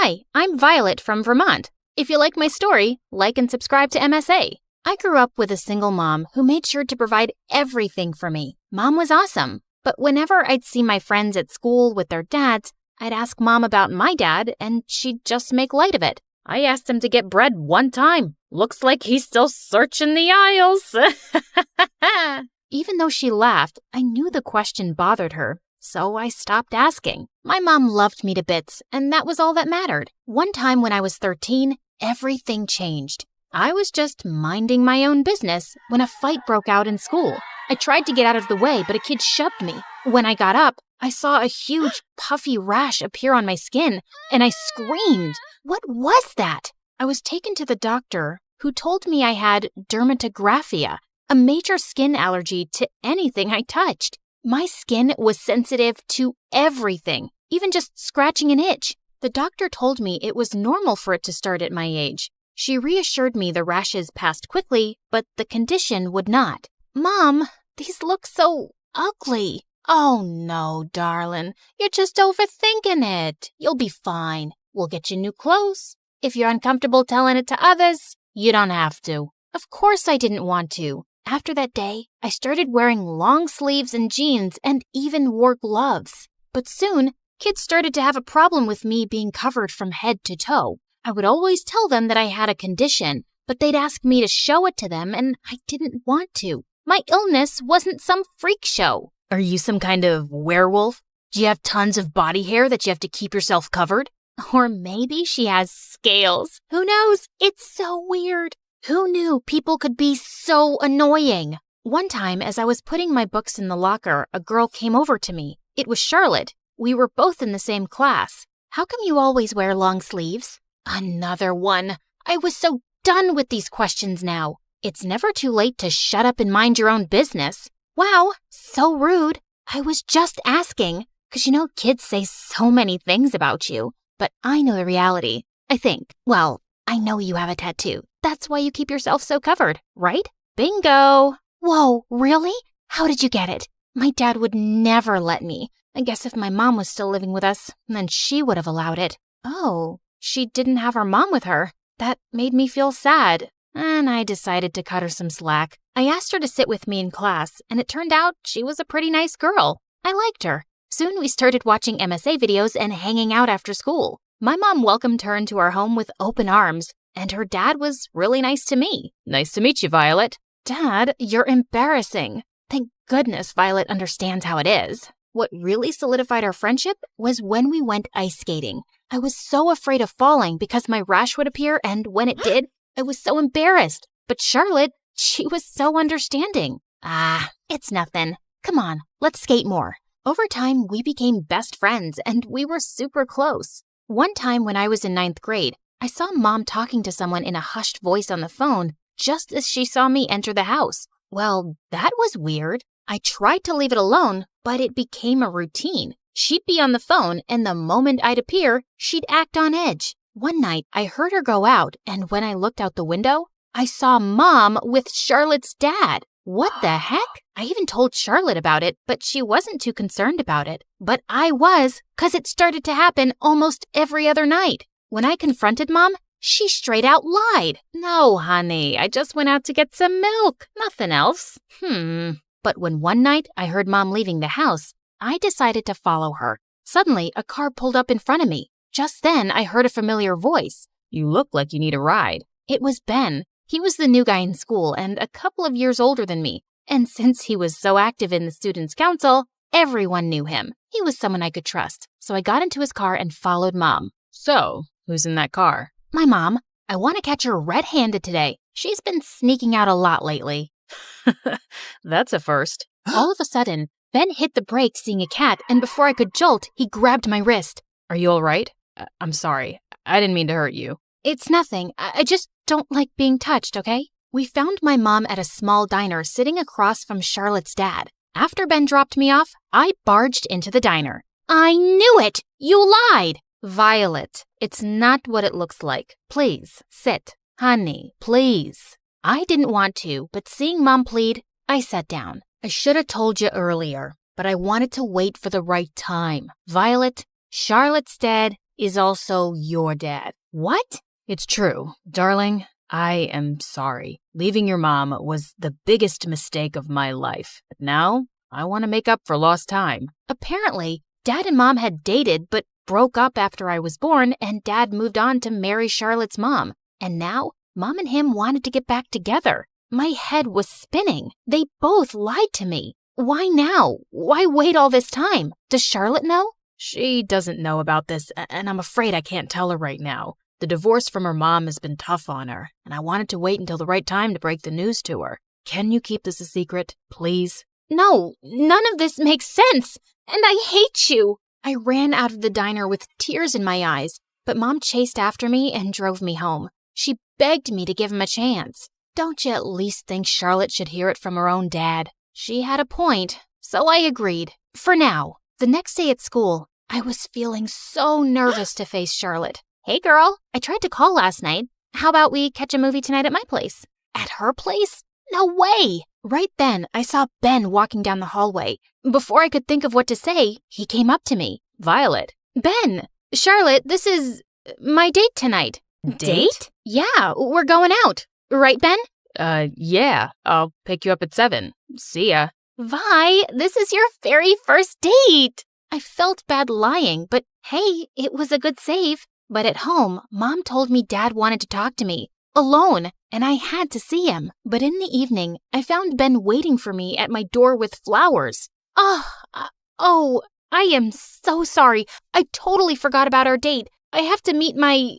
Hi, I'm Violet from Vermont. If you like my story, like and subscribe to MSA. I grew up with a single mom who made sure to provide everything for me. Mom was awesome. But whenever I'd see my friends at school with their dads, I'd ask Mom about my dad, and she'd just make light of it. I asked him to get bread one time. Looks like he's still searching the aisles. Even though she laughed, I knew the question bothered her, so I stopped asking. My mom loved me to bits, and that was all that mattered. One time when I was 13, everything changed. I was just minding my own business when a fight broke out in school. I tried to get out of the way, but a kid shoved me. When I got up, I saw a huge, puffy rash appear on my skin, and I screamed. What was that? I was taken to the doctor, who told me I had dermatographia, a major skin allergy to anything I touched. My skin was sensitive to everything, even just scratching an itch. The doctor told me it was normal for it to start at my age. She reassured me the rashes passed quickly, but the condition would not. Mom, these look so ugly. Oh no, darling, you're just overthinking it. You'll be fine. We'll get you new clothes. If you're uncomfortable telling it to others, you don't have to. Of course I didn't want to. After that day, I started wearing long sleeves and jeans and even wore gloves. But soon, kids started to have a problem with me being covered from head to toe. I would always tell them that I had a condition, but they'd ask me to show it to them, and I didn't want to. My illness wasn't some freak show. Are you some kind of werewolf? Do you have tons of body hair that you have to keep yourself covered? Or maybe she has scales. Who knows? It's so weird. Who knew people could be so annoying? One time, as I was putting my books in the locker, a girl came over to me. It was Charlotte. We were both in the same class. How come you always wear long sleeves? Another one. I was so done with these questions now. It's never too late to shut up and mind your own business. Wow, so rude. I was just asking. 'Cause you know, kids say so many things about you. But I know the reality. I think. Well, I know you have a tattoo. That's why you keep yourself so covered, right? Bingo! Whoa, really? How did you get it? My dad would never let me. I guess if my mom was still living with us, then she would have allowed it. Oh, she didn't have her mom with her. That made me feel sad, and I decided to cut her some slack. I asked her to sit with me in class, and it turned out she was a pretty nice girl. I liked her. Soon we started watching MSA videos and hanging out after school. My mom welcomed her into our home with open arms, and her dad was really nice to me. Nice to meet you, Violet. Dad, you're embarrassing. Thank goodness Violet understands how it is. What really solidified our friendship was when we went ice skating. I was so afraid of falling because my rash would appear, and when it did, I was so embarrassed. But Charlotte, she was so understanding. It's nothing. Come on, let's skate more. Over time, we became best friends, and we were super close. One time when I was in 9th grade, I saw Mom talking to someone in a hushed voice on the phone just as she saw me enter the house. Well, that was weird. I tried to leave it alone, but it became a routine. She'd be on the phone, and the moment I'd appear, she'd act on edge. One night, I heard her go out, and when I looked out the window, I saw Mom with Charlotte's dad. What the heck? I even told Charlotte about it, but she wasn't too concerned about it. But I was, 'cause it started to happen almost every other night. When I confronted Mom, she straight out lied. No, honey, I just went out to get some milk. Nothing else. But when one night I heard Mom leaving the house, I decided to follow her. Suddenly, a car pulled up in front of me. Just then, I heard a familiar voice. You look like you need a ride. It was Ben. He was the new guy in school and a couple of years older than me. And since he was so active in the Students' Council, everyone knew him. He was someone I could trust. So I got into his car and followed Mom. So, who's in that car? My mom. I want to catch her red-handed today. She's been sneaking out a lot lately. That's a first. All of a sudden, Ben hit the brake seeing a cat, and before I could jolt, he grabbed my wrist. Are you all right? I'm sorry. I didn't mean to hurt you. It's nothing. I just don't like being touched, okay? We found my mom at a small diner sitting across from Charlotte's dad. After Ben dropped me off, I barged into the diner. I knew it! You lied! Violet, it's not what it looks like. Please, sit. Honey, please. I didn't want to, but seeing Mom plead, I sat down. I should have told you earlier, but I wanted to wait for the right time. Violet, Charlotte's dead. is also your dad. What? It's true. Darling, I am sorry. Leaving your mom was the biggest mistake of my life. But now, I want to make up for lost time. Apparently, Dad and Mom had dated but broke up after I was born, and Dad moved on to marry Charlotte's mom. And now, Mom and him wanted to get back together. My head was spinning. They both lied to me. Why now? Why wait all this time? Does Charlotte know? She doesn't know about this, and I'm afraid I can't tell her right now. The divorce from her mom has been tough on her, and I wanted to wait until the right time to break the news to her. Can you keep this a secret, please? No, none of this makes sense, and I hate you. I ran out of the diner with tears in my eyes, but Mom chased after me and drove me home. She begged me to give him a chance. Don't you at least think Charlotte should hear it from her own dad? She had a point, so I agreed. For now. The next day at school, I was feeling so nervous to face Charlotte. Hey girl, I tried to call last night. How about we catch a movie tonight at my place? At her place? No way! Right then, I saw Ben walking down the hallway. Before I could think of what to say, he came up to me. Violet. Ben! Charlotte, this is my date tonight. Date? Yeah, we're going out. Right, Ben? Yeah. I'll pick you up at 7. See ya. Vi, this is your very first date. I felt bad lying, but hey, it was a good save. But at home, Mom told me Dad wanted to talk to me, alone, and I had to see him. But in the evening, I found Ben waiting for me at my door with flowers. Oh, I am so sorry. I totally forgot about our date. I have to meet my,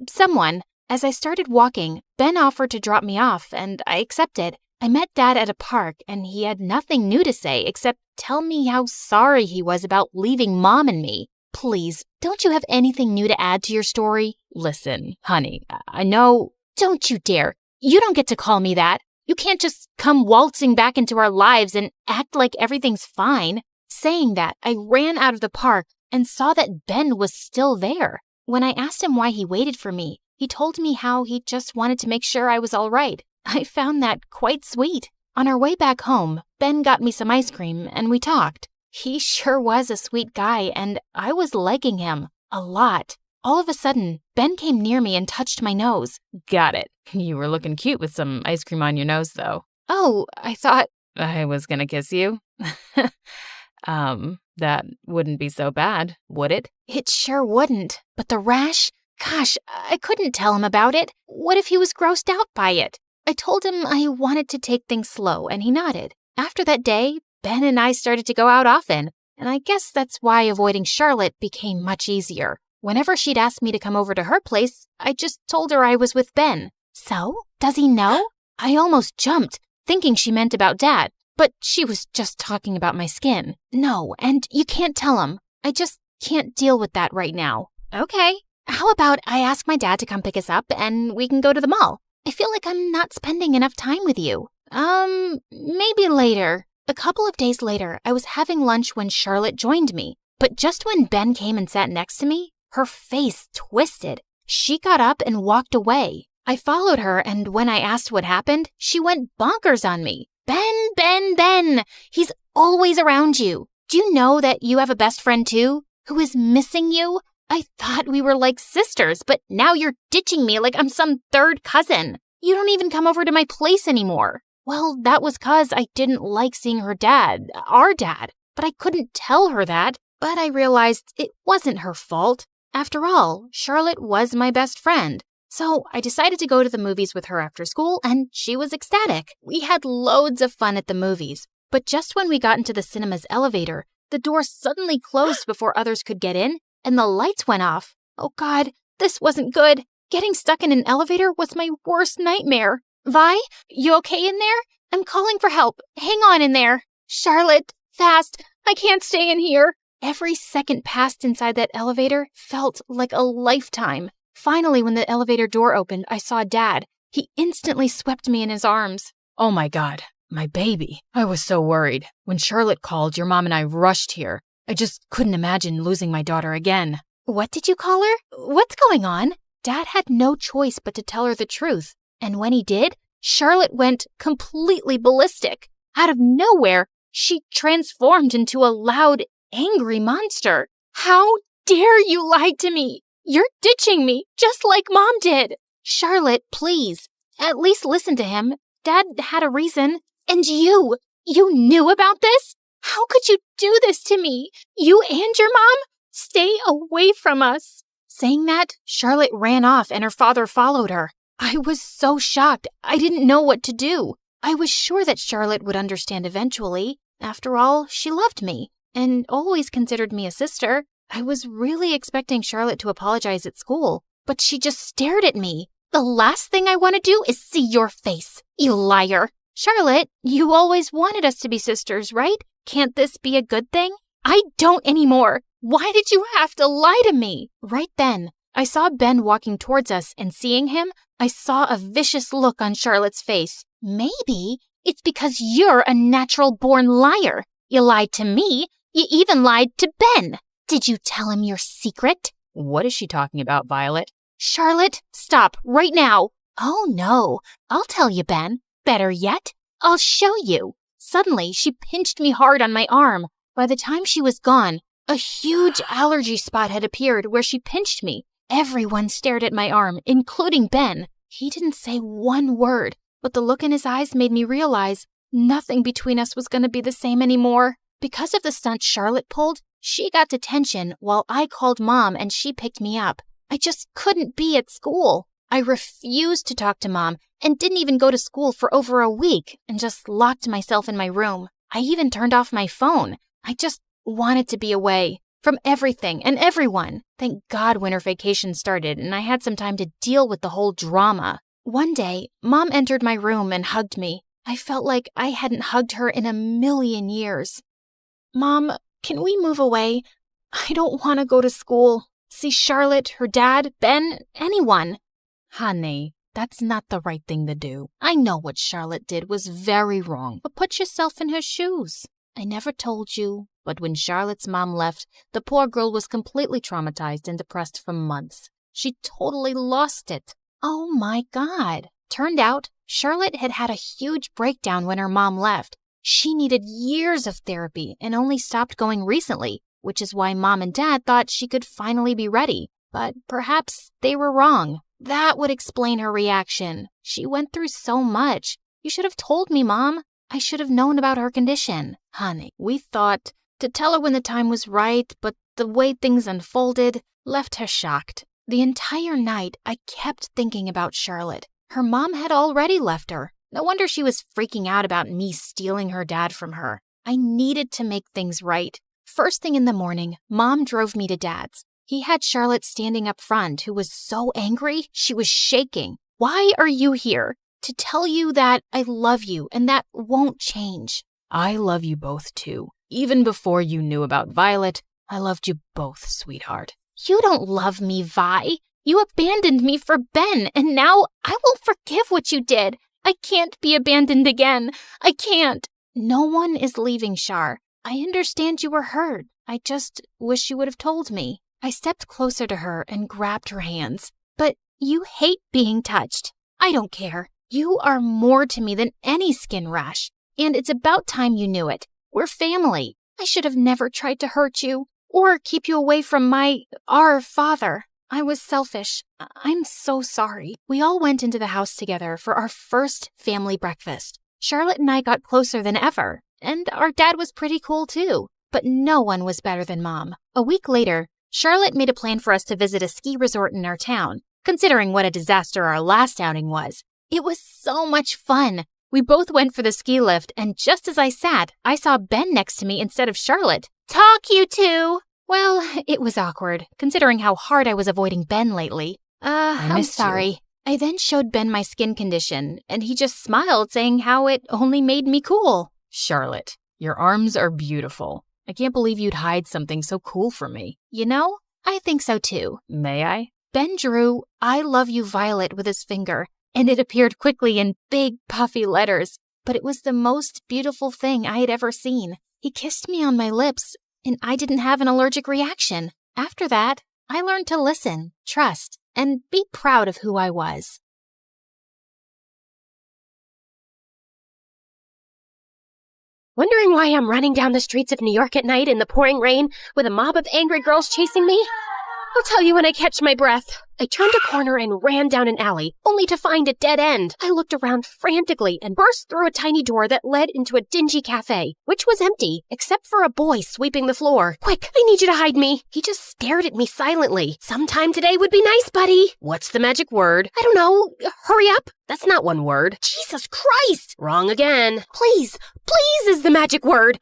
someone. As I started walking, Ben offered to drop me off, and I accepted. I met Dad at a park, and he had nothing new to say except tell me how sorry he was about leaving Mom and me. Please, don't you have anything new to add to your story? Listen, honey, I know... Don't you dare. You don't get to call me that. You can't just come waltzing back into our lives and act like everything's fine. Saying that, I ran out of the park and saw that Ben was still there. When I asked him why he waited for me, he told me how he just wanted to make sure I was all right. I found that quite sweet. On our way back home, Ben got me some ice cream and we talked. He sure was a sweet guy and I was liking him a lot. All of a sudden, Ben came near me and touched my nose. Got it. You were looking cute with some ice cream on your nose, though. Oh, I thought... I was gonna kiss you. That wouldn't be so bad, would it? It sure wouldn't. But the rash? Gosh, I couldn't tell him about it. What if he was grossed out by it? I told him I wanted to take things slow, and he nodded. After that day, Ben and I started to go out often, and I guess that's why avoiding Charlotte became much easier. Whenever she'd ask me to come over to her place, I just told her I was with Ben. So, does he know? I almost jumped, thinking she meant about Dad, but she was just talking about my skin. No, and you can't tell him. I just can't deal with that right now. Okay, how about I ask my dad to come pick us up and we can go to the mall? I feel like I'm not spending enough time with you. Maybe later. A couple of days later, I was having lunch when Charlotte joined me. But just when Ben came and sat next to me, her face twisted. She got up and walked away. I followed her, and when I asked what happened, she went bonkers on me. Ben! He's always around you. Do you know that you have a best friend too, who is missing you? I thought we were like sisters, but now you're ditching me like I'm some third cousin. You don't even come over to my place anymore. Well, that was 'cause I didn't like seeing her dad, our dad, but I couldn't tell her that. But I realized it wasn't her fault. After all, Charlotte was my best friend. So I decided to go to the movies with her after school, and she was ecstatic. We had loads of fun at the movies. But just when we got into the cinema's elevator, the door suddenly closed before others could get in, and the lights went off. Oh God, this wasn't good. Getting stuck in an elevator was my worst nightmare. Vi, you okay in there? I'm calling for help. Hang on in there. Charlotte, fast. I can't stay in here. Every second passed inside that elevator felt like a lifetime. Finally, when the elevator door opened, I saw Dad. He instantly swept me in his arms. Oh my God, my baby. I was so worried. When Charlotte called, your mom and I rushed here. I just couldn't imagine losing my daughter again. What did you call her? What's going on? Dad had no choice but to tell her the truth. And when he did, Charlotte went completely ballistic. Out of nowhere, she transformed into a loud, angry monster. How dare you lie to me? You're ditching me, just like Mom did. Charlotte, please. At least listen to him. Dad had a reason. And you knew about this? How could you do this to me? You and your mom? Stay away from us. Saying that, Charlotte ran off and her father followed her. I was so shocked. I didn't know what to do. I was sure that Charlotte would understand eventually. After all, she loved me and always considered me a sister. I was really expecting Charlotte to apologize at school, but she just stared at me. The last thing I want to do is see your face, you liar. Charlotte, you always wanted us to be sisters, right? Can't this be a good thing? I don't anymore. Why did you have to lie to me? Right then, I saw Ben walking towards us, and seeing him, I saw a vicious look on Charlotte's face. Maybe it's because you're a natural-born liar. You lied to me. You even lied to Ben. Did you tell him your secret? What is she talking about, Violet? Charlotte, stop right now. Oh no, I'll tell you, Ben. Better yet, I'll show you. Suddenly, she pinched me hard on my arm. By the time she was gone, a huge allergy spot had appeared where she pinched me. Everyone stared at my arm, including Ben. He didn't say one word, but the look in his eyes made me realize nothing between us was going to be the same anymore. Because of the stunt Charlotte pulled, she got detention while I called Mom and she picked me up. I just couldn't be at school. I refused to talk to Mom and didn't even go to school for over a week and just locked myself in my room. I even turned off my phone. I just wanted to be away from everything and everyone. Thank God winter vacation started and I had some time to deal with the whole drama. One day, Mom entered my room and hugged me. I felt like I hadn't hugged her in a million years. Mom, can we move away? I don't want to go to school. See Charlotte, her dad, Ben, anyone. Honey, that's not the right thing to do. I know what Charlotte did was very wrong, but put yourself in her shoes. I never told you, but when Charlotte's mom left, the poor girl was completely traumatized and depressed for months. She totally lost it. Oh my God. Turned out, Charlotte had had a huge breakdown when her mom left. She needed years of therapy and only stopped going recently, which is why Mom and Dad thought she could finally be ready. But perhaps they were wrong. That would explain her reaction. She went through so much. You should have told me, Mom. I should have known about her condition. Honey, we thought to tell her when the time was right, but the way things unfolded left her shocked. The entire night, I kept thinking about Charlotte. Her mom had already left her. No wonder she was freaking out about me stealing her dad from her. I needed to make things right. First thing in the morning, Mom drove me to Dad's. He had Charlotte standing up front, who was so angry, she was shaking. Why are you here? To tell you that I love you and that won't change. I love you both too. Even before you knew about Violet, I loved you both, sweetheart. You don't love me, Vi. You abandoned me for Ben, and now I won't forgive what you did. I can't be abandoned again. I can't. No one is leaving, Char. I understand you were hurt. I just wish you would have told me. I stepped closer to her and grabbed her hands. But you hate being touched. I don't care. You are more to me than any skin rash. And it's about time you knew it. We're family. I should have never tried to hurt you or keep you away from our father. I was selfish. I'm so sorry. We all went into the house together for our first family breakfast. Charlotte and I got closer than ever. And our dad was pretty cool too. But no one was better than Mom. A week later, Charlotte made a plan for us to visit a ski resort in our town, considering what a disaster our last outing was. It was so much fun. We both went for the ski lift, and just as I sat, I saw Ben next to me instead of Charlotte. Talk, you two! Well, it was awkward, considering how hard I was avoiding Ben lately. I'm sorry. I then showed Ben my skin condition, and he just smiled, saying how it only made me cool. Charlotte, your arms are beautiful. I can't believe you'd hide something so cool from me. You know, I think so too. May I? Ben drew, "I love you, Violet," with his finger, and it appeared quickly in big, puffy letters. But it was the most beautiful thing I had ever seen. He kissed me on my lips, and I didn't have an allergic reaction. After that, I learned to listen, trust, and be proud of who I was. Wondering why I'm running down the streets of New York at night in the pouring rain with a mob of angry girls chasing me? I'll tell you when I catch my breath. I turned a corner and ran down an alley, only to find a dead end. I looked around frantically and burst through a tiny door that led into a dingy cafe, which was empty, except for a boy sweeping the floor. Quick, I need you to hide me. He just stared at me silently. Sometime today would be nice, buddy. What's the magic word? I don't know. Hurry up. That's not one word. Jesus Christ! Wrong again. Please is the magic word.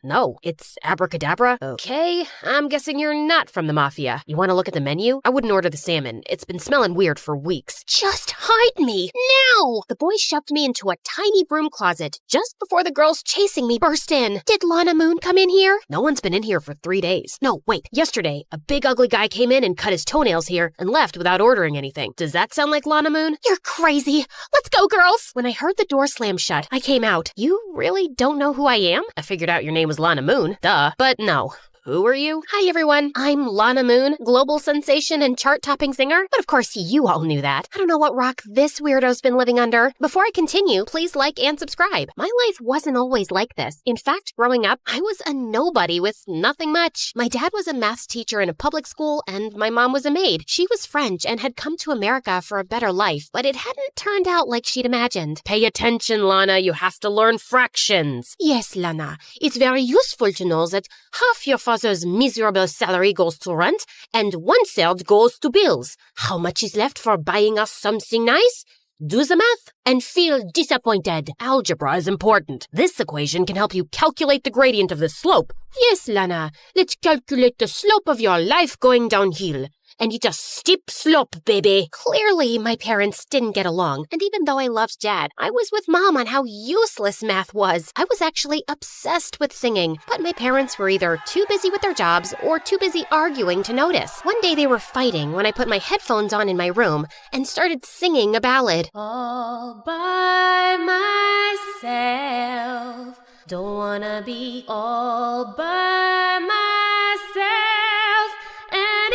No. It's abracadabra. Okay, I'm guessing you're not from the mafia. You want to look at the menu? I wouldn't order the salmon. It's been smelling weird for weeks. Just hide me, now! The boy shoved me into a tiny broom closet just before the girls chasing me burst in. Did Lana Moon come in here? No one's been in here for 3 days. No, wait. Yesterday, a big ugly guy came in and cut his toenails here and left without ordering anything. Does that sound like Lana Moon? You're crazy. Let's go, girls. When I heard the door slam shut, I came out. You really don't know who I am? I figured out your name was Lana Moon. Duh. But no. Who are you? Hi, everyone. I'm Lana Moon, global sensation and chart-topping singer. But of course, you all knew that. I don't know what rock this weirdo's been living under. Before I continue, please like and subscribe. My life wasn't always like this. In fact, growing up, I was a nobody with nothing much. My dad was a math teacher in a public school, and my mom was a maid. She was French and had come to America for a better life, but it hadn't turned out like she'd imagined. Pay attention, Lana. You have to learn fractions. Yes, Lana. It's very useful to know that half your father's miserable salary goes to rent, and 1/3 goes to bills. How much is left for buying us something nice? Do the math and feel disappointed. Algebra is important. This equation can help you calculate the gradient of the slope. Yes, Lana. Let's calculate the slope of your life going downhill. And it's a steep slope, baby. Clearly, my parents didn't get along. And even though I loved Dad, I was with Mom on how useless math was. I was actually obsessed with singing. But my parents were either too busy with their jobs or too busy arguing to notice. One day they were fighting when I put my headphones on in my room and started singing a ballad. All by myself. Don't wanna be all by myself anymore.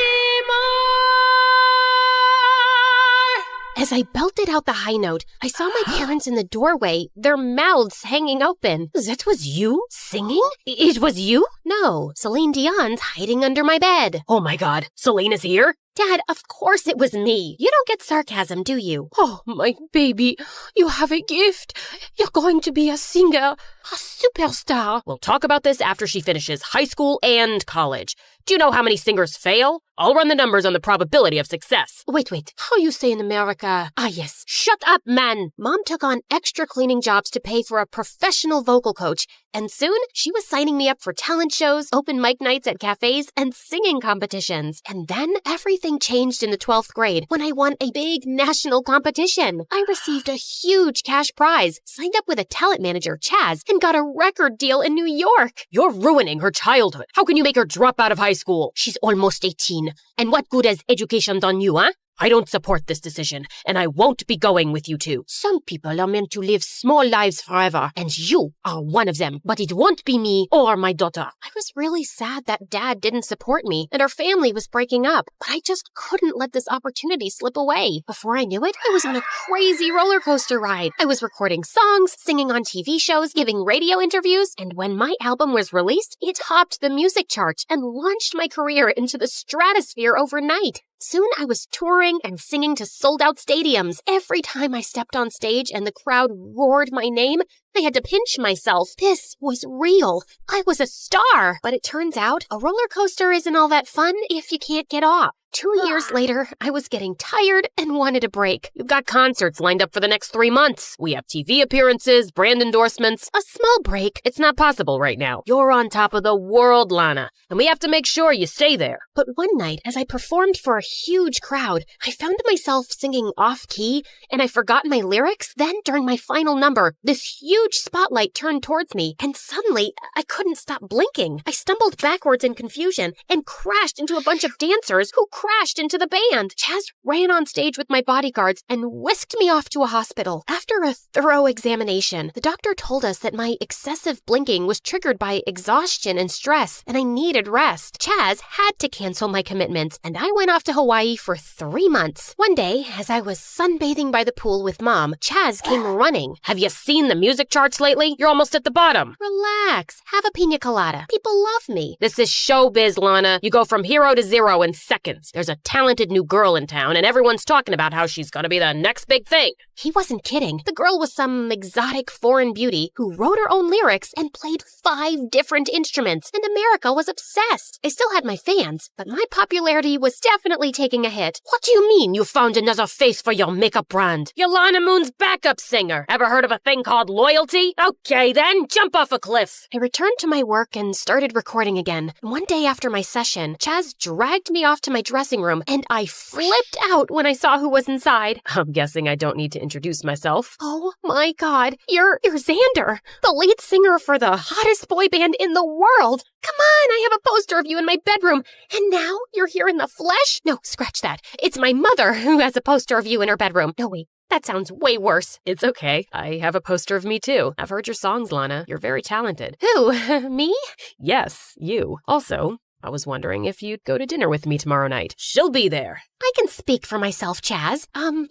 As I belted out the high note, I saw my parents in the doorway, their mouths hanging open. That was you? Singing? It was you? No, Celine Dion's hiding under my bed. Oh my God, Celine is here? Dad, of course it was me. You don't get sarcasm, do you? Oh, my baby, you have a gift. You're going to be a singer, a superstar. We'll talk about this after she finishes high school and college. Do you know how many singers fail? I'll run the numbers on the probability of success. Wait. How you say in America? Ah, yes. Shut up, man. Mom took on extra cleaning jobs to pay for a professional vocal coach, and soon she was signing me up for talent shows, open mic nights at cafes, and singing competitions. And then everything changed in the 12th grade when I won a big national competition. I received a huge cash prize, signed up with a talent manager, Chaz, and got a record deal in New York. You're ruining her childhood. How can you make her drop out of high school? She's almost 18. And what good has education done you, huh? I don't support this decision, and I won't be going with you two. Some people are meant to live small lives forever, and you are one of them. But it won't be me or my daughter. I was really sad that Dad didn't support me, and our family was breaking up. But I just couldn't let this opportunity slip away. Before I knew it, I was on a crazy roller coaster ride. I was recording songs, singing on TV shows, giving radio interviews, and when my album was released, it topped the music charts and launched my career into the stratosphere overnight. Soon I was touring and singing to sold-out stadiums. Every time I stepped on stage and the crowd roared my name, I had to pinch myself. This was real. I was a star. But it turns out a roller coaster isn't all that fun if you can't get off. 2 years later, I was getting tired and wanted a break. You've got concerts lined up for the next 3 months. We have TV appearances, brand endorsements. A small break. It's not possible right now. You're on top of the world, Lana, and we have to make sure you stay there. But one night, as I performed for a huge crowd, I found myself singing off-key, and I forgot my lyrics. Then, during my final number, this huge spotlight turned towards me, and suddenly, I couldn't stop blinking. I stumbled backwards in confusion and crashed into a bunch of dancers who crashed into the band. Chaz ran on stage with my bodyguards and whisked me off to a hospital. After a thorough examination, the doctor told us that my excessive blinking was triggered by exhaustion and stress, and I needed rest. Chaz had to cancel my commitments, and I went off to Hawaii for 3 months. One day, as I was sunbathing by the pool with Mom, Chaz came running. Have you seen the music charts lately? You're almost at the bottom. Relax. Have a pina colada. People love me. This is showbiz, Lana. You go from hero to zero in seconds. There's a talented new girl in town, and everyone's talking about how she's gonna be the next big thing. He wasn't kidding. The girl was some exotic foreign beauty who wrote her own lyrics and played 5 different instruments, and America was obsessed. I still had my fans, but my popularity was definitely taking a hit. What do you mean you found another face for your makeup brand? You're Lana Moon's backup singer. Ever heard of a thing called loyalty? Okay then, jump off a cliff. I returned to my work and started recording again. One day after my session, Chaz dragged me off to my dressing room, and I flipped out when I saw who was inside. I'm guessing I don't need to introduce myself. Oh my God, you're Xander, the lead singer for the hottest boy band in the world. Come on, I have a poster of you in my bedroom, and now you're here in the flesh? No, scratch that. It's my mother who has a poster of you in her bedroom. No, wait. That sounds way worse. It's okay. I have a poster of me too. I've heard your songs, Lana. You're very talented. Who? Me? Yes, you. Also, I was wondering if you'd go to dinner with me tomorrow night. She'll be there. I can speak for myself, Chaz.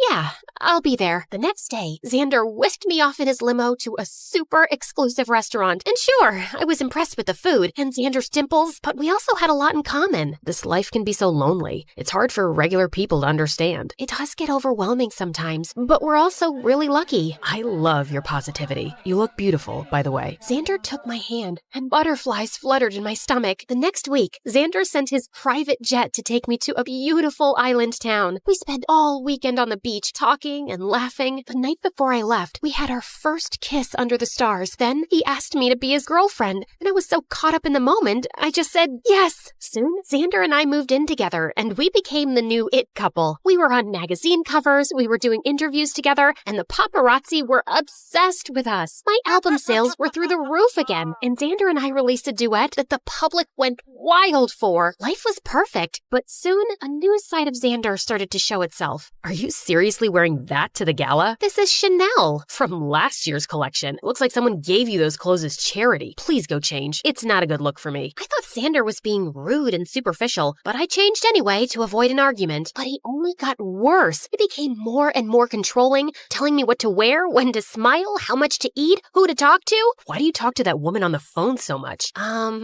Yeah, I'll be there. The next day, Xander whisked me off in his limo to a super exclusive restaurant. And sure, I was impressed with the food and Xander's dimples, but we also had a lot in common. This life can be so lonely. It's hard for regular people to understand. It does get overwhelming sometimes, but we're also really lucky. I love your positivity. You look beautiful, by the way. Xander took my hand, and butterflies fluttered in my stomach. The next week, Xander sent his private jet to take me to a beautiful island town. We spent all weekend on the beach talking and laughing. The night before I left, we had our first kiss under the stars. Then he asked me to be his girlfriend, and I was so caught up in the moment, I just said yes. Soon, Xander and I moved in together, and we became the new it couple. We were on magazine covers, we were doing interviews together, and the paparazzi were obsessed with us. My album sales were through the roof again, and Xander and I released a duet that the public went wild for. Life was perfect, but soon a new side of Xander started to show itself. Are you seriously wearing that to the gala? This is Chanel. From last year's collection. It looks like someone gave you those clothes as charity. Please go change. It's not a good look for me. I thought Xander was being rude and superficial, but I changed anyway to avoid an argument. But he only got worse. He became more and more controlling, telling me what to wear, when to smile, how much to eat, who to talk to. Why do you talk to that woman on the phone so much?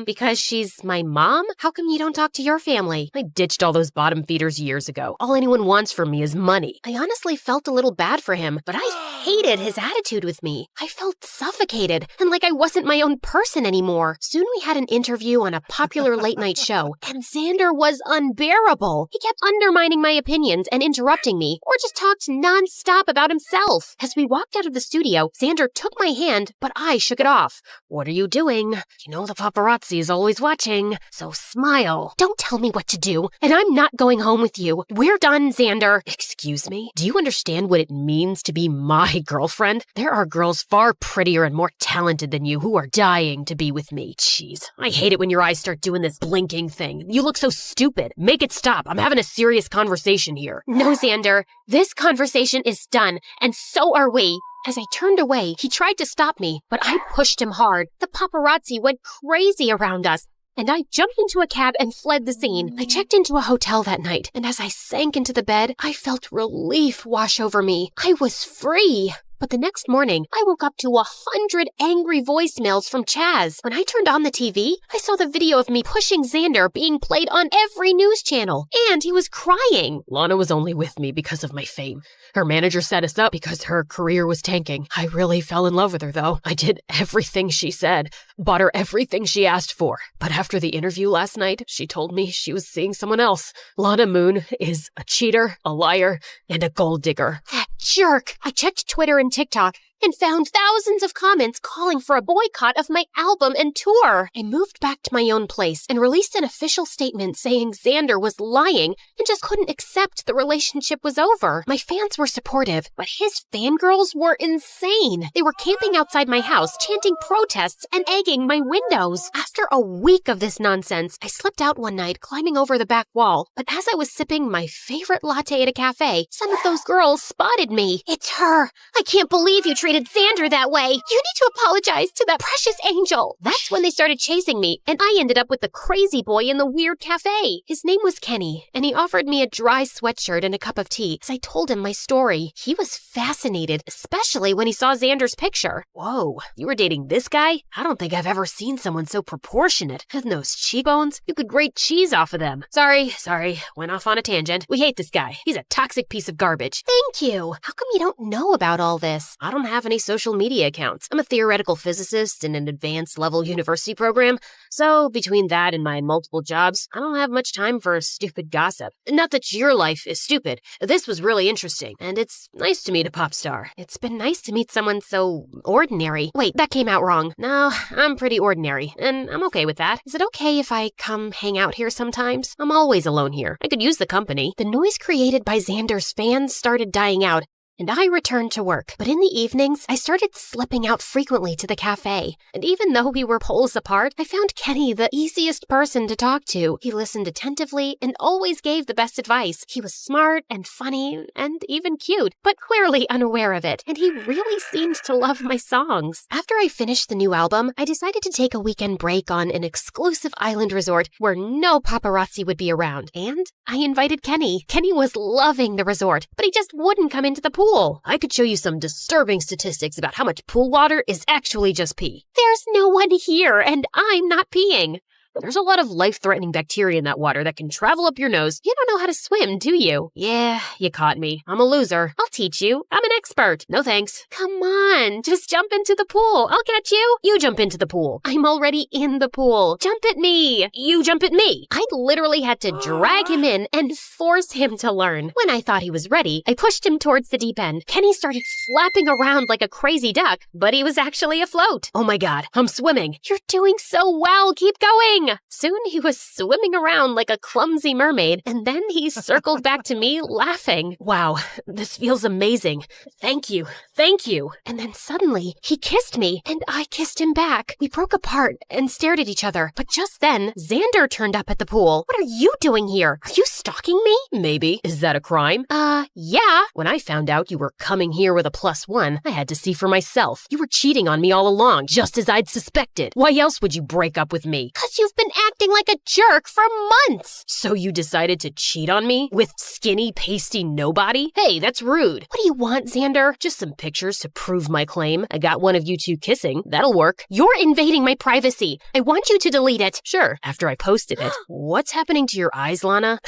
Because she's my mom? How come you don't talk to your family? I ditched all those bottom feeders years ago. All anyone wants from me is money. I honestly felt a little bad for him, but I hated his attitude with me. I felt suffocated and like I wasn't my own person anymore. Soon we had an interview on a popular late-night show, and Xander was unbearable. He kept undermining my opinions and interrupting me, or just talked non-stop about himself. As we walked out of the studio, Xander took my hand, but I shook it off. What are you doing? You know the paparazzi is always watching, so smile. Don't tell me what to do, and I'm not going home with you. We're done, Xander. Excuse me? Do you understand what it means to be my girlfriend? There are girls far prettier and more talented than you who are dying to be with me. Jeez, I hate it when your eyes start doing this blinking thing. You look so stupid. Make it stop. I'm having a serious conversation here. No, Xander. This conversation is done, and so are we. As I turned away, he tried to stop me, but I pushed him hard. The paparazzi went crazy around us, and I jumped into a cab and fled the scene. I checked into a hotel that night, and as I sank into the bed, I felt relief wash over me. I was free. But the next morning, I woke up to 100 angry voicemails from Chaz. When I turned on the TV, I saw the video of me pushing Xander being played on every news channel, and he was crying. Lana was only with me because of my fame. Her manager set us up because her career was tanking. I really fell in love with her, though. I did everything she said, bought her everything she asked for. But after the interview last night, she told me she was seeing someone else. Lana Moon is a cheater, a liar, and a gold digger. That jerk! I checked Twitter and TikTok, and found thousands of comments calling for a boycott of my album and tour. I moved back to my own place and released an official statement saying Xander was lying and just couldn't accept the relationship was over. My fans were supportive, but his fangirls were insane. They were camping outside my house, chanting protests and egging my windows. After a week of this nonsense, I slipped out one night, climbing over the back wall. But as I was sipping my favorite latte at a cafe, some of those girls spotted me. "It's her. I can't believe you treated Xander that way. You need to apologize to that precious angel." That's when they started chasing me, and I ended up with the crazy boy in the weird cafe. His name was Kenny, and he offered me a dry sweatshirt and a cup of tea as I told him my story. He was fascinated, especially when he saw Xander's picture. Whoa, you were dating this guy? I don't think I've ever seen someone so proportionate. And those cheekbones, you could grate cheese off of them. Sorry, went off on a tangent. We hate this guy. He's a toxic piece of garbage. Thank you. How come you don't know about all this? I don't have any social media accounts. I'm a theoretical physicist in an advanced level university program, so between that and my multiple jobs, I don't have much time for stupid gossip. Not that your life is stupid. This was really interesting, and it's nice to meet a pop star. It's been nice to meet someone so ordinary. Wait, that came out wrong. No, I'm pretty ordinary, and I'm okay with that. Is it okay if I come hang out here sometimes? I'm always alone here. I could use the company. The noise created by Xander's fans started dying out, and I returned to work. But in the evenings, I started slipping out frequently to the cafe. And even though we were poles apart, I found Kenny the easiest person to talk to. He listened attentively and always gave the best advice. He was smart and funny and even cute, but clearly unaware of it. And he really seemed to love my songs. After I finished the new album, I decided to take a weekend break on an exclusive island resort where no paparazzi would be around. And I invited Kenny. Kenny was loving the resort, but he just wouldn't come into the pool. I could show you some disturbing statistics about how much pool water is actually just pee. There's no one here, and I'm not peeing. There's a lot of life-threatening bacteria in that water that can travel up your nose. You don't know how to swim, do you? Yeah, you caught me. I'm a loser. I'll teach you. I'm an expert. No thanks. Come on, just jump into the pool. I'll catch you. You jump into the pool. I'm already in the pool. Jump at me. You jump at me. I literally had to drag him in and force him to learn. When I thought he was ready, I pushed him towards the deep end. Kenny started flapping around like a crazy duck, but he was actually afloat. Oh my God, I'm swimming. You're doing so well. Keep going. Soon he was swimming around like a clumsy mermaid, and then he circled back to me laughing. Wow, this feels amazing. Thank you. Thank you. And then suddenly, he kissed me, and I kissed him back. We broke apart and stared at each other. But just then, Xander turned up at the pool. What are you doing here? Are you stalking me? Maybe. Is that a crime? Yeah. When I found out you were coming here with a +1, I had to see for myself. You were cheating on me all along, just as I'd suspected. Why else would you break up with me? 'Cause you've been acting like a jerk for months. So you decided to cheat on me? With skinny, pasty nobody? Hey, that's rude. What do you want, Xander? Just some pictures to prove my claim. I got one of you two kissing. That'll work. You're invading my privacy. I want you to delete it. Sure, after I posted it. What's happening to your eyes, Lana?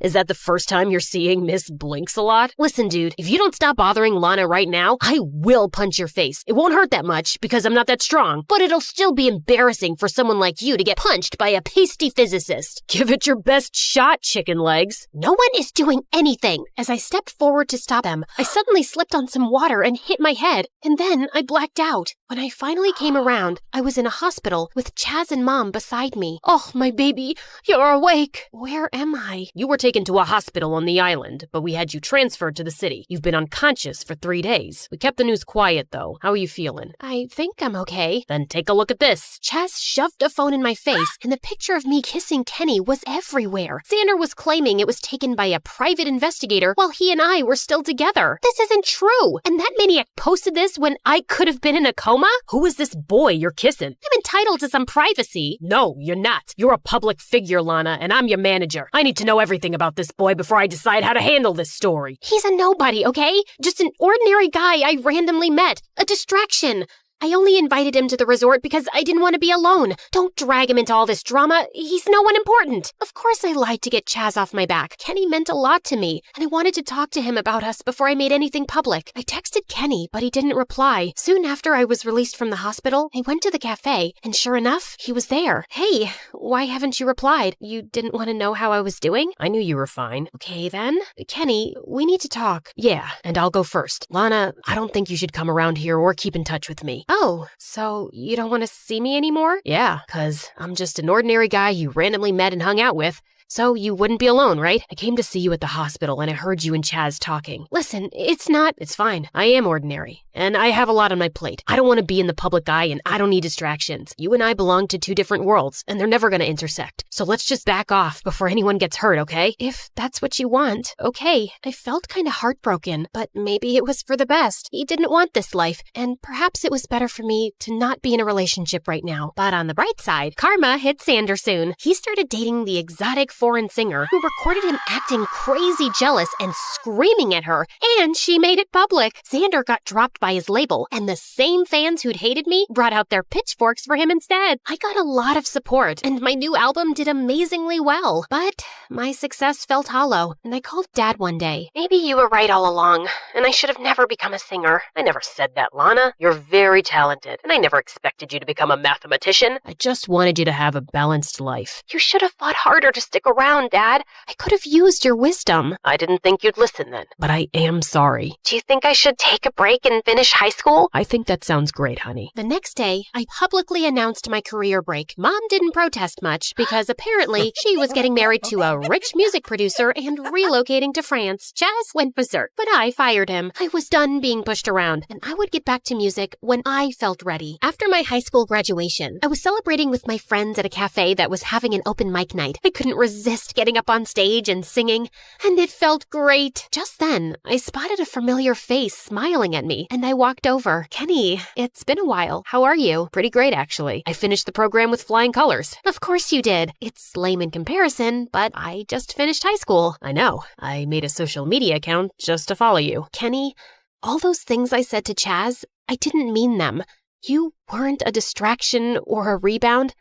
Is that the first time you're seeing Miss Blinks a lot? Listen, dude, if you don't stop bothering Lana right now, I will punch your face. It won't hurt that much because I'm not that strong, but it'll still be embarrassing for someone like you to get punched by a pasty physicist. Give it your best shot, chicken legs. No one is doing anything. As I stepped forward to stop them, I suddenly slipped on some water and hit my head, and then I blacked out. When I finally came around, I was in a hospital with Chaz and Mom beside me. Oh, my baby, you're awake. Where am I? You were taken to a hospital on the island, but we had you transferred to the city. You've been unconscious for 3 days. We kept the news quiet, though. How are you feeling? I think I'm okay. Then take a look at this. Chaz shoved a phone in my face, and the picture of me kissing Kenny was everywhere. Xander was claiming it was taken by a private investigator while he and I were still together. This isn't true. And that maniac posted this when I could have been in a coma? Who is this boy you're kissing? I'm entitled to some privacy. No, you're not. You're a public figure, Lana, and I'm your manager. I need to know everything about this boy before I decide how to handle this story. He's a nobody, okay? Just an ordinary guy I randomly met. A distraction. I only invited him to the resort because I didn't want to be alone. Don't drag him into all this drama. He's no one important. Of course I lied to get Chaz off my back. Kenny meant a lot to me, and I wanted to talk to him about us before I made anything public. I texted Kenny, but he didn't reply. Soon after I was released from the hospital, I went to the cafe, and sure enough, he was there. Hey, why haven't you replied? You didn't want to know how I was doing? I knew you were fine. Okay then. Kenny, we need to talk. Yeah, and I'll go first. Lana, I don't think you should come around here or keep in touch with me. Oh, so you don't want to see me anymore? Yeah, 'cause I'm just an ordinary guy you randomly met and hung out with. So you wouldn't be alone, right? I came to see you at the hospital and I heard you and Chaz talking. Listen, it's fine. I am ordinary. And I have a lot on my plate. I don't want to be in the public eye and I don't need distractions. You and I belong to two different worlds and they're never going to intersect. So let's just back off before anyone gets hurt, okay? If that's what you want, okay. I felt kind of heartbroken, but maybe it was for the best. He didn't want this life, and perhaps it was better for me to not be in a relationship right now. But on the bright side, karma hit Sander soon. He started dating the exotic foreign singer who recorded him acting crazy jealous and screaming at her, and she made it public. Xander got dropped by his label, and the same fans who'd hated me brought out their pitchforks for him instead. I got a lot of support, and my new album did amazingly well. But my success felt hollow, and I called Dad one day. Maybe you were right all along, and I should have never become a singer. I never said that, Lana. You're very talented, and I never expected you to become a mathematician. I just wanted you to have a balanced life. You should have fought harder to stick around, Dad. I could have used your wisdom. I didn't think you'd listen then, but I am sorry. Do you think I should take a break and finish high school? I think that sounds great, honey. The next day, I publicly announced my career break. Mom didn't protest much because apparently she was getting married to a rich music producer and relocating to France. Chaz went berserk, but I fired him. I was done being pushed around, and I would get back to music when I felt ready. After my high school graduation, I was celebrating with my friends at a cafe that was having an open mic night. I couldn't resist getting up on stage and singing, and it felt great. Just then, I spotted a familiar face smiling at me, and I walked over. Kenny, it's been a while. How are you? Pretty great, actually. I finished the program with flying colors. Of course you did. It's lame in comparison, but I just finished high school. I know. I made a social media account just to follow you. Kenny, all those things I said to Chaz, I didn't mean them. You weren't a distraction or a rebound,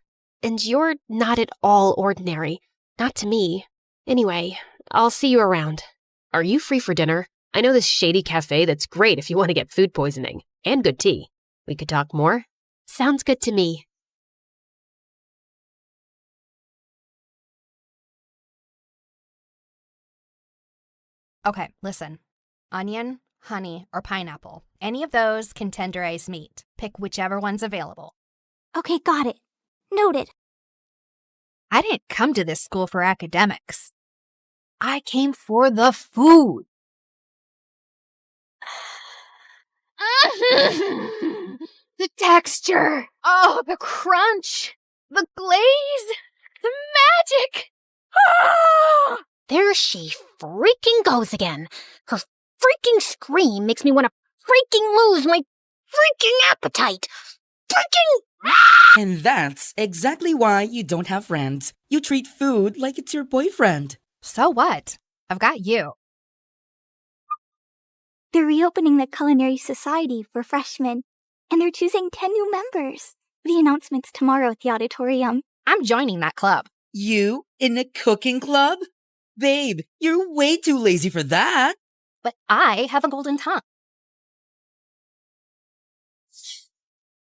and you're not at all ordinary. Not to me. Anyway, I'll see you around. Are you free for dinner? I know this shady cafe that's great if you want to get food poisoning. And good tea. We could talk more? Sounds good to me. Okay, listen. Onion, honey, or pineapple. Any of those can tenderize meat. Pick whichever one's available. Okay, got it. Noted. I didn't come to this school for academics. I came for the food. The texture. Oh, the crunch. The glaze. The magic. Ah! There she freaking goes again. Her freaking scream makes me want to freaking lose my freaking appetite. Freaking... And that's exactly why you don't have friends. You treat food like it's your boyfriend. So what? I've got you. They're reopening the Culinary Society for freshmen, and they're choosing 10 new members. The announcement's tomorrow at the auditorium. I'm joining that club. You in a cooking club? Babe, you're way too lazy for that. But I have a golden tongue.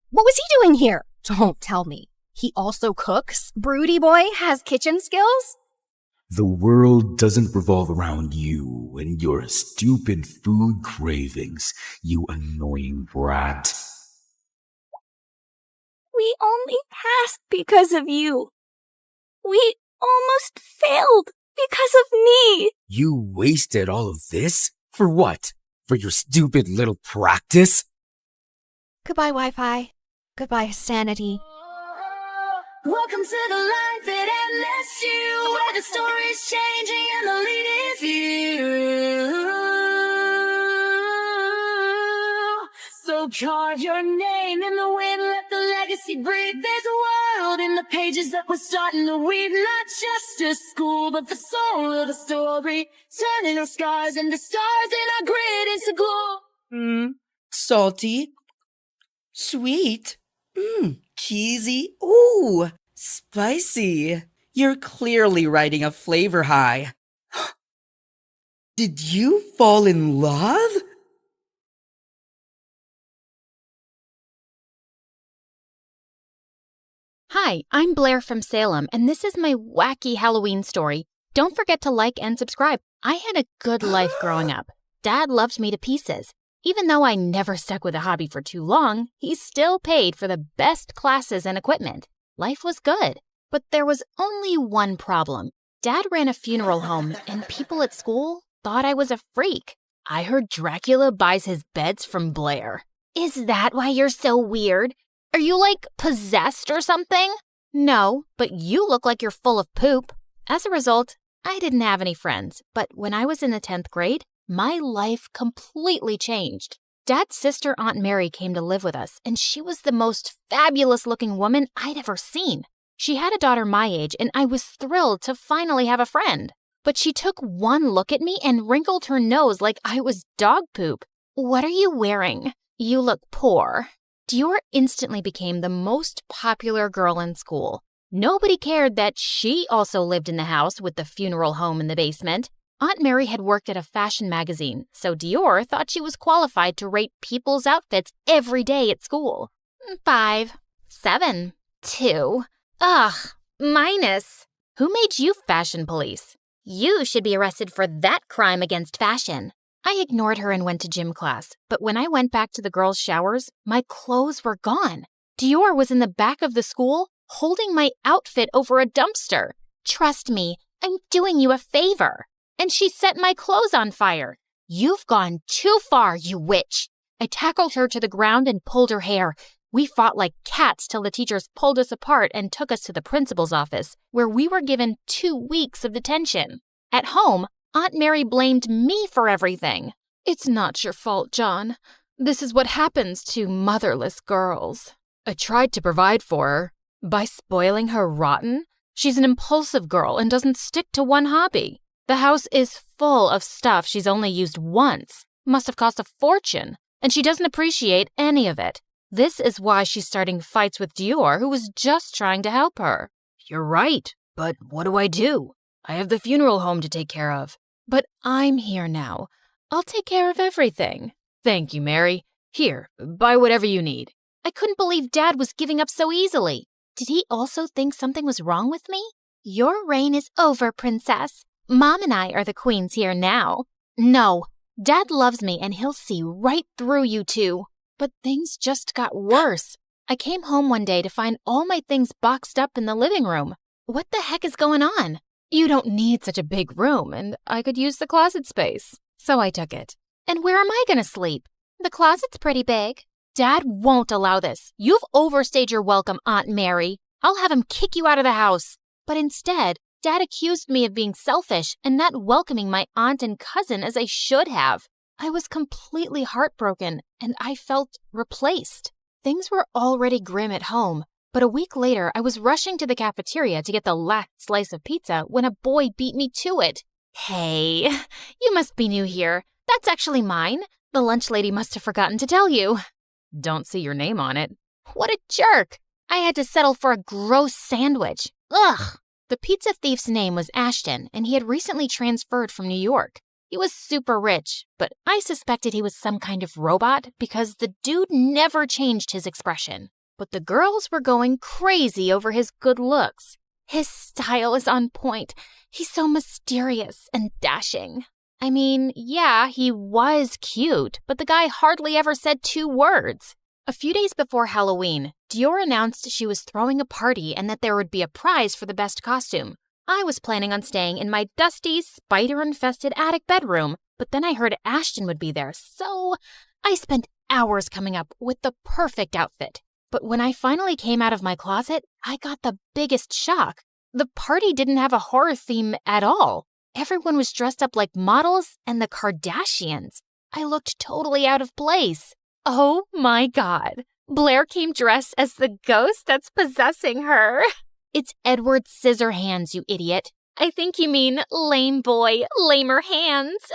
What was he doing here? Don't tell me. He also cooks? Broody boy has kitchen skills? The world doesn't revolve around you and your stupid food cravings, you annoying brat. We only passed because of you. We almost failed because of me. You wasted all of this? For what? For your stupid little practice? Goodbye, Wi-Fi. Goodbye, sanity. Welcome to the life it endless you, where the story's changing and the lead is you. So carve your name in the wind, let the legacy breathe. There's a world in the pages that we're starting to weave, not just a school, but the soul of the story, turning our scars into stars and our grit into glow. Salty? Sweet? Cheesy? Ooh, spicy. You're clearly riding a flavor high. Did you fall in love? Hi, I'm Blair from Salem, and this is my wacky Halloween story. Don't forget to like and subscribe. I had a good life growing up. Dad loved me to pieces. Even though I never stuck with a hobby for too long, he still paid for the best classes and equipment. Life was good. But there was only one problem. Dad ran a funeral home, and people at school thought I was a freak. I heard Dracula buys his beds from Blair. Is that why you're so weird? Are you, like, possessed or something? No, but you look like you're full of poop. As a result, I didn't have any friends, but when I was in the 10th grade, my life completely changed. Dad's sister, Aunt Mary, came to live with us, and she was the most fabulous-looking woman I'd ever seen. She had a daughter my age, and I was thrilled to finally have a friend. But she took one look at me and wrinkled her nose like I was dog poop. What are you wearing? You look poor. Dior instantly became the most popular girl in school. Nobody cared that she also lived in the house with the funeral home in the basement. Aunt Mary had worked at a fashion magazine, so Dior thought she was qualified to rate people's outfits every day at school. 5, 7, 2. Ugh, minus. Who made you fashion police? You should be arrested for that crime against fashion. I ignored her and went to gym class, but when I went back to the girls' showers, my clothes were gone. Dior was in the back of the school, holding my outfit over a dumpster. Trust me, I'm doing you a favor. And she set my clothes on fire. You've gone too far, you witch. I tackled her to the ground and pulled her hair. We fought like cats till the teachers pulled us apart and took us to the principal's office, where we were given 2 weeks of detention. At home, Aunt Mary blamed me for everything. It's not your fault, John. This is what happens to motherless girls. I tried to provide for her. By spoiling her rotten? She's an impulsive girl and doesn't stick to one hobby. The house is full of stuff she's only used once. Must have cost a fortune, and she doesn't appreciate any of it. This is why she's starting fights with Dior, who was just trying to help her. You're right, but what do I do? I have the funeral home to take care of. But I'm here now. I'll take care of everything. Thank you, Mary. Here, buy whatever you need. I couldn't believe Dad was giving up so easily. Did he also think something was wrong with me? Your reign is over, Princess. Mom and I are the queens here now. No, Dad loves me and he'll see right through you two. But things just got worse. I came home one day to find all my things boxed up in the living room. What the heck is going on? You don't need such a big room, and I could use the closet space. So I took it. And where am I going to sleep? The closet's pretty big. Dad won't allow this. You've overstayed your welcome, Aunt Mary. I'll have him kick you out of the house. But instead, Dad accused me of being selfish and not welcoming my aunt and cousin as I should have. I was completely heartbroken, and I felt replaced. Things were already grim at home, but a week later, I was rushing to the cafeteria to get the last slice of pizza when a boy beat me to it. Hey, you must be new here. That's actually mine. The lunch lady must have forgotten to tell you. Don't see your name on it. What a jerk. I had to settle for a gross sandwich. Ugh. The pizza thief's name was Ashton, and he had recently transferred from New York. He was super rich, but I suspected he was some kind of robot because the dude never changed his expression. But the girls were going crazy over his good looks. His style is on point. He's so mysterious and dashing. I mean, yeah, he was cute, but the guy hardly ever said 2 words. A few days before Halloween, Dior announced she was throwing a party and that there would be a prize for the best costume. I was planning on staying in my dusty, spider-infested attic bedroom, but then I heard Ashton would be there, so I spent hours coming up with the perfect outfit. But when I finally came out of my closet, I got the biggest shock. The party didn't have a horror theme at all. Everyone was dressed up like models and the Kardashians. I looked totally out of place. Oh my God. Blair came dressed as the ghost that's possessing her. It's Edward Scissorhands, you idiot. I think you mean lame boy, lamer hands.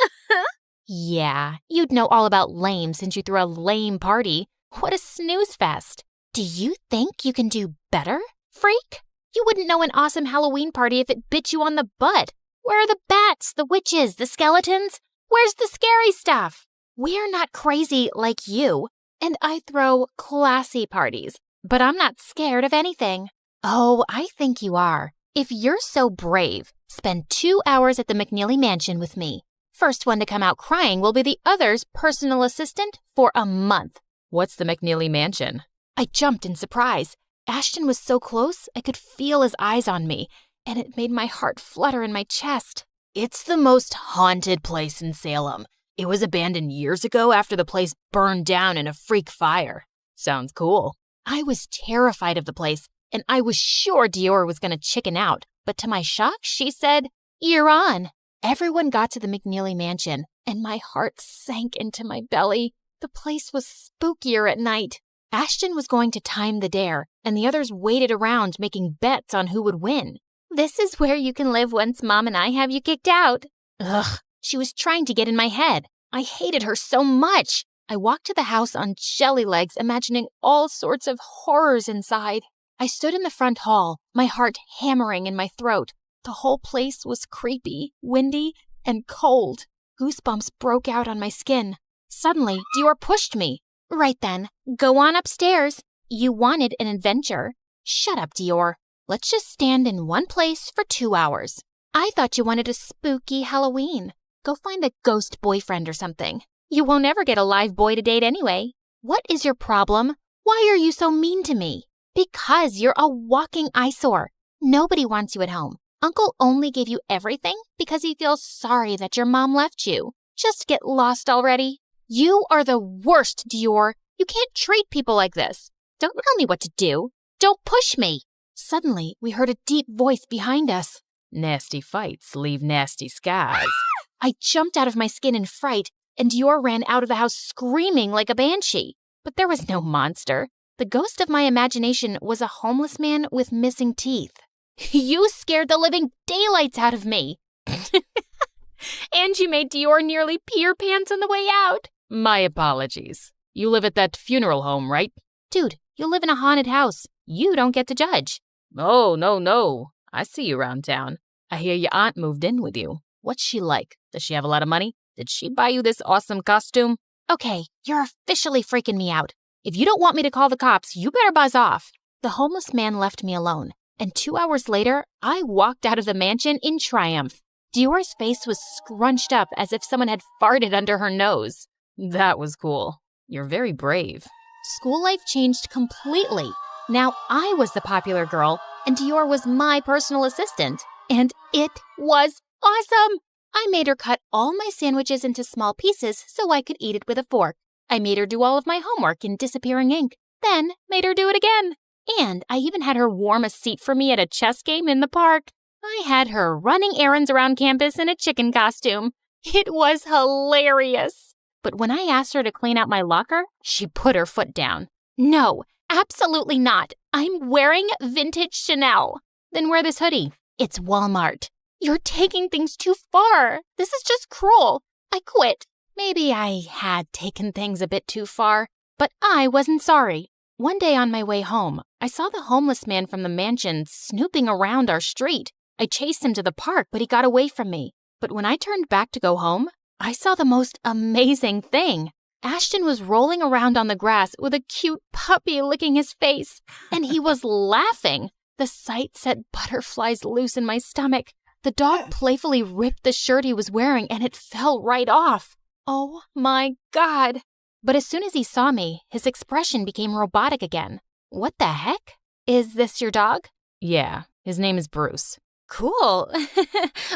Yeah, you'd know all about lame since you threw a lame party. What a snooze fest. Do you think you can do better, freak? You wouldn't know an awesome Halloween party if it bit you on the butt. Where are the bats, the witches, the skeletons? Where's the scary stuff? We're not crazy like you, and I throw classy parties, but I'm not scared of anything. Oh, I think you are. If you're so brave, spend 2 hours at the McNeely Mansion with me. First one to come out crying will be the other's personal assistant for a month. What's the McNeely Mansion? I jumped in surprise. Ashton was so close, I could feel his eyes on me, and it made my heart flutter in my chest. It's the most haunted place in Salem. It was abandoned years ago after the place burned down in a freak fire. Sounds cool. I was terrified of the place, and I was sure Dior was going to chicken out. But to my shock, she said, "You're on." Everyone got to the McNeely Mansion, and my heart sank into my belly. The place was spookier at night. Ashton was going to time the dare, and the others waited around making bets on who would win. This is where you can live once Mom and I have you kicked out. Ugh, she was trying to get in my head. I hated her so much. I walked to the house on jelly legs, imagining all sorts of horrors inside. I stood in the front hall, my heart hammering in my throat. The whole place was creepy, windy, and cold. Goosebumps broke out on my skin. Suddenly, Dior pushed me. Right then, go on upstairs. You wanted an adventure. Shut up, Dior. Let's just stand in one place for 2 hours. I thought you wanted a spooky Halloween. Go find a ghost boyfriend or something. You won't ever get a live boy to date anyway. What is your problem? Why are you so mean to me? Because you're a walking eyesore. Nobody wants you at home. Uncle only gave you everything because he feels sorry that your mom left you. Just get lost already. You are the worst, Dior. You can't treat people like this. Don't tell me what to do. Don't push me. Suddenly, we heard a deep voice behind us. Nasty fights leave nasty scars. I jumped out of my skin in fright, and Dior ran out of the house screaming like a banshee. But there was no monster. The ghost of my imagination was a homeless man with missing teeth. You scared the living daylights out of me. And you made Dior nearly pee her pants on the way out. My apologies. You live at that funeral home, right? Dude, you live in a haunted house. You don't get to judge. Oh, no. I see you around town. I hear your aunt moved in with you. What's she like? Does she have a lot of money? Did she buy you this awesome costume? Okay, you're officially freaking me out. If you don't want me to call the cops, you better buzz off. The homeless man left me alone, and 2 hours later, I walked out of the mansion in triumph. Dior's face was scrunched up as if someone had farted under her nose. That was cool. You're very brave. School life changed completely. Now I was the popular girl, and Dior was my personal assistant. And it was awesome! I made her cut all my sandwiches into small pieces so I could eat it with a fork. I made her do all of my homework in disappearing ink, then made her do it again. And I even had her warm a seat for me at a chess game in the park. I had her running errands around campus in a chicken costume. It was hilarious. But when I asked her to clean out my locker, she put her foot down. No, absolutely not. I'm wearing vintage Chanel. Then wear this hoodie. It's Walmart. You're taking things too far. This is just cruel. I quit. Maybe I had taken things a bit too far, but I wasn't sorry. One day on my way home, I saw the homeless man from the mansion snooping around our street. I chased him to the park, but he got away from me. But when I turned back to go home, I saw the most amazing thing. Ashton was rolling around on the grass with a cute puppy licking his face, and he was laughing. The sight set butterflies loose in my stomach. The dog playfully ripped the shirt he was wearing, and it fell right off. Oh my God. But as soon as he saw me, his expression became robotic again. What the heck? Is this your dog? Yeah, his name is Bruce. Cool.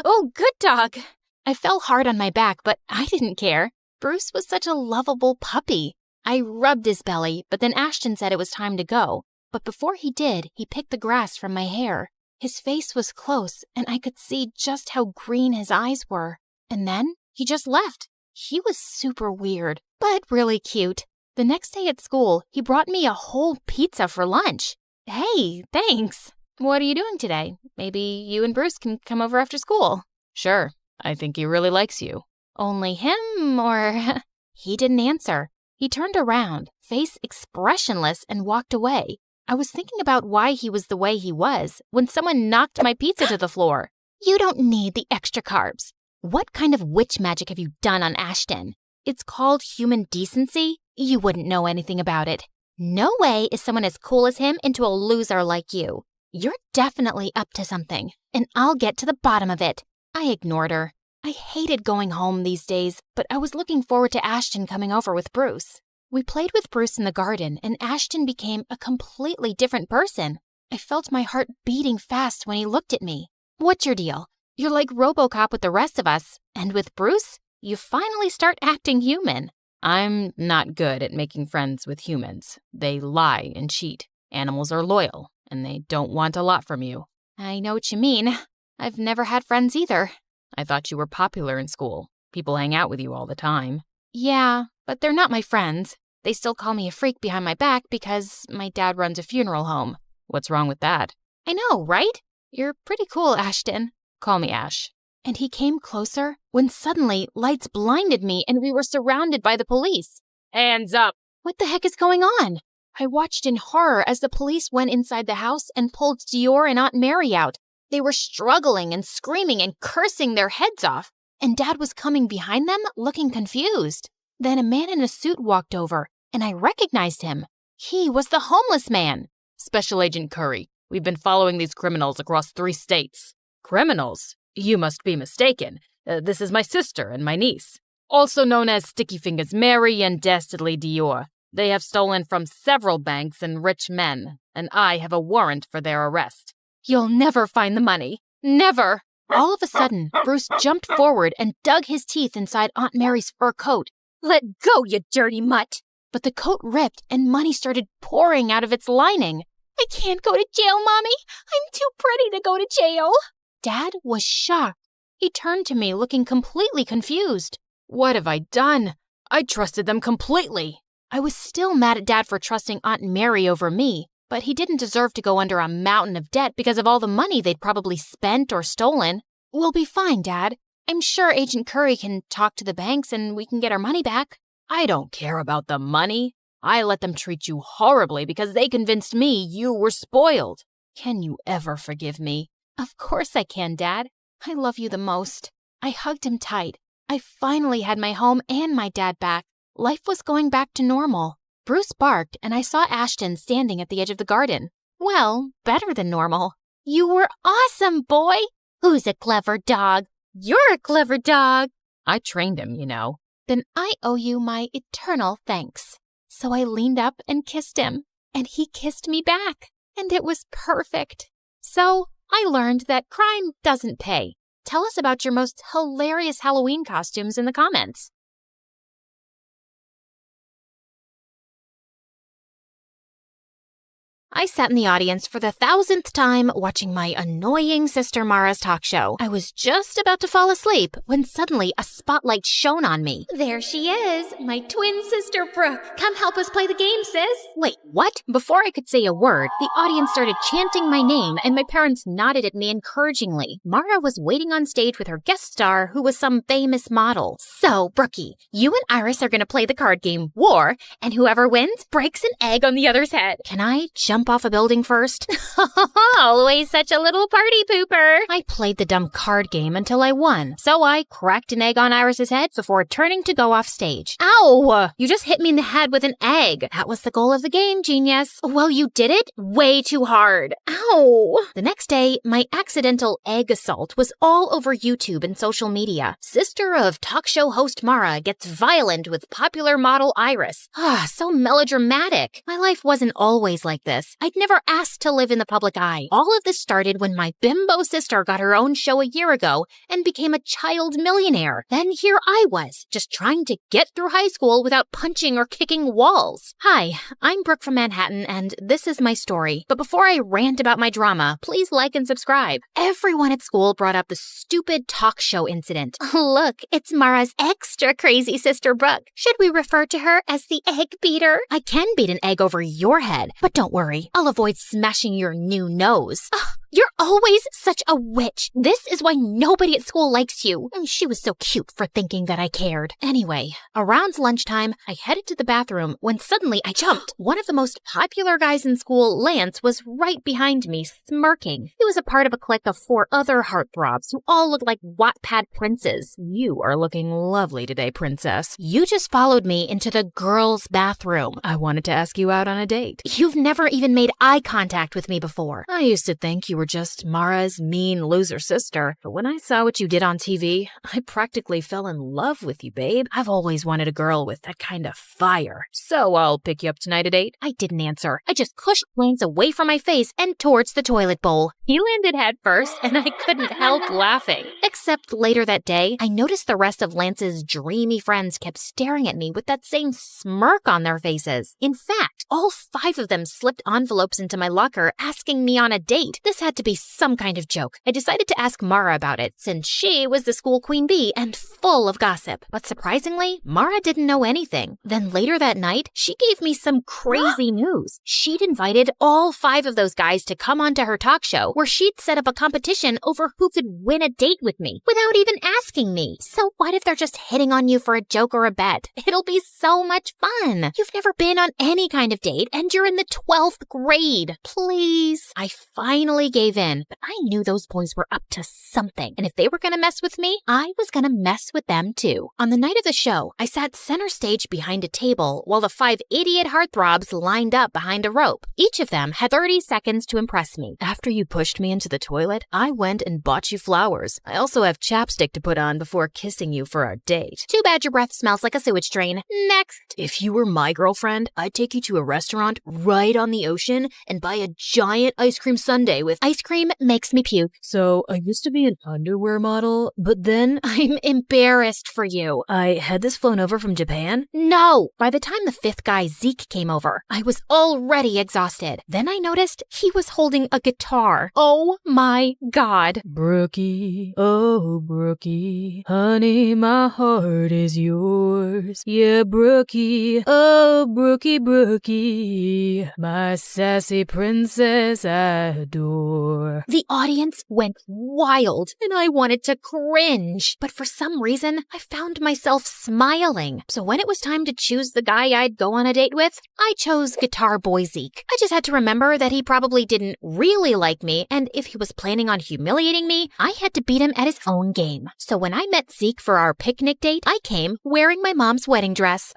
Oh, good dog. I fell hard on my back, but I didn't care. Bruce was such a lovable puppy. I rubbed his belly, but then Ashton said it was time to go. But before he did, he picked the grass from my hair. His face was close, and I could see just how green his eyes were. And then he just left. He was super weird, but really cute. The next day at school, he brought me a whole pizza for lunch. Hey, thanks. What are you doing today? Maybe you and Bruce can come over after school. Sure, I think he really likes you. Only him, or... He didn't answer. He turned around, face expressionless, and walked away. I was thinking about why he was the way he was when someone knocked my pizza to the floor. You don't need the extra carbs. What kind of witch magic have you done on Ashton? It's called human decency? You wouldn't know anything about it. No way is someone as cool as him into a loser like you. You're definitely up to something, and I'll get to the bottom of it. I ignored her. I hated going home these days, but I was looking forward to Ashton coming over with Bruce. We played with Bruce in the garden, and Ashton became a completely different person. I felt my heart beating fast when he looked at me. What's your deal? You're like RoboCop with the rest of us, and with Bruce, you finally start acting human. I'm not good at making friends with humans. They lie and cheat. Animals are loyal, and they don't want a lot from you. I know what you mean. I've never had friends either. I thought you were popular in school. People hang out with you all the time. Yeah, but they're not my friends. They still call me a freak behind my back because my dad runs a funeral home. What's wrong with that? I know, right? You're pretty cool, Ashton. Call me Ash. And he came closer when suddenly lights blinded me and we were surrounded by the police. Hands up! What the heck is going on? I watched in horror as the police went inside the house and pulled Dior and Aunt Mary out. They were struggling and screaming and cursing their heads off, and Dad was coming behind them looking confused. Then a man in a suit walked over, and I recognized him. He was the homeless man. Special Agent Curry, we've been following these criminals across 3 states. Criminals? You must be mistaken. This is my sister and my niece, also known as Sticky Fingers Mary and Dastardly Dior. They have stolen from several banks and rich men, and I have a warrant for their arrest. You'll never find the money. Never! All of a sudden, Bruce jumped forward and dug his teeth inside Aunt Mary's fur coat. Let go, you dirty mutt! But the coat ripped and money started pouring out of its lining. I can't go to jail, Mommy. I'm too pretty to go to jail. Dad was shocked. He turned to me looking completely confused. What have I done? I trusted them completely. I was still mad at Dad for trusting Aunt Mary over me, but he didn't deserve to go under a mountain of debt because of all the money they'd probably spent or stolen. We'll be fine, Dad. I'm sure Agent Curry can talk to the banks and we can get our money back. I don't care about the money. I let them treat you horribly because they convinced me you were spoiled. Can you ever forgive me? Of course I can, Dad. I love you the most. I hugged him tight. I finally had my home and my dad back. Life was going back to normal. Bruce barked, and I saw Ashton standing at the edge of the garden. Well, better than normal. You were awesome, boy! Who's a clever dog? You're a clever dog! I trained him, you know. Then I owe you my eternal thanks. So I leaned up and kissed him, and he kissed me back, and it was perfect. So I learned that crime doesn't pay. Tell us about your most hilarious Halloween costumes in the comments. I sat in the audience for the 1,000th time watching my annoying sister Mara's talk show. I was just about to fall asleep when suddenly a spotlight shone on me. There she is, my twin sister Brooke. Come help us play the game, sis. Wait, what? Before I could say a word, the audience started chanting my name and my parents nodded at me encouragingly. Mara was waiting on stage with her guest star, who was some famous model. So, Brookie, you and Iris are going to play the card game War, and whoever wins breaks an egg on the other's head. Can I jump off a building first? Always such a little party pooper. I played the dumb card game until I won, so I cracked an egg on Iris's head before turning to go off stage. Ow! You just hit me in the head with an egg. That was the goal of the game, genius. Well, you did it way too hard. Ow! The next day, my accidental egg assault was all over YouTube and social media. Sister of talk show host Mara gets violent with popular model Iris. So melodramatic. My life wasn't always like this. I'd never asked to live in the public eye. All of this started when my bimbo sister got her own show a year ago and became a child millionaire. Then here I was, just trying to get through high school without punching or kicking walls. Hi, I'm Brooke from Manhattan, and this is my story. But before I rant about my drama, please like and subscribe. Everyone at school brought up the stupid talk show incident. Look, it's Mara's extra crazy sister Brooke. Should we refer to her as the egg beater? I can beat an egg over your head, but don't worry. I'll avoid smashing your new nose. You're always such a witch. This is why nobody at school likes you. She was so cute for thinking that I cared. Anyway, around lunchtime, I headed to the bathroom when suddenly I jumped. One of the most popular guys in school, Lance, was right behind me, smirking. He was a part of a clique of 4 other heartthrobs who all looked like Wattpad princes. You are looking lovely today, princess. You just followed me into the girls' bathroom. I wanted to ask you out on a date. You've never even made eye contact with me before. I used to think you were just Mara's mean loser sister, but when I saw what you did on TV, I practically fell in love with you, babe. I've always wanted a girl with that kind of fire. So I'll pick you up tonight at 8. I didn't answer. I just pushed Lance away from my face and towards the toilet bowl. He landed head first, and I couldn't help laughing. Except later that day, I noticed the rest of Lance's dreamy friends kept staring at me with that same smirk on their faces. In fact, all 5 of them slipped envelopes into my locker asking me on a date. This had to be some kind of joke. I decided to ask Mara about it, since she was the school queen bee and full of gossip. But surprisingly, Mara didn't know anything. Then later that night, she gave me some crazy news. She'd invited all 5 of those guys to come onto her talk show, where she'd set up a competition over who could win a date with me without even asking me. So what if they're just hitting on you for a joke or a bet? It'll be so much fun. You've never been on any kind of date, and you're in the 12th grade. Please. I finally gave in, but I knew those boys were up to something, and if they were gonna mess with me, I was gonna mess with them too. On the night of the show, I sat center stage behind a table while the 5 idiot heartthrobs lined up behind a rope. Each of them had 30 seconds to impress me. After you pushed me into the toilet, I went and bought you flowers. I also have chapstick to put on before kissing you for our date. Too bad your breath smells like a sewage drain. Next. If you were my girlfriend, I'd take you to a restaurant right on the ocean and buy a giant ice cream sundae with ice cream makes me puke. So I used to be an underwear model, but then I'm embarrassed for you. I had this flown over from Japan. No! By the time the 5th guy, Zeke, came over, I was already exhausted. Then I noticed he was holding a guitar. Oh my God. Brookie, oh Brookie, honey, my heart is yours. Yeah, Brookie, oh Brookie, Brookie, my sassy princess I adore. The audience went wild, and I wanted to cringe. But for some reason, I found myself smiling. So when it was time to choose the guy I'd go on a date with, I chose Guitar Boy Zeke. I just had to remember that he probably didn't really like me, and if he was planning on humiliating me, I had to beat him at his own game. So when I met Zeke for our picnic date, I came wearing my mom's wedding dress.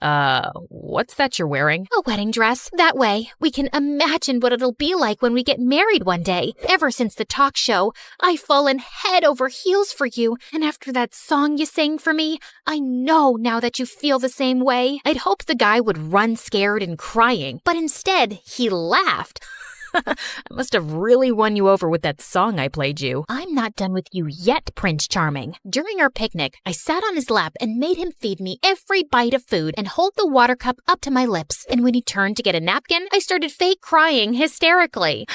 What's that you're wearing? A wedding dress. That way, we can imagine what it'll be like when we get married one day. Ever since the talk show, I've fallen head over heels for you, and after that song you sang for me, I know now that you feel the same way. I'd hoped the guy would run scared and crying, but instead, he laughed. I must have really won you over with that song I played you. I'm not done with you yet, Prince Charming. During our picnic, I sat on his lap and made him feed me every bite of food and hold the water cup up to my lips. And when he turned to get a napkin, I started fake crying hysterically.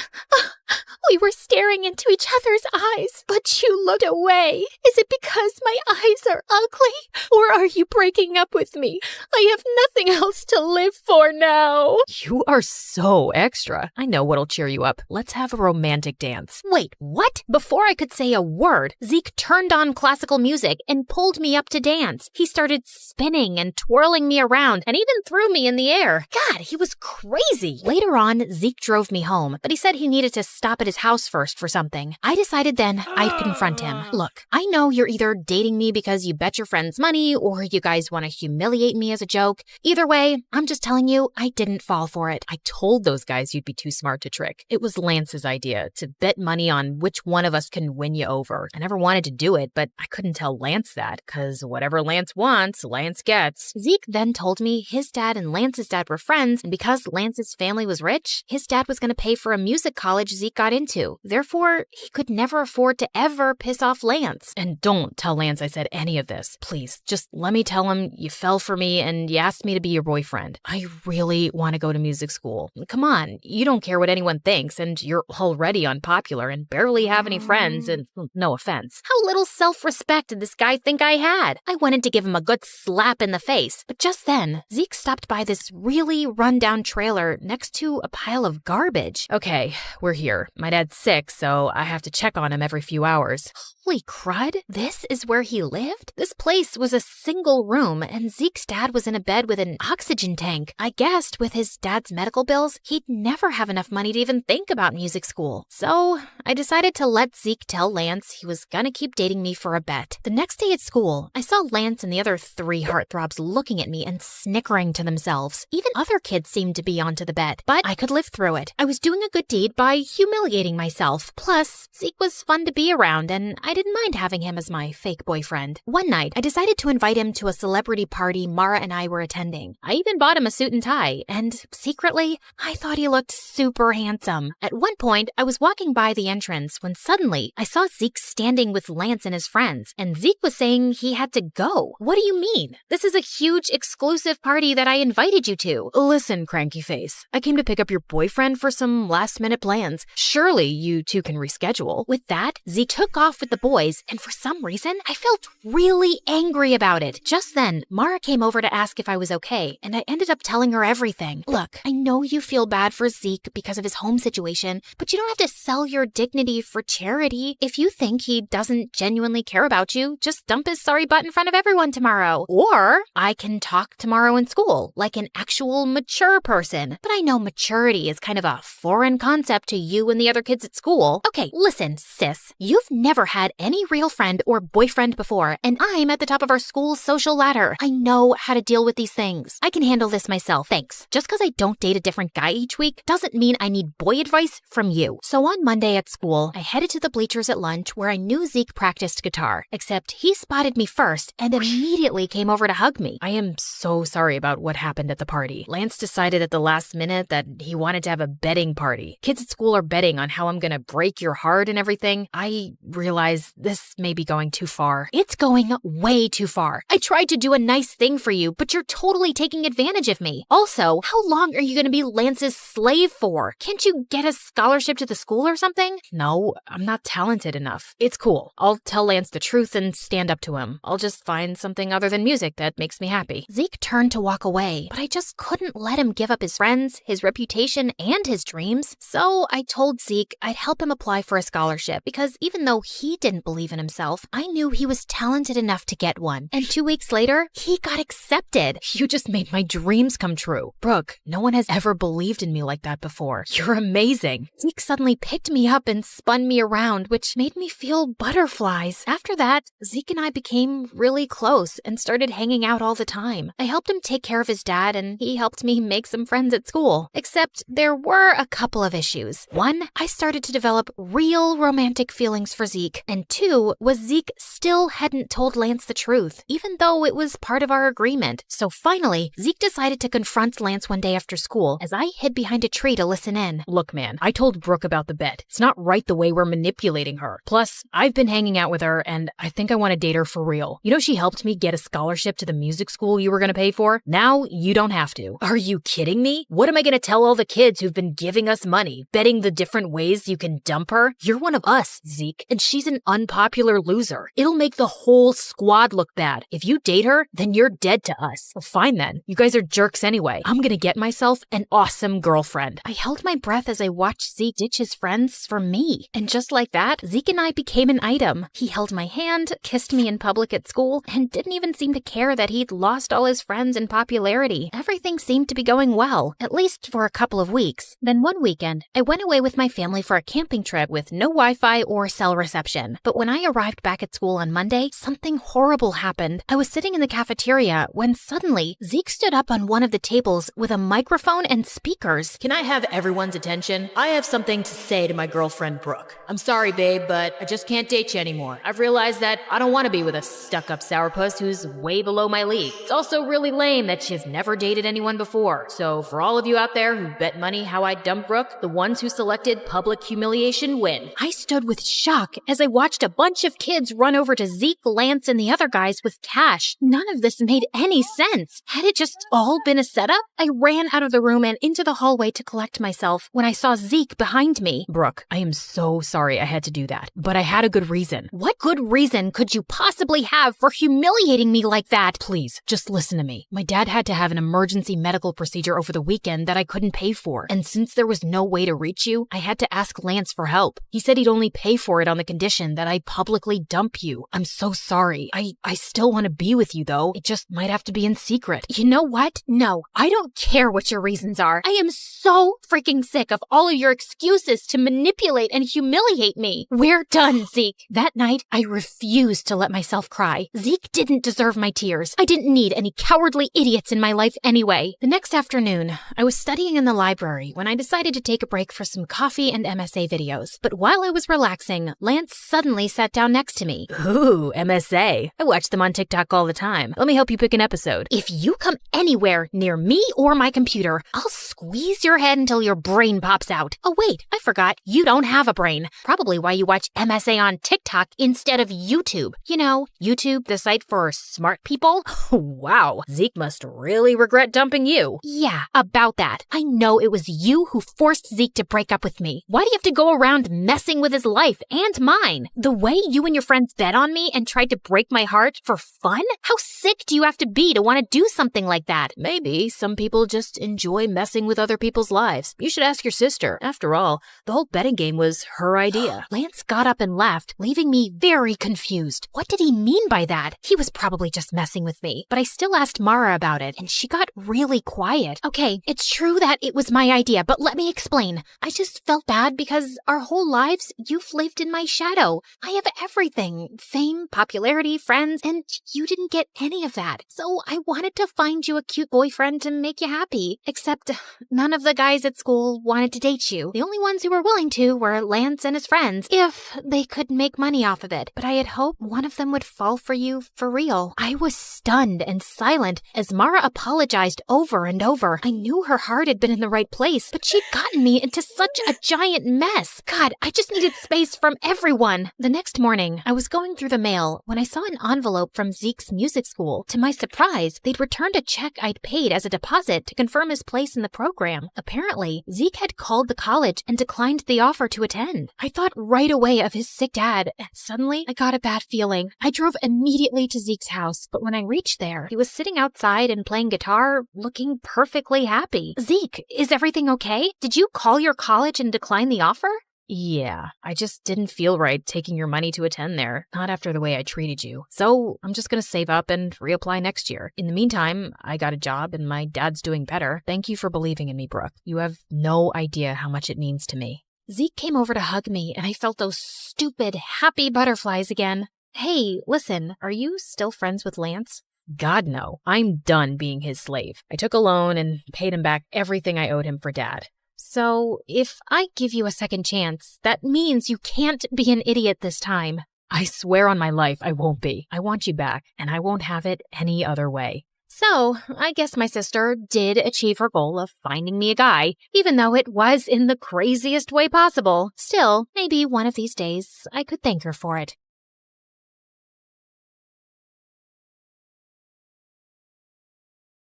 We were staring into each other's eyes, but you looked away. Is it because my eyes are ugly? Or are you breaking up with me? I have nothing else to live for now. You are so extra. I know what'll cheer you up. Let's have a romantic dance. Wait, what? Before I could say a word, Zeke turned on classical music and pulled me up to dance. He started spinning and twirling me around and even threw me in the air. God, he was crazy. Later on, Zeke drove me home, but he said he needed to stop at his house first for something. I decided then I'd confront him. Look, I know you're either dating me because you bet your friends money or you guys want to humiliate me as a joke. Either way, I'm just telling you, I didn't fall for it. I told those guys you'd be too smart to trick. It was Lance's idea to bet money on which one of us can win you over. I never wanted to do it, but I couldn't tell Lance that, because whatever Lance wants, Lance gets. Zeke then told me his dad and Lance's dad were friends, and because Lance's family was rich, his dad was going to pay for a music college Zeke got into. Therefore, he could never afford to ever piss off Lance. And don't tell Lance I said any of this. Please, just let me tell him you fell for me and you asked me to be your boyfriend. I really want to go to music school. Come on, you don't care what anyone anyone thinks, and you're already unpopular and barely have any friends, and no offense. How little self-respect did this guy think I had? I wanted to give him a good slap in the face, but just then, Zeke stopped by this really run-down trailer next to a pile of garbage. Okay, we're here. My dad's sick, so I have to check on him every few hours. Holy crud, this is where he lived? This place was a single room, and Zeke's dad was in a bed with an oxygen tank. I guessed with his dad's medical bills, he'd never have enough money to even think about music school. So I decided to let Zeke tell Lance he was gonna keep dating me for a bet. The next day at school, I saw Lance and the other 3 heartthrobs looking at me and snickering to themselves. Even other kids seemed to be onto the bet, but I could live through it. I was doing a good deed by humiliating myself. Plus, Zeke was fun to be around, and I didn't mind having him as my fake boyfriend. One night, I decided to invite him to a celebrity party Mara and I were attending. I even bought him a suit and tie, and secretly, I thought he looked super handsome. At one point, I was walking by the entrance when suddenly I saw Zeke standing with Lance and his friends, and Zeke was saying he had to go. What do you mean? This is a huge exclusive party that I invited you to. Listen, cranky face, I came to pick up your boyfriend for some last-minute plans. Surely you two can reschedule. With that, Zeke took off with the boys, and for some reason, I felt really angry about it. Just then, Mara came over to ask if I was okay, and I ended up telling her everything. Look, I know you feel bad for Zeke because of his home situation, but you don't have to sell your dignity for charity. If you think he doesn't genuinely care about you, just dump his sorry butt in front of everyone tomorrow. Or I can talk tomorrow in school, like an actual mature person. But I know maturity is kind of a foreign concept to you and the other kids at school. Okay, listen, sis. You've never had any real friend or boyfriend before, and I'm at the top of our school's social ladder. I know how to deal with these things. I can handle this myself, thanks. Just because I don't date a different guy each week doesn't mean I need boy advice from you. So on Monday at school, I headed to the bleachers at lunch where I knew Zeke practiced guitar, except he spotted me first and immediately came over to hug me. I am so sorry about what happened at the party. Lance decided at the last minute that he wanted to have a betting party. Kids at school are betting on how I'm gonna break your heart and everything. I realize this may be going too far. It's going way too far. I tried to do a nice thing for you, but you're totally taking advantage of me. Also, how long are you going to be Lance's slave for? Can't you get a scholarship to the school or something? No, I'm not talented enough. It's cool. I'll tell Lance the truth and stand up to him. I'll just find something other than music that makes me happy. Zeke turned to walk away, but I just couldn't let him give up his friends, his reputation, and his dreams. So I told Zeke I'd help him apply for a scholarship because even though he didn't believe in himself, I knew he was talented enough to get one. And 2 weeks later, he got accepted. You just made my dreams come true. Brooke, no one has ever believed in me like that before. You're amazing. Zeke suddenly picked me up and spun me around, which made me feel butterflies. After that, Zeke and I became really close and started hanging out all the time. I helped him take care of his dad, and he helped me make some friends at school. Except there were a couple of issues. One, I started to develop real romantic feelings for Zeke. And 2 was Zeke still hadn't told Lance the truth, even though it was part of our agreement. So finally, Zeke decided to confront Lance one day after school as I hid behind a tree to listen in. Look, man, I told Brooke about the bet. It's not right the way we're manipulating her. Plus, I've been hanging out with her, and I think I want to date her for real. You know, she helped me get a scholarship to the music school you were going to pay for. Now, you don't have to. Are you kidding me? What am I going to tell all the kids who've been giving us money, betting the different ways you can dump her? You're one of us, Zeke, and she's an unpopular loser. It'll make the whole squad look bad. If you date her, then you're dead to us. Well, fine then. You guys are jerks anyway. I'm gonna get myself an awesome girlfriend. I held my breath as I watched Zeke ditch his friends for me. And just like that, Zeke and I became an item. He held my hand, kissed me in public at school, and didn't even seem to care that he'd lost all his friends and popularity. Everything seemed to be going well, at least for a couple of weeks. Then one weekend, I went away with my family for a camping trip with no Wi-Fi or cell reception. But when I arrived back at school on Monday, something horrible happened. I was sitting in the cafeteria when suddenly Zeke stood up on one of the tables with a microphone and speakers. Can I have everyone's attention? I have something to say to my girlfriend, Brooke. I'm sorry, babe, but I just can't date you anymore. I've realized that I don't want to be with a stuck-up sourpuss who's way below my league. It's also really lame that she's never dated anyone before. So for all of you out there who bet money how I dump Brooke, the ones who selected public humiliation win. I stood with shock as I watched a bunch of kids run over to Zeke, Lance, and the other guys with cash. None of this made any sense. Had it just all been a setup? I ran out of the room and into the hallway to collect myself myself when I saw Zeke behind me. Brooke, I am so sorry I had to do that, but I had a good reason. What good reason could you possibly have for humiliating me like that? Please, just listen to me. My dad had to have an emergency medical procedure over the weekend that I couldn't pay for, and since there was no way to reach you, I had to ask Lance for help. He said he'd only pay for it on the condition that I publicly dump you. I'm so sorry. I still want to be with you, though. It just might have to be in secret. You know what? No, I don't care what your reasons are. I am so freaking sick of all of your excuses to manipulate and humiliate me. We're done, Zeke. That night, I refused to let myself cry. Zeke didn't deserve my tears. I didn't need any cowardly idiots in my life anyway. The next afternoon, I was studying in the library when I decided to take a break for some coffee and MSA videos. But while I was relaxing, Lance suddenly sat down next to me. Ooh, MSA. I watch them on TikTok all the time. Let me help you pick an episode. If you come anywhere near me or my computer, I'll squeeze your head until your brain pops out. Oh wait, I forgot. You don't have a brain. Probably why you watch MSA on TikTok instead of YouTube. You know, YouTube, the site for smart people. Wow, Zeke must really regret dumping you. Yeah, about that. I know it was you who forced Zeke to break up with me. Why do you have to go around messing with his life and mine? The way you and your friends bet on me and tried to break my heart for fun? How sick do you have to be to want to do something like that? Maybe some people just enjoy messing with other people's lives. You should ask your sister. After all, the whole betting game was her idea. Lance got up and left, leaving me very confused. What did he mean by that? He was probably just messing with me, but I still asked Mara about it, and she got really quiet. Okay, it's true that it was my idea, but let me explain. I just felt bad because our whole lives, you've lived in my shadow. I have everything. Fame, popularity, friends, and you didn't get any of that. So I wanted to find you a cute boyfriend to make you happy. Except none of the guys at school wanted to date you. The only ones who were willing to were Lance and his friends, if they could make money off of it. But I had hoped one of them would fall for you for real. I was stunned and silent as Mara apologized over and over. I knew her heart had been in the right place, but she'd gotten me into such a giant mess. God, I just needed space from everyone. The next morning, I was going through the mail when I saw an envelope from Zeke's music school. To my surprise, they'd returned a check I'd paid as a deposit to confirm his place in the program. Apparently, Zeke had called the college and declined the offer to attend. I thought right away of his sick dad, and suddenly I got a bad feeling. I drove immediately to Zeke's house, but when I reached there, he was sitting outside and playing guitar, looking perfectly happy. Zeke, is everything okay? Did you call your college and decline the offer? Yeah, I just didn't feel right taking your money to attend there, not after the way I treated you. So I'm just gonna save up and reapply next year. In the meantime, I got a job and my dad's doing better. Thank you for believing in me, Brooke. You have no idea how much it means to me. Zeke came over to hug me, and I felt those stupid, happy butterflies again. Hey, listen, are you still friends with Lance? God, no. I'm done being his slave. I took a loan and paid him back everything I owed him for Dad. So, if I give you a second chance, that means you can't be an idiot this time. I swear on my life I won't be. I want you back, and I won't have it any other way. So, I guess my sister did achieve her goal of finding me a guy, even though it was in the craziest way possible. Still, maybe one of these days I could thank her for it.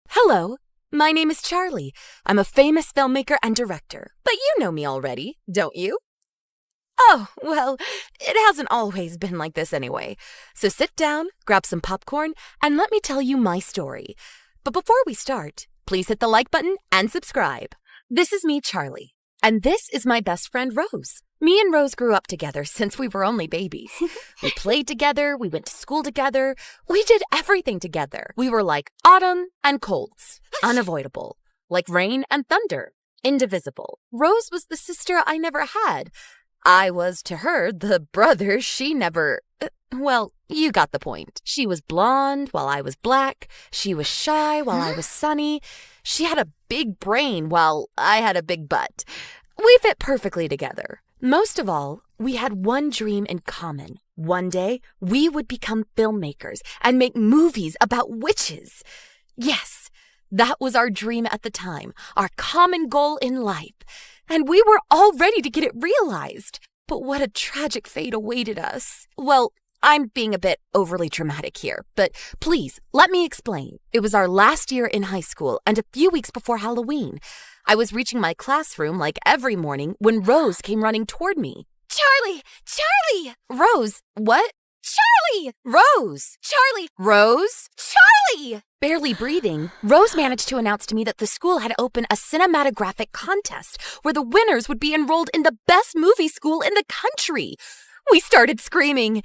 Hello, my name is Charlie. I'm a famous filmmaker and director, but you know me already, don't you? Oh, well, it hasn't always been like this anyway. So sit down, grab some popcorn, and let me tell you my story. But before we start, please hit the like button and subscribe. This is me, Charlie, and this is my best friend, Rose. Me and Rose grew up together since we were only babies. We played together, we went to school together, we did everything together. We were like autumn and colds, unavoidable, like rain and thunder, indivisible. Rose was the sister I never had. I was to her the brother she never... well, you got the point. She was blonde while I was black. She was shy while I was sunny. She had a big brain while I had a big butt. We fit perfectly together. Most of all, we had one dream in common. One day, we would become filmmakers and make movies about witches. Yes, that was our dream at the time, our common goal in life. And we were all ready to get it realized. But what a tragic fate awaited us. Well, I'm being a bit overly dramatic here, but please, let me explain. It was our last year in high school and a few weeks before Halloween. I was reaching my classroom like every morning when Rose came running toward me. Charlie! Charlie! Rose, what? Charlie! Rose! Charlie! Rose! Charlie! Barely breathing, Rose managed to announce to me that the school had opened a cinematographic contest where the winners would be enrolled in the best movie school in the country. We started screaming.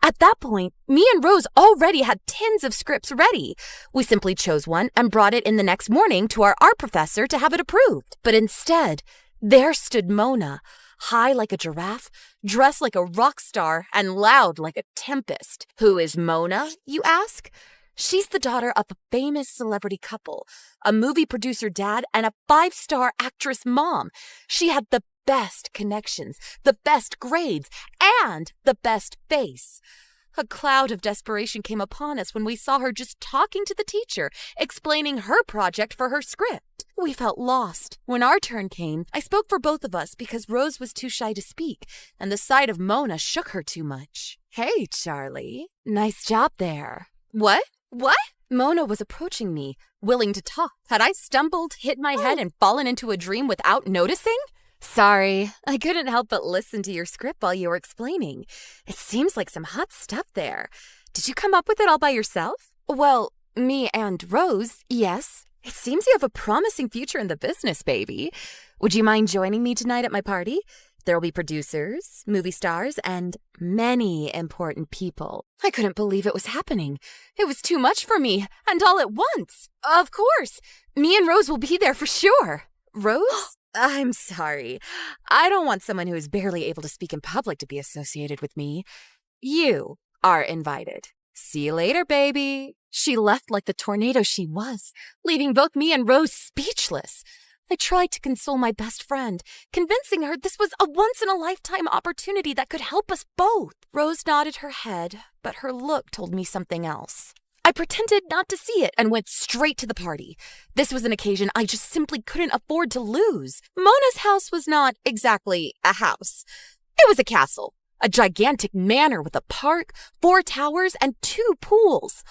At that point, me and Rose already had tins of scripts ready. We simply chose one and brought it in the next morning to our art professor to have it approved. But instead, there stood Mona, high like a giraffe, dressed like a rock star, and loud like a tempest. Who is Mona, you ask? She's the daughter of a famous celebrity couple, a movie producer dad, and a 5-star actress mom. She had the best connections, the best grades, and the best face. A cloud of desperation came upon us when we saw her just talking to the teacher, explaining her project for her script. We felt lost. When our turn came, I spoke for both of us because Rose was too shy to speak, and the sight of Mona shook her too much. Hey, Charlie. Nice job there. What? What? Mona was approaching me, willing to talk. Had I stumbled, hit my head, and fallen into a dream without noticing? Sorry, I couldn't help but listen to your script while you were explaining. It seems like some hot stuff there. Did you come up with it all by yourself? Well, me and Rose, yes. It seems you have a promising future in the business, baby. Would you mind joining me tonight at my party? There will be producers, movie stars, and many important people. I couldn't believe it was happening. It was too much for me, and all at once. Of course, me and Rose will be there for sure. Rose? I'm sorry. I don't want someone who is barely able to speak in public to be associated with me. You are invited. See you later, baby. She left like the tornado she was, leaving both me and Rose speechless. I tried to console my best friend, convincing her this was a once-in-a-lifetime opportunity that could help us both. Rose nodded her head, but her look told me something else. I pretended not to see it and went straight to the party. This was an occasion I just simply couldn't afford to lose. Mona's house was not exactly a house. It was a castle, a gigantic manor with a park, 4 towers, and 2 pools.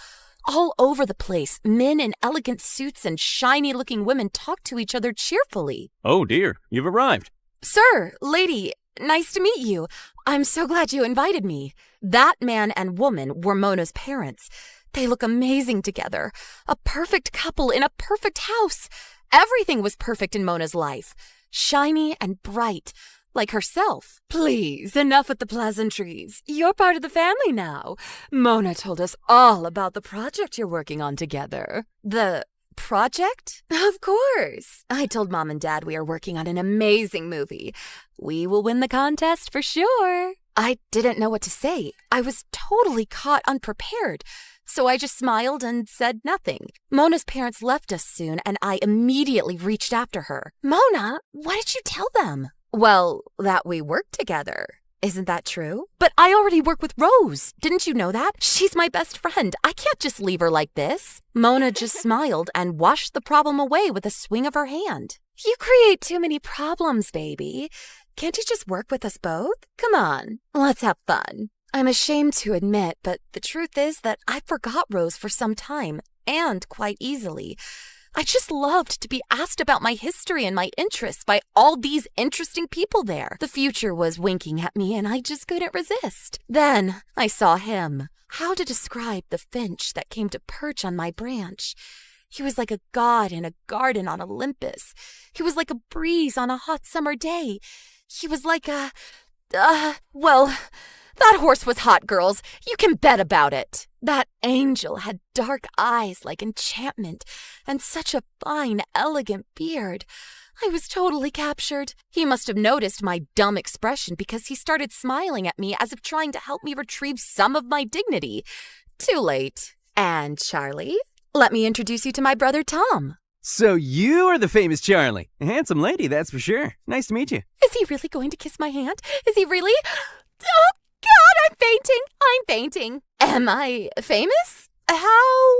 All over the place, men in elegant suits and shiny-looking women talked to each other cheerfully. Oh dear, you've arrived. Sir, lady, nice to meet you. I'm so glad you invited me. That man and woman were Mona's parents. They look amazing together. A perfect couple in a perfect house. Everything was perfect in Mona's life. Shiny and bright, like herself. Please, enough with the pleasantries. You're part of the family now. Mona told us all about the project you're working on together. The project? Of course. I told Mom and Dad we are working on an amazing movie. We will win the contest for sure. I didn't know what to say. I was totally caught unprepared. So I just smiled and said nothing. Mona's parents left us soon, and I immediately reached after her. Mona, what did you tell them? Well, that we work together. Isn't that true? But I already work with Rose. Didn't you know that? She's my best friend. I can't just leave her like this. Mona just smiled and washed the problem away with a swing of her hand. You create too many problems, baby. Can't you just work with us both? Come on, let's have fun. I'm ashamed to admit, but the truth is that I forgot Rose for some time, and quite easily. I just loved to be asked about my history and my interests by all these interesting people there. The future was winking at me, and I just couldn't resist. Then I saw him. How to describe the finch that came to perch on my branch? He was like a god in a garden on Olympus. He was like a breeze on a hot summer day. He was like a... well... That horse was hot, girls. You can bet about it. That angel had dark eyes like enchantment and such a fine, elegant beard. I was totally captured. He must have noticed my dumb expression because he started smiling at me as if trying to help me retrieve some of my dignity. Too late. And Charlie, let me introduce you to my brother Tom. So you are the famous Charlie. A handsome lady, that's for sure. Nice to meet you. Is he really going to kiss my hand? Is he really? Oh, God, I'm fainting. Am I famous? How?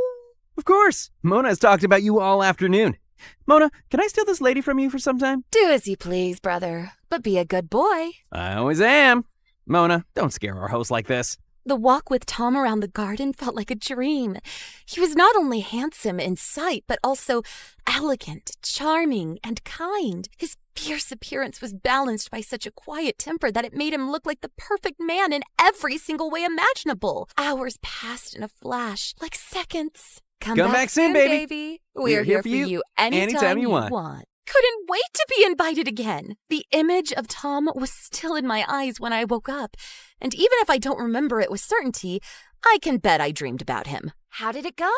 Of course. Mona has talked about you all afternoon. Mona, can I steal this lady from you for some time? Do as you please, brother, but be a good boy. I always am. Mona, don't scare our host like this. The walk with Tom around the garden felt like a dream. He was not only handsome in sight, but also elegant, charming, and kind. His fierce appearance was balanced by such a quiet temper that it made him look like the perfect man in every single way imaginable. Hours passed in a flash, like seconds. Come back soon, baby. We're here for you anytime you want. Couldn't wait to be invited again. The image of Tom was still in my eyes when I woke up, and even if I don't remember it with certainty, I can bet I dreamed about him. How did it go?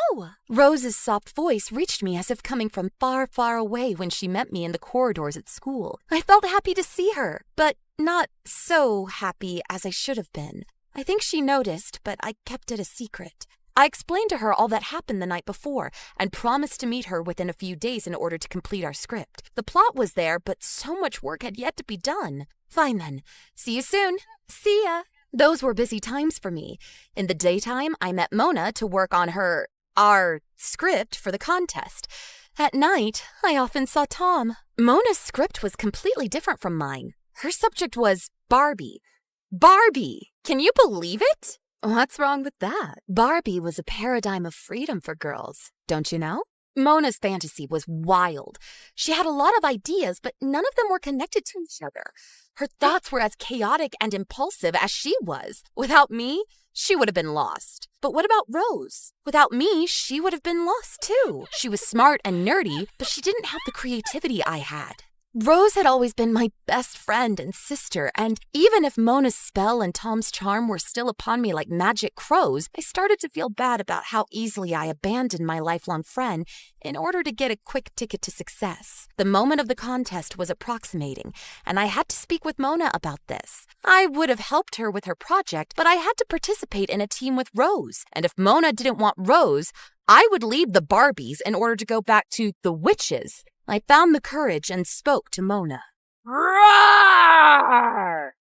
Rose's soft voice reached me as if coming from far, far away when she met me in the corridors at school. I felt happy to see her, but not so happy as I should have been. I think she noticed, but I kept it a secret. I explained to her all that happened the night before and promised to meet her within a few days in order to complete our script. The plot was there, but so much work had yet to be done. Fine then. See you soon. See ya. Those were busy times for me. In the daytime, I met Mona to work on our script for the contest. At night, I often saw Tom. Mona's script was completely different from mine. Her subject was Barbie. Barbie! Can you believe it? What's wrong with that? Barbie was a paradigm of freedom for girls, don't you know? Mona's fantasy was wild. She had a lot of ideas, but none of them were connected to each other. Her thoughts were as chaotic and impulsive as she was. Without me, she would have been lost. But what about Rose? Without me, she would have been lost too. She was smart and nerdy, but she didn't have the creativity I had. Rose had always been my best friend and sister, and even if Mona's spell and Tom's charm were still upon me like magic crows, I started to feel bad about how easily I abandoned my lifelong friend in order to get a quick ticket to success. The moment of the contest was approximating, and I had to speak with Mona about this. I would have helped her with her project, but I had to participate in a team with Rose, and if Mona didn't want Rose, I would leave the Barbies in order to go back to the witches. I found the courage and spoke to Mona. Roar!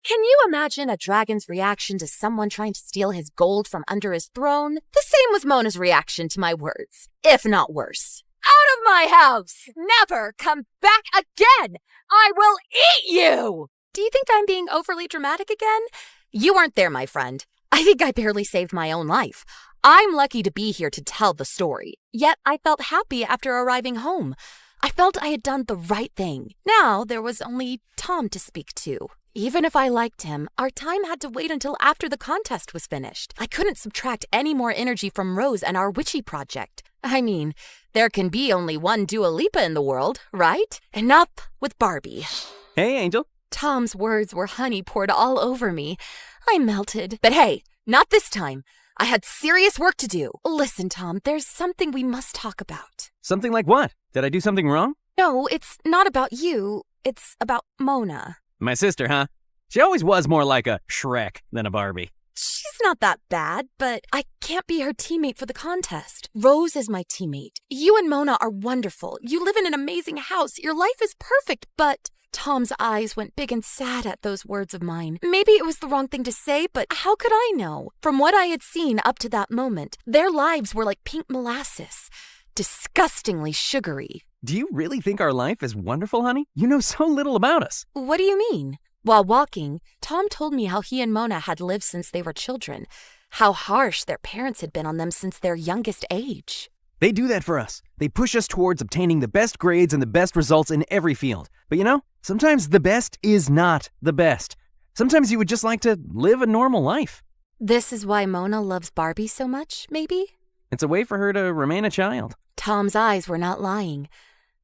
Can you imagine a dragon's reaction to someone trying to steal his gold from under his throne? The same was Mona's reaction to my words, if not worse. Out of my house! Never come back again! I will eat you! Do you think I'm being overly dramatic again? You weren't there, my friend. I think I barely saved my own life. I'm lucky to be here to tell the story. Yet I felt happy after arriving home. I felt I had done the right thing. Now there was only Tom to speak to. Even if I liked him, our time had to wait until after the contest was finished. I couldn't subtract any more energy from Rose and our witchy project. I mean, there can be only one Dua Lipa in the world, right? Enough with Barbie. Hey, Angel. Tom's words were honey poured all over me. I melted. But hey, not this time. I had serious work to do. Listen, Tom, there's something we must talk about. Something like what? Did I do something wrong? No, it's not about you. It's about Mona. My sister, huh? She always was more like a Shrek than a Barbie. She's not that bad, but I can't be her teammate for the contest. Rose is my teammate. You and Mona are wonderful. You live in an amazing house. Your life is perfect, but... Tom's eyes went big and sad at those words of mine. Maybe it was the wrong thing to say, but how could I know? From what I had seen up to that moment, their lives were like pink molasses. Disgustingly sugary. Do you really think our life is wonderful, honey? You know so little about us. What do you mean? While walking, Tom told me how he and Mona had lived since they were children, how harsh their parents had been on them since their youngest age. They do that for us. They push us towards obtaining the best grades and the best results in every field. But you know, sometimes the best is not the best. Sometimes you would just like to live a normal life. This is why Mona loves Barbie so much, maybe? It's a way for her to remain a child. Tom's eyes were not lying.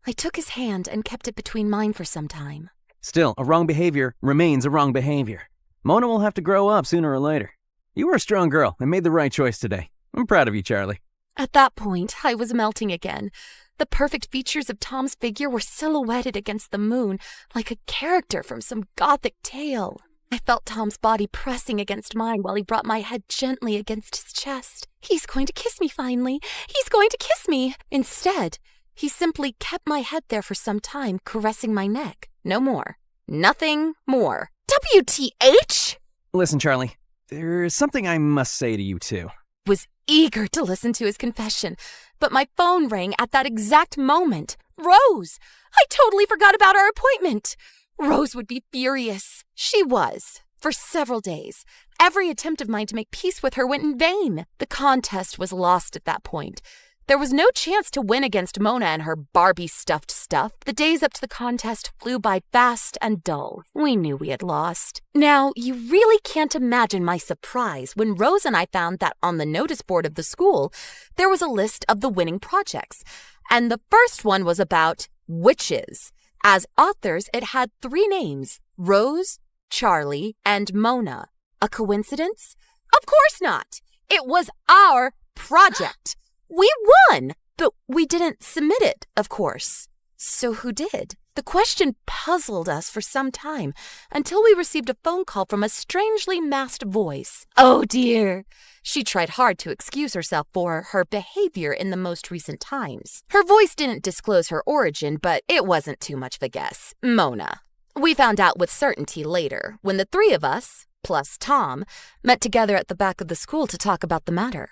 I took his hand and kept it between mine for some time. Still, a wrong behavior remains a wrong behavior. Mona will have to grow up sooner or later. You were a strong girl and made the right choice today. I'm proud of you, Charlie. At that point, I was melting again. The perfect features of Tom's figure were silhouetted against the moon like a character from some gothic tale. I felt Tom's body pressing against mine while he brought my head gently against his chest. He's going to kiss me finally. He's going to kiss me. Instead, he simply kept my head there for some time, caressing my neck. No more. Nothing more. WTH? Listen, Charlie, there's something I must say to you too. Was eager to listen to his confession, but my phone rang at that exact moment. Rose! I totally forgot about our appointment. Rose would be furious. She was. For several days. every attempt of mine to make peace with her went in vain. The contest was lost at that point. There was no chance to win against Mona and her Barbie-stuffed stuff. The days up to the contest flew by fast and dull. We knew we had lost. Now, you really can't imagine my surprise when Rose and I found that on the notice board of the school, there was a list of the winning projects. And the first one was about witches. As authors, it had 3 names: Rose, Charlie, and Mona. A coincidence? Of course not. It was our project. We won, but we didn't submit it, of course. So who did? The question puzzled us for some time until we received a phone call from a strangely masked voice. Oh dear. She tried hard to excuse herself for her behavior in the most recent times. Her voice didn't disclose her origin, but it wasn't too much of a guess. Mona. We found out with certainty later, when the 3 of us, plus Tom, met together at the back of the school to talk about the matter.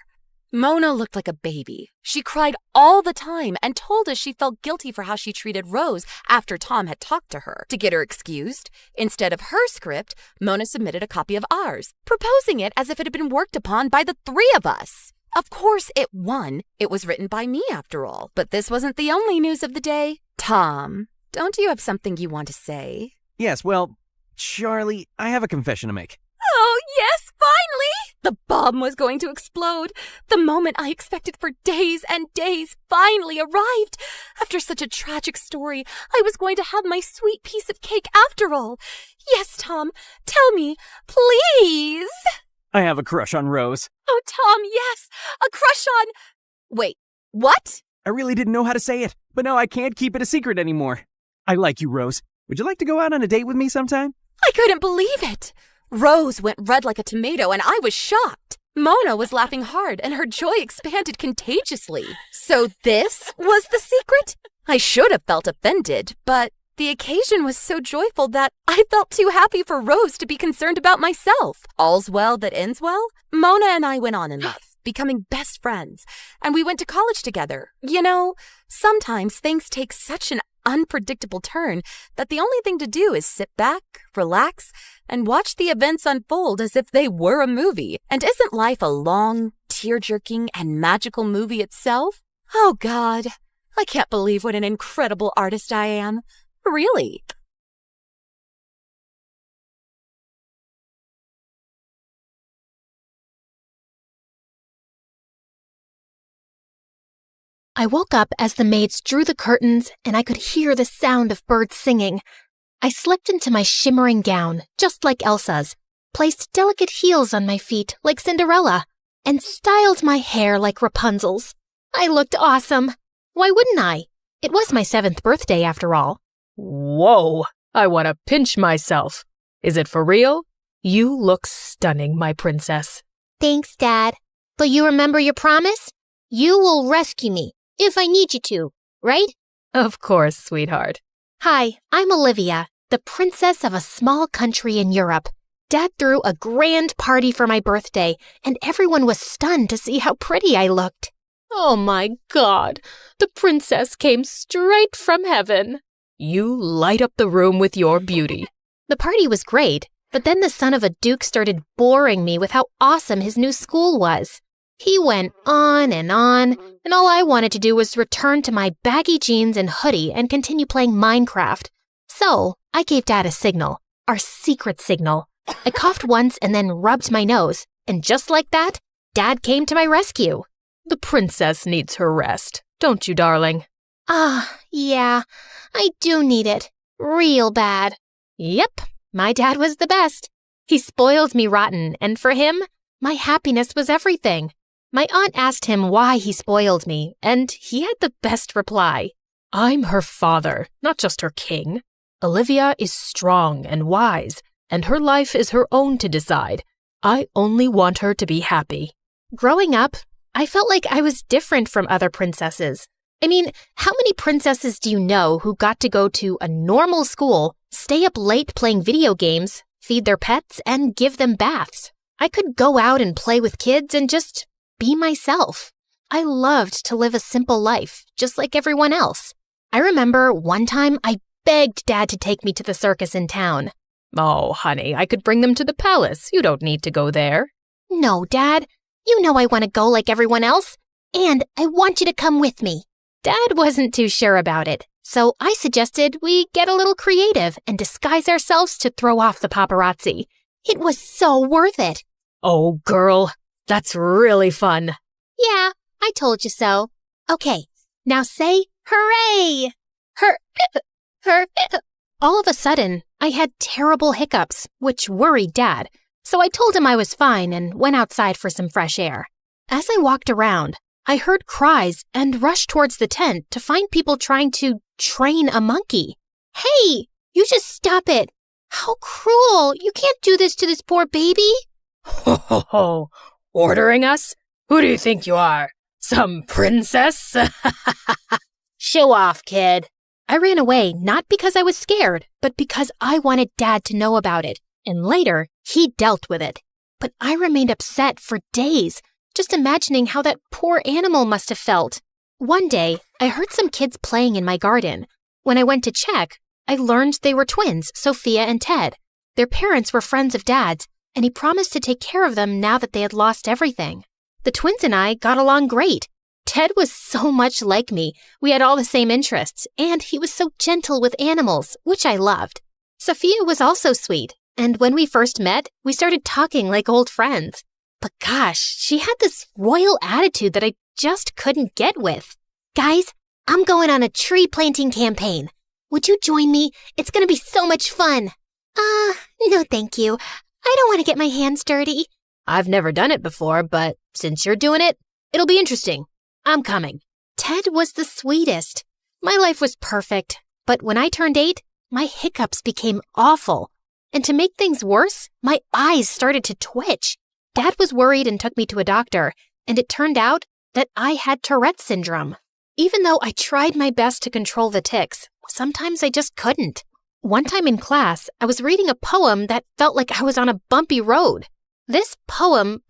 Mona looked like a baby. She cried all the time and told us she felt guilty for how she treated Rose after Tom had talked to her. To get her excused, instead of her script, Mona submitted a copy of ours, proposing it as if it had been worked upon by the 3 of us. Of course, it won. It was written by me, after all. But this wasn't the only news of the day. Tom, don't you have something you want to say? Yes, well, Charlie, I have a confession to make. Oh, yes, finally! The bomb was going to explode. The moment I expected for days and days finally arrived. After such a tragic story, I was going to have my sweet piece of cake after all. Yes, Tom, tell me, please. I have a crush on Rose. Oh, Tom, yes, a crush on... Wait, what? I really didn't know how to say it, but now I can't keep it a secret anymore. I like you, Rose. Would you like to go out on a date with me sometime? I couldn't believe it. Rose went red like a tomato, and I was shocked. Mona was laughing hard, and her joy expanded contagiously. So this was the secret? I should have felt offended, but the occasion was so joyful that I felt too happy for Rose to be concerned about myself. All's well that ends well. Mona and I went on in life, becoming best friends, and we went to college together. You know, sometimes things take such an unpredictable turn that the only thing to do is sit back, relax, and watch the events unfold as if they were a movie. And isn't life a long, tear-jerking, and magical movie itself? Oh God, I can't believe what an incredible artist I am. Really. I woke up as the maids drew the curtains and I could hear the sound of birds singing. I slipped into my shimmering gown, just like Elsa's, placed delicate heels on my feet like Cinderella, and styled my hair like Rapunzel's. I looked awesome. Why wouldn't I? It was my 7th birthday after all. Whoa, I want to pinch myself. Is it for real? You look stunning, my princess. Thanks, Dad. Will you remember your promise? You will rescue me. If I need you to, right? Of course, sweetheart. Hi, I'm Olivia, the princess of a small country in Europe. Dad threw a grand party for my birthday, and everyone was stunned to see how pretty I looked. Oh my God, the princess came straight from heaven. You light up the room with your beauty. The party was great, but then the son of a duke started boring me with how awesome his new school was. He went on, and all I wanted to do was return to my baggy jeans and hoodie and continue playing Minecraft. So I gave Dad a signal, our secret signal. I coughed once and then rubbed my nose, and just like that, Dad came to my rescue. The princess needs her rest, don't you, darling? Yeah, I do need it. Real bad. Yep, my dad was the best. He spoiled me rotten, and for him, my happiness was everything. My aunt asked him why he spoiled me, and he had the best reply. I'm her father, not just her king. Olivia is strong and wise, and her life is her own to decide. I only want her to be happy. Growing up, I felt like I was different from other princesses. I mean, how many princesses do you know who got to go to a normal school, stay up late playing video games, feed their pets, and give them baths? I could go out and play with kids and just be myself. I loved to live a simple life, just like everyone else. I remember one time I begged Dad to take me to the circus in town. Oh, honey, I could bring them to the palace. You don't need to go there. No, Dad. You know I want to go like everyone else. And I want you to come with me. Dad wasn't too sure about it, so I suggested we get a little creative and disguise ourselves to throw off the paparazzi. It was so worth it. Oh, girl, that's really fun. Yeah, I told you so. Okay, now say hooray! All of a sudden, I had terrible hiccups, which worried Dad, so I told him I was fine and went outside for some fresh air. As I walked around, I heard cries and rushed towards the tent to find people trying to train a monkey. Hey, you just stop it. How cruel. You can't do this to this poor baby. Ho, ho, ho. Ordering us? Who do you think you are? Some princess? Show off, kid. I ran away not because I was scared, but because I wanted Dad to know about it. And later, he dealt with it. But I remained upset for days, just imagining how that poor animal must have felt. One day, I heard some kids playing in my garden. When I went to check, I learned they were twins, Sophia and Ted. Their parents were friends of Dad's, and he promised to take care of them now that they had lost everything. The twins and I got along great. Ted was so much like me. We had all the same interests, and he was so gentle with animals, which I loved. Sophia was also sweet, and when we first met, we started talking like old friends. But gosh, she had this royal attitude that I just couldn't get with. Guys, I'm going on a tree planting campaign. Would you join me? It's going to be so much fun. No thank you. I don't want to get my hands dirty. I've never done it before, but since you're doing it, it'll be interesting. I'm coming. Ted was the sweetest. My life was perfect, but when I turned 8, my hiccups became awful. And to make things worse, my eyes started to twitch. Dad was worried and took me to a doctor, and it turned out that I had Tourette's syndrome. Even though I tried my best to control the tics, sometimes I just couldn't. One time in class, I was reading a poem that felt like I was on a bumpy road. This poem,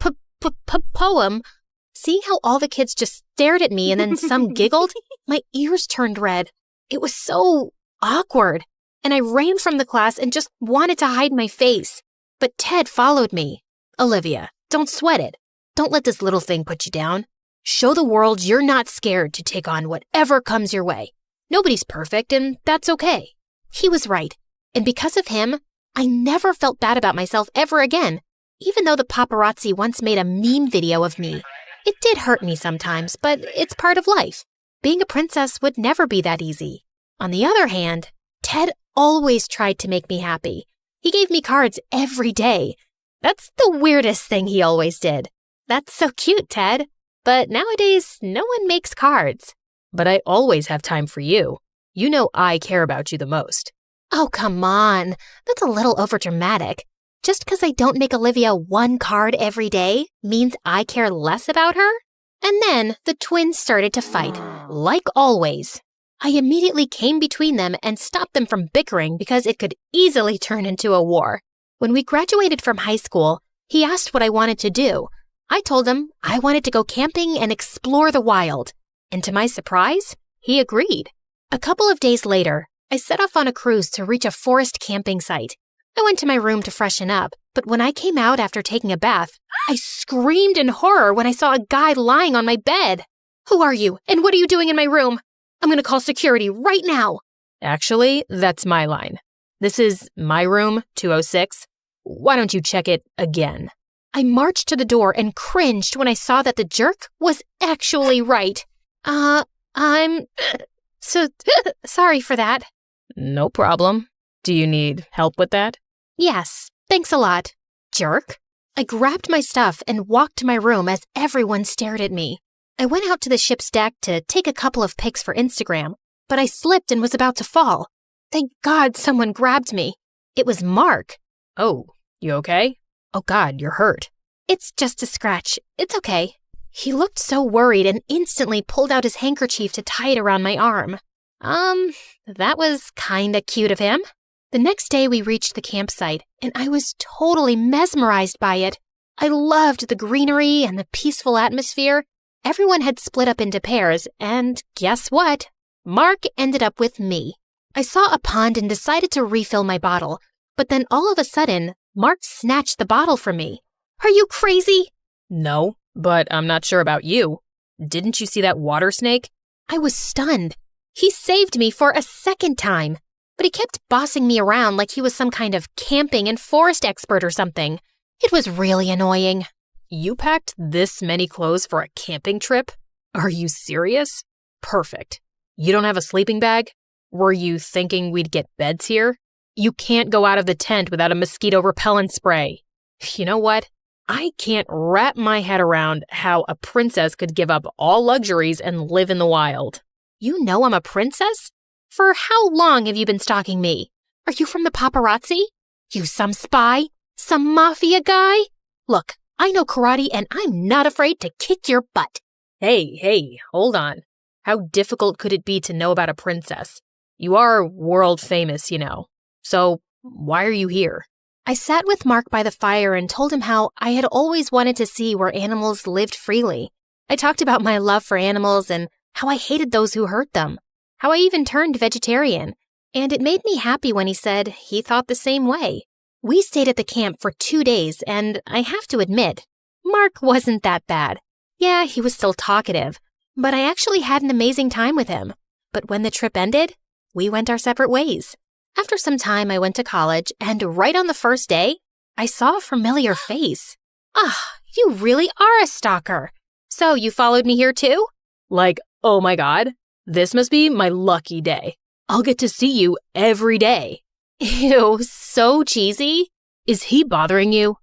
seeing how all the kids just stared at me and then some giggled, my ears turned red. It was so awkward, and I ran from the class and just wanted to hide my face. But Ted followed me. Olivia, don't sweat it. Don't let this little thing put you down. Show the world you're not scared to take on whatever comes your way. Nobody's perfect, and that's okay. He was right, and because of him, I never felt bad about myself ever again, even though the paparazzi once made a meme video of me. It did hurt me sometimes, but it's part of life. Being a princess would never be that easy. On the other hand, Ted always tried to make me happy. He gave me cards every day. That's the weirdest thing he always did. That's so cute, Ted. But nowadays, no one makes cards. But I always have time for you. You know I care about you the most. Oh, come on. That's a little overdramatic. Just because I don't make Olivia one card every day means I care less about her? And then the twins started to fight, like always. I immediately came between them and stopped them from bickering because it could easily turn into a war. When we graduated from high school, he asked what I wanted to do. I told him I wanted to go camping and explore the wild. And to my surprise, he agreed. A couple of days later, I set off on a cruise to reach a forest camping site. I went to my room to freshen up, but when I came out after taking a bath, I screamed in horror when I saw a guy lying on my bed. Who are you, and what are you doing in my room? I'm going to call security right now. Actually, that's my line. This is my room, 206. Why don't you check it again? I marched to the door and cringed when I saw that the jerk was actually right. I'm so sorry for that. No problem. Do you need help with that? Yes, thanks a lot. Jerk. I grabbed my stuff and walked to my room as everyone stared at me. I went out to the ship's deck to take a couple of pics for Instagram, but I slipped and was about to fall. Thank God someone grabbed me. It was Mark. Oh, you okay? Oh God, you're hurt. It's just a scratch. It's okay. He looked so worried and instantly pulled out his handkerchief to tie it around my arm. That was kinda cute of him. The next day we reached the campsite, and I was totally mesmerized by it. I loved the greenery and the peaceful atmosphere. Everyone had split up into pairs, and guess what? Mark ended up with me. I saw a pond and decided to refill my bottle, But then all of a sudden, Mark snatched the bottle from me. Are you crazy? No, but I'm not sure about you. Didn't you see that water snake? I was stunned. He saved me for a second time, but he kept bossing me around like he was some kind of camping and forest expert or something. It was really annoying. You packed this many clothes for a camping trip? Are you serious? Perfect. You don't have a sleeping bag? Were you thinking we'd get beds here? You can't go out of the tent without a mosquito repellent spray. You know what? I can't wrap my head around how a princess could give up all luxuries and live in the wild. You know I'm a princess? For how long have you been stalking me? Are you from the paparazzi? You some spy? Some mafia guy? Look, I know karate and I'm not afraid to kick your butt. Hey, hold on. How difficult could it be to know about a princess? You are world famous, you know. So why are you here? I sat with Mark by the fire and told him how I had always wanted to see where animals lived freely. I talked about my love for animals and how I hated those who hurt them, how I even turned vegetarian, and it made me happy when he said he thought the same way. We stayed at the camp for 2 days, and I have to admit, Mark wasn't that bad. Yeah, he was still talkative, but I actually had an amazing time with him. But when the trip ended, we went our separate ways. After some time, I went to college, and right on the first day, I saw a familiar face. You really are a stalker. So you followed me here too? Like, oh my God, this must be my lucky day. I'll get to see you every day. Ew, so cheesy. Is he bothering you?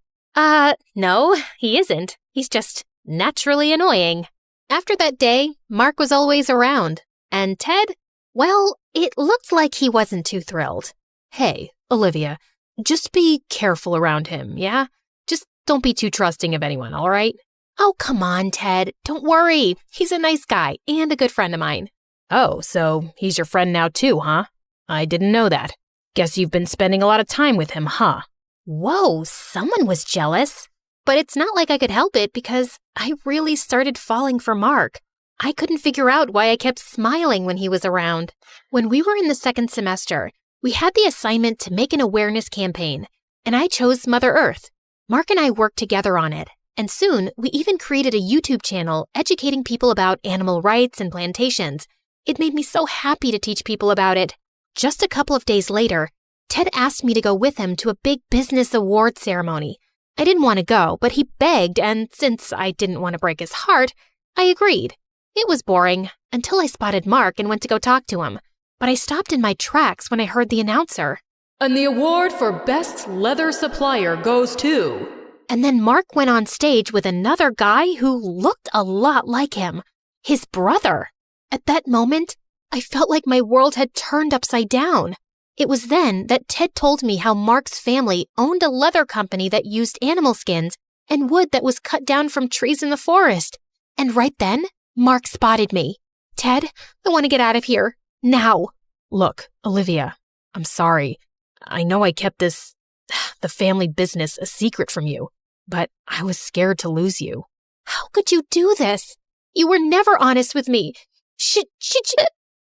No, he isn't. He's just naturally annoying. After that day, Mark was always around. And Ted, well, it looked like he wasn't too thrilled. Hey, Olivia, just be careful around him, yeah? Just don't be too trusting of anyone, all right? Oh, come on, Ted. Don't worry. He's a nice guy and a good friend of mine. Oh, so he's your friend now too, huh? I didn't know that. Guess you've been spending a lot of time with him, huh? Whoa, someone was jealous. But it's not like I could help it because I really started falling for Mark. I couldn't figure out why I kept smiling when he was around. When we were in the second semester, we had the assignment to make an awareness campaign, and I chose Mother Earth. Mark and I worked together on it, and soon we even created a YouTube channel educating people about animal rights and plantations. It made me so happy to teach people about it. Just a couple of days later, Ted asked me to go with him to a big business award ceremony. I didn't want to go, but he begged, and since I didn't want to break his heart, I agreed. It was boring until I spotted Mark and went to go talk to him. But I stopped in my tracks when I heard the announcer. And the award for Best Leather Supplier goes to... And then Mark went on stage with another guy who looked a lot like him. His brother. At that moment, I felt like my world had turned upside down. It was then that Ted told me how Mark's family owned a leather company that used animal skins and wood that was cut down from trees in the forest. And right then, Mark spotted me. Ted, I want to get out of here. Now. Look, Olivia, I'm sorry. I know I kept the family business a secret from you, but I was scared to lose you. How could you do this? You were never honest with me.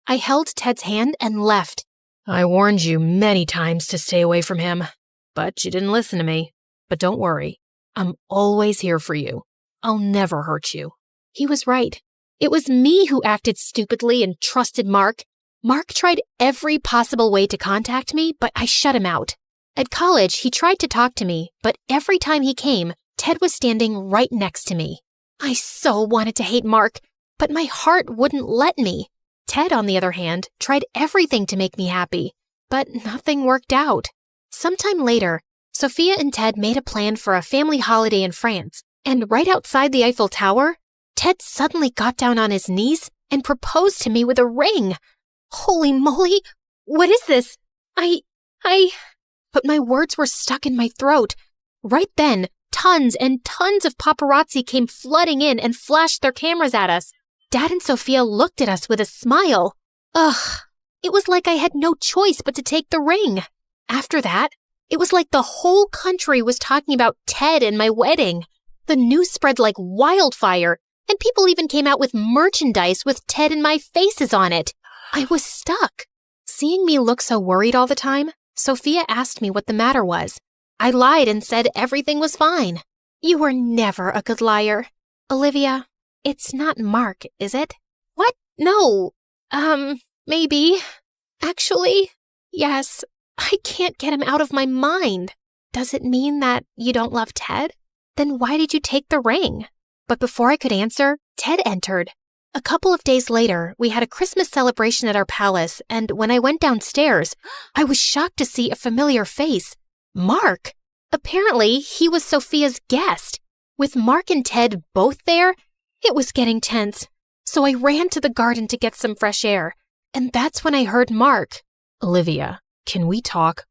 I held Ted's hand and left. I warned you many times to stay away from him, but you didn't listen to me. But don't worry, I'm always here for you. I'll never hurt you. He was right. It was me who acted stupidly and trusted Mark. Mark tried every possible way to contact me, but I shut him out. At college, he tried to talk to me, but every time he came, Ted was standing right next to me. I so wanted to hate Mark, but my heart wouldn't let me. Ted, on the other hand, tried everything to make me happy, but nothing worked out. Sometime later, Sophia and Ted made a plan for a family holiday in France, and right outside the Eiffel Tower, Ted suddenly got down on his knees and proposed to me with a ring. Holy moly, what is this? But my words were stuck in my throat. Right then, tons and tons of paparazzi came flooding in and flashed their cameras at us. Dad and Sophia looked at us with a smile. Ugh, it was like I had no choice but to take the ring. After that, it was like the whole country was talking about Ted and my wedding. The news spread like wildfire, and people even came out with merchandise with Ted and my faces on it. I was stuck. Seeing me look so worried all the time, Sophia asked me what the matter was. I lied and said everything was fine. You were never a good liar. Olivia, it's not Mark, is it? What? No. Maybe. Actually, yes. I can't get him out of my mind. Does it mean that you don't love Ted? Then why did you take the ring? But before I could answer, Ted entered. A couple of days later, we had a Christmas celebration at our palace, and when I went downstairs, I was shocked to see a familiar face. Mark. Apparently, he was Sophia's guest. With Mark and Ted both there, it was getting tense. So I ran to the garden to get some fresh air. And that's when I heard Mark. Olivia, can we talk?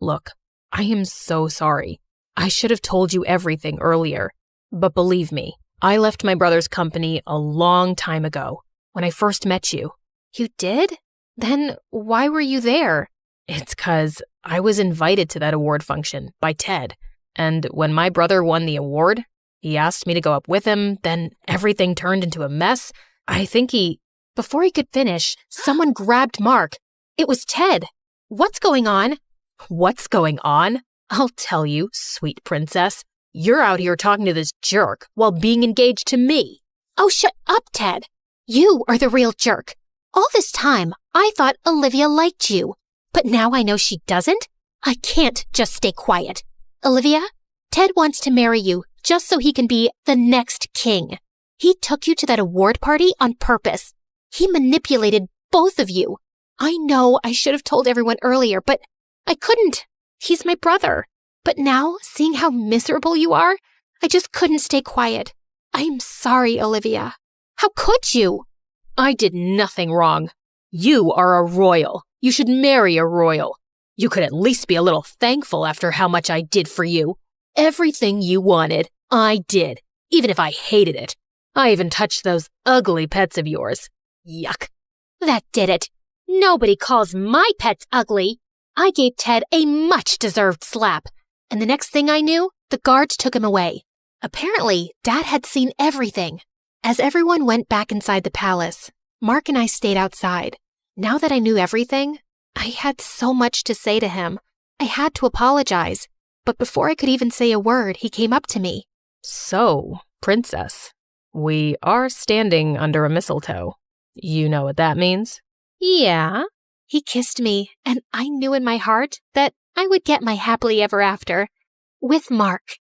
Look, I am so sorry. I should have told you everything earlier. But believe me, I left my brother's company a long time ago, when I first met you. You did? Then why were you there? It's 'cause I was invited to that award function by Ted. And when my brother won the award, he asked me to go up with him, then everything turned into a mess. Before he could finish, someone grabbed Mark. It was Ted. What's going on? What's going on? I'll tell you, sweet princess. You're out here talking to this jerk while being engaged to me. Oh, shut up, Ted. You are the real jerk. All this time, I thought Olivia liked you. But now I know she doesn't. I can't just stay quiet. Olivia, Ted wants to marry you just so he can be the next king. He took you to that award party on purpose. He manipulated both of you. I know I should have told everyone earlier, but I couldn't. He's my brother. But now, seeing how miserable you are, I just couldn't stay quiet. I'm sorry, Olivia. How could you? I did nothing wrong. You are a royal. You should marry a royal. You could at least be a little thankful after how much I did for you. Everything you wanted, I did, even if I hated it. I even touched those ugly pets of yours. Yuck. That did it. Nobody calls my pets ugly. I gave Ted a much-deserved slap. And the next thing I knew, the guards took him away. Apparently, Dad had seen everything. As everyone went back inside the palace, Mark and I stayed outside. Now that I knew everything, I had so much to say to him. I had to apologize. But before I could even say a word, he came up to me. So, princess, we are standing under a mistletoe. You know what that means? Yeah. He kissed me, and I knew in my heart that I would get my happily ever after with Mark.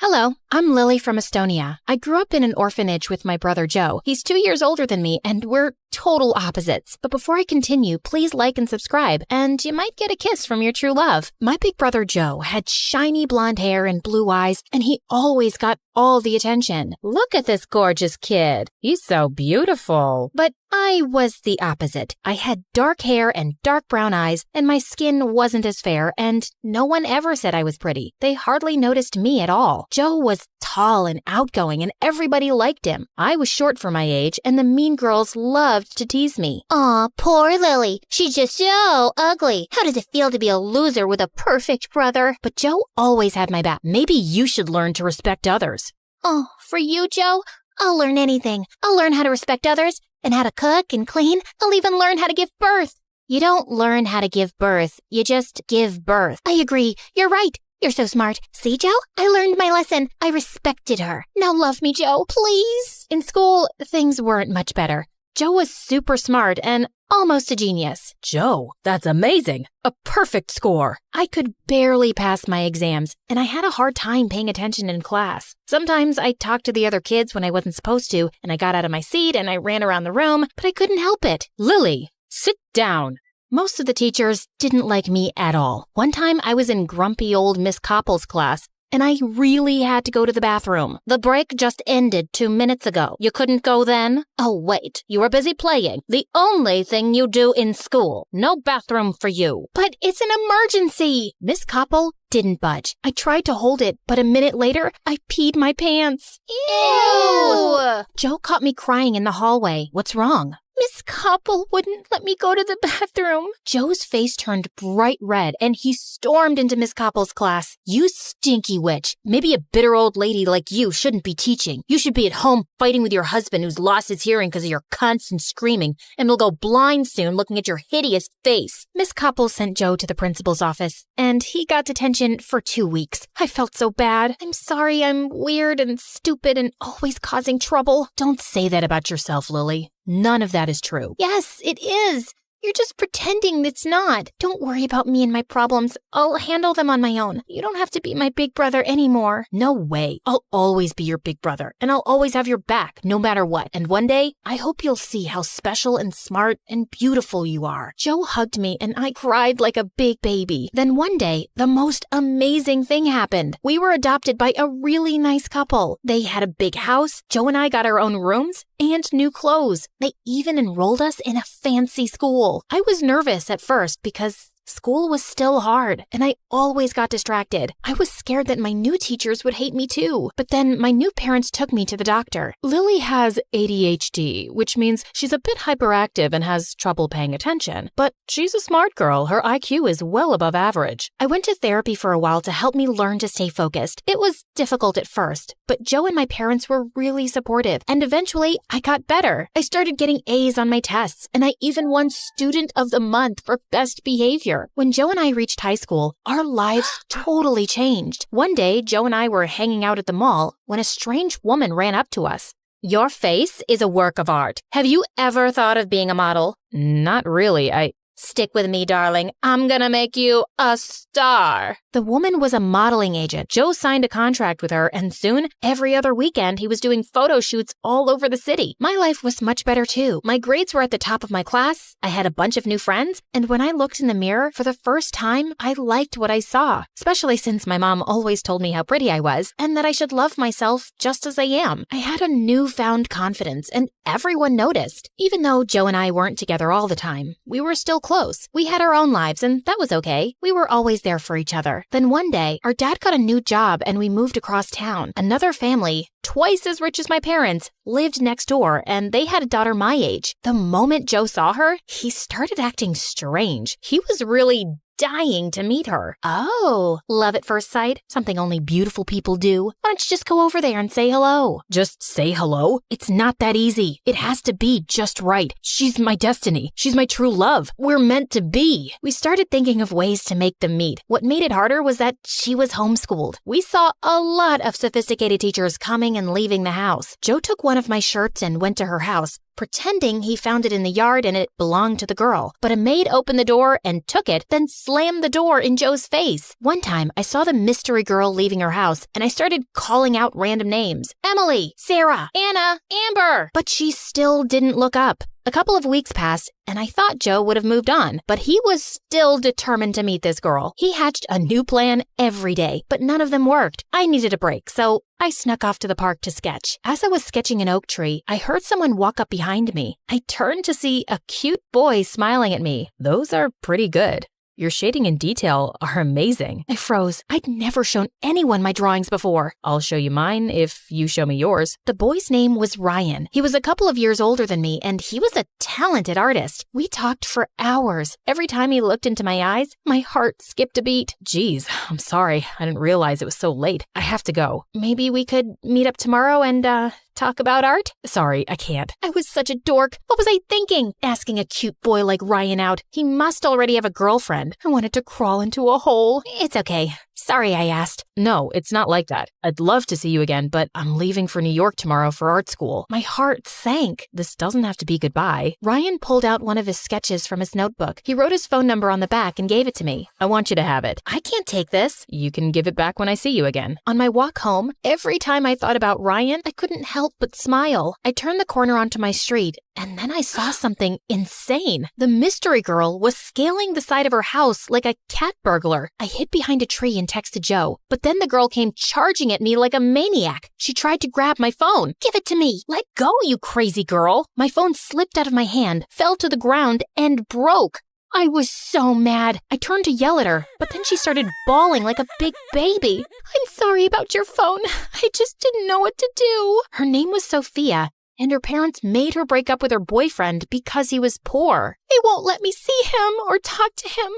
Hello, I'm Lily from Estonia. I grew up in an orphanage with my brother Joe. He's 2 years older than me, and we're total opposites. But before I continue, please like and subscribe, and you might get a kiss from your true love. My big brother Joe had shiny blonde hair and blue eyes, and he always got all the attention. Look at this gorgeous kid. He's so beautiful. But I was the opposite. I had dark hair and dark brown eyes, and my skin wasn't as fair, and no one ever said I was pretty. They hardly noticed me at all. Joe was tall and outgoing, and everybody liked him. I was short for my age, and the mean girls loved to tease me. Aw, poor Lily. She's just so ugly. How does it feel to be a loser with a perfect brother? But Joe always had my back. Maybe you should learn to respect others. Oh, for you, Joe? I'll learn anything. I'll learn how to respect others, and how to cook and clean. I'll even learn how to give birth. You don't learn how to give birth. You just give birth. I agree. You're right. You're so smart. See, Joe? I learned my lesson. I respected her. Now love me, Joe, please. In school, things weren't much better. Joe was super smart and almost a genius. Joe, that's amazing. A perfect score. I could barely pass my exams, and I had a hard time paying attention in class. Sometimes I talked to the other kids when I wasn't supposed to, and I got out of my seat and I ran around the room, but I couldn't help it. Lily, sit down. Most of the teachers didn't like me at all. One time I was in grumpy old Miss Koppel's class, and I really had to go to the bathroom. The break just ended 2 minutes ago. You couldn't go then? Oh, wait. You were busy playing. The only thing you do in school. No bathroom for you. But it's an emergency. Miss Koppel didn't budge. I tried to hold it, but a minute later, I peed my pants. Ew! Joe caught me crying in the hallway. What's wrong? Miss Koppel wouldn't let me go to the bathroom. Joe's face turned bright red, and he stormed into Miss Koppel's class. You stinky witch. Maybe a bitter old lady like you shouldn't be teaching. You should be at home fighting with your husband who's lost his hearing because of your constant screaming, and will go blind soon looking at your hideous face. Miss Koppel sent Joe to the principal's office, and he got detention for 2 weeks. I felt so bad. I'm sorry I'm weird and stupid and always causing trouble. Don't say that about yourself, Lily. None of that is true. Yes, it is. You're just pretending it's not. Don't worry about me and my problems. I'll handle them on my own. You don't have to be my big brother anymore. No way. I'll always be your big brother, and I'll always have your back, no matter what. And one day, I hope you'll see how special and smart and beautiful you are. Joe hugged me, and I cried like a big baby. Then one day, the most amazing thing happened. We were adopted by a really nice couple. They had a big house. Joe and I got our own rooms and new clothes. They even enrolled us in a fancy school. I was nervous at first because school was still hard, and I always got distracted. I was scared that my new teachers would hate me too. But then my new parents took me to the doctor. Lily has ADHD, which means she's a bit hyperactive and has trouble paying attention. But she's a smart girl. Her IQ is well above average. I went to therapy for a while to help me learn to stay focused. It was difficult at first, but Joe and my parents were really supportive, and eventually I got better. I started getting A's on my tests, and I even won Student of the Month for best behavior. When Joe and I reached high school, our lives totally changed. One day, Joe and I were hanging out at the mall when a strange woman ran up to us. Your face is a work of art. Have you ever thought of being a model? Not really. Stick with me, darling. I'm gonna make you a star. The woman was a modeling agent. Joe signed a contract with her, and soon, every other weekend, he was doing photo shoots all over the city. My life was much better too. My grades were at the top of my class, I had a bunch of new friends, and when I looked in the mirror for the first time, I liked what I saw, especially since my mom always told me how pretty I was, and that I should love myself just as I am. I had a newfound confidence, and everyone noticed. Even though Joe and I weren't together all the time, we were still close. We had our own lives, and that was okay. We were always there for each other. Then one day, our dad got a new job and we moved across town. Another family, twice as rich as my parents, lived next door, and they had a daughter my age. The moment Joe saw her, he started acting strange. He was really dying to meet her. Oh, love at first sight? Something only beautiful people do. Why don't you just go over there and say hello? Just say hello? It's not that easy. It has to be just right. She's my destiny. She's my true love. We're meant to be. We started thinking of ways to make them meet. What made it harder was that she was homeschooled. We saw a lot of sophisticated teachers coming and leaving the house. Joe took one of my shirts and went to her house, pretending he found it in the yard and it belonged to the girl. But a maid opened the door and took it, then slammed the door in Joe's face. One time, I saw the mystery girl leaving her house, and I started calling out random names. Emily, Sarah, Anna, Amber. But she still didn't look up. A couple of weeks passed, and I thought Joe would have moved on, but he was still determined to meet this girl. He hatched a new plan every day, but none of them worked. I needed a break, so I snuck off to the park to sketch. As I was sketching an oak tree, I heard someone walk up behind me. I turned to see a cute boy smiling at me. Those are pretty good. Your shading and detail are amazing. I froze. I'd never shown anyone my drawings before. I'll show you mine if you show me yours. The boy's name was Ryan. He was a couple of years older than me, and he was a talented artist. We talked for hours. Every time he looked into my eyes, my heart skipped a beat. Geez, I'm sorry. I didn't realize it was so late. I have to go. Maybe we could meet up tomorrow and, talk about art? Sorry, I can't. I was such a dork. What was I thinking? Asking a cute boy like Ryan out. He must already have a girlfriend. I wanted to crawl into a hole. It's okay. Sorry I asked. No, it's not like that. I'd love to see you again, but I'm leaving for New York tomorrow for art school. My heart sank. This doesn't have to be goodbye. Ryan pulled out one of his sketches from his notebook. He wrote his phone number on the back and gave it to me. I want you to have it. I can't take this. You can give it back when I see you again. On my walk home, every time I thought about Ryan, I couldn't help but smile. I turned the corner onto my street, and then I saw something insane. The mystery girl was scaling the side of her house like a cat burglar. I hid behind a tree and texted Joe, but then the girl came charging at me like a maniac. She tried to grab my phone. Give it to me. Let go, you crazy girl. My phone slipped out of my hand, fell to the ground, and broke. I was so mad. I turned to yell at her, but then she started bawling like a big baby. I'm sorry about your phone. I just didn't know what to do. Her name was Sophia, And her parents made her break up with her boyfriend because he was poor. They won't let me see him or talk to him.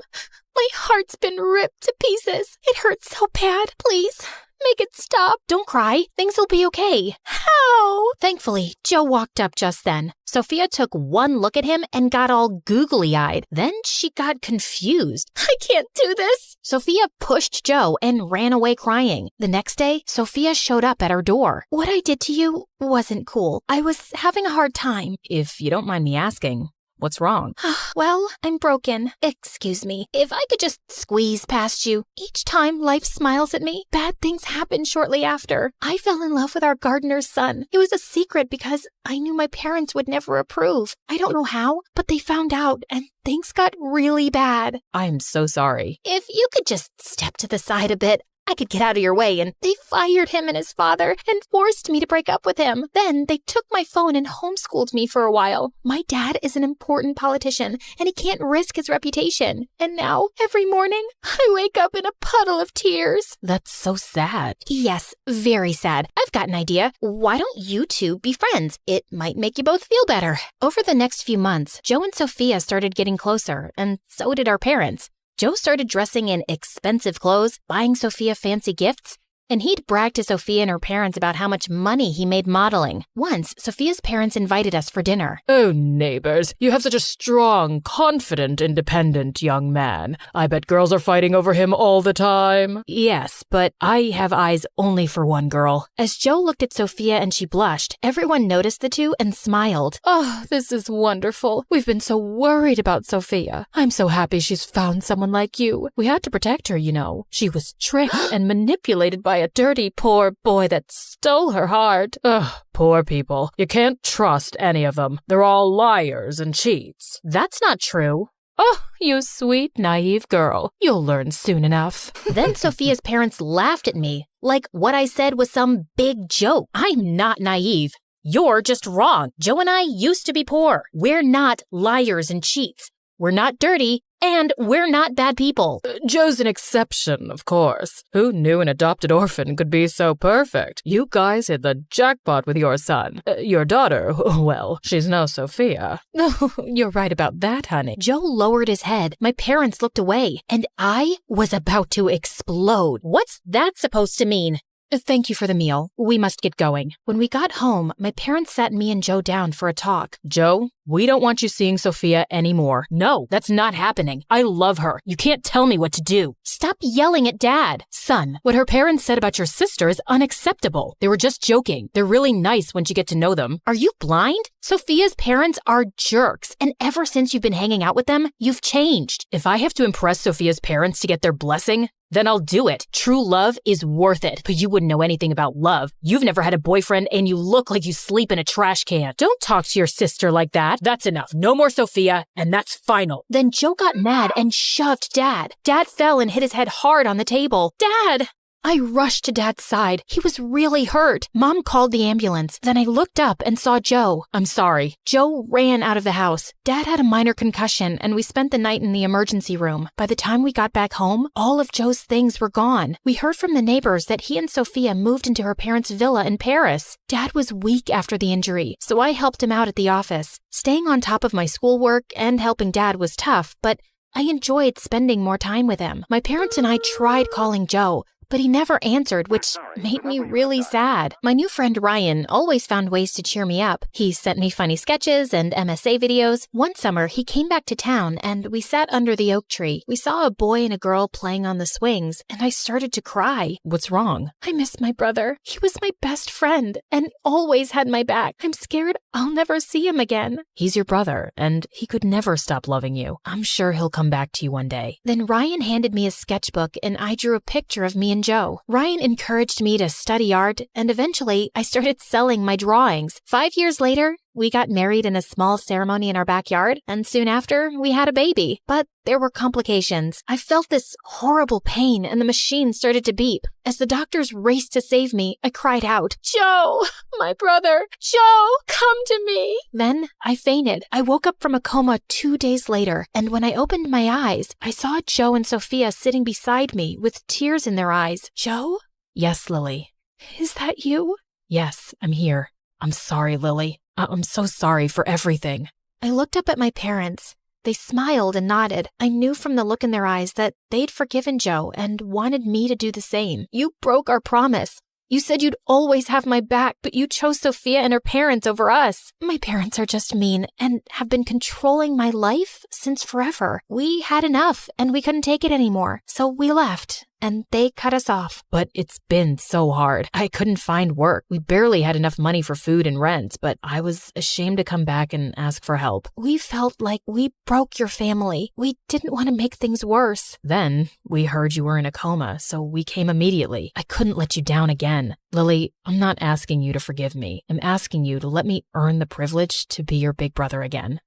My heart's been ripped to pieces. It hurts so bad. Please, make it stop. Don't cry. Things will be okay. How? Thankfully, Joe walked up just then. Sophia took one look at him and got all googly-eyed. Then she got confused. I can't do this. Sophia pushed Joe and ran away crying. The next day, Sophia showed up at her door. What I did to you wasn't cool. I was having a hard time. If you don't mind me asking, what's wrong? Well, I'm broken. Excuse me. If I could just squeeze past you. Each time life smiles at me, bad things happen shortly after. I fell in love with our gardener's son. It was a secret because I knew my parents would never approve. I don't know how, but they found out and things got really bad. I'm so sorry. If you could just step to the side a bit, I could get out of your way, and they fired him and his father and forced me to break up with him. Then they took my phone and homeschooled me for a while. My dad is an important politician, and he can't risk his reputation. And now, every morning, I wake up in a puddle of tears. That's so sad. Yes, very sad. I've got an idea. Why don't you two be friends? It might make you both feel better. Over the next few months, Joe and Sophia started getting closer, and so did our parents. Joe started dressing in expensive clothes, buying Sophia fancy gifts, and he'd brag to Sophia and her parents about how much money he made modeling. Once, Sophia's parents invited us for dinner. Oh, neighbors, you have such a strong, confident, independent young man. I bet girls are fighting over him all the time. Yes, but I have eyes only for one girl. As Joe looked at Sophia and she blushed, everyone noticed the two and smiled. Oh, this is wonderful. We've been so worried about Sophia. I'm so happy she's found someone like you. We had to protect her, you know. She was tricked and manipulated by a dirty, poor boy that stole her heart. Ugh, poor people. You can't trust any of them. They're all liars and cheats. That's not true. Oh, you sweet, naive girl. You'll learn soon enough. Then Sophia's parents laughed at me, like what I said was some big joke. I'm not naive. You're just wrong. Joe and I used to be poor. We're not liars and cheats. We're not dirty, and we're not bad people. Joe's an exception, of course. Who knew an adopted orphan could be so perfect? You guys hit the jackpot with your son. Your daughter, well, she's no Sophia. No, you're right about that, honey. Joe lowered his head. My parents looked away, and I was about to explode. What's that supposed to mean? Thank you for the meal. We must get going. When we got home, my parents sat me and Joe down for a talk. Joe, we don't want you seeing Sophia anymore. No, that's not happening. I love her. You can't tell me what to do. Stop yelling at Dad. Son, what her parents said about your sister is unacceptable. They were just joking. They're really nice once you get to know them. Are you blind? Sophia's parents are jerks, and ever since you've been hanging out with them, you've changed. If I have to impress Sophia's parents to get their blessing, then I'll do it. True love is worth it. But you wouldn't know anything about love. You've never had a boyfriend and you look like you sleep in a trash can. Don't talk to your sister like that. That's enough. No more Sophia, and that's final. Then Joe got mad and shoved Dad. Dad fell and hit his head hard on the table. Dad! I rushed to Dad's side. He was really hurt. Mom called the ambulance. Then I looked up and saw Joe. I'm sorry. Joe ran out of the house. Dad had a minor concussion, and we spent the night in the emergency room. By the time we got back home, all of Joe's things were gone. We heard from the neighbors that he and Sophia moved into her parents' villa in Paris. Dad was weak after the injury, so I helped him out at the office. Staying on top of my schoolwork and helping Dad was tough, but I enjoyed spending more time with him. My parents and I tried calling Joe, but he never answered, which made me really sad. My new friend Ryan always found ways to cheer me up. He sent me funny sketches and MSA videos. One summer, he came back to town and we sat under the oak tree. We saw a boy and a girl playing on the swings, and I started to cry. What's wrong? I miss my brother. He was my best friend and always had my back. I'm scared I'll never see him again. He's your brother, and he could never stop loving you. I'm sure he'll come back to you one day. Then Ryan handed me a sketchbook and I drew a picture of me and Joe. Ryan encouraged me to study art, and eventually I started selling my drawings. 5 years later, we got married in a small ceremony in our backyard, and soon after, we had a baby. But there were complications. I felt this horrible pain, and the machine started to beep. As the doctors raced to save me, I cried out, Joe, my brother, Joe, come to me. Then I fainted. I woke up from a coma 2 days later, and when I opened my eyes, I saw Joe and Sophia sitting beside me with tears in their eyes. Joe? Yes, Lily. Is that you? Yes, I'm here. I'm sorry, Lily. I'm so sorry for everything. I looked up at my parents. They smiled and nodded. I knew from the look in their eyes that they'd forgiven Joe and wanted me to do the same. You broke our promise. You said you'd always have my back, but you chose Sophia and her parents over us. My parents are just mean and have been controlling my life since forever. We had enough and we couldn't take it anymore, so we left and they cut us off. But it's been so hard. I couldn't find work. We barely had enough money for food and rent, but I was ashamed to come back and ask for help. We felt like we broke your family. We didn't want to make things worse. Then we heard you were in a coma, so we came immediately. I couldn't let you down again. Lily, I'm not asking you to forgive me. I'm asking you to let me earn the privilege to be your big brother again.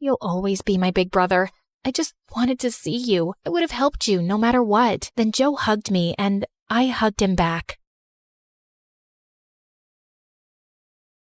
You'll always be my big brother. I just wanted to see you. I would have helped you no matter what. Then Joe hugged me and I hugged him back.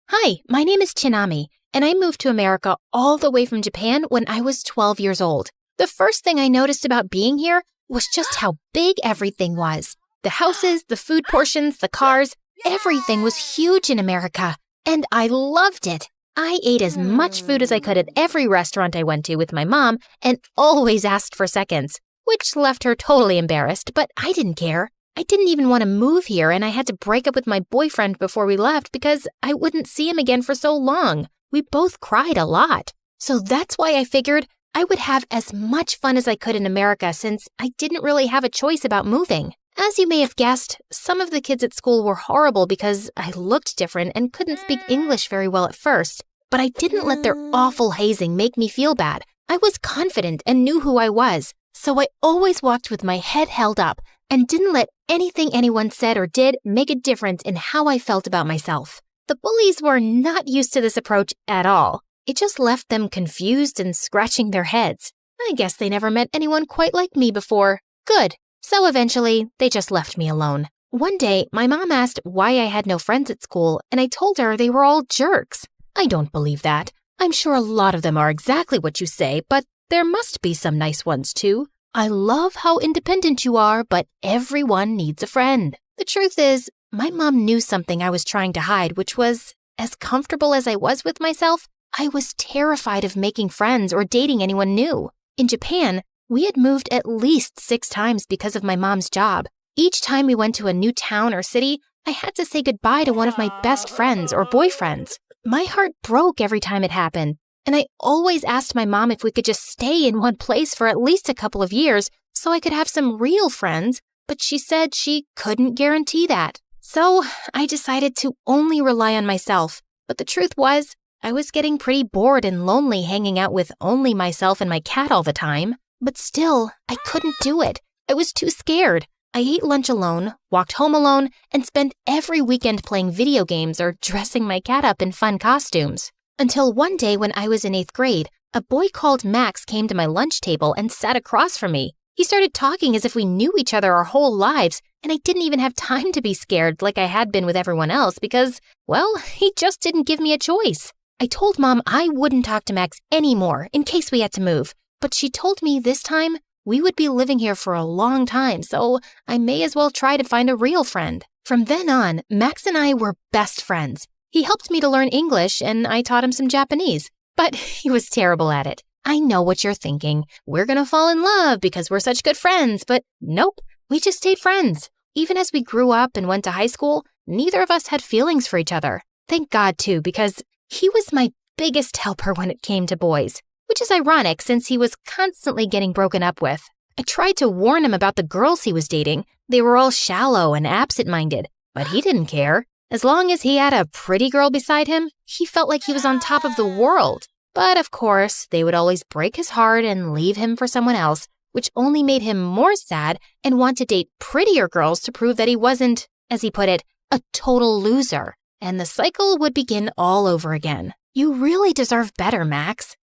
Hi, my name is Chinami, and I moved to America all the way from Japan when I was 12 years old. The first thing I noticed about being here was just how big everything was. The houses, the food portions, the cars, everything was huge in America, and I loved it. I ate as much food as I could at every restaurant I went to with my mom and always asked for seconds, which left her totally embarrassed, but I didn't care. I didn't even want to move here, and I had to break up with my boyfriend before we left because I wouldn't see him again for so long. We both cried a lot. So that's why I figured I would have as much fun as I could in America since I didn't really have a choice about moving. As you may have guessed, some of the kids at school were horrible because I looked different and couldn't speak English very well at first. But I didn't let their awful hazing make me feel bad. I was confident and knew who I was, so I always walked with my head held up and didn't let anything anyone said or did make a difference in how I felt about myself. The bullies were not used to this approach at all. It just left them confused and scratching their heads. I guess they never met anyone quite like me before. Good. So eventually, they just left me alone. One day, my mom asked why I had no friends at school, and I told her they were all jerks. I don't believe that. I'm sure a lot of them are exactly what you say, but there must be some nice ones too. I love how independent you are, but everyone needs a friend. The truth is, my mom knew something I was trying to hide, which was, as comfortable as I was with myself, I was terrified of making friends or dating anyone new. In Japan, we had moved at least 6 times because of my mom's job. Each time we went to a new town or city, I had to say goodbye to one of my best friends or boyfriends. My heart broke every time it happened, and I always asked my mom if we could just stay in one place for at least a couple of years so I could have some real friends, but she said she couldn't guarantee that. So I decided to only rely on myself, but the truth was, I was getting pretty bored and lonely hanging out with only myself and my cat all the time. But still, I couldn't do it. I was too scared. I ate lunch alone, walked home alone, and spent every weekend playing video games or dressing my cat up in fun costumes. Until one day when I was in 8th grade, a boy called Max came to my lunch table and sat across from me. He started talking as if we knew each other our whole lives, and I didn't even have time to be scared like I had been with everyone else because, well, he just didn't give me a choice. I told Mom I wouldn't talk to Max anymore in case we had to move. But she told me this time we would be living here for a long time, so I may as well try to find a real friend. From then on, Max and I were best friends. He helped me to learn English, and I taught him some Japanese. But he was terrible at it. I know what you're thinking. We're gonna fall in love because we're such good friends, but nope, we just stayed friends. Even as we grew up and went to high school, neither of us had feelings for each other. Thank God, too, because he was my biggest helper when it came to boys. Which is ironic since he was constantly getting broken up with. I tried to warn him about the girls he was dating. They were all shallow and absent-minded, but he didn't care. As long as he had a pretty girl beside him, he felt like he was on top of the world. But of course, they would always break his heart and leave him for someone else, which only made him more sad and want to date prettier girls to prove that he wasn't, as he put it, a total loser. And the cycle would begin all over again. You really deserve better, Max.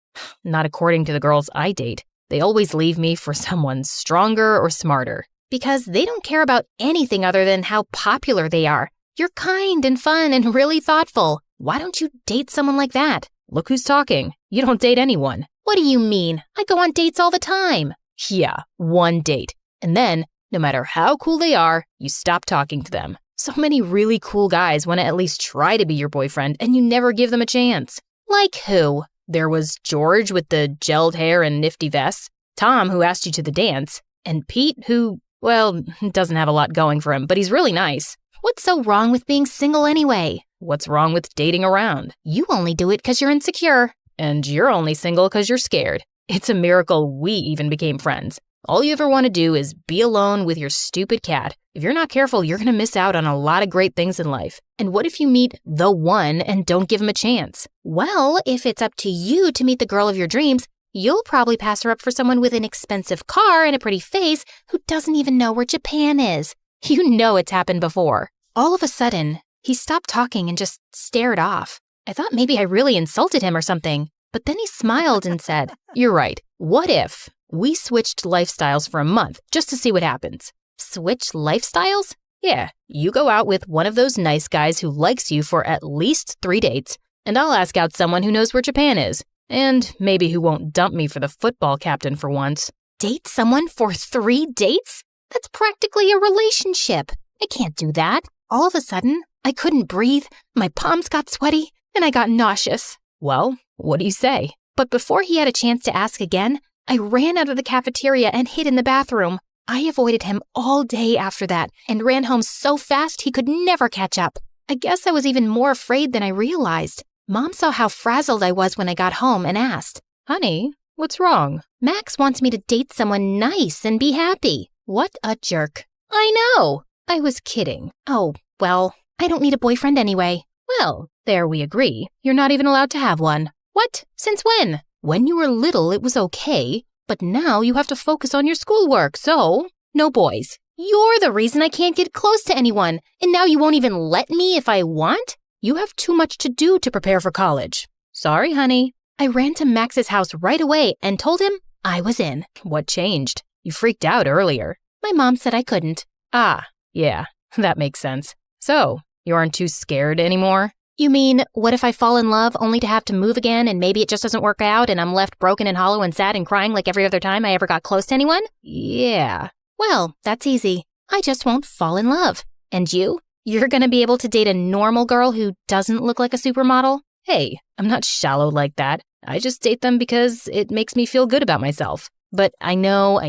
Not according to the girls I date. They always leave me for someone stronger or smarter. Because they don't care about anything other than how popular they are. You're kind and fun and really thoughtful. Why don't you date someone like that? Look who's talking. You don't date anyone. What do you mean? I go on dates all the time. Yeah, one date. And then, no matter how cool they are, you stop talking to them. So many really cool guys want to at least try to be your boyfriend, and you never give them a chance. Like who? There was George with the gelled hair and nifty vests, Tom who asked you to the dance, and Pete who, well, doesn't have a lot going for him, but he's really nice. What's so wrong with being single anyway? What's wrong with dating around? You only do it because you're insecure. And you're only single because you're scared. It's a miracle we even became friends. All you ever want to do is be alone with your stupid cat. If you're not careful, you're going to miss out on a lot of great things in life. And what if you meet the one and don't give him a chance? Well, if it's up to you to meet the girl of your dreams, you'll probably pass her up for someone with an expensive car and a pretty face who doesn't even know where Japan is. You know it's happened before. All of a sudden, he stopped talking and just stared off. I thought maybe I really insulted him or something, but then he smiled and said, "You're right. What if we switched lifestyles for a month just to see what happens?" Switch lifestyles? Yeah, you go out with one of those nice guys who likes you for at least 3 dates, and I'll ask out someone who knows where Japan is, and maybe who won't dump me for the football captain for once. Date someone for 3 dates? That's practically a relationship. I can't do that. All of a sudden, I couldn't breathe, my palms got sweaty, and I got nauseous. Well, what do you say? But before he had a chance to ask again, I ran out of the cafeteria and hid in the bathroom. I avoided him all day after that and ran home so fast he could never catch up. I guess I was even more afraid than I realized. Mom saw how frazzled I was when I got home and asked, "Honey, what's wrong?" "Max wants me to date someone nice and be happy." What a jerk. I know. I was kidding. Oh, well, I don't need a boyfriend anyway. Well, there we agree. You're not even allowed to have one. What? Since when? When you were little, it was okay, but now you have to focus on your schoolwork, so no boys. You're the reason I can't get close to anyone, and now you won't even let me if I want? You have too much to do to prepare for college. Sorry, honey. I ran to Max's house right away and told him I was in. What changed? You freaked out earlier. My mom said I couldn't. Ah, yeah, that makes sense. So, you aren't too scared anymore? You mean, what if I fall in love only to have to move again and maybe it just doesn't work out and I'm left broken and hollow and sad and crying like every other time I ever got close to anyone? Yeah. Well, that's easy. I just won't fall in love. And you? You're gonna be able to date a normal girl who doesn't look like a supermodel? Hey, I'm not shallow like that. I just date them because it makes me feel good about myself. But I know,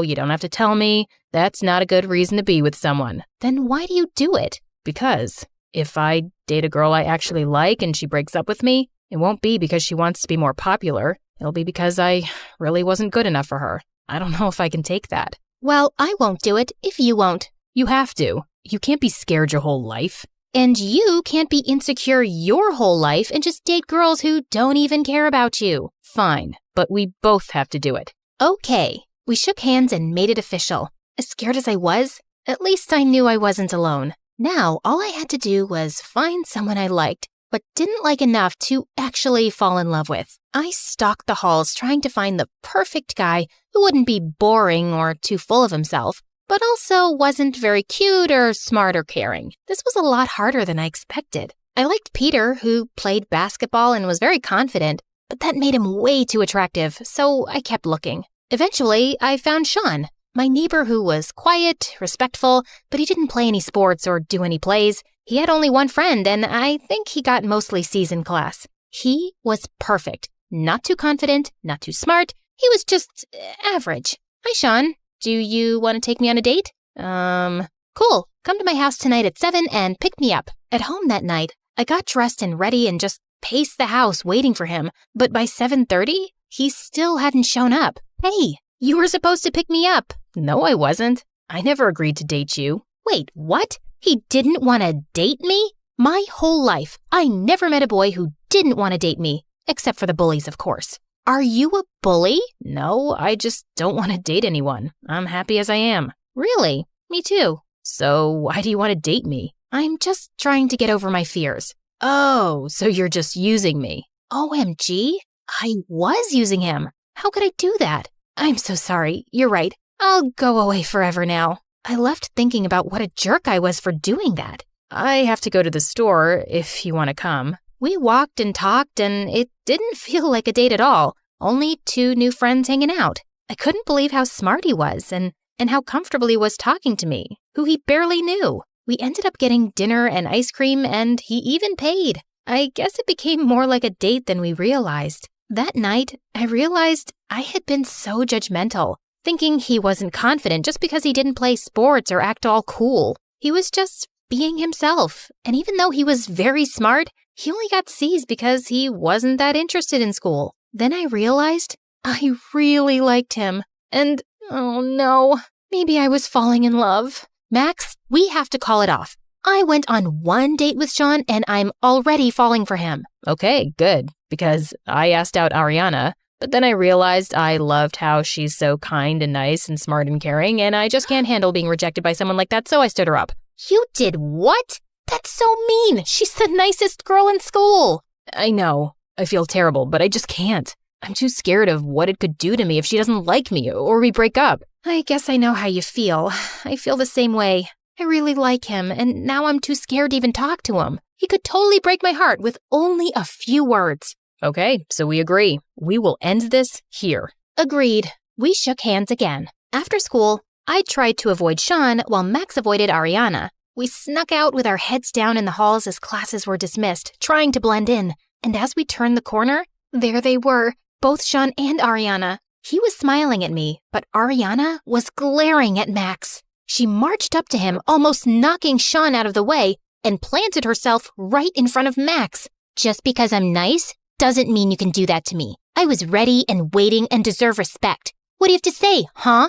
you don't have to tell me. That's not a good reason to be with someone. Then why do you do it? Because if I date a girl I actually like and she breaks up with me, it won't be because she wants to be more popular. It'll be because I really wasn't good enough for her. I don't know if I can take that. Well, I won't do it if you won't. You have to. You can't be scared your whole life. And you can't be insecure your whole life and just date girls who don't even care about you. Fine, but we both have to do it. Okay. We shook hands and made it official. As scared as I was, at least I knew I wasn't alone. Now, all I had to do was find someone I liked, but didn't like enough to actually fall in love with. I stalked the halls trying to find the perfect guy who wouldn't be boring or too full of himself, but also wasn't very cute or smart or caring. This was a lot harder than I expected. I liked Peter, who played basketball and was very confident, but that made him way too attractive, so I kept looking. Eventually, I found Sean, my neighbor who was quiet, respectful, but he didn't play any sports or do any plays. He had only one friend, and I think he got mostly C's in class. He was perfect. Not too confident, not too smart. He was just average. Hi, Sean. Do you want to take me on a date? Cool. Come to my house tonight at 7 and pick me up. At home that night, I got dressed and ready and just paced the house waiting for him. But by 7:30, he still hadn't shown up. Hey, you were supposed to pick me up. No, I wasn't. I never agreed to date you. Wait, what? He didn't want to date me? My whole life, I never met a boy who didn't want to date me. Except for the bullies, of course. Are you a bully? No, I just don't want to date anyone. I'm happy as I am. Really? Me too. So why do you want to date me? I'm just trying to get over my fears. Oh, so you're just using me. OMG, I was using him. How could I do that? I'm so sorry. You're right. I'll go away forever now. I left thinking about what a jerk I was for doing that. I have to go to the store if you want to come. We walked and talked, and it didn't feel like a date at all. Only 2 new friends hanging out. I couldn't believe how smart he was and how comfortable he was talking to me, who he barely knew. We ended up getting dinner and ice cream, and he even paid. I guess it became more like a date than we realized. That night, I realized I had been so judgmental, thinking he wasn't confident just because he didn't play sports or act all cool. He was just being himself, and even though he was very smart, he only got C's because he wasn't that interested in school. Then I realized I really liked him, and oh no, maybe I was falling in love. Max, we have to call it off. I went on one date with Sean, and I'm already falling for him. Okay, good, because I asked out Ariana, but then I realized I loved how she's so kind and nice and smart and caring, and I just can't handle being rejected by someone like that, so I stood her up. You did what? That's so mean. She's the nicest girl in school. I know. I feel terrible, but I just can't. I'm too scared of what it could do to me if she doesn't like me or we break up. I guess I know how you feel. I feel the same way. I really like him, and now I'm too scared to even talk to him. He could totally break my heart with only a few words. Okay, so we agree. We will end this here. Agreed. We shook hands again. After school, I tried to avoid Sean while Max avoided Ariana. We snuck out with our heads down in the halls as classes were dismissed, trying to blend in. And as we turned the corner, there they were, both Sean and Ariana. He was smiling at me, but Ariana was glaring at Max. She marched up to him, almost knocking Sean out of the way, and planted herself right in front of Max. Just because I'm nice doesn't mean you can do that to me. I was ready and waiting and deserve respect. What do you have to say, huh?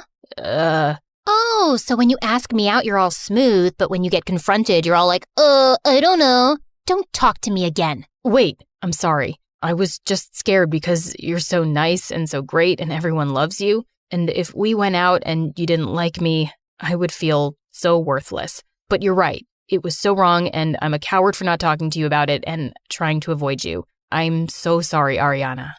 Oh, so when you ask me out, you're all smooth, but when you get confronted, you're all like, I don't know. Don't talk to me again. Wait, I'm sorry. I was just scared because you're so nice and so great and everyone loves you. And if we went out and you didn't like me, I would feel so worthless. But you're right. It was so wrong, and I'm a coward for not talking to you about it and trying to avoid you. I'm so sorry, Ariana.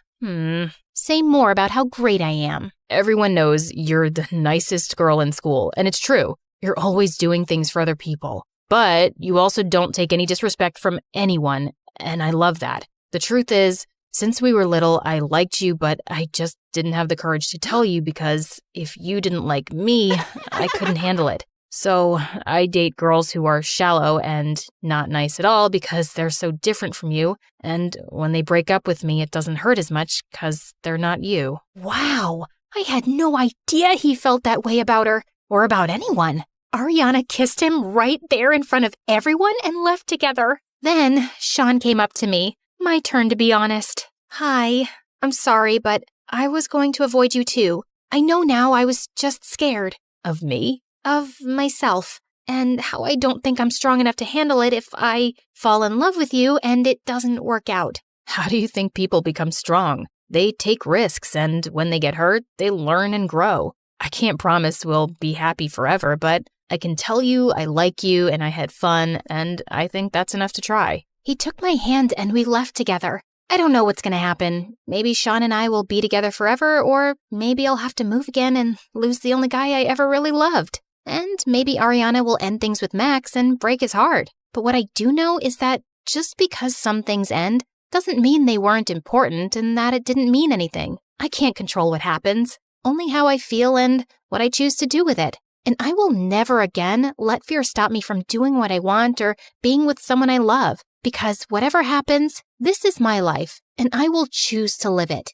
Say more about how great I am. Everyone knows you're the nicest girl in school, and it's true. You're always doing things for other people. But you also don't take any disrespect from anyone, and I love that. The truth is, since we were little, I liked you, but I just didn't have the courage to tell you because if you didn't like me, I couldn't handle it. So I date girls who are shallow and not nice at all because they're so different from you. And when they break up with me, it doesn't hurt as much because they're not you. Wow, I had no idea he felt that way about her or about anyone. Ariana kissed him right there in front of everyone and left together. Then Sean came up to me. My turn to be honest. Hi, I'm sorry, but I was going to avoid you too. I know now I was just scared. Of me? Of myself, and how I don't think I'm strong enough to handle it if I fall in love with you and it doesn't work out. How do you think people become strong? They take risks, and when they get hurt, they learn and grow. I can't promise we'll be happy forever, but I can tell you I like you and I had fun, and I think that's enough to try. He took my hand and we left together. I don't know what's going to happen. Maybe Sean and I will be together forever, or maybe I'll have to move again and lose the only guy I ever really loved. And maybe Ariana will end things with Max and break his heart. But what I do know is that just because some things end doesn't mean they weren't important and that it didn't mean anything. I can't control what happens, only how I feel and what I choose to do with it. And I will never again let fear stop me from doing what I want or being with someone I love. Because whatever happens, this is my life, and I will choose to live it.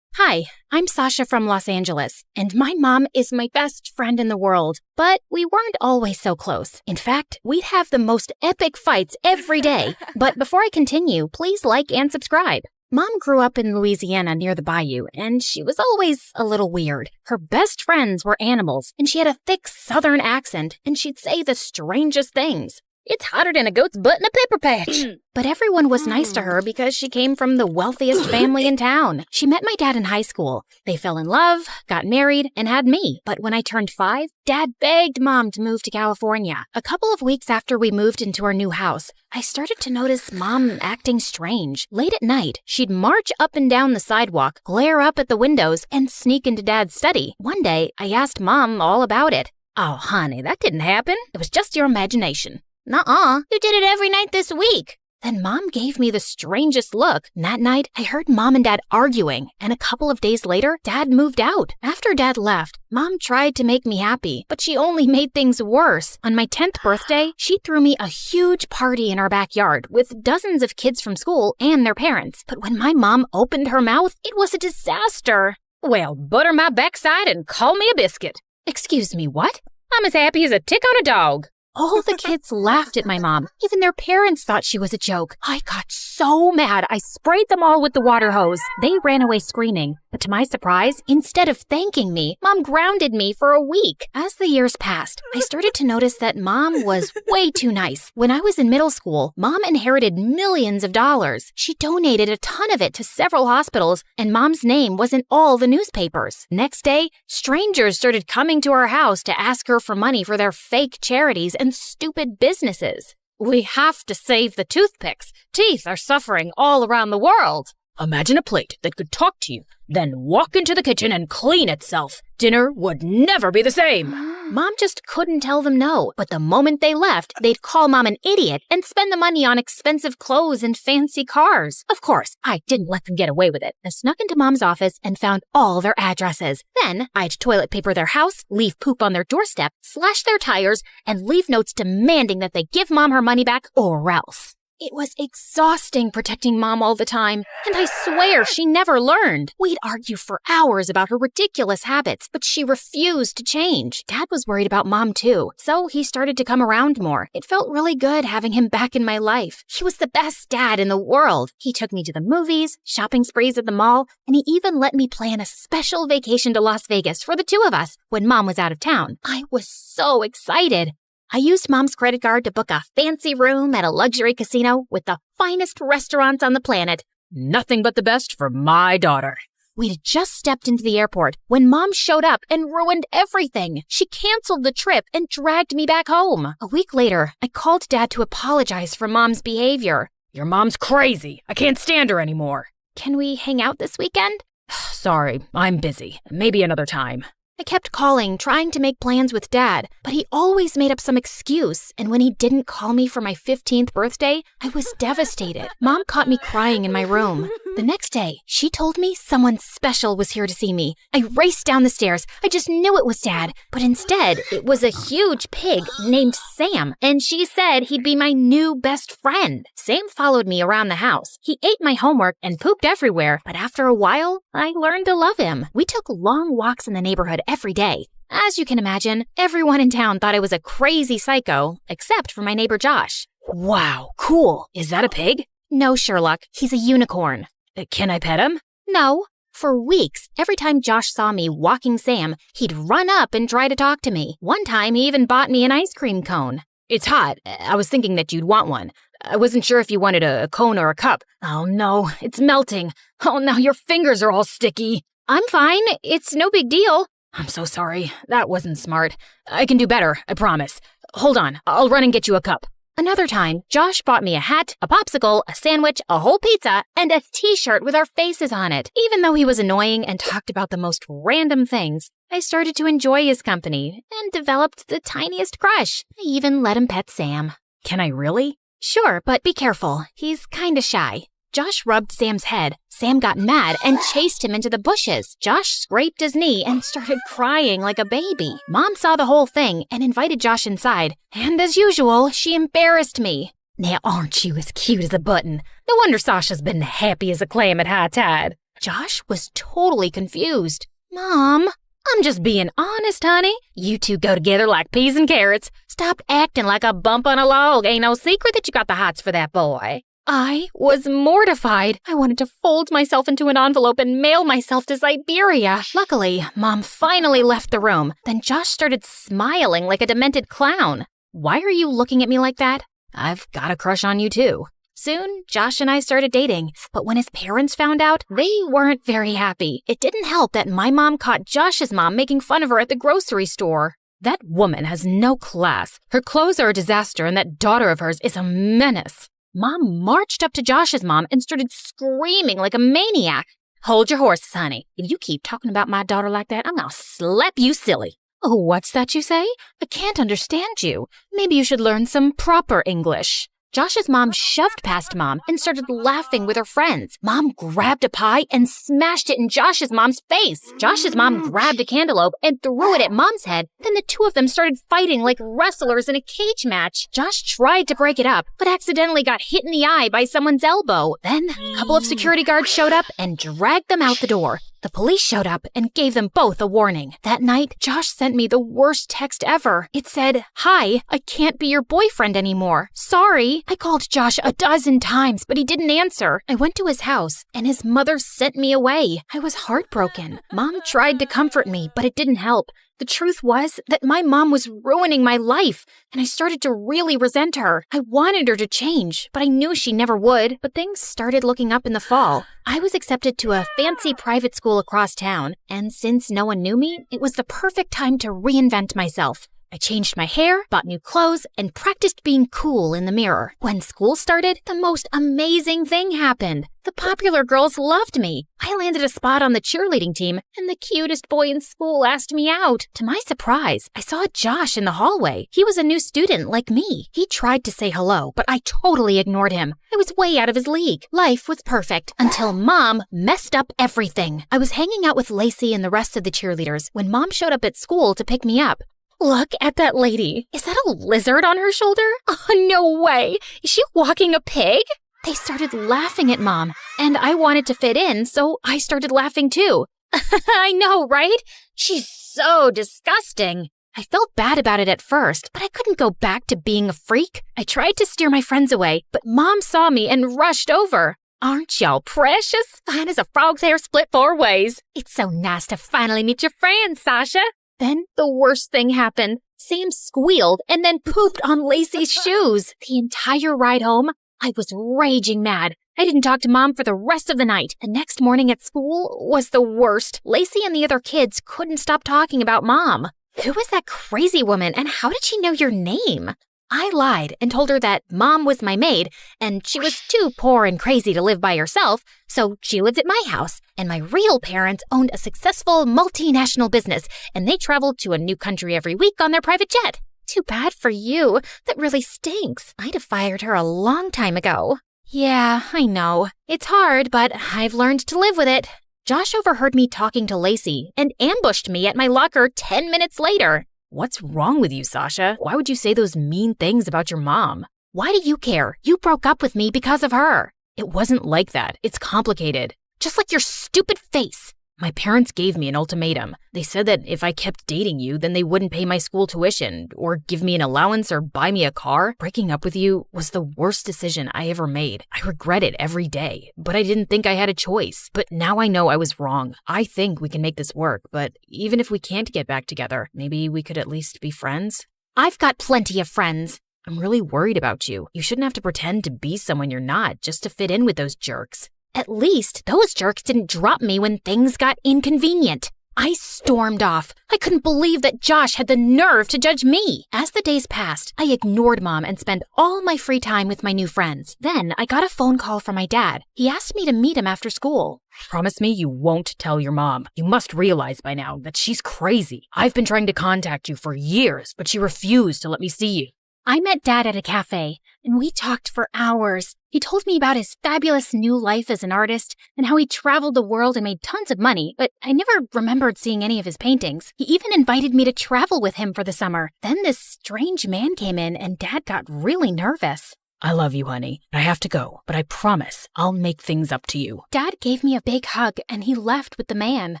Hi, I'm Sasha from Los Angeles, and my mom is my best friend in the world. But we weren't always so close. In fact, we'd have the most epic fights every day. But before I continue, please like and subscribe. Mom grew up in Louisiana near the bayou, and she was always a little weird. Her best friends were animals, and she had a thick southern accent, and she'd say the strangest things. It's hotter than a goat's butt in a pepper patch. But everyone was nice to her because she came from the wealthiest family in town. She met my dad in high school. They fell in love, got married, and had me. But when I turned 5, Dad begged Mom to move to California. A couple of weeks after we moved into our new house, I started to notice Mom acting strange. Late at night, she'd march up and down the sidewalk, glare up at the windows, and sneak into Dad's study. One day, I asked Mom all about it. Oh, honey, that didn't happen. It was just your imagination. Nuh-uh, you did it every night this week. Then Mom gave me the strangest look. And that night, I heard Mom and Dad arguing, and a couple of days later, Dad moved out. After Dad left, Mom tried to make me happy, but she only made things worse. On my 10th birthday, she threw me a huge party in our backyard with dozens of kids from school and their parents. But when my mom opened her mouth, it was a disaster. Well, butter my backside and call me a biscuit. Excuse me, what? I'm as happy as a tick on a dog. All the kids laughed at my mom. Even their parents thought she was a joke. I got so mad, I sprayed them all with the water hose. They ran away screaming. But to my surprise, instead of thanking me, Mom grounded me for a week. As the years passed, I started to notice that Mom was way too nice. When I was in middle school, Mom inherited millions of dollars. She donated a ton of it to several hospitals, and Mom's name was in all the newspapers. Next day, strangers started coming to our house to ask her for money for their fake charities and stupid businesses. We have to save the toothpicks. Teeth are suffering all around the world. Imagine a plate that could talk to you, then walk into the kitchen and clean itself. Dinner would never be the same. Mom just couldn't tell them no, but the moment they left, they'd call Mom an idiot and spend the money on expensive clothes and fancy cars. Of course, I didn't let them get away with it. I snuck into Mom's office and found all their addresses. Then, I'd toilet paper their house, leave poop on their doorstep, slash their tires, and leave notes demanding that they give Mom her money back or else. It was exhausting protecting Mom all the time, and I swear she never learned. We'd argue for hours about her ridiculous habits, but she refused to change. Dad was worried about Mom too, so he started to come around more. It felt really good having him back in my life. He was the best dad in the world. He took me to the movies, shopping sprees at the mall, and he even let me plan a special vacation to Las Vegas for the two of us when Mom was out of town. I was so excited. I used Mom's credit card to book a fancy room at a luxury casino with the finest restaurants on the planet. Nothing but the best for my daughter. We'd just stepped into the airport when Mom showed up and ruined everything. She canceled the trip and dragged me back home. A week later, I called Dad to apologize for Mom's behavior. Your mom's crazy. I can't stand her anymore. Can we hang out this weekend? Sorry, I'm busy. Maybe another time. I kept calling, trying to make plans with Dad, but he always made up some excuse, and when he didn't call me for my 15th birthday, I was devastated. Mom caught me crying in my room. The next day, she told me someone special was here to see me. I raced down the stairs. I just knew it was Dad, but instead, it was a huge pig named Sam, and she said he'd be my new best friend. Sam followed me around the house. He ate my homework and pooped everywhere, but after a while, I learned to love him. We took long walks in the neighborhood every day. As you can imagine, everyone in town thought I was a crazy psycho, except for my neighbor Josh. Wow, cool. Is that a pig? No, Sherlock. He's a unicorn. Can I pet him? No. For weeks, every time Josh saw me walking Sam, he'd run up and try to talk to me. One time, he even bought me an ice cream cone. It's hot. I was thinking that you'd want one. I wasn't sure if you wanted a cone or a cup. Oh no, it's melting. Oh, now your fingers are all sticky. I'm fine. It's no big deal. I'm so sorry. That wasn't smart. I can do better, I promise. Hold on, I'll run and get you a cup. Another time, Josh bought me a hat, a popsicle, a sandwich, a whole pizza, and a t-shirt with our faces on it. Even though he was annoying and talked about the most random things, I started to enjoy his company and developed the tiniest crush. I even let him pet Sam. Can I really? Sure, but be careful. He's kinda shy. Josh rubbed Sam's head. Sam got mad and chased him into the bushes. Josh scraped his knee and started crying like a baby. Mom saw the whole thing and invited Josh inside. And as usual, she embarrassed me. Now aren't you as cute as a button? No wonder Sasha's been happy as a clam at high tide. Josh was totally confused. Mom, I'm just being honest, honey. You two go together like peas and carrots. Stop acting like a bump on a log. Ain't no secret that you got the hots for that boy. I was mortified. I wanted to fold myself into an envelope and mail myself to Siberia. Luckily, Mom finally left the room. Then Josh started smiling like a demented clown. Why are you looking at me like that? I've got a crush on you too. Soon, Josh and I started dating, but when his parents found out, they weren't very happy. It didn't help that my mom caught Josh's mom making fun of her at the grocery store. That woman has no class. Her clothes are a disaster, and that daughter of hers is a menace. Mom marched up to Josh's mom and started screaming like a maniac. Hold your horses, honey. If you keep talking about my daughter like that, I'm gonna slap you silly. Oh, what's that you say? I can't understand you. Maybe you should learn some proper English. Josh's mom shoved past Mom and started laughing with her friends. Mom grabbed a pie and smashed it in Josh's mom's face. Josh's mom grabbed a cantaloupe and threw it at Mom's head. Then the two of them started fighting like wrestlers in a cage match. Josh tried to break it up, but accidentally got hit in the eye by someone's elbow. Then a couple of security guards showed up and dragged them out the door. The police showed up and gave them both a warning. That night, Josh sent me the worst text ever. It said, "Hi, I can't be your boyfriend anymore. Sorry." I called Josh a dozen times, but he didn't answer. I went to his house, and his mother sent me away. I was heartbroken. Mom tried to comfort me, but it didn't help. The truth was that my mom was ruining my life, and I started to really resent her. I wanted her to change, but I knew she never would. But things started looking up in the fall. I was accepted to a fancy private school across town, and since no one knew me, it was the perfect time to reinvent myself. I changed my hair, bought new clothes, and practiced being cool in the mirror. When school started, the most amazing thing happened. The popular girls loved me. I landed a spot on the cheerleading team, and the cutest boy in school asked me out. To my surprise, I saw Josh in the hallway. He was a new student like me. He tried to say hello, but I totally ignored him. I was way out of his league. Life was perfect until Mom messed up everything. I was hanging out with Lacey and the rest of the cheerleaders when Mom showed up at school to pick me up. Look at that lady. Is that a lizard on her shoulder? Oh, no way. Is she walking a pig? They started laughing at Mom, and I wanted to fit in, so I started laughing too. I know, right? She's so disgusting. I felt bad about it at first, but I couldn't go back to being a freak. I tried to steer my friends away, but Mom saw me and rushed over. Aren't y'all precious? Fine as a frog's hair split 4 ways. It's so nice to finally meet your friend, Sasha. Then the worst thing happened. Sam squealed and then pooped on Lacey's shoes. The entire ride home, I was raging mad. I didn't talk to Mom for the rest of the night. The next morning at school was the worst. Lacey and the other kids couldn't stop talking about Mom. Who was that crazy woman, and how did she know your name? I lied and told her that Mom was my maid, and she was too poor and crazy to live by herself, so she lived at my house. And my real parents owned a successful multinational business, and they traveled to a new country every week on their private jet. Too bad for you. That really stinks. I'd have fired her a long time ago. Yeah, I know. It's hard, but I've learned to live with it. Josh overheard me talking to Lacey and ambushed me at my locker 10 minutes later. What's wrong with you, Sasha? Why would you say those mean things about your mom? Why do you care? You broke up with me because of her. It wasn't like that. It's complicated. Just like your stupid face. My parents gave me an ultimatum. They said that if I kept dating you, then they wouldn't pay my school tuition, or give me an allowance, or buy me a car. Breaking up with you was the worst decision I ever made. I regret it every day, but I didn't think I had a choice. But now I know I was wrong. I think we can make this work, but even if we can't get back together, maybe we could at least be friends? I've got plenty of friends. I'm really worried about you. You shouldn't have to pretend to be someone you're not just to fit in with those jerks. At least those jerks didn't drop me when things got inconvenient. I stormed off. I couldn't believe that Josh had the nerve to judge me. As the days passed, I ignored Mom and spent all my free time with my new friends. Then I got a phone call from my dad. He asked me to meet him after school. Promise me you won't tell your mom. You must realize by now that she's crazy. I've been trying to contact you for years, but she refused to let me see you. I met Dad at a cafe, and we talked for hours. He told me about his fabulous new life as an artist and how he traveled the world and made tons of money, but I never remembered seeing any of his paintings. He even invited me to travel with him for the summer. Then this strange man came in, and Dad got really nervous. I love you, honey. I have to go, but I promise I'll make things up to you. Dad gave me a big hug, and he left with the man.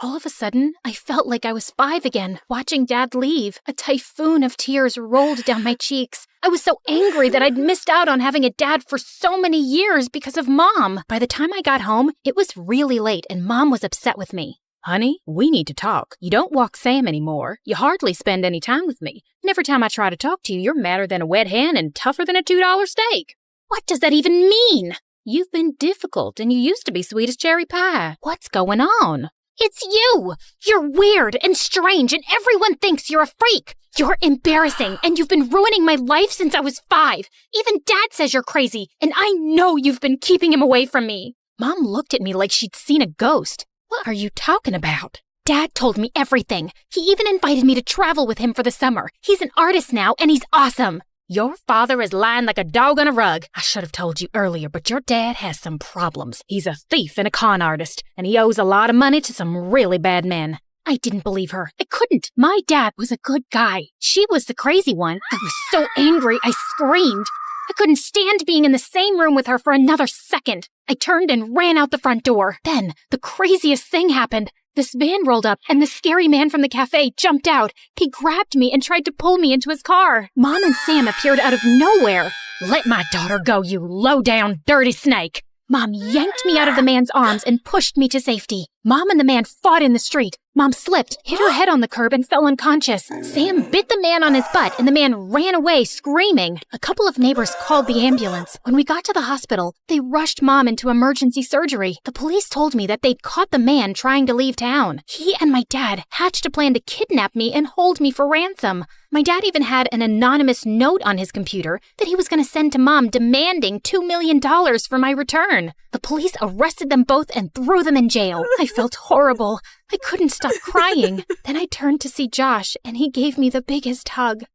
All of a sudden, I felt like I was 5 again. Watching Dad leave, a typhoon of tears rolled down my cheeks. I was so angry that I'd missed out on having a dad for so many years because of Mom. By the time I got home, it was really late, and Mom was upset with me. Honey, we need to talk. You don't walk Sam anymore. You hardly spend any time with me. And every time I try to talk to you, you're madder than a wet hen and tougher than a $2 steak. What does that even mean? You've been difficult, and you used to be sweet as cherry pie. What's going on? It's you! You're weird and strange, and everyone thinks you're a freak. You're embarrassing, and you've been ruining my life since I was 5. Even Dad says you're crazy, and I know you've been keeping him away from me. Mom looked at me like she'd seen a ghost. What are you talking about? Dad told me everything. He even invited me to travel with him for the summer. He's an artist now, and he's awesome. Your father is lying like a dog on a rug. I should have told you earlier, but your dad has some problems. He's a thief and a con artist, and he owes a lot of money to some really bad men. I didn't believe her. I couldn't. My dad was a good guy. She was the crazy one. I was so angry, I screamed. I couldn't stand being in the same room with her for another second. I turned and ran out the front door. Then, the craziest thing happened. This van rolled up, and the scary man from the cafe jumped out. He grabbed me and tried to pull me into his car. Mom and Sam appeared out of nowhere. Let my daughter go, you low-down, dirty snake. Mom yanked me out of the man's arms and pushed me to safety. Mom and the man fought in the street. Mom slipped, hit her head on the curb, and fell unconscious. Sam bit the man on his butt, and the man ran away, screaming. A couple of neighbors called the ambulance. When we got to the hospital, they rushed Mom into emergency surgery. The police told me that they'd caught the man trying to leave town. He and my dad hatched a plan to kidnap me and hold me for ransom. My dad even had an anonymous note on his computer that he was going to send to Mom demanding $2 million for my return. The police arrested them both and threw them in jail. I felt horrible. I couldn't stop crying. Then I turned to see Josh, and he gave me the biggest hug.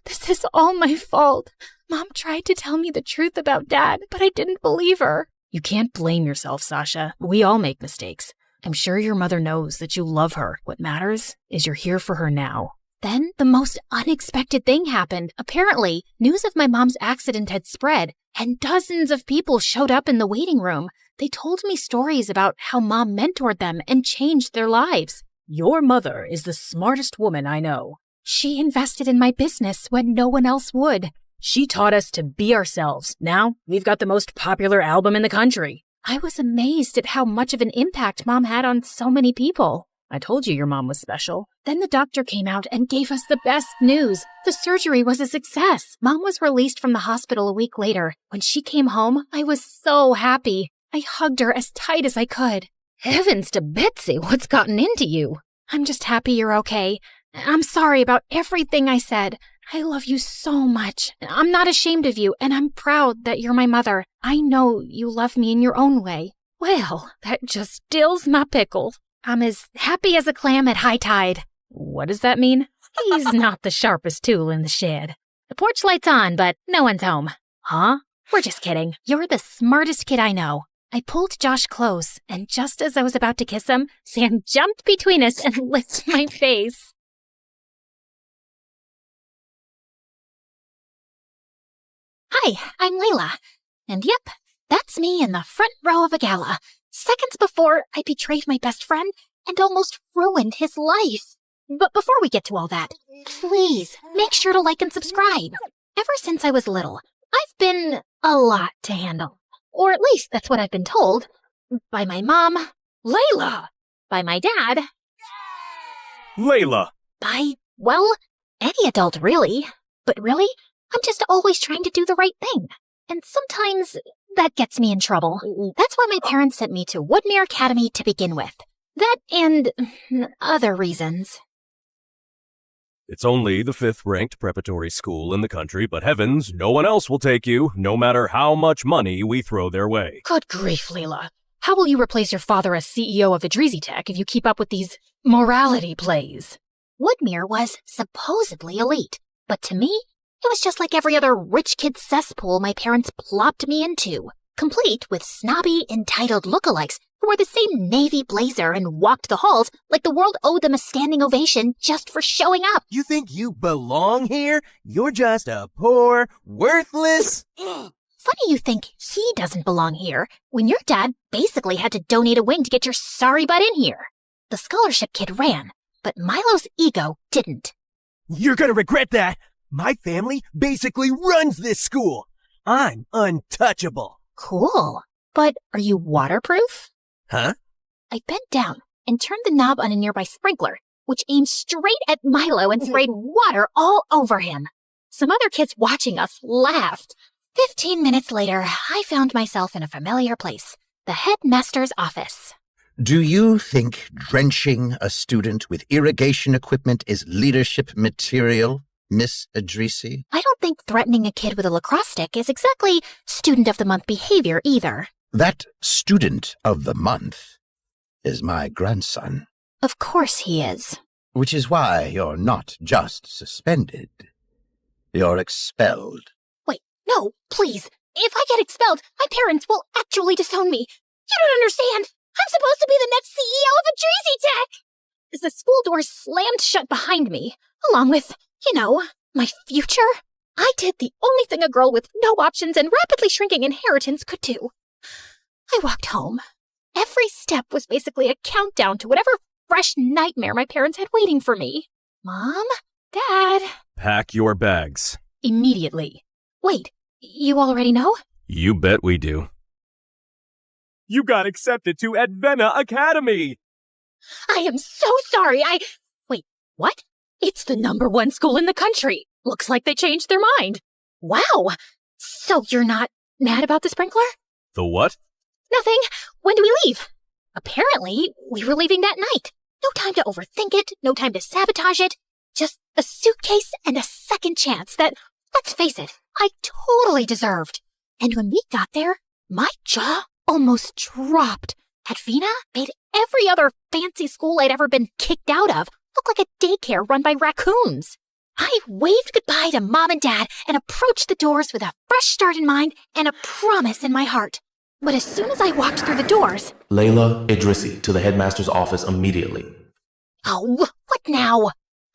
This is all my fault. Mom tried to tell me the truth about Dad, but I didn't believe her. You can't blame yourself, Sasha. We all make mistakes. I'm sure your mother knows that you love her. What matters is you're here for her now. Then the most unexpected thing happened. Apparently, news of my mom's accident had spread, and dozens of people showed up in the waiting room. They told me stories about how Mom mentored them and changed their lives. Your mother is the smartest woman I know. She invested in my business when no one else would. She taught us to be ourselves. Now, we've got the most popular album in the country. I was amazed at how much of an impact Mom had on so many people. I told you your mom was special. Then the doctor came out and gave us the best news. The surgery was a success. Mom was released from the hospital a week later. When she came home, I was so happy. I hugged her as tight as I could. Heavens to Betsy, what's gotten into you? I'm just happy you're okay. I'm sorry about everything I said. I love you so much. I'm not ashamed of you, and I'm proud that you're my mother. I know you love me in your own way. Well, that just stills my pickle. I'm as happy as a clam at high tide. What does that mean? He's not the sharpest tool in the shed. The porch light's on, but no one's home. Huh? We're just kidding. You're the smartest kid I know. I pulled Josh close, and just as I was about to kiss him, Sam jumped between us and licked my face. Hi, I'm Layla. And yep, that's me in the front row of a gala. Seconds before, I betrayed my best friend and almost ruined his life. But before we get to all that, please make sure to like and subscribe. Ever since I was little, I've been a lot to handle. Or at least that's what I've been told. By my mom, Layla. By my dad, Layla. By, well, any adult really. But really, I'm just always trying to do the right thing. And sometimes that gets me in trouble. That's why my parents sent me to Woodmere Academy to begin with. That and other reasons. It's only the 5th-ranked preparatory school in the country, but heavens, no one else will take you, no matter how much money we throw their way. Good grief, Leela. How will you replace your father as CEO of Idrizi Tech if you keep up with these morality plays? Woodmere was supposedly elite, but to me, it was just like every other rich kid cesspool my parents plopped me into, complete with snobby, entitled lookalikes who wore the same navy blazer and walked the halls like the world owed them a standing ovation just for showing up. You think you belong here? You're just a poor, worthless... Funny you think he doesn't belong here when your dad basically had to donate a wing to get your sorry butt in here. The scholarship kid ran, but Milo's ego didn't. You're gonna regret that! My family basically runs this school. I'm untouchable. Cool. But are you waterproof? Huh? I bent down and turned the knob on a nearby sprinkler, which aimed straight at Milo and sprayed water all over him. Some other kids watching us laughed. 15 minutes later, I found myself in a familiar place, the headmaster's office. Do you think drenching a student with irrigation equipment is leadership material, Miss Idrizi? I don't think threatening a kid with a lacrosse stick is exactly student of the month behavior either. That student of the month is my grandson. Of course he is. Which is why you're not just suspended. You're expelled. Wait, no, please. If I get expelled, my parents will actually disown me. You don't understand. I'm supposed to be the next CEO of a Jersey Tech. As the school doors slammed shut behind me, along with, my future, I did the only thing a girl with no options and rapidly shrinking inheritance could do. I walked home. Every step was basically a countdown to whatever fresh nightmare my parents had waiting for me. Mom? Dad? Pack your bags. Immediately. Wait, you already know? You bet we do. You got accepted to Advena Academy! I am so sorry, Wait, what? It's the #1 school in the country. Looks like they changed their mind. Wow! So you're not mad about the sprinkler? The what? Nothing. When do we leave? Apparently, we were leaving that night. No time to overthink it, no time to sabotage it. Just a suitcase and a second chance that, let's face it, I totally deserved. And when we got there, my jaw almost dropped. Advena made every other fancy school I'd ever been kicked out of look like a daycare run by raccoons. I waved goodbye to Mom and Dad and approached the doors with a fresh start in mind and a promise in my heart. But as soon as I walked through the doors... Layla Idrissi to the headmaster's office immediately. Oh, what now?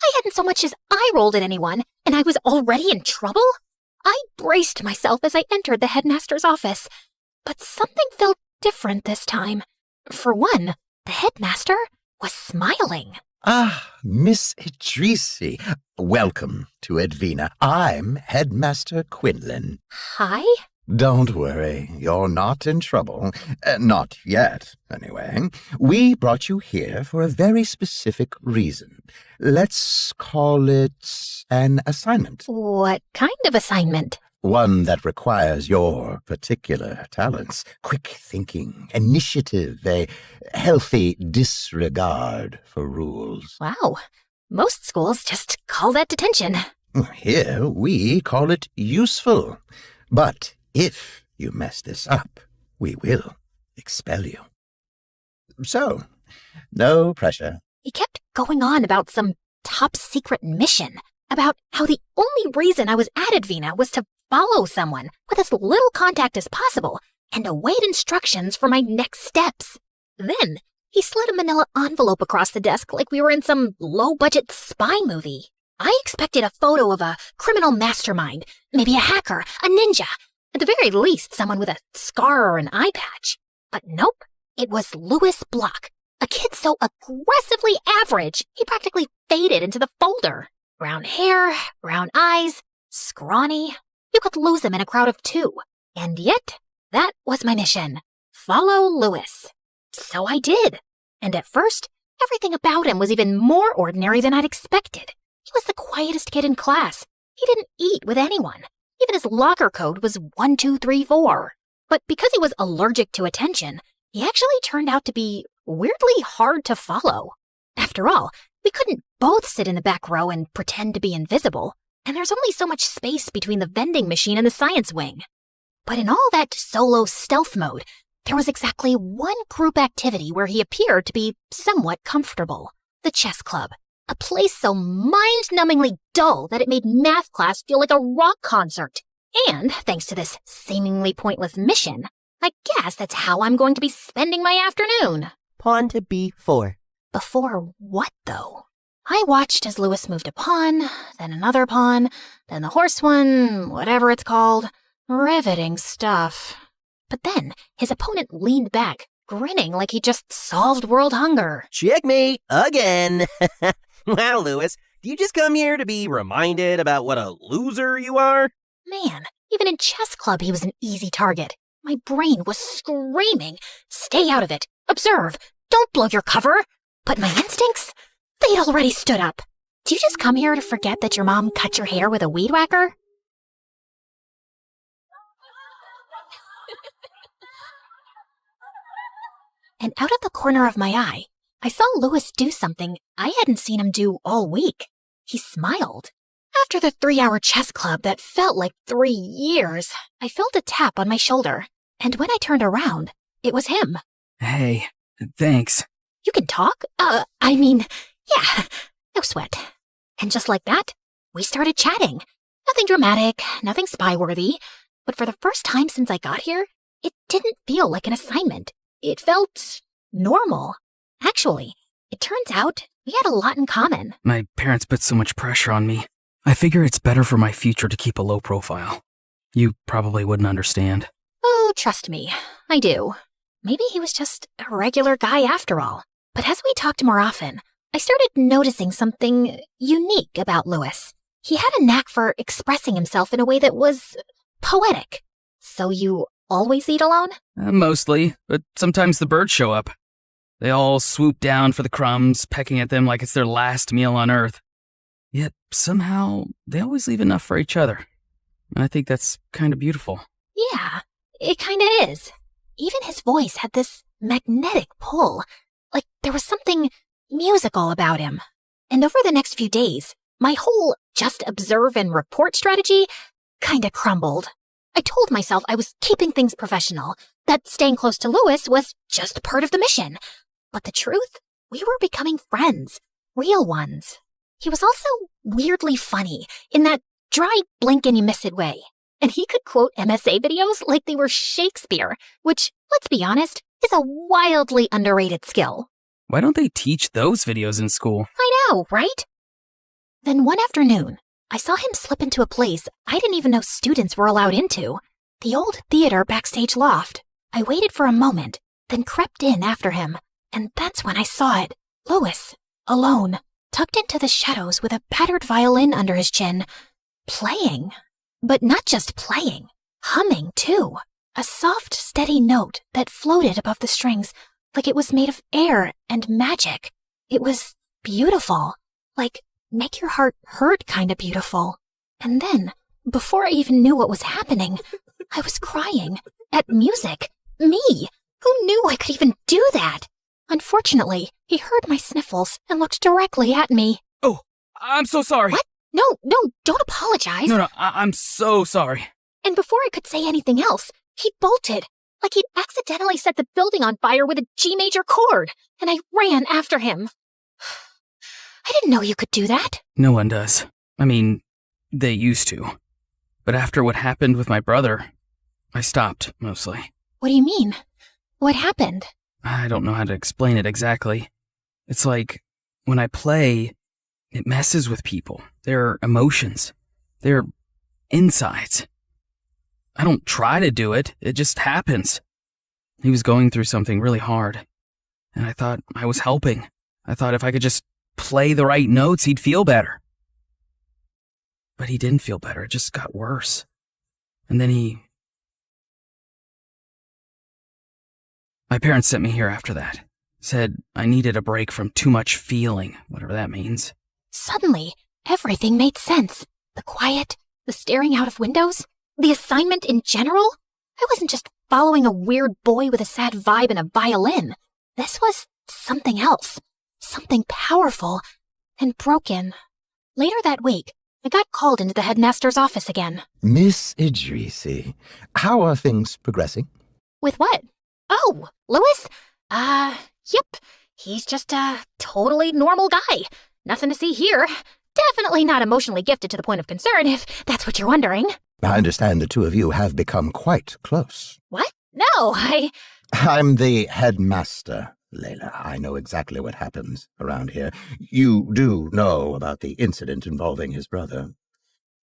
I hadn't so much as eye-rolled at anyone, and I was already in trouble? I braced myself as I entered the headmaster's office. But something felt different this time. For one, the headmaster was smiling. Ah, Miss Idrissi. Welcome to Advena. I'm Headmaster Quinlan. Hi? Don't worry, you're not in trouble. Not yet, anyway. We brought you here for a very specific reason. Let's call it an assignment. What kind of assignment? One that requires your particular talents. Quick thinking, initiative, a healthy disregard for rules. Wow. Most schools just call that detention. Here, we call it useful. But if you mess this up, we will expel you. So, no pressure. He kept going on about some top-secret mission, about how the only reason I was at Advena was to follow someone with as little contact as possible and await instructions for my next steps. Then, he slid a manila envelope across the desk like we were in some low-budget spy movie. I expected a photo of a criminal mastermind, maybe a hacker, a ninja, at the very least someone with a scar or an eye patch. But nope, it was Louis Block, a kid so aggressively average he practically faded into the folder. Brown hair, brown eyes, scrawny. You could lose him in a crowd of two. And yet, that was my mission. Follow Louis. So I did. And at first, everything about him was even more ordinary than I'd expected. He was the quietest kid in class. He didn't eat with anyone. Even his locker code was 1, 2, 3, 4. But because he was allergic to attention, he actually turned out to be weirdly hard to follow. After all, we couldn't both sit in the back row and pretend to be invisible, and there's only so much space between the vending machine and the science wing. But in all that solo stealth mode, there was exactly one group activity where he appeared to be somewhat comfortable. The chess club. A place so mind-numbingly dull that it made math class feel like a rock concert. And, thanks to this seemingly pointless mission, I guess that's how I'm going to be spending my afternoon. Pawn to B4. Before what, though? I watched as Louis moved a pawn, then another pawn, then the horse one, whatever it's called. Riveting stuff. But then, his opponent leaned back, grinning like he just solved world hunger. Checkmate again. Wow, Louis, do you just come here to be reminded about what a loser you are? Man, even in chess club he was an easy target. My brain was screaming, stay out of it, observe, don't blow your cover. But my instincts, they'd already stood up. Do you just come here to forget that your mom cut your hair with a weed whacker? And out of the corner of my eye, I saw Louis do something I hadn't seen him do all week. He smiled. After the 3-hour chess club that felt like 3 years, I felt a tap on my shoulder. And when I turned around, it was him. Hey, thanks. You can talk? Yeah, no sweat. And just like that, we started chatting. Nothing dramatic, nothing spy-worthy. But for the first time since I got here, it didn't feel like an assignment. It felt normal. Actually, it turns out we had a lot in common. My parents put so much pressure on me. I figure it's better for my future to keep a low profile. You probably wouldn't understand. Oh, trust me, I do. Maybe he was just a regular guy after all. But as we talked more often, I started noticing something unique about Louis. He had a knack for expressing himself in a way that was poetic. So you always eat alone? Mostly, but sometimes the birds show up. They all swoop down for the crumbs, pecking at them like it's their last meal on Earth. Yet, somehow, they always leave enough for each other. And I think that's kind of beautiful. Yeah, it kinda is. Even his voice had this magnetic pull. Like there was something musical about him. And over the next few days, my whole just observe and report strategy kinda crumbled. I told myself I was keeping things professional, that staying close to Louis was just part of the mission. But the truth? We were becoming friends. Real ones. He was also weirdly funny, in that dry blink and you miss it way. And he could quote MSA videos like they were Shakespeare, which, let's be honest, is a wildly underrated skill. Why don't they teach those videos in school? I know, right? Then one afternoon, I saw him slip into a place I didn't even know students were allowed into. The old theater backstage loft. I waited for a moment, then crept in after him. And that's when I saw it. Louis, alone, tucked into the shadows with a battered violin under his chin. Playing. But not just playing. Humming, too. A soft, steady note that floated above the strings like it was made of air and magic. It was beautiful. Like, make your heart hurt kind of beautiful. And then, before I even knew what was happening, I was crying. At music. Me. Who knew I could even do that? Unfortunately, he heard my sniffles and looked directly at me. Oh, I'm so sorry. What? No, don't apologize. No, I'm so sorry. And before I could say anything else, he bolted, like he'd accidentally set the building on fire with a G major chord, and I ran after him. I didn't know you could do that. No one does. I mean, they used to. But after what happened with my brother, I stopped, mostly. What do you mean? What happened? I don't know how to explain it exactly. It's like, when I play, it messes with people. Their emotions. Their insides. I don't try to do it. It just happens. He was going through something really hard. And I thought I was helping. I thought if I could just play the right notes, he'd feel better. But he didn't feel better. It just got worse. And then My parents sent me here after that. Said I needed a break from too much feeling, whatever that means. Suddenly, everything made sense. The quiet, the staring out of windows, the assignment in general. I wasn't just following a weird boy with a sad vibe and a violin. This was something else. Something powerful and broken. Later that week, I got called into the headmaster's office again. Miss Idrisi, how are things progressing? With what? Oh, Louis? Yep. He's just a totally normal guy. Nothing to see here. Definitely not emotionally gifted to the point of concern, if that's what you're wondering. I understand the two of you have become quite close. What? No, I'm the headmaster, Layla. I know exactly what happens around here. You do know about the incident involving his brother,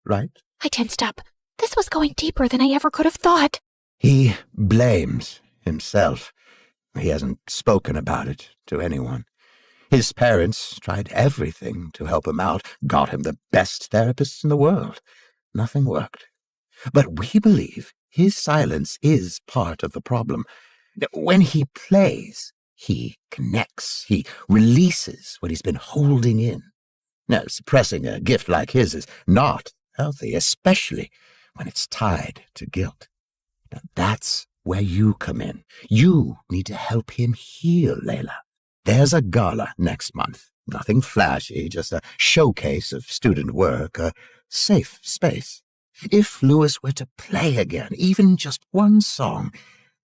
right? I tensed up. This was going deeper than I ever could have thought. He blames himself. He hasn't spoken about it to anyone. His parents tried everything to help him out, got him the best therapists in the world. Nothing worked. But we believe his silence is part of the problem. When he plays, he connects. He releases what he's been holding in. Now, suppressing a gift like his is not healthy, especially when it's tied to guilt. Now, that's where you come in. You need to help him heal, Layla. There's a gala next month. Nothing flashy, just a showcase of student work, a safe space. If Louis were to play again, even just one song,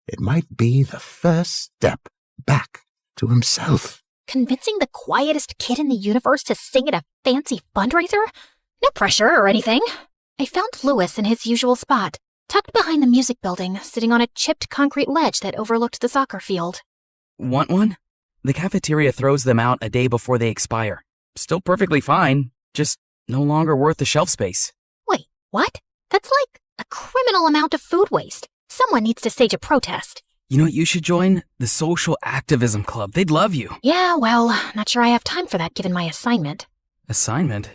it might be the first step back to himself. Convincing the quietest kid in the universe to sing at a fancy fundraiser? No pressure or anything. I found Louis in his usual spot, tucked behind the music building, sitting on a chipped concrete ledge that overlooked the soccer field. Want one? The cafeteria throws them out a day before they expire. Still perfectly fine, just no longer worth the shelf space. Wait, what? That's like a criminal amount of food waste. Someone needs to stage a protest. You know what you should join? The Social Activism Club. They'd love you. Yeah, well, not sure I have time for that given my assignment. Assignment?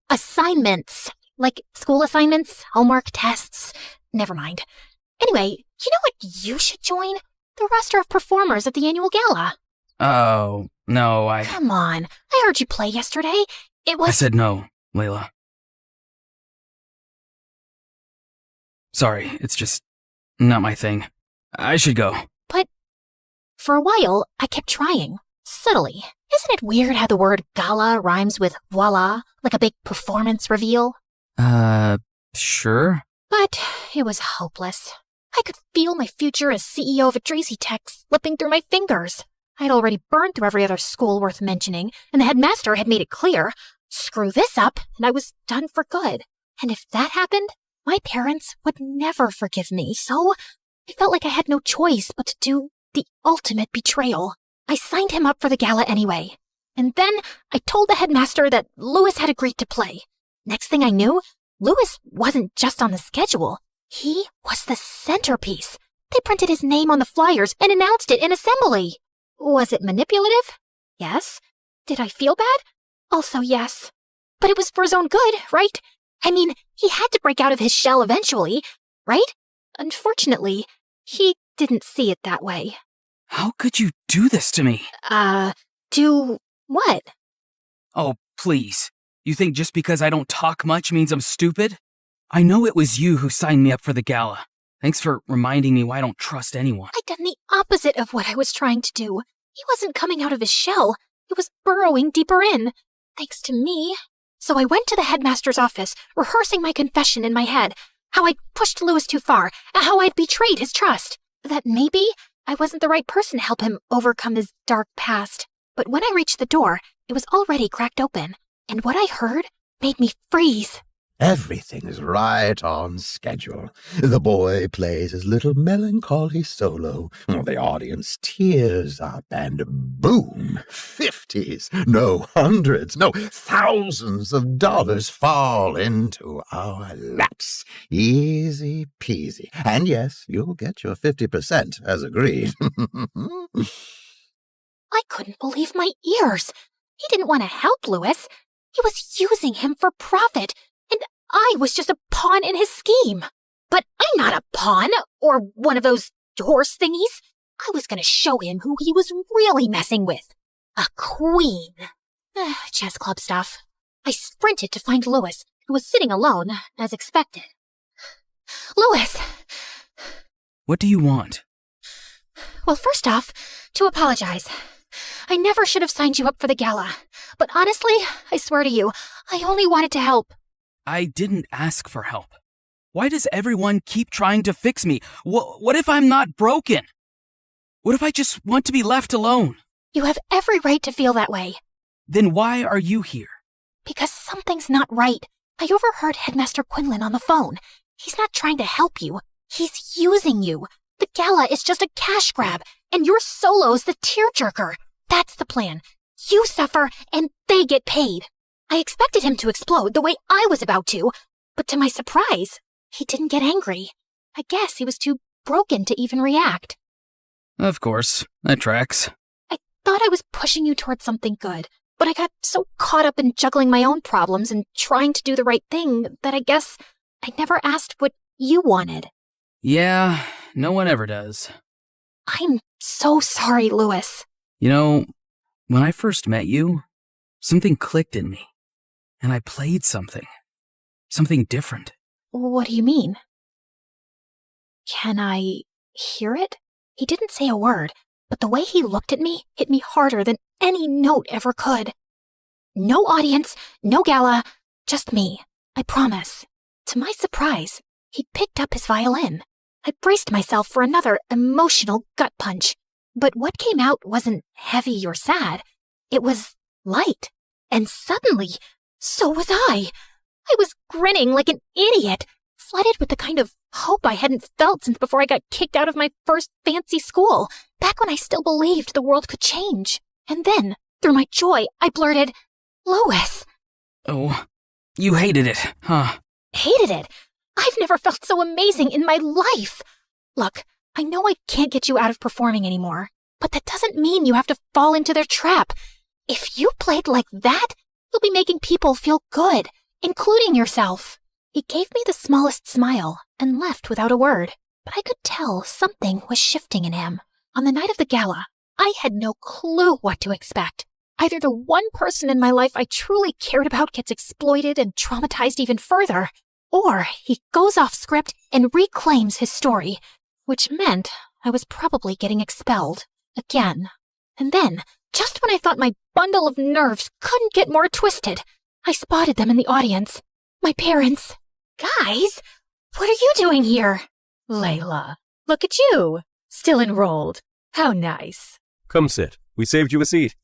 Assignments. Like school assignments, homework, tests. Never mind. Anyway, you know what you should join? The roster of performers at the annual gala. Oh, no, Come on. I heard you play yesterday. It was... I said no, Layla. Sorry, it's just not my thing. I should go. But for a while, I kept trying. Subtly. Isn't it weird how the word gala rhymes with voila, like a big performance reveal? Sure. But it was hopeless. I could feel my future as CEO of a Drazy Tech slipping through my fingers. I'd already burned through every other school worth mentioning, and the headmaster had made it clear, screw this up, and I was done for good. And if that happened, my parents would never forgive me, so I felt like I had no choice but to do the ultimate betrayal. I signed him up for the gala anyway. And then I told the headmaster that Louis had agreed to play. Next thing I knew, Louis wasn't just on the schedule. He was the centerpiece. They printed his name on the flyers and announced it in assembly. Was it manipulative? Yes. Did I feel bad? Also yes. But it was for his own good, right? I mean, he had to break out of his shell eventually, right? Unfortunately, he didn't see it that way. How could you do this to me? Do what? Oh, please. You think just because I don't talk much means I'm stupid? I know it was you who signed me up for the gala. Thanks for reminding me why I don't trust anyone. I'd done the opposite of what I was trying to do. He wasn't coming out of his shell. He was burrowing deeper in. Thanks to me. So I went to the headmaster's office, rehearsing my confession in my head. How I'd pushed Louis too far, and how I'd betrayed his trust. That maybe I wasn't the right person to help him overcome his dark past. But when I reached the door, it was already cracked open. And what I heard made me freeze. Everything is right on schedule. The boy plays his little melancholy solo. The audience tears up and boom, 50s, no hundreds, no thousands of dollars fall into our laps. Easy peasy. And yes, you'll get your 50% as agreed. I couldn't believe my ears. He didn't want to help Louis. He was using him for profit. And I was just a pawn in his scheme. But I'm not a pawn, or one of those horse thingies. I was going to show him who he was really messing with. A queen. Chess club stuff. I sprinted to find Louis, who was sitting alone, as expected. Louis! What do you want? Well, first off, to apologize. I never should have signed you up for the gala. But honestly, I swear to you, I only wanted to help. I didn't ask for help. Why does everyone keep trying to fix me? What if I'm not broken? What if I just want to be left alone? You have every right to feel that way. Then why are you here? Because something's not right. I overheard Headmaster Quinlan on the phone. He's not trying to help you. He's using you. The gala is just a cash grab, and your solo's the tearjerker. That's the plan. You suffer, and they get paid. I expected him to explode the way I was about to, but to my surprise, he didn't get angry. I guess he was too broken to even react. Of course, that tracks. I thought I was pushing you towards something good, but I got so caught up in juggling my own problems and trying to do the right thing that I guess I never asked what you wanted. Yeah, no one ever does. I'm so sorry, Louis. You know, when I first met you, something clicked in me. And I played something different. What do you mean? Can I hear it? He didn't say a word, but the way he looked at me hit me harder than any note ever could. No audience, no gala, just me. I promise. To my surprise, he picked up his violin. I braced myself for another emotional gut punch. But what came out wasn't heavy or sad. It was light. And suddenly, so was I. I was grinning like an idiot, flooded with the kind of hope I hadn't felt since before I got kicked out of my first fancy school, back when I still believed the world could change. And then, through my joy, I blurted, "Louis." Oh, you hated it, huh? Hated it? I've never felt so amazing in my life. Look, I know I can't get you out of performing anymore, but that doesn't mean you have to fall into their trap. If you played like that, you'll be making people feel good, including yourself. He gave me the smallest smile and left without a word, but I could tell something was shifting in him. On the night of the gala, I had no clue what to expect. Either the one person in my life I truly cared about gets exploited and traumatized even further, or he goes off script and reclaims his story, which meant I was probably getting expelled again. And then, just when I thought my bundle of nerves couldn't get more twisted, I spotted them in the audience. My parents. Guys, what are you doing here? Layla, look at you. Still enrolled. How nice. Come sit. We saved you a seat.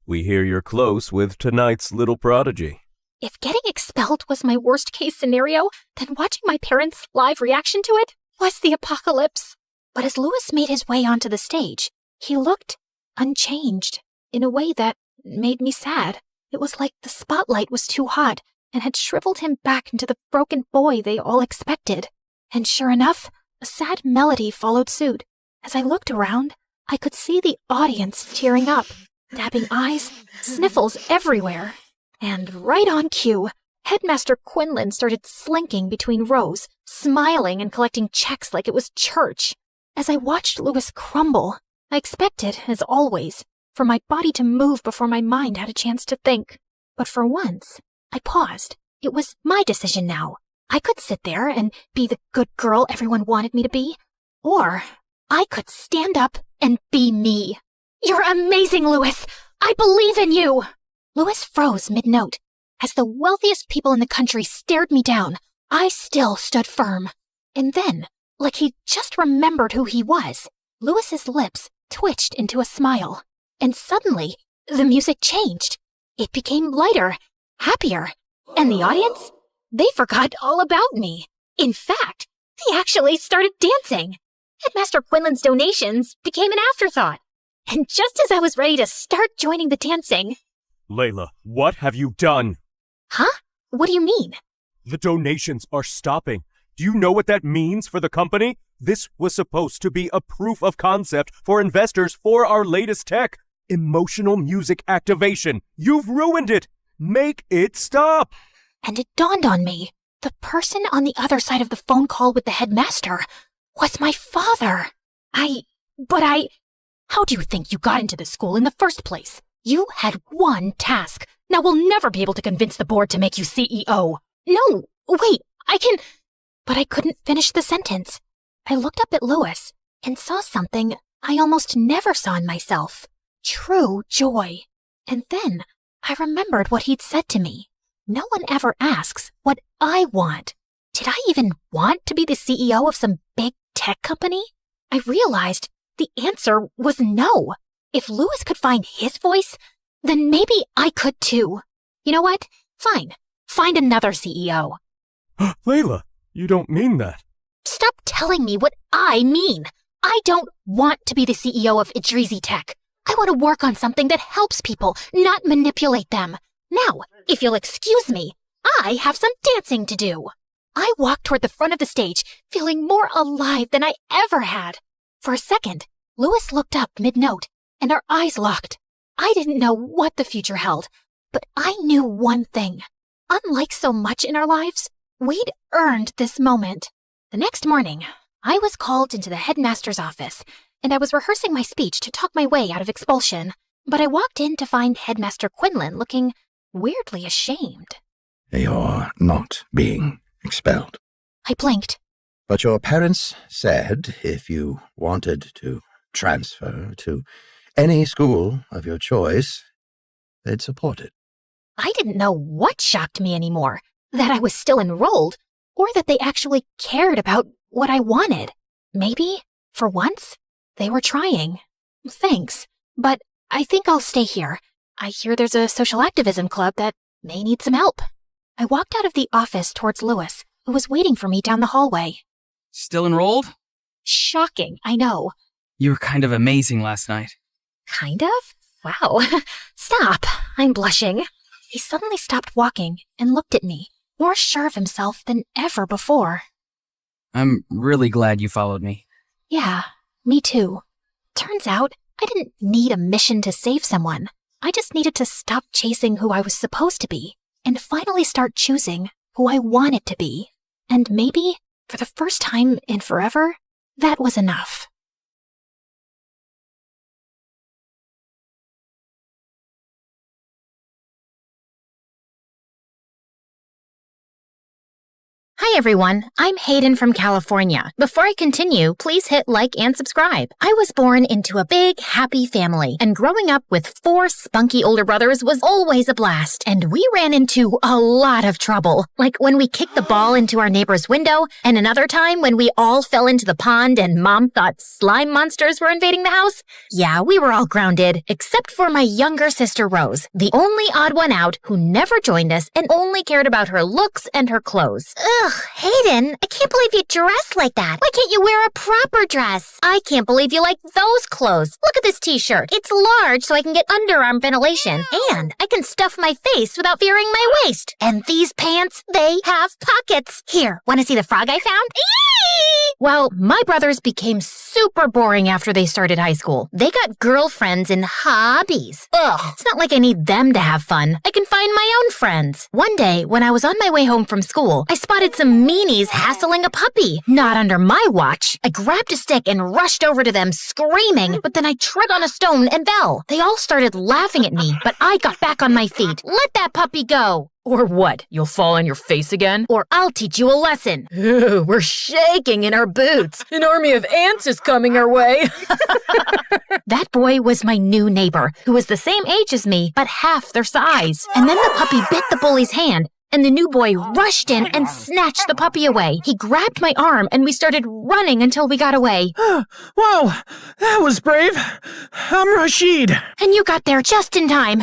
We hear you're close with tonight's little prodigy. If getting expelled was my worst-case scenario, then watching my parents' live reaction to it was the apocalypse. But as Louis made his way onto the stage, he looked unchanged in a way that made me sad. It was like the spotlight was too hot and had shriveled him back into the broken boy they all expected. And sure enough, a sad melody followed suit. As I looked around, I could see the audience tearing up, dabbing eyes, sniffles everywhere. And right on cue, Headmaster Quinlan started slinking between rows, smiling and collecting checks like it was church. As I watched Louis crumble, I expected, as always, for my body to move before my mind had a chance to think. But for once, I paused. It was my decision now. I could sit there and be the good girl everyone wanted me to be, or I could stand up and be me. You're amazing, Louis! I believe in you! Louis froze mid-note. As the wealthiest people in the country stared me down, I still stood firm. And then, like he'd just remembered who he was, Louis's lips twitched into a smile. And suddenly, the music changed. It became lighter, happier. And the audience? They forgot all about me. In fact, they actually started dancing. Headmaster Quinlan's donations became an afterthought. And just as I was ready to start joining the dancing... Layla, what have you done? Huh? What do you mean? The donations are stopping. Do you know what that means for the company? This was supposed to be a proof of concept for investors for our latest tech. Emotional music activation. You've ruined it. Make it stop. And it dawned on me. The person on the other side of the phone call with the headmaster was my father. How do you think you got into this school in the first place? You had one task. Now we'll never be able to convince the board to make you CEO. No, wait, But I couldn't finish the sentence. I looked up at Louis and saw something I almost never saw in myself. True joy. And then I remembered what he'd said to me. No one ever asks what I want. Did I even want to be the CEO of some big tech company? I realized the answer was no. If Louis could find his voice, then maybe I could too. You know what? Fine. Find another CEO. Layla, you don't mean that. Stop telling me what I mean. I don't want to be the CEO of Idrizi Tech. I want to work on something that helps people, not manipulate them. Now, if you'll excuse me, I have some dancing to do. I walked toward the front of the stage, feeling more alive than I ever had. For a second, Louis looked up mid-note, and our eyes locked. I didn't know what the future held, but I knew one thing. Unlike so much in our lives, we'd earned this moment. The next morning, I was called into the headmaster's office, and I was rehearsing my speech to talk my way out of expulsion. But I walked in to find Headmaster Quinlan looking weirdly ashamed. You're not being expelled. I blinked. But your parents said if you wanted to transfer to any school of your choice, they'd support it. I didn't know what shocked me anymore, that I was still enrolled, or that they actually cared about what I wanted. Maybe, for once, they were trying. Thanks, but I think I'll stay here. I hear there's a social activism club that may need some help. I walked out of the office towards Lewis, who was waiting for me down the hallway. Still enrolled? Shocking, I know. You were kind of amazing last night. Kind of? Wow. Stop. I'm blushing. He suddenly stopped walking and looked at me, more sure of himself than ever before. I'm really glad you followed me. Yeah, me too. Turns out, I didn't need a mission to save someone. I just needed to stop chasing who I was supposed to be and finally start choosing who I wanted to be. And maybe, for the first time in forever, that was enough. Hi everyone, I'm Hayden from California. Before I continue, please hit like and subscribe. I was born into a big, happy family, and growing up with 4 spunky older brothers was always a blast, and we ran into a lot of trouble. Like when we kicked the ball into our neighbor's window, and another time when we all fell into the pond and Mom thought slime monsters were invading the house. Yeah, we were all grounded, except for my younger sister Rose, the only odd one out who never joined us and only cared about her looks and her clothes. Ugh, Hayden, I can't believe you dress like that. Why can't you wear a proper dress? I can't believe you like those clothes. Look at this t-shirt. It's large so I can get underarm ventilation. And I can stuff my face without fearing my waist. And these pants, they have pockets. Here, want to see the frog I found? Eee! Well, my brothers became super boring after they started high school. They got girlfriends and hobbies. Ugh, it's not like I need them to have fun. I can find my own friends. One day, when I was on my way home from school, I spotted some meanies hassling a puppy. Not under my watch. I grabbed a stick and rushed over to them screaming, but then I trod on a stone and fell. They all started laughing at me, but I got back on my feet. Let that puppy go. Or what? You'll fall on your face again? Or I'll teach you a lesson. Ooh, we're shaking in our boots. An army of ants is coming our way. That boy was my new neighbor, who was the same age as me, but half their size. And then the puppy bit the bully's hand, and the new boy rushed in and snatched the puppy away. He grabbed my arm, and we started running until we got away. Wow, that was brave. I'm Rashid. And you got there just in time.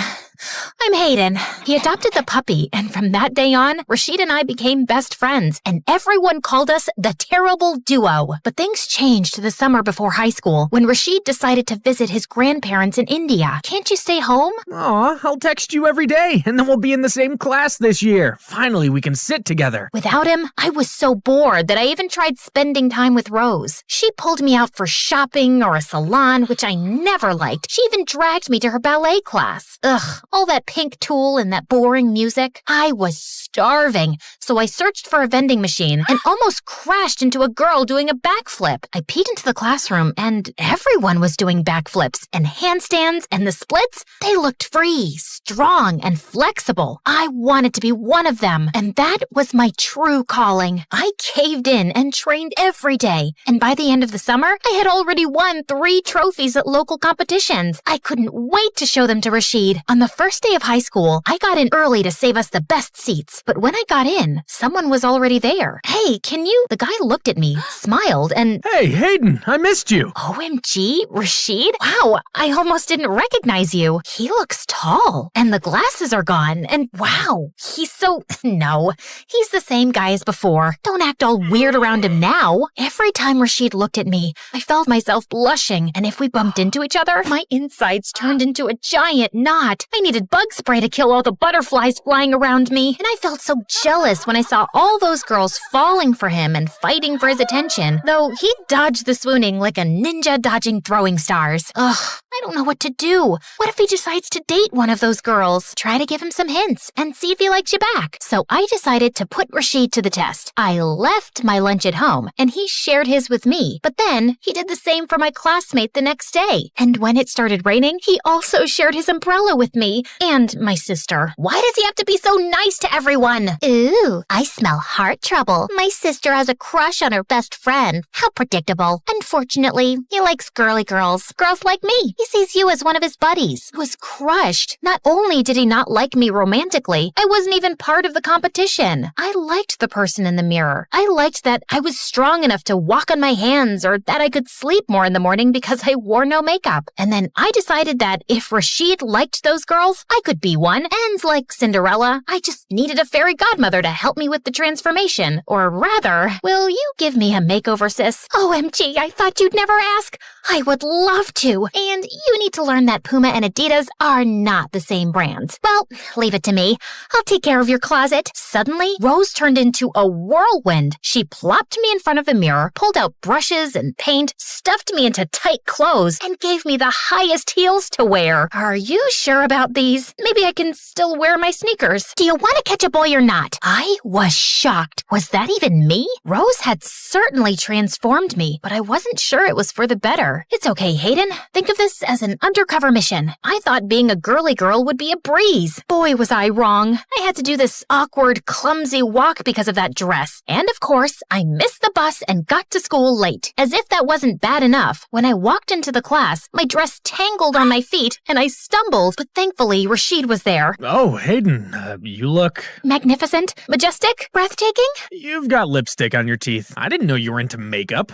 I'm Hayden. He adopted the puppy, and from that day on, Rashid and I became best friends, and everyone called us the Terrible Duo. But things changed the summer before high school, when Rashid decided to visit his grandparents in India. Can't you stay home? Aw, I'll text you every day, and then we'll be in the same class this year. Finally, we can sit together. Without him, I was so bored that I even tried spending time with Rose. She pulled me out for shopping or a salon, which I never liked. She even dragged me to her ballet class. Ugh. All that pink tulle and that boring music. I was starving, so I searched for a vending machine and almost crashed into a girl doing a backflip. I peeked into the classroom and everyone was doing backflips and handstands, and the splits, they looked free, strong, and flexible. I wanted to be one of them, and that was my true calling. I caved in and trained every day, and by the end of the summer, I had already won 3 trophies at local competitions. I couldn't wait to show them to Rashid. On the first day of high school, I got in early to save us the best seats, but when I got in, someone was already there. Hey, can you? The guy looked at me, smiled, and... Hey, Hayden, I missed you. OMG, Rashid? Wow, I almost didn't recognize you. He looks tall, and the glasses are gone, and wow, he's so... No, he's the same guy as before. Don't act all weird around him now. Every time Rashid looked at me, I felt myself blushing, and if we bumped into each other, my insides turned into a giant knot. I needed bug spray to kill all the butterflies flying around me, and I felt so jealous when I saw all those girls falling for him and fighting for his attention, though he dodged the swooning like a ninja dodging throwing stars. Ugh, I don't know what to do. What if he decides to date one of those girls? Try to give him some hints and see if he likes you back. So I decided to put Rashid to the test. I left my lunch at home, and he shared his with me, but then he did the same for my classmate the next day. And when it started raining, he also shared his umbrella with me and my sister. Why does he have to be so nice to everyone? Ooh, I smell heart trouble. My sister has a crush on her best friend. How predictable. Unfortunately, he likes girly girls. Girls like me. He sees you as one of his buddies. I was crushed. Not only did he not like me romantically, I wasn't even part of the competition. I liked the person in the mirror. I liked that I was strong enough to walk on my hands or that I could sleep more in the morning because I wore no makeup. And then I decided that if Rashid liked those girls, I could be one. And like Cinderella, I just needed a fairy godmother to help me with the transformation. Or rather, will you give me a makeover, sis? OMG, I thought you'd never ask. I would love to. And you need to learn that Puma and Adidas are not the same brands. Well, leave it to me. I'll take care of your closet. Suddenly, Rose turned into a whirlwind. She plopped me in front of the mirror, pulled out brushes and paint, stuffed me into tight clothes, and gave me the highest heels to wear. Are you sure about these? Maybe I can still wear my sneakers. Do you want to catch a boy or not? I was shocked. Was that even me? Rose had certainly transformed me, but I wasn't sure it was for the better. It's okay, Hayden. Think of this as an undercover mission. I thought being a girly girl would be a breeze. Boy, was I wrong. I had to do this awkward, clumsy walk because of that dress. And of course, I missed the bus and got to school late. As if that wasn't bad enough, when I walked into the class, my dress tangled on my feet and I stumbled, but thankfully Rashid was there. Oh, Hayden, you look... Magnificent? Majestic? Breathtaking? You've got lipstick on your teeth. I didn't know you were into makeup.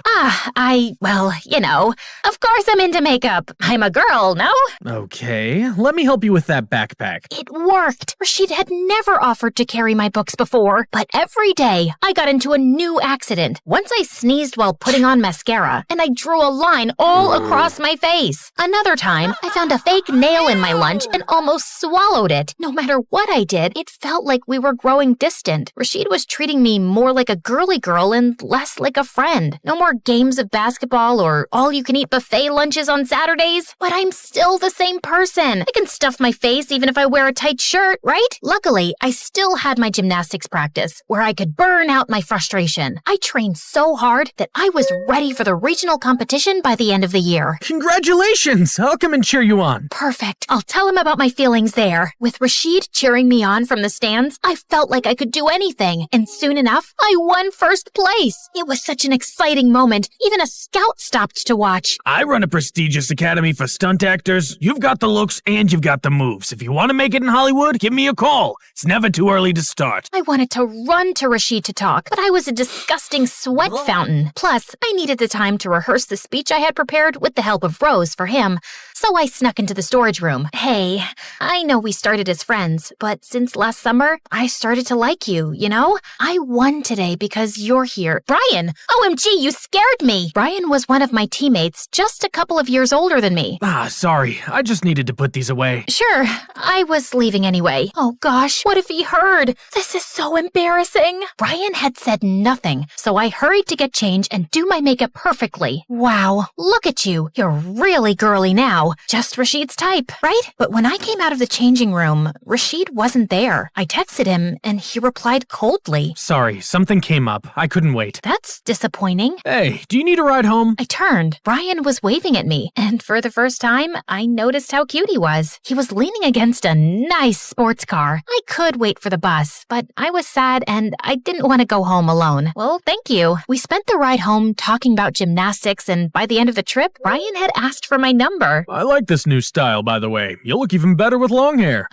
Well, you know, of course I'm into makeup. I'm a girl, no? Okay, let me help you with that backpack. It worked. Rashid had never offered to carry my books before, but every day I got into a new accident. Once I sneezed while putting on mascara, and I drew a line all across my face. Another time, I found a fake nail in my lunch and almost swallowed it. No matter what I did, it felt like we were growing distant. Rashid was treating me more like a girly girl and less like a friend. No more games of basketball or all-you-can-eat buffet lunches on Saturdays, but I'm still the same person. I can stuff my face even if I wear a tight shirt, right? Luckily, I still had my gymnastics practice, where I could burn out my frustration. I trained so hard that I was ready for the regional competition by the end of the year. Congratulations! I'll come and cheer you on. Perfect. I'll tell him about my feelings there. With Rashid cheering me on from the stands, I felt like I could do anything, and soon enough, I won first place. It was such an exciting moment. Even a scout stopped to watch. I run a prestigious academy for stunt actors. You've got the looks and you've got the moves. If you want to make it in Hollywood, give me a call. It's never too early to start. I wanted to run to Rashid to talk, but I was a disgusting sweat fountain. Plus, I needed the time to rehearse the speech I had prepared with the help of Rose for him. So I snuck into the storage room. Hey, I know we started as friends, but since last summer, I started to like you, you know? I won today because you're here. Brian! OMG, you scared me! Brian was one of my teammates, just a couple of years older than me. Sorry. I just needed to put these away. Sure, I was leaving anyway. Oh gosh, what if he heard? This is so embarrassing. Brian had said nothing, so I hurried to get changed and do my makeup perfectly. Wow, look at you. You're really girly now. Just Rashid's type, right? But when I came out of the changing room, Rashid wasn't there. I texted him, and he replied coldly. Sorry, something came up. I couldn't wait. That's disappointing. Hey, do you need a ride home? I turned. Brian was waving at me, and for the first time, I noticed how cute he was. He was leaning against a nice sports car. I could wait for the bus, but I was sad and I didn't want to go home alone. Well, thank you. We spent the ride home talking about gymnastics, and by the end of the trip, Brian had asked for my number. I like this new style, by the way. You'll look even better with long hair.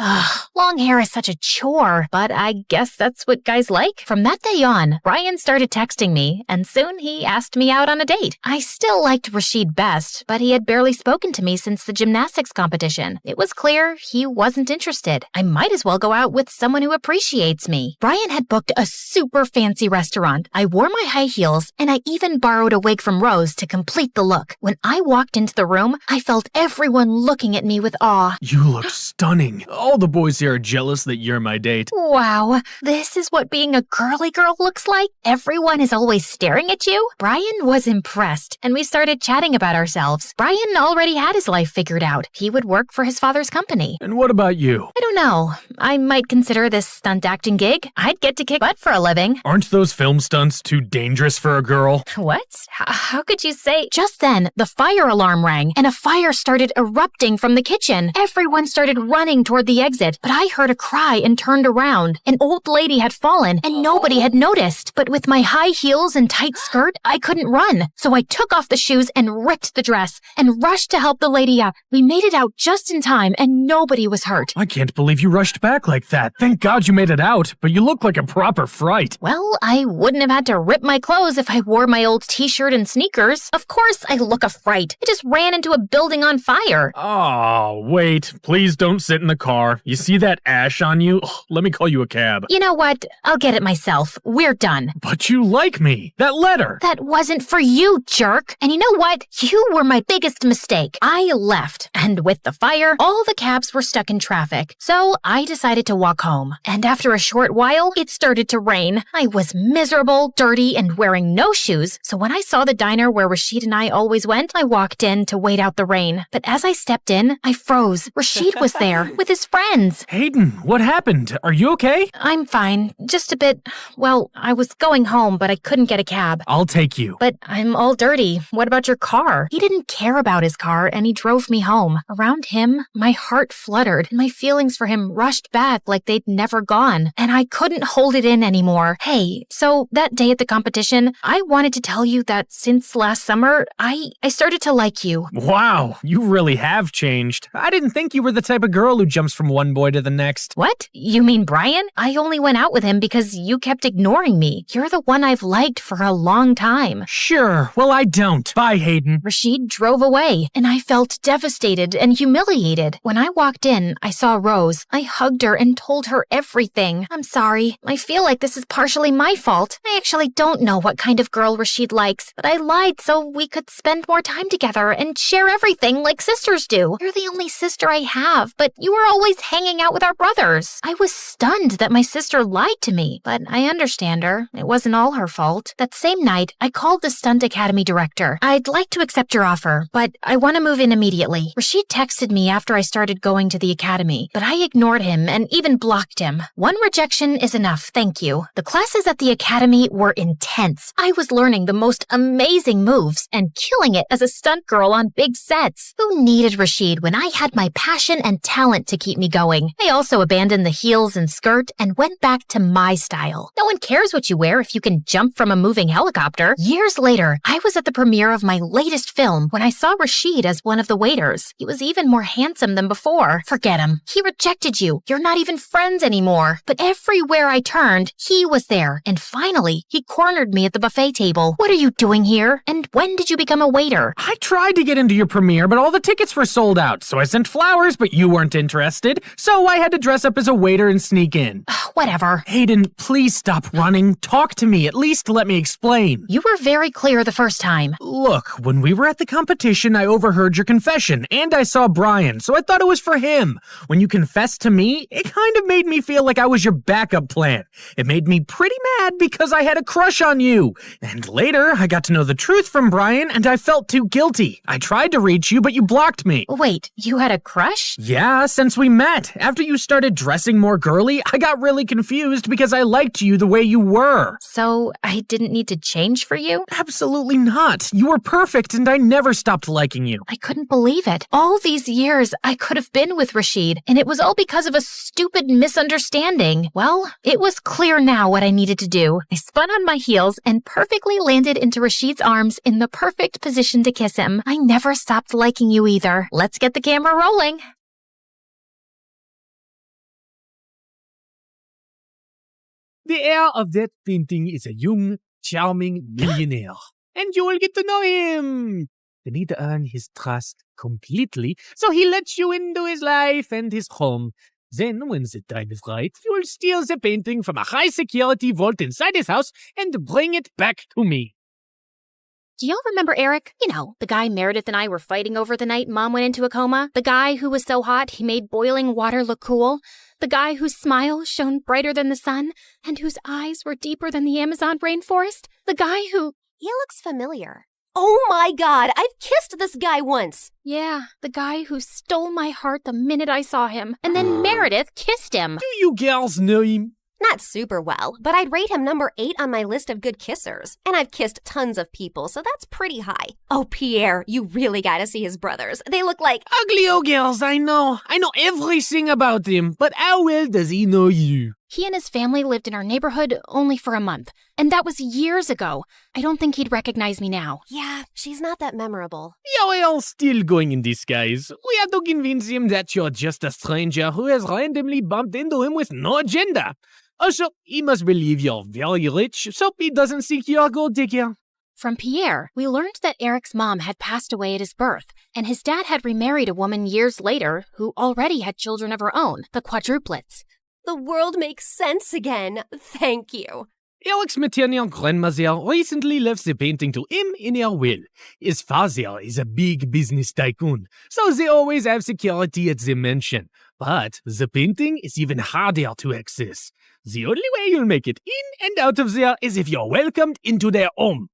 Long hair is such a chore, but I guess that's what guys like. From that day on, Brian started texting me, and soon he asked me out on a date. I still liked Rashid best, but he had barely spoken to me since the gymnastics competition. It was clear he wasn't interested. I might as well go out with someone who appreciates me. Brian had booked a super fancy restaurant. I wore my high heels, and I even borrowed a wig from Rose to complete the look. When I walked into the room, I felt everyone looking at me with awe. You look stunning. All the boys here are jealous that you're my date. Wow, this is what being a girly girl looks like? Everyone is always staring at you? Brian was impressed, and we started chatting about ourselves. Brian already had his life figured out. He would work for his father's company. And what about you? I don't know. I might consider this stunt acting gig. I'd get to kick butt for a living. Aren't those film stunts too dangerous for a girl? What? How could you say say. Just then, the fire alarm rang, and a fire started erupting from the kitchen. Everyone started running toward the exit, but I heard a cry and turned around. An old lady had fallen, and nobody had noticed. But with my high heels and tight skirt, I couldn't run. So I took off the shoes and ripped the dress, and rushed to help the lady up. We made it out just in time, and nobody was hurt. I can't believe you rushed back like that. Thank God you made it out, but you look like a proper fright. Well, I wouldn't have had to rip my clothes if I wore my old t-shirt and sneakers. Of course I look a fright. I just ran into a building on fire. Oh, wait. Please don't sit in the car. You see that ash on you? Ugh, let me call you a cab. You know what? I'll get it myself. We're done. But you like me. That letter. That wasn't for you, jerk. And you know what? You were my biggest mistake. I left. And with the fire, all the cabs were stuck in traffic. So I decided to walk home. And after a short while, it started to rain. I was miserable, dirty, and wearing no shoes. So when I saw the diner where Rashid and I always went, I walked in to wait out the rain. But as I stepped in, I froze. Rashid was there with his friends. Hayden, what happened? Are you okay? I'm fine. Just a bit, well, I was going home, but I couldn't get a cab. I'll take you. But I'm all dirty. What about your car? He didn't care about his car, and he drove me home. Around him, my heart fluttered, and my feelings for him rushed back like they'd never gone. And I couldn't hold it in anymore. Hey, so that day at the competition, I wanted to tell you that since last summer, I started to like you. Wow, you really have changed. I didn't think you were the type of girl who jumps from one boy to the next. What? You mean Brian? I only went out with him because you kept ignoring me. You're the one I've liked for a long time. Sure, well I don't. Bye, Hayden. Rashid drove away, and I felt devastated and humiliated. When I walked in, I saw Rose. I hugged her and told her everything. I'm sorry. I feel like this is partially my fault. I actually don't know what kind of girl Rashid likes, but I lied so we could spend more time together and share everything like sisters do. You're the only sister I have, but you were always hanging out with our brothers. I was stunned that my sister lied to me, but I understand her. It wasn't all her fault. That same night, I called the Stunt Academy director. I'd like to accept your offer, but I want to move in immediately. Rashid texted me after I started going to the academy, but I ignored him and even blocked him. One rejection is enough, thank you. The classes at the academy were intense. I was learning the most amazing moves and killing it as a stunt girl on big sets. Who needed Rashid when I had my passion and talent to keep me going? I also abandoned the heels and skirt and went back to my style. No one cares what you wear if you can jump from a moving helicopter. Years later, I was at the premiere of my latest film when I saw Rashid as one of the waiters. He was even more handsome than before. Forget him. He rejected you. You're not even friends anymore. But everywhere I turned, he was there. And finally, he cornered me at the buffet table. What are you doing here? And when did you become a waiter? I tried to get into your premiere, but all the tickets were sold out. So I sent flowers, but you weren't interested. So I had to dress up as a waiter and sneak in. Whatever. Hayden, please stop running. Talk to me. At least let me explain. You were very clear the first time. Look, when we were at the competition, I overheard your confession, and I saw Brian, so I thought it was for him. When you confessed to me, it kind of made me feel like I was your backup plan. It made me pretty mad because I had a crush on you. And later, I got to know the truth from Brian, and I felt too guilty. I tried to reach you, but you blocked me. Wait, you had a crush? Yeah, since we met. After you started dressing more girly, I got really confused because I liked you the way you were. So I didn't need to change for you? Absolutely not. You were perfect, and I never stopped liking you. I couldn't believe it. All these years, I could have been with Rashid, and it was all because of a stupid misunderstanding. Well, it was clear now what I needed to do. I spun on my heels and perfectly landed into Rashid's arms in the perfect position to kiss him. I never stopped liking you either. Let's get the camera rolling. The heir of that painting is a young, charming millionaire, and you will get to know him. You need to earn his trust completely, so he lets you into his life and his home. Then, when the time is right, you will steal the painting from a high-security vault inside his house and bring it back to me. Do y'all remember Eric? You know, the guy Meredith and I were fighting over the night Mom went into a coma? The guy who was so hot he made boiling water look cool? The guy whose smile shone brighter than the sun and whose eyes were deeper than the Amazon rainforest? The guy who... He looks familiar. Oh my God, I've kissed this guy once. Yeah, the guy who stole my heart the minute I saw him. And then Meredith kissed him. Do you girls know him? Not super well, but I'd rate him number 8 on my list of good kissers. And I've kissed tons of people, so that's pretty high. Oh, Pierre, you really gotta see his brothers. They look like ugly old girls, I know. I know everything about him, but how well does he know you? He and his family lived in our neighborhood only for a month, and that was years ago. I don't think he'd recognize me now. Yeah, she's not that memorable. You're all still going in disguise. We have to convince him that you're just a stranger who has randomly bumped into him with no agenda. Also, he must believe you're very rich, so he doesn't think you're a gold digger. From Pierre, we learned that Eric's mom had passed away at his birth, and his dad had remarried a woman years later who already had children of her own, the quadruplets. The world makes sense again. Thank you. Eric's maternal grandmother recently left the painting to him in her will. His father is a big business tycoon, so they always have security at the mansion. But the painting is even harder to access. The only way you'll make it in and out of there is if you're welcomed into their home.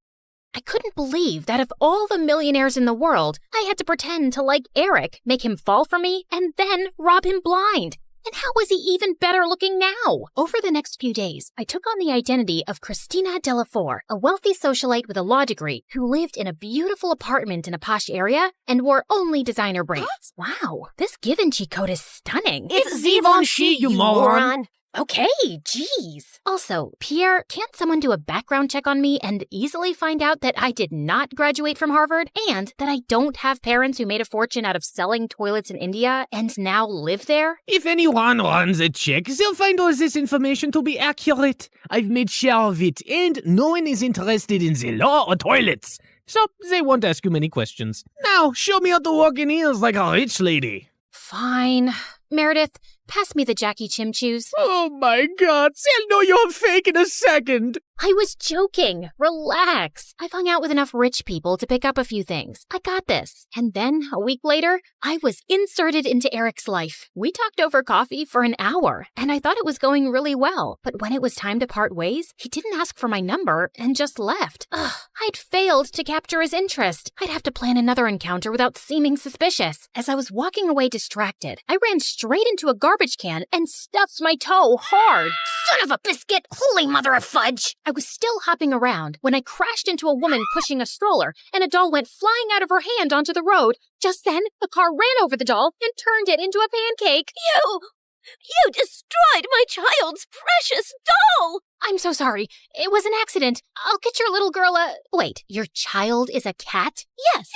I couldn't believe that of all the millionaires in the world, I had to pretend to like Eric, make him fall for me, and then rob him blind. And how was he even better looking now? Over the next few days, I took on the identity of Christina Delafour, a wealthy socialite with a law degree who lived in a beautiful apartment in a posh area and wore only designer brands. Wow, this Givenchy coat is stunning. It's Givenchy, you moron. Okay, geez. Also, Pierre, can't someone do a background check on me and easily find out that I did not graduate from Harvard and that I don't have parents who made a fortune out of selling toilets in India and now live there? If anyone runs a check, they'll find all this information to be accurate. I've made sure of it, and no one is interested in the law or toilets. So they won't ask you many questions. Now, show me how to walk in heels like a rich lady. Fine. Meredith, pass me the Jackie Chim Chews. Oh my god, they'll know you're fake in a second. I was joking. Relax. I've hung out with enough rich people to pick up a few things. I got this. And then, a week later, I was inserted into Eric's life. We talked over coffee for an hour, and I thought it was going really well. But when it was time to part ways, he didn't ask for my number and just left. Ugh, I'd failed to capture his interest. I'd have to plan another encounter without seeming suspicious. As I was walking away distracted, I ran straight into a garbage can and stuffed my toe hard. Son of a biscuit! Holy mother of fudge! I was still hopping around when I crashed into a woman pushing a stroller, and a doll went flying out of her hand onto the road. Just then, a car ran over the doll and turned it into a pancake. You destroyed my child's precious doll! I'm so sorry. It was an accident. I'll get your little girl a... Wait, your child is a cat? Yes.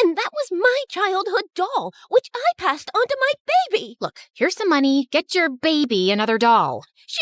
And that was my childhood doll, which I passed on to my baby. Look, here's some money. Get your baby another doll. She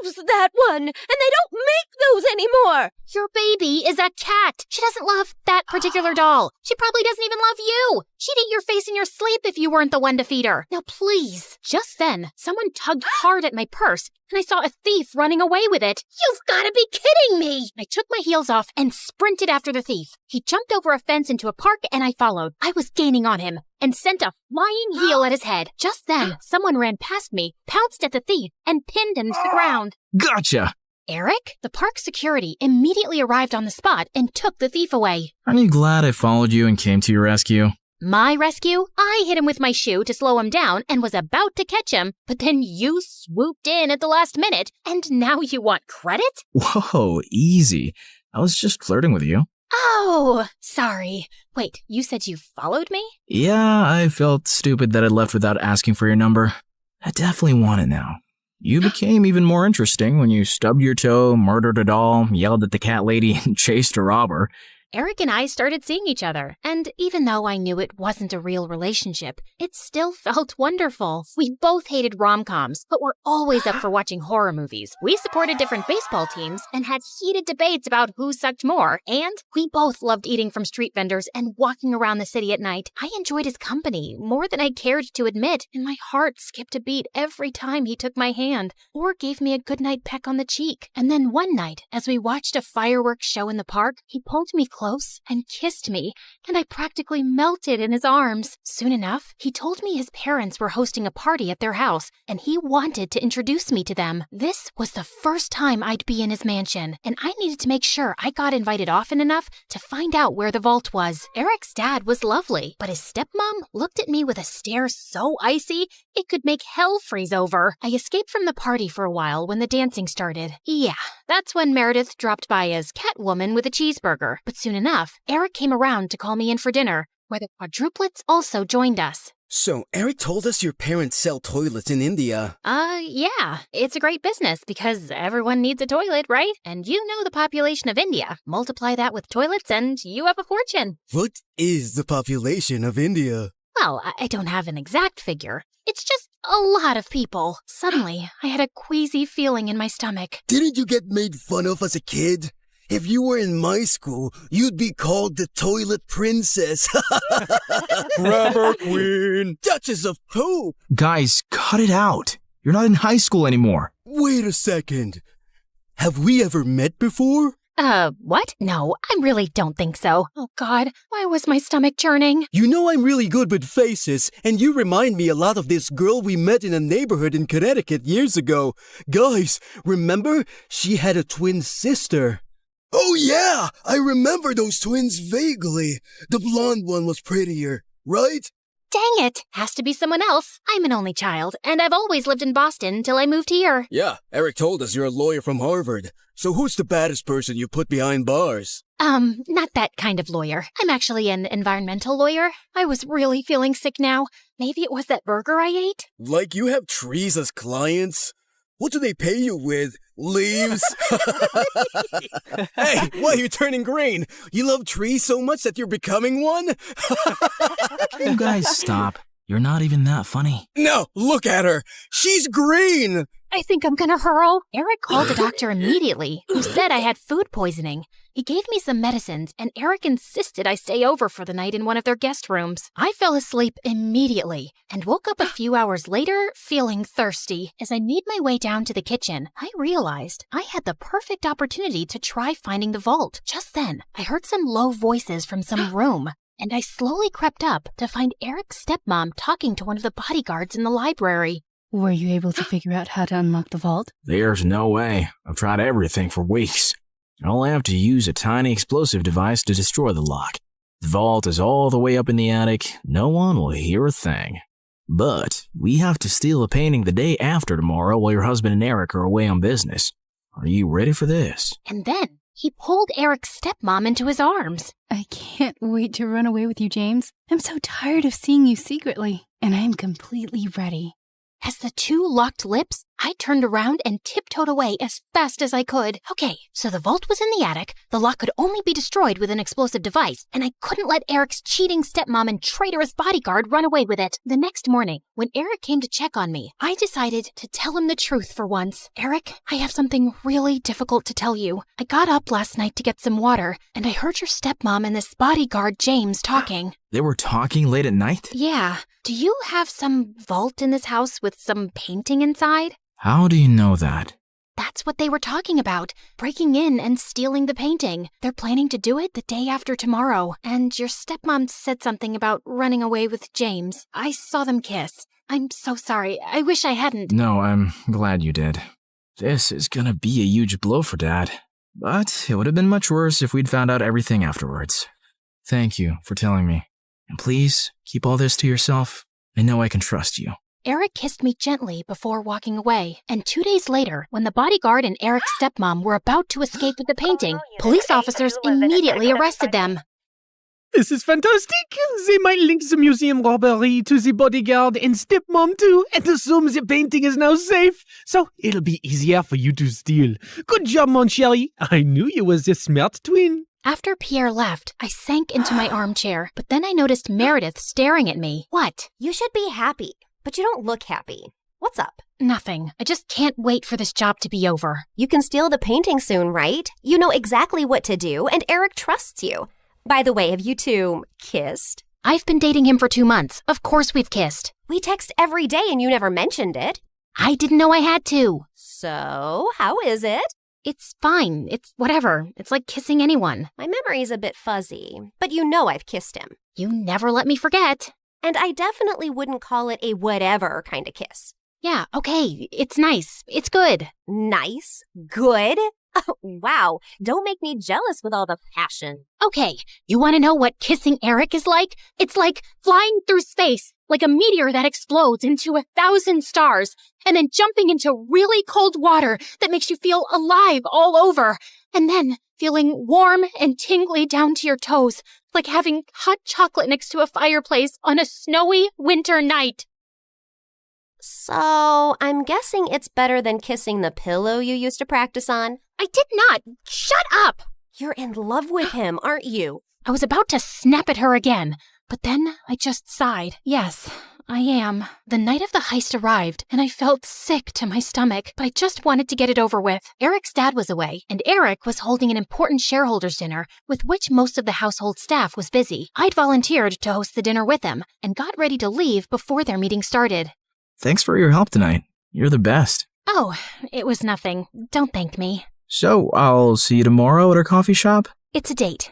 loves that one, and they don't make those anymore. Your baby is a cat. She doesn't love that particular doll. She probably doesn't even love you. She'd eat your face in your sleep if you weren't the one to feed her. Now, please. Just then, someone tugged hard at my purse, and I saw a thief running away with it. You've got to be kidding me. I took my heels off and sprinted after the thief. He jumped over a fence into a park, and I followed. I was gaining on him and sent a flying heel at his head. Just then, someone ran past me, pounced at the thief, and pinned him to the ground. Gotcha! Eric? The park security immediately arrived on the spot and took the thief away. Aren't you glad I followed you and came to your rescue? My rescue? I hit him with my shoe to slow him down and was about to catch him, but then you swooped in at the last minute, and now you want credit? Whoa, easy. I was just flirting with you. Oh, sorry. Wait, you said you followed me? Yeah, I felt stupid that I left without asking for your number. I definitely want it now. You became even more interesting when you stubbed your toe, murdered a doll, yelled at the cat lady, and chased a robber. Eric and I started seeing each other, and even though I knew it wasn't a real relationship, it still felt wonderful. We both hated rom-coms, but were always up for watching horror movies. We supported different baseball teams and had heated debates about who sucked more, and we both loved eating from street vendors and walking around the city at night. I enjoyed his company more than I cared to admit, and my heart skipped a beat every time he took my hand or gave me a goodnight peck on the cheek. And then one night, as we watched a fireworks show in the park, he pulled me close close and kissed me, and I practically melted in his arms. Soon enough, he told me his parents were hosting a party at their house, and he wanted to introduce me to them. This was the first time I'd be in his mansion, and I needed to make sure I got invited often enough to find out where the vault was. Eric's dad was lovely, but his stepmom looked at me with a stare so icy it could make hell freeze over. I escaped from the party for a while when the dancing started. Yeah, that's when Meredith dropped by as Catwoman with a cheeseburger. But soon enough, Eric came around to call me in for dinner, where the quadruplets also joined us. So, Eric told us your parents sell toilets in India. Yeah. It's a great business because everyone needs a toilet, right? And you know the population of India. Multiply that with toilets and you have a fortune. What is the population of India? Well, I don't have an exact figure. It's just a lot of people. Suddenly, I had a queasy feeling in my stomach. Didn't you get made fun of as a kid? If you were in my school, you'd be called the Toilet Princess. Rubber Queen. Duchess of Poop. Guys, cut it out. You're not in high school anymore. Wait a second. Have we ever met before? What? No, I really don't think so. Oh God, why was my stomach churning? You know I'm really good with faces, and you remind me a lot of this girl we met in a neighborhood in Connecticut years ago. Guys, remember? She had a twin sister. Oh yeah, I remember those twins vaguely. The blonde one was prettier, right? Dang it! Has to be someone else. I'm an only child, and I've always lived in Boston until I moved here. Yeah, Eric told us you're a lawyer from Harvard. So who's the baddest person you put behind bars? Not that kind of lawyer. I'm actually an environmental lawyer. I was really feeling sick now. Maybe it was that burger I ate? Like you have trees as clients? What do they pay you with? Leaves? Hey, why are you turning green? You love trees so much that you're becoming one? You guys stop. You're not even that funny. No, look at her. She's green. I think I'm gonna hurl. Eric called the doctor immediately, who said I had food poisoning. He gave me some medicines, and Eric insisted I stay over for the night in one of their guest rooms. I fell asleep immediately and woke up a few hours later feeling thirsty. As I made my way down to the kitchen, I realized I had the perfect opportunity to try finding the vault. Just then, I heard some low voices from some room, and I slowly crept up to find Eric's stepmom talking to one of the bodyguards in the library. Were you able to figure out how to unlock the vault? There's no way. I've tried everything for weeks. I only have to use a tiny explosive device to destroy the lock. The vault is all the way up in the attic. No one will hear a thing. But we have to steal a painting the day after tomorrow while your husband and Eric are away on business. Are you ready for this? And then he pulled Eric's stepmom into his arms. I can't wait to run away with you, James. I'm so tired of seeing you secretly, and I am completely ready. As the two locked lips, I turned around and tiptoed away as fast as I could. Okay, so the vault was in the attic, the lock could only be destroyed with an explosive device, and I couldn't let Eric's cheating stepmom and traitorous bodyguard run away with it. The next morning, when Eric came to check on me, I decided to tell him the truth for once. Eric, I have something really difficult to tell you. I got up last night to get some water, and I heard your stepmom and this bodyguard James talking. They were talking late at night? Yeah. Do you have some vault in this house with some painting inside? How do you know that? That's what they were talking about, breaking in and stealing the painting. They're planning to do it the day after tomorrow, and your stepmom said something about running away with James. I saw them kiss. I'm so sorry. I wish I hadn't. No, I'm glad you did. This is gonna be a huge blow for Dad. But it would have been much worse if we'd found out everything afterwards. Thank you for telling me. And please, keep all this to yourself. I know I can trust you. Eric kissed me gently before walking away, and 2 days later, when the bodyguard and Eric's stepmom were about to escape with the painting, police officers immediately arrested them. This is fantastic. They might link the museum robbery to the bodyguard and stepmom too, and assume the painting is now safe. So it'll be easier for you to steal. Good job, mon chéri. I knew you was a smart twin. After Pierre left, I sank into my armchair, but then I noticed Meredith staring at me. What? You should be happy, but you don't look happy. What's up? Nothing. I just can't wait for this job to be over. You can steal the painting soon, right? You know exactly what to do, and Eric trusts you. By the way, have you two kissed? I've been dating him for 2 months. Of course we've kissed. We text every day and you never mentioned it. I didn't know I had to. So, how is it? It's fine. It's whatever. It's like kissing anyone. My memory's a bit fuzzy, but you know I've kissed him. You never let me forget. And I definitely wouldn't call it a whatever kind of kiss. Yeah, okay. It's nice. It's good. Nice? Good? Oh, wow. Don't make me jealous with all the passion. Okay, you want to know what kissing Eric is like? It's like flying through space, like a meteor that explodes into 1,000 stars, and then jumping into really cold water that makes you feel alive all over, and then feeling warm and tingly down to your toes, like having hot chocolate next to a fireplace on a snowy winter night. So, I'm guessing it's better than kissing the pillow you used to practice on? I did not! Shut up! You're in love with him, aren't you? I was about to snap at her again, but then I just sighed. Yes, I am. The night of the heist arrived, and I felt sick to my stomach, but I just wanted to get it over with. Eric's dad was away, and Eric was holding an important shareholders' dinner, with which most of the household staff was busy. I'd volunteered to host the dinner with him, and got ready to leave before their meeting started. Thanks for your help tonight. You're the best. Oh, it was nothing. Don't thank me. So, I'll see you tomorrow at our coffee shop? It's a date.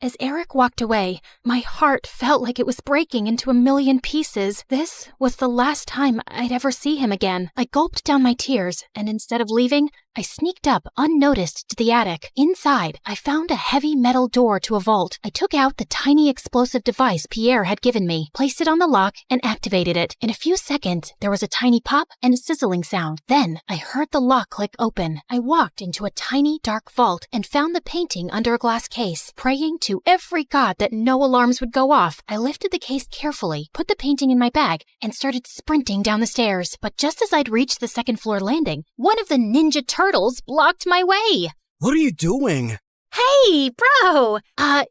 As Eric walked away, my heart felt like it was breaking into a million pieces. This was the last time I'd ever see him again. I gulped down my tears, and instead of leaving, I sneaked up unnoticed to the attic. Inside, I found a heavy metal door to a vault. I took out the tiny explosive device Pierre had given me, placed it on the lock, and activated it. In a few seconds, there was a tiny pop and a sizzling sound. Then, I heard the lock click open. I walked into a tiny, dark vault and found the painting under a glass case. Praying to every god that no alarms would go off, I lifted the case carefully, put the painting in my bag, and started sprinting down the stairs. But just as I'd reached the second-floor landing, one of the Ninja Turtles blocked my way. What are you doing? Hey, bro!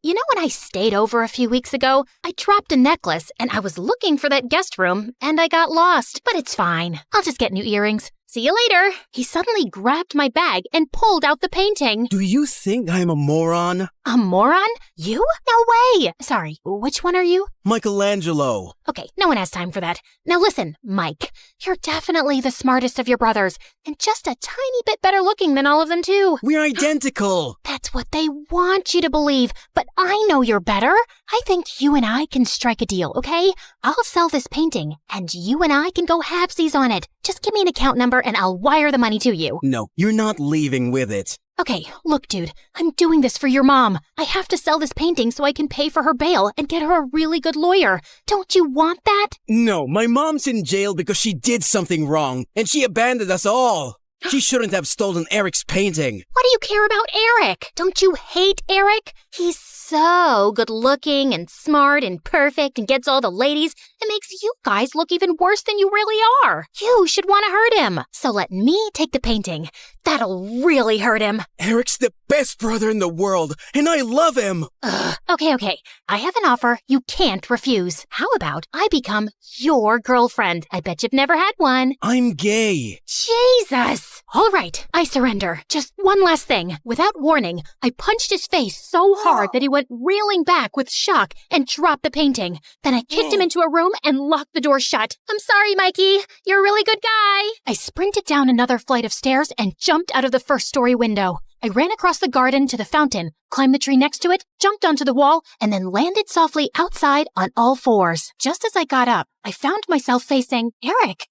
You know when I stayed over a few weeks ago? I dropped a necklace, and I was looking for that guest room, and I got lost. But it's fine. I'll just get new earrings. See you later. He suddenly grabbed my bag and pulled out the painting. Do you think I'm a moron? A moron? You? No way! Sorry, which one are you? Michelangelo. Okay, no one has time for that. Now listen, Mike, you're definitely the smartest of your brothers, and just a tiny bit better looking than all of them too. We're identical. That's what they want you to believe, but I know you're better. I think you and I can strike a deal, okay? I'll sell this painting, and you and I can go halvesies on it. Just give me an account number and I'll wire the money to you. No, you're not leaving with it. Okay, look, dude, I'm doing this for your mom. I have to sell this painting so I can pay for her bail and get her a really good lawyer. Don't you want that? No, my mom's in jail because she did something wrong, and she abandoned us all. She shouldn't have stolen Eric's painting. Why do you care about Eric? Don't you hate Eric? He's so good looking and smart and perfect and gets all the ladies. It makes you guys look even worse than you really are. You should want to hurt him. So let me take the painting. That'll really hurt him. Eric's the best brother in the world, and I love him. Okay. I have an offer you can't refuse. How about I become your girlfriend? I bet you've never had one. I'm gay. Jesus! All right, I surrender. Just one last thing. Without warning, I punched his face so hard that he went reeling back with shock and dropped the painting. Then I kicked him into a room and locked the door shut. I'm sorry, Mikey. You're a really good guy. I sprinted down another flight of stairs and jumped out of the first-story window. I ran across the garden to the fountain, climbed the tree next to it, jumped onto the wall, and then landed softly outside on all fours. Just as I got up, I found myself facing Eric.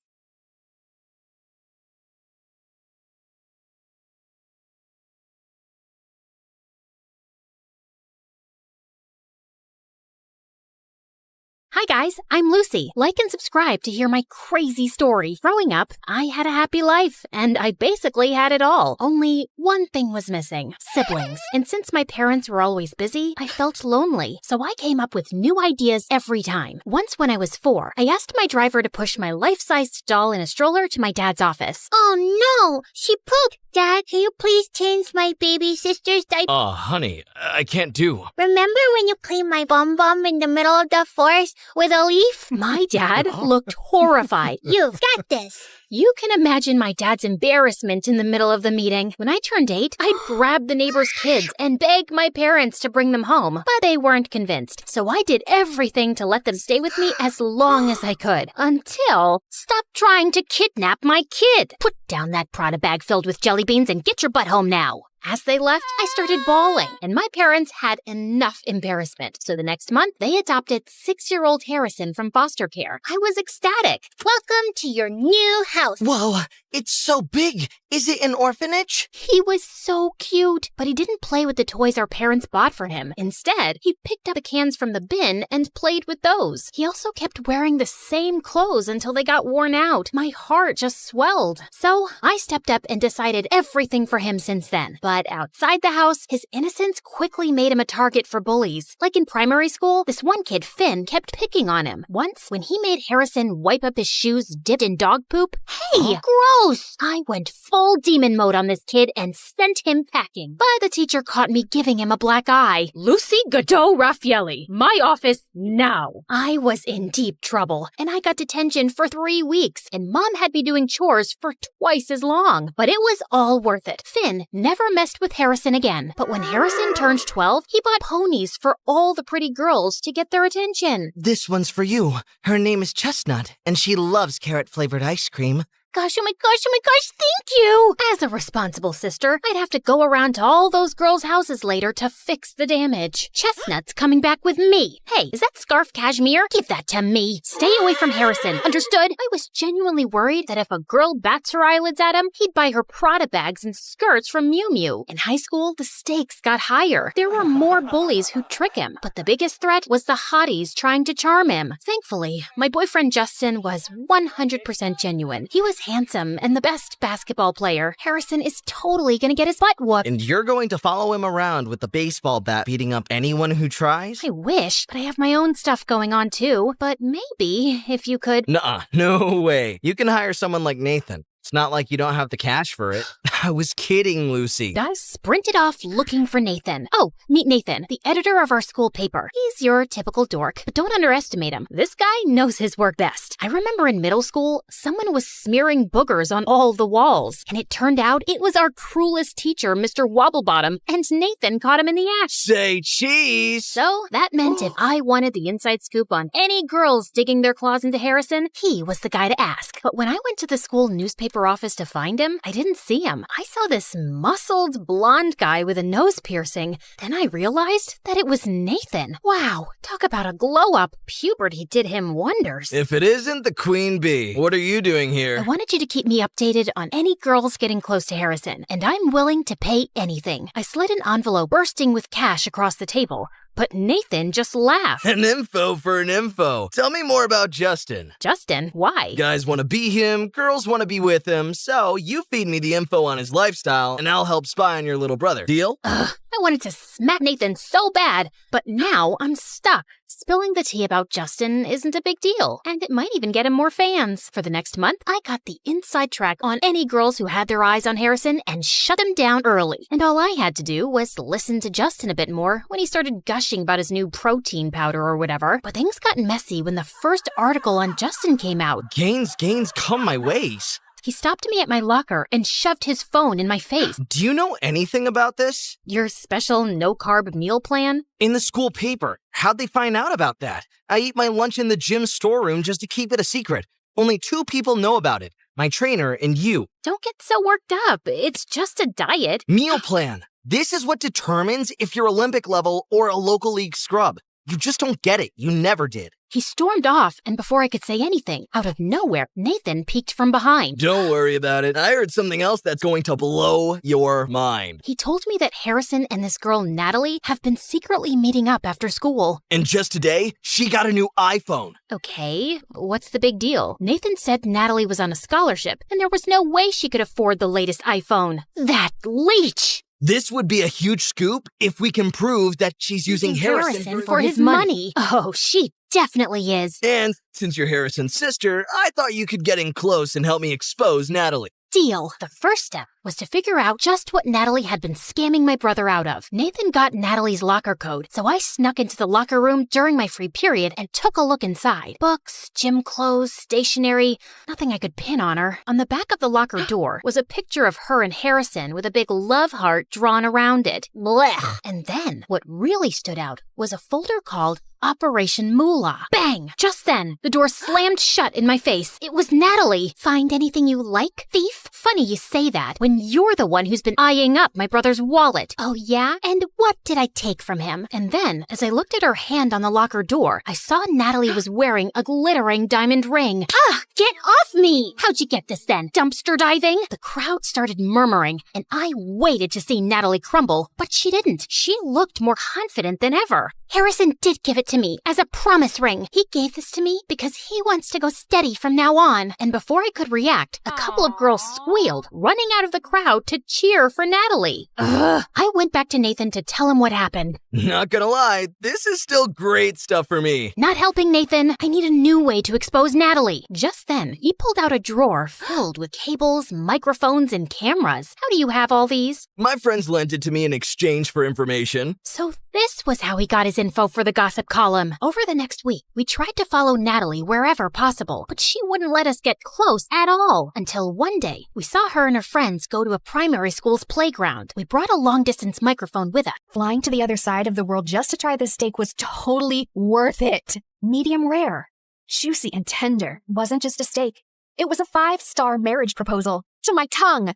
Hi guys, I'm Lucy. Like and subscribe to hear my crazy story. Growing up, I had a happy life, and I basically had it all. Only one thing was missing: siblings. And since my parents were always busy, I felt lonely. So I came up with new ideas every time. Once when I was 4, I asked my driver to push my life-sized doll in a stroller to my dad's office. Oh no, she pooped. Dad, can you please change my baby sister's diaper? Oh, honey, I can't do. Remember when you cleaned my bum in the middle of the forest? with a leaf? My dad looked horrified. You've got this. You can imagine my dad's embarrassment in the middle of the meeting. When I turned 8, I'd grab the neighbors' kids and beg my parents to bring them home, but they weren't convinced. So I did everything to let them stay with me as long as I could. Until, stop trying to kidnap my kid. Put down that Prada bag filled with jelly beans and get your butt home now. As they left, I started bawling, and my parents had enough embarrassment. So the next month, they adopted 6-year-old Harrison from foster care. I was ecstatic. Welcome to your new house. Whoa, it's so big. Is it an orphanage? He was so cute, but he didn't play with the toys our parents bought for him. Instead, he picked up the cans from the bin and played with those. He also kept wearing the same clothes until they got worn out. My heart just swelled. So I stepped up and decided everything for him since then. But outside the house, his innocence quickly made him a target for bullies. Like in primary school, this one kid, Finn, kept picking on him. Once, when he made Harrison wipe up his shoes dipped in dog poop, hey, gross! I went full demon mode on this kid and sent him packing. But the teacher caught me giving him a black eye. Lucy Godot Raffaelli, my office now. I was in deep trouble, and I got detention for 3 weeks, and Mom had me doing chores for twice as long. But it was all worth it. Finn never messed with Harrison again. But when Harrison turned 12, he bought ponies for all the pretty girls to get their attention. This one's for you. Her name is Chestnut, and she loves carrot-flavored ice cream. Gosh, oh my gosh, thank you! As a responsible sister, I'd have to go around to all those girls' houses later to fix the damage. Chestnut's coming back with me. Hey, is that scarf cashmere? Give that to me. Stay away from Harrison, understood? I was genuinely worried that if a girl bats her eyelids at him, he'd buy her Prada bags and skirts from Miu Miu. In high school, the stakes got higher. There were more bullies who'd trick him, but the biggest threat was the hotties trying to charm him. Thankfully, my boyfriend Justin was 100% genuine. He was handsome and the best basketball player. Harrison is totally gonna get his butt whooped. And you're going to follow him around with the baseball bat beating up anyone who tries? I wish, but I have my own stuff going on too. But maybe if you could... Nuh-uh, no way. You can hire someone like Nathan. It's not like you don't have the cash for it. I was kidding, Lucy. I sprinted off looking for Nathan. Oh, meet Nathan, the editor of our school paper. He's your typical dork, but don't underestimate him. This guy knows his work best. I remember in middle school, someone was smearing boogers on all the walls, and it turned out it was our cruelest teacher, Mr. Wobblebottom, and Nathan caught him in the act. Say cheese! So that meant if I wanted the inside scoop on any girls digging their claws into Harrison, he was the guy to ask. But when I went to the school newspaper office to find him, I didn't see him. I saw this muscled blonde guy with a nose piercing. Then I realized that it was Nathan. Wow, talk about a glow up. Puberty did him wonders. If it isn't the queen bee, what are you doing here? I wanted you to keep me updated on any girls getting close to Harrison, and I'm willing to pay anything. I slid an envelope bursting with cash across the table. But Nathan just laughed. An info for an info. Tell me more about Justin. Justin? Why? Guys want to be him, girls want to be with him, so you feed me the info on his lifestyle, and I'll help spy on your little brother. Deal? Ugh, I wanted to smack Nathan so bad, but now I'm stuck. Spilling the tea about Justin isn't a big deal, and it might even get him more fans. For the next month, I got the inside track on any girls who had their eyes on Harrison and shut him down early. And all I had to do was listen to Justin a bit more when he started gushing about his new protein powder or whatever. But things got messy when the first article on Justin came out. Gains, come my ways. He stopped me at my locker and shoved his phone in my face. Do you know anything about this? Your special no-carb meal plan? In the school paper. How'd they find out about that? I eat my lunch in the gym storeroom just to keep it a secret. Only 2 people know about it. My trainer and you. Don't get so worked up. It's just a diet. Meal plan. This is what determines if you're Olympic level or a local league scrub. You just don't get it. You never did. He stormed off, and before I could say anything, out of nowhere, Nathan peeked from behind. Don't worry about it. I heard something else that's going to blow your mind. He told me that Harrison and this girl, Natalie, have been secretly meeting up after school. And just today, she got a new iPhone. Okay, what's the big deal? Nathan said Natalie was on a scholarship, and there was no way she could afford the latest iPhone. That leech! This would be a huge scoop if we can prove that she's using Harrison for his money. Oh, she definitely is. And since you're Harrison's sister, I thought you could get in close and help me expose Natalie. Deal. The first step was to figure out just what Natalie had been scamming my brother out of. Nathan got Natalie's locker code, so I snuck into the locker room during my free period and took a look inside. Books, gym clothes, stationery, nothing I could pin on her. On the back of the locker door was a picture of her and Harrison with a big love heart drawn around it. Blech. And then, what really stood out was a folder called Operation Moolah. Bang! Just then, the door slammed shut in my face. It was Natalie. Find anything you like, thief? Funny you say that when you're the one who's been eyeing up my brother's wallet. Oh yeah? And what did I take from him? And then, as I looked at her hand on the locker door, I saw Natalie was wearing a glittering diamond ring. Ah, get off me! How'd you get this then? Dumpster diving? The crowd started murmuring, and I waited to see Natalie crumble, but she didn't. She looked more confident than ever. Harrison did give it to me as a promise ring. He gave this to me because he wants to go steady from now on. And before I could react, a couple of girls squealed, running out of the crowd to cheer for Natalie. Ugh. I went back to Nathan to tell him what happened. Not gonna lie, this is still great stuff for me. Not helping, Nathan. I need a new way to expose Natalie. Just then, he pulled out a drawer filled with cables, microphones, and cameras. How do you have all these? My friends lent it to me in exchange for information. So this was how he got his info for the gossip column. Over the next week, we tried to follow Natalie wherever possible, but she wouldn't let us get close at all. Until one day, we saw her and her friends go to a primary school's playground. We brought a long-distance microphone with us. Flying to the other side of the world just to try this steak was totally worth it. Medium rare, juicy and tender. Wasn't just a steak. It was a 5-star marriage proposal to my tongue.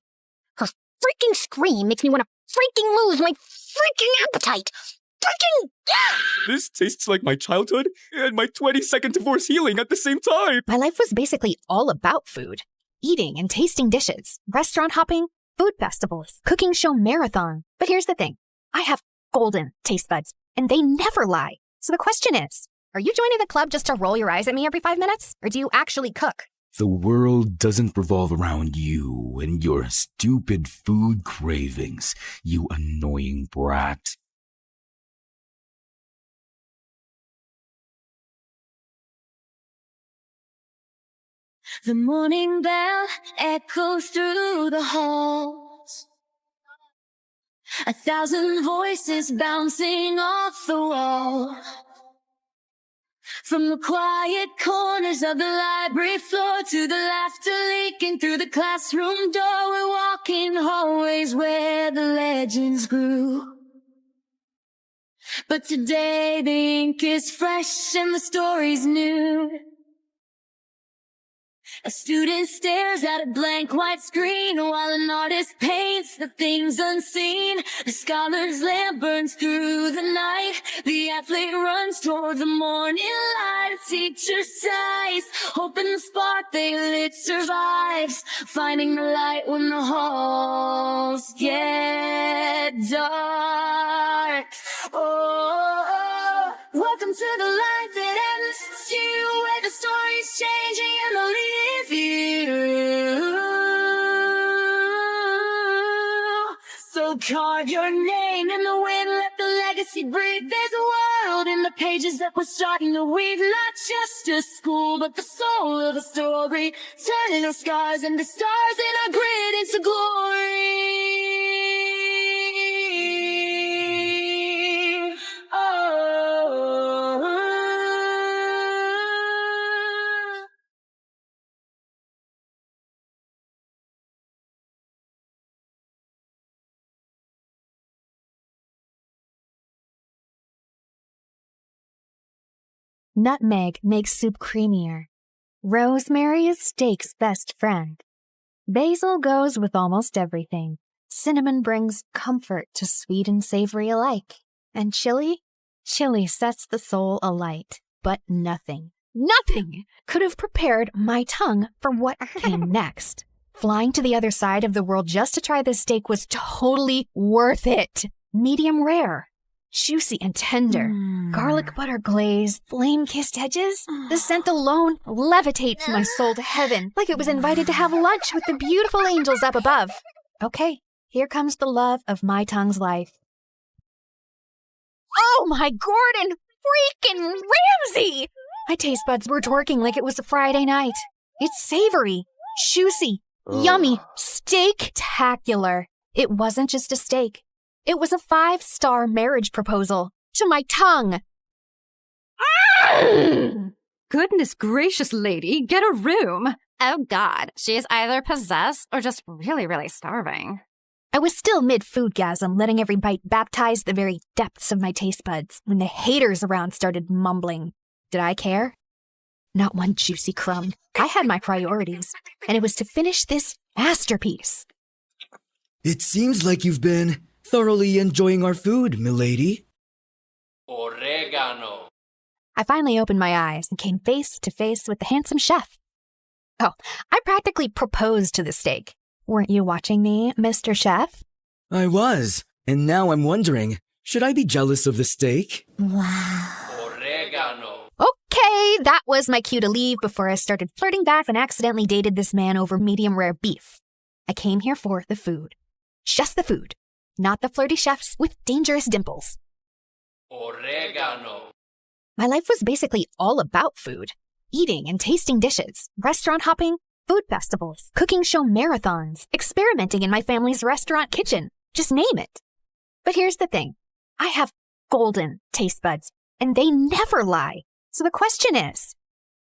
Her freaking scream makes me want to freaking lose my freaking appetite. Freaking! This tastes like my childhood and my 22nd divorce healing at the same time. My life was basically all about food. Eating and tasting dishes, restaurant hopping, food festivals, cooking show marathon. But here's the thing. I have golden taste buds, and they never lie. So the question is, are you joining the club just to roll your eyes at me every 5 minutes? Or do you actually cook? The world doesn't revolve around you and your stupid food cravings, you annoying brat. The morning bell echoes through the halls. 1,000 voices bouncing off the wall. From the quiet corners of the library floor to the laughter leaking through the classroom door, we're walking hallways where the legends grew. But today the ink is fresh and the story's new. A student stares at a blank white screen while an artist paints the things unseen. The scholar's lamp burns through the night. The athlete runs toward the morning light. A teacher sighs, hoping the spark they lit survives. Finding the light when the halls get dark. Oh, welcome to the life that ends you, where the story's changing and the leave you. So carve your name in the wind, let the legacy breathe. There's a world in the pages that we're starting to weave. Not just a school, but the soul of the story. Turning our scars into stars and our grit into glory. Nutmeg makes soup creamier. Rosemary is steak's best friend. Basil goes with almost everything. Cinnamon brings comfort to sweet and savory alike. And chili? Chili sets the soul alight. But nothing could have prepared my tongue for what came next. Flying to the other side of the world just to try this steak was totally worth it. Medium rare. Juicy and tender. Garlic butter glaze, flame-kissed edges. The scent alone levitates my soul to heaven, like it was invited to have lunch with the beautiful angels up above. Okay, here comes the love of my tongue's life. Oh my Gordon freaking Ramsay! My taste buds were twerking like it was a Friday night. It's savory, juicy, Yummy. Steak-tacular. It wasn't just a steak. It was a 5-star marriage proposal. To my tongue. Goodness gracious, lady, get a room. Oh God, she is either possessed or just really, really starving. I was still mid-foodgasm, letting every bite baptize the very depths of my taste buds when the haters around started mumbling. Did I care? Not one juicy crumb. I had my priorities, and it was to finish this masterpiece. It seems like you've been thoroughly enjoying our food, milady. Oregano. I finally opened my eyes and came face to face with the handsome chef. Oh, I practically proposed to the steak. Weren't you watching me, Mr. Chef? I was, and now I'm wondering, should I be jealous of the steak? Wow. Oregano. Okay, that was my cue to leave before I started flirting back and accidentally dated this man over medium rare beef. I came here for the food. Just the food, not the flirty chefs with dangerous dimples. Oregano. My life was basically all about food. Eating and tasting dishes, restaurant hopping, food festivals, cooking show marathons, experimenting in my family's restaurant kitchen. Just name it. But here's the thing. I have golden taste buds, and they never lie. So the question is,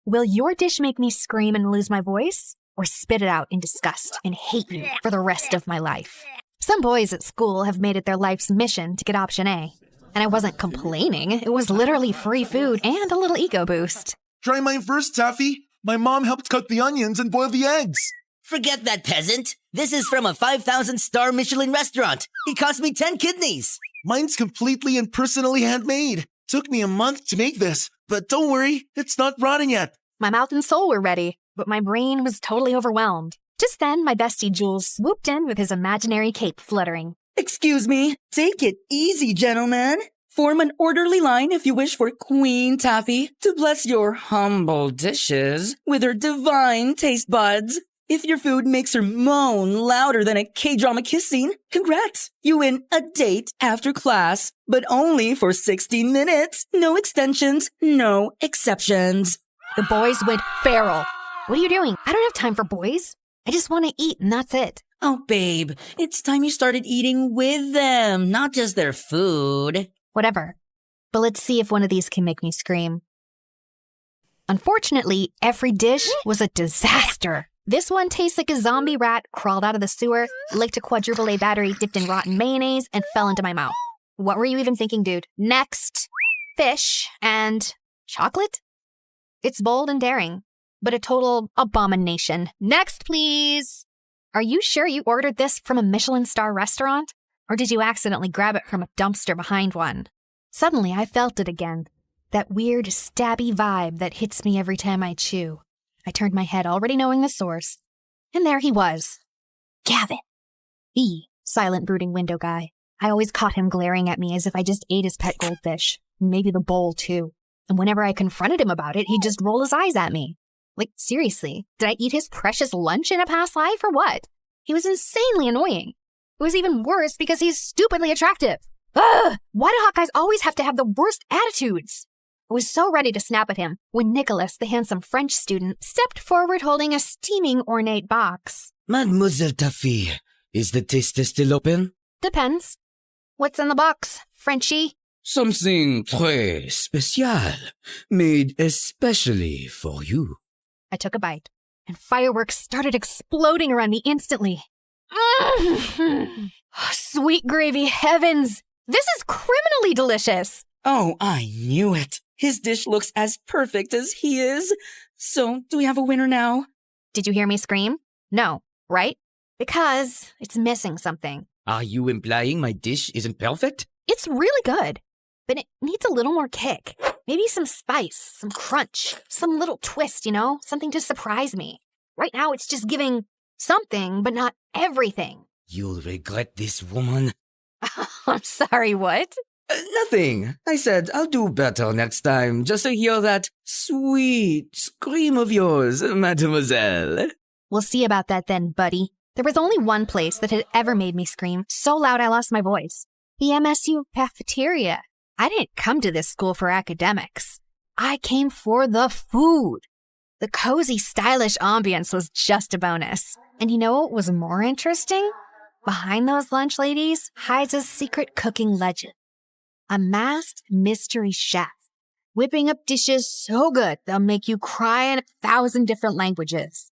will your dish make me scream and lose my voice, or spit it out in disgust and hate you for the rest of my life? Some boys at school have made it their life's mission to get option A. And I wasn't complaining. It was literally free food and a little ego boost. Try mine first, Taffy. My mom helped cut the onions and boil the eggs. Forget that, peasant. This is from a 5,000-star Michelin restaurant. It cost me 10 kidneys. Mine's completely and personally handmade. Took me a month to make this, but don't worry, it's not rotting yet. My mouth and soul were ready, but my brain was totally overwhelmed. Just then, my bestie Jules swooped in with his imaginary cape fluttering. Excuse me, take it easy, gentlemen. Form an orderly line if you wish for Queen Taffy to bless your humble dishes with her divine taste buds. If your food makes her moan louder than a K-drama kiss scene, congrats! You win a date after class, but only for 60 minutes. No extensions, no exceptions. The boys went feral. What are you doing? I don't have time for boys. I just want to eat and that's it. Oh, babe, it's time you started eating with them, not just their food. Whatever. But let's see if one of these can make me scream. Unfortunately, every dish was a disaster. This one tastes like a zombie rat crawled out of the sewer, licked a quadruple A battery dipped in rotten mayonnaise, and fell into my mouth. What were you even thinking, dude? Next, fish and chocolate? It's bold and daring, but a total abomination. Next, please. Are you sure you ordered this from a Michelin star restaurant? Or did you accidentally grab it from a dumpster behind one? Suddenly, I felt it again. That weird, stabby vibe that hits me every time I chew. I turned my head, already knowing the source. And there he was. Gavin. Silent, brooding window guy. I always caught him glaring at me as if I just ate his pet goldfish. Maybe the bowl, too. And whenever I confronted him about it, he'd just roll his eyes at me. Like, seriously, did I eat his precious lunch in a past life or what? He was insanely annoying. It was even worse because he's stupidly attractive. Ugh! Why do Hawkeyes always have to have the worst attitudes? I was so ready to snap at him when Nicholas, the handsome French student, stepped forward holding a steaming ornate box. Mademoiselle Taffy, is the taster still open? Depends. What's in the box, Frenchie? Something très spécial, made especially for you. I took a bite, and fireworks started exploding around me instantly. Sweet gravy heavens! This is criminally delicious! Oh, I knew it. His dish looks as perfect as he is. So, do we have a winner now? Did you hear me scream? No, right? Because it's missing something. Are you implying my dish isn't perfect? It's really good, but it needs a little more kick. Maybe some spice, some crunch, some little twist, you know? Something to surprise me. Right now, it's just giving something, but not everything. You'll regret this, woman. I'm sorry, what? Nothing. I said I'll do better next time, just to hear that sweet scream of yours, mademoiselle. We'll see about that then, buddy. There was only one place that had ever made me scream so loud I lost my voice. The MSU cafeteria. I didn't come to this school for academics. I came for the food. The cozy, stylish ambience was just a bonus. And you know what was more interesting? Behind those lunch ladies hides a secret cooking legend. A masked mystery chef, whipping up dishes so good they'll make you cry in 1,000 different languages.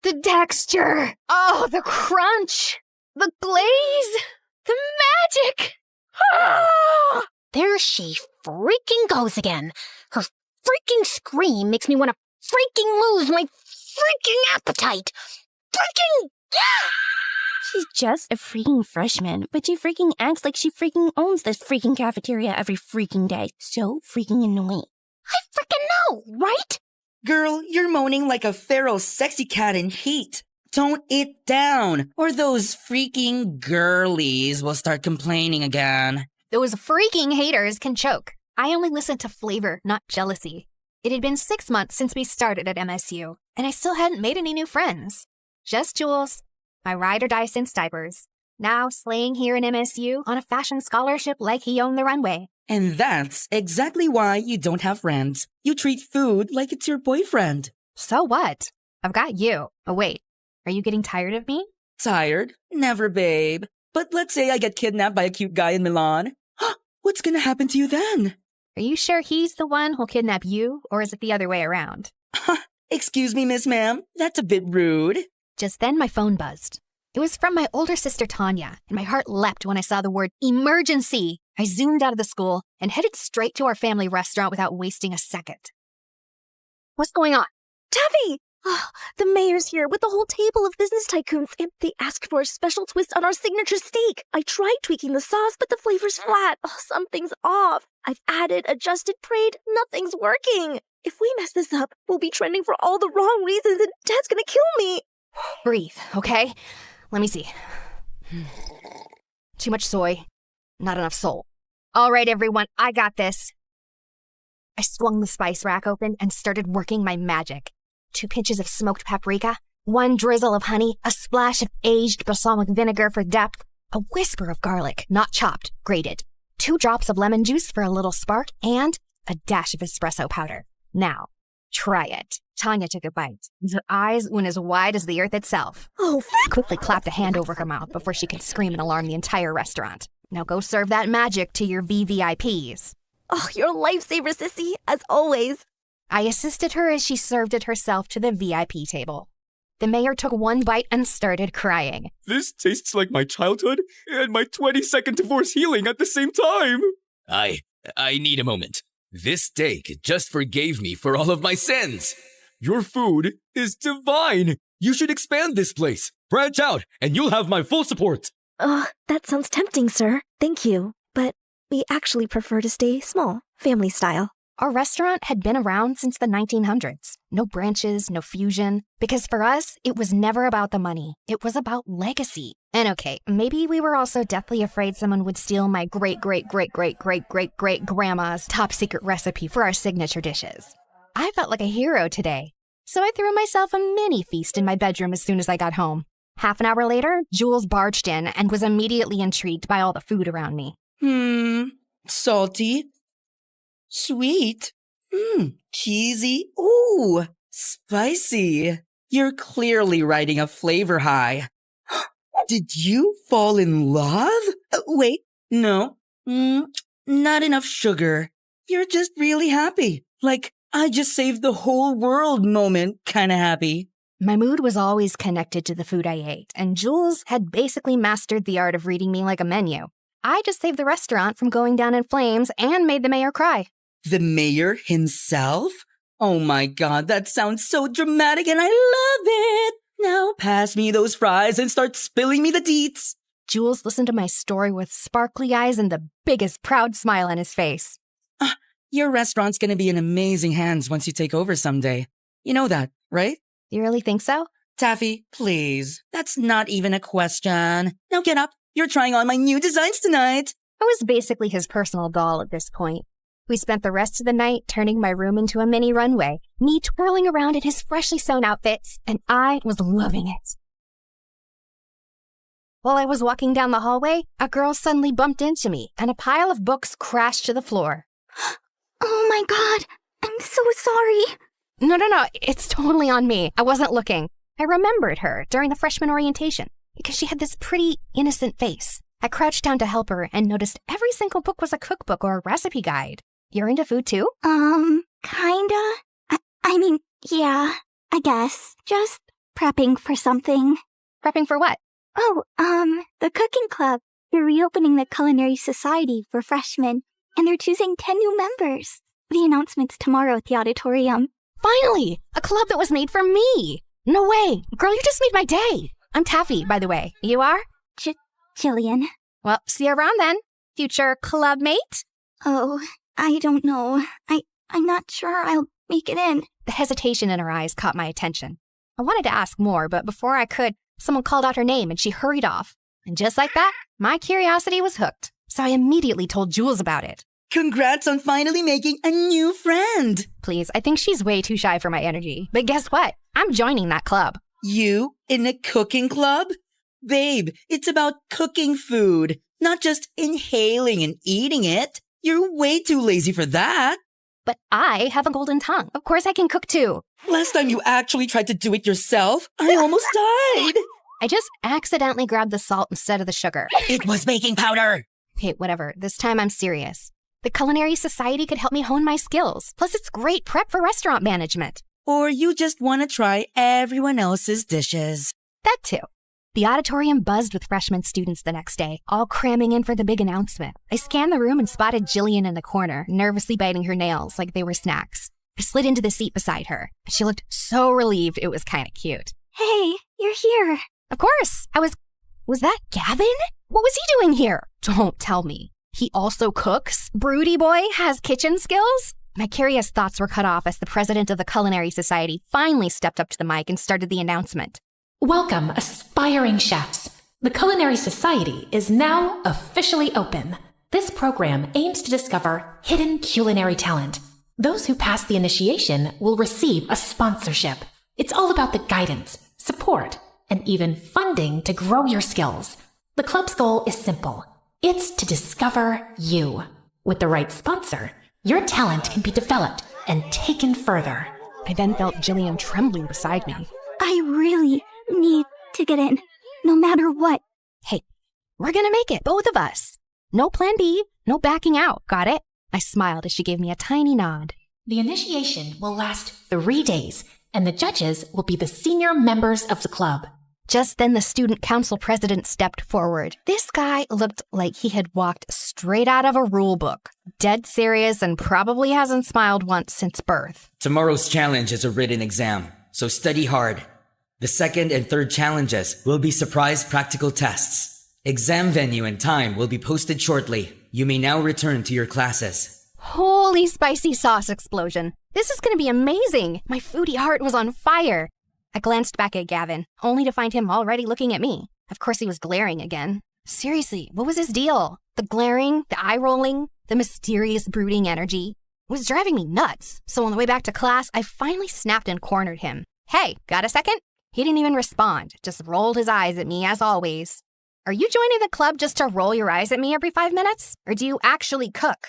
The texture! Oh, the crunch! The glaze! The magic! Ah! There she freaking goes again. Her freaking scream makes me want to freaking lose my freaking appetite. Freaking... She's just a freaking freshman, but she freaking acts like she freaking owns this freaking cafeteria every freaking day. So freaking annoying. I freaking know, right? Girl, you're moaning like a feral sexy cat in heat. Tone it down, or those freaking girlies will start complaining again. Those freaking haters can choke. I only listen to flavor, not jealousy. It had been 6 months since we started at MSU, and I still hadn't made any new friends. Just Jules, my ride or die since diapers, now slaying here in MSU on a fashion scholarship like he owned the runway. And that's exactly why you don't have friends. You treat food like it's your boyfriend. So what? I've got you. Oh, wait. Are you getting tired of me? Tired? Never, babe. But let's say I get kidnapped by a cute guy in Milan. What's gonna happen to you then? Are you sure he's the one who'll kidnap you, or is it the other way around? Excuse me, Miss Ma'am. That's a bit rude. Just then my phone buzzed. It was from my older sister Tanya, and my heart leapt when I saw the word emergency. I zoomed out of the school and headed straight to our family restaurant without wasting a second. What's going on? Taffy! Oh, the mayor's here with the whole table of business tycoons, and they asked for a special twist on our signature steak. I tried tweaking the sauce, but the flavor's flat. Oh, something's off. I've added, adjusted, prayed. Nothing's working. If we mess this up, we'll be trending for all the wrong reasons, and Dad's gonna kill me. Breathe, okay? Let me see. Too much soy, not enough soul. All right, everyone, I got this. I swung the spice rack open and started working my magic. 2 pinches of smoked paprika, 1 drizzle of honey, a splash of aged balsamic vinegar for depth, a whisper of garlic, not chopped, grated, 2 drops of lemon juice for a little spark, and a dash of espresso powder. Now, try it. Tanya took a bite. Her eyes went as wide as the earth itself. Oh, quickly clapped a hand over her mouth before she could scream and alarm the entire restaurant. Now go serve that magic to your VVIPs. Oh, you're a lifesaver, sissy, as always. I assisted her as she served it herself to the VIP table. The mayor took 1 bite and started crying. This tastes like my childhood and my 22nd divorce healing at the same time. I need a moment. This steak just forgave me for all of my sins. Your food is divine. You should expand this place. Branch out, and you'll have my full support. That sounds tempting, sir. Thank you. But we actually prefer to stay small, family style. Our restaurant had been around since the 1900s. No branches, no fusion. Because for us, it was never about the money. It was about legacy. And okay, maybe we were also deathly afraid someone would steal my great-great-great-great-great-great-grandma's top secret recipe for our signature dishes. I felt like a hero today. So I threw myself a mini feast in my bedroom as soon as I got home. Half an hour later, Jules barged in and was immediately intrigued by all the food around me. Salty. Sweet. Cheesy. Ooh, spicy. You're clearly riding a flavor high. Did you fall in love? Wait, no. Not enough sugar. You're just really happy. Like, I just saved the whole world moment kinda happy. My mood was always connected to the food I ate, and Jules had basically mastered the art of reading me like a menu. I just saved the restaurant from going down in flames and made the mayor cry. The mayor himself? Oh my god, that sounds so dramatic and I love it! Now pass me those fries and start spilling me the deets. Jules listened to my story with sparkly eyes and the biggest proud smile on his face. Your restaurant's gonna be in amazing hands once you take over someday. You know that, right? You really think so? Taffy, please. That's not even a question. Now get up. You're trying on my new designs tonight. I was basically his personal doll at this point. We spent the rest of the night turning my room into a mini runway, me twirling around in his freshly sewn outfits, and I was loving it. While I was walking down the hallway, a girl suddenly bumped into me, and a pile of books crashed to the floor. Oh my god, I'm I'm so sorry. No, it's totally on me. I wasn't looking. I remembered her during the freshman orientation because she had this pretty, innocent face. I crouched down to help her and noticed every single book was a cookbook or a recipe guide. You're into food too? Kinda. I mean, yeah, I guess. Just prepping for something. Prepping for what? Oh, the cooking club. They're reopening the Culinary Society for freshmen, and they're choosing 10 new members. The announcement's tomorrow at the auditorium. Finally! A club that was made for me! No way! Girl, you just made my day! I'm Taffy, by the way. You are? Jillian. Well, see you around then. Future club mate? Oh, I don't know. I'm not sure I'll make it in. The hesitation in her eyes caught my attention. I wanted to ask more, but before I could, someone called out her name and she hurried off. And just like that, my curiosity was hooked. So I immediately told Jules about it. Congrats on finally making a new friend. Please, I think she's way too shy for my energy. But guess what? I'm joining that club. You in a cooking club? Babe, it's about cooking food, not just inhaling and eating it. You're way too lazy for that. But I have a golden tongue. Of course I can cook too. Last time you actually tried to do it yourself, I almost died. I just accidentally grabbed the salt instead of the sugar. It was baking powder. Okay, whatever. This time I'm serious. The Culinary Society could help me hone my skills. Plus, it's great prep for restaurant management. Or you just want to try everyone else's dishes. That too. The auditorium buzzed with freshman students the next day, all cramming in for the big announcement. I scanned the room and spotted Jillian in the corner, nervously biting her nails like they were snacks. I slid into the seat beside her. She looked so relieved it was kind of cute. Hey, you're here. Of course. Was that Gavin? What was he doing here? Don't tell me. He also cooks? Broody boy has kitchen skills? My curious thoughts were cut off as the president of the Culinary Society finally stepped up to the mic and started the announcement. Welcome, aspiring chefs. The Culinary Society is now officially open. This program aims to discover hidden culinary talent. Those who pass the initiation will receive a sponsorship. It's all about the guidance, support, and even funding to grow your skills. The club's goal is simple. It's to discover you. With the right sponsor, your talent can be developed and taken further. I then felt Jillian trembling beside me. I really need to get in, no matter what. Hey, we're gonna make it, both of us. No plan B, no backing out, got it? I smiled as she gave me a tiny nod. The initiation will last 3 days, and the judges will be the senior members of the club. Just then the student council president stepped forward. This guy looked like he had walked straight out of a rule book. Dead serious and probably hasn't smiled once since birth. Tomorrow's challenge is a written exam, so study hard. The second and third challenges will be surprise practical tests. Exam venue and time will be posted shortly. You may now return to your classes. Holy spicy sauce explosion. This is going to be amazing. My foodie heart was on fire. I glanced back at Gavin, only to find him already looking at me. Of course he was glaring again. Seriously, what was his deal? The glaring, the eye-rolling, the mysterious brooding energy. It was driving me nuts. So on the way back to class, I finally snapped and cornered him. Hey, got a second? He didn't even respond, just rolled his eyes at me as always. Are you joining the club just to roll your eyes at me every 5 minutes? Or do you actually cook?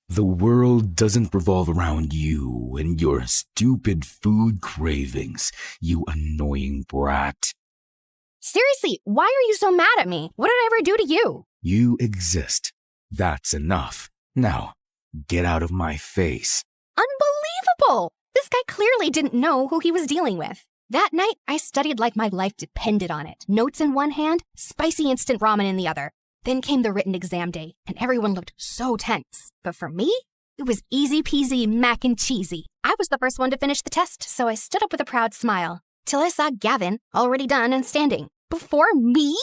The world doesn't revolve around you and your stupid food cravings, you annoying brat. Seriously, why are you so mad at me? What did I ever do to you? You exist. That's enough. Now, get out of my face. Unbelievable! This guy clearly didn't know who he was dealing with. That night, I studied like my life depended on it. Notes in one hand, spicy instant ramen in the other. Then came the written exam day, and everyone looked so tense. But for me, it was easy peasy mac and cheesy. I was the first one to finish the test, so I stood up with a proud smile. Till I saw Gavin, already done and standing. Before me?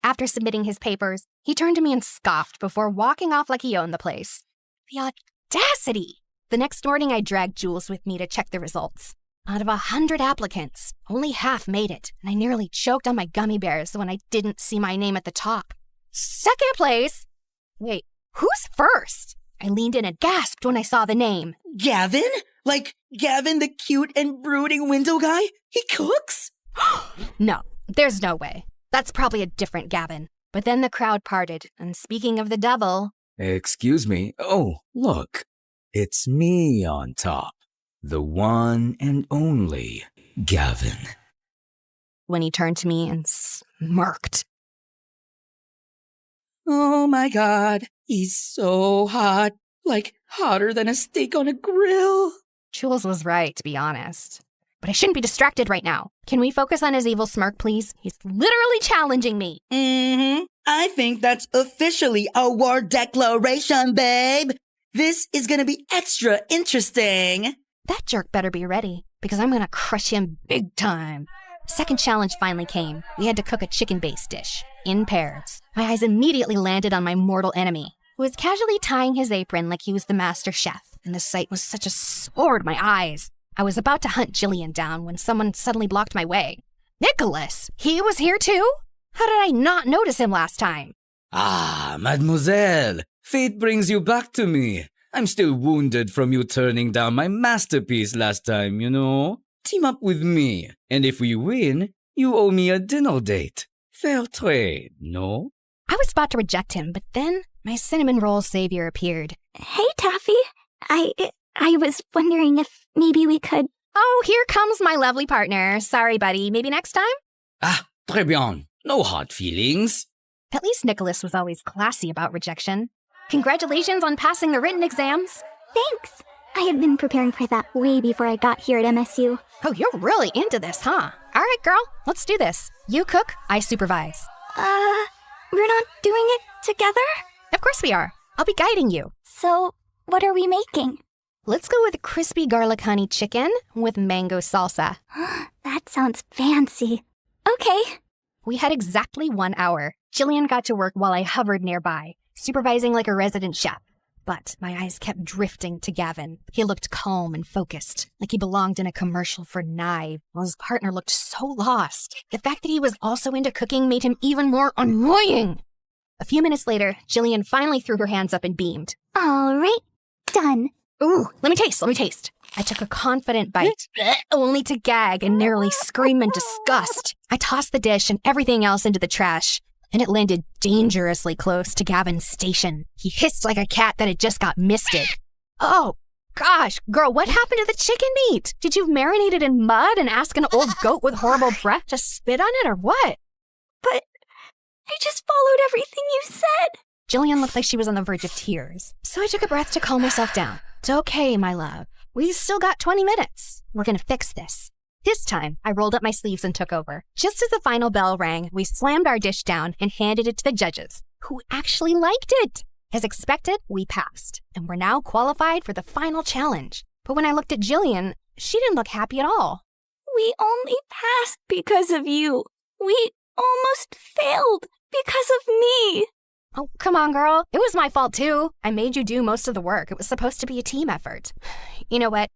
After submitting his papers, he turned to me and scoffed before walking off like he owned the place. The audacity! The next morning, I dragged Jules with me to check the results. Out of 100 applicants, only half made it, and I nearly choked on my gummy bears when I didn't see my name at the top. Second place? Wait, who's first? I leaned in and gasped when I saw the name. Gavin? Like Gavin, the cute and brooding window guy? He cooks? No, there's no way. That's probably a different Gavin. But then the crowd parted, and speaking of the devil... Excuse me. Oh, look. It's me on top. The one and only Gavin. When he turned to me and smirked. Oh my god, he's so hot. Like, hotter than a steak on a grill. Jules was right, to be honest. But I shouldn't be distracted right now. Can we focus on his evil smirk, please? He's literally challenging me. I think that's officially a war declaration, babe. This is gonna be extra interesting. That jerk better be ready, because I'm gonna crush him big time. Second challenge finally came. We had to cook a chicken-based dish, in pairs. My eyes immediately landed on my mortal enemy, who was casually tying his apron like he was the master chef, and the sight was such a sword my eyes. I was about to hunt Jillian down when someone suddenly blocked my way. Nicholas! He was here too? How did I not notice him last time? Ah, mademoiselle, fate brings you back to me. I'm still wounded from you turning down my masterpiece last time, you know? Team up with me, and if we win, you owe me a dinner date. Fair trade, no? I was about to reject him, but then my cinnamon roll savior appeared. Hey, Taffy. I was wondering if maybe we could... Oh, here comes my lovely partner. Sorry, buddy. Maybe next time? Ah, très bien. No hard feelings. At least Nicholas was always classy about rejection. Congratulations on passing the written exams. Thanks. I had been preparing for that way before I got here at MSU. Oh, you're really into this, huh? All right, girl. Let's do this. You cook, I supervise. We're not doing it together? Of course we are. I'll be guiding you. So, what are we making? Let's go with crispy garlic honey chicken with mango salsa. That sounds fancy. Okay. We had exactly 1 hour. Jillian got to work while I hovered nearby, supervising like a resident chef. But my eyes kept drifting to Gavin. He looked calm and focused, like he belonged in a commercial for knives, while his partner looked so lost. The fact that he was also into cooking made him even more annoying. A few minutes later, Jillian finally threw her hands up and beamed. All right, done. Ooh, let me taste. I took a confident bite, only to gag and nearly scream in disgust. I tossed the dish and everything else into the trash, and it landed dangerously close to Gavin's station. He hissed like a cat that had just got misted. Oh, gosh, girl, what happened to the chicken meat? Did you marinate it in mud and ask an old goat with horrible breath to spit on it or what? But I just followed everything you said. Jillian looked like she was on the verge of tears, so I took a breath to calm myself down. It's okay, my love. We've still got 20 minutes. We're gonna fix this. This time, I rolled up my sleeves and took over. Just as the final bell rang, we slammed our dish down and handed it to the judges, who actually liked it. As expected, we passed, and we're now qualified for the final challenge. But when I looked at Jillian, she didn't look happy at all. We only passed because of you. We almost failed because of me. Oh, come on, girl. It was my fault, too. I made you do most of the work. It was supposed to be a team effort. You know what?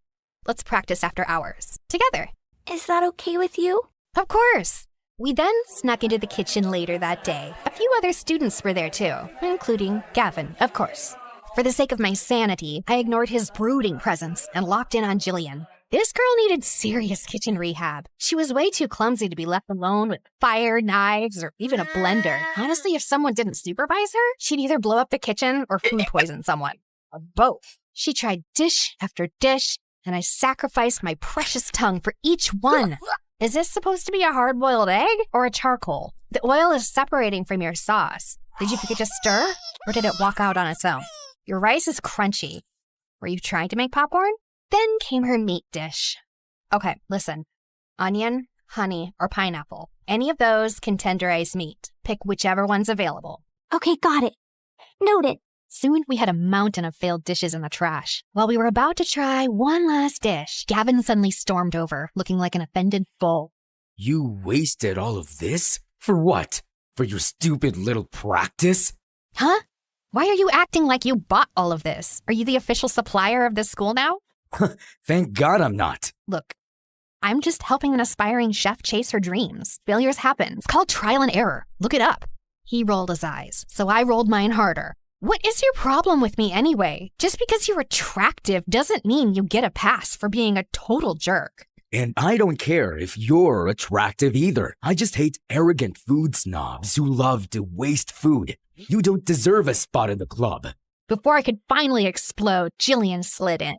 Let's practice after hours. Together. Is that okay with you? Of course. We then snuck into the kitchen later that day. A few other students were there, too, including Gavin, of course. For the sake of my sanity, I ignored his brooding presence and locked in on Jillian. This girl needed serious kitchen rehab. She was way too clumsy to be left alone with fire, knives, or even a blender. Honestly, if someone didn't supervise her, she'd either blow up the kitchen or food poison someone. Or both. She tried dish after dish, and I sacrificed my precious tongue for each one. Is this supposed to be a hard-boiled egg or a charcoal? The oil is separating from your sauce. Did you forget to stir, or did it walk out on its own? Your rice is crunchy. Were you trying to make popcorn? Then came her meat dish. Okay, listen. Onion, honey, or pineapple. Any of those can tenderize meat. Pick whichever one's available. Okay, got it. Noted. Soon we had a mountain of failed dishes in the trash. While we were about to try one last dish, Gavin suddenly stormed over, looking like an offended bull. You wasted all of this? For what? For your stupid little practice? Huh? Why are you acting like you bought all of this? Are you the official supplier of this school now? Thank God I'm not. Look, I'm just helping an aspiring chef chase her dreams. Failures happen. It's called trial and error. Look it up. He rolled his eyes, so I rolled mine harder. What is your problem with me anyway? Just because you're attractive doesn't mean you get a pass for being a total jerk. And I don't care if you're attractive either. I just hate arrogant food snobs who love to waste food. You don't deserve a spot in the club. Before I could finally explode, Jillian slid in.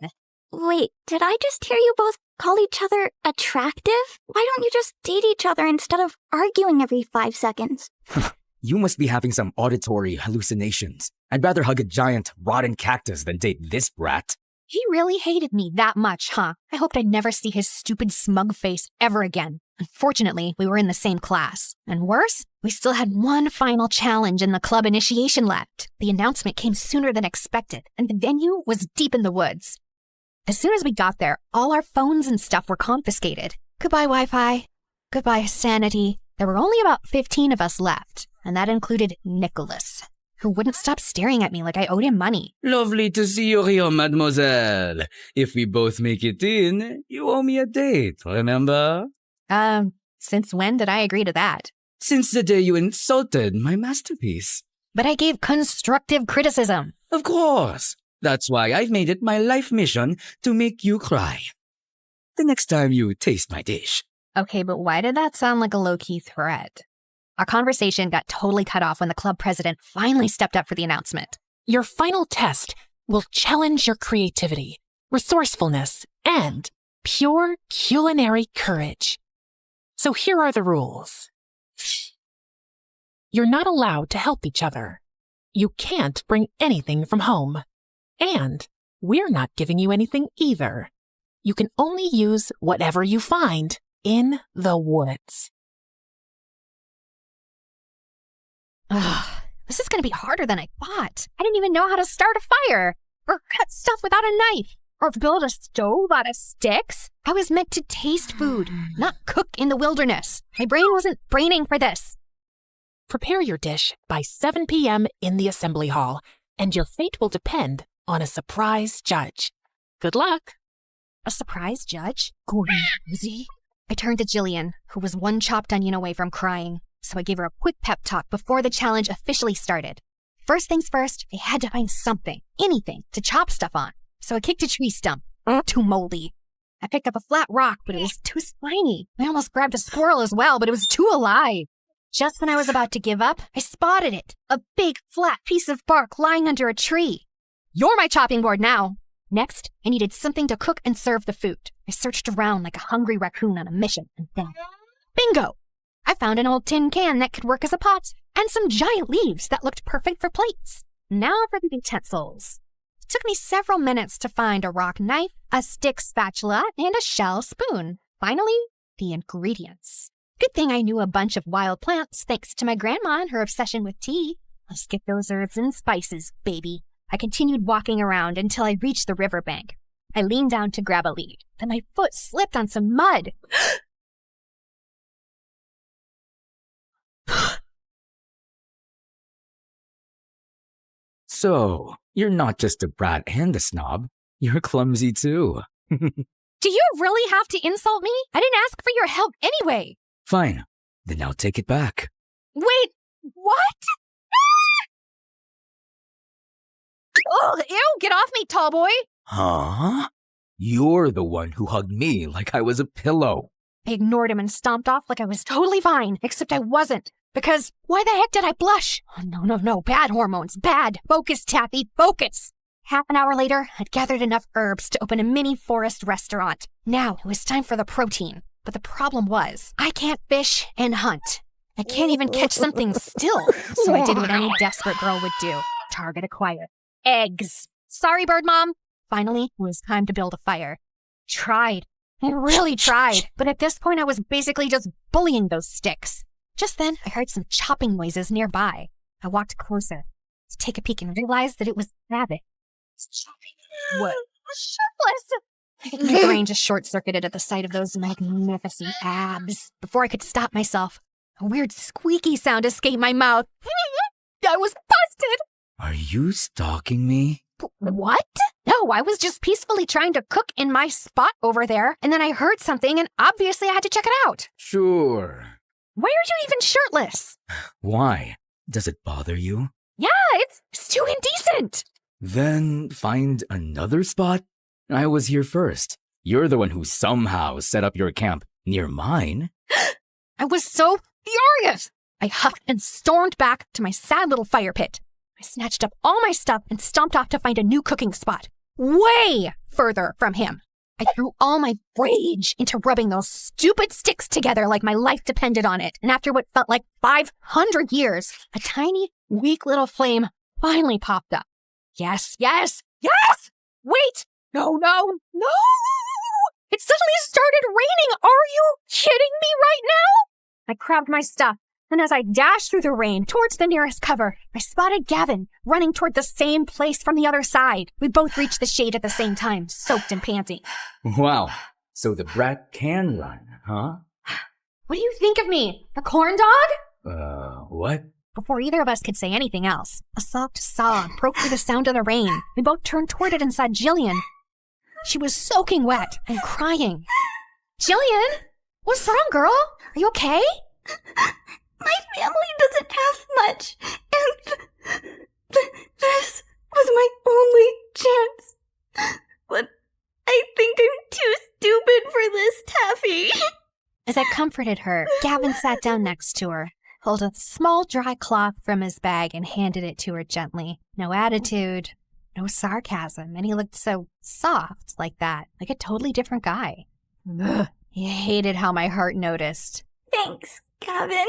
Wait, did I just hear you both call each other attractive? Why don't you just date each other instead of arguing every 5 seconds? You must be having some auditory hallucinations. I'd rather hug a giant, rotten cactus than date this brat. He really hated me that much, huh? I hoped I'd never see his stupid smug face ever again. Unfortunately, we were in the same class. And worse, we still had one final challenge in the club initiation left. The announcement came sooner than expected, and the venue was deep in the woods. As soon as we got there, all our phones and stuff were confiscated. Goodbye, Wi-Fi. Goodbye, sanity. There were only about 15 of us left, and that included Nicholas, who wouldn't stop staring at me like I owed him money. Lovely to see you here, mademoiselle. If we both make it in, you owe me a date, remember? Since when did I agree to that? Since the day you insulted my masterpiece. But I gave constructive criticism. Of course. That's why I've made it my life mission to make you cry. The next time you taste my dish. Okay, but why did that sound like a low-key threat? Our conversation got totally cut off when the club president finally stepped up for the announcement. Your final test will challenge your creativity, resourcefulness, and pure culinary courage. So here are the rules. You're not allowed to help each other. You can't bring anything from home. And we're not giving you anything either. You can only use whatever you find in the woods. Ugh, this is going to be harder than I thought. I didn't even know how to start a fire, or cut stuff without a knife, or build a stove out of sticks. I was meant to taste food, not cook in the wilderness. My brain wasn't braining for this. Prepare your dish by 7 p.m. in the assembly hall, and your fate will depend on a surprise judge. Good luck. A surprise judge? Crazy. I turned to Jillian, who was one chopped onion away from crying, so I gave her a quick pep talk before the challenge officially started. First things first, I had to find something, anything, to chop stuff on. So I kicked a tree stump. Too moldy. I picked up a flat rock, but it was too spiny. I almost grabbed a squirrel as well, but it was too alive. Just when I was about to give up, I spotted it. A big, flat piece of bark lying under a tree. You're my chopping board now. Next, I needed something to cook and serve the food. I searched around like a hungry raccoon on a mission, and then, bingo! I found an old tin can that could work as a pot, and some giant leaves that looked perfect for plates. Now for the utensils. It took me several minutes to find a rock knife, a stick spatula, and a shell spoon. Finally, the ingredients. Good thing I knew a bunch of wild plants thanks to my grandma and her obsession with tea. Let's get those herbs and spices, baby. I continued walking around until I reached the riverbank. I leaned down to grab a lead, then my foot slipped on some mud. So, you're not just a brat and a snob. You're clumsy too. Do you really have to insult me? I didn't ask for your help anyway. Fine. Then I'll take it back. Wait, what? Ugh, ew, get off me, tall boy. Huh? You're the one who hugged me like I was a pillow. I ignored him and stomped off like I was totally fine, except I wasn't. Because why the heck did I blush? Oh, no, bad hormones, bad. Focus, Taffy, focus. Half an hour later, I'd gathered enough herbs to open a mini forest restaurant. Now it was time for the protein. But the problem was, I can't fish and hunt. I can't even catch something still. So I did what any desperate girl would do. Target acquired. Eggs. Sorry, Bird Mom. Finally, it was time to build a fire. Tried. I really tried. But at this point, I was basically just bullying those sticks. Just then, I heard some chopping noises nearby. I walked closer to take a peek and realized that it was Rabbit. What? Shiftless! My brain just short-circuited at the sight of those magnificent abs. Before I could stop myself, a weird squeaky sound escaped my mouth. I was busted! Are you stalking me? What? No, I was just peacefully trying to cook in my spot over there, and then I heard something, and obviously I had to check it out. Sure. Why are you even shirtless? Why? Does it bother you? Yeah, it's too indecent. Then find another spot? I was here first. You're the one who somehow set up your camp near mine. I was so furious. I huffed and stormed back to my sad little fire pit. I snatched up all my stuff and stomped off to find a new cooking spot, way further from him. I threw all my rage into rubbing those stupid sticks together like my life depended on it. And after what felt like 500 years, a tiny, weak little flame finally popped up. Yes! Wait! No! It suddenly started raining! Are you kidding me right now? I grabbed my stuff, and as I dashed through the rain towards the nearest cover, I spotted Gavin running toward the same place from the other side. We both reached the shade at the same time, soaked and panting. Wow, so the brat can run, huh? What do you think of me? The corn dog? What? Before either of us could say anything else, a soft sob broke through the sound of the rain. We both turned toward it and saw Jillian. She was soaking wet and crying. Jillian? What's wrong, girl? Are you okay? My family doesn't have much, and this was my only chance. But I think I'm too stupid for this, Taffy. As I comforted her, Gavin sat down next to her, pulled a small dry cloth from his bag, and handed it to her gently. No attitude, no sarcasm, and he looked so soft like that, like a totally different guy. Ugh, he hated how my heart noticed. Thanks, Gavin.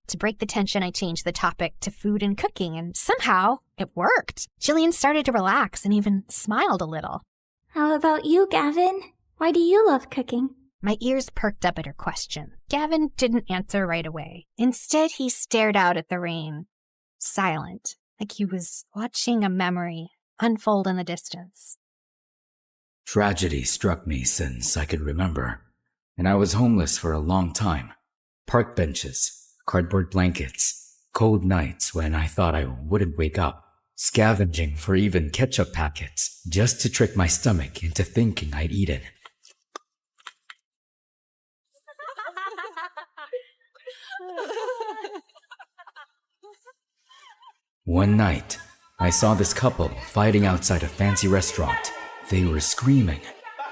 To break the tension, I changed the topic to food and cooking, and somehow it worked. Jillian started to relax and even smiled a little. How about you, Gavin? Why do you love cooking? My ears perked up at her question. Gavin didn't answer right away. Instead, he stared out at the rain, silent, like he was watching a memory unfold in the distance. Tragedy struck me since I could remember, and I was homeless for a long time. Park benches, cardboard blankets, cold nights when I thought I wouldn't wake up, scavenging for even ketchup packets just to trick my stomach into thinking I'd eat it. One night, I saw this couple fighting outside a fancy restaurant. They were screaming,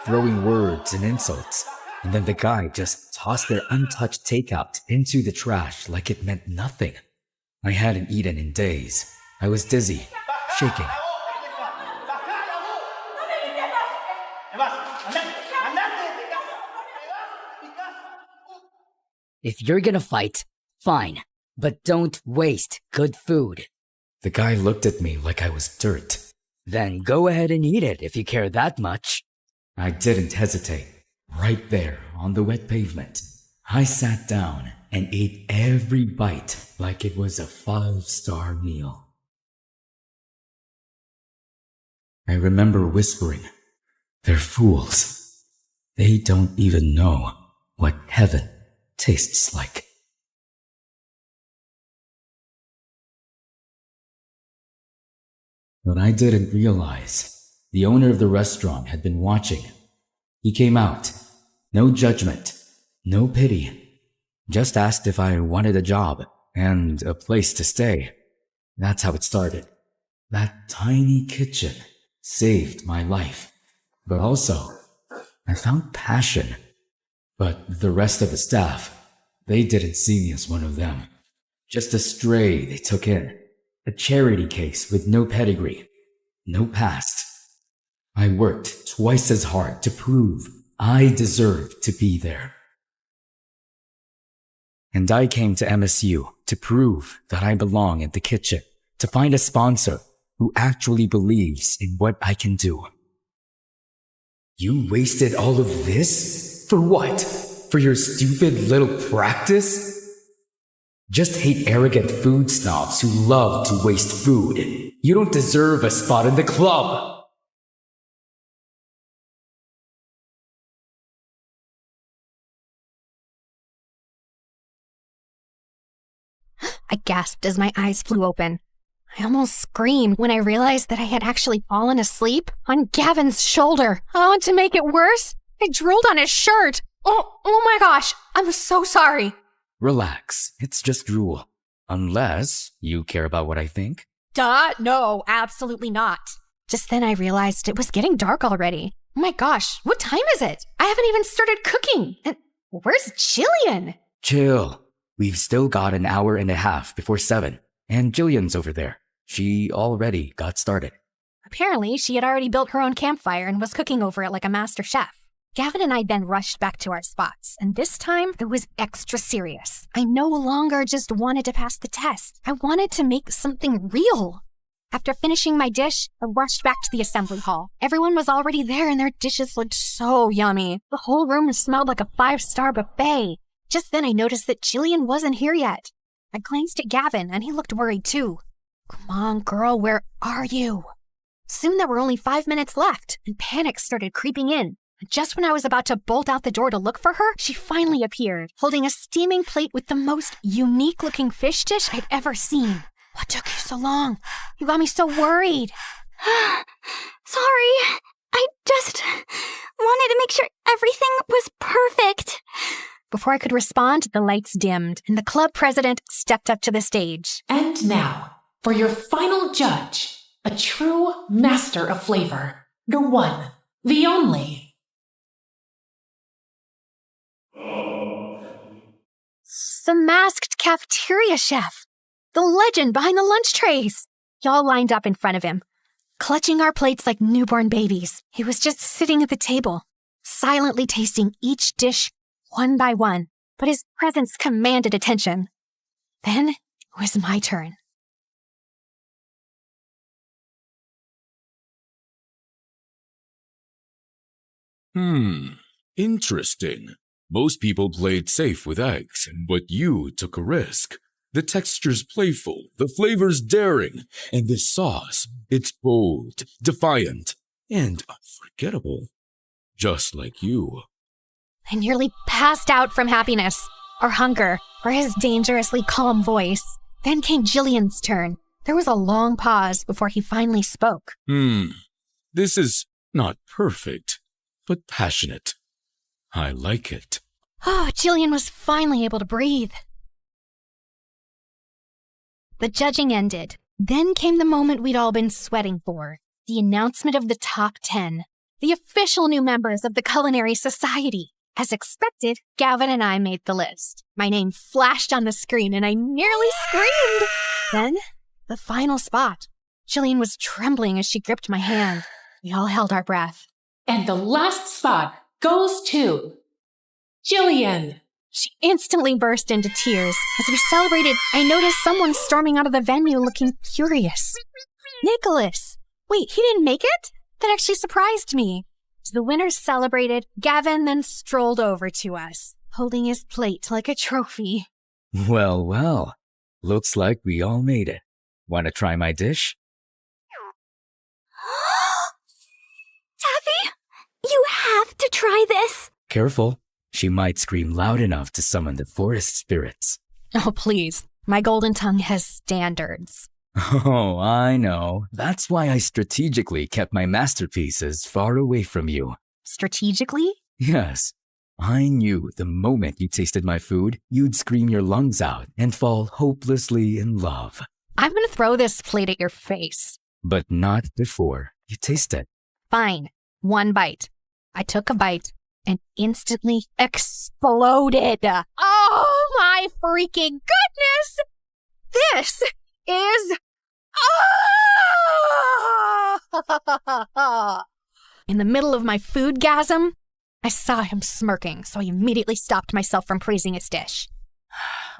throwing words and insults, and then the guy just tossed their untouched takeout into the trash like it meant nothing. I hadn't eaten in days. I was dizzy, shaking. If you're gonna fight, fine, but don't waste good food. The guy looked at me like I was dirt. Then go ahead and eat it if you care that much. I didn't hesitate. Right there on the wet pavement, I sat down and ate every bite like it was a 5-star meal. I remember whispering, "They're fools. They don't even know what heaven tastes like." But I didn't realize the owner of the restaurant had been watching. He came out, no judgment, no pity, just asked if I wanted a job and a place to stay. That's how it started. That tiny kitchen saved my life. But also, I found passion. But the rest of the staff, they didn't see me as one of them. Just a stray they took in. A charity case with no pedigree, no past. I worked twice as hard to prove I deserved to be there. And I came to MSU to prove that I belong in the kitchen, to find a sponsor who actually believes in what I can do. You wasted all of this? For what? For your stupid little practice? Just hate arrogant food snobs who love to waste food. You don't deserve a spot in the club. I gasped as my eyes flew open. I almost screamed when I realized that I had actually fallen asleep on Gavin's shoulder. Oh, and to make it worse, I drooled on his shirt. Oh my gosh, I'm so sorry. Relax, it's just drool. Unless you care about what I think. Duh, no, absolutely not. Just then I realized it was getting dark already. Oh my gosh, what time is it? I haven't even started cooking. And where's Jillian? Chill. We've still got an hour and a half before 7. And Jillian's over there. She already got started. Apparently, she had already built her own campfire and was cooking over it like a master chef. Gavin and I then rushed back to our spots, and this time it was extra serious. I no longer just wanted to pass the test. I wanted to make something real. After finishing my dish, I rushed back to the assembly hall. Everyone was already there and their dishes looked so yummy. The whole room smelled like a 5-star buffet. Just then I noticed that Jillian wasn't here yet. I glanced at Gavin and he looked worried too. Come on, girl, where are you? Soon there were only 5 minutes left and panic started creeping in. Just when I was about to bolt out the door to look for her, she finally appeared, holding a steaming plate with the most unique-looking fish dish I'd ever seen. What took you so long? You got me so worried. Sorry. I just wanted to make sure everything was perfect. Before I could respond, the lights dimmed, and the club president stepped up to the stage. And now, for your final judge, a true master of flavor, the one, the only. The masked cafeteria chef. The legend behind the lunch trays. Y'all lined up in front of him, clutching our plates like newborn babies. He was just sitting at the table, silently tasting each dish one by one, but his presence commanded attention. Then it was my turn. Interesting. Most people played safe with eggs, but you took a risk. The texture's playful, the flavor's daring, and this sauce, it's bold, defiant, and unforgettable. Just like you. I nearly passed out from happiness, or hunger, or his dangerously calm voice. Then came Jillian's turn. There was a long pause before he finally spoke. This is not perfect, but passionate. I like it. Oh, Jillian was finally able to breathe. The judging ended. Then came the moment we'd all been sweating for. The announcement of the top 10. The official new members of the Culinary Society. As expected, Gavin and I made the list. My name flashed on the screen and I nearly screamed. Then, the final spot. Jillian was trembling as she gripped my hand. We all held our breath. And the last spot goes to Jillian. She instantly burst into tears. As we celebrated, I noticed someone storming out of the venue looking furious. Nicholas! Wait, he didn't make it? That actually surprised me. As the winners celebrated, Gavin then strolled over to us, holding his plate like a trophy. Well, well. Looks like we all made it. Want to try my dish? Taffy, you have to try this. Careful. She might scream loud enough to summon the forest spirits. Oh, please. My golden tongue has standards. Oh, I know. That's why I strategically kept my masterpieces far away from you. Strategically? Yes. I knew the moment you tasted my food, you'd scream your lungs out and fall hopelessly in love. I'm gonna throw this plate at your face. But not before you taste it. Fine. One bite. I took a bite and instantly exploded. Oh my freaking goodness! This is... In the middle of my foodgasm, I saw him smirking, so I immediately stopped myself from praising his dish.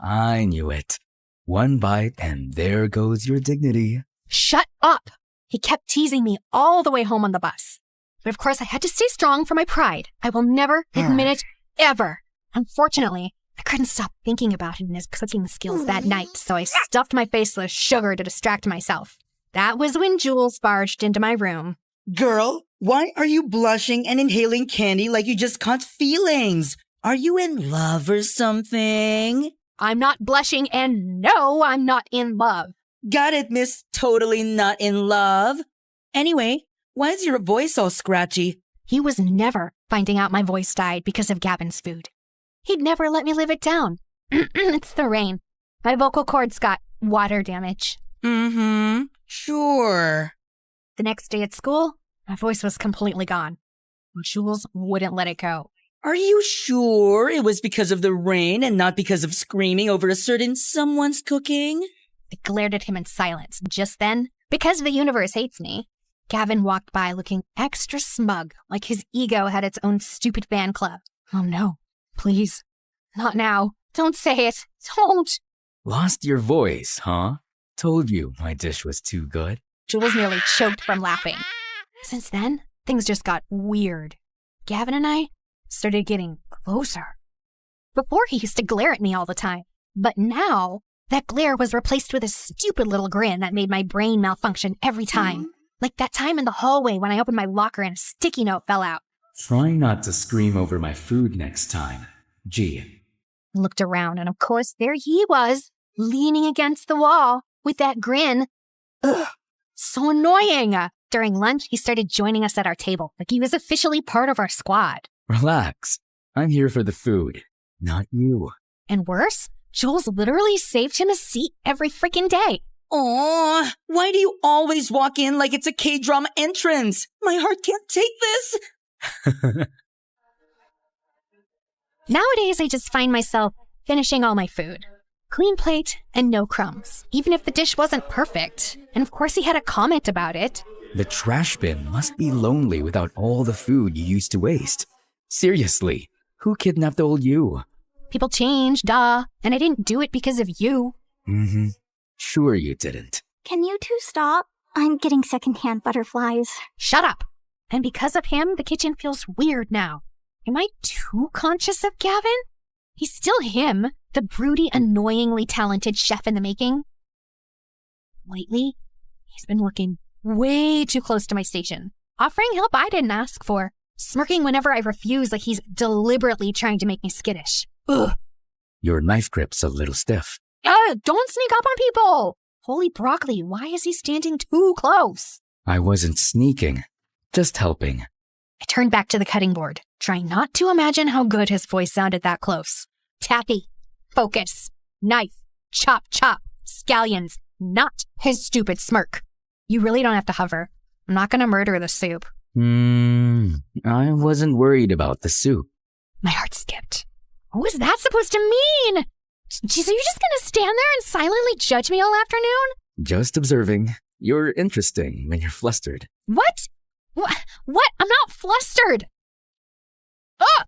I knew it. One bite and there goes your dignity. Shut up! He kept teasing me all the way home on the bus. But of course I had to stay strong for my pride. I will never admit it, ever. Unfortunately, I couldn't stop thinking about him and his cooking skills that night, so I stuffed my face with sugar to distract myself. That was when Jules barged into my room. Girl, why are you blushing and inhaling candy like you just caught feelings? Are you in love or something? I'm not blushing, and no, I'm not in love. Got it, miss. Totally not in love. Anyway, why is your voice all scratchy? He was never finding out my voice died because of Gavin's food. He'd never let me live it down. It's the rain. My vocal cords got water damage. Sure. The next day at school, my voice was completely gone. Jules wouldn't let it go. Are you sure it was because of the rain and not because of screaming over a certain someone's cooking? I glared at him in silence. Just then, because the universe hates me, Gavin walked by looking extra smug, like his ego had its own stupid fan club. Oh no, please. Not now. Don't say it. Don't. Lost your voice, huh? Told you my dish was too good. Jules nearly choked from laughing. Since then, things just got weird. Gavin and I started getting closer. Before, he used to glare at me all the time. But now, that glare was replaced with a stupid little grin that made my brain malfunction every time. Like that time in the hallway when I opened my locker and a sticky note fell out. Try not to scream over my food next time. Gee. Looked around, and of course, there he was, leaning against the wall with that grin. Ugh, so annoying. During lunch, he started joining us at our table, like he was officially part of our squad. Relax. I'm here for the food, not you. And worse, Jules literally saved him a seat every freaking day. Aw, why do you always walk in like it's a K-drama entrance? My heart can't take this. Nowadays, I just find myself finishing all my food. Clean plate and no crumbs, even if the dish wasn't perfect. And of course, he had a comment about it. The trash bin must be lonely without all the food you used to waste. Seriously, who kidnapped old you? People change, duh, and I didn't do it because of you. Mm-hmm. Sure you didn't. Can you two stop? I'm getting secondhand butterflies. Shut up! And because of him, the kitchen feels weird now. Am I too conscious of Gavin? He's still him, the broody, annoyingly talented chef in the making. Lately, he's been working way too close to my station, offering help I didn't ask for, smirking whenever I refuse like he's deliberately trying to make me skittish. Ugh. Your knife grip's a little stiff. Don't sneak up on people! Holy broccoli, why is he standing too close? I wasn't sneaking, just helping. I turned back to the cutting board, trying not to imagine how good his voice sounded that close. Taffy, focus, knife, chop, chop, scallions, not his stupid smirk. You really don't have to hover. I'm not gonna murder the soup. I wasn't worried about the soup. My heart skipped. What was that supposed to mean? Jeez, are you just gonna stand there and silently judge me all afternoon? Just observing. You're interesting when you're flustered. What? What? I'm not flustered. Ah!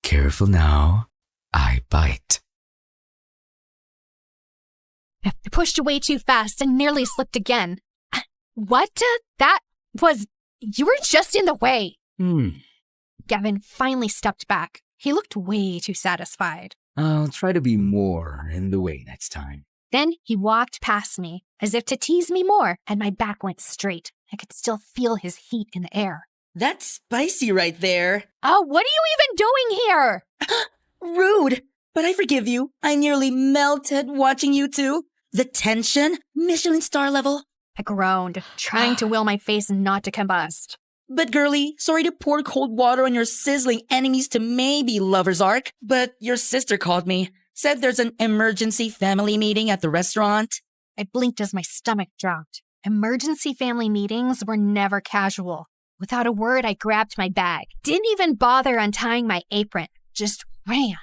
Careful now. I bite. I pushed away too fast and nearly slipped again. What? That was... You were just in the way. Gavin finally stepped back. He looked way too satisfied. I'll try to be more in the way next time. Then he walked past me, as if to tease me more, and my back went straight. I could still feel his heat in the air. That's spicy right there. Oh, what are you even doing here? Rude, but I forgive you. I nearly melted watching you two. The tension, Michelin star level. I groaned, trying to will my face not to combust. But girlie, sorry to pour cold water on your sizzling enemies to maybe lover's arc, but your sister called me. Said there's an emergency family meeting at the restaurant. I blinked as my stomach dropped. Emergency family meetings were never casual. Without a word, I grabbed my bag. Didn't even bother untying my apron. Just ran.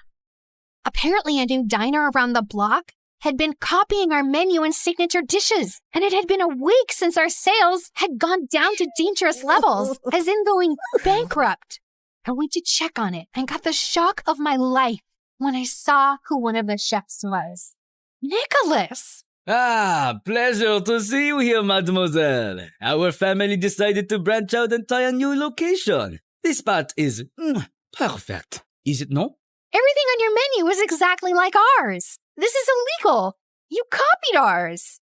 Apparently, a new diner around the block had been copying our menu and signature dishes. And it had been a week since our sales had gone down to dangerous levels, as in going bankrupt. I went to check on it and got the shock of my life when I saw who one of the chefs was. Nicholas! Ah, pleasure to see you here, mademoiselle. Our family decided to branch out and try a new location. This spot is perfect, is it not? Everything on your menu is exactly like ours. This is illegal. You copied ours.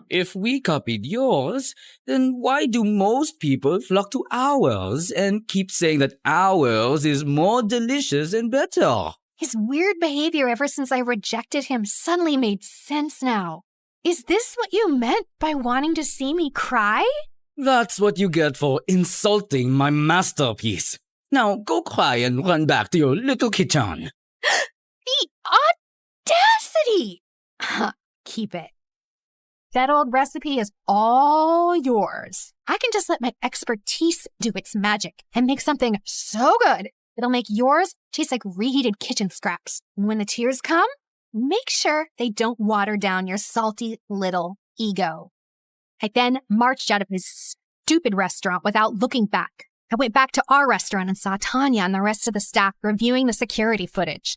If we copied yours, then why do most people flock to ours and keep saying that ours is more delicious and better? His weird behavior ever since I rejected him suddenly made sense now. Is this what you meant by wanting to see me cry? That's what you get for insulting my masterpiece. Now go cry and run back to your little kitchen. The audacity! Keep it. That old recipe is all yours. I can just let my expertise do its magic and make something so good it'll make yours taste like reheated kitchen scraps. And when the tears come, make sure they don't water down your salty little ego. I then marched out of his stupid restaurant without looking back. I went back to our restaurant and saw Tanya and the rest of the staff reviewing the security footage.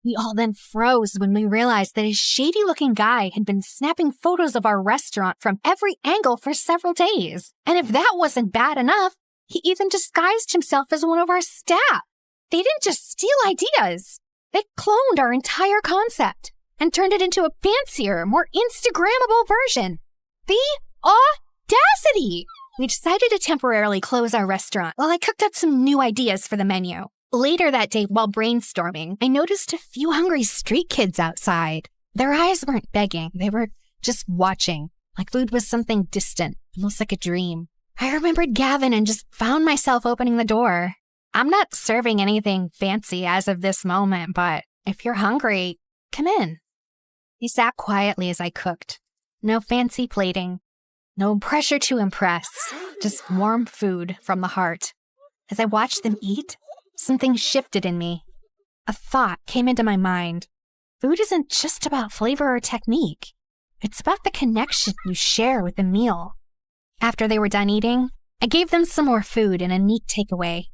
We all then froze when we realized that a shady-looking guy had been snapping photos of our restaurant from every angle for several days. And if that wasn't bad enough, he even disguised himself as one of our staff. They didn't just steal ideas. They cloned our entire concept and turned it into a fancier, more Instagrammable version. The audacity! We decided to temporarily close our restaurant while I cooked up some new ideas for the menu. Later that day, while brainstorming, I noticed a few hungry street kids outside. Their eyes weren't begging. They were just watching, like food was something distant, almost like a dream. I remembered Gavin and just found myself opening the door. I'm not serving anything fancy as of this moment, but if you're hungry, come in. He sat quietly as I cooked. No fancy plating. No pressure to impress. Just warm food from the heart. As I watched them eat, something shifted in me. A thought came into my mind. Food isn't just about flavor or technique. It's about the connection you share with the meal. After they were done eating, I gave them some more food and a neat takeaway.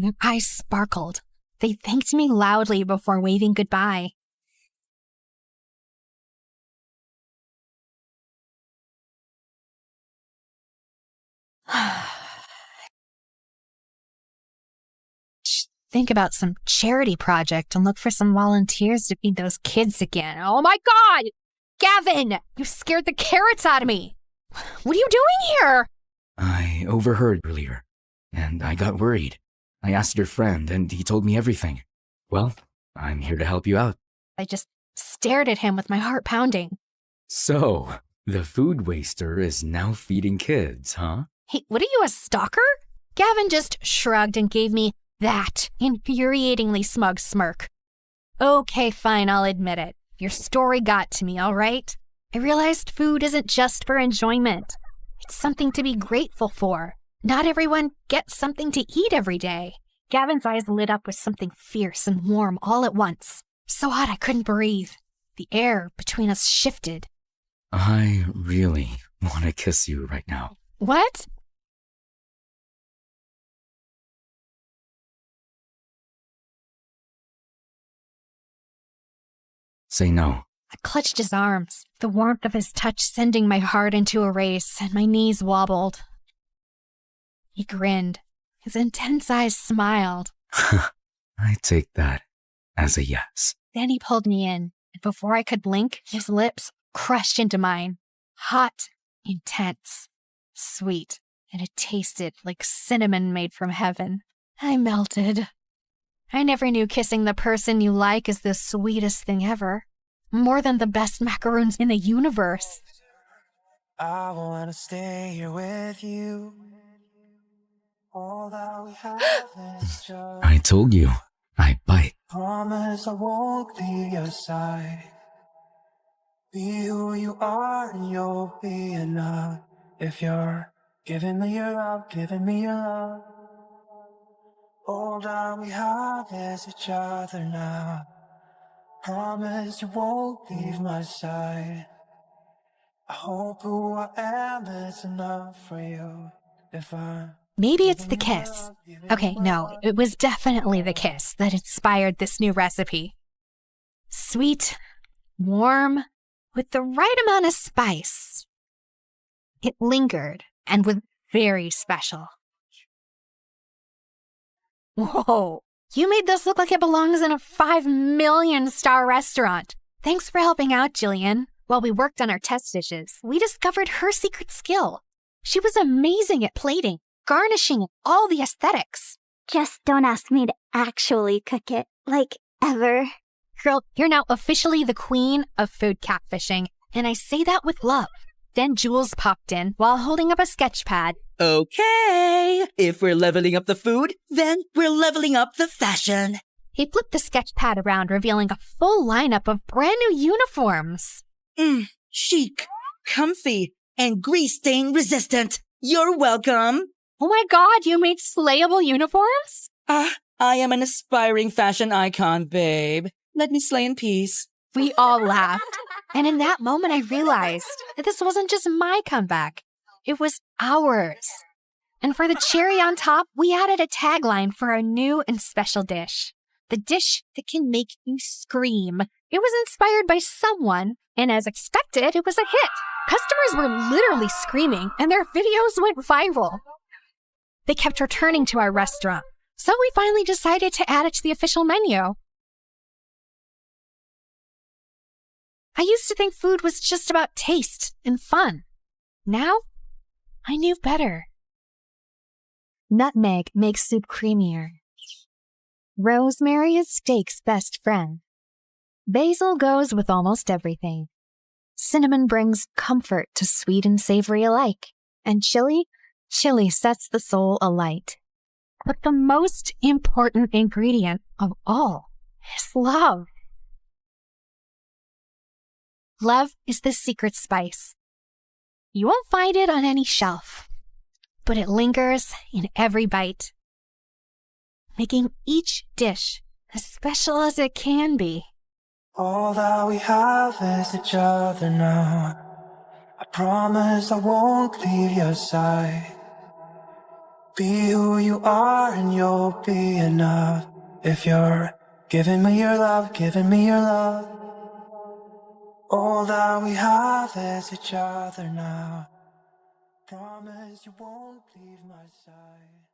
Their eyes sparkled. They thanked me loudly before waving goodbye. Think about some charity project and look for some volunteers to feed those kids again. Oh my God! Gavin! You scared the carrots out of me! What are you doing here? I overheard earlier, and I got worried. I asked your friend, and he told me everything. Well, I'm here to help you out. I just stared at him with my heart pounding. So, the food waster is now feeding kids, huh? Hey, what are you, a stalker? Gavin just shrugged and gave me that infuriatingly smug smirk. Okay, fine, I'll admit it. Your story got to me, all right? I realized food isn't just for enjoyment. It's something to be grateful for. Not everyone gets something to eat every day. Gavin's eyes lit up with something fierce and warm all at once. So hot I couldn't breathe. The air between us shifted. I really want to kiss you right now. What? Say no. I clutched his arms, the warmth of his touch sending my heart into a race, and my knees wobbled. He grinned. His intense eyes smiled. I take that as a yes. Then he pulled me in, and before I could blink, his lips crushed into mine. Hot, intense, sweet, and it tasted like cinnamon made from heaven. I melted. I never knew kissing the person you like is the sweetest thing ever. More than the best macaroons in the universe. I wanna stay here with you. All that we have is just I told you, I bite. promise I won't leave your side. Be who you are and you'll be enough. If you're giving me your love, giving me your love. All that we have is each other now. Promise you won't leave my side. I hope who I am is enough for you. If I Maybe it's the kiss. Okay, no, it was definitely the kiss that inspired this new recipe. Sweet, warm, with the right amount of spice. It lingered and was very special. Whoa, you made this look like it belongs in a 5 million star restaurant. Thanks for helping out, Jillian. While we worked on our test dishes, we discovered her secret skill. She was amazing at plating, garnishing, and all the aesthetics. Just don't ask me to actually cook it, like, ever. Girl, you're now officially the queen of food catfishing, and I say that with love. Then Jules popped in while holding up a sketch pad. Okay, if we're leveling up the food, then we're leveling up the fashion. He flipped the sketch pad around, revealing a full lineup of brand new uniforms. Chic, comfy, and grease stain resistant. You're welcome. Oh my god, you made slayable uniforms? I am an aspiring fashion icon, babe. Let me slay in peace. We all laughed. And in that moment, I realized that this wasn't just my comeback. It was ours. And for the cherry on top, we added a tagline for our new and special dish. The dish that can make you scream. It was inspired by someone, and as expected, it was a hit. Customers were literally screaming, and their videos went viral. They kept returning to our restaurant, so we finally decided to add it to the official menu. I used to think food was just about taste and fun. Now, I knew better. Nutmeg makes soup creamier. Rosemary is steak's best friend. Basil goes with almost everything. Cinnamon brings comfort to sweet and savory alike. And chili sets the soul alight. But the most important ingredient of all is love. Love is the secret spice. You won't find it on any shelf, but it lingers in every bite, making each dish as special as it can be. All that we have is each other now. I promise I won't leave your side. Be who you are and you'll be enough. If you're giving me your love, giving me your love. All that we have is each other now. Promise you won't leave my side.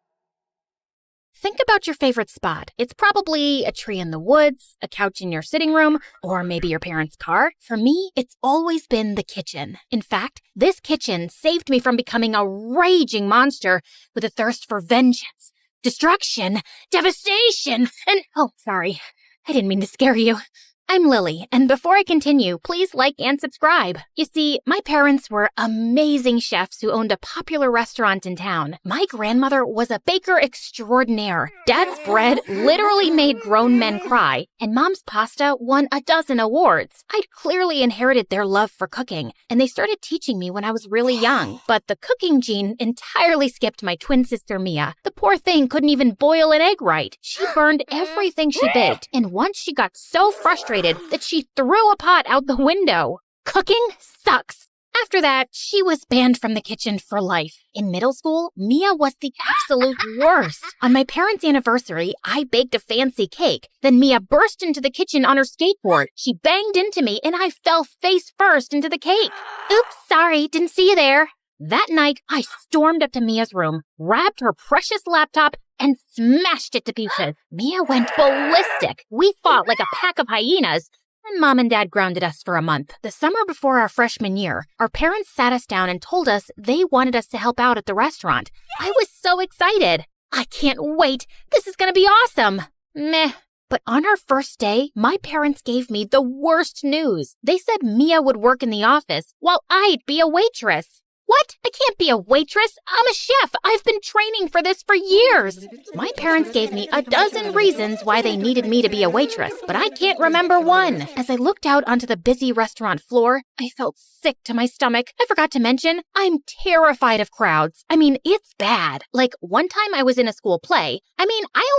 Think about your favorite spot. It's probably a tree in the woods, a couch in your sitting room, or maybe your parents' car. For me, it's always been the kitchen. In fact, this kitchen saved me from becoming a raging monster with a thirst for vengeance, destruction, devastation, and... Oh, sorry. I didn't mean to scare you. I'm Lily, and before I continue, please like and subscribe. You see, my parents were amazing chefs who owned a popular restaurant in town. My grandmother was a baker extraordinaire. Dad's bread literally made grown men cry, and Mom's pasta won a dozen awards. I'd clearly inherited their love for cooking, and they started teaching me when I was really young. But the cooking gene entirely skipped my twin sister Mia. The poor thing couldn't even boil an egg right. She burned everything she baked, and once she got so frustrated that she threw a pot out the window. Cooking sucks. After that, she was banned from the kitchen for life. In middle school, Mia was the absolute worst. On my parents' anniversary, I baked a fancy cake. Then Mia burst into the kitchen on her skateboard. She banged into me and I fell face first into the cake. Oops, sorry, didn't see you there. That night, I stormed up to Mia's room, grabbed her precious laptop, and smashed it to pieces. Mia went ballistic. We fought like a pack of hyenas, and Mom and Dad grounded us for a month. The summer before our freshman year, our parents sat us down and told us they wanted us to help out at the restaurant. I was so excited. I can't wait. This is going to be awesome. Meh. But on our first day, my parents gave me the worst news. They said Mia would work in the office while I'd be a waitress. What? I can't be a waitress. I'm a chef. I've been training for this for years. My parents gave me a dozen reasons why they needed me to be a waitress, but I can't remember one. As I looked out onto the busy restaurant floor, I felt sick to my stomach. I forgot to mention, I'm terrified of crowds. I mean, it's bad. Like, one time I was in a school play. I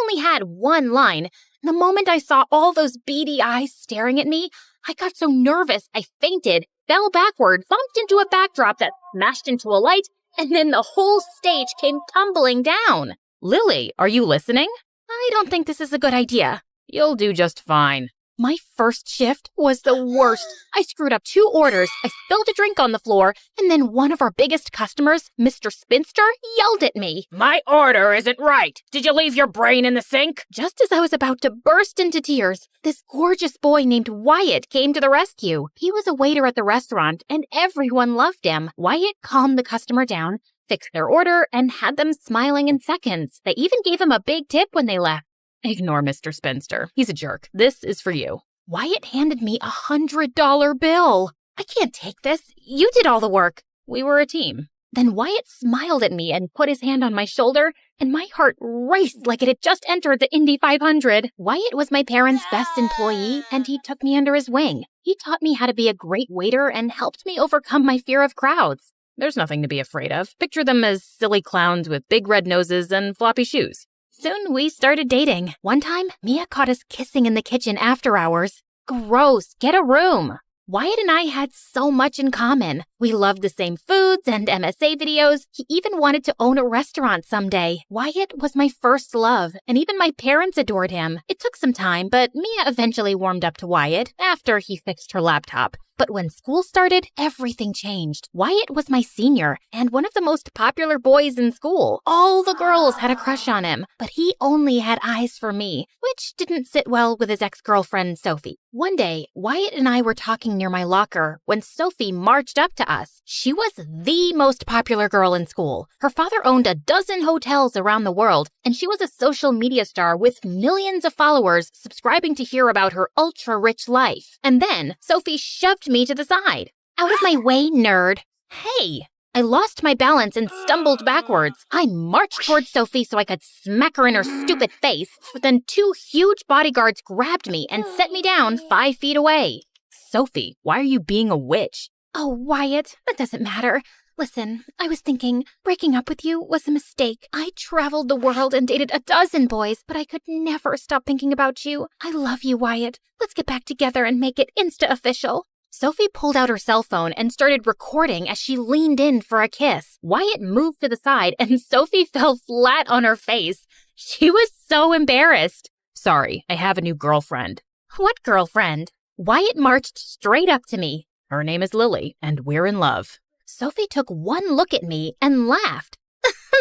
only had one line. The moment I saw all those beady eyes staring at me, I got so nervous I fainted, fell backward, bumped into a backdrop that smashed into a light, and then the whole stage came tumbling down. Lily, are you listening? I don't think this is a good idea. You'll do just fine. My first shift was the worst. I screwed up 2 orders, I spilled a drink on the floor, and then one of our biggest customers, Mr. Spinster, yelled at me. My order isn't right. Did you leave your brain in the sink? Just as I was about to burst into tears, this gorgeous boy named Wyatt came to the rescue. He was a waiter at the restaurant, and everyone loved him. Wyatt calmed the customer down, fixed their order, and had them smiling in seconds. They even gave him a big tip when they left. Ignore Mr. Spinster. He's a jerk. This is for you. Wyatt handed me a $100 bill. I can't take this. You did all the work. We were a team. Then Wyatt smiled at me and put his hand on my shoulder, and my heart raced like it had just entered the Indy 500. Wyatt was my parents' best employee, and he took me under his wing. He taught me how to be a great waiter and helped me overcome my fear of crowds. There's nothing to be afraid of. Picture them as silly clowns with big red noses and floppy shoes. Soon we started dating. One time, Mia caught us kissing in the kitchen after hours. Gross, get a room. Wyatt and I had so much in common. We loved the same foods and MSA videos. He even wanted to own a restaurant someday. Wyatt was my first love, and even my parents adored him. It took some time, but Mia eventually warmed up to Wyatt after he fixed her laptop. But when school started, everything changed. Wyatt was my senior and one of the most popular boys in school. All the girls had a crush on him, but he only had eyes for me, which didn't sit well with his ex-girlfriend, Sophie. One day, Wyatt and I were talking near my locker when Sophie marched up to us. She was the most popular girl in school. Her father owned a dozen hotels around the world, and she was a social media star with millions of followers subscribing to hear about her ultra-rich life. And then, Sophie shoved me to the side. Out of my way, nerd. Hey! I lost my balance and stumbled backwards. I marched towards Sophie so I could smack her in her stupid face, but then two huge bodyguards grabbed me and set me down 5 feet away. Sophie, why are you being a witch? Oh, Wyatt, that doesn't matter. Listen, I was thinking, breaking up with you was a mistake. I traveled the world and dated a dozen boys, but I could never stop thinking about you. I love you, Wyatt. Let's get back together and make it Insta-official. Sophie pulled out her cell phone and started recording as she leaned in for a kiss. Wyatt moved to the side and Sophie fell flat on her face. She was so embarrassed. Sorry, I have a new girlfriend. What girlfriend? Wyatt marched straight up to me. Her name is Lily, and we're in love. Sophie took one look at me and laughed.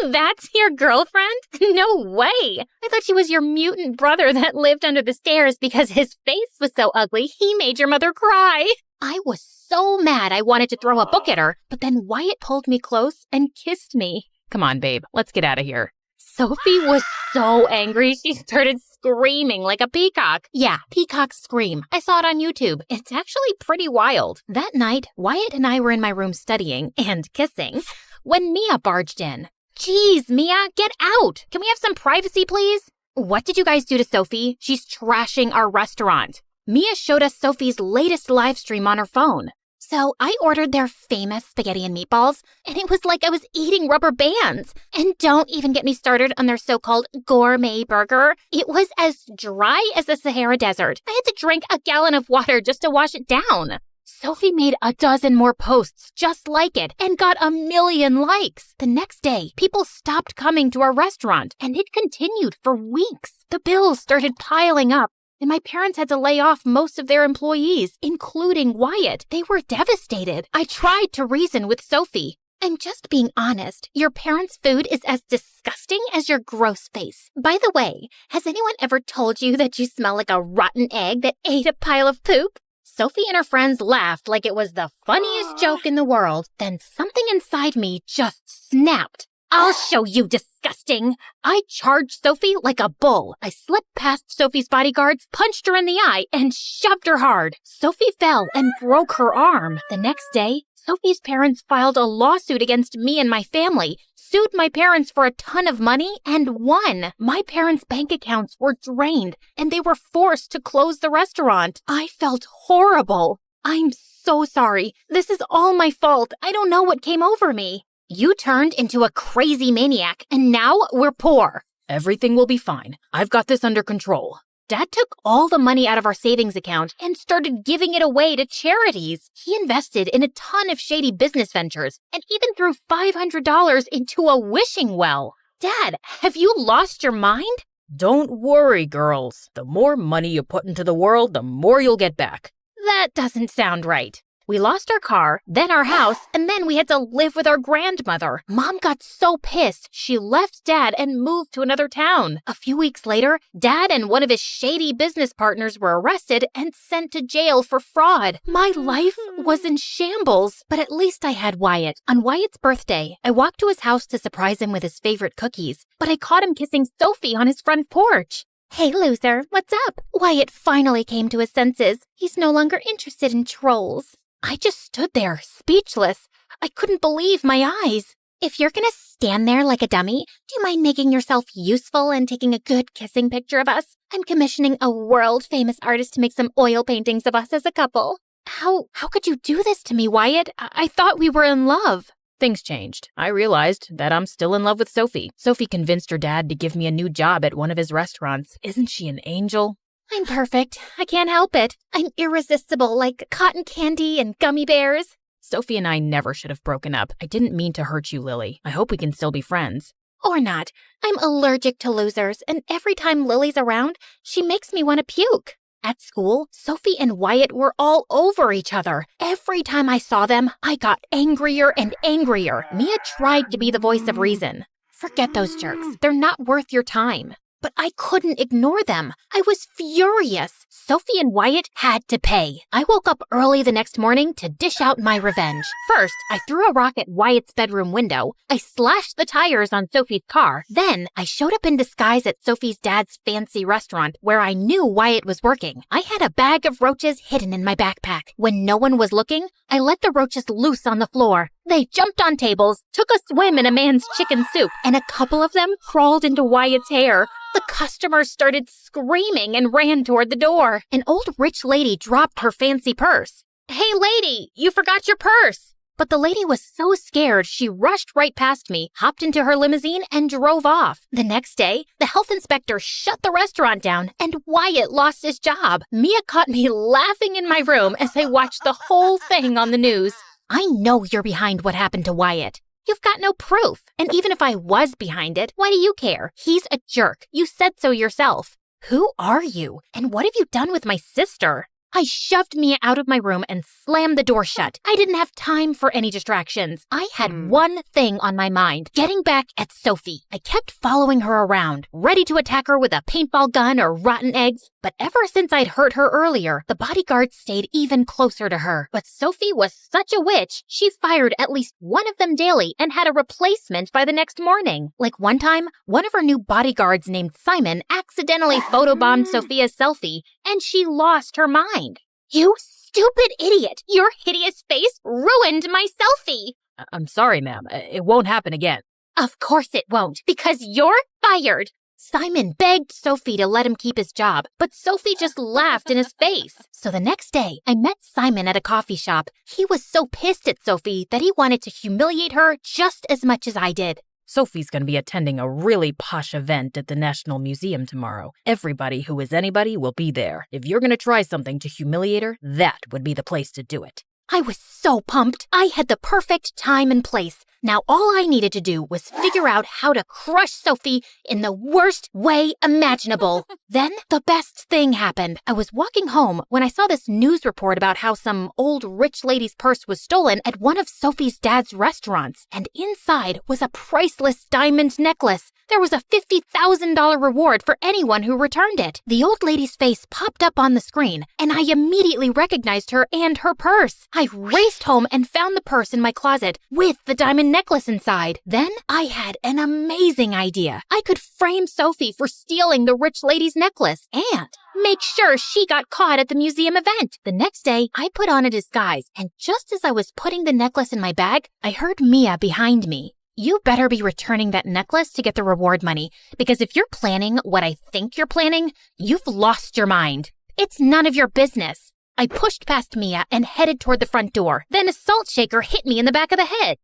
That's your girlfriend? No way! I thought she was your mutant brother that lived under the stairs because his face was so ugly he made your mother cry. I was so mad I wanted to throw a book at her, but then Wyatt pulled me close and kissed me. Come on, babe, let's get out of here. Sophie was so angry, she started screaming like a peacock. Yeah, peacock scream. I saw it on YouTube. It's actually pretty wild. That night, Wyatt and I were in my room studying and kissing when Mia barged in. Jeez, Mia, get out! Can we have some privacy, please? What did you guys do to Sophie? She's trashing our restaurant. Mia showed us Sophie's latest live stream on her phone. So I ordered their famous spaghetti and meatballs, and it was like I was eating rubber bands. And don't even get me started on their so-called gourmet burger. It was as dry as the Sahara Desert. I had to drink a gallon of water just to wash it down. Sophie made a dozen more posts just like it and got 1 million likes. The next day, people stopped coming to our restaurant, and it continued for weeks. The bills started piling up, and my parents had to lay off most of their employees, including Wyatt. They were devastated. I tried to reason with Sophie. I'm just being honest. Your parents' food is as disgusting as your gross face. By the way, has anyone ever told you that you smell like a rotten egg that ate a pile of poop? Sophie and her friends laughed like it was the funniest joke in the world. Then something inside me just snapped. I'll show you, disgusting. I charged Sophie like a bull. I slipped past Sophie's bodyguards, punched her in the eye, and shoved her hard. Sophie fell and broke her arm. The next day, Sophie's parents filed a lawsuit against me and my family, sued my parents for a ton of money, and won. My parents' bank accounts were drained, and they were forced to close the restaurant. I felt horrible. I'm so sorry. This is all my fault. I don't know what came over me. You turned into a crazy maniac, and now we're poor. Everything will be fine. I've got this under control. Dad took all the money out of our savings account and started giving it away to charities. He invested in a ton of shady business ventures and even threw $500 into a wishing well. Dad, have you lost your mind? Don't worry, girls. The more money you put into the world, the more you'll get back. That doesn't sound right. We lost our car, then our house, and then we had to live with our grandmother. Mom got so pissed, she left Dad and moved to another town. A few weeks later, Dad and one of his shady business partners were arrested and sent to jail for fraud. My life was in shambles, but at least I had Wyatt. On Wyatt's birthday, I walked to his house to surprise him with his favorite cookies, but I caught him kissing Sophie on his front porch. Hey, loser, what's up? Wyatt finally came to his senses. He's no longer interested in trolls. I just stood there, speechless. I couldn't believe my eyes. If you're gonna stand there like a dummy, do you mind making yourself useful and taking a good kissing picture of us? I'm commissioning a world-famous artist to make some oil paintings of us as a couple. How could you do this to me, Wyatt? I thought we were in love. Things changed. I realized that I'm still in love with Sophie. Sophie convinced her dad to give me a new job at one of his restaurants. Isn't she an angel? I'm perfect. I can't help it. I'm irresistible, like cotton candy and gummy bears. Sophie and I never should have broken up. I didn't mean to hurt you, Lily. I hope we can still be friends. Or not. I'm allergic to losers, and every time Lily's around, she makes me want to puke. At school, Sophie and Wyatt were all over each other. Every time I saw them, I got angrier and angrier. Mia tried to be the voice of reason. Forget those jerks. They're not worth your time. But I couldn't ignore them. I was furious. Sophie and Wyatt had to pay. I woke up early the next morning to dish out my revenge. First, I threw a rock at Wyatt's bedroom window. I slashed the tires on Sophie's car. Then, I showed up in disguise at Sophie's dad's fancy restaurant where I knew Wyatt was working. I had a bag of roaches hidden in my backpack. When no one was looking, I let the roaches loose on the floor. They jumped on tables, took a swim in a man's chicken soup, and a couple of them crawled into Wyatt's hair. The customers started screaming and ran toward the door. An old rich lady dropped her fancy purse. "Hey, lady, you forgot your purse." But the lady was so scared, she rushed right past me, hopped into her limousine, and drove off. The next day, the health inspector shut the restaurant down, and Wyatt lost his job. Mia caught me laughing in my room as I watched the whole thing on the news. I know you're behind what happened to Wyatt. You've got no proof. And even if I was behind it, why do you care? He's a jerk. You said so yourself. Who are you? And what have you done with my sister? I shoved Mia out of my room and slammed the door shut. I didn't have time for any distractions. I had one thing on my mind, getting back at Sophie. I kept following her around, ready to attack her with a paintball gun or rotten eggs. But ever since I'd hurt her earlier, the bodyguards stayed even closer to her. But Sophie was such a witch, she fired at least one of them daily and had a replacement by the next morning. Like one time, one of her new bodyguards named Simon accidentally photobombed Sophia's selfie, and she lost her mind. You stupid idiot! Your hideous face ruined my selfie! I'm sorry, ma'am. It won't happen again. Of course it won't, because you're fired! Simon begged Sophie to let him keep his job, but Sophie just laughed in his face. So the next day, I met Simon at a coffee shop. He was so pissed at Sophie that he wanted to humiliate her just as much as I did. Sophie's going to be attending a really posh event at the National Museum tomorrow. Everybody who is anybody will be there. If you're going to try something to humiliate her, that would be the place to do it. I was so pumped. I had the perfect time and place. Now all I needed to do was figure out how to crush Sophie in the worst way imaginable. Then the best thing happened. I was walking home when I saw this news report about how some old rich lady's purse was stolen at one of Sophie's dad's restaurants. And inside was a priceless diamond necklace. There was a $50,000 reward for anyone who returned it. The old lady's face popped up on the screen, and I immediately recognized her and her purse. I raced home and found the purse in my closet with the diamond necklace inside. Then I had an amazing idea. I could frame Sophie for stealing the rich lady's necklace and make sure she got caught at the museum event. The next day, I put on a disguise, and just as I was putting the necklace in my bag, I heard Mia behind me. You better be returning that necklace to get the reward money, because if you're planning what I think you're planning, you've lost your mind. It's none of your business. I pushed past Mia and headed toward the front door. Then a salt shaker hit me in the back of the head.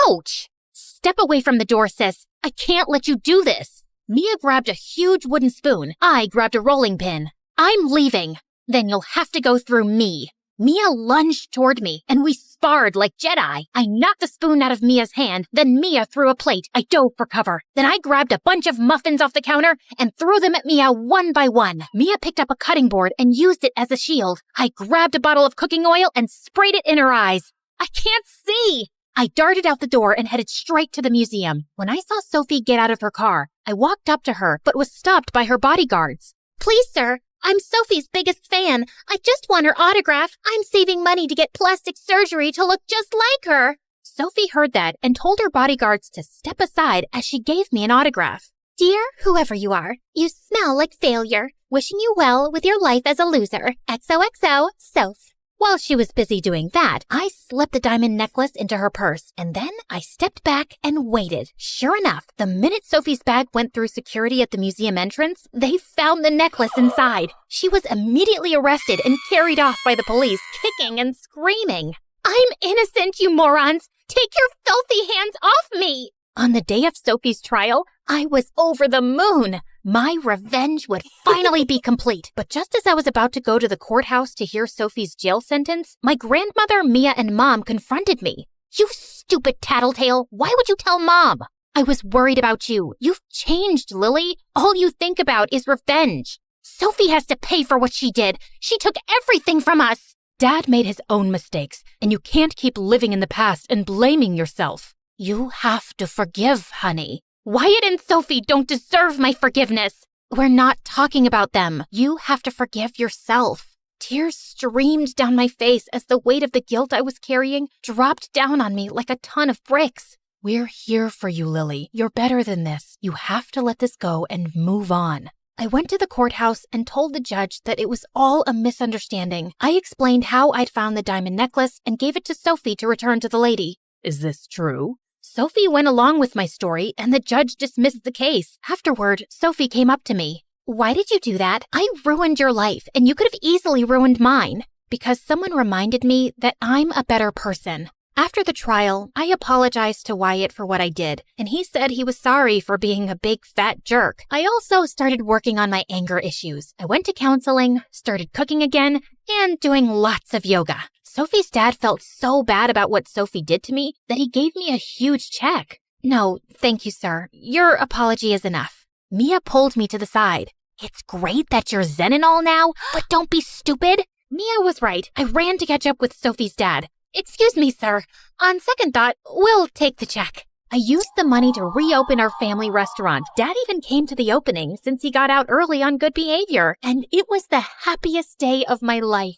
Ouch! Step away from the door, sis. I can't let you do this. Mia grabbed a huge wooden spoon. I grabbed a rolling pin. I'm leaving. Then you'll have to go through me. Mia lunged toward me, and we sparred like Jedi. I knocked the spoon out of Mia's hand, then Mia threw a plate. I dove for cover. Then I grabbed a bunch of muffins off the counter and threw them at Mia one by one. Mia picked up a cutting board and used it as a shield. I grabbed a bottle of cooking oil and sprayed it in her eyes. I can't see! I darted out the door and headed straight to the museum. When I saw Sophie get out of her car, I walked up to her, but was stopped by her bodyguards. Please, sir. I'm Sophie's biggest fan. I just want her autograph. I'm saving money to get plastic surgery to look just like her. Sophie heard that and told her bodyguards to step aside as she gave me an autograph. Dear whoever you are, you smell like failure. Wishing you well with your life as a loser. XOXO, Soph. While she was busy doing that, I slipped the diamond necklace into her purse, and then I stepped back and waited. Sure enough, the minute Sophie's bag went through security at the museum entrance, they found the necklace inside. She was immediately arrested and carried off by the police, kicking and screaming. I'm innocent, you morons! Take your filthy hands off me! On the day of Sophie's trial, I was over the moon. My revenge would finally be complete. But just as I was about to go to the courthouse to hear Sophie's jail sentence, my grandmother, Mia, and Mom confronted me. You stupid tattletale, why would you tell Mom? I was worried about you. You've changed, Lily. All you think about is revenge. Sophie has to pay for what she did. She took everything from us. Dad made his own mistakes, and you can't keep living in the past and blaming yourself. You have to forgive, honey. Wyatt and Sophie don't deserve my forgiveness. We're not talking about them. You have to forgive yourself. Tears streamed down my face as the weight of the guilt I was carrying dropped down on me like a ton of bricks. We're here for you, Lily. You're better than this. You have to let this go and move on. I went to the courthouse and told the judge that it was all a misunderstanding. I explained how I'd found the diamond necklace and gave it to Sophie to return to the lady. Is this true? Sophie went along with my story, and the judge dismissed the case. Afterward, Sophie came up to me. Why did you do that? I ruined your life, and you could have easily ruined mine. Because someone reminded me that I'm a better person. After the trial, I apologized to Wyatt for what I did, and he said he was sorry for being a big fat jerk. I also started working on my anger issues. I went to counseling, started cooking again, and doing lots of yoga. Sophie's dad felt so bad about what Sophie did to me that he gave me a huge check. No, thank you, sir. Your apology is enough. Mia pulled me to the side. It's great that you're zen and all now, but don't be stupid. Mia was right. I ran to catch up with Sophie's dad. Excuse me, sir. On second thought, we'll take the check. I used the money to reopen our family restaurant. Dad even came to the opening since he got out early on good behavior, and it was the happiest day of my life.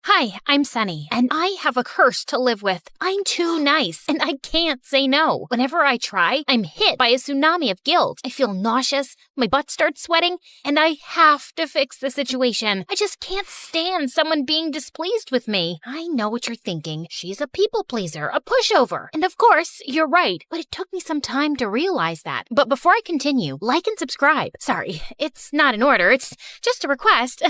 Hi, I'm Sunny, and I have a curse to live with. I'm too nice, and I can't say no. Whenever I try, I'm hit by a tsunami of guilt. I feel nauseous, my butt starts sweating, and I have to fix the situation. I just can't stand someone being displeased with me. I know what you're thinking. She's a people pleaser, a pushover. And of course, you're right, but it took me some time to realize that. But before I continue, like and subscribe. Sorry, it's not an order, it's just a request.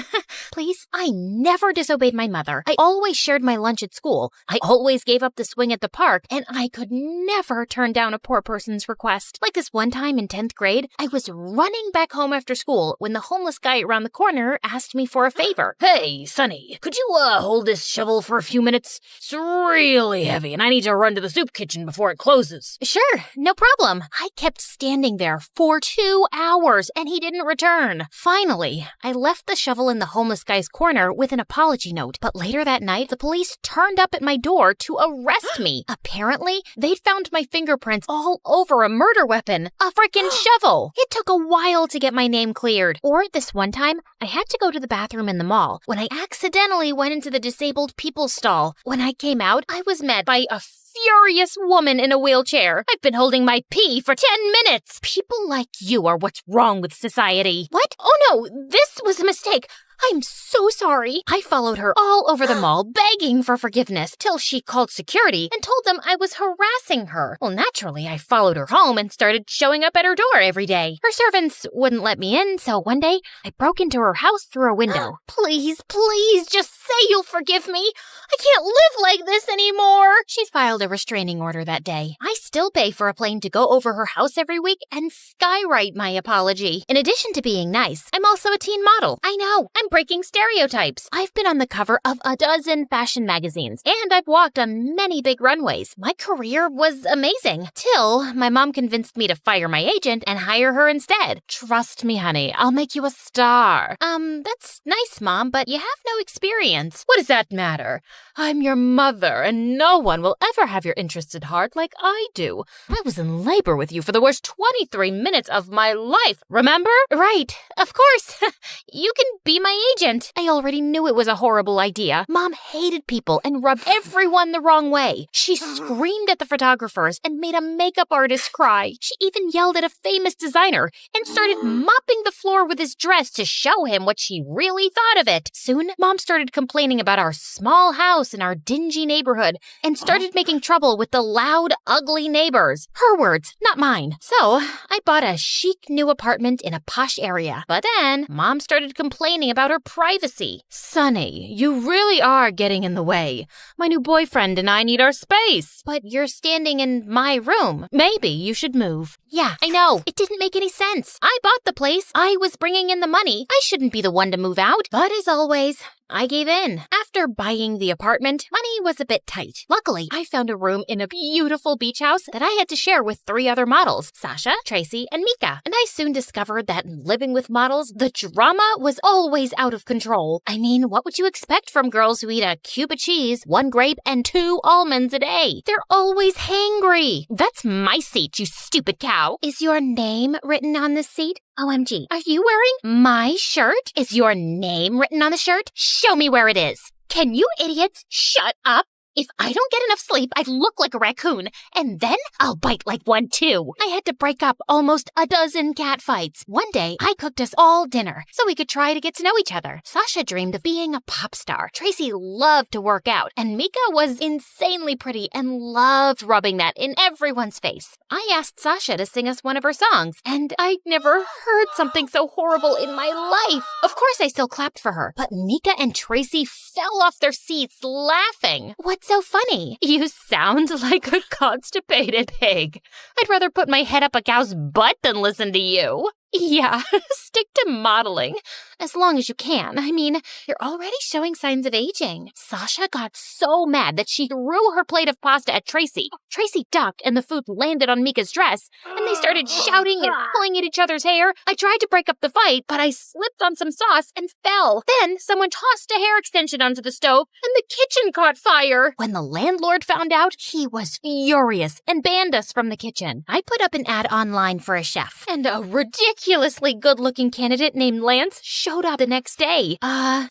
Please, I never disobeyed my mother. I always shared my lunch at school. I always gave up the swing at the park, and I could never turn down a poor person's request. Like this one time in 10th grade, I was running back home after school when the homeless guy around the corner asked me for a favor. Hey, Sonny, could you hold this shovel for a few minutes? It's really heavy, and I need to run to the soup kitchen before it closes. Sure, no problem. I kept standing there for 2 hours, and he didn't return. Finally, I left the shovel in the homeless guy's corner with an apology note, but later that night, the police turned up at my door to arrest me. Apparently, they'd found my fingerprints all over a murder weapon, a frickin' shovel. It took a while to get my name cleared. Or this one time, I had to go to the bathroom in the mall when I accidentally went into the disabled people stall. When I came out, I was met by a furious woman in a wheelchair. I've been holding my pee for 10 minutes. People like you are what's wrong with society. What? Oh no, this was a mistake. I'm so sorry. I followed her all over the mall, begging for forgiveness, till she called security and told them I was harassing her. Well, naturally, I followed her home and started showing up at her door every day. Her servants wouldn't let me in, so one day, I broke into her house through a window. Please, just say you'll forgive me. I can't live like this anymore. She filed a restraining order that day. I still pay for a plane to go over her house every week and skywrite my apology. In addition to being nice, I'm also a teen model. I know, I'm breaking stereotypes. I've been on the cover of a dozen fashion magazines, and I've walked on many big runways. My career was amazing, till my mom convinced me to fire my agent and hire her instead. Trust me, honey, I'll make you a star. That's nice, Mom, but you have no experience. What does that matter? I'm your mother, and no one will ever have your interests at heart like I do. I was in labor with you for the worst 23 minutes of my life, remember? Right, of course. You can be my my agent. I already knew it was a horrible idea. Mom hated people and rubbed everyone the wrong way. She screamed at the photographers and made a makeup artist cry. She even yelled at a famous designer and started mopping the floor with his dress to show him what she really thought of it. Soon, Mom started complaining about our small house in our dingy neighborhood and started making trouble with the loud, ugly neighbors. Her words, not mine. So, I bought a chic new apartment in a posh area. But then, Mom started complaining about her privacy. Sonny, you really are getting in the way. My new boyfriend and I need our space. But you're standing in my room. Maybe you should move. Yeah, I know. It didn't make any sense. I bought the place. I was bringing in the money. I shouldn't be the one to move out. But as always, I gave in. After buying the apartment, money was a bit tight. Luckily, I found a room in a beautiful beach house that I had to share with 3 other models, Sasha, Tracy, and Mika. And I soon discovered that living with models, the drama was always out of control. I mean, what would you expect from girls who eat a cube of cheese, 1 grape, and 2 almonds a day? They're always hangry. That's my seat, you stupid cow. Is your name written on this seat? OMG, are you wearing my shirt? Is your name written on the shirt? Show me where it is. Can you idiots shut up? If I don't get enough sleep, I look like a raccoon, and then I'll bite like one too. I had to break up almost a dozen cat fights. One day, I cooked us all dinner so we could try to get to know each other. Sasha dreamed of being a pop star. Tracy loved to work out, and Mika was insanely pretty and loved rubbing that in everyone's face. I asked Sasha to sing us one of her songs, and I'd never heard something so horrible in my life. Of course, I still clapped for her, but Mika and Tracy fell off their seats laughing. What's so funny? You sound like a constipated pig. I'd rather put my head up a cow's butt than listen to you. Yeah, stick to modeling. As long as you can. I mean, you're already showing signs of aging. Sasha got so mad that she threw her plate of pasta at Tracy. Tracy ducked and the food landed on Mika's dress, and they started shouting and pulling at each other's hair. I tried to break up the fight, but I slipped on some sauce and fell. Then someone tossed a hair extension onto the stove, and the kitchen caught fire. When the landlord found out, he was furious and banned us from the kitchen. I put up an ad online for a chef, and a ridiculously good-looking candidate named Lance showed up the next day.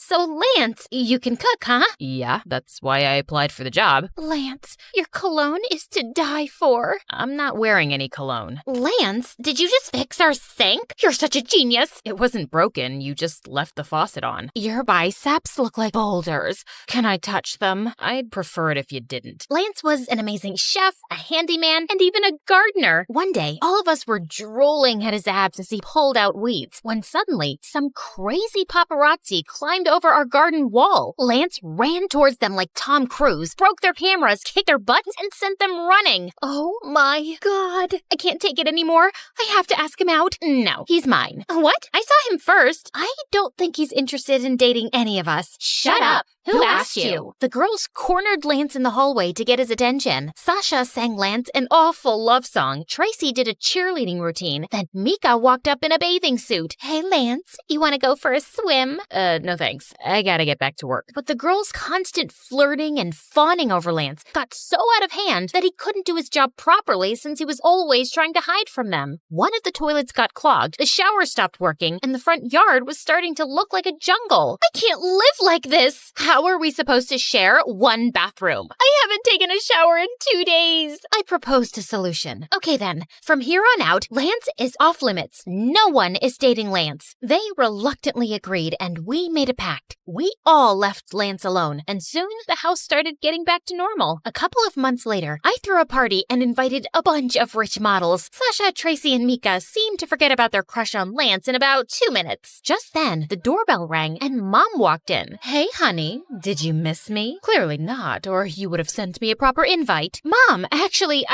So Lance, you can cook, huh? Yeah, that's why I applied for the job. Lance, your cologne is to die for. I'm not wearing any cologne. Lance, did you just fix our sink? You're such a genius. It wasn't broken, you just left the faucet on. Your biceps look like boulders. Can I touch them? I'd prefer it if you didn't. Lance was an amazing chef, a handyman, and even a gardener. One day, all of us were drooling at his abs as he pulled out weeds, when suddenly, some crazy paparazzi climbed over our garden wall. Lance ran towards them like Tom Cruise, broke their cameras, kicked their butts, and sent them running. Oh my God. I can't take it anymore. I have to ask him out. No, he's mine. What? I saw him first. I don't think he's interested in dating any of us. Shut up. Who asked you? The girls cornered Lance in the hallway to get his attention. Sasha sang Lance an awful love song. Tracy did a cheerleading routine. Then Mika walked up in a bathing suit. Hey, Lance, you want to go for a swim? No thanks. I gotta get back to work. But the girls' constant flirting and fawning over Lance got so out of hand that he couldn't do his job properly since he was always trying to hide from them. One of the toilets got clogged, the shower stopped working, and the front yard was starting to look like a jungle. I can't live like this! How are we supposed to share one bathroom? I haven't taken a shower in 2 days. I proposed a solution. Okay then, from here on out, Lance is off limits. No one is dating Lance. They reluctantly agreed, and we made a pact. We all left Lance alone, and soon the house started getting back to normal. A couple of months later, I threw a party and invited a bunch of rich models. Sasha, Tracy, and Mika seemed to forget about their crush on Lance in about 2 minutes. Just then, the doorbell rang and Mom walked in. Hey, honey, did you miss me? Clearly not, or you would have sent me a proper invite. Mom, actually,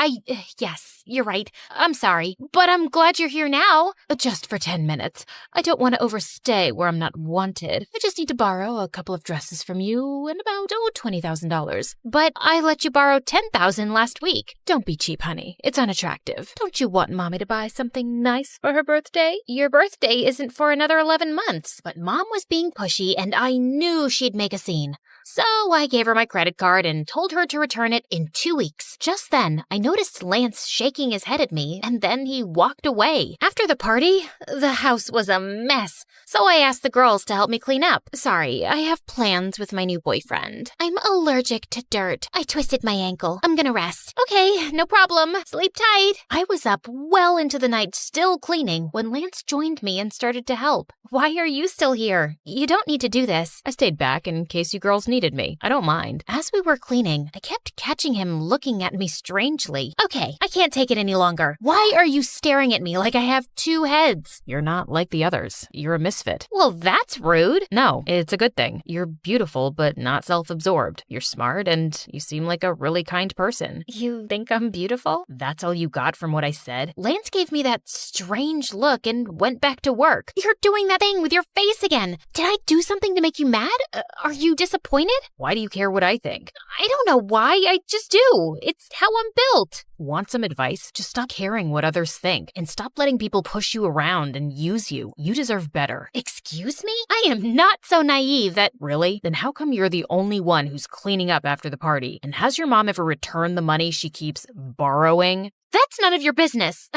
yes, you're right. I'm sorry, but I'm glad you're here now. Just for 10 minutes. I don't want to overstay where I'm not wanted. I just need to borrow a couple of dresses from you and about, $20,000. But I let you borrow $10,000 last week. Don't be cheap, honey. It's unattractive. Don't you want Mommy to buy something nice for her birthday? Your birthday isn't for another 11 months. But Mom was being pushy, and I knew she'd make a scene. So I gave her my credit card and told her to return it in 2 weeks. Just then, I noticed Lance shaking his head at me, and then he walked away. After the party, the house was a mess, so I asked the girls to help me clean up. Sorry, I have plans with my new boyfriend. I'm allergic to dirt. I twisted my ankle. I'm gonna rest. Okay, no problem. Sleep tight. I was up well into the night still cleaning when Lance joined me and started to help. Why are you still here? You don't need to do this. I stayed back in case you girls needed me. I don't mind. As we were cleaning, I kept catching him looking at me strangely. Okay, I can't take it any longer. Why are you staring at me like I have 2 heads? You're not like the others. You're a misfit. Well, that's rude. No, it's a good thing. You're beautiful, but not self-absorbed. You're smart, and you seem like a really kind person. You think I'm beautiful? That's all you got from what I said? Lance gave me that strange look and went back to work. You're doing that thing with your face again. Did I do something to make you mad? Are you disappointed? Why do you care what I think? I don't know why. I just do. It's how I'm built. Want some advice? Just stop caring what others think and stop letting people push you around and use you. You deserve better. Excuse me? I am not so naive that... Really? Then how come you're the only one who's cleaning up after the party? And has your mom ever returned the money she keeps borrowing? That's none of your business.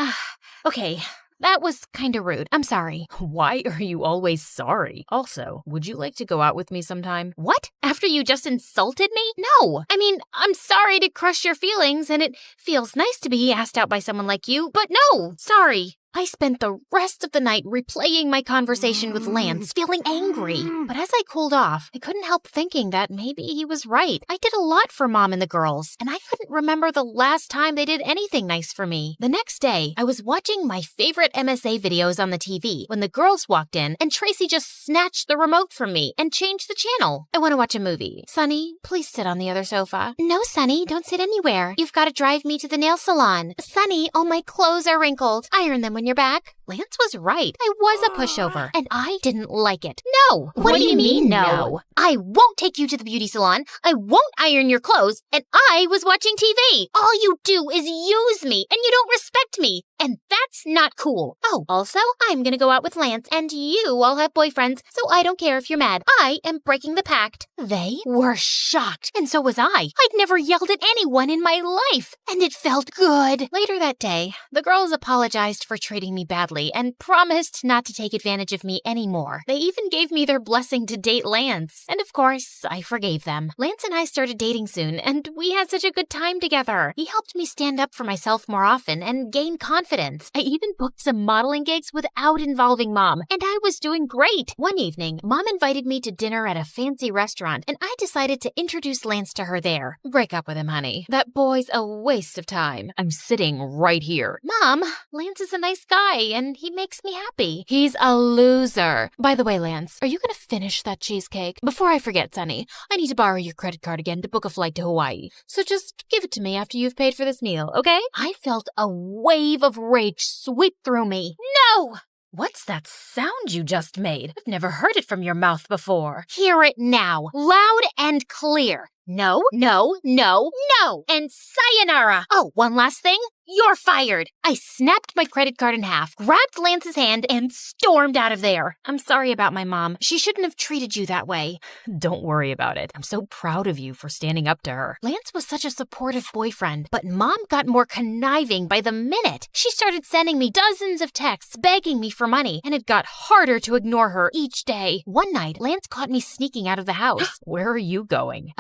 Okay. That was kinda rude. I'm sorry. Why are you always sorry? Also, would you like to go out with me sometime? What? After you just insulted me? No. I mean, I'm sorry to crush your feelings, and it feels nice to be asked out by someone like you, but no, sorry. I spent the rest of the night replaying my conversation with Lance, feeling angry. But as I cooled off, I couldn't help thinking that maybe he was right. I did a lot for Mom and the girls, and I couldn't remember the last time they did anything nice for me. The next day, I was watching my favorite MSA videos on the TV when the girls walked in and Tracy just snatched the remote from me and changed the channel. I want to watch a movie. Sunny, please sit on the other sofa. No, Sunny, don't sit anywhere. You've got to drive me to the nail salon. Sunny, all my clothes are wrinkled. Iron them when you're back. Lance was right. I was a pushover, and I didn't like it. No! What do you mean, no? I won't take you to the beauty salon. I won't iron your clothes, and I was watching TV. All you do is use me, and you don't respect me, and that's not cool. Oh, also, I'm gonna go out with Lance, and you all have boyfriends, so I don't care if you're mad. I am breaking the pact. They were shocked, and so was I. I'd never yelled at anyone in my life, and it felt good. Later that day, the girls apologized for treating me badly and promised not to take advantage of me anymore. They even gave me their blessing to date Lance. And of course, I forgave them. Lance and I started dating soon, and we had such a good time together. He helped me stand up for myself more often and gain confidence. I even booked some modeling gigs without involving Mom, and I was doing great. One evening, Mom invited me to dinner at a fancy restaurant, and I decided to introduce Lance to her there. Break up with him, honey. That boy's a waste of time. I'm sitting right here. Mom, Lance is a nice guy, and he makes me happy. He's a loser. By the way, Lance, are you gonna finish that cheesecake? Before I forget, Sonny, I need to borrow your credit card again to book a flight to Hawaii. So just give it to me after you've paid for this meal, okay? I felt a wave of rage sweep through me. No! What's that sound you just made? I've never heard it from your mouth before. Hear it now, loud and clear. No, no, no, no, and sayonara. Oh, one last thing. You're fired. I snapped my credit card in half, grabbed Lance's hand, and stormed out of there. I'm sorry about my mom. She shouldn't have treated you that way. Don't worry about it. I'm so proud of you for standing up to her. Lance was such a supportive boyfriend, but Mom got more conniving by the minute. She started sending me dozens of texts begging me for money, and it got harder to ignore her each day. One night, Lance caught me sneaking out of the house. Where are you going?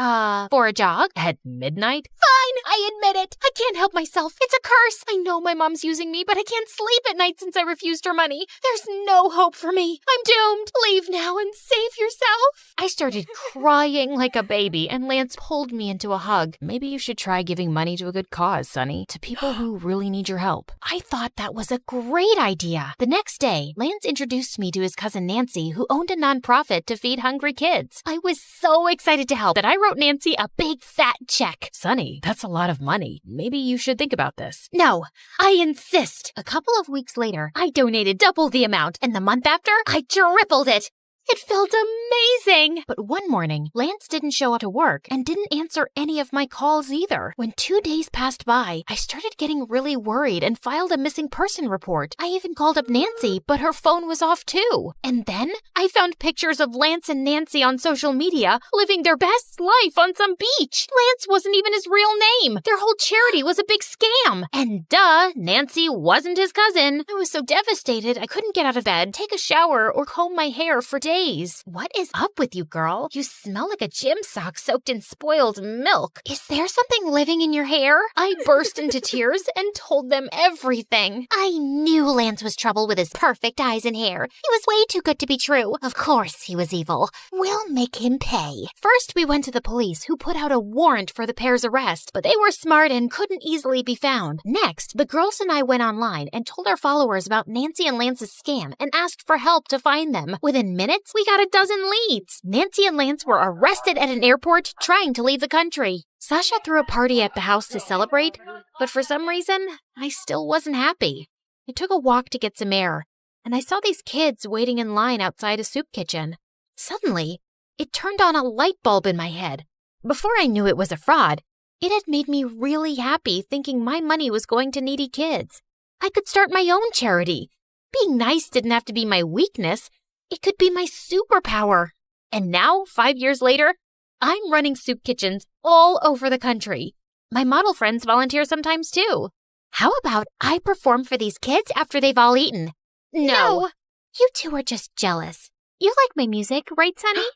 For a jog? At midnight? Fine, I admit it. I can't help myself. It's a curse. I know my mom's using me, but I can't sleep at night since I refused her money. There's no hope for me. I'm doomed. Leave now and save yourself. I started crying like a baby, and Lance pulled me into a hug. Maybe you should try giving money to a good cause, Sonny, to people who really need your help. I thought that was a great idea. The next day, Lance introduced me to his cousin Nancy, who owned a nonprofit to feed hungry kids. I was so excited to help that I wrote Nancy a big fat check. Sonny, that's a lot of money. Maybe you should think about this. No, I insist. A couple of weeks later, I donated double the amount, and the month after, I tripled it. It felt amazing! But one morning, Lance didn't show up to work and didn't answer any of my calls either. When 2 days passed by, I started getting really worried and filed a missing person report. I even called up Nancy, but her phone was off too. And then I found pictures of Lance and Nancy on social media living their best life on some beach. Lance wasn't even his real name. Their whole charity was a big scam. And duh, Nancy wasn't his cousin. I was so devastated I couldn't get out of bed, take a shower, or comb my hair for days. What is up with you, girl? You smell like a gym sock soaked in spoiled milk. Is there something living in your hair? I burst into tears and told them everything. I knew Lance was trouble with his perfect eyes and hair. He was way too good to be true. Of course he was evil. We'll make him pay. First, we went to the police, who put out a warrant for the pair's arrest, but they were smart and couldn't easily be found. Next, the girls and I went online and told our followers about Nancy and Lance's scam and asked for help to find them. Within minutes, we got a dozen leads. Nancy and Lance were arrested at an airport trying to leave the country. Sasha threw a party at the house to celebrate, but for some reason, I still wasn't happy. I took a walk to get some air, and I saw these kids waiting in line outside a soup kitchen. Suddenly, it turned on a light bulb in my head. Before I knew it was a fraud, it had made me really happy thinking my money was going to needy kids. I could start my own charity. Being nice didn't have to be my weakness. It could be my superpower. And now, 5 years later, I'm running soup kitchens all over the country. My model friends volunteer sometimes too. How about I perform for these kids after they've all eaten? No. You two are just jealous. You like my music, right, Sonny?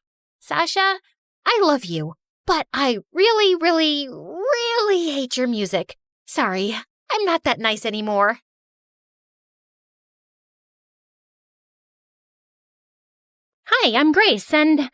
Sasha, I love you, but I really, really, really hate your music. Sorry, I'm not that nice anymore. Hi, I'm Grace, and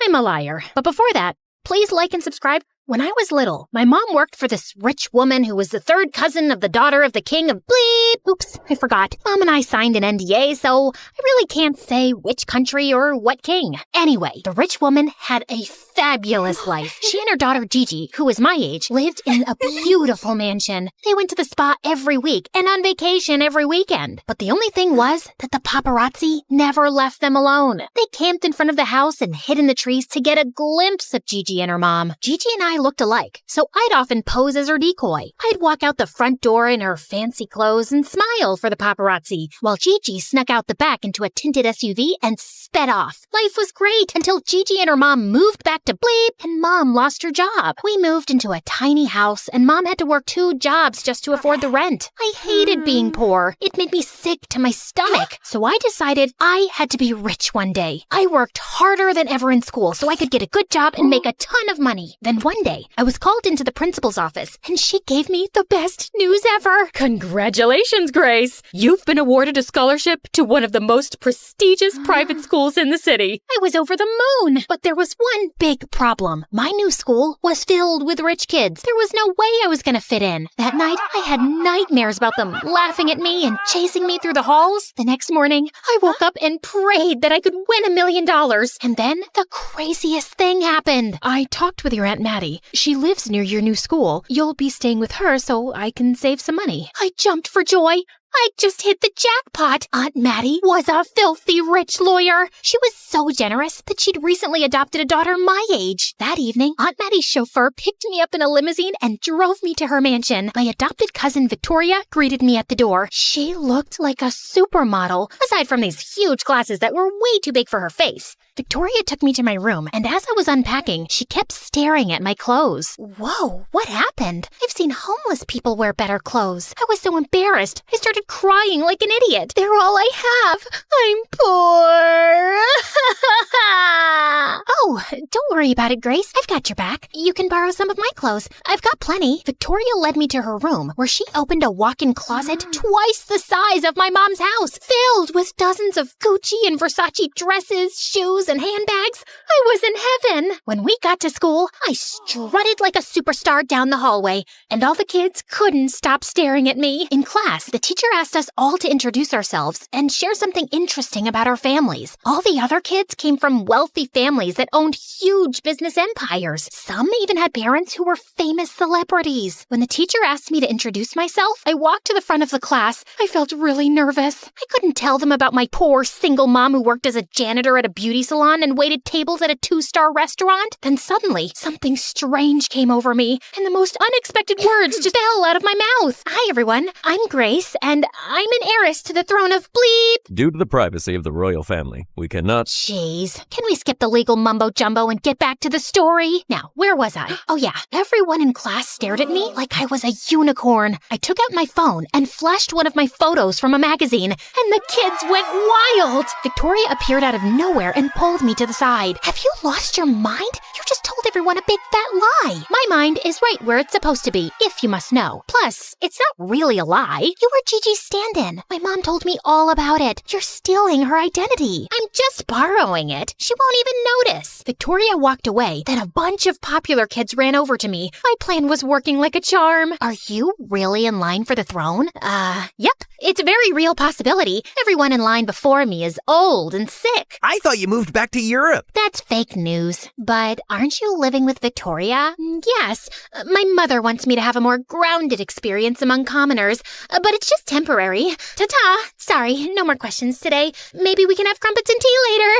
I'm a liar. But before that, please like and subscribe. When I was little, my mom worked for this rich woman who was the third cousin of the daughter of the king of bleep. Oops, I forgot. Mom and I signed an NDA, so I really can't say which country or what king. Anyway, the rich woman had a fabulous life. She and her daughter Gigi, who was my age, lived in a beautiful mansion. They went to the spa every week and on vacation every weekend. But the only thing was that the paparazzi never left them alone. They camped in front of the house and hid in the trees to get a glimpse of Gigi and her mom. Gigi and I looked alike, so I'd often pose as her decoy. I'd walk out the front door in her fancy clothes and smile for the paparazzi, while Gigi snuck out the back into a tinted SUV and sped off. Life was great until Gigi and her mom moved back to bleep and Mom lost her job. We moved into a tiny house and Mom had to work 2 jobs just to afford the rent. I hated being poor. It made me sick to my stomach. So I decided I had to be rich one day. I worked harder than ever in school so I could get a good job and make a ton of money. Then one day, I was called into the principal's office and she gave me the best news ever. Congratulations, Grace! You've been awarded a scholarship to one of the most prestigious private schools in the city. I was over the moon, but there was one big problem. My new school was filled with rich kids. There was no way I was going to fit in. That night, I had nightmares about them laughing at me and chasing me through the halls. The next morning, I woke up and prayed that I could win $1 million. And then the craziest thing happened. I talked with your Aunt Maddie. She lives near your new school. You'll be staying with her so I can save some money. I jumped for joy. I just hit the jackpot. Aunt Maddie was a filthy rich lawyer. She was so generous that she'd recently adopted a daughter my age. That evening, Aunt Maddie's chauffeur picked me up in a limousine and drove me to her mansion. My adopted cousin Victoria greeted me at the door. She looked like a supermodel, aside from these huge glasses that were way too big for her face. Victoria took me to my room, and as I was unpacking, she kept staring at my clothes. Whoa, what happened? I've seen homeless people wear better clothes. I was so embarrassed. I started crying like an idiot. They're all I have. I'm poor. Oh, don't worry about it, Grace. I've got your back. You can borrow some of my clothes. I've got plenty. Victoria led me to her room, where she opened a walk-in closet twice the size of my mom's house, filled with dozens of Gucci and Versace dresses, shoes, and handbags. I was in heaven. When we got to school, I strutted like a superstar down the hallway, and all the kids couldn't stop staring at me. In class, the teacher asked us all to introduce ourselves and share something interesting about our families. All the other kids came from wealthy families that owned huge business empires. Some even had parents who were famous celebrities. When the teacher asked me to introduce myself, I walked to the front of the class. I felt really nervous. I couldn't tell them about my poor single mom who worked as a janitor at a beauty salon and waited tables at a 2-star restaurant. Then suddenly, something strange came over me, and the most unexpected words just fell out of my mouth. Hi, everyone. I'm Grace, and I'm an heiress to the throne of Bleep. Due to the privacy of the royal family, we cannot... Jeez, can we skip the legal mumbo-jumbo and get back to the story? Now, where was I? Oh yeah, everyone in class stared at me like I was a unicorn. I took out my phone and flashed one of my photos from a magazine, and the kids went wild. Victoria appeared out of nowhere and pulled me to the side. Have you lost your mind? You just told everyone a big fat lie. My mind is right where it's supposed to be, if you must know. Plus, it's not really a lie. You were Gigi's stand-in. My mom told me all about it. You're stealing her identity. I'm just borrowing it. She won't even notice. Victoria walked away. Then a bunch of popular kids ran over to me. My plan was working like a charm. Are you really in line for the throne? Yep. It's a very real possibility. Everyone in line before me is old and sick. I thought you moved back to Europe. That's fake news. But aren't you living with Victoria? Yes. My mother wants me to have a more grounded experience among commoners, but it's just temporary. Ta-ta. Sorry, no more questions today. Maybe we can have crumpets and tea later.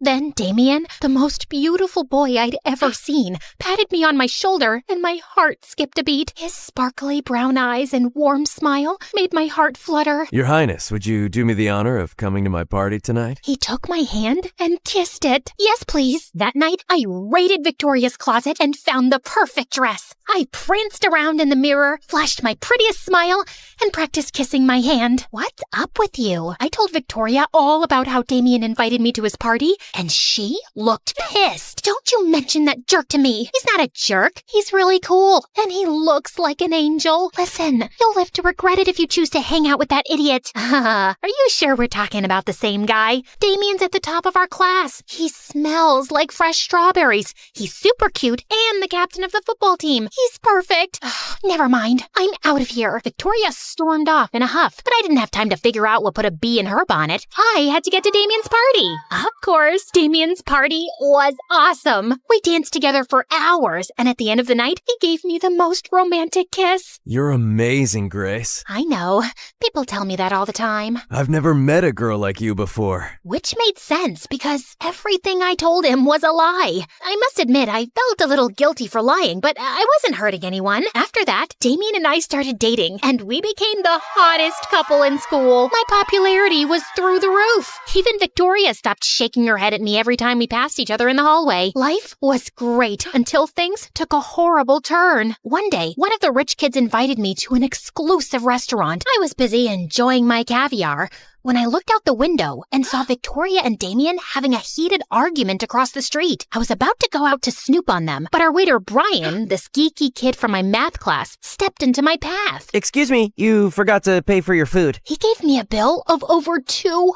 Then Damien, the most beautiful boy I'd ever seen, patted me on my shoulder and my heart skipped a beat. His sparkly brown eyes and warm smile made my heart flutter. Your Highness, would you do me the honor of coming to my party tonight? He took my hand and kissed it. Yes, please. That night, I raided Victoria's closet and found the perfect dress. I pranced around in the mirror, flashed my prettiest smile, and practiced kissing my hand. What's up with you? I told Victoria all about how Damien invited me to his party, and she looked pissed. Don't you mention that jerk to me. He's not a jerk. He's really cool, and he looks like an angel. Listen, you'll live to regret it if you choose to hang out with that idiot. Are you sure we're talking about the same guy? Damien's at the top of our class. He smells like fresh strawberries. He's super cute and the captain of the football team. He's perfect. Never mind. I'm out of here. Victoria stormed off in a huff, but I didn't have time to figure out what put a bee in her bonnet. I had to get to Damien's party. Of course, Damien's party was awesome. We danced together for hours, and at the end of the night, he gave me the most romantic kiss. You're amazing, Grace. I know. People tell me that all the time. I've never met a girl like you before. Which made sense, because everything I told him was a lie. I must admit, I felt a little guilty for lying, but I wasn't hurting anyone. After that, Damien and I started dating, and we became the hottest couple in school. My popularity was through the roof. Even Victoria stopped shaking her head at me every time we passed each other in the hallway. Life was great until things took a horrible turn. One day, one of the rich kids invited me to an exclusive restaurant. I was busy enjoying my caviar when I looked out the window and saw Victoria and Damien having a heated argument across the street. I was about to go out to snoop on them, but our waiter Brian, this geeky kid from my math class, stepped into my path. Excuse me, you forgot to pay for your food. He gave me a bill of over $200.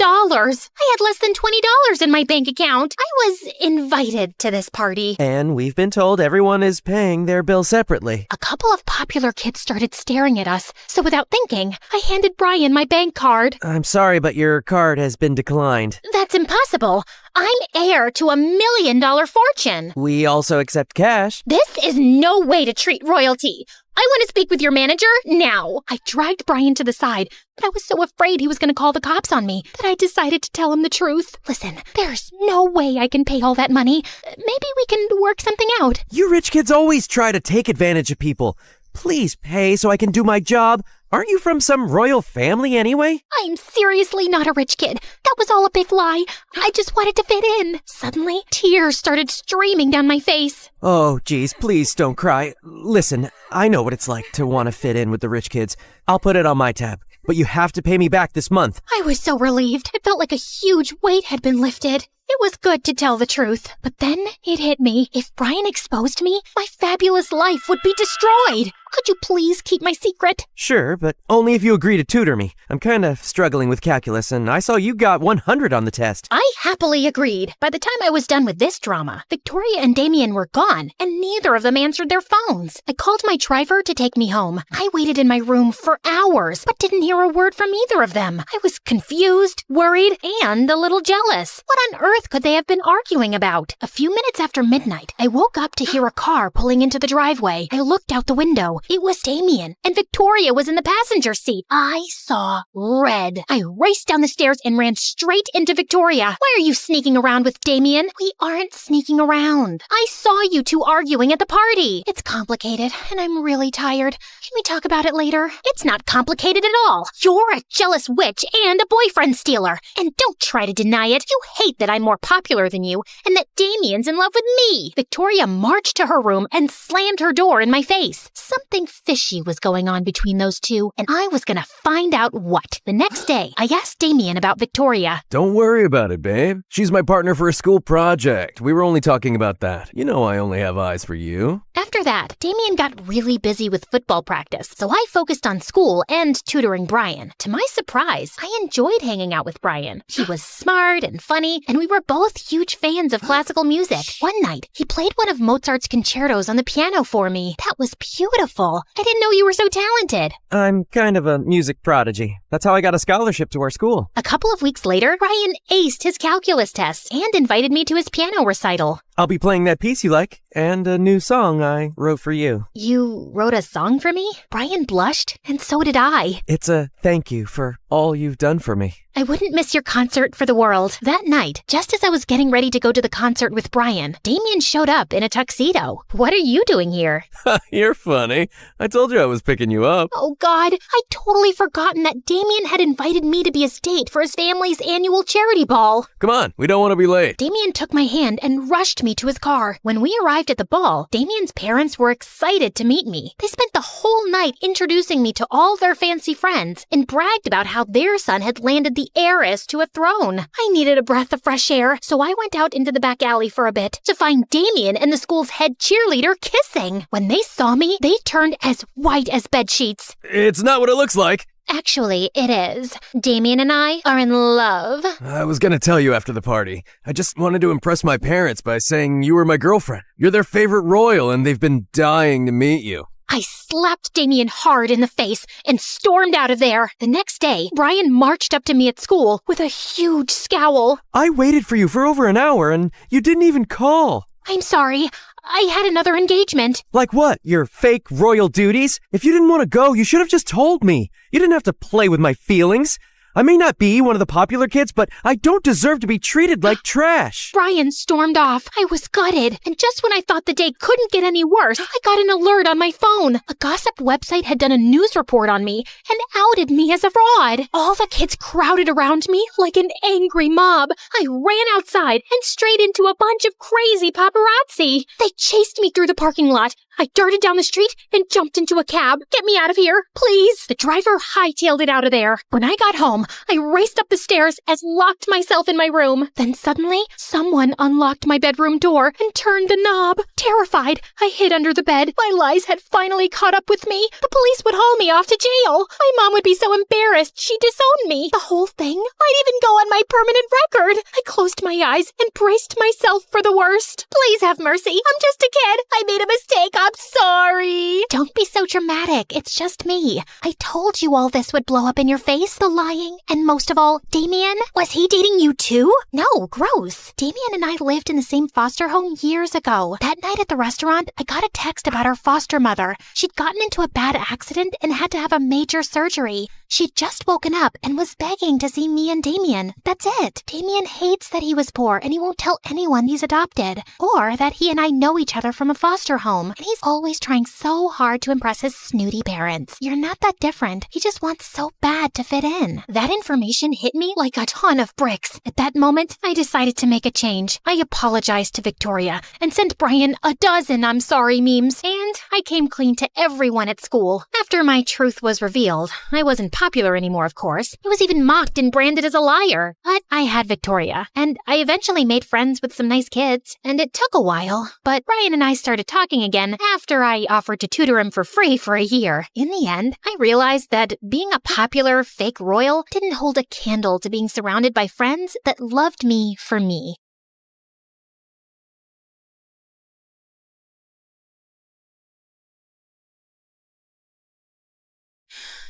I had less than $20 in my bank account. I was invited to this party. And we've been told everyone is paying their bill separately. A couple of popular kids started staring at us, so without thinking, I handed Brian my bank card. I'm sorry, but your card has been declined. That's impossible. I'm heir to $1 million fortune. We also accept cash. This is no way to treat royalty. I want to speak with your manager now. I dragged Brian to the side, but I was so afraid he was going to call the cops on me that I decided to tell him the truth. Listen, there's no way I can pay all that money. Maybe we can work something out. You rich kids always try to take advantage of people. Please pay so I can do my job. Aren't you from some royal family anyway? I'm seriously not a rich kid. That was all a big lie. I just wanted to fit in. Suddenly, tears started streaming down my face. Oh, geez, please don't cry. Listen, I know what it's like to want to fit in with the rich kids. I'll put it on my tab, but you have to pay me back this month. I was so relieved. It felt like a huge weight had been lifted. It was good to tell the truth, but then it hit me. If Brian exposed me, my fabulous life would be destroyed. Could you please keep my secret? Sure, but only if you agree to tutor me. I'm kind of struggling with calculus, and I saw you got 100 on the test. I happily agreed. By the time I was done with this drama, Victoria and Damien were gone, and neither of them answered their phones. I called my driver to take me home. I waited in my room for hours, but didn't hear a word from either of them. I was confused, worried, and a little jealous. What on earth could they have been arguing about? A few minutes after midnight, I woke up to hear a car pulling into the driveway. I looked out the window. It was Damien, and Victoria was in the passenger seat. I saw red. I raced down the stairs and ran straight into Victoria. Why are you sneaking around with Damien? We aren't sneaking around. I saw you two arguing at the party. It's complicated, and I'm really tired. Can we talk about it later? It's not complicated at all. You're a jealous witch and a boyfriend stealer. And don't try to deny it. You hate that I'm more popular than you and that Damien's in love with me. Victoria marched to her room and slammed her door in my face. Something fishy was going on between those two, and I was gonna find out what. The next day, I asked Damien about Victoria. Don't worry about it, babe. She's my partner for a school project. We were only talking about that. You know I only have eyes for you. After that, Damien got really busy with football practice, so I focused on school and tutoring Brian. To my surprise, I enjoyed hanging out with Brian. He was smart and funny, and we were both huge fans of classical music. One night, he played one of Mozart's concertos on the piano for me. That was beautiful. I didn't know you were so talented. I'm kind of a music prodigy. That's how I got a scholarship to our school. A couple of weeks later, Brian aced his calculus test and invited me to his piano recital. I'll be playing that piece you like, and a new song I wrote for you. You wrote a song for me? Brian blushed, and so did I. It's a thank you for all you've done for me. I wouldn't miss your concert for the world. That night, just as I was getting ready to go to the concert with Brian, Damien showed up in a tuxedo. What are you doing here? You're funny. I told you I was picking you up. Oh God, I'd totally forgotten that Damien had invited me to be his date for his family's annual charity ball. Come on, we don't want to be late. Damien took my hand and rushed me to his car. When we arrived at the ball, Damien's parents were excited to meet me. They spent the whole night introducing me to all their fancy friends and bragged about how their son had landed the heiress to a throne. I needed a breath of fresh air, so I went out into the back alley for a bit to find Damien and the school's head cheerleader kissing. When they saw me, they turned as white as bedsheets. It's not what it looks like. Actually, it is. Damien and I are in love. I was gonna tell you after the party. I just wanted to impress my parents by saying you were my girlfriend. You're their favorite royal, and they've been dying to meet you. I slapped Damien hard in the face and stormed out of there. The next day, Brian marched up to me at school with a huge scowl. I waited for you for over an hour, and you didn't even call. I'm sorry. I had another engagement. Like what? Your fake royal duties? If you didn't want to go, you should have just told me. You didn't have to play with my feelings. I may not be one of the popular kids, but I don't deserve to be treated like trash. Brian stormed off. I was gutted. And just when I thought the day couldn't get any worse, I got an alert on my phone. A gossip website had done a news report on me and outed me as a fraud. All the kids crowded around me like an angry mob. I ran outside and straight into a bunch of crazy paparazzi. They chased me through the parking lot. I darted down the street and jumped into a cab. Get me out of here, please. The driver hightailed it out of there. When I got home, I raced up the stairs and locked myself in my room. Then suddenly, someone unlocked my bedroom door and turned the knob. Terrified, I hid under the bed. My lies had finally caught up with me. The police would haul me off to jail. My mom would be so embarrassed she'd disown me. The whole thing might even go on my permanent record. I closed my eyes and braced myself for the worst. Please have mercy. I'm just a kid. I made a mistake. I'm sorry. Don't be so dramatic. It's just me. I told you all this would blow up in your face. The lying. And most of all, Damien. Was he dating you too? No, gross. Damien and I lived in the same foster home years ago. That night at the restaurant, I got a text about our foster mother. She'd gotten into a bad accident and had to have a major surgery. She'd just woken up and was begging to see me and Damien. That's it. Damien hates that he was poor and he won't tell anyone he's adopted. Or that he and I know each other from a foster home. And he's always trying so hard to impress his snooty parents. You're not that different. He just wants so bad to fit in. That information hit me like a ton of bricks. At that moment, I decided to make a change. I apologized to Victoria and sent Brian a dozen I'm sorry memes. And I came clean to everyone at school. After my truth was revealed, I wasn't popular anymore, of course. I was even mocked and branded as a liar. But I had Victoria, and I eventually made friends with some nice kids, and it took a while. But Brian and I started talking again after I offered to tutor him for free for a year. In the end, I realized that being a popular fake royal didn't hold a candle to being surrounded by friends that loved me for me.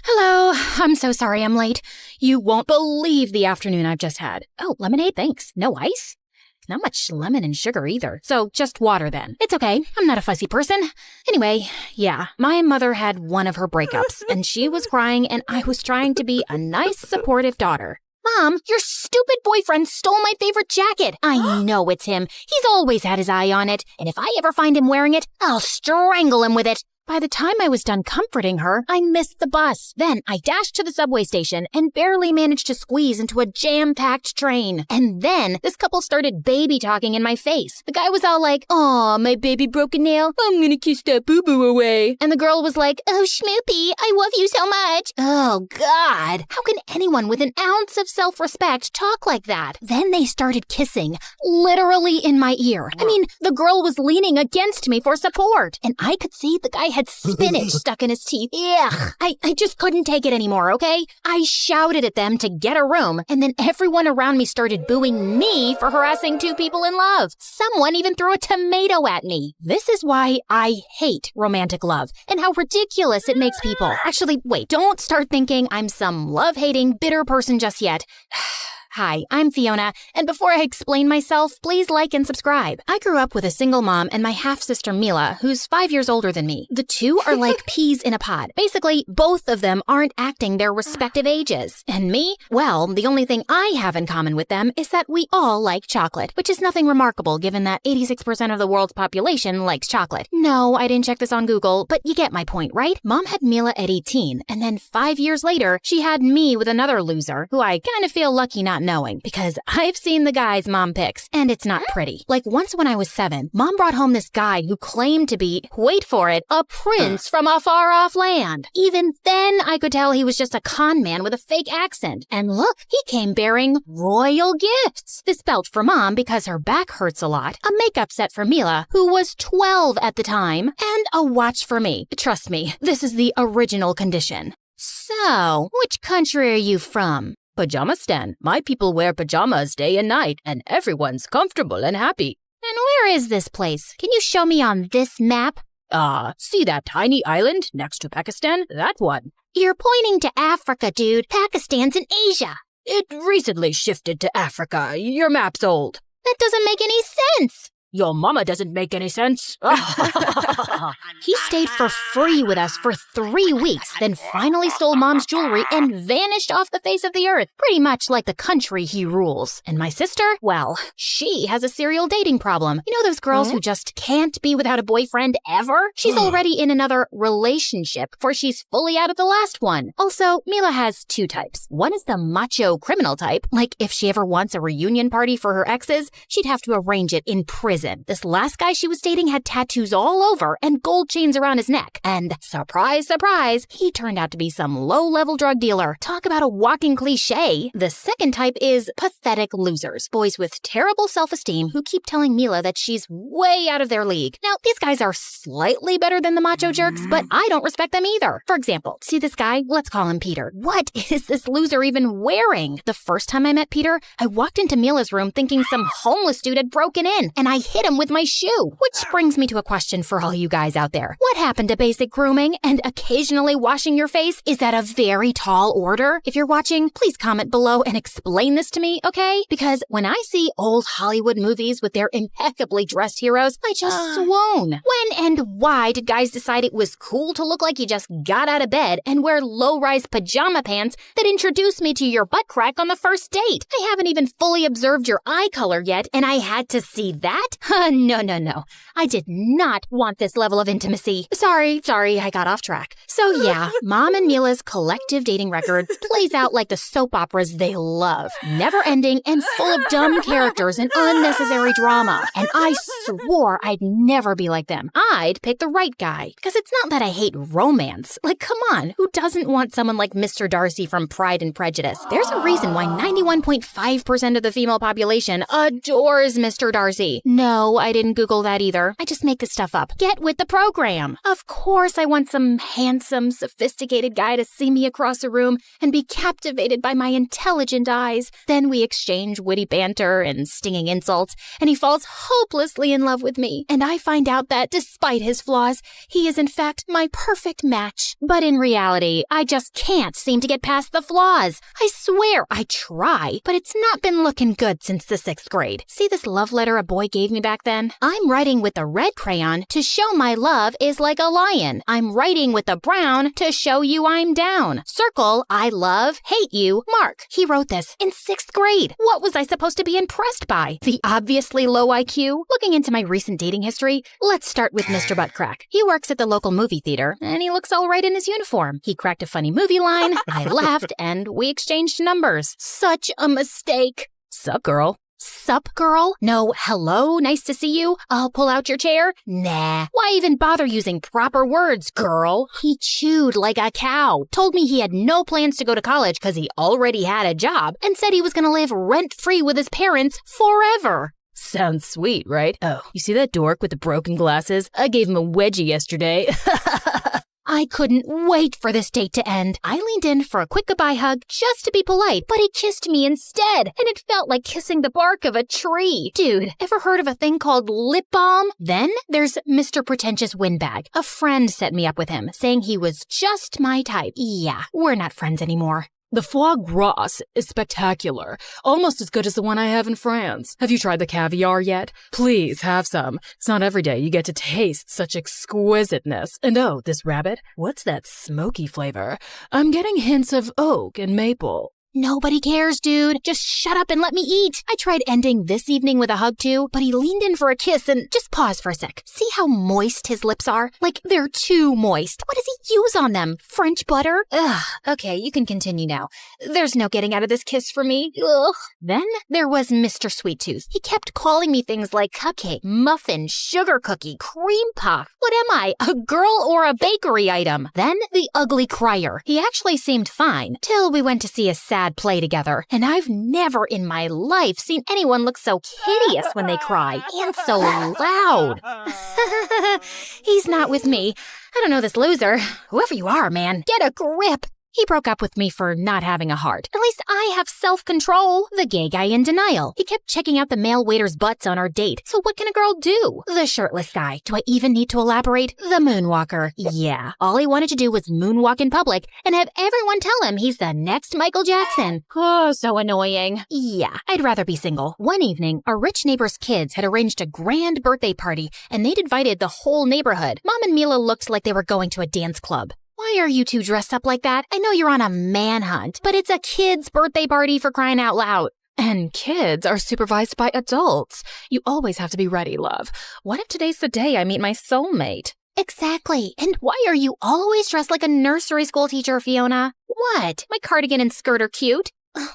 Hello, I'm so sorry I'm late. You won't believe the afternoon I've just had. Oh, lemonade, thanks. No ice? Not much lemon and sugar either, so just water then. It's okay, I'm not a fussy person. Anyway, yeah, my mother had one of her breakups, and she was crying, and I was trying to be a nice, supportive daughter. Mom, your stupid boyfriend stole my favorite jacket. I know it's him. He's always had his eye on it, and if I ever find him wearing it, I'll strangle him with it. By the time I was done comforting her, I missed the bus. Then I dashed to the subway station and barely managed to squeeze into a jam-packed train. And then this couple started baby talking in my face. The guy was all like, "Aw, my baby broke a nail. I'm gonna kiss that boo-boo away." And the girl was like, "Oh, Schmoopy, I love you so much." Oh, God. How can anyone with an ounce of self-respect talk like that? Then they started kissing, literally in my ear. I mean, the girl was leaning against me for support, and I could see the guy had spinach stuck in his teeth. Ugh. I just couldn't take it anymore, okay? I shouted at them to get a room, and then everyone around me started booing me for harassing two people in love. Someone even threw a tomato at me. This is why I hate romantic love, and how ridiculous it makes people. Actually, wait, don't start thinking I'm some love-hating, bitter person just yet. Hi, I'm Fiona, and before I explain myself, please like and subscribe. I grew up with a single mom and my half-sister Mila, who's 5 years older than me. The two are like peas in a pod. Basically, both of them aren't acting their respective ages. And me? Well, the only thing I have in common with them is that we all like chocolate, which is nothing remarkable given that 86% of the world's population likes chocolate. No, I didn't check this on Google, but you get my point, right? Mom had Mila at 18, and then 5 years later, she had me with another loser, who I kind of feel lucky not knowing, because I've seen the guy's mom pics, and it's not pretty. Like once when I was 7, Mom brought home this guy who claimed to be, wait for it, a prince from a far-off land. Even then, I could tell he was just a con man with a fake accent. And look, he came bearing royal gifts. This belt for Mom because her back hurts a lot, a makeup set for Mila, who was 12 at the time, and a watch for me. Trust me, this is the original condition. So, which country are you from? Pajamistan. My people wear pajamas day and night, and everyone's comfortable and happy. And where is this place? Can you show me on this map? See that tiny island next to Pakistan? That one. You're pointing to Africa, dude. Pakistan's in Asia. It recently shifted to Africa. Your map's old. That doesn't make any sense. Your mama doesn't make any sense. He stayed for free with us for 3 weeks, then finally stole Mom's jewelry and vanished off the face of the earth, pretty much like the country he rules. And my sister, well, she has a serial dating problem. You know those girls who just can't be without a boyfriend ever? She's already in another relationship before she's fully out of the last one. Also, Mila has 2 types. One is the macho criminal type, like if she ever wants a reunion party for her exes, she'd have to arrange it in prison. This last guy she was dating had tattoos all over and gold chains around his neck. And surprise, surprise, he turned out to be some low-level drug dealer. Talk about a walking cliche. The second type is pathetic losers. Boys with terrible self-esteem who keep telling Mila that she's way out of their league. Now, these guys are slightly better than the macho jerks, but I don't respect them either. For example, see this guy? Let's call him Peter. What is this loser even wearing? The first time I met Peter, I walked into Mila's room thinking some homeless dude had broken in, and I hit him with my shoe. Which brings me to a question for all you guys out there. What happened to basic grooming and occasionally washing your face? Is that a very tall order? If you're watching, please comment below and explain this to me, okay? Because when I see old Hollywood movies with their impeccably dressed heroes, I just swoon. When and why did guys decide it was cool to look like you just got out of bed and wear low-rise pajama pants that introduced me to your butt crack on the first date? I haven't even fully observed your eye color yet, and I had to see that? No. I did not want this level of intimacy. Sorry, I got off track. So yeah, Mom and Mila's collective dating record plays out like the soap operas they love. Never-ending and full of dumb characters and unnecessary drama. And I swore I'd never be like them. I'd pick the right guy. Because it's not that I hate romance. Like, come on, who doesn't want someone like Mr. Darcy from Pride and Prejudice? There's a reason why 91.5% of the female population adores Mr. Darcy. No, I didn't Google that either. I just make this stuff up. Get with the program. Of course, I want some handsome, sophisticated guy to see me across the room and be captivated by my intelligent eyes. Then we exchange witty banter and stinging insults, and he falls hopelessly in love with me. And I find out that, despite his flaws, he is in fact my perfect match. But in reality, I just can't seem to get past the flaws. I swear I try, but it's not been looking good since the 6th grade. See this love letter a boy gave me back then? I'm writing with the red crayon to show my love is like a lion. I'm writing with the brown to show you I'm down. Circle, I love, hate you, mark. He wrote this in 6th grade. What was I supposed to be impressed by? The obviously low IQ? Looking into my recent dating history, let's start with Mr. Buttcrack. He works at the local movie theater, and he looks all right in his uniform. He cracked a funny movie line, I laughed, and we exchanged numbers. Such a mistake. Sup, girl? Sup, girl? No, hello, nice to see you. I'll pull out your chair. Nah. Why even bother using proper words, girl? He chewed like a cow, told me he had no plans to go to college because he already had a job, and said he was going to live rent-free with his parents forever. Sounds sweet, right? Oh, you see that dork with the broken glasses? I gave him a wedgie yesterday. I couldn't wait for this date to end. I leaned in for a quick goodbye hug just to be polite, but he kissed me instead, and it felt like kissing the bark of a tree. Dude, ever heard of a thing called lip balm? Then there's Mr. Pretentious Windbag. A friend set me up with him, saying he was just my type. Yeah, we're not friends anymore. The foie gras is spectacular, almost as good as the one I have in France. Have you tried the caviar yet? Please have some. It's not every day you get to taste such exquisiteness. And oh, this rabbit, what's that smoky flavor? I'm getting hints of oak and maple. Nobody cares, dude. Just shut up and let me eat. I tried ending this evening with a hug too, but he leaned in for a kiss and just pause for a sec. See how moist his lips are? Like, they're too moist. What does he use on them? French butter? Ugh. Okay, you can continue now. There's no getting out of this kiss for me. Ugh. Then there was Mr. Sweet Tooth. He kept calling me things like cupcake, muffin, sugar cookie, cream puff. What am I, a girl or a bakery item? Then the ugly crier. He actually seemed fine, till we went to see a sad play together, and I've never in my life seen anyone look so hideous when they cry, and so loud. He's not with me. I don't know this loser. Whoever you are, man, get a grip. He broke up with me for not having a heart. At least I have self-control. The gay guy in denial. He kept checking out the male waiters' butts on our date. So what can a girl do? The shirtless guy. Do I even need to elaborate? The moonwalker. Yeah. All he wanted to do was moonwalk in public and have everyone tell him he's the next Michael Jackson. Oh, so annoying. Yeah, I'd rather be single. One evening, our rich neighbor's kids had arranged a grand birthday party, and they'd invited the whole neighborhood. Mom and Mila looked like they were going to a dance club. Why are you two dressed up like that? I know you're on a manhunt, but it's a kid's birthday party for crying out loud. And kids are supervised by adults. You always have to be ready, love. What if today's the day I meet my soulmate? Exactly. And why are you always dressed like a nursery school teacher, Fiona? What? My cardigan and skirt are cute.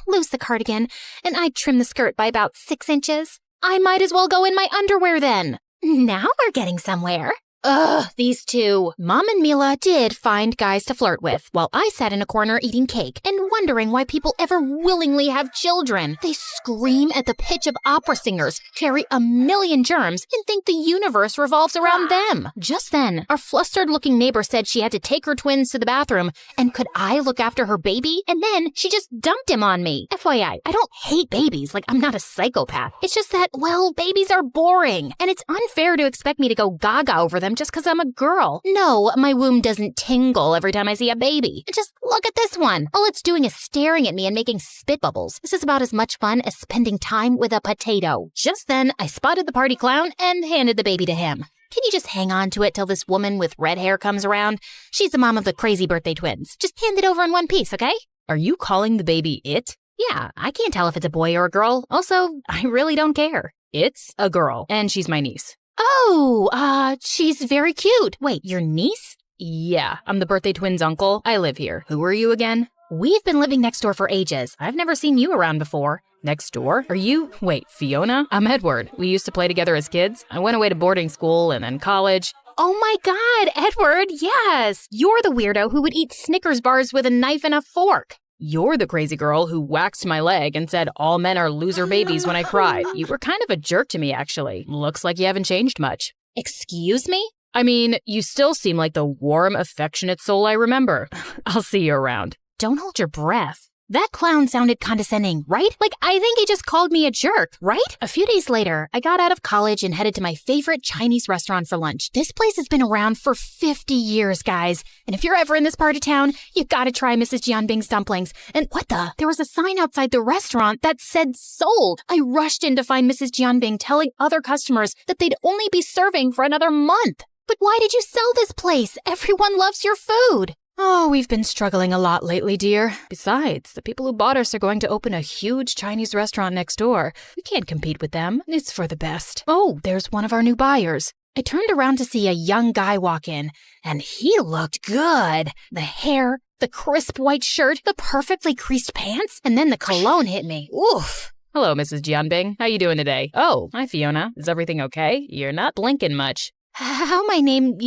Lose the cardigan, and I'd trim the skirt by about 6 inches. I might as well go in my underwear then. Now we're getting somewhere. Ugh, these two. Mom and Mila did find guys to flirt with, while I sat in a corner eating cake and wondering why people ever willingly have children. They scream at the pitch of opera singers, carry a million germs, and think the universe revolves around them. Just then, our flustered-looking neighbor said she had to take her twins to the bathroom, and could I look after her baby? And then she just dumped him on me. FYI, I don't hate babies, like I'm not a psychopath. It's just that, well, babies are boring, and it's unfair to expect me to go gaga over them just because I'm a girl. No, my womb doesn't tingle every time I see a baby. Just look at this one. All it's doing is staring at me and making spit bubbles. This is about as much fun as spending time with a potato. Just then, I spotted the party clown and handed the baby to him. Can you just hang on to it till this woman with red hair comes around? She's the mom of the crazy birthday twins. Just hand it over in one piece, okay? Are you calling the baby it? Yeah, I can't tell if it's a boy or a girl. Also, I really don't care. It's a girl, and she's my niece. Oh, she's very cute. Wait, your niece? Yeah, I'm the birthday twin's uncle. I live here. Who are you again? We've been living next door for ages. I've never seen you around before. Next door? Are you? Wait, Fiona? I'm Edward. We used to play together as kids. I went away to boarding school and then college. Oh my God, Edward, yes! You're the weirdo who would eat Snickers bars with a knife and a fork. You're the crazy girl who waxed my leg and said all men are loser babies when I cried. You were kind of a jerk to me, actually. Looks like you haven't changed much. Excuse me? I mean, you still seem like the warm, affectionate soul I remember. I'll see you around. Don't hold your breath. That clown sounded condescending, right? Like, I think he just called me a jerk, right? A few days later, I got out of college and headed to my favorite Chinese restaurant for lunch. This place has been around for 50 years, guys. And if you're ever in this part of town, you gotta try Mrs. Jianbing's dumplings. And what the? There was a sign outside the restaurant that said sold. I rushed in to find Mrs. Jianbing telling other customers that they'd only be serving for another month. But why did you sell this place? Everyone loves your food. Oh, we've been struggling a lot lately, dear. Besides, the people who bought us are going to open a huge Chinese restaurant next door. We can't compete with them. It's for the best. Oh, there's one of our new buyers. I turned around to see a young guy walk in, and he looked good. The hair, the crisp white shirt, the perfectly creased pants, and then the cologne hit me. Oof. Hello, Mrs. Jianbing. How you doing today? Oh, hi, Fiona. Is everything okay? You're not blinking much. How my name,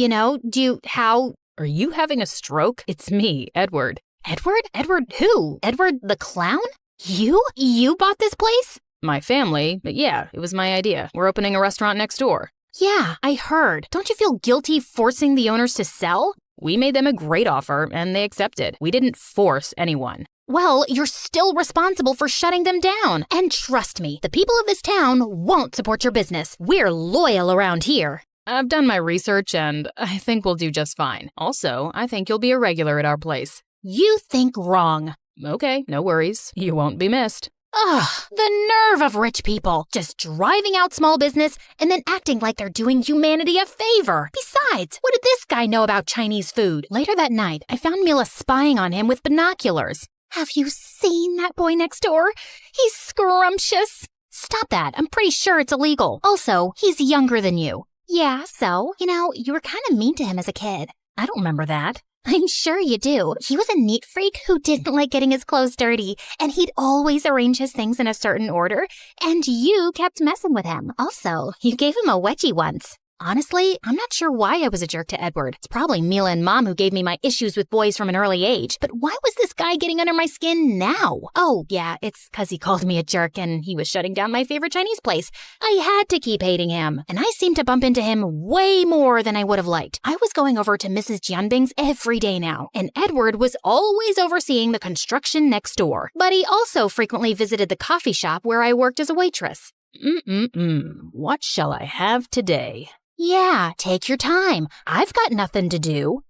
how... Are you having a stroke? It's me, Edward. Edward? Edward who? Edward the clown? You? You bought this place? My family, but yeah, it was my idea. We're opening a restaurant next door. Yeah, I heard. Don't you feel guilty forcing the owners to sell? We made them a great offer, and they accepted. We didn't force anyone. Well, you're still responsible for shutting them down. And trust me, the people of this town won't support your business. We're loyal around here. I've done my research, and I think we'll do just fine. Also, I think you'll be a regular at our place. You think wrong. Okay, no worries. You won't be missed. Ugh, the nerve of rich people. Just driving out small business and then acting like they're doing humanity a favor. Besides, what did this guy know about Chinese food? Later that night, I found Mila spying on him with binoculars. Have you seen that boy next door? He's scrumptious. Stop that. I'm pretty sure it's illegal. Also, he's younger than you. Yeah, so, you were kind of mean to him as a kid. I don't remember that. I'm sure you do. He was a neat freak who didn't like getting his clothes dirty, and he'd always arrange his things in a certain order, and you kept messing with him. Also, you gave him a wedgie once. Honestly, I'm not sure why I was a jerk to Edward. It's probably Mila and Mom who gave me my issues with boys from an early age. But why was this guy getting under my skin now? Oh, yeah, it's because he called me a jerk and he was shutting down my favorite Chinese place. I had to keep hating him. And I seemed to bump into him way more than I would have liked. I was going over to Mrs. Jianbing's every day now, and Edward was always overseeing the construction next door. But he also frequently visited the coffee shop where I worked as a waitress. What shall I have today? Yeah, take your time. I've got nothing to do.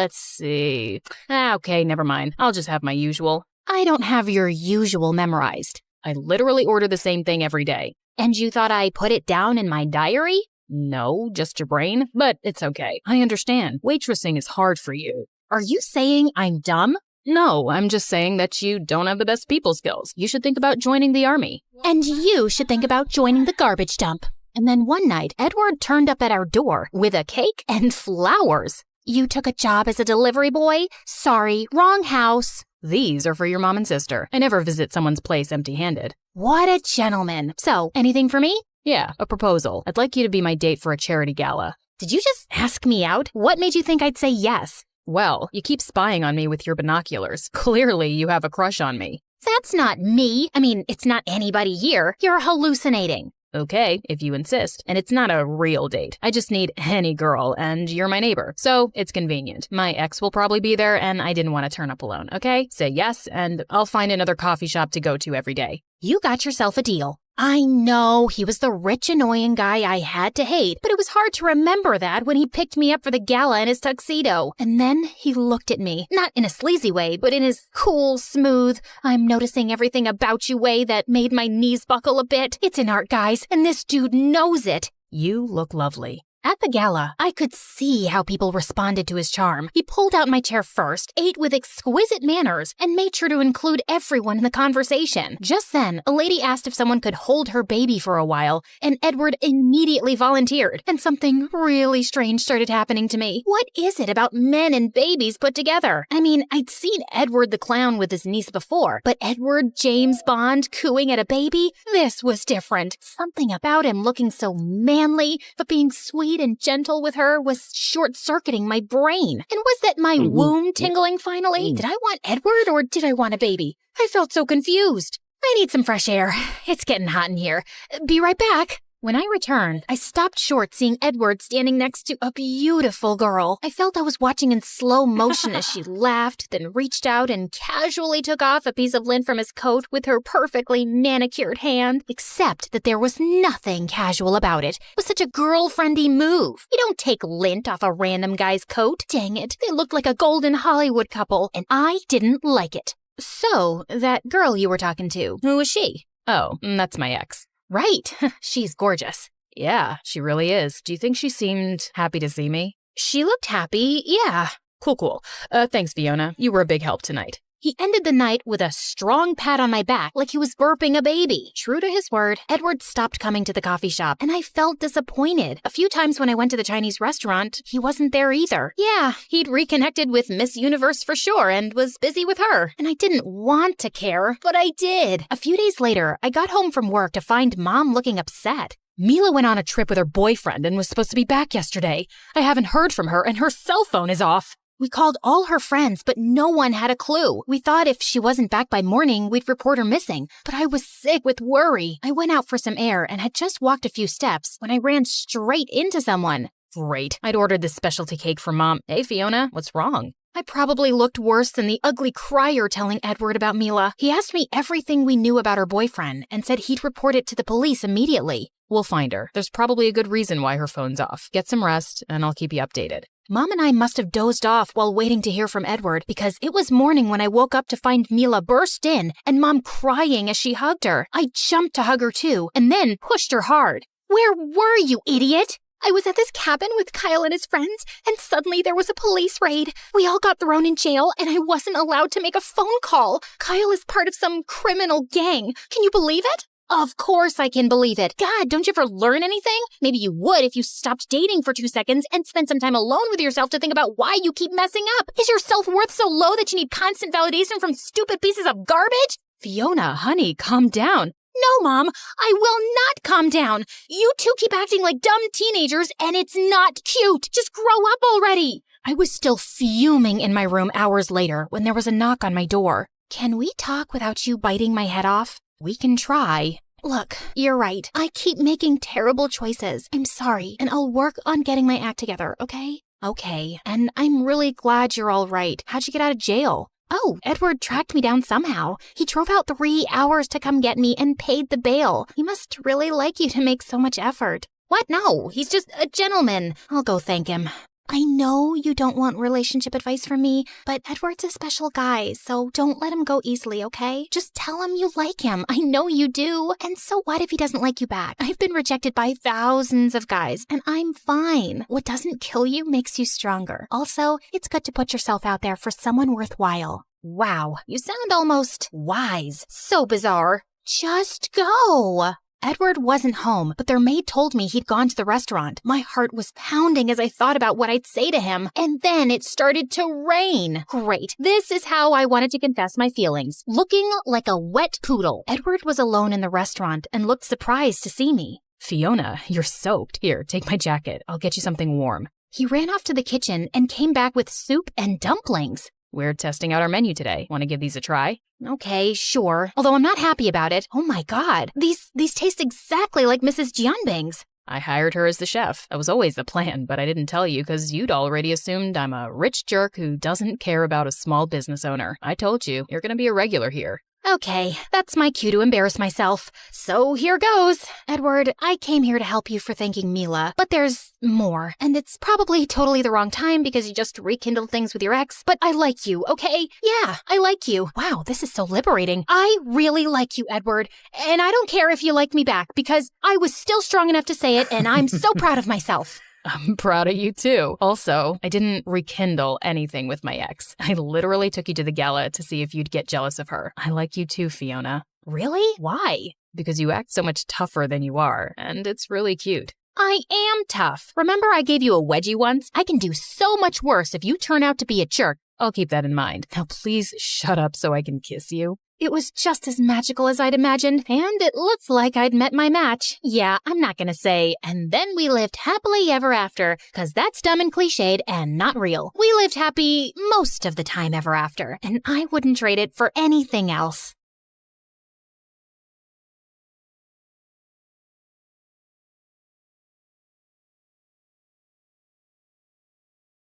Let's see. Okay, never mind. I'll just have my usual. I don't have your usual memorized. I literally order the same thing every day. And you thought I put it down in my diary? No, just your brain. But it's okay. I understand. Waitressing is hard for you. Are you saying I'm dumb? No, I'm just saying that you don't have the best people skills. You should think about joining the army. And you should think about joining the garbage dump. And then one night, Edward turned up at our door with a cake and flowers. You took a job as a delivery boy? Sorry, wrong house. These are for your mom and sister. I never visit someone's place empty-handed. What a gentleman. So, anything for me? Yeah, a proposal. I'd like you to be my date for a charity gala. Did you just ask me out? What made you think I'd say yes? Well, you keep spying on me with your binoculars. Clearly, you have a crush on me. That's not me. I mean, it's not anybody here. You're hallucinating. Okay, if you insist. And it's not a real date. I just need any girl, and you're my neighbor. So, it's convenient. My ex will probably be there, and I didn't want to turn up alone, okay? Say yes, and I'll find another coffee shop to go to every day. You got yourself a deal. I know, he was the rich, annoying guy I had to hate, but it was hard to remember that when he picked me up for the gala in his tuxedo. And then he looked at me, not in a sleazy way, but in his cool, smooth, I'm noticing everything about you way that made my knees buckle a bit. It's an art, guys, and this dude knows it. You look lovely. At the gala, I could see how people responded to his charm. He pulled out my chair first, ate with exquisite manners, and made sure to include everyone in the conversation. Just then, a lady asked if someone could hold her baby for a while, and Edward immediately volunteered, and something really strange started happening to me. What is it about men and babies put together? I mean, I'd seen Edward the clown with his niece before, but Edward James Bond cooing at a baby? This was different. Something about him looking so manly, but being sweet and gentle with her was short-circuiting my brain. And was that my womb tingling finally? Did I want Edward or did I want a baby? I felt so confused. I need some fresh air. It's getting hot in here. Be right back. When I returned, I stopped short seeing Edward standing next to a beautiful girl. I felt I was watching in slow motion as she laughed, then reached out and casually took off a piece of lint from his coat with her perfectly manicured hand. Except that there was nothing casual about it. It was such a girlfriendy move. You don't take lint off a random guy's coat. Dang it, they looked like a golden Hollywood couple, and I didn't like it. So, that girl you were talking to, who was she? Oh, that's my ex. Right. She's gorgeous. Yeah, she really is. Do you think she seemed happy to see me? She looked happy, yeah. Cool. Thanks, Fiona. You were a big help tonight. He ended the night with a strong pat on my back like he was burping a baby. True to his word, Edward stopped coming to the coffee shop, and I felt disappointed. A few times when I went to the Chinese restaurant, he wasn't there either. Yeah, he'd reconnected with Miss Universe for sure and was busy with her. And I didn't want to care, but I did. A few days later, I got home from work to find Mom looking upset. Mila went on a trip with her boyfriend and was supposed to be back yesterday. I haven't heard from her, and her cell phone is off. We called all her friends, but no one had a clue. We thought if she wasn't back by morning, we'd report her missing. But I was sick with worry. I went out for some air and had just walked a few steps when I ran straight into someone. Great. I'd ordered this specialty cake for Mom. Hey, Fiona, what's wrong? I probably looked worse than the ugly crier telling Edward about Mila. He asked me everything we knew about her boyfriend and said he'd report it to the police immediately. We'll find her. There's probably a good reason why her phone's off. Get some rest, and I'll keep you updated. Mom and I must have dozed off while waiting to hear from Edward because it was morning when I woke up to find Mila burst in and Mom crying as she hugged her. I jumped to hug her too and then pushed her hard. Where were you, idiot? I was at this cabin with Kyle and his friends, and suddenly there was a police raid. We all got thrown in jail, and I wasn't allowed to make a phone call. Kyle is part of some criminal gang. Can you believe it? Of course I can believe it. God, don't you ever learn anything? Maybe you would if you stopped dating for 2 seconds and spent some time alone with yourself to think about why you keep messing up. Is your self-worth so low that you need constant validation from stupid pieces of garbage? Fiona, honey, calm down. No, Mom, I will not calm down. You two keep acting like dumb teenagers, and it's not cute. Just grow up already. I was still fuming in my room hours later when there was a knock on my door. Can we talk without you biting my head off? We can try. Look, you're right. I keep making terrible choices. I'm sorry, and I'll work on getting my act together, okay? Okay, and I'm really glad you're all right. How'd you get out of jail? Oh, Edward tracked me down somehow. He drove out 3 hours to come get me and paid the bail. He must really like you to make so much effort. What? No, he's just a gentleman. I'll go thank him. I know you don't want relationship advice from me, but Edward's a special guy, so don't let him go easily, okay? Just tell him you like him. I know you do. And so what if he doesn't like you back? I've been rejected by thousands of guys, and I'm fine. What doesn't kill you makes you stronger. Also, it's good to put yourself out there for someone worthwhile. Wow, you sound almost wise. So bizarre. Just go. Edward wasn't home, but their maid told me he'd gone to the restaurant. My heart was pounding as I thought about what I'd say to him, and then it started to rain. Great. This is how I wanted to confess my feelings. Looking like a wet poodle. Edward was alone in the restaurant and looked surprised to see me. Fiona, you're soaked. Here, take my jacket. I'll get you something warm. He ran off to the kitchen and came back with soup and dumplings. We're testing out our menu today. Want to give these a try? Okay, sure. Although I'm not happy about it. Oh my god. These taste exactly like Mrs. Jianbing's. I hired her as the chef. That was always the plan, but I didn't tell you because you'd already assumed I'm a rich jerk who doesn't care about a small business owner. I told you, you're going to be a regular here. Okay, that's my cue to embarrass myself. So here goes. Edward, I came here to help you for thanking Mila, but there's more. And it's probably totally the wrong time because you just rekindled things with your ex, but I like you, okay? Yeah, I like you. Wow, this is so liberating. I really like you, Edward, and I don't care if you like me back because I was still strong enough to say it and I'm so proud of myself. I'm proud of you too. Also, I didn't rekindle anything with my ex. I literally took you to the gala to see if you'd get jealous of her. I like you too, Fiona. Really? Why? Because you act so much tougher than you are, and it's really cute. I am tough. Remember I gave you a wedgie once? I can do so much worse if you turn out to be a jerk. I'll keep that in mind. Now please shut up so I can kiss you. It was just as magical as I'd imagined, and it looks like I'd met my match. Yeah, I'm not gonna say, and then we lived happily ever after, cause that's dumb and cliched and not real. We lived happy most of the time ever after, and I wouldn't trade it for anything else.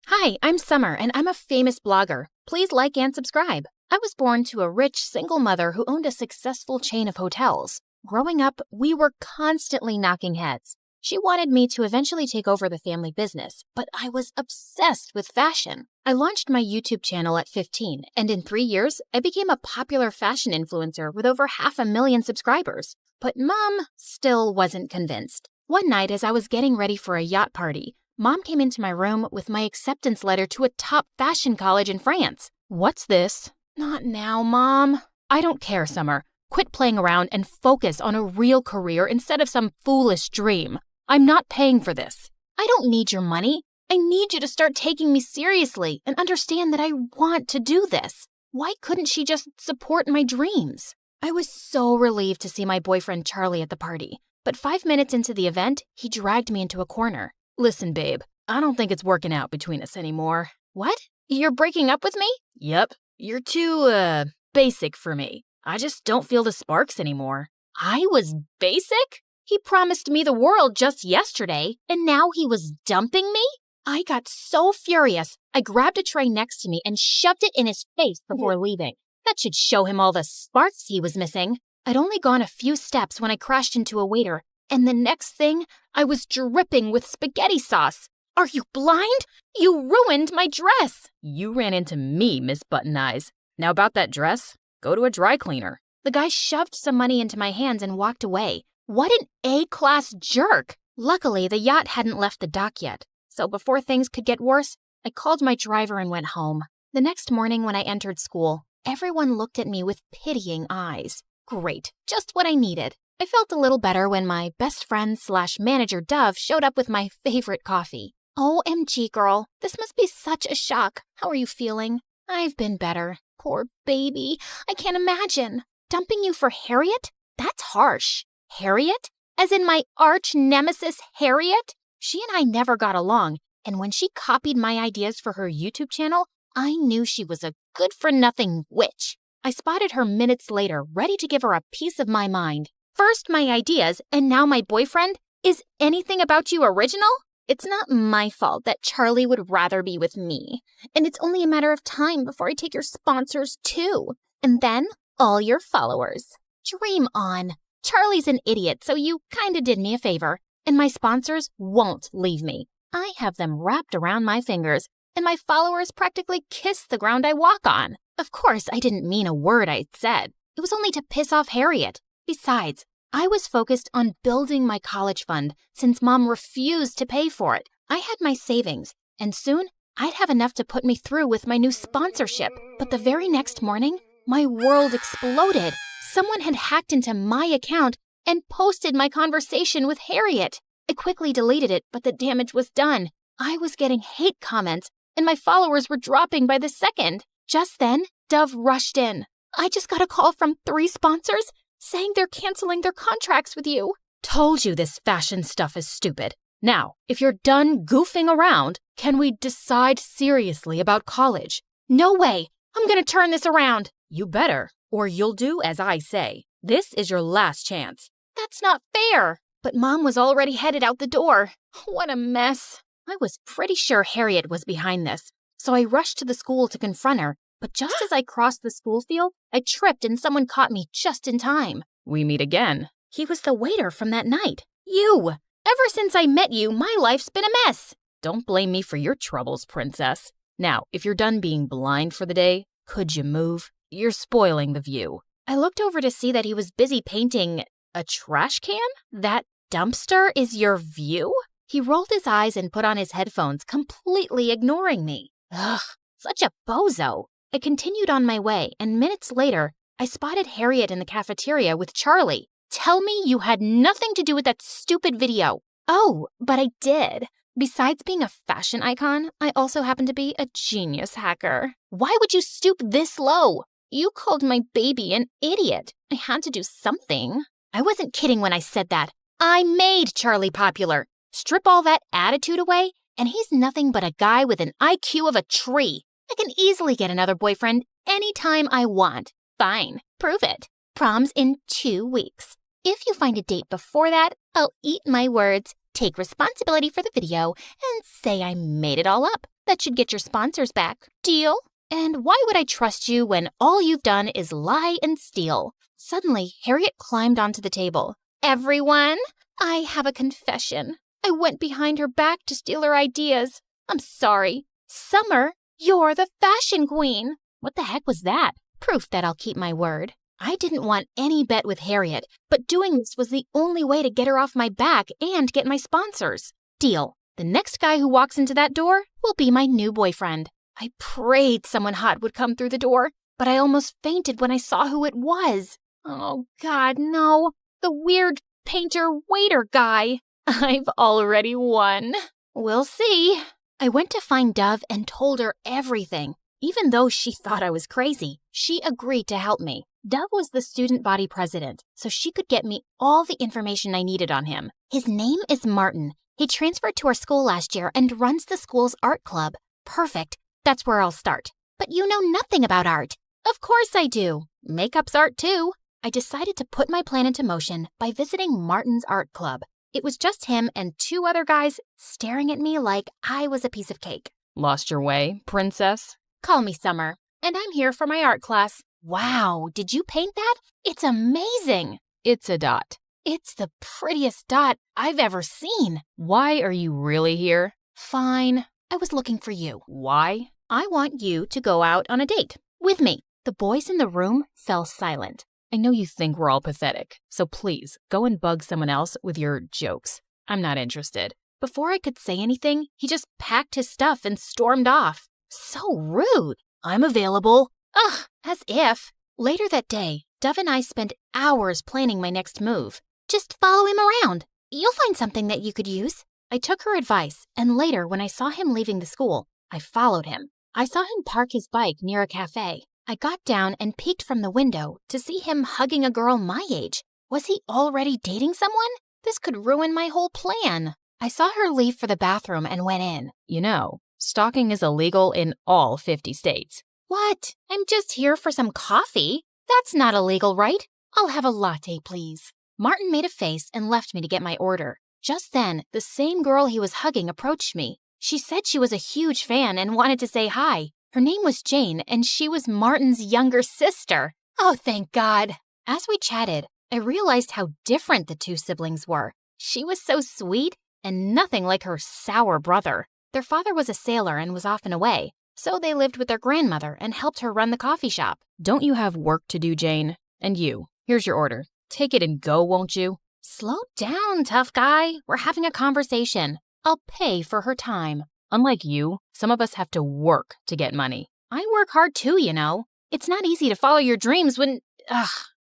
Hi, I'm Summer, and I'm a famous blogger. Please like and subscribe. I was born to a rich single mother who owned a successful chain of hotels. Growing up, we were constantly knocking heads. She wanted me to eventually take over the family business, but I was obsessed with fashion. I launched my YouTube channel at 15, and in 3 years, I became a popular fashion influencer with over 500,000 subscribers. But Mom still wasn't convinced. One night, as I was getting ready for a yacht party, Mom came into my room with my acceptance letter to a top fashion college in France. What's this? Not now, Mom. I don't care, Summer. Quit playing around and focus on a real career instead of some foolish dream. I'm not paying for this. I don't need your money. I need you to start taking me seriously and understand that I want to do this. Why couldn't she just support my dreams? I was so relieved to see my boyfriend Charlie at the party, but 5 minutes into the event, he dragged me into a corner. Listen, babe, I don't think it's working out between us anymore. What? You're breaking up with me? Yep. You're too, basic for me. I just don't feel the sparks anymore. I was basic? He promised me the world just yesterday, and now he was dumping me? I got so furious, I grabbed a tray next to me and shoved it in his face before leaving. That should show him all the sparks he was missing. I'd only gone a few steps when I crashed into a waiter, and the next thing, I was dripping with spaghetti sauce. Are you blind? You ruined my dress. You ran into me, Miss Button Eyes. Now about that dress, go to a dry cleaner. The guy shoved some money into my hands and walked away. What an A-class jerk. Luckily, the yacht hadn't left the dock yet. So before things could get worse, I called my driver and went home. The next morning when I entered school, everyone looked at me with pitying eyes. Great, just what I needed. I felt a little better when my best friend / manager Dove showed up with my favorite coffee. OMG, girl, this must be such a shock. How are you feeling? I've been better. Poor baby. I can't imagine. Dumping you for Harriet? That's harsh. Harriet? As in my arch nemesis, Harriet? She and I never got along, and when she copied my ideas for her YouTube channel, I knew she was a good-for-nothing witch. I spotted her minutes later, ready to give her a piece of my mind. First my ideas, and now my boyfriend? Is anything about you original? It's not my fault that Charlie would rather be with me. And it's only a matter of time before I take your sponsors too. And then, all your followers. Dream on. Charlie's an idiot, so you kinda did me a favor. And my sponsors won't leave me. I have them wrapped around my fingers, and my followers practically kiss the ground I walk on. Of course, I didn't mean a word I'd said. It was only to piss off Harriet. Besides, I was focused on building my college fund since Mom refused to pay for it. I had my savings, and soon I'd have enough to put me through with my new sponsorship. But the very next morning, my world exploded. Someone had hacked into my account and posted my conversation with Harriet. I quickly deleted it, but the damage was done. I was getting hate comments, and my followers were dropping by the second. Just then, Dove rushed in. I just got a call from 3 sponsors saying they're canceling their contracts with you. Told you this fashion stuff is stupid. Now, if you're done goofing around, can we decide seriously about college? No way. I'm gonna turn this around. You better, or you'll do as I say. This is your last chance. That's not fair. But Mom was already headed out the door. What a mess. I was pretty sure Harriet was behind this, so I rushed to the school to confront her. But just as I crossed the school field, I tripped and someone caught me just in time. We meet again. He was the waiter from that night. You! Ever since I met you, my life's been a mess. Don't blame me for your troubles, princess. Now, if you're done being blind for the day, could you move? You're spoiling the view. I looked over to see that he was busy painting a trash can? That dumpster is your view? He rolled his eyes and put on his headphones, completely ignoring me. Ugh, such a bozo. I continued on my way, and minutes later, I spotted Harriet in the cafeteria with Charlie. Tell me you had nothing to do with that stupid video. Oh, but I did. Besides being a fashion icon, I also happen to be a genius hacker. Why would you stoop this low? You called my baby an idiot. I had to do something. I wasn't kidding when I said that. I made Charlie popular. Strip all that attitude away, and he's nothing but a guy with an IQ of a tree. I can easily get another boyfriend anytime I want. Fine, prove it. Prom's in 2 weeks. If you find a date before that, I'll eat my words, take responsibility for the video, and say I made it all up. That should get your sponsors back. Deal? And why would I trust you when all you've done is lie and steal? Suddenly, Harriet climbed onto the table. Everyone, I have a confession. I went behind her back to steal her ideas. I'm sorry. Summer, you're the fashion queen. What the heck was that? Proof that I'll keep my word. I didn't want any bet with Harriet, but doing this was the only way to get her off my back and get my sponsors. Deal. The next guy who walks into that door will be my new boyfriend. I prayed someone hot would come through the door, but I almost fainted when I saw who it was. Oh, God, no. The weird painter-waiter guy. I've already won. We'll see. I went to find Dove and told her everything. Even though she thought I was crazy, she agreed to help me. Dove was the student body president, so she could get me all the information I needed on him. His name is Martin. He transferred to our school last year and runs the school's art club. Perfect. That's where I'll start. But you know nothing about art. Of course I do. Makeup's art too. I decided to put my plan into motion by visiting Martin's art club. It was just him and 2 other guys staring at me like I was a piece of cake. Lost your way, princess? Call me Summer, and I'm here for my art class. Wow, did you paint that? It's amazing. It's a dot. It's the prettiest dot I've ever seen. Why are you really here? Fine. I was looking for you. Why? I want you to go out on a date with me. The boys in the room fell silent. I know you think we're all pathetic, so please go and bug someone else with your jokes. I'm not interested. Before I could say anything, he just packed his stuff and stormed off. So rude. I'm available. Ugh, as if. Later that day, Dove and I spent hours planning my next move. Just follow him around. You'll find something that you could use. I took her advice, and later when I saw him leaving the school, I followed him. I saw him park his bike near a cafe. I got down and peeked from the window to see him hugging a girl my age. Was he already dating someone? This could ruin my whole plan. I saw her leave for the bathroom and went in. You know, stalking is illegal in all 50 states. What? I'm just here for some coffee. That's not illegal, right? I'll have a latte, please. Martin made a face and left me to get my order. Just then, the same girl he was hugging approached me. She said she was a huge fan and wanted to say hi. Her name was Jane, and she was Martin's younger sister. Oh, thank God. As we chatted, I realized how different the 2 siblings were. She was so sweet and nothing like her sour brother. Their father was a sailor and was often away, so they lived with their grandmother and helped her run the coffee shop. Don't you have work to do, Jane? And you, here's your order. Take it and go, won't you? Slow down, tough guy. We're having a conversation. I'll pay for her time. Unlike you, some of us have to work to get money. I work hard too, you know. It's not easy to follow your dreams when...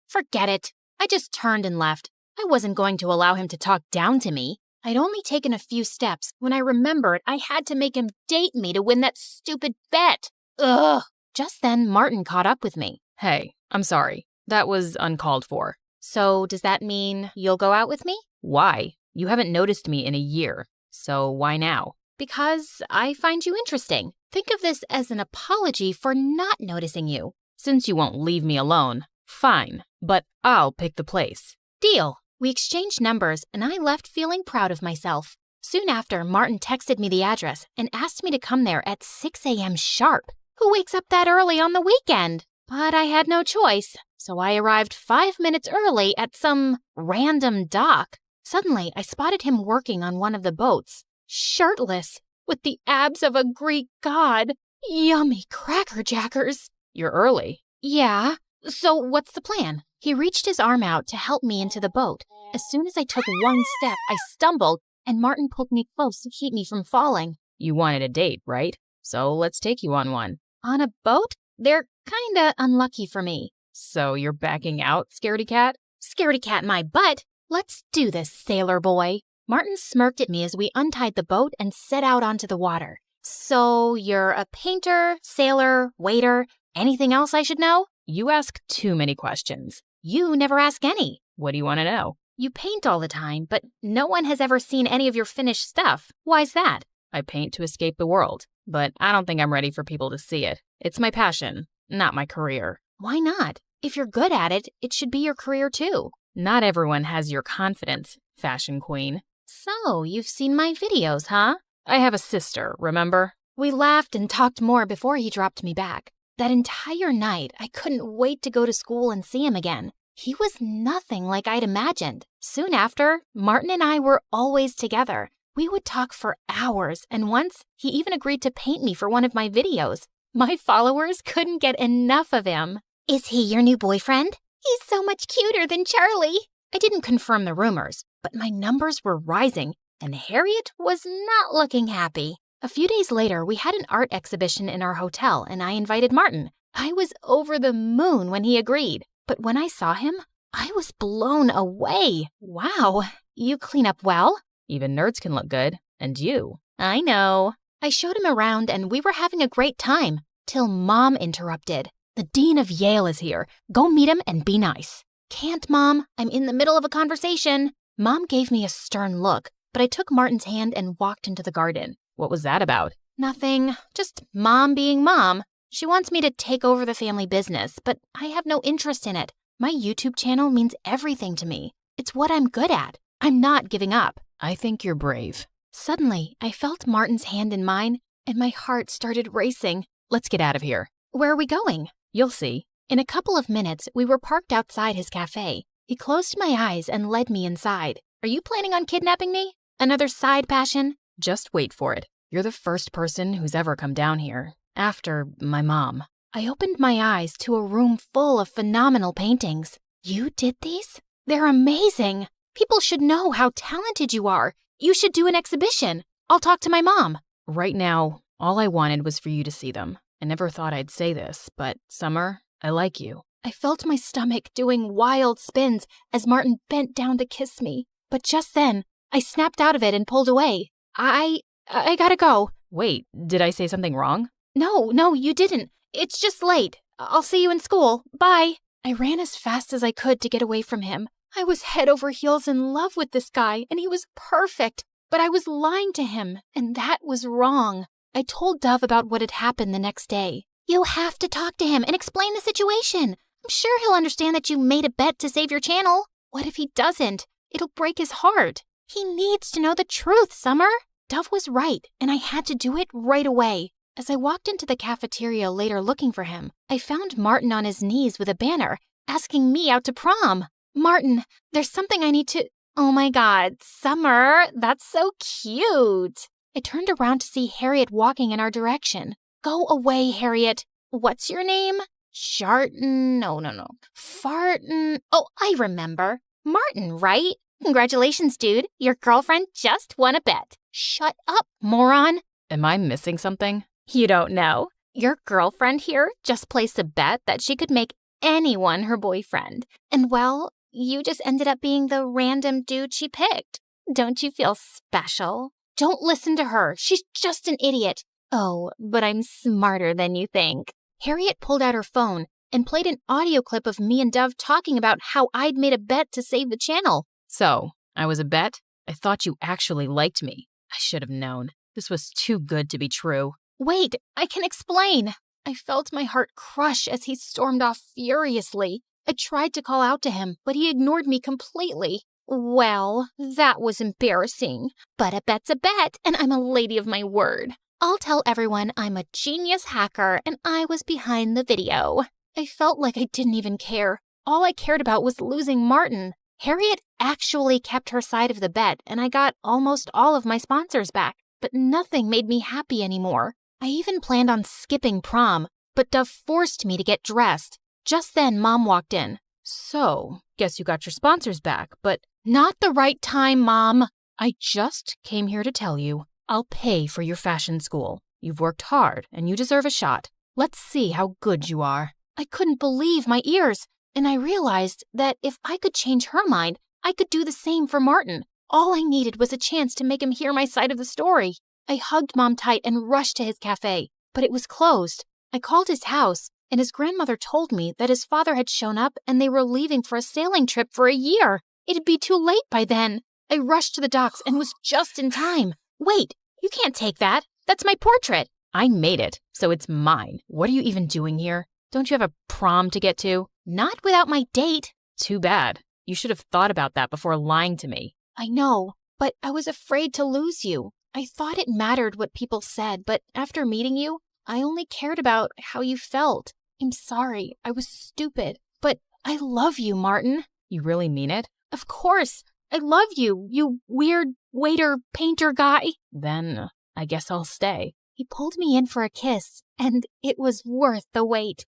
forget it. I just turned and left. I wasn't going to allow him to talk down to me. I'd only taken a few steps when I remembered I had to make him date me to win that stupid bet. Ugh. Just then, Martin caught up with me. Hey, I'm sorry. That was uncalled for. So does that mean you'll go out with me? Why? You haven't noticed me in a year. So why now? Because I find you interesting. Think of this as an apology for not noticing you. Since you won't leave me alone, fine, but I'll pick the place. Deal. We exchanged numbers, and I left feeling proud of myself. Soon after, Martin texted me the address and asked me to come there at 6 a.m. sharp. Who wakes up that early on the weekend? But I had no choice, so I arrived 5 minutes early at some random dock. Suddenly, I spotted him working on one of the boats. Shirtless, with the abs of a Greek god. Yummy crackerjackers. You're early. Yeah. So what's the plan? He reached his arm out to help me into the boat. As soon as I took one step, I stumbled and Martin pulled me close to keep me from falling. You wanted a date, right? So let's take you on one. On a boat? They're kinda unlucky for me. So you're backing out, scaredy cat? Scaredy cat my butt. Let's do this, sailor boy. Martin smirked at me as we untied the boat and set out onto the water. So you're a painter, sailor, waiter, anything else I should know? You ask too many questions. You never ask any. What do you want to know? You paint all the time, but no one has ever seen any of your finished stuff. Why's that? I paint to escape the world, but I don't think I'm ready for people to see it. It's my passion, not my career. Why not? If you're good at it, it should be your career too. Not everyone has your confidence, fashion queen. So, you've seen my videos, huh? I have a sister, remember? We laughed and talked more before he dropped me back. That entire night, I couldn't wait to go to school and see him again. He was nothing like I'd imagined. Soon after, Martin and I were always together. We would talk for hours, and once, he even agreed to paint me for one of my videos. My followers couldn't get enough of him. Is he your new boyfriend? He's so much cuter than Charlie. I didn't confirm the rumors, but my numbers were rising, and Harriet was not looking happy. A few days later, we had an art exhibition in our hotel, and I invited Martin. I was over the moon when he agreed, but when I saw him, I was blown away. Wow, you clean up well? Even nerds can look good. And you? I know. I showed him around, and we were having a great time, till Mom interrupted. The Dean of Yale is here. Go meet him and be nice. Can't, Mom. I'm in the middle of a conversation. Mom gave me a stern look, but I took Martin's hand and walked into the garden. What was that about? Nothing. Just Mom being Mom. She wants me to take over the family business, but I have no interest in it. My YouTube channel means everything to me. It's what I'm good at. I'm not giving up. I think you're brave. Suddenly, I felt Martin's hand in mine, and my heart started racing. Let's get out of here. Where are we going? You'll see. In a couple of minutes, we were parked outside his cafe. He closed my eyes and led me inside. Are you planning on kidnapping me? Another side passion? Just wait for it. You're the first person who's ever come down here. After my mom. I opened my eyes to a room full of phenomenal paintings. You did these? They're amazing. People should know how talented you are. You should do an exhibition. I'll talk to my mom. Right now, all I wanted was for you to see them. I never thought I'd say this, but Summer, I like you. I felt my stomach doing wild spins as Martin bent down to kiss me. But just then, I snapped out of it and pulled away. I gotta go. Wait, did I say something wrong? No, you didn't. It's just late. I'll see you in school. Bye. I ran as fast as I could to get away from him. I was head over heels in love with this guy, and he was perfect. But I was lying to him, and that was wrong. I told Dove about what had happened the next day. You have to talk to him and explain the situation. I'm sure he'll understand that you made a bet to save your channel. What if he doesn't? It'll break his heart. He needs to know the truth, Summer. Dove was right, and I had to do it right away. As I walked into the cafeteria later looking for him, I found Martin on his knees with a banner, asking me out to prom. Martin, there's something I need to... Oh my God, Summer, that's so cute. I turned around to see Harriet walking in our direction. Go away, Harriet. What's your name? Sharton? No. Farton? Oh, I remember. Martin, right? Congratulations, dude. Your girlfriend just won a bet. Shut up, moron. Am I missing something? You don't know. Your girlfriend here just placed a bet that she could make anyone her boyfriend. And well, you just ended up being the random dude she picked. Don't you feel special? Don't listen to her. She's just an idiot. Oh, but I'm smarter than you think. Harriet pulled out her phone and played an audio clip of me and Dove talking about how I'd made a bet to save the channel. So, I was a bet? I thought you actually liked me. I should have known. This was too good to be true. Wait, I can explain. I felt my heart crush as he stormed off furiously. I tried to call out to him, but he ignored me completely. Well, that was embarrassing. But a bet's a bet, and I'm a lady of my word. I'll tell everyone I'm a genius hacker and I was behind the video. I felt like I didn't even care. All I cared about was losing Martin. Harriet actually kept her side of the bet, and I got almost all of my sponsors back. But nothing made me happy anymore. I even planned on skipping prom, but Dove forced me to get dressed. Just then, Mom walked in. So, guess you got your sponsors back, but... Not the right time, Mom. I just came here to tell you I'll pay for your fashion school. You've worked hard and you deserve a shot. Let's see how good you are. I couldn't believe my ears, and I realized that if I could change her mind, I could do the same for Martin. All I needed was a chance to make him hear my side of the story. I hugged Mom tight and rushed to his cafe, but it was closed. I called his house, and his grandmother told me that his father had shown up and they were leaving for a sailing trip for a year. It'd be too late by then. I rushed to the docks and was just in time. Wait, you can't take that. That's my portrait. I made it, so it's mine. What are you even doing here? Don't you have a prom to get to? Not without my date. Too bad. You should have thought about that before lying to me. I know, but I was afraid to lose you. I thought it mattered what people said, but after meeting you, I only cared about how you felt. I'm sorry, I was stupid, but I love you, Martin. You really mean it? Of course. I love you, you weird waiter painter guy. Then I guess I'll stay. He pulled me in for a kiss, and it was worth the wait.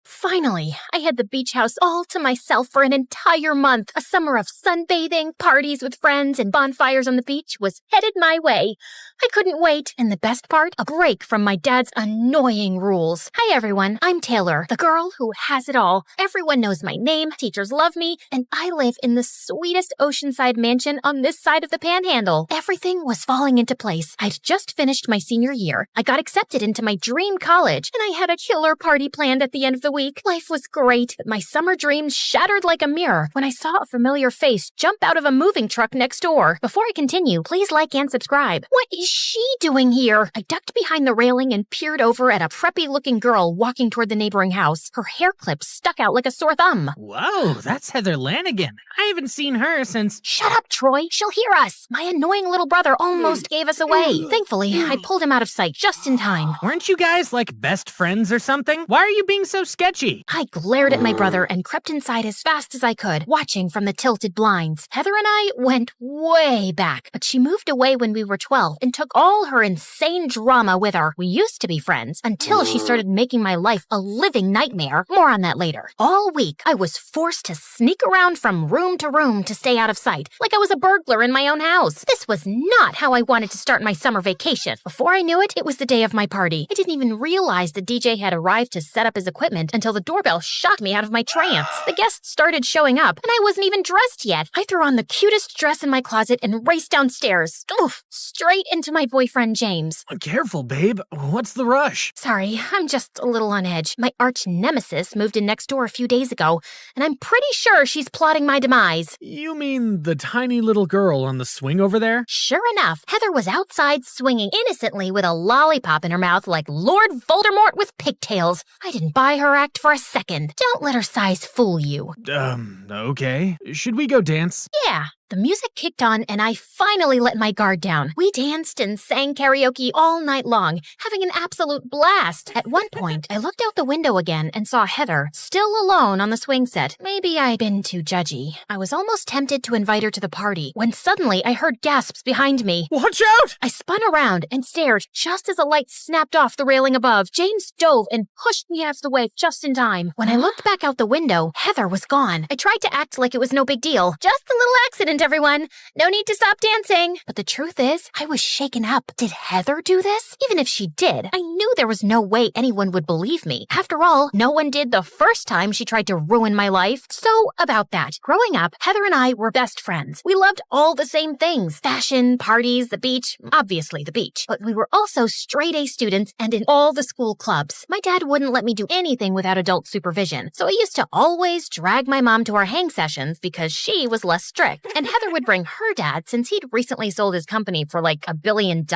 Finally, I had the beach house all to myself for an entire month. A summer of sunbathing, parties with friends, and bonfires on the beach was headed my way. I couldn't wait, and the best part, a break from my dad's annoying rules. Hi everyone, I'm Taylor, the girl who has it all. Everyone knows my name, teachers love me, and I live in the sweetest oceanside mansion on this side of the panhandle. Everything was falling into place. I'd just finished my senior year. I got accepted into my dream college, and I had a killer party planned at the end of the week. Life was great, but my summer dreams shattered like a mirror when I saw a familiar face jump out of a moving truck next door. Before I continue, please like and subscribe. What is she doing here? I ducked behind the railing and peered over at a preppy-looking girl walking toward the neighboring house. Her hair clip stuck out like a sore thumb. Whoa, that's Heather Lanigan. I haven't seen her since... Shut up, Troy. She'll hear us. My annoying little brother almost gave us away. Thankfully, I pulled him out of sight just in time. Weren't you guys like best friends or something? Why are you being so sketchy? I glared at my brother and crept inside as fast as I could, watching from the tilted blinds. Heather and I went way back, but she moved away when we were 12 and took all her insane drama with her. We used to be friends until she started making my life a living nightmare. More on that later. All week, I was forced to sneak around from room to room to stay out of sight, like I was a burglar in my own house. This was not how I wanted to start my summer vacation. Before I knew it, it was the day of my party. I didn't even realize the DJ had arrived to set up his equipment until the doorbell shocked me out of my trance. The guests started showing up, and I wasn't even dressed yet. I threw on the cutest dress in my closet and raced downstairs. Oof, straight into my boyfriend, James. Careful, babe. What's the rush? Sorry, I'm just a little on edge. My arch nemesis moved in next door a few days ago, and I'm pretty sure she's plotting my demise. You mean the tiny little girl on the swing over there? Sure enough, Heather was outside swinging innocently with a lollipop in her mouth like Lord Voldemort with pigtails. I didn't buy her act for a second. Don't let her size fool you. Okay. Should we go dance? Yeah. The music kicked on, and I finally let my guard down. We danced and sang karaoke all night long, having an absolute blast. At one point, I looked out the window again and saw Heather, still alone on the swing set. Maybe I'd been too judgy. I was almost tempted to invite her to the party, when suddenly I heard gasps behind me. Watch out! I spun around and stared just as a light snapped off the railing above. James dove and pushed me out of the way just in time. When I looked back out the window, Heather was gone. I tried to act like it was no big deal. Just a little accident, everyone. No need to stop dancing. But the truth is, I was shaken up. Did Heather do this? Even if she did, I knew there was no way anyone would believe me. After all, no one did the first time she tried to ruin my life. So, about that. Growing up, Heather and I were best friends. We loved all the same things. Fashion, parties, the beach, obviously the beach. But we were also straight-A students and in all the school clubs. My dad wouldn't let me do anything without adult supervision. So I used to always drag my mom to our hang sessions because she was less strict. And Heather would bring her dad since he'd recently sold his company for like $1 billion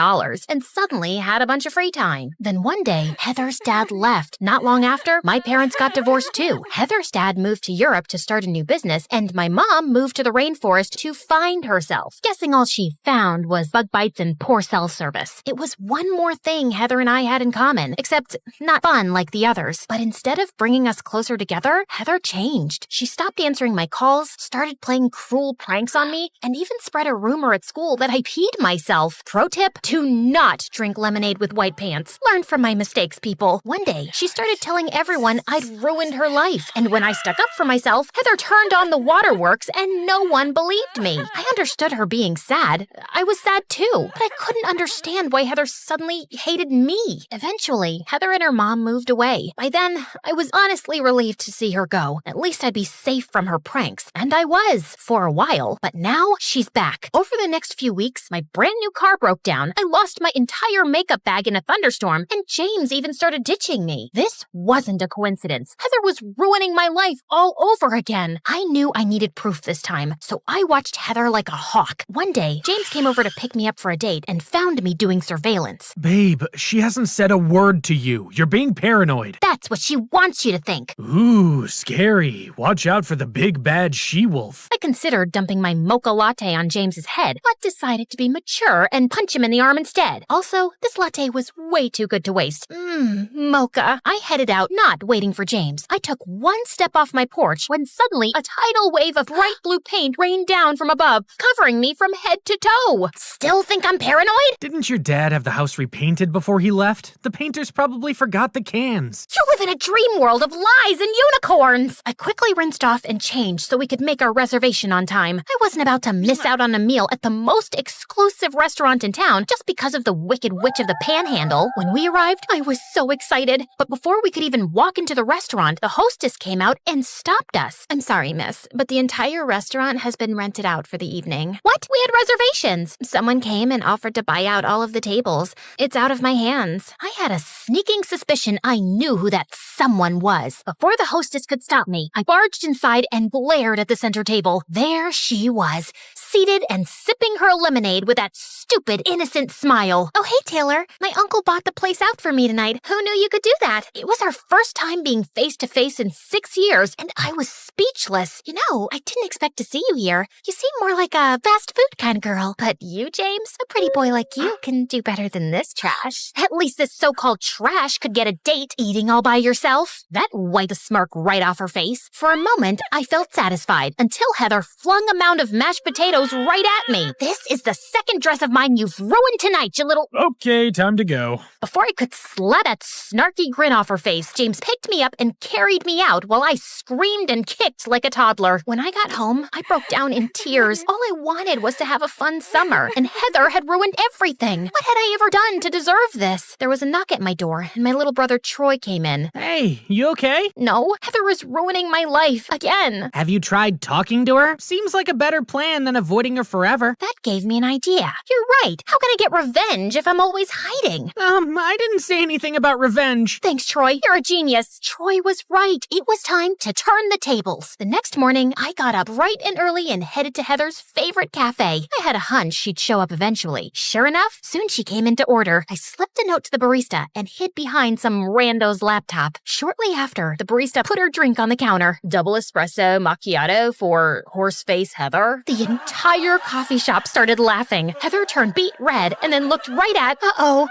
and suddenly had a bunch of free time. Then one day, Heather's dad left. Not long after, my parents got divorced too. Heather's dad moved to Europe to start a new business, and my mom moved to the rainforest to find herself. Guessing all she found was bug bites and poor cell service. It was one more thing Heather and I had in common, except not fun like the others. But instead of bringing us closer together, Heather changed. She stopped answering my calls, started playing cruel pranks on on me and even spread a rumor at school that I peed myself. Pro tip, do not drink lemonade with white pants. Learn from my mistakes, people. One day, she started telling everyone I'd ruined her life. And when I stuck up for myself, Heather turned on the waterworks and no one believed me. I understood her being sad. I was sad too, but I couldn't understand why Heather suddenly hated me. Eventually, Heather and her mom moved away. By then, I was honestly relieved to see her go. At least I'd be safe from her pranks. And I was, for a while. But now, she's back. Over the next few weeks, my brand new car broke down. I lost my entire makeup bag in a thunderstorm, and James even started ditching me. This wasn't a coincidence. Heather was ruining my life all over again. I knew I needed proof this time, so I watched Heather like a hawk. One day, James came over to pick me up for a date and found me doing surveillance. Babe, she hasn't said a word to you. You're being paranoid. That's what she wants you to think. Ooh, scary. Watch out for the big bad she-wolf. I considered dumping my mocha latte on James's head, but decided to be mature and punch him in the arm instead. Also, this latte was way too good to waste. Mocha. I headed out, not waiting for James. I took one step off my porch when suddenly a tidal wave of bright blue paint rained down from above, covering me from head to toe. Still think I'm paranoid? Didn't your dad have the house repainted before he left? The painters probably forgot the cans. You live in a dream world of lies and unicorns. I quickly rinsed off and changed so we could make our reservation on time. I wasn't about to miss out on a meal at the most exclusive restaurant in town just because of the Wicked Witch of the Panhandle. When we arrived, I was so excited. But before we could even walk into the restaurant, the hostess came out and stopped us. I'm sorry, miss, but the entire restaurant has been rented out for the evening. What? We had reservations. Someone came and offered to buy out all of the tables. It's out of my hands. I had a sneaking suspicion I knew who that someone was. Before the hostess could stop me, I barged inside and glared at the center table. There she was, seated and sipping her lemonade with that stupid, innocent smile. Oh, hey, Taylor. My uncle bought the place out for me tonight. Who knew you could do that? It was our first time being face-to-face in 6 years, and I was speechless. You know, I didn't expect to see you here. You seem more like a fast food kind of girl. But you, James, a pretty boy like you, can do better than this trash. At least this so-called trash could get a date eating all by yourself. That wiped a smirk right off her face. For a moment, I felt satisfied, until Heather flung a mound of mashed potatoes right at me. This is the second dress of mine you've ruined tonight, you little... Okay, time to go. Before I could slap that snarky grin off her face, James picked me up and carried me out while I screamed and kicked like a toddler. When I got home, I broke down in tears. All I wanted was to have a fun summer, and Heather had ruined everything. What had I ever done to deserve this? There was a knock at my door, and my little brother Troy came in. Hey, you okay? No, Heather is ruining my life again. Have you tried talking to her? Seems like a better plan than avoiding her forever. That gave me an idea. You're right. How can I get revenge if I'm always hiding? I didn't say anything about revenge. Thanks, Troy. You're a genius. Troy was right. It was time to turn the tables. The next morning, I got up bright and early and headed to Heather's favorite cafe. I had a hunch she'd show up eventually. Sure enough, soon she came in to order. I slipped a note to the barista and hid behind some rando's laptop. Shortly after, the barista put her drink on the counter. Double espresso macchiato for horseface Heather. The entire coffee shop started laughing. Heather turned beet red and then looked right at...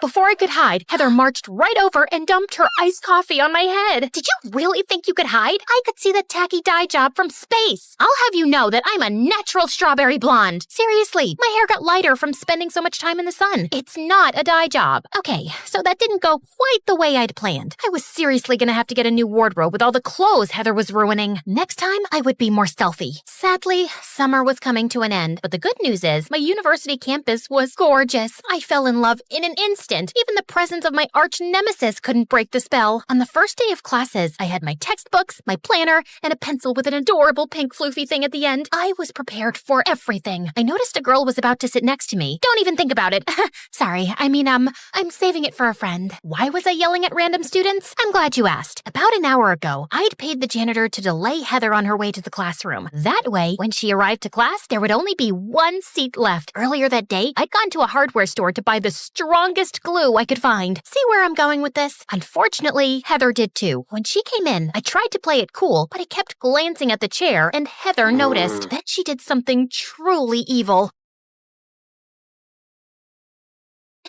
Before I could hide, Heather marched right over and dumped her iced coffee on my head. Did you really think you could hide? I could see the tacky dye job from space. I'll have you know that I'm a natural strawberry blonde. Seriously, my hair got lighter from spending so much time in the sun. It's not a dye job. Okay, so that didn't go quite the way I'd planned. I was seriously gonna have to get a new wardrobe with all the clothes Heather was ruining. Next time, I would be more stealthy. Sadly, summer was coming to an end, but the good news is my university campus was gorgeous. I fell in love in an instant. Even the presence of my arch nemesis couldn't break the spell. On the first day of classes, I had my textbooks, my planner, and a pencil with an adorable pink floofy thing at the end. I was prepared for everything. I noticed a girl was about to sit next to me. Don't even think about it. Sorry, I'm saving it for a friend. Why was I yelling at random students? I'm glad you asked. About an hour ago, I'd paid the janitor to delay Heather on her way to the classroom. That way, when she arrived to class, there would only be one seat left. Earlier that day, I'd gone to a hardware store to buy the strongest glue I could find. See where I'm going with this? Unfortunately, Heather did too. When she came in, I tried to play it cool, but I kept glancing at the chair, and Heather noticed. Then she did something truly evil.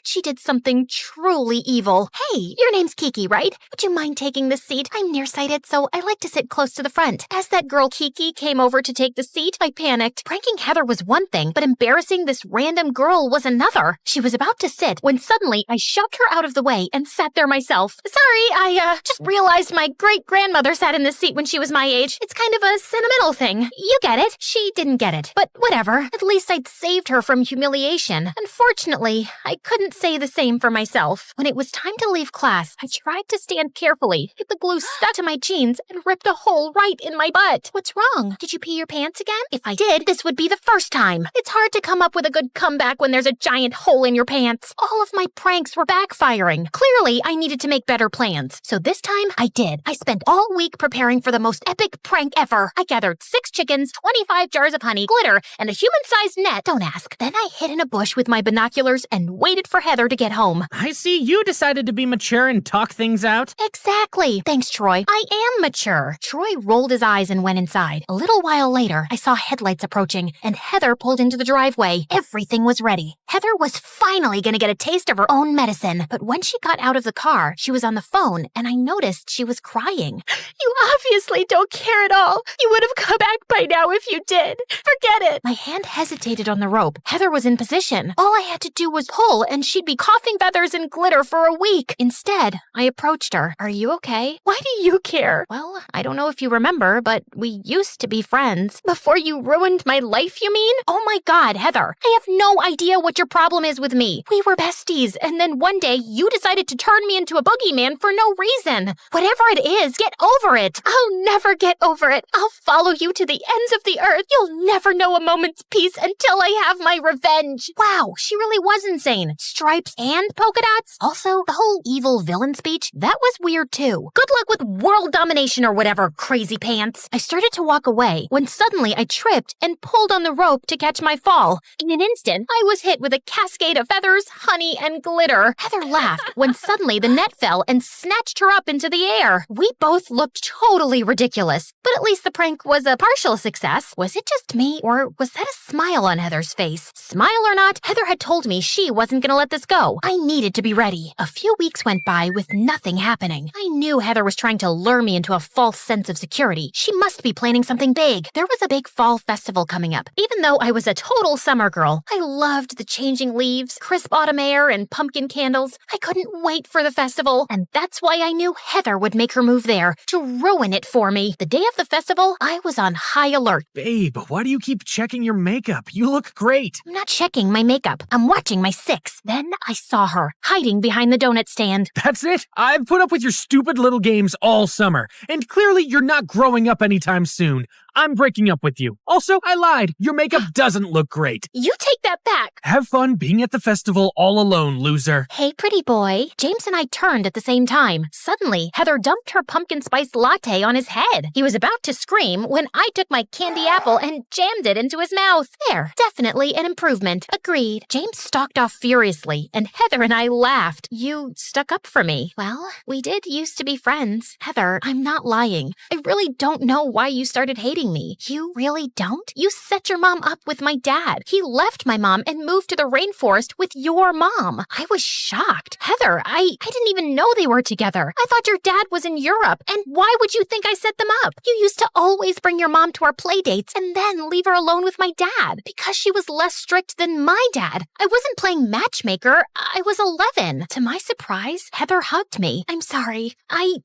but she did something truly evil. Hey, your name's Kiki, right? Would you mind taking this seat? I'm nearsighted, so I like to sit close to the front. As that girl Kiki came over to take the seat, I panicked. Pranking Heather was one thing, but embarrassing this random girl was another. She was about to sit when suddenly I shoved her out of the way and sat there myself. Sorry, I just realized my great-grandmother sat in this seat when she was my age. It's kind of a sentimental thing. You get it. She didn't get it. But whatever. At least I'd saved her from humiliation. Unfortunately, I couldn't say the same for myself. When it was time to leave class, I tried to stand carefully, but the glue stuck to my jeans and ripped a hole right in my butt. What's wrong? Did you pee your pants again? If I did, this would be the first time. It's hard to come up with a good comeback when there's a giant hole in your pants. All of my pranks were backfiring. Clearly, I needed to make better plans. So this time, I did. I spent all week preparing for the most epic prank ever. I gathered 6 chickens, 25 jars of honey, glitter, and a human-sized net. Don't ask. Then I hid in a bush with my binoculars and waited for Heather to get home. I see you decided to be mature and talk things out. Exactly. Thanks, Troy. I am mature. Troy rolled his eyes and went inside. A little while later, I saw headlights approaching, and Heather pulled into the driveway. Everything was ready. Heather was finally going to get a taste of her own medicine. But when she got out of the car, she was on the phone, and I noticed she was crying. You obviously don't care at all. You would have come back by now if you did. Forget it. My hand hesitated on the rope. Heather was in position. All I had to do was pull, and she'd be coughing feathers and glitter for a week. Instead, I approached her. Are you okay? Why do you care? Well, I don't know if you remember, but we used to be friends. Before you ruined my life, you mean? Oh my God, Heather. I have no idea what your problem is with me. We were besties, and then one day you decided to turn me into a boogeyman for no reason. Whatever it is, get over it. I'll never get over it. I'll follow you to the ends of the earth. You'll never know a moment's peace until I have my revenge. Wow, she really was insane. Stripes and polka dots? Also, the whole evil villain speech, that was weird too. Good luck with world domination or whatever, crazy pants. I started to walk away when suddenly I tripped and pulled on the rope to catch my fall. In an instant, I was hit with a cascade of feathers, honey, and glitter. Heather laughed when suddenly the net fell and snatched her up into the air. We both looked totally ridiculous, but at least the prank was a partial success. Was it just me, or was that a smile on Heather's face? Smile or not, Heather had told me she wasn't gonna let this go. I needed to be ready. A few weeks went by with nothing happening. I knew Heather was trying to lure me into a false sense of security. She must be planning something big. There was a big fall festival coming up. Even though I was a total summer girl, I loved the changing leaves, crisp autumn air, and pumpkin candles. I couldn't wait for the festival, and that's why I knew Heather would make her move there to ruin it for me. The day of the festival, I was on high alert. Babe, why do you keep checking your makeup? You look great. I'm not checking my makeup. I'm watching my 6. Then I saw her, hiding behind the donut stand. That's it. I've put up with your stupid little games all summer, and clearly you're not growing up anytime soon. I'm breaking up with you. Also, I lied. Your makeup doesn't look great. You take that back. Have fun being at the festival all alone, loser. Hey, pretty boy. James and I turned at the same time. Suddenly, Heather dumped her pumpkin spice latte on his head. He was about to scream when I took my candy apple and jammed it into his mouth. There, definitely an improvement. Agreed. James stalked off furiously, and Heather and I laughed. You stuck up for me. Well, we did used to be friends. Heather, I'm not lying. I really don't know why you started hating me. You really don't? You set your mom up with my dad. He left my mom and moved to the rainforest with your mom. I was shocked. Heather, I didn't even know they were together. I thought your dad was in Europe. And why would you think I set them up? You used to always bring your mom to our play dates and then leave her alone with my dad because she was less strict than my dad. I wasn't playing matchmaker. I was 11. To my surprise, Heather hugged me. I'm sorry.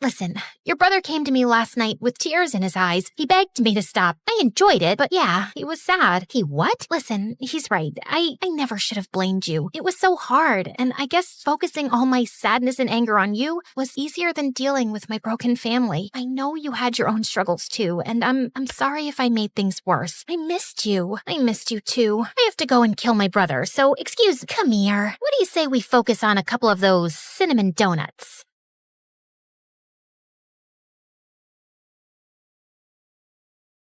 Listen, your brother came to me last night with tears in his eyes. He begged me to stop. I enjoyed it, but yeah, he was sad. He what? Listen, he's right. I never should have blamed you. It was so hard, and I guess focusing all my sadness and anger on you was easier than dealing with my broken family. I know you had your own struggles too, and I'm sorry if I made things worse. I missed you. I missed you too. I have to go and kill my brother, so come here. What do you say we focus on a couple of those cinnamon donuts?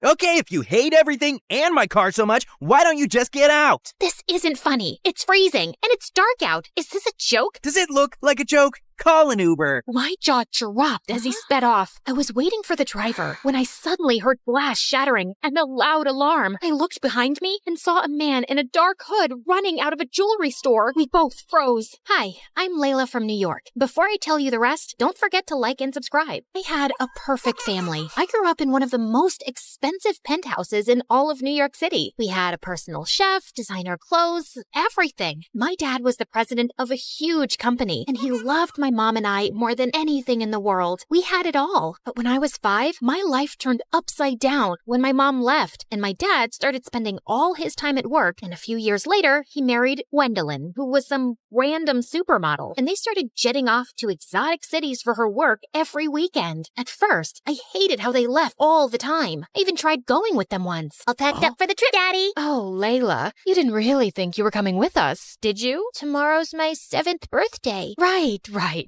Okay, if you hate everything and my car so much, why don't you just get out? This isn't funny. It's freezing, and it's dark out. Is this a joke? Does it look like a joke? Call an Uber. My jaw dropped as he sped off. I was waiting for the driver when I suddenly heard glass shattering and a loud alarm. I looked behind me and saw a man in a dark hood running out of a jewelry store. We both froze. Hi, I'm Layla from New York. Before I tell you the rest, don't forget to like and subscribe. I had a perfect family. I grew up in one of the most expensive penthouses in all of New York City. We had a personal chef, designer clothes, everything. My dad was the president of a huge company, and he loved my mom and I more than anything in the world. We had it all. But when I was 5, my life turned upside down when my mom left, and my dad started spending all his time at work, and a few years later, he married Gwendolyn, who was some random supermodel, and they started jetting off to exotic cities for her work every weekend. At first, I hated how they left all the time. I even tried going with them once. All packed up for the trip, Daddy. Oh, Layla, you didn't really think you were coming with us, did you? Tomorrow's my 7th birthday. Right.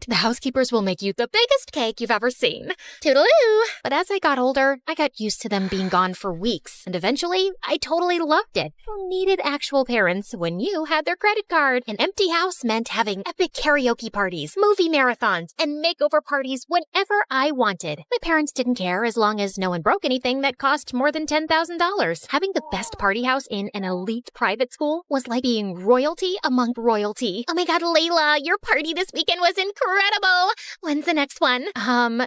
The housekeepers will make you the biggest cake you've ever seen. Toodaloo! But as I got older, I got used to them being gone for weeks, and eventually, I totally loved it. Who needed actual parents when you had their credit card? An empty house meant having epic karaoke parties, movie marathons, and makeover parties whenever I wanted. My parents didn't care as long as no one broke anything that cost more than $10,000. Having the best party house in an elite private school was like being royalty among royalty. Oh my god, Layla, your party this weekend was incredible! When's the next one?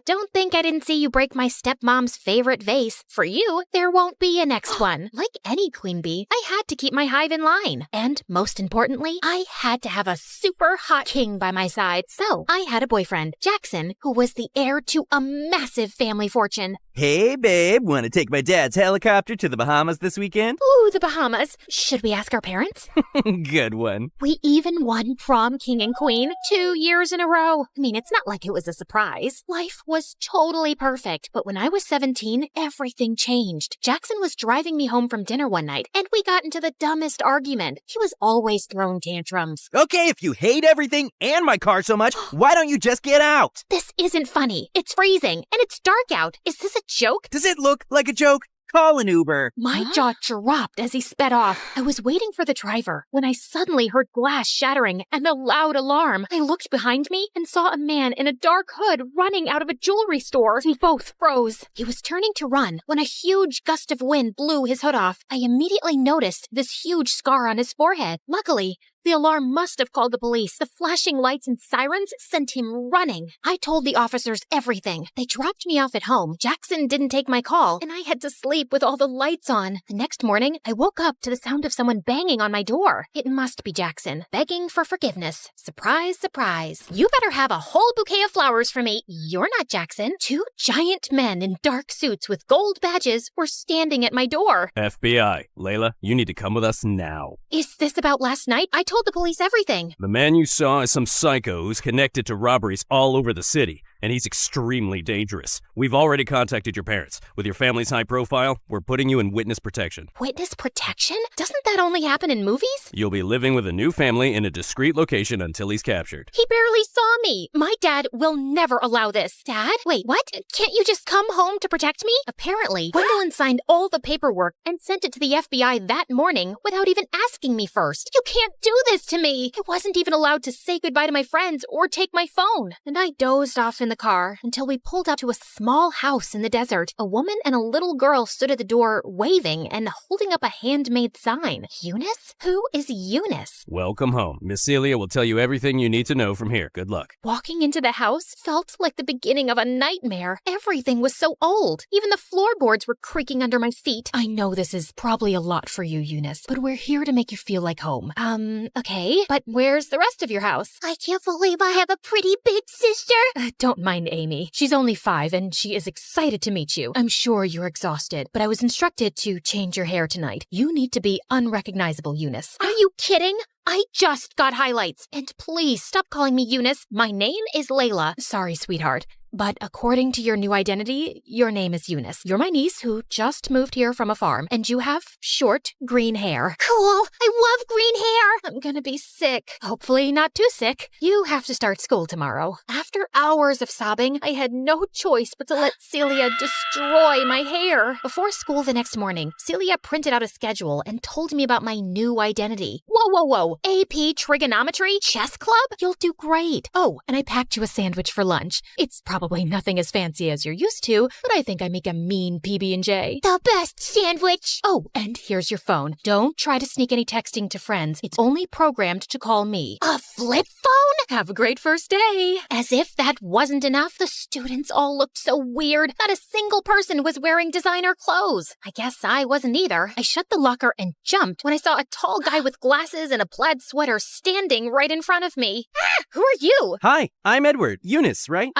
Don't think I didn't see you break my stepmom's favorite vase. For you, there won't be a next one. Like any queen bee, I had to keep my hive in line. And most importantly, I had to have a super hot king by my side. So I had a boyfriend, Jackson, who was the heir to a massive family fortune. Hey, babe, want to take my dad's helicopter to the Bahamas this weekend? Ooh, the Bahamas. Should we ask our parents? Good one. We even won prom king and queen 2 years in a row. I mean, it's not like it was a surprise. Life was totally perfect, but when I was 17, everything changed. Jackson was driving me home from dinner one night, and we got into the dumbest argument. He was always throwing tantrums. Okay, if you hate everything and my car so much, why don't you just get out? This isn't funny. It's freezing, and it's dark out. Is this a joke? Does it look like a joke? Call an Uber. My jaw dropped as he sped off. I was waiting for the driver when I suddenly heard glass shattering and a loud alarm. I looked behind me and saw a man in a dark hood running out of a jewelry store. We both froze. He was turning to run when a huge gust of wind blew his hood off. I immediately noticed this huge scar on his forehead. Luckily, the alarm must have called the police. The flashing lights and sirens sent him running. I told the officers everything. They dropped me off at home. Jackson didn't take my call, and I had to sleep with all the lights on. The next morning, I woke up to the sound of someone banging on my door. It must be Jackson, begging for forgiveness. Surprise, surprise. You better have a whole bouquet of flowers for me. You're not Jackson. 2 giant men in dark suits with gold badges were standing at my door. FBI, Layla, you need to come with us now. Is this about last night? I told the police everything. The man you saw is some psycho who's connected to robberies all over the city, and he's extremely dangerous. We've already contacted your parents. With your family's high profile, we're putting you in witness protection. Witness protection? Doesn't that only happen in movies? You'll be living with a new family in a discreet location until he's captured. He barely saw me. My dad will never allow this. Dad? Wait, what? Can't you just come home to protect me? Apparently, Gwendolyn signed all the paperwork and sent it to the FBI that morning without even asking me first. You can't do this to me. I wasn't even allowed to say goodbye to my friends or take my phone. And I dozed off in the car until we pulled up to a small house in the desert. A woman and a little girl stood at the door waving and holding up a handmade sign. Eunice? Who is Eunice? Welcome home. Miss Celia will tell you everything you need to know from here. Good luck. Walking into the house felt like the beginning of a nightmare. Everything was so old. Even the floorboards were creaking under my feet. I know this is probably a lot for you, Eunice, but we're here to make you feel like home. Okay, but where's the rest of your house? I can't believe I have a pretty big sister. Don't mind Amy. She's only 5 and she is excited to meet you. I'm sure you're exhausted, but I was instructed to change your hair tonight. You need to be unrecognizable, Eunice. Are you kidding? I just got highlights. And please stop calling me Eunice. My name is Layla. Sorry, sweetheart. But according to your new identity, your name is Eunice. You're my niece who just moved here from a farm, and you have short, green hair. Cool. I love green hair. I'm gonna be sick. Hopefully not too sick. You have to start school tomorrow. After hours of sobbing, I had no choice but to let Celia destroy my hair. Before school the next morning, Celia printed out a schedule and told me about my new identity. Whoa. AP Trigonometry? Chess Club? You'll do great. Oh, and I packed you a sandwich for lunch. It's probably nothing as fancy as you're used to, but I think I make a mean PB&J. The best sandwich. Oh, and here's your phone. Don't try to sneak any texting to friends. It's only programmed to call me. A flip phone? Have a great first day. As if that wasn't enough, the students all looked so weird. Not a single person was wearing designer clothes. I guess I wasn't either. I shut the locker and jumped when I saw a tall guy with glasses and a plaid sweater standing right in front of me. Who are you? Hi, I'm Edward. Eunice, right?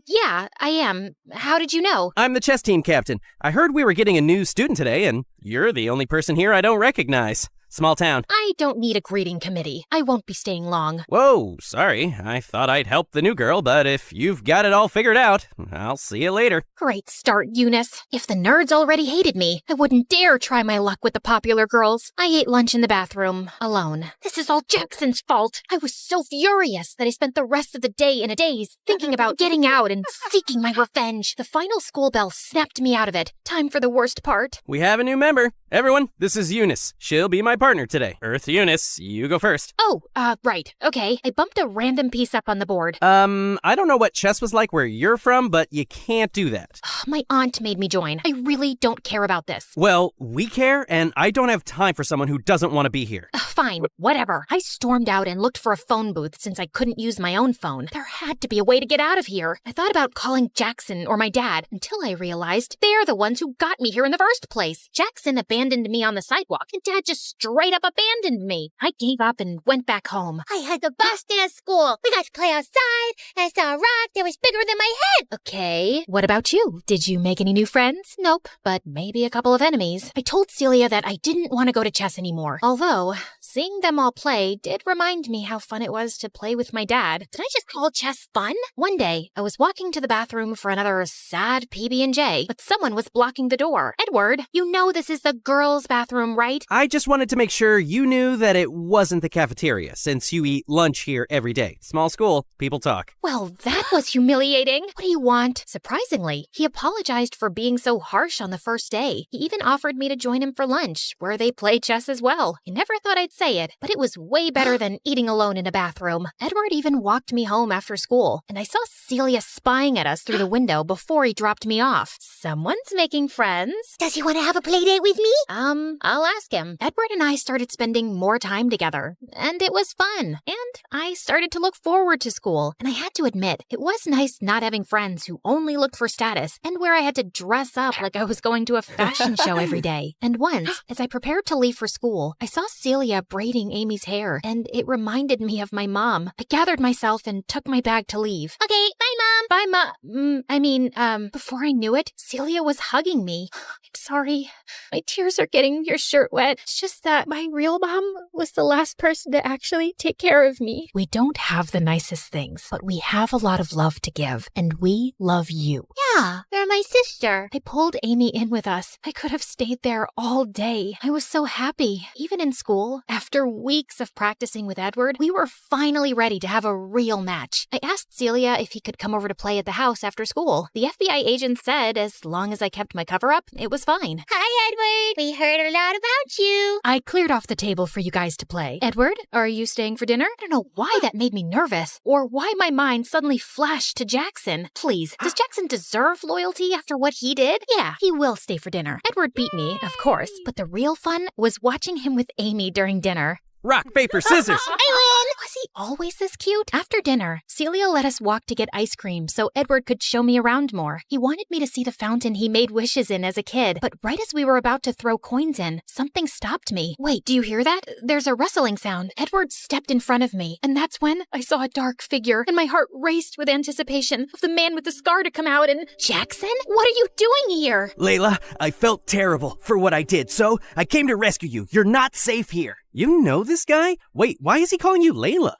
Yeah, I am. How did you know? I'm the chess team captain. I heard we were getting a new student today, and you're the only person here I don't recognize. Small town. I don't need a greeting committee. I won't be staying long. Whoa, sorry. I thought I'd help the new girl, but if you've got it all figured out, I'll see you later. Great start, Eunice. If the nerds already hated me, I wouldn't dare try my luck with the popular girls. I ate lunch in the bathroom, alone. This is all Jackson's fault. I was so furious that I spent the rest of the day in a daze, thinking about getting out and seeking my revenge. The final school bell snapped me out of it. Time for the worst part. We have a new member. Everyone, this is Eunice. She'll be my partner today. Earth Eunice, you go first. Oh, right. Okay. I bumped a random piece up on the board. I don't know what chess was like where you're from, but you can't do that. My aunt made me join. I really don't care about this. Well, we care, and I don't have time for someone who doesn't want to be here. Fine, whatever. I stormed out and looked for a phone booth since I couldn't use my own phone. There had to be a way to get out of here. I thought about calling Jackson or my dad until I realized they're the ones who got me here in the first place. Jackson abandoned me on the sidewalk, and Dad just straight up abandoned me. I gave up and went back home. I had the best day of school. We got to play outside, and I saw a rock that was bigger than my head. Okay, what about you? Did you make any new friends? Nope, but maybe a couple of enemies. I told Celia that I didn't want to go to chess anymore. Although, seeing them all play did remind me how fun it was to play with my dad. Did I just call chess fun? One day, I was walking to the bathroom for another sad PB&J, but someone was blocking the door. Edward, you know this is the girls' bathroom, right? I just wanted to make sure you knew that it wasn't the cafeteria, since you eat lunch here every day. Small school, people talk. Well, that was humiliating. What do you want? Surprisingly, he apologized for being so harsh on the first day. He even offered me to join him for lunch, where they play chess as well. I never thought I'd say it, but it was way better than eating alone in a bathroom. Edward even walked me home after school, and I saw Celia spying at us through the window before he dropped me off. Someone's making friends. Does he want to have a play date with me? I'll ask him. Edward and I started spending more time together, and it was fun. And I started to look forward to school, and I had to admit, it was nice not having friends who only looked for status and where I had to dress up like I was going to a fashion show every day. And once, as I prepared to leave for school, I saw Celia braiding Amy's hair, and it reminded me of my mom. I gathered myself and took my bag to leave. Okay, bye, Mom. Bye, before I knew it, Celia was hugging me. I'm sorry. My tears are getting your shirt wet. It's just that my real mom was the last person to actually take care of me. We don't have the nicest things, but we have a lot of love to give, and we love you. Yeah, you're my sister. I pulled Amy in with us. I could have stayed there all day. I was so happy. Even in school, after weeks of practicing with Edward, we were finally ready to have a real match. I asked Celia if he could come over to play at the house after school. The FBI agent said as long as I kept my cover up, it was fine. Hi, Edward. We heard a lot about you. I cleared off the table for you guys to play. Edward, are you staying for dinner? I don't know why that made me nervous, or why my mind suddenly flashed to Jackson. Please, does Jackson deserve loyalty after what he did? Yeah, he will stay for dinner. Edward beat me, of course, but the real fun was watching him with Amy during dinner. Rock, paper, scissors! I win! Was he always this cute? After dinner, Celia let us walk to get ice cream so Edward could show me around more. He wanted me to see the fountain he made wishes in as a kid, but right as we were about to throw coins in, something stopped me. Wait, do you hear that? There's a rustling sound. Edward stepped in front of me, and that's when I saw a dark figure, and my heart raced with anticipation of the man with the scar to come out and... Jackson? What are you doing here? Layla, I felt terrible for what I did, so I came to rescue you. You're not safe here. You know this guy? Wait, why is he calling you Layla?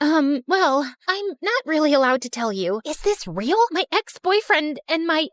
Well, I'm not really allowed to tell you. Is this real? My ex-boyfriend and I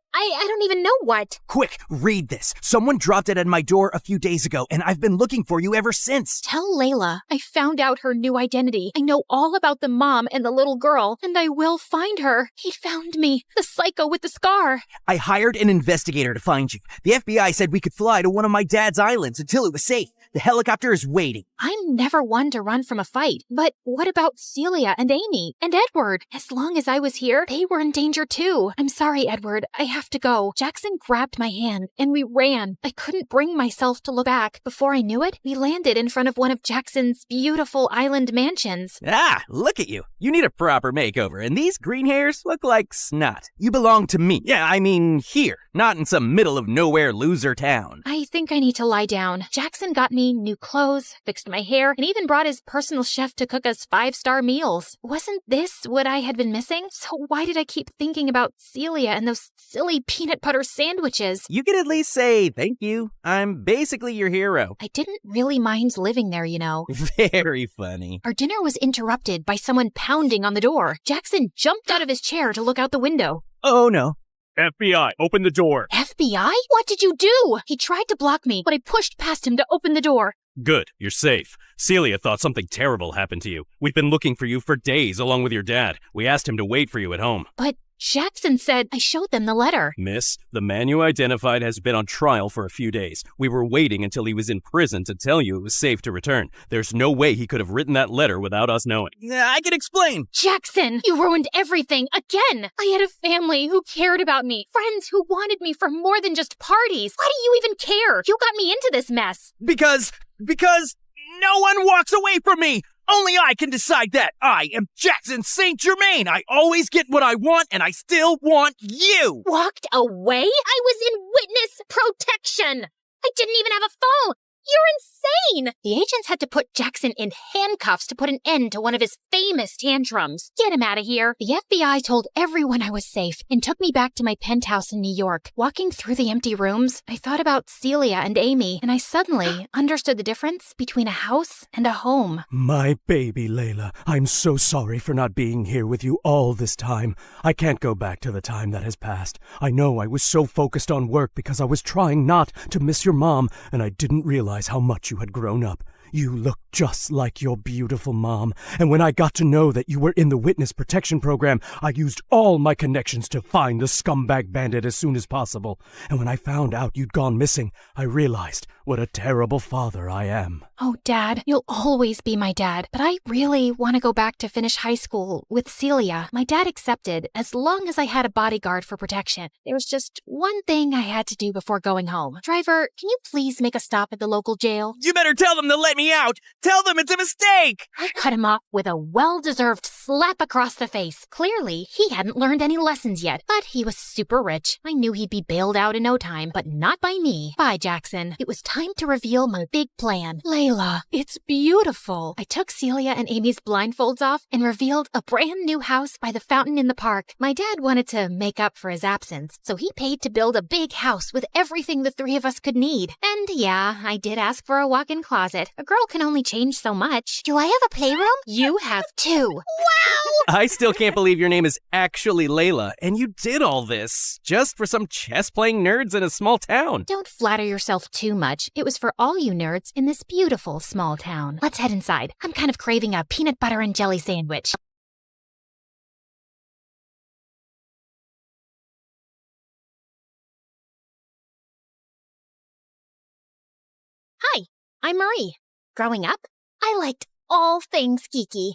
don't even know what. Quick, read this. Someone dropped it at my door a few days ago, and I've been looking for you ever since. Tell Layla I found out her new identity. I know all about the mom and the little girl, and I will find her. He found me, the psycho with the scar. I hired an investigator to find you. The FBI said we could fly to one of my dad's islands until it was safe. The helicopter is waiting. I'm never one to run from a fight. But what about Celia and Amy and Edward? As long as I was here, they were in danger too. I'm sorry, Edward. I have to go. Jackson grabbed my hand and we ran. I couldn't bring myself to look back. Before I knew it, we landed in front of one of Jackson's beautiful island mansions. Ah, look at you. You need a proper makeover, and these green hairs look like snot. You belong to me. Yeah, I mean here, not in some middle of nowhere loser town. I think I need to lie down. Jackson got me new clothes, fixed my hair, and even brought his personal chef to cook us 5-star meals. Wasn't this what I had been missing? So why did I keep thinking about Celia and those silly peanut butter sandwiches? You could at least say thank you. I'm basically your hero. I didn't really mind living there, you know. Very funny. Our dinner was interrupted by someone pounding on the door. Jackson jumped out of his chair to look out the window. Oh no. FBI, open the door. FBI? What did you do? He tried to block me, but I pushed past him to open the door. Good, you're safe. Celia thought something terrible happened to you. We've been looking for you for days along with your dad. We asked him to wait for you at home. But Jackson said I showed them the letter. Miss, the man you identified has been on trial for a few days. We were waiting until he was in prison to tell you it was safe to return. There's no way he could have written that letter without us knowing. I can explain. Jackson, you ruined everything again. I had a family who cared about me, friends who wanted me for more than just parties. Why do you even care? You got me into this mess. Because no one walks away from me. Only I can decide that. I am Jackson St. Germain. I always get what I want, and I still want you. Walked away? I was in witness protection. I didn't even have a phone. You're insane! The agents had to put Jackson in handcuffs to put an end to one of his famous tantrums. Get him out of here. The FBI told everyone I was safe and took me back to my penthouse in New York. Walking through the empty rooms, I thought about Celia and Amy, and I suddenly understood the difference between a house and a home. My baby, Layla, I'm so sorry for not being here with you all this time. I can't go back to the time that has passed. I know I was so focused on work because I was trying not to miss your mom, and I didn't realize how much you had grown up. You look just like your beautiful mom, and when I got to know that you were in the witness protection program, I used all my connections to find the scumbag bandit as soon as possible. And when I found out you'd gone missing, I realized what a terrible father I am. Oh, Dad, you'll always be my dad, but I really want to go back to finish high school with Celia. My dad accepted as long as I had a bodyguard for protection. There was just one thing I had to do before going home. Driver, can you please make a stop at the local jail? You better tell them to let me out. Tell them it's a mistake. I cut him off with a well-deserved slap across the face. Clearly, he hadn't learned any lessons yet, but he was super rich. I knew he'd be bailed out in no time, but not by me. Bye, Jackson. It was time to reveal my big plan. Layla, it's beautiful. I took Celia and Amy's blindfolds off and revealed a brand new house by the fountain in the park. My dad wanted to make up for his absence, so he paid to build a big house with everything the three of us could need. And yeah, I did ask for a walk-in closet. A girl can only change so much. Do I have a playroom? You have two. Wow! I still can't believe your name is actually Layla, and you did all this just for some chess-playing nerds in a small town. Don't flatter yourself too much. It was for all you nerds in this beautiful small town. Let's head inside. I'm kind of craving a peanut butter and jelly sandwich. Hi, I'm Marie. Growing up, I liked all things geeky.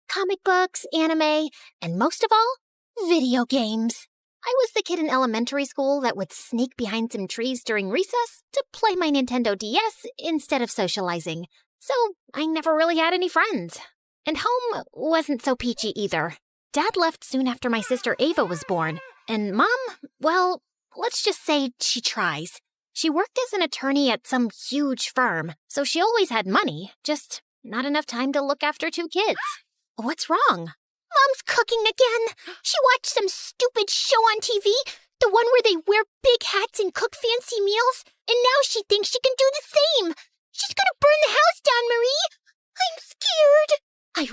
Comic books, anime, and most of all, video games. I was the kid in elementary school that would sneak behind some trees during recess to play my Nintendo DS instead of socializing. So I never really had any friends. And home wasn't so peachy either. Dad left soon after my sister Ava was born. And Mom, well, let's just say she tries. She worked as an attorney at some huge firm, so she always had money, just not enough time to look after two kids. What's wrong? Mom's cooking again. She watched some stupid show on TV, the one where they wear big hats and cook fancy meals, and now she thinks she can do the same. She's gonna burn the house down, Marie. I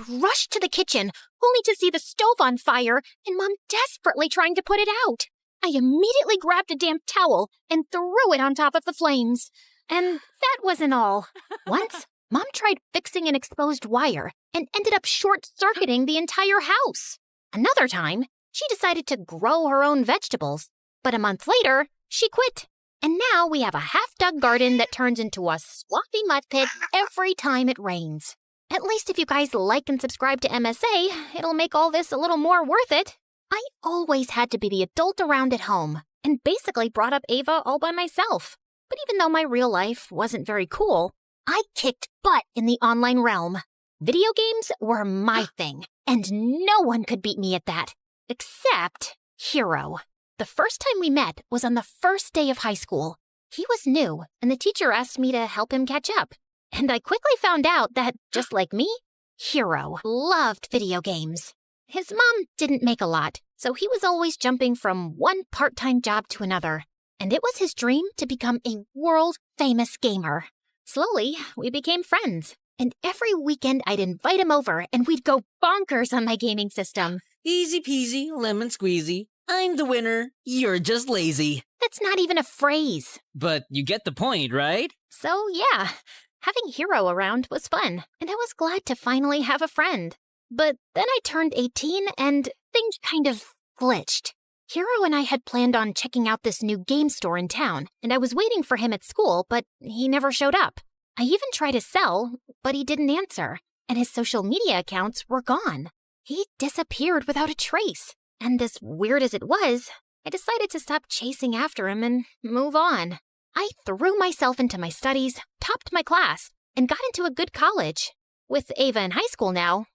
rushed to the kitchen, only to see the stove on fire and Mom desperately trying to put it out. I immediately grabbed a damp towel and threw it on top of the flames. And that wasn't all. Once, Mom tried fixing an exposed wire and ended up short-circuiting the entire house. Another time, she decided to grow her own vegetables. But a month later, she quit. And now we have a half-dug garden that turns into a swampy mud pit every time it rains. At least if you guys like and subscribe to MSA, it'll make all this a little more worth it. I always had to be the adult around at home, and basically brought up Ava all by myself. But even though my real life wasn't very cool, I kicked butt in the online realm. Video games were my thing, and no one could beat me at that. Except Hero. The first time we met was on the first day of high school. He was new, and the teacher asked me to help him catch up. And I quickly found out that, just like me, Hero loved video games. His mom didn't make a lot, so he was always jumping from one part-time job to another. And it was his dream to become a world-famous gamer. Slowly, we became friends. And every weekend I'd invite him over and we'd go bonkers on my gaming system. Easy peasy, lemon squeezy. I'm the winner. You're just lazy. That's not even a phrase. But you get the point, right? So, yeah, having Hero around was fun, and I was glad to finally have a friend. But then I turned 18 and things kind of glitched. Hero and I had planned on checking out this new game store in town, and I was waiting for him at school, but he never showed up. I even tried to sell, but he didn't answer, and his social media accounts were gone. He disappeared without a trace, and as weird as it was, I decided to stop chasing after him and move on. I threw myself into my studies, topped my class, and got into a good college. With Ava in high school now,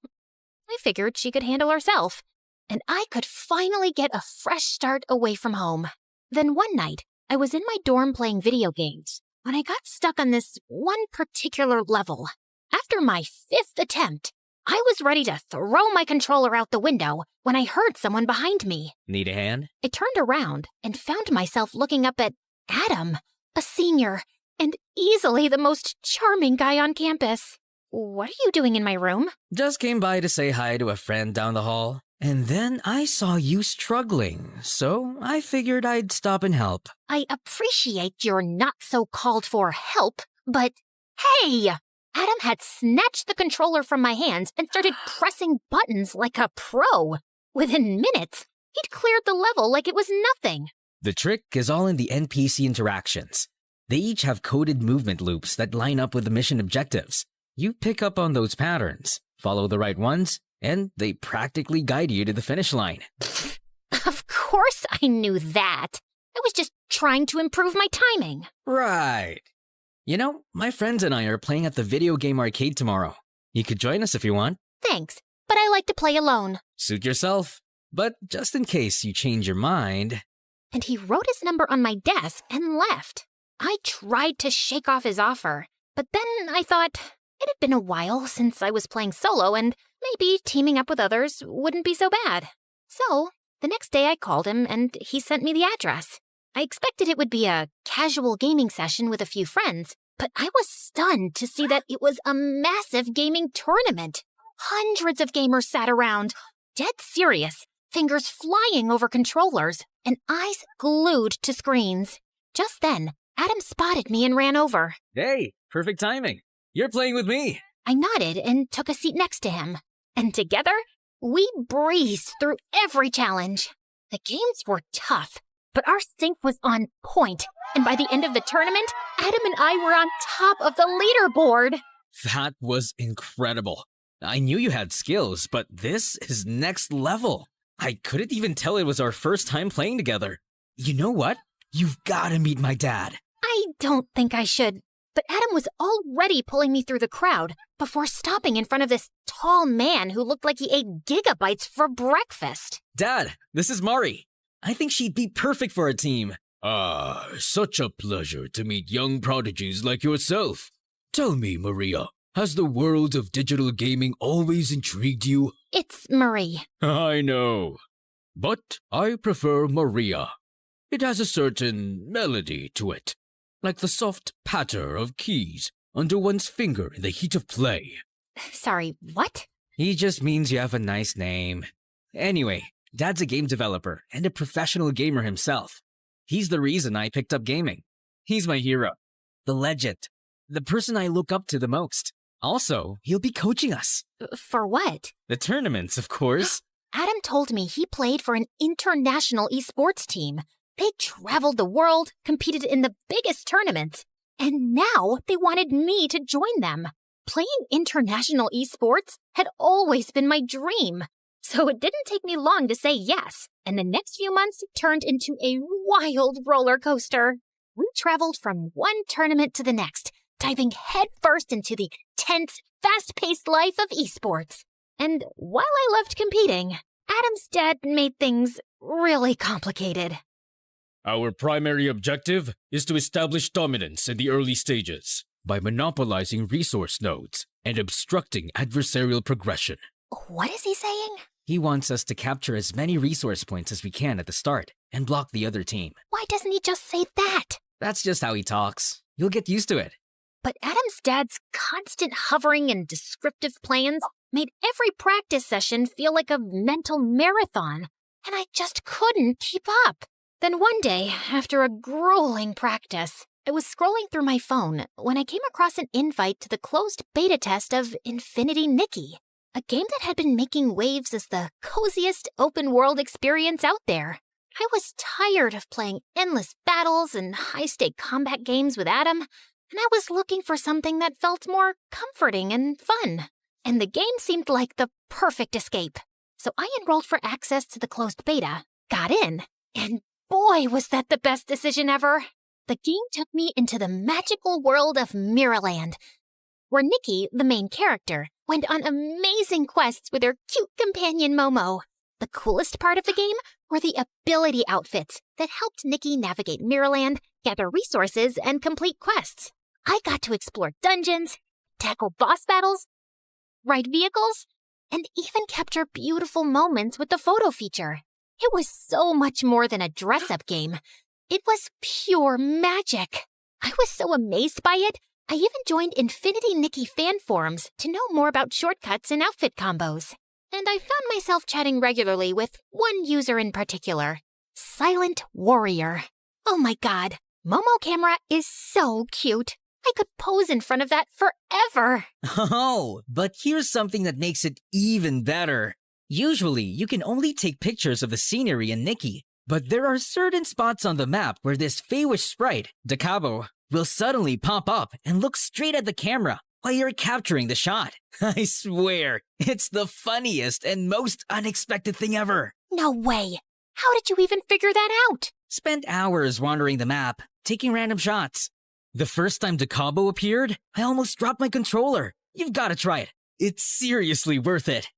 I figured she could handle herself, and I could finally get a fresh start away from home. Then one night, I was in my dorm playing video games when I got stuck on this one particular level. After my 5th attempt, I was ready to throw my controller out the window when I heard someone behind me. Need a hand? I turned around and found myself looking up at Adam, a senior, and easily the most charming guy on campus. What are you doing in my room? Just came by to say hi to a friend down the hall. And then I saw you struggling, so I figured I'd stop and help. I appreciate your not-so-called-for help, but hey! Adam had snatched the controller from my hands and started pressing buttons like a pro. Within minutes, he'd cleared the level like it was nothing. The trick is all in the NPC interactions. They each have coded movement loops that line up with the mission objectives. You pick up on those patterns, follow the right ones, and they practically guide you to the finish line. Of course I knew that. I was just trying to improve my timing. Right. You know, my friends and I are playing at the video game arcade tomorrow. You could join us if you want. Thanks, but I like to play alone. Suit yourself. But just in case you change your mind... And he wrote his number on my desk and left. I tried to shake off his offer, but then I thought it had been a while since I was playing solo and maybe teaming up with others wouldn't be so bad. So, the next day I called him and he sent me the address. I expected it would be a casual gaming session with a few friends, but I was stunned to see that it was a massive gaming tournament. Hundreds of gamers sat around, dead serious, fingers flying over controllers, and eyes glued to screens. Just then, Adam spotted me and ran over. Hey, perfect timing. You're playing with me. I nodded and took a seat next to him. And together, we breezed through every challenge. The games were tough, but our sync was on point. And by the end of the tournament, Adam and I were on top of the leaderboard. That was incredible. I knew you had skills, but this is next level. I couldn't even tell it was our first time playing together. You know what? You've got to meet my dad. I don't think I should. But Adam was already pulling me through the crowd before stopping in front of this tall man who looked like he ate gigabytes for breakfast. Dad, this is Mari. I think she'd be perfect for a team. Ah, such a pleasure to meet young prodigies like yourself. Tell me, Maria, has the world of digital gaming always intrigued you? It's Marie. I know. But I prefer Maria. It has a certain melody to it, like the soft patter of keys under one's finger in the heat of play. Sorry, what? He just means you have a nice name. Anyway, Dad's a game developer and a professional gamer himself. He's the reason I picked up gaming. He's my hero, the legend, the person I look up to the most. Also, he'll be coaching us. For what? The tournaments, of course. Adam told me he played for an international esports team. They traveled the world, competed in the biggest tournaments, and now they wanted me to join them. Playing international esports had always been my dream. So it didn't take me long to say yes, and the next few months turned into a wild roller coaster. We traveled from one tournament to the next, diving headfirst into the tense, fast-paced life of esports. And while I loved competing, Adam's dad made things really complicated. Our primary objective is to establish dominance in the early stages by monopolizing resource nodes and obstructing adversarial progression. What is he saying? He wants us to capture as many resource points as we can at the start and block the other team. Why doesn't he just say that? That's just how he talks. You'll get used to it. But Adam's dad's constant hovering and descriptive plans made every practice session feel like a mental marathon, and I just couldn't keep up. Then one day, after a grueling practice, I was scrolling through my phone when I came across an invite to the closed beta test of Infinity Nikki, a game that had been making waves as the coziest open-world experience out there. I was tired of playing endless battles and high-stake combat games with Adam, and I was looking for something that felt more comforting and fun. And the game seemed like the perfect escape. So I enrolled for access to the closed beta, got in, and boy, was that the best decision ever. The game took me into the magical world of Mirrorland, where Nikki, the main character, went on amazing quests with her cute companion Momo. The coolest part of the game were the ability outfits that helped Nikki navigate Mirrorland, gather resources, and complete quests. I got to explore dungeons, tackle boss battles, ride vehicles, and even capture beautiful moments with the photo feature. It was so much more than a dress-up game. It was pure magic. I was so amazed by it, I even joined Infinity Nikki fan forums to know more about shortcuts and outfit combos. And I found myself chatting regularly with one user in particular, Silent Warrior. Oh my god, Momo camera is so cute. I could pose in front of that forever. Oh, but here's something that makes it even better. Usually, you can only take pictures of the scenery in Nikki, but there are certain spots on the map where this Feywish sprite, Dakabo, will suddenly pop up and look straight at the camera while you're capturing the shot. I swear, it's the funniest and most unexpected thing ever. No way. How did you even figure that out? Spent hours wandering the map, taking random shots. The first time Dakabo appeared, I almost dropped my controller. You've got to try it. It's seriously worth it.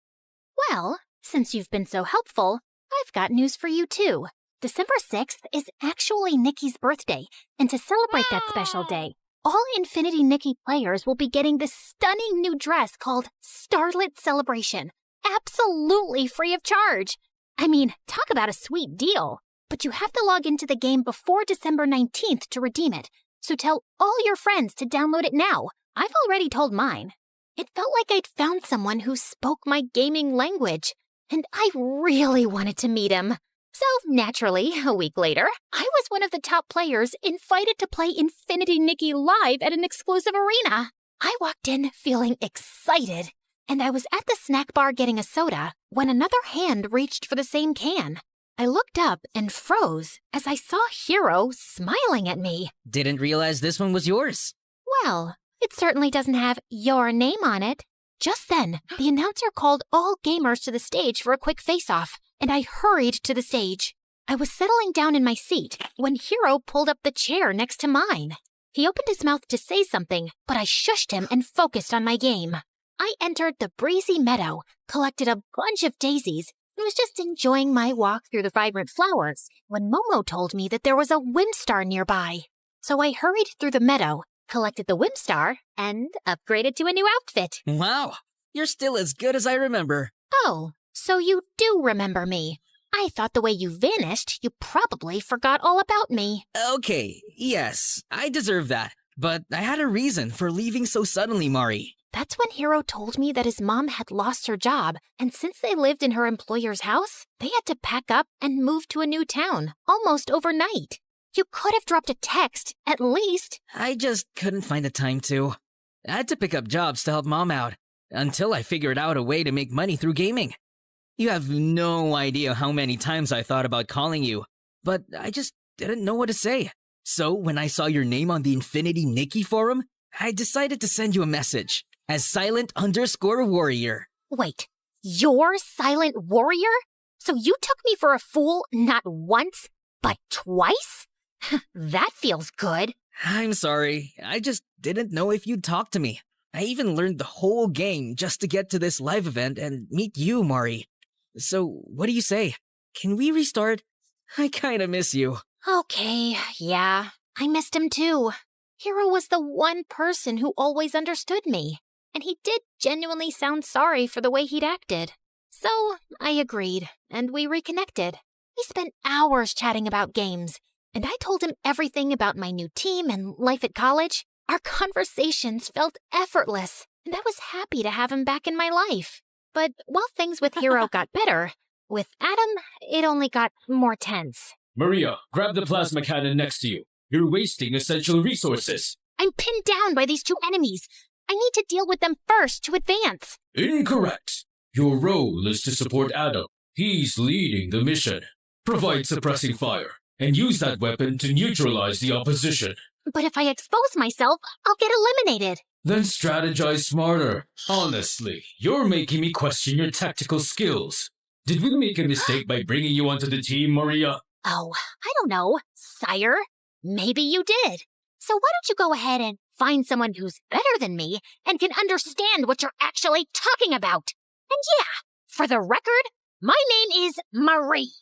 Well, since you've been so helpful, I've got news for you too. December 6th is actually Nikki's birthday, and to celebrate that special day, all Infinity Nikki players will be getting this stunning new dress called Starlit Celebration, absolutely free of charge. I mean, talk about a sweet deal. But you have to log into the game before December 19th to redeem it, so tell all your friends to download it now. I've already told mine. It felt like I'd found someone who spoke my gaming language, and I really wanted to meet him. So, naturally, a week later, I was one of the top players invited to play Infinity Nikki live at an exclusive arena. I walked in feeling excited, and I was at the snack bar getting a soda when another hand reached for the same can. I looked up and froze as I saw Hero smiling at me. Didn't realize this one was yours. Well, it certainly doesn't have your name on it. Just then, the announcer called all gamers to the stage for a quick face-off, and I hurried to the stage. I was settling down in my seat when Hero pulled up the chair next to mine. He opened his mouth to say something, but I shushed him and focused on my game. I entered the breezy meadow, collected a bunch of daisies, and was just enjoying my walk through the vibrant flowers when Momo told me that there was a Whimstar nearby. So I hurried through the meadow, collected the Whimstar, and upgraded to a new outfit. Wow, you're still as good as I remember. Oh, so you do remember me. I thought the way you vanished, you probably forgot all about me. Okay, yes, I deserve that. But I had a reason for leaving so suddenly, Mari. That's when Hiro told me that his mom had lost her job, and since they lived in her employer's house, they had to pack up and move to a new town, almost overnight. You could have dropped a text, at least. I just couldn't find the time to. I had to pick up jobs to help Mom out, until I figured out a way to make money through gaming. You have no idea how many times I thought about calling you, but I just didn't know what to say. So when I saw your name on the Infinity Nikki forum, I decided to send you a message as Silent_Warrior. Wait, you're Silent Warrior? So you took me for a fool not once, but twice? That feels good. I'm sorry, I just didn't know if you'd talk to me. I even learned the whole game just to get to this live event and meet you, Mari. So what do you say? Can we restart? I kinda miss you. Okay, yeah, I missed him too. Hiro was the one person who always understood me, and he did genuinely sound sorry for the way he'd acted. So I agreed, and we reconnected. We spent hours chatting about games, and I told him everything about my new team and life at college. Our conversations felt effortless, and I was happy to have him back in my life. But while things with Hiro got better, with Adam, it only got more tense. Maria, grab the plasma cannon next to you. You're wasting essential resources. I'm pinned down by these two enemies. I need to deal with them first to advance. Incorrect. Your role is to support Adam. He's leading the mission. Provide suppressing fire, and use that weapon to neutralize the opposition. But if I expose myself, I'll get eliminated. Then strategize smarter. Honestly, you're making me question your tactical skills. Did we make a mistake by bringing you onto the team, Maria? Oh, I don't know, sire. Maybe you did. So why don't you go ahead and find someone who's better than me and can understand what you're actually talking about? And yeah, for the record, my name is Marie.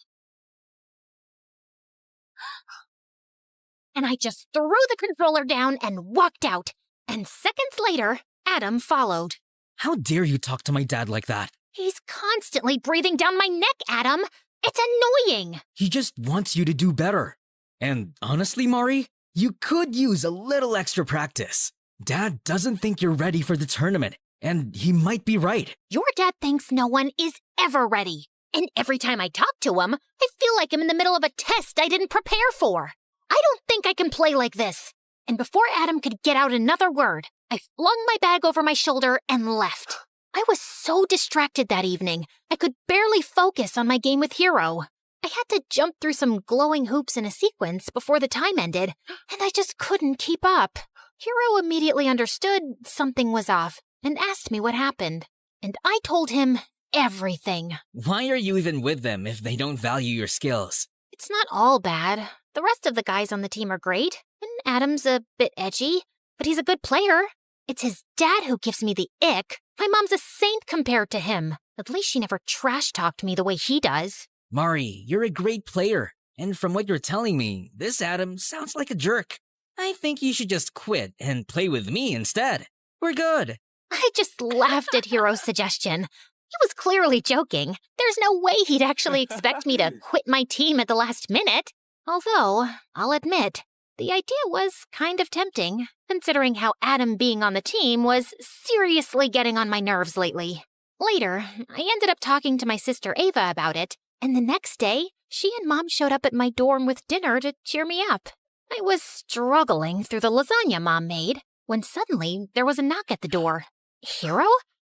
And I just threw the controller down and walked out. And seconds later, Adam followed. How dare you talk to my dad like that? He's constantly breathing down my neck, Adam. It's annoying. He just wants you to do better. And honestly, Mari, you could use a little extra practice. Dad doesn't think you're ready for the tournament, and he might be right. Your dad thinks no one is ever ready. And every time I talk to him, I feel like I'm in the middle of a test I didn't prepare for. I don't think I can play like this. And before Adam could get out another word, I flung my bag over my shoulder and left. I was so distracted that evening, I could barely focus on my game with Hiro. I had to jump through some glowing hoops in a sequence before the time ended, and I just couldn't keep up. Hiro immediately understood something was off and asked me what happened. And I told him everything. Why are you even with them if they don't value your skills? It's not all bad. The rest of the guys on the team are great, and Adam's a bit edgy, but he's a good player. It's his dad who gives me the ick. My mom's a saint compared to him. At least she never trash-talked me the way he does. Mari, you're a great player, and from what you're telling me, this Adam sounds like a jerk. I think you should just quit and play with me instead. We're good. I just laughed at Hiro's suggestion. He was clearly joking. There's no way he'd actually expect me to quit my team at the last minute. Although, I'll admit, the idea was kind of tempting, considering how Adam being on the team was seriously getting on my nerves lately. Later, I ended up talking to my sister Ava about it, and the next day, she and Mom showed up at my dorm with dinner to cheer me up. I was struggling through the lasagna Mom made, when suddenly there was a knock at the door. Hiro?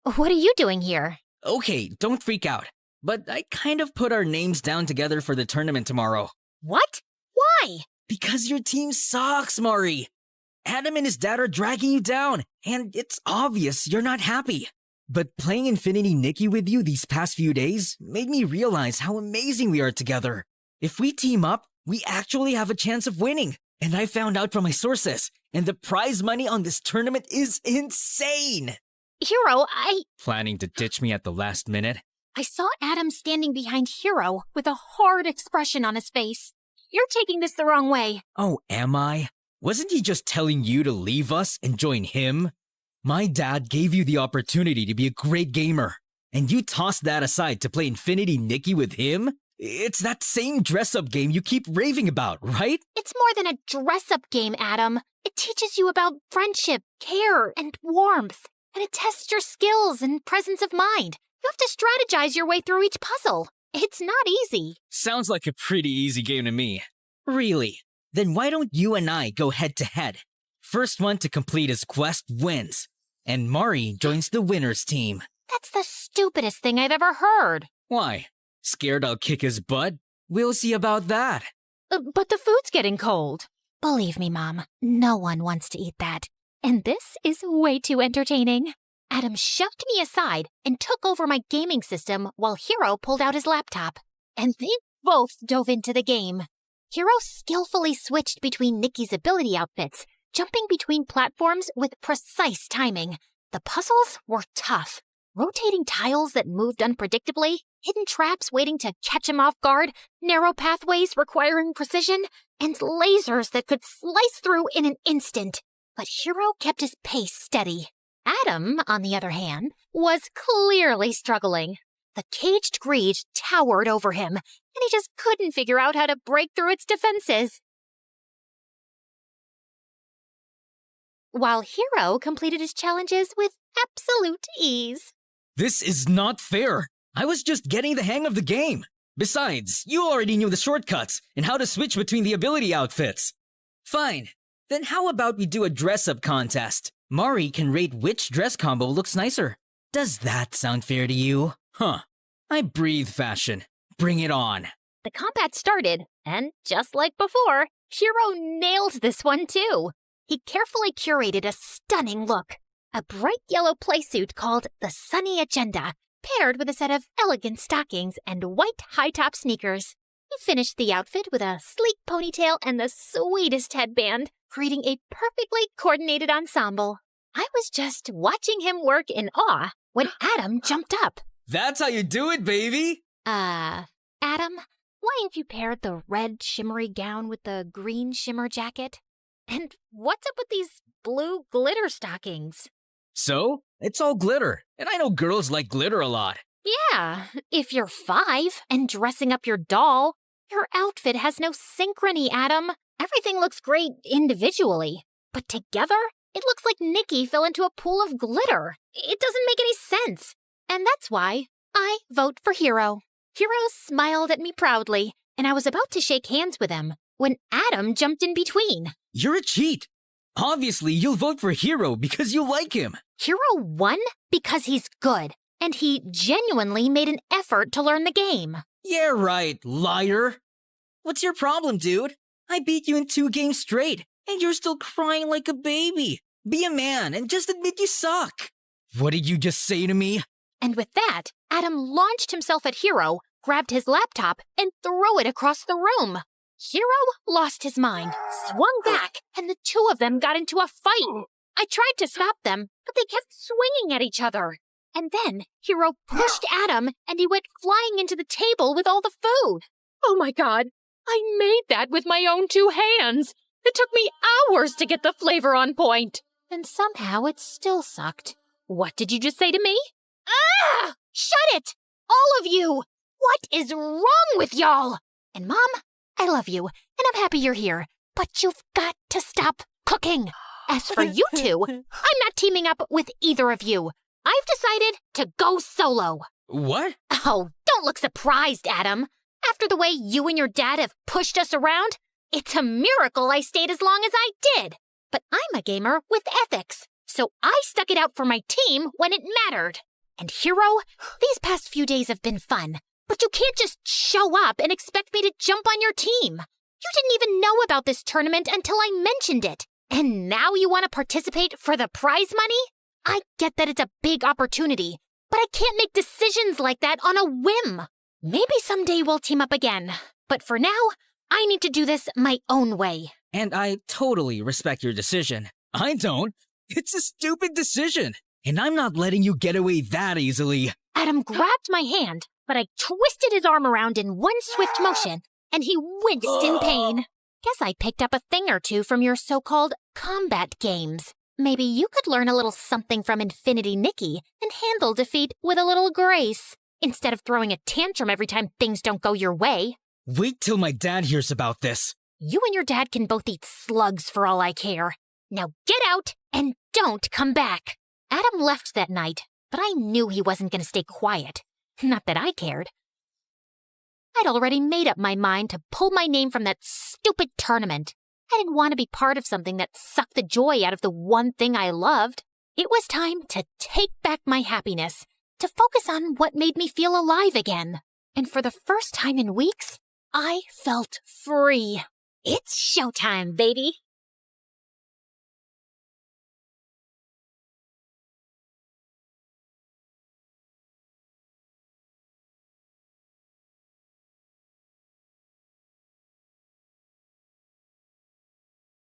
What are you doing here? Okay, don't freak out, but I kind of put our names down together for the tournament tomorrow. What? Why? Because your team sucks, Mari. Adam and his dad are dragging you down, and it's obvious you're not happy. But playing Infinity Nikki with you these past few days made me realize how amazing we are together. If we team up, we actually have a chance of winning. And I found out from my sources, and the prize money on this tournament is insane. Hiro, Planning to ditch me at the last minute? I saw Adam standing behind Hiro with a hard expression on his face. You're taking this the wrong way. Oh, am I? Wasn't he just telling you to leave us and join him? My dad gave you the opportunity to be a great gamer, and you tossed that aside to play Infinity Nikki with him? It's that same dress-up game you keep raving about, right? It's more than a dress-up game, Adam. It teaches you about friendship, care, and warmth. and it tests your skills and presence of mind. You have to strategize your way through each puzzle. It's not easy. Sounds like a pretty easy game to me. Really? Then why don't you and I go head to head? First one to complete his quest wins, and Mari joins the winner's team. That's the stupidest thing I've ever heard. Why? Scared I'll kick his butt? We'll see about that. But the food's getting cold. Believe me, Mom, no one wants to eat that. And this is way too entertaining. Adam shoved me aside and took over my gaming system while Hero pulled out his laptop. And they both dove into the game. Hero skillfully switched between Nikki's ability outfits, jumping between platforms with precise timing. The puzzles were tough. Rotating tiles that moved unpredictably, hidden traps waiting to catch him off guard, narrow pathways requiring precision, and lasers that could slice through in an instant. But Hero kept his pace steady. Adam, on the other hand, was clearly struggling. The caged greed towered over him, and he just couldn't figure out how to break through its defenses. While Hero completed his challenges with absolute ease. This is not fair. I was just getting the hang of the game. Besides, you already knew the shortcuts and how to switch between the ability outfits. Fine. Then how about we do a dress-up contest? Mari can rate which dress combo looks nicer. Does that sound fair to you? Huh. I breathe fashion. Bring it on. The combat started, and just like before, Hero nailed this one too. He carefully curated a stunning look. A bright yellow playsuit called the Sunny Agenda, paired with a set of elegant stockings and white high-top sneakers. He finished the outfit with a sleek ponytail and the sweetest headband, creating a perfectly coordinated ensemble. I was just watching him work in awe when Adam jumped up. That's how you do it, baby! Adam, why have you paired the red shimmery gown with the green shimmer jacket? And what's up with these blue glitter stockings? So, it's all glitter, and I know girls like glitter a lot. Yeah, if you're 5 and dressing up your doll, your outfit has no synchrony, Adam. Everything looks great individually, but together, it looks like Nikki fell into a pool of glitter. It doesn't make any sense. And that's why I vote for Hero. Hero smiled at me proudly, and I was about to shake hands with him when Adam jumped in between. You're a cheat. Obviously, you'll vote for Hero because you like him. Hero won because he's good, and he genuinely made an effort to learn the game. Yeah, right, liar. What's your problem, dude? I beat you in 2 games straight, and you're still crying like a baby. Be a man and just admit you suck. What did you just say to me? And with that, Adam launched himself at Hero, grabbed his laptop, and threw it across the room. Hero lost his mind, swung back, and the two of them got into a fight. I tried to stop them, but they kept swinging at each other. And then Hero pushed Adam, and he went flying into the table with all the food. Oh my god, I made that with my own 2 hands. It took me hours to get the flavor on point. And somehow it still sucked. What did you just say to me? Ah! Shut it! All of you! What is wrong with y'all? And Mom, I love you, and I'm happy you're here, but you've got to stop cooking. As for you two, I'm not teaming up with either of you. I've decided to go solo. What? Oh, don't look surprised, Adam. After the way you and your dad have pushed us around, it's a miracle I stayed as long as I did. But I'm a gamer with ethics, so I stuck it out for my team when it mattered. And Hero, these past few days have been fun, but you can't just show up and expect me to jump on your team. You didn't even know about this tournament until I mentioned it. And now you want to participate for the prize money? I get that it's a big opportunity, but I can't make decisions like that on a whim. Maybe someday we'll team up again, but for now, I need to do this my own way. And I totally respect your decision. I don't. It's a stupid decision, and I'm not letting you get away that easily. Adam grabbed my hand, but I twisted his arm around in one swift motion, and he winced in pain. Guess I picked up a thing or two from your so-called combat games. Maybe you could learn a little something from Infinity Nikki and handle defeat with a little grace, instead of throwing a tantrum every time things don't go your way. Wait till my dad hears about this. You and your dad can both eat slugs for all I care. Now get out and don't come back. Adam left that night, but I knew he wasn't going to stay quiet. Not that I cared. I'd already made up my mind to pull my name from that stupid tournament. I didn't want to be part of something that sucked the joy out of the one thing I loved. It was time to take back my happiness, to focus on what made me feel alive again. And for the first time in weeks, I felt free. It's showtime, baby.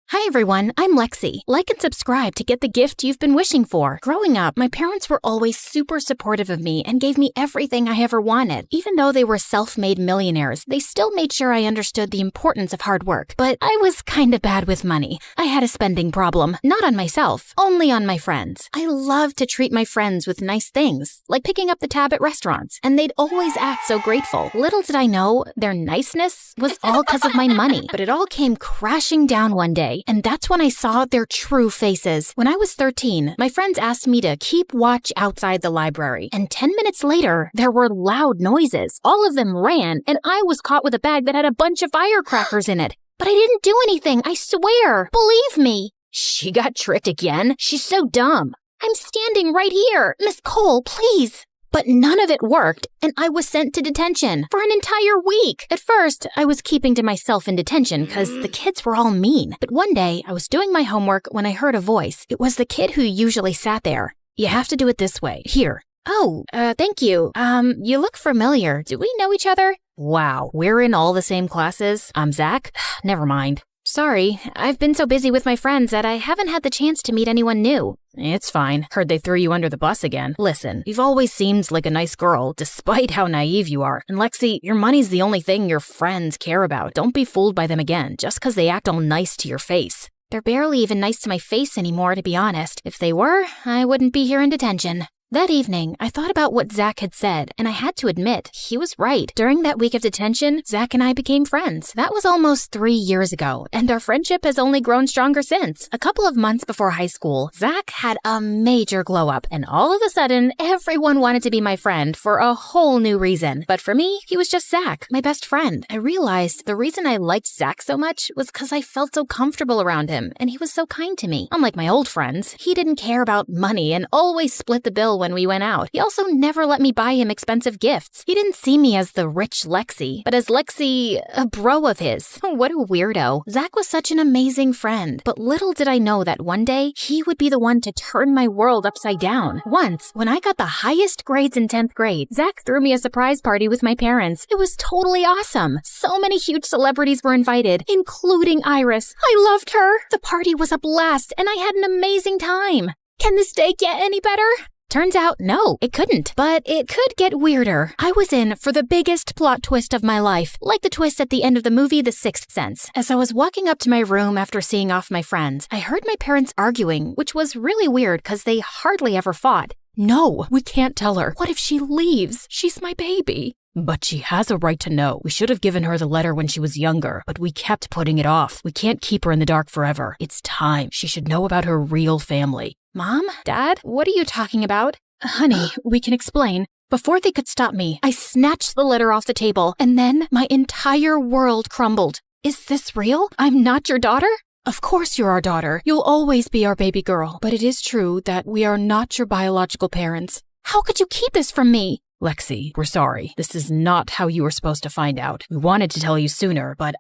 Hi everyone, I'm Lexi. Like and subscribe to get the gift you've been wishing for. Growing up, my parents were always super supportive of me and gave me everything I ever wanted. Even though they were self-made millionaires, they still made sure I understood the importance of hard work. But I was kinda bad with money. I had a spending problem, not on myself, only on my friends. I loved to treat my friends with nice things, like picking up the tab at restaurants, and they'd always act so grateful. Little did I know, their niceness was all because of my money. But it all came crashing down one day. And that's when I saw their true faces. When I was 13, my friends asked me to keep watch outside the library. And 10 minutes later, there were loud noises. All of them ran, and I was caught with a bag that had a bunch of firecrackers in it. But I didn't do anything, I swear. Believe me. She got tricked again? She's so dumb. I'm standing right here. Miss Cole, please. But none of it worked, and I was sent to detention for an entire week. At first, I was keeping to myself in detention because the kids were all mean. But one day, I was doing my homework when I heard a voice. It was the kid who usually sat there. You have to do it this way. Here. Oh, thank you. You look familiar. Do we know each other? Wow, we're in all the same classes. I'm Zach. Never mind. Sorry, I've been so busy with my friends that I haven't had the chance to meet anyone new. It's fine. Heard they threw you under the bus again. Listen, you've always seemed like a nice girl, despite how naive you are. And Lexi, your money's the only thing your friends care about. Don't be fooled by them again, just because they act all nice to your face. They're barely even nice to my face anymore, to be honest. If they were, I wouldn't be here in detention. That evening, I thought about what Zach had said, and I had to admit, he was right. During that week of detention, Zach and I became friends. That was almost 3 years ago, and our friendship has only grown stronger since. A couple of months before high school, Zach had a major glow-up, and all of a sudden, everyone wanted to be my friend for a whole new reason. But for me, he was just Zach, my best friend. I realized the reason I liked Zach so much was because I felt so comfortable around him, and he was so kind to me. Unlike my old friends, he didn't care about money and always split the bill when we went out. He also never let me buy him expensive gifts. He didn't see me as the rich Lexi, but as Lexi, a bro of his. What a weirdo. Zach was such an amazing friend, but little did I know that one day, he would be the one to turn my world upside down. Once, when I got the highest grades in 10th grade, Zach threw me a surprise party with my parents. It was totally awesome. So many huge celebrities were invited, including Iris. I loved her. The party was a blast, and I had an amazing time. Can this day get any better? Turns out, no, it couldn't. But it could get weirder. I was in for the biggest plot twist of my life, like the twist at the end of the movie The Sixth Sense. As I was walking up to my room after seeing off my friends, I heard my parents arguing, which was really weird because they hardly ever fought. No, we can't tell her. What if she leaves? She's my baby. But she has a right to know. We should have given her the letter when she was younger, but we kept putting it off. We can't keep her in the dark forever. It's time. She should know about her real family. Mom? Dad? What are you talking about? Honey, we can explain. Before they could stop me, I snatched the letter off the table, and then my entire world crumbled. Is this real? I'm not your daughter? Of course you're our daughter. You'll always be our baby girl. But it is true that we are not your biological parents. How could you keep this from me? Lexi, we're sorry. This is not how you were supposed to find out. We wanted to tell you sooner, but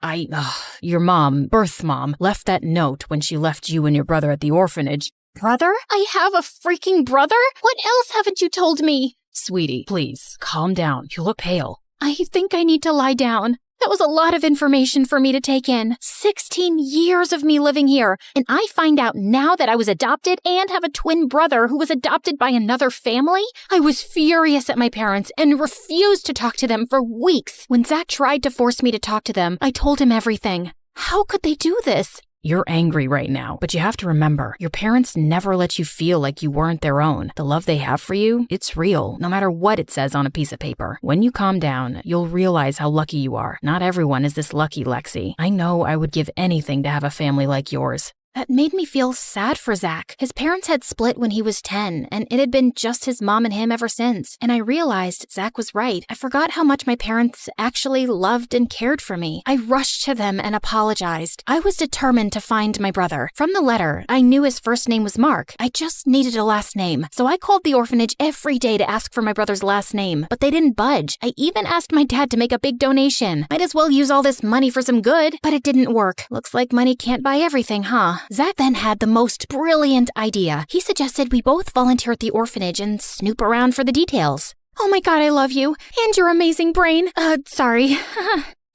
your mom, birth mom, left that note when she left you and your brother at the orphanage. Brother? I have a freaking brother? What else haven't you told me? Sweetie, please, calm down. You look pale. I think I need to lie down. That was a lot of information for me to take in. 16 years of me living here, and I find out now that I was adopted and have a twin brother who was adopted by another family? I was furious at my parents and refused to talk to them for weeks. When Zach tried to force me to talk to them, I told him everything. How could they do this? You're angry right now, but you have to remember, your parents never let you feel like you weren't their own. The love they have for you, it's real, no matter what it says on a piece of paper. When you calm down, you'll realize how lucky you are. Not everyone is this lucky, Lexi. I know I would give anything to have a family like yours. That made me feel sad for Zach. His parents had split when he was 10, and it had been just his mom and him ever since. And I realized Zach was right. I forgot how much my parents actually loved and cared for me. I rushed to them and apologized. I was determined to find my brother. From the letter, I knew his first name was Mark. I just needed a last name. So I called the orphanage every day to ask for my brother's last name, but they didn't budge. I even asked my dad to make a big donation. Might as well use all this money for some good, but it didn't work. Looks like money can't buy everything, huh? Zach then had the most brilliant idea. He suggested we both volunteer at the orphanage and snoop around for the details. Oh my god, I love you. And your amazing brain. Sorry.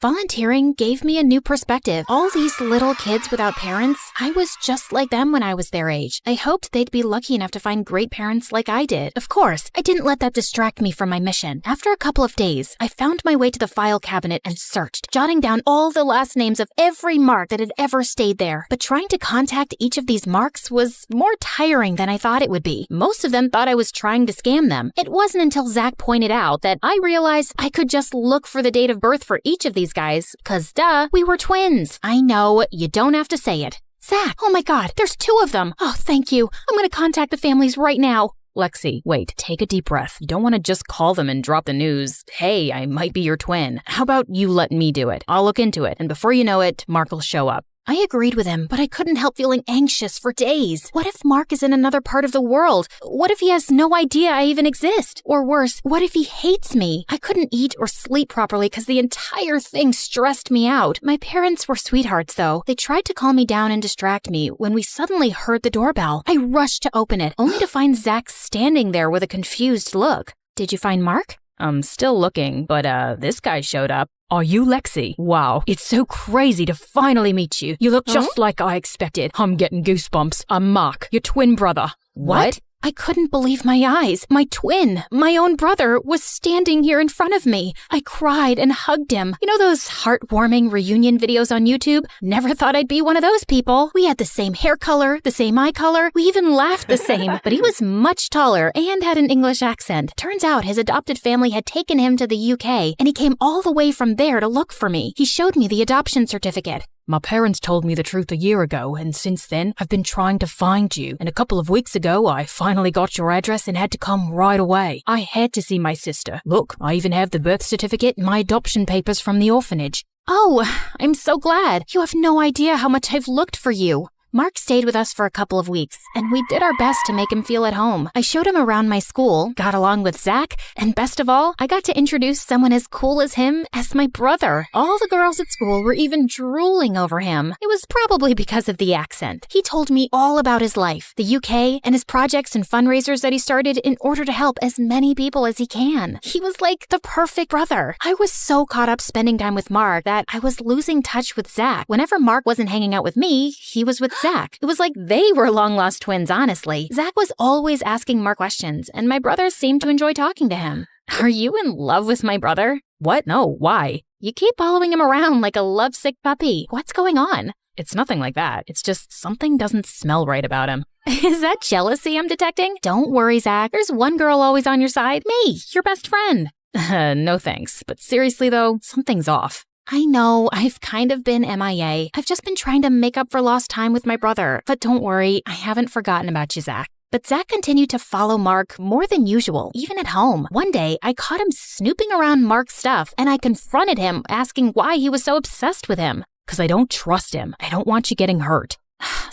Volunteering gave me a new perspective. All these little kids without parents, I was just like them when I was their age. I hoped they'd be lucky enough to find great parents like I did. Of course, I didn't let that distract me from my mission. After a couple of days, I found my way to the file cabinet and searched, jotting down all the last names of every Mark that had ever stayed there. But trying to contact each of these Marks was more tiring than I thought it would be. Most of them thought I was trying to scam them. It wasn't until Zach pointed out that I realized I could just look for the date of birth for each of these guys, cause duh, we were twins. I know, you don't have to say it. Zach, oh my god, there's 2 of them. Oh, thank you. I'm gonna contact the families right now. Lexi, wait, take a deep breath. You don't want to just call them and drop the news, hey, I might be your twin. How about you let me do it? I'll look into it, and before you know it, Mark will show up. I agreed with him, but I couldn't help feeling anxious for days. What if Mark is in another part of the world? What if he has no idea I even exist? Or worse, what if he hates me? I couldn't eat or sleep properly because the entire thing stressed me out. My parents were sweethearts, though. They tried to calm me down and distract me when we suddenly heard the doorbell. I rushed to open it, only to find Zach standing there with a confused look. Did you find Mark? I'm still looking, but this guy showed up. Are you Lexi? Wow, it's so crazy to finally meet you. You look just like I expected. I'm getting goosebumps. I'm Mark, your twin brother. What? I couldn't believe my eyes. My twin, my own brother, was standing here in front of me. I cried and hugged him. You know those heartwarming reunion videos on YouTube? Never thought I'd be one of those people. We had the same hair color, the same eye color. We even laughed the same. But he was much taller and had an English accent. Turns out his adopted family had taken him to the UK, and he came all the way from there to look for me. He showed me the adoption certificate. My parents told me the truth a year ago, and since then, I've been trying to find you. And a couple of weeks ago, I finally got your address and had to come right away. I had to see my sister. Look, I even have the birth certificate and my adoption papers from the orphanage. Oh, I'm so glad. You have no idea how much I've looked for you. Mark stayed with us for a couple of weeks, and we did our best to make him feel at home. I showed him around my school, got along with Zach, and best of all, I got to introduce someone as cool as him as my brother. All the girls at school were even drooling over him. It was probably because of the accent. He told me all about his life, the UK, and his projects and fundraisers that he started in order to help as many people as he can. He was like the perfect brother. I was so caught up spending time with Mark that I was losing touch with Zach. Whenever Mark wasn't hanging out with me, he was with Zach. It was like they were long-lost twins, honestly. Zach was always asking Mark questions, and my brother seemed to enjoy talking to him. Are you in love with my brother? What? No, why? You keep following him around like a lovesick puppy. What's going on? It's nothing like that. It's just something doesn't smell right about him. Is that jealousy I'm detecting? Don't worry, Zach. There's one girl always on your side. Me, your best friend. No thanks. But seriously though, something's off. I know, I've kind of been MIA. I've just been trying to make up for lost time with my brother. But don't worry, I haven't forgotten about you, Zach. But Zach continued to follow Mark more than usual, even at home. One day, I caught him snooping around Mark's stuff, and I confronted him, asking why he was so obsessed with him. Because I don't trust him. I don't want you getting hurt.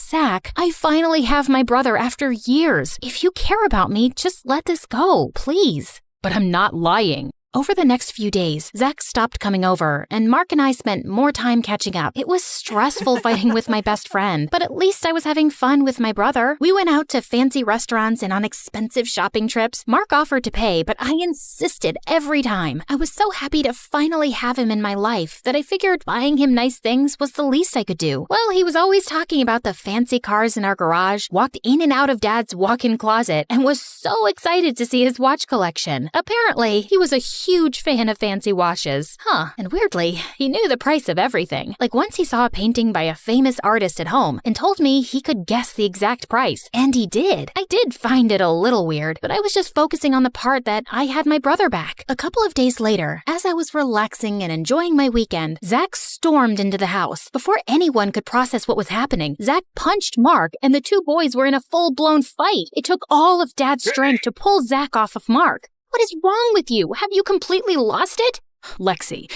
Zach, I finally have my brother after years. If you care about me, just let this go, please. But I'm not lying. Over the next few days, Zach stopped coming over, and Mark and I spent more time catching up. It was stressful fighting with my best friend, but at least I was having fun with my brother. We went out to fancy restaurants and on expensive shopping trips. Mark offered to pay, but I insisted every time. I was so happy to finally have him in my life that I figured buying him nice things was the least I could do. Well, he was always talking about the fancy cars in our garage, walked in and out of Dad's walk-in closet, and was so excited to see his watch collection. Apparently, he was a huge fan of fancy washes. And weirdly, he knew the price of everything. Like once he saw a painting by a famous artist at home and told me he could guess the exact price. And he did. I did find it a little weird, but I was just focusing on the part that I had my brother back. A couple of days later, as I was relaxing and enjoying my weekend, Zach stormed into the house. Before anyone could process what was happening, Zach punched Mark and the two boys were in a full-blown fight. It took all of Dad's strength to pull Zach off of Mark. What is wrong with you? Have you completely lost it? Lexi,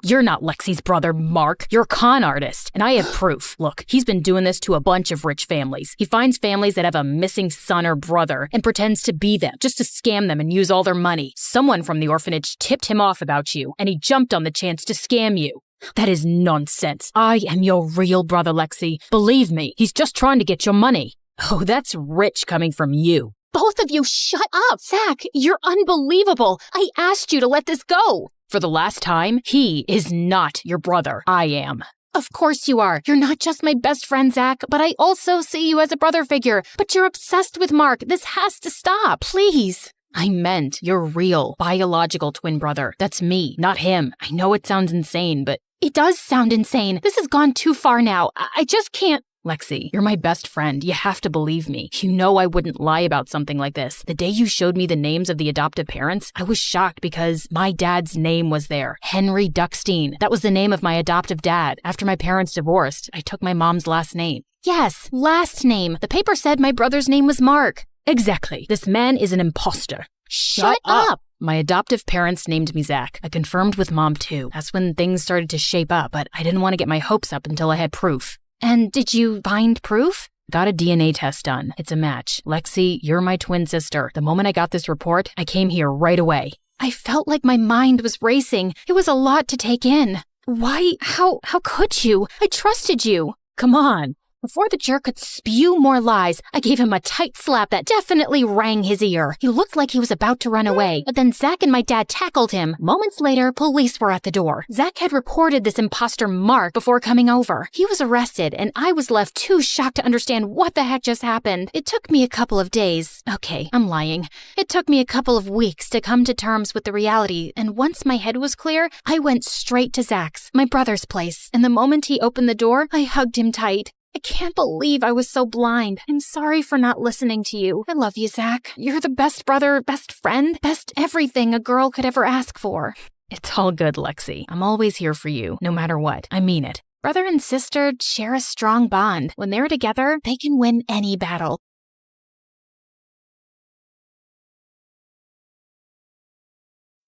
you're not Lexi's brother, Mark. You're a con artist, and I have proof. Look, he's been doing this to a bunch of rich families. He finds families that have a missing son or brother and pretends to be them, just to scam them and use all their money. Someone from the orphanage tipped him off about you, and he jumped on the chance to scam you. That is nonsense. I am your real brother, Lexi. Believe me, he's just trying to get your money. Oh, that's rich coming from you. Both of you shut up! Zach, you're unbelievable! I asked you to let this go! For the last time, he is not your brother. I am. Of course you are. You're not just my best friend, Zach, but I also see you as a brother figure. But you're obsessed with Mark. This has to stop. Please. I meant your real, biological twin brother. That's me, not him. I know it sounds insane, but... It does sound insane. This has gone too far now. I just can't... Lexi, you're my best friend. You have to believe me. You know I wouldn't lie about something like this. The day you showed me the names of the adoptive parents, I was shocked because my dad's name was there. Henry Duckstein. That was the name of my adoptive dad. After my parents divorced, I took my mom's last name. Yes, last name. The paper said my brother's name was Mark. Exactly. This man is an imposter. Shut up! My adoptive parents named me Zach. I confirmed with Mom too. That's when things started to shape up, but I didn't want to get my hopes up until I had proof. And did you find proof? Got a DNA test done. It's a match. Lexi, you're my twin sister. The moment I got this report, I came here right away. I felt like my mind was racing. It was a lot to take in. Why? How could you? I trusted you. Come on. Before the jerk could spew more lies, I gave him a tight slap that definitely rang his ear. He looked like he was about to run away, but then Zach and my dad tackled him. Moments later, police were at the door. Zach had reported this imposter Mark before coming over. He was arrested, and I was left too shocked to understand what the heck just happened. It took me a couple of days. Okay, I'm lying. It took me a couple of weeks to come to terms with the reality, and once my head was clear, I went straight to Zach's, my brother's place, and the moment he opened the door, I hugged him tight. I can't believe I was so blind. I'm sorry for not listening to you. I love you, Zach. You're the best brother, best friend, best everything a girl could ever ask for. It's all good, Lexi. I'm always here for you, no matter what. I mean it. Brother and sister share a strong bond. When they're together, they can win any battle.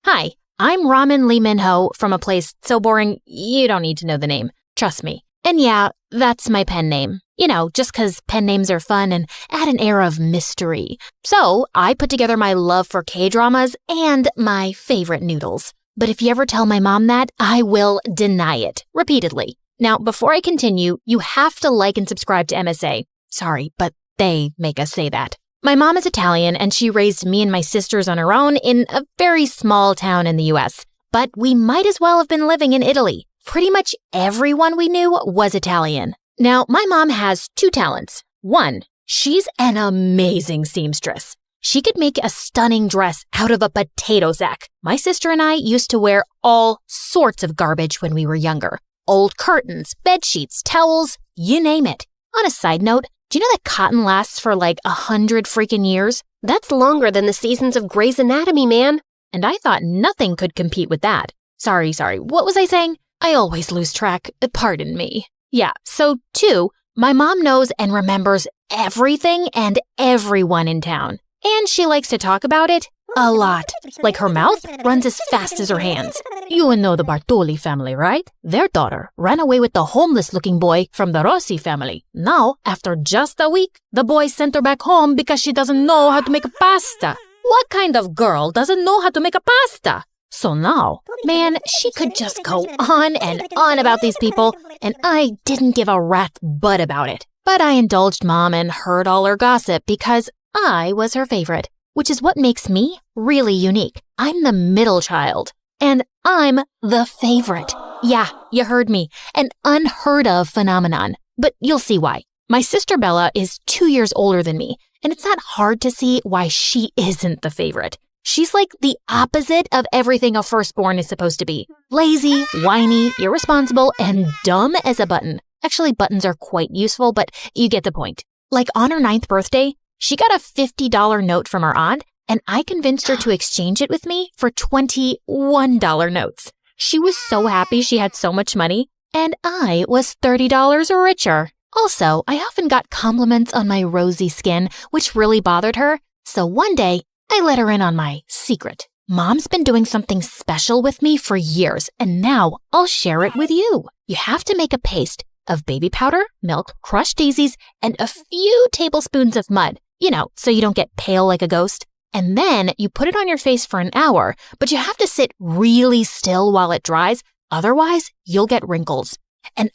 Hi, I'm Ramen Lee Min-ho from a place so boring you don't need to know the name. Trust me. And yeah, that's my pen name. You know, just 'cause pen names are fun and add an air of mystery. So I put together my love for K-dramas and my favorite noodles. But if you ever tell my mom that, I will deny it repeatedly. Now, before I continue, you have to like and subscribe to MSA. Sorry, but they make us say that. My mom is Italian and she raised me and my sisters on her own in a very small town in the US. But we might as well have been living in Italy. Pretty much everyone we knew was Italian. Now, my mom has two talents. One, she's an amazing seamstress. She could make a stunning dress out of a potato sack. My sister and I used to wear all sorts of garbage when we were younger. Old curtains, bed sheets, towels, you name it. On a side note, do you know that cotton lasts for like 100 freaking years? That's longer than the seasons of Grey's Anatomy, man. And I thought nothing could compete with that. Sorry, what was I saying? I always lose track. Pardon me. Yeah, so 2, my mom knows and remembers everything and everyone in town. And she likes to talk about it a lot. Like her mouth runs as fast as her hands. You know the Bartoli family, right? Their daughter ran away with the homeless-looking boy from the Rossi family. Now, after just a week, the boy sent her back home because she doesn't know how to make a pasta. What kind of girl doesn't know how to make a pasta? So now, man, she could just go on and on about these people, and I didn't give a rat's butt about it. But I indulged Mom and heard all her gossip because I was her favorite, which is what makes me really unique. I'm the middle child, and I'm the favorite. Yeah, you heard me, an unheard of phenomenon, but you'll see why. My sister Bella is 2 years older than me, and it's not hard to see why she isn't the favorite. She's like the opposite of everything a firstborn is supposed to be. Lazy, whiny, irresponsible, and dumb as a button. Actually, buttons are quite useful, but you get the point. Like on her 9th birthday, she got a $50 note from her aunt, and I convinced her to exchange it with me for $21 notes. She was so happy she had so much money, and I was $30 richer. Also, I often got compliments on my rosy skin, which really bothered her. So one day, I let her in on my secret. Mom's been doing something special with me for years, and now I'll share it with you. You have to make a paste of baby powder, milk, crushed daisies, and a few tablespoons of mud, so you don't get pale like a ghost. And then you put it on your face for an hour, but you have to sit really still while it dries. Otherwise, you'll get wrinkles. And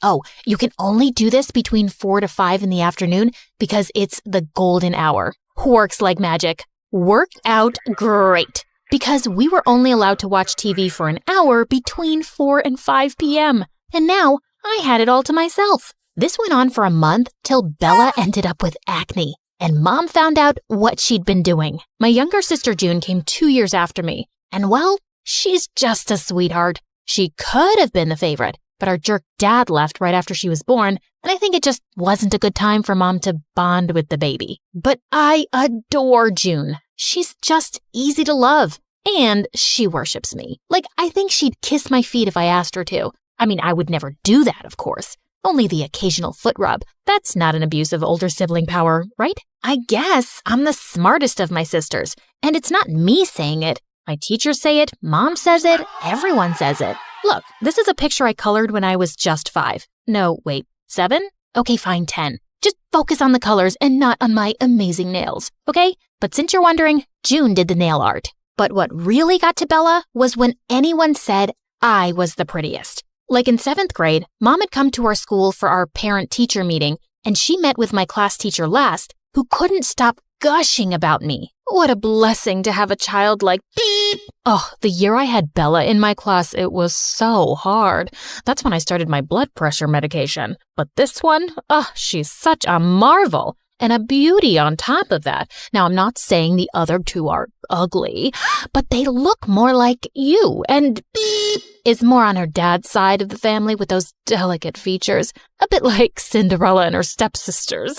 you can only do this between 4 to 5 in the afternoon because it's the golden hour. Works like magic. Worked out great because we were only allowed to watch TV for an hour between 4 and 5 p.m. And now I had it all to myself. This went on for a month till Bella ended up with acne. And Mom found out what she'd been doing. My younger sister June came 2 years after me. And well, she's just a sweetheart. She could have been the favorite, but our jerk dad left right after she was born, and I think it just wasn't a good time for Mom to bond with the baby. But I adore June. She's just easy to love, and she worships me. Like, I think she'd kiss my feet if I asked her to. I mean, I would never do that, of course. Only the occasional foot rub. That's not an abuse of older sibling power, right? I guess I'm the smartest of my sisters, and it's not me saying it. My teachers say it, Mom says it, everyone says it. Look, this is a picture I colored when I was just 5. No, wait, 7? Okay, fine, 10. Just focus on the colors and not on my amazing nails, okay? But since you're wondering, June did the nail art. But what really got to Bella was when anyone said I was the prettiest. Like in 7th grade, Mom had come to our school for our parent-teacher meeting, and she met with my class teacher last, who couldn't stop gushing about me. What a blessing to have a child like beep. Oh, the year I had Bella in my class, it was so hard. That's when I started my blood pressure medication. But this one, she's such a marvel. And a beauty on top of that. Now, I'm not saying the other two are ugly, but they look more like you. And beep is more on her dad's side of the family with those delicate features. A bit like Cinderella and her stepsisters.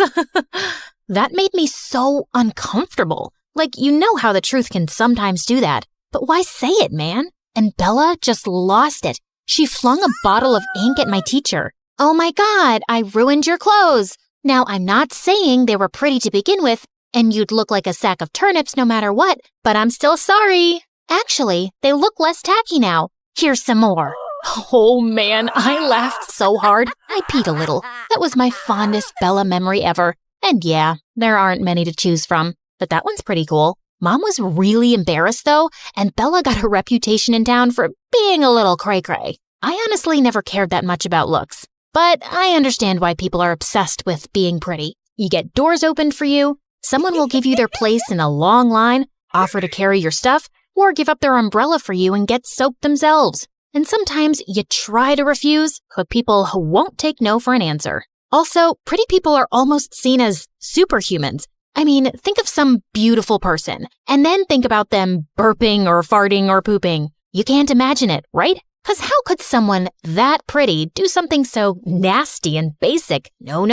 That made me so uncomfortable. Like, you know how the truth can sometimes do that. But why say it, man? And Bella just lost it. She flung a bottle of ink at my teacher. Oh my God, I ruined your clothes. Now, I'm not saying they were pretty to begin with, and you'd look like a sack of turnips no matter what, but I'm still sorry. Actually, they look less tacky now. Here's some more. Oh man, I laughed so hard, I peed a little. That was my fondest Bella memory ever. And yeah, there aren't many to choose from, but that one's pretty cool. Mom was really embarrassed though, and Bella got her reputation in town for being a little cray-cray. I honestly never cared that much about looks. But I understand why people are obsessed with being pretty. You get doors opened for you, someone will give you their place in a long line, offer to carry your stuff, or give up their umbrella for you and get soaked themselves. And sometimes you try to refuse, but people who won't take no for an answer. Also, pretty people are almost seen as superhumans. I mean, think of some beautiful person, and then think about them burping or farting or pooping. You can't imagine it, right? Because how could someone that pretty do something so nasty and basic? No,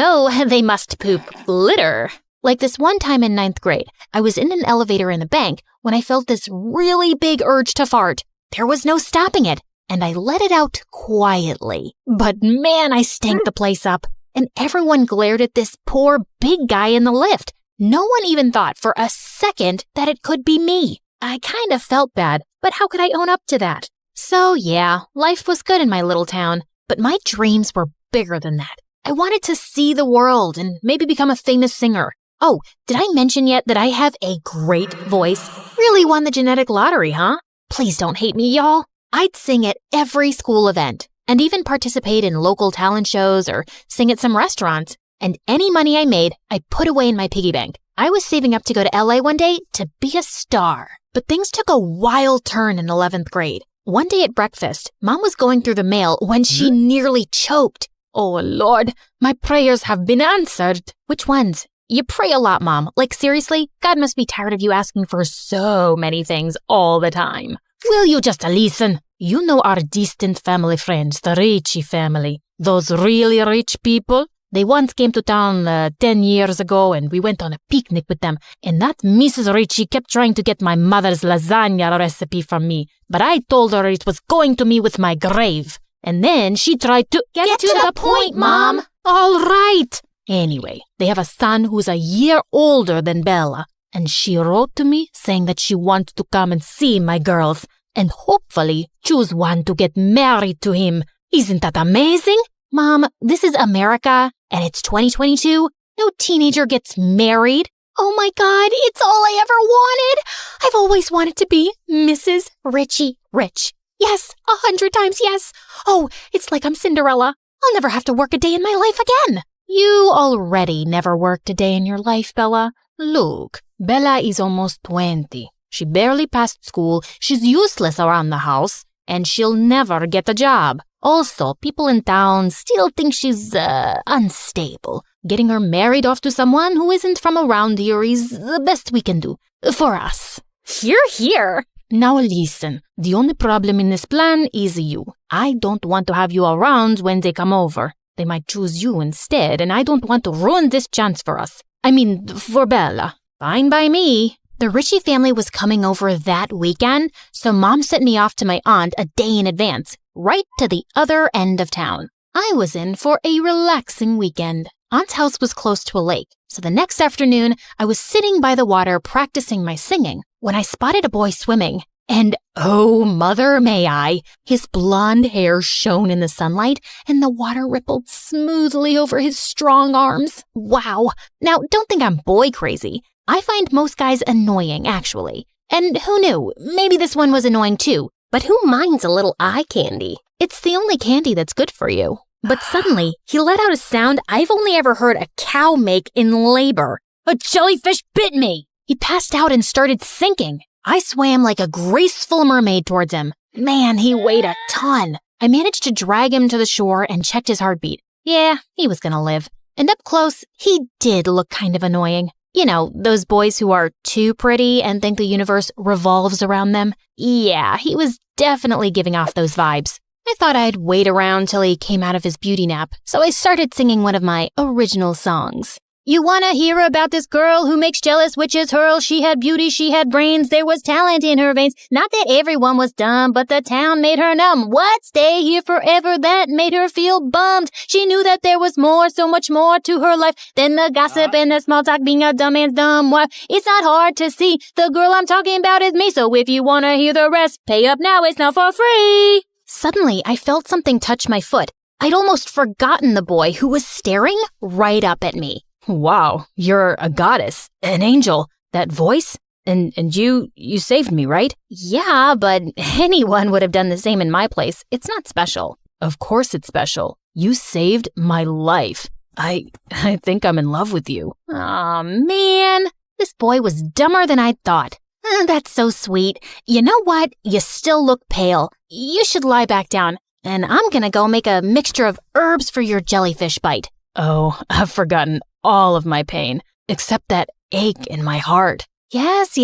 they must poop litter. Like this one time in 9th grade, I was in an elevator in the bank when I felt this really big urge to fart. There was no stopping it, and I let it out quietly. But man, I stank the place up. And everyone glared at this poor big guy in the lift. No one even thought for a second that it could be me. I kind of felt bad, but how could I own up to that? So yeah, life was good in my little town, but my dreams were bigger than that. I wanted to see the world and maybe become a famous singer. Oh, did I mention yet that I have a great voice? Really won the genetic lottery, huh? Please don't hate me, y'all. I'd sing at every school event and even participate in local talent shows or sing at some restaurants. And any money I made, I put away in my piggy bank. I was saving up to go to LA one day to be a star. But things took a wild turn in 11th grade. One day at breakfast, Mom was going through the mail when she nearly choked. Oh, Lord, my prayers have been answered. Which ones? You pray a lot, Mom. Like, seriously, God must be tired of you asking for so many things all the time. Will you just listen? You know our distant family friends, the Ricci family. Those really rich people? They once came to town 10 years ago, and we went on a picnic with them. And that Mrs. Ricci kept trying to get my mother's lasagna recipe from me. But I told her it was going to me with my grave. And then she tried to... Get to the point, Mom! All right! Anyway, they have a son who's a year older than Bella. And she wrote to me saying that she wants to come and see my girls. And hopefully choose one to get married to him. Isn't that amazing? Mom, this is America, and it's 2022. No teenager gets married. Oh my God, it's all I ever wanted. I've always wanted to be Mrs. Richie Rich. Yes, 100 times yes. Oh, it's like I'm Cinderella. I'll never have to work a day in my life again. You already never worked a day in your life, Bella. Look, Bella is almost 20. She barely passed school, she's useless around the house, and she'll never get a job. Also, people in town still think she's, unstable. Getting her married off to someone who isn't from around here is the best we can do. For us. Hear. Now listen, the only problem in this plan is you. I don't want to have you around when they come over. They might choose you instead, and I don't want to ruin this chance for us. I mean, for Bella. Fine by me. The Ritchie family was coming over that weekend, so Mom sent me off to my aunt a day in advance, right to the other end of town. I was in for a relaxing weekend. Aunt's house was close to a lake, so the next afternoon, I was sitting by the water practicing my singing when I spotted a boy swimming. And oh, mother may I, his blonde hair shone in the sunlight and the water rippled smoothly over his strong arms. Wow. Now, don't think I'm boy crazy. I find most guys annoying, actually. And who knew? Maybe this one was annoying too. But who minds a little eye candy? It's the only candy that's good for you. But suddenly, he let out a sound I've only ever heard a cow make in labor. A jellyfish bit me! He passed out and started sinking. I swam like a graceful mermaid towards him. Man, he weighed a ton. I managed to drag him to the shore and checked his heartbeat. Yeah, he was gonna live. And up close, he did look kind of annoying. You know, those boys who are too pretty and think the universe revolves around them? Yeah, he was definitely giving off those vibes. I thought I'd wait around till he came out of his beauty nap, so I started singing one of my original songs. You wanna hear about this girl who makes jealous witches hurl? She had beauty, she had brains, there was talent in her veins. Not that everyone was dumb, but the town made her numb. What? Stay here forever? That made her feel bummed. She knew that there was more, so much more to her life than the gossip and the small talk. Being a dumb man's dumb wife. It's not hard to see. The girl I'm talking about is me, so if you wanna hear the rest, pay up now, it's not for free. Suddenly, I felt something touch my foot. I'd almost forgotten the boy who was staring right up at me. Wow, you're a goddess, an angel. That voice? And you saved me, right? Yeah, but anyone would have done the same in my place. It's not special. Of course it's special. You saved my life. I think I'm in love with you. Aw, man. This boy was dumber than I'd thought. That's so sweet. You know what? You still look pale. You should lie back down. And I'm gonna go make a mixture of herbs for your jellyfish bite. Oh, I've forgotten all of my pain, except that ache in my heart. Yes,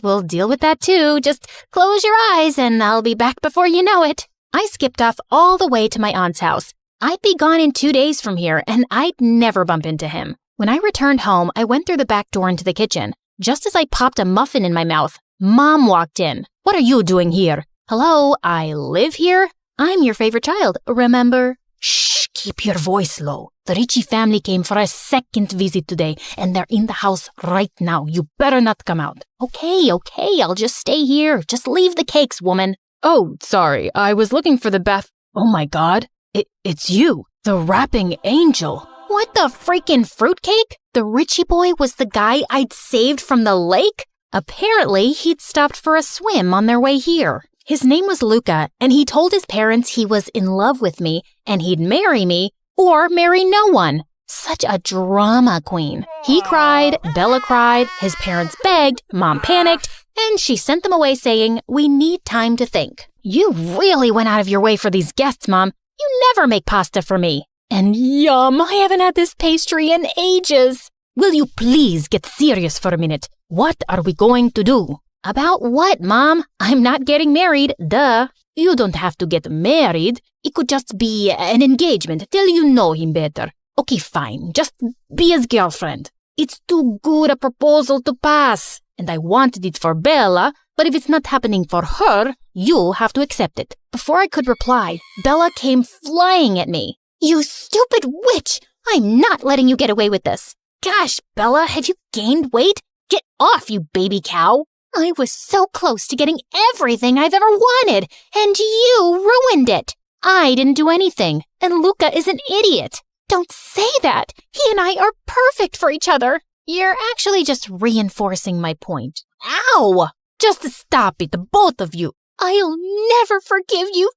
we'll deal with that too. Just close your eyes and I'll be back before you know it. I skipped off all the way to my aunt's house. I'd be gone in 2 days from here and I'd never bump into him. When I returned home, I went through the back door into the kitchen. Just as I popped a muffin in my mouth, Mom walked in. What are you doing here? Hello, I live here? I'm your favorite child, remember? Shh, keep your voice low. The Ritchie family came for a second visit today, and they're in the house right now. You better not come out. Okay, I'll just stay here. Just leave the cakes, woman. Oh, sorry, I was looking for the bath. Oh my God, it's you, the rapping angel. What the freaking fruitcake? The Ritchie boy was the guy I'd saved from the lake? Apparently, he'd stopped for a swim on their way here. His name was Luca, and he told his parents he was in love with me, and he'd marry me, or marry no one. Such a drama queen. He cried, Bella cried, his parents begged, Mom panicked, and she sent them away saying, we need time to think. You really went out of your way for these guests, Mom. You never make pasta for me. And yum, I haven't had this pastry in ages. Will you please get serious for a minute? What are we going to do? About what, Mom? I'm not getting married, duh. You don't have to get married. It could just be an engagement till you know him better. Okay, fine. Just be his girlfriend. It's too good a proposal to pass. And I wanted it for Bella, but if it's not happening for her, you have to accept it. Before I could reply, Bella came flying at me. You stupid witch! I'm not letting you get away with this. Gosh, Bella, have you gained weight? Get off, you baby cow. I was so close to getting everything I've ever wanted, and you ruined it. I didn't do anything, and Luca is an idiot. Don't say that. He and I are perfect for each other. You're actually just reinforcing my point. Ow! Just stop it, the both of you. I'll never forgive you.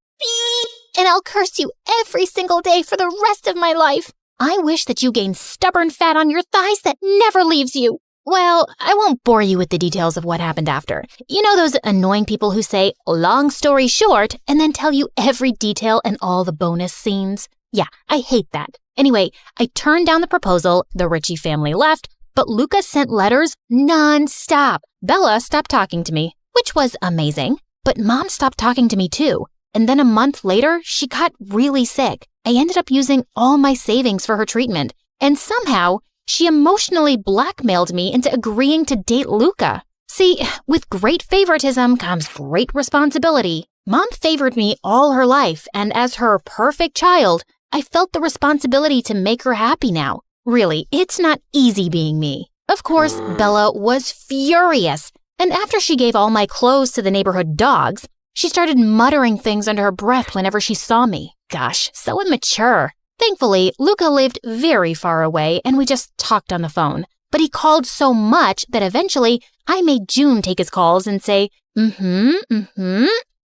And I'll curse you every single day for the rest of my life. I wish that you gain stubborn fat on your thighs that never leaves you. Well, I won't bore you with the details of what happened after. You know those annoying people who say, long story short, and then tell you every detail and all the bonus scenes? Yeah, I hate that. Anyway, I turned down the proposal, the Ritchie family left, but Luca sent letters non-stop. Bella stopped talking to me, which was amazing, but Mom stopped talking to me too. And then a month later, she got really sick. I ended up using all my savings for her treatment, and somehow, she emotionally blackmailed me into agreeing to date Luca. See, with great favoritism comes great responsibility. Mom favored me all her life, and as her perfect child, I felt the responsibility to make her happy now. Really, it's not easy being me. Of course, Bella was furious, and after she gave all my clothes to the neighborhood dogs, she started muttering things under her breath whenever she saw me. Gosh, so immature. Thankfully, Luca lived very far away and we just talked on the phone. But he called so much that eventually I made June take his calls and say,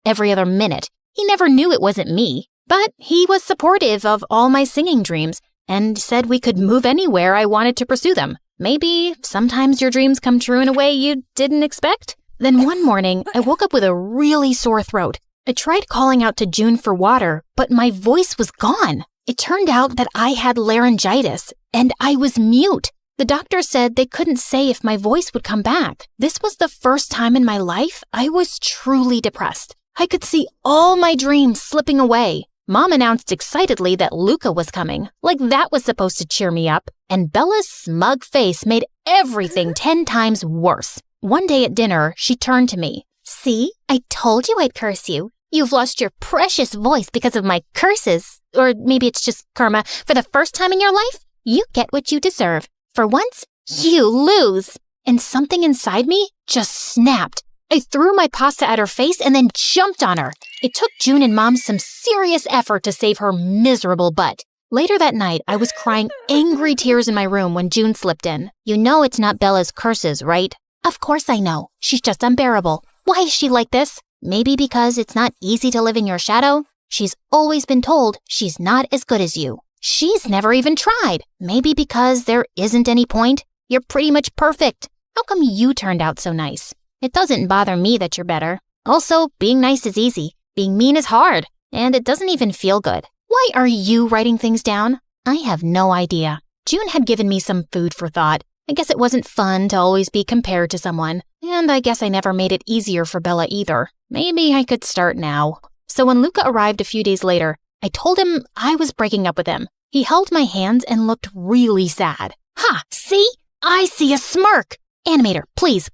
every other minute. He never knew it wasn't me. But he was supportive of all my singing dreams and said we could move anywhere I wanted to pursue them. Maybe sometimes your dreams come true in a way you didn't expect? Then one morning, I woke up with a really sore throat. I tried calling out to June for water, but my voice was gone. It turned out that I had laryngitis, and I was mute. The doctor said they couldn't say if my voice would come back. This was the first time in my life I was truly depressed. I could see all my dreams slipping away. Mom announced excitedly that Luca was coming, like that was supposed to cheer me up, and Bella's smug face made everything 10 times worse. One day at dinner, she turned to me. See, I told you I'd curse you. You've lost your precious voice because of my curses. Or maybe it's just karma. For the first time in your life, you get what you deserve. For once, you lose. And something inside me just snapped. I threw my pasta at her face and then jumped on her. It took June and Mom some serious effort to save her miserable butt. Later that night, I was crying angry tears in my room when June slipped in. You know it's not Bella's curses, right? Of course I know. She's just unbearable. Why is she like this? Maybe because it's not easy to live in your shadow? She's always been told she's not as good as you. She's never even tried. Maybe because there isn't any point. You're pretty much perfect. How come you turned out so nice? It doesn't bother me that you're better. Also, being nice is easy. Being mean is hard. And it doesn't even feel good. Why are you writing things down? I have no idea. June had given me some food for thought. I guess it wasn't fun to always be compared to someone. And I guess I never made it easier for Bella either. Maybe I could start now. So when Luca arrived a few days later, I told him I was breaking up with him. He held my hands and looked really sad. Ha! See? I see a smirk! Animator, please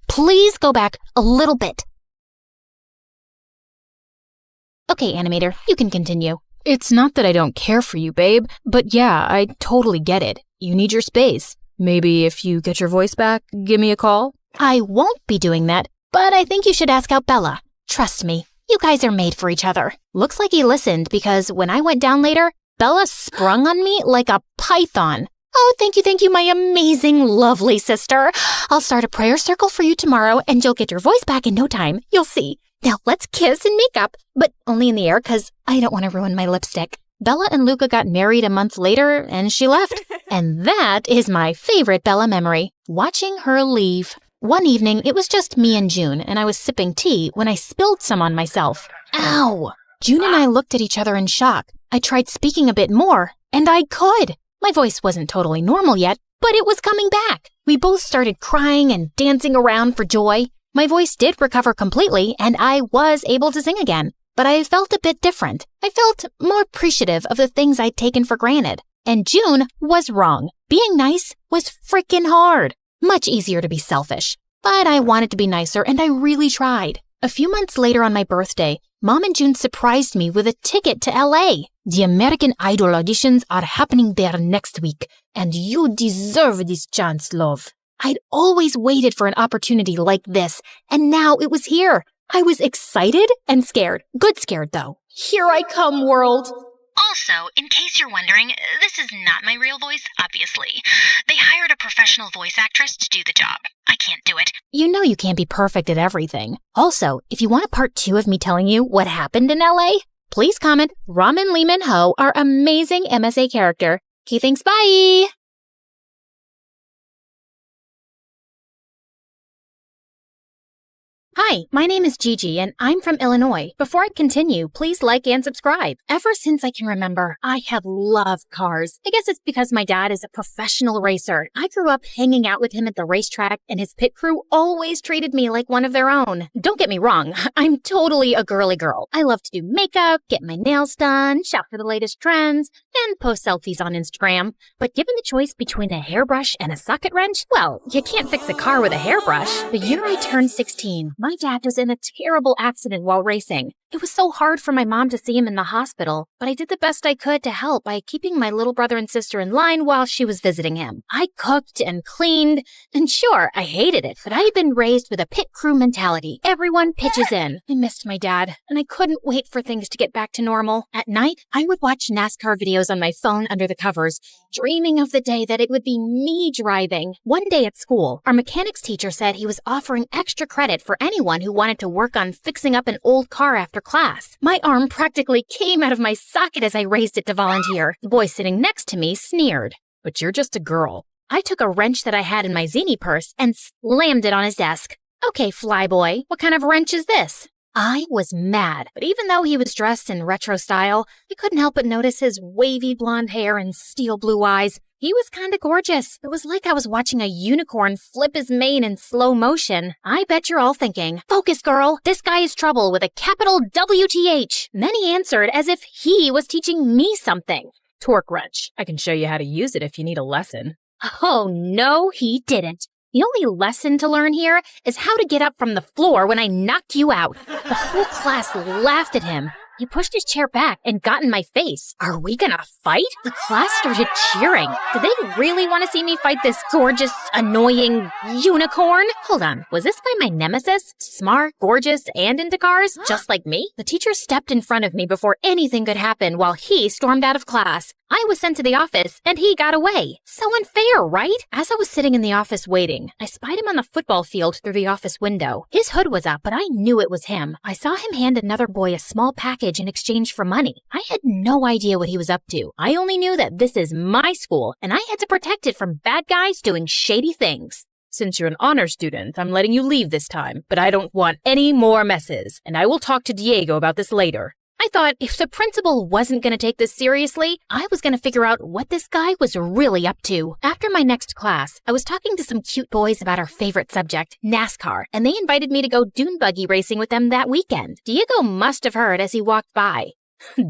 go back a little bit. Okay, Animator, you can continue. It's not that I don't care for you, babe, but yeah, I totally get it. You need your space. Maybe if you get your voice back, give me a call? I won't be doing that, but I think you should ask out Bella. Trust me, you guys are made for each other. Looks like he listened because when I went down later, Bella sprung on me like a python. Oh, thank you, my amazing, lovely sister. I'll start a prayer circle for you tomorrow and you'll get your voice back in no time. You'll see. Now let's kiss and make up, but only in the air because I don't want to ruin my lipstick. Bella and Luca got married a month later and she left. And that is my favorite Bella memory, watching her leave. One evening, it was just me and June, and I was sipping tea when I spilled some on myself. Ow! June and I looked at each other in shock. I tried speaking a bit more, and I could. My voice wasn't totally normal yet, but it was coming back. We both started crying and dancing around for joy. My voice did recover completely, and I was able to sing again. But I felt a bit different. I felt more appreciative of the things I'd taken for granted. And June was wrong. Being nice was freaking hard. Much easier to be selfish. But I wanted to be nicer, and I really tried. A few months later on my birthday, Mom and June surprised me with a ticket to LA. The American Idol auditions are happening there next week, and you deserve this chance, love. I'd always waited for an opportunity like this, and now it was here. I was excited and scared. Good scared, though. Here I come, world. Also, in case you're wondering, this is not my real voice, obviously. They hired a professional voice actress to do the job. I can't do it. You know you can't be perfect at everything. Also, if you want a part 2 of me telling you what happened in LA, please comment Ramen Lehman Ho, our amazing MSA character. Okay, thanks, bye! Hi, my name is Gigi, and I'm from Illinois. Before I continue, please like and subscribe. Ever since I can remember, I have loved cars. I guess it's because my dad is a professional racer. I grew up hanging out with him at the racetrack, and his pit crew always treated me like one of their own. Don't get me wrong, I'm totally a girly girl. I love to do makeup, get my nails done, shop for the latest trends, and post selfies on Instagram. But given the choice between a hairbrush and a socket wrench, well, you can't fix a car with a hairbrush. The year I turned 16, my dad was in a terrible accident while racing. It was so hard for my mom to see him in the hospital, but I did the best I could to help by keeping my little brother and sister in line while she was visiting him. I cooked and cleaned, and sure, I hated it, but I had been raised with a pit crew mentality. Everyone pitches in. I missed my dad, and I couldn't wait for things to get back to normal. At night, I would watch NASCAR videos on my phone under the covers, dreaming of the day that it would be me driving. One day at school, our mechanics teacher said he was offering extra credit for anyone who wanted to work on fixing up an old car after class. My arm practically came out of my socket as I raised it to volunteer. The boy sitting next to me sneered. But you're just a girl. I took a wrench that I had in my zini purse and slammed it on his desk. Okay, flyboy, what kind of wrench is this? I was mad, but even though he was dressed in retro style, I couldn't help but notice his wavy blonde hair and steel blue eyes. He was kinda gorgeous. It was like I was watching a unicorn flip his mane in slow motion. I bet you're all thinking, focus girl, this guy is trouble with a capital WTH. And then he answered as if he was teaching me something. Torque wrench. I can show you how to use it if you need a lesson. Oh, no, he didn't. The only lesson to learn here is how to get up from the floor when I knocked you out. The whole class laughed at him. He pushed his chair back and got in my face. Are we gonna fight? The class started cheering. Did they really want to see me fight this gorgeous, annoying unicorn? Hold on, was this by my nemesis? Smart, gorgeous, and into cars? Just like me? The teacher stepped in front of me before anything could happen while he stormed out of class. I was sent to the office, and he got away. So unfair, right? As I was sitting in the office waiting, I spied him on the football field through the office window. His hood was up, but I knew it was him. I saw him hand another boy a small package in exchange for money. I had no idea what he was up to. I only knew that this is my school, and I had to protect it from bad guys doing shady things. Since you're an honor student, I'm letting you leave this time, but I don't want any more messes, and I will talk to Diego about this later. I thought if the principal wasn't going to take this seriously, I was going to figure out what this guy was really up to. After my next class, I was talking to some cute boys about our favorite subject, NASCAR, and they invited me to go dune buggy racing with them that weekend. Diego must have heard as he walked by.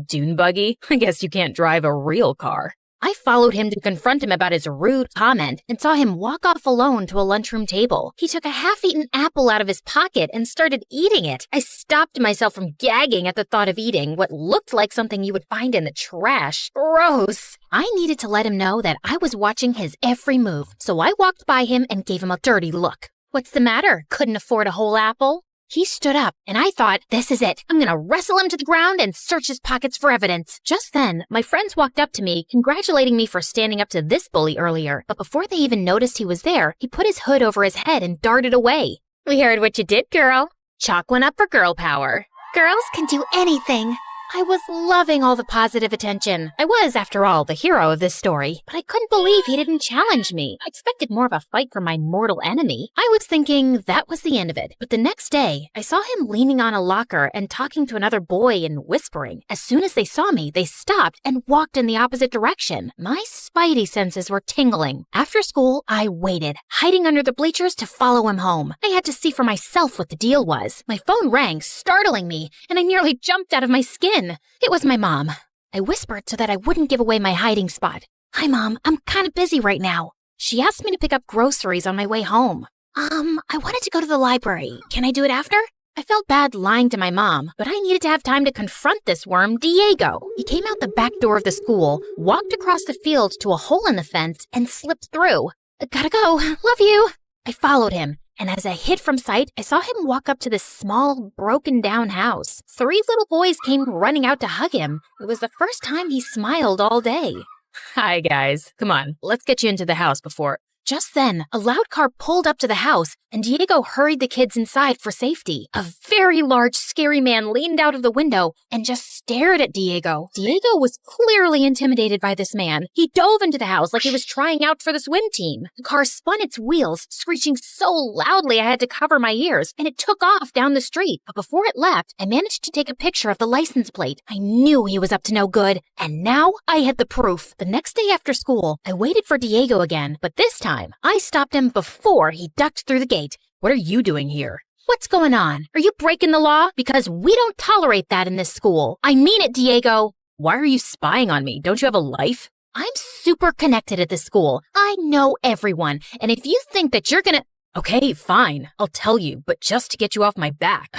Dune buggy? I guess you can't drive a real car. I followed him to confront him about his rude comment and saw him walk off alone to a lunchroom table. He took a half-eaten apple out of his pocket and started eating it. I stopped myself from gagging at the thought of eating what looked like something you would find in the trash. Gross! I needed to let him know that I was watching his every move, so I walked by him and gave him a dirty look. What's the matter? Couldn't afford a whole apple? He stood up, and I thought, this is it. I'm gonna wrestle him to the ground and search his pockets for evidence. Just then, my friends walked up to me, congratulating me for standing up to this bully earlier. But before they even noticed he was there, he put his hood over his head and darted away. We heard what you did, girl. Chalk one up for girl power. Girls can do anything. I was loving all the positive attention. I was, after all, the hero of this story, but I couldn't believe he didn't challenge me. I expected more of a fight from my mortal enemy. I was thinking that was the end of it. But the next day, I saw him leaning on a locker and talking to another boy and whispering. As soon as they saw me, they stopped and walked in the opposite direction. My spidey senses were tingling. After school, I waited, hiding under the bleachers to follow him home. I had to see for myself what the deal was. My phone rang, startling me, and I nearly jumped out of my skin. It was my mom. I whispered so that I wouldn't give away my hiding spot. "Hi, Mom. I'm kind of busy right now." She asked me to pick up groceries on my way home. I wanted to go to the library. Can I do it after? I felt bad lying to my mom, but I needed to have time to confront this worm, Diego. He came out the back door of the school, walked across the field to a hole in the fence, and slipped through. "Gotta go. Love you." I followed him. And as I hid from sight, I saw him walk up to this small, broken-down house. 3 little boys came running out to hug him. It was the first time he smiled all day. Hi, guys. Come on, let's get you into the house before... Just then, a loud car pulled up to the house, and Diego hurried the kids inside for safety. A very large, scary man leaned out of the window and just stared at Diego. Diego was clearly intimidated by this man. He dove into the house like he was trying out for the swim team. The car spun its wheels, screeching so loudly I had to cover my ears, and it took off down the street. But before it left, I managed to take a picture of the license plate. I knew he was up to no good, and now I had the proof. The next day after school, I waited for Diego again, but this time, I stopped him before he ducked through the gate. What are you doing here? What's going on? Are you breaking the law? Because we don't tolerate that in this school. I mean it, Diego. Why are you spying on me? Don't you have a life? I'm super connected at this school. I know everyone. And if you think that you're gonna... Okay, fine. I'll tell you, but just to get you off my back.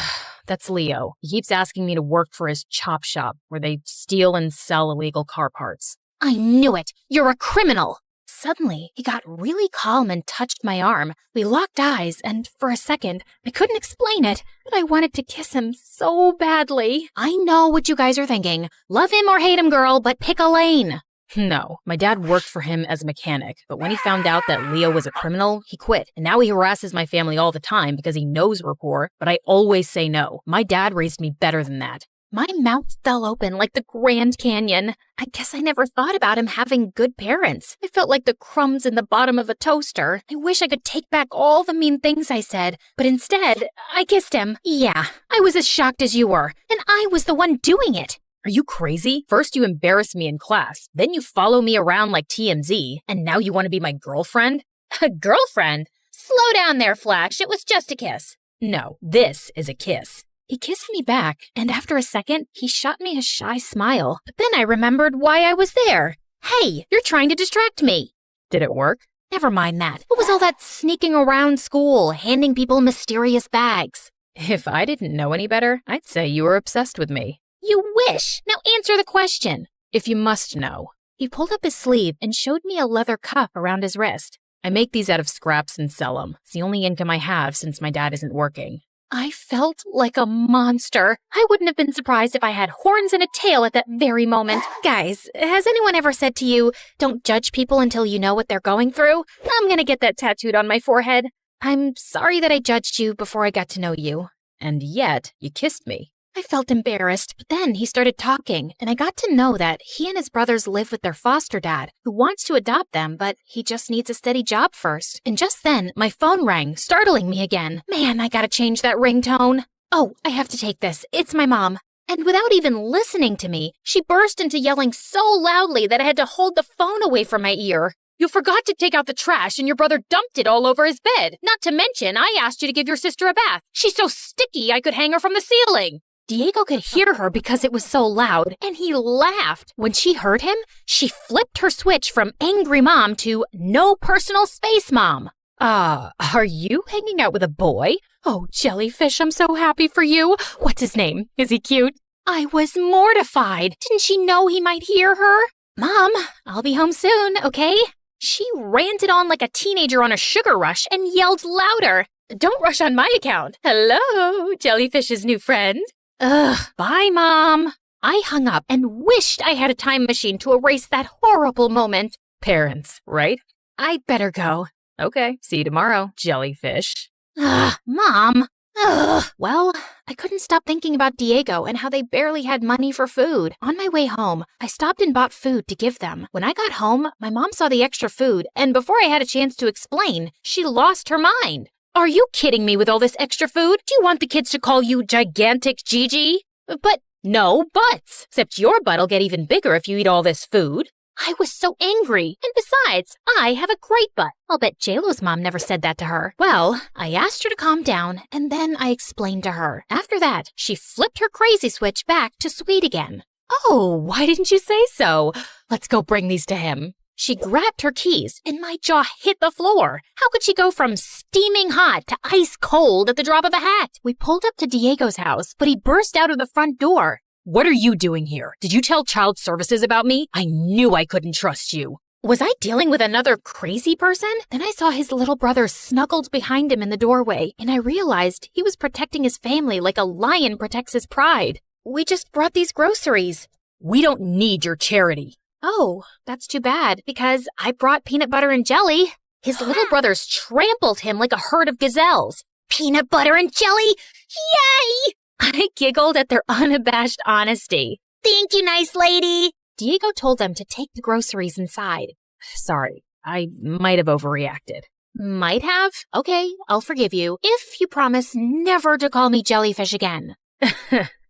That's Leo. He keeps asking me to work for his chop shop where they steal and sell illegal car parts. I knew it. You're a criminal. Suddenly, he got really calm and touched my arm. We locked eyes, and for a second, I couldn't explain it, but I wanted to kiss him so badly. I know what you guys are thinking. Love him or hate him, girl, but pick a lane. No, my dad worked for him as a mechanic, but when he found out that Leo was a criminal, he quit. And now he harasses my family all the time because he knows we're poor, but I always say no. My dad raised me better than that. My mouth fell open like the Grand Canyon. I guess I never thought about him having good parents. I felt like the crumbs in the bottom of a toaster. I wish I could take back all the mean things I said, but instead, I kissed him. Yeah, I was as shocked as you were, and I was the one doing it. Are you crazy? First you embarrass me in class, then you follow me around like TMZ, and now you want to be my girlfriend? A girlfriend? Slow down there, Flash. It was just a kiss. No, this is a kiss. He kissed me back, and after a second, he shot me a shy smile. But then I remembered why I was there. Hey, you're trying to distract me. Did it work? Never mind that. What was all that sneaking around school, handing people mysterious bags? If I didn't know any better, I'd say you were obsessed with me. You wish. Now answer the question. If you must know. He pulled up his sleeve and showed me a leather cuff around his wrist. I make these out of scraps and sell them. It's the only income I have since my dad isn't working. I felt like a monster. I wouldn't have been surprised if I had horns and a tail at that very moment. Guys, has anyone ever said to you, don't judge people until you know what they're going through? I'm gonna get that tattooed on my forehead. I'm sorry that I judged you before I got to know you. And yet, you kissed me. I felt embarrassed, but then he started talking, and I got to know that he and his brothers live with their foster dad, who wants to adopt them, but he just needs a steady job first. And just then, my phone rang, startling me again. Man, I gotta change that ringtone. Oh, I have to take this. It's my mom. And without even listening to me, she burst into yelling so loudly that I had to hold the phone away from my ear. You forgot to take out the trash and your brother dumped it all over his bed. Not to mention, I asked you to give your sister a bath. She's so sticky I could hang her from the ceiling. Diego could hear her because it was so loud, and he laughed. When she heard him, she flipped her switch from angry mom to no personal space mom. Are you hanging out with a boy? Oh, Jellyfish, I'm so happy for you. What's his name? Is he cute? I was mortified. Didn't she know he might hear her? Mom, I'll be home soon, okay? She ranted on like a teenager on a sugar rush and yelled louder. Don't rush on my account. Hello, Jellyfish's new friend. Ugh, bye, Mom. I hung up and wished I had a time machine to erase that horrible moment. Parents, right? I'd better go. Okay, see you tomorrow, Jellyfish. Ugh, Mom. Ugh. Well, I couldn't stop thinking about Diego and how they barely had money for food. On my way home, I stopped and bought food to give them. When I got home, my mom saw the extra food, and before I had a chance to explain, she lost her mind. Are you kidding me with all this extra food? Do you want the kids to call you Gigantic Gigi? But no buts. Except your butt'll get even bigger if you eat all this food. I was so angry. And besides, I have a great butt. I'll bet JLo's mom never said that to her. Well, I asked her to calm down, and then I explained to her. After that, she flipped her crazy switch back to sweet again. Oh, why didn't you say so? Let's go bring these to him. She grabbed her keys, and my jaw hit the floor. How could she go from steaming hot to ice cold at the drop of a hat? We pulled up to Diego's house, but he burst out of the front door. What are you doing here? Did you tell child services about me? I knew I couldn't trust you. Was I dealing with another crazy person? Then I saw his little brother snuggled behind him in the doorway, and I realized he was protecting his family like a lion protects his pride. We just brought these groceries. We don't need your charity. Oh, that's too bad, because I brought peanut butter and jelly. His little brothers trampled him like a herd of gazelles. Peanut butter and jelly? Yay! I giggled at their unabashed honesty. Thank you, nice lady. Diego told them to take the groceries inside. Sorry, I might have overreacted. Might have? Okay, I'll forgive you, if you promise never to call me jellyfish again.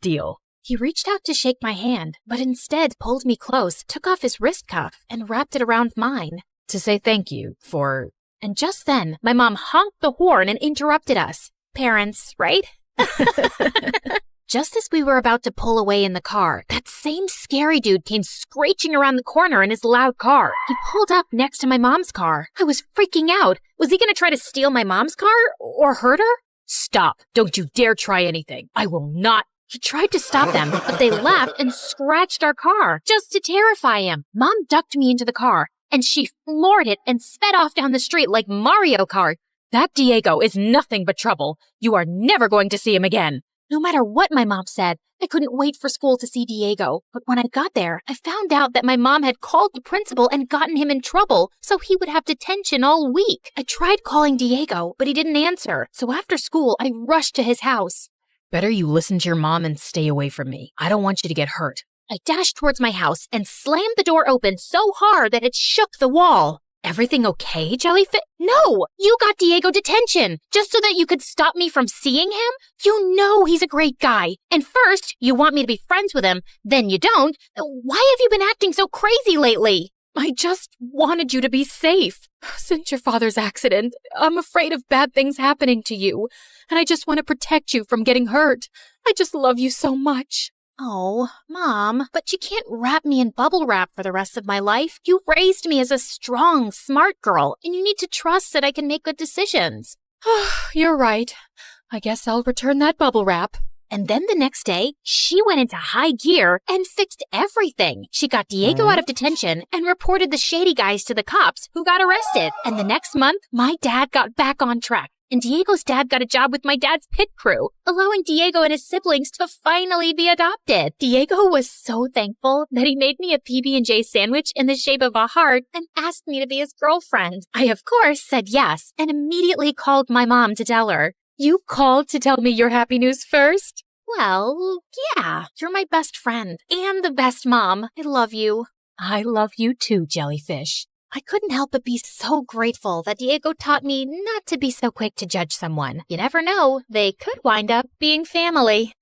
Deal. He reached out to shake my hand, but instead pulled me close, took off his wrist cuff, and wrapped it around mine. To say thank you for... And just then, my mom honked the horn and interrupted us. Parents, right? Just as we were about to pull away in the car, that same scary dude came screeching around the corner in his loud car. He pulled up next to my mom's car. I was freaking out. Was he going to try to steal my mom's car or hurt her? Stop. Don't you dare try anything. I will not. He tried to stop them, but they laughed and scratched our car just to terrify him. Mom ducked me into the car, and she floored it and sped off down the street like Mario Kart. That Diego is nothing but trouble. You are never going to see him again. No matter what my mom said, I couldn't wait for school to see Diego. But when I got there, I found out that my mom had called the principal and gotten him in trouble, so he would have detention all week. I tried calling Diego, but he didn't answer. So after school, I rushed to his house. Better you listen to your mom and stay away from me. I don't want you to get hurt. I dashed towards my house and slammed the door open so hard that it shook the wall. Everything okay, Jellyfish? No! You got Diego detention, just so that you could stop me from seeing him? You know he's a great guy. And first, you want me to be friends with him, then you don't. Why have you been acting so crazy lately? I just wanted you to be safe. Since your father's accident, I'm afraid of bad things happening to you, and I just want to protect you from getting hurt. I just love you so much. Oh, Mom, but you can't wrap me in bubble wrap for the rest of my life. You raised me as a strong, smart girl, and you need to trust that I can make good decisions. You're right. I guess I'll return that bubble wrap. And then the next day, she went into high gear and fixed everything. She got Diego out of detention and reported the shady guys to the cops who got arrested. And the next month, my dad got back on track. And Diego's dad got a job with my dad's pit crew, allowing Diego and his siblings to finally be adopted. Diego was so thankful that he made me a PB&J sandwich in the shape of a heart and asked me to be his girlfriend. I, of course, said yes and immediately called my mom to tell her. You called to tell me your happy news first? Well, yeah, you're my best friend and the best mom. I love you. I love you too, Jellyfish. I couldn't help but be so grateful that Diego taught me not to be so quick to judge someone. You never know, they could wind up being family.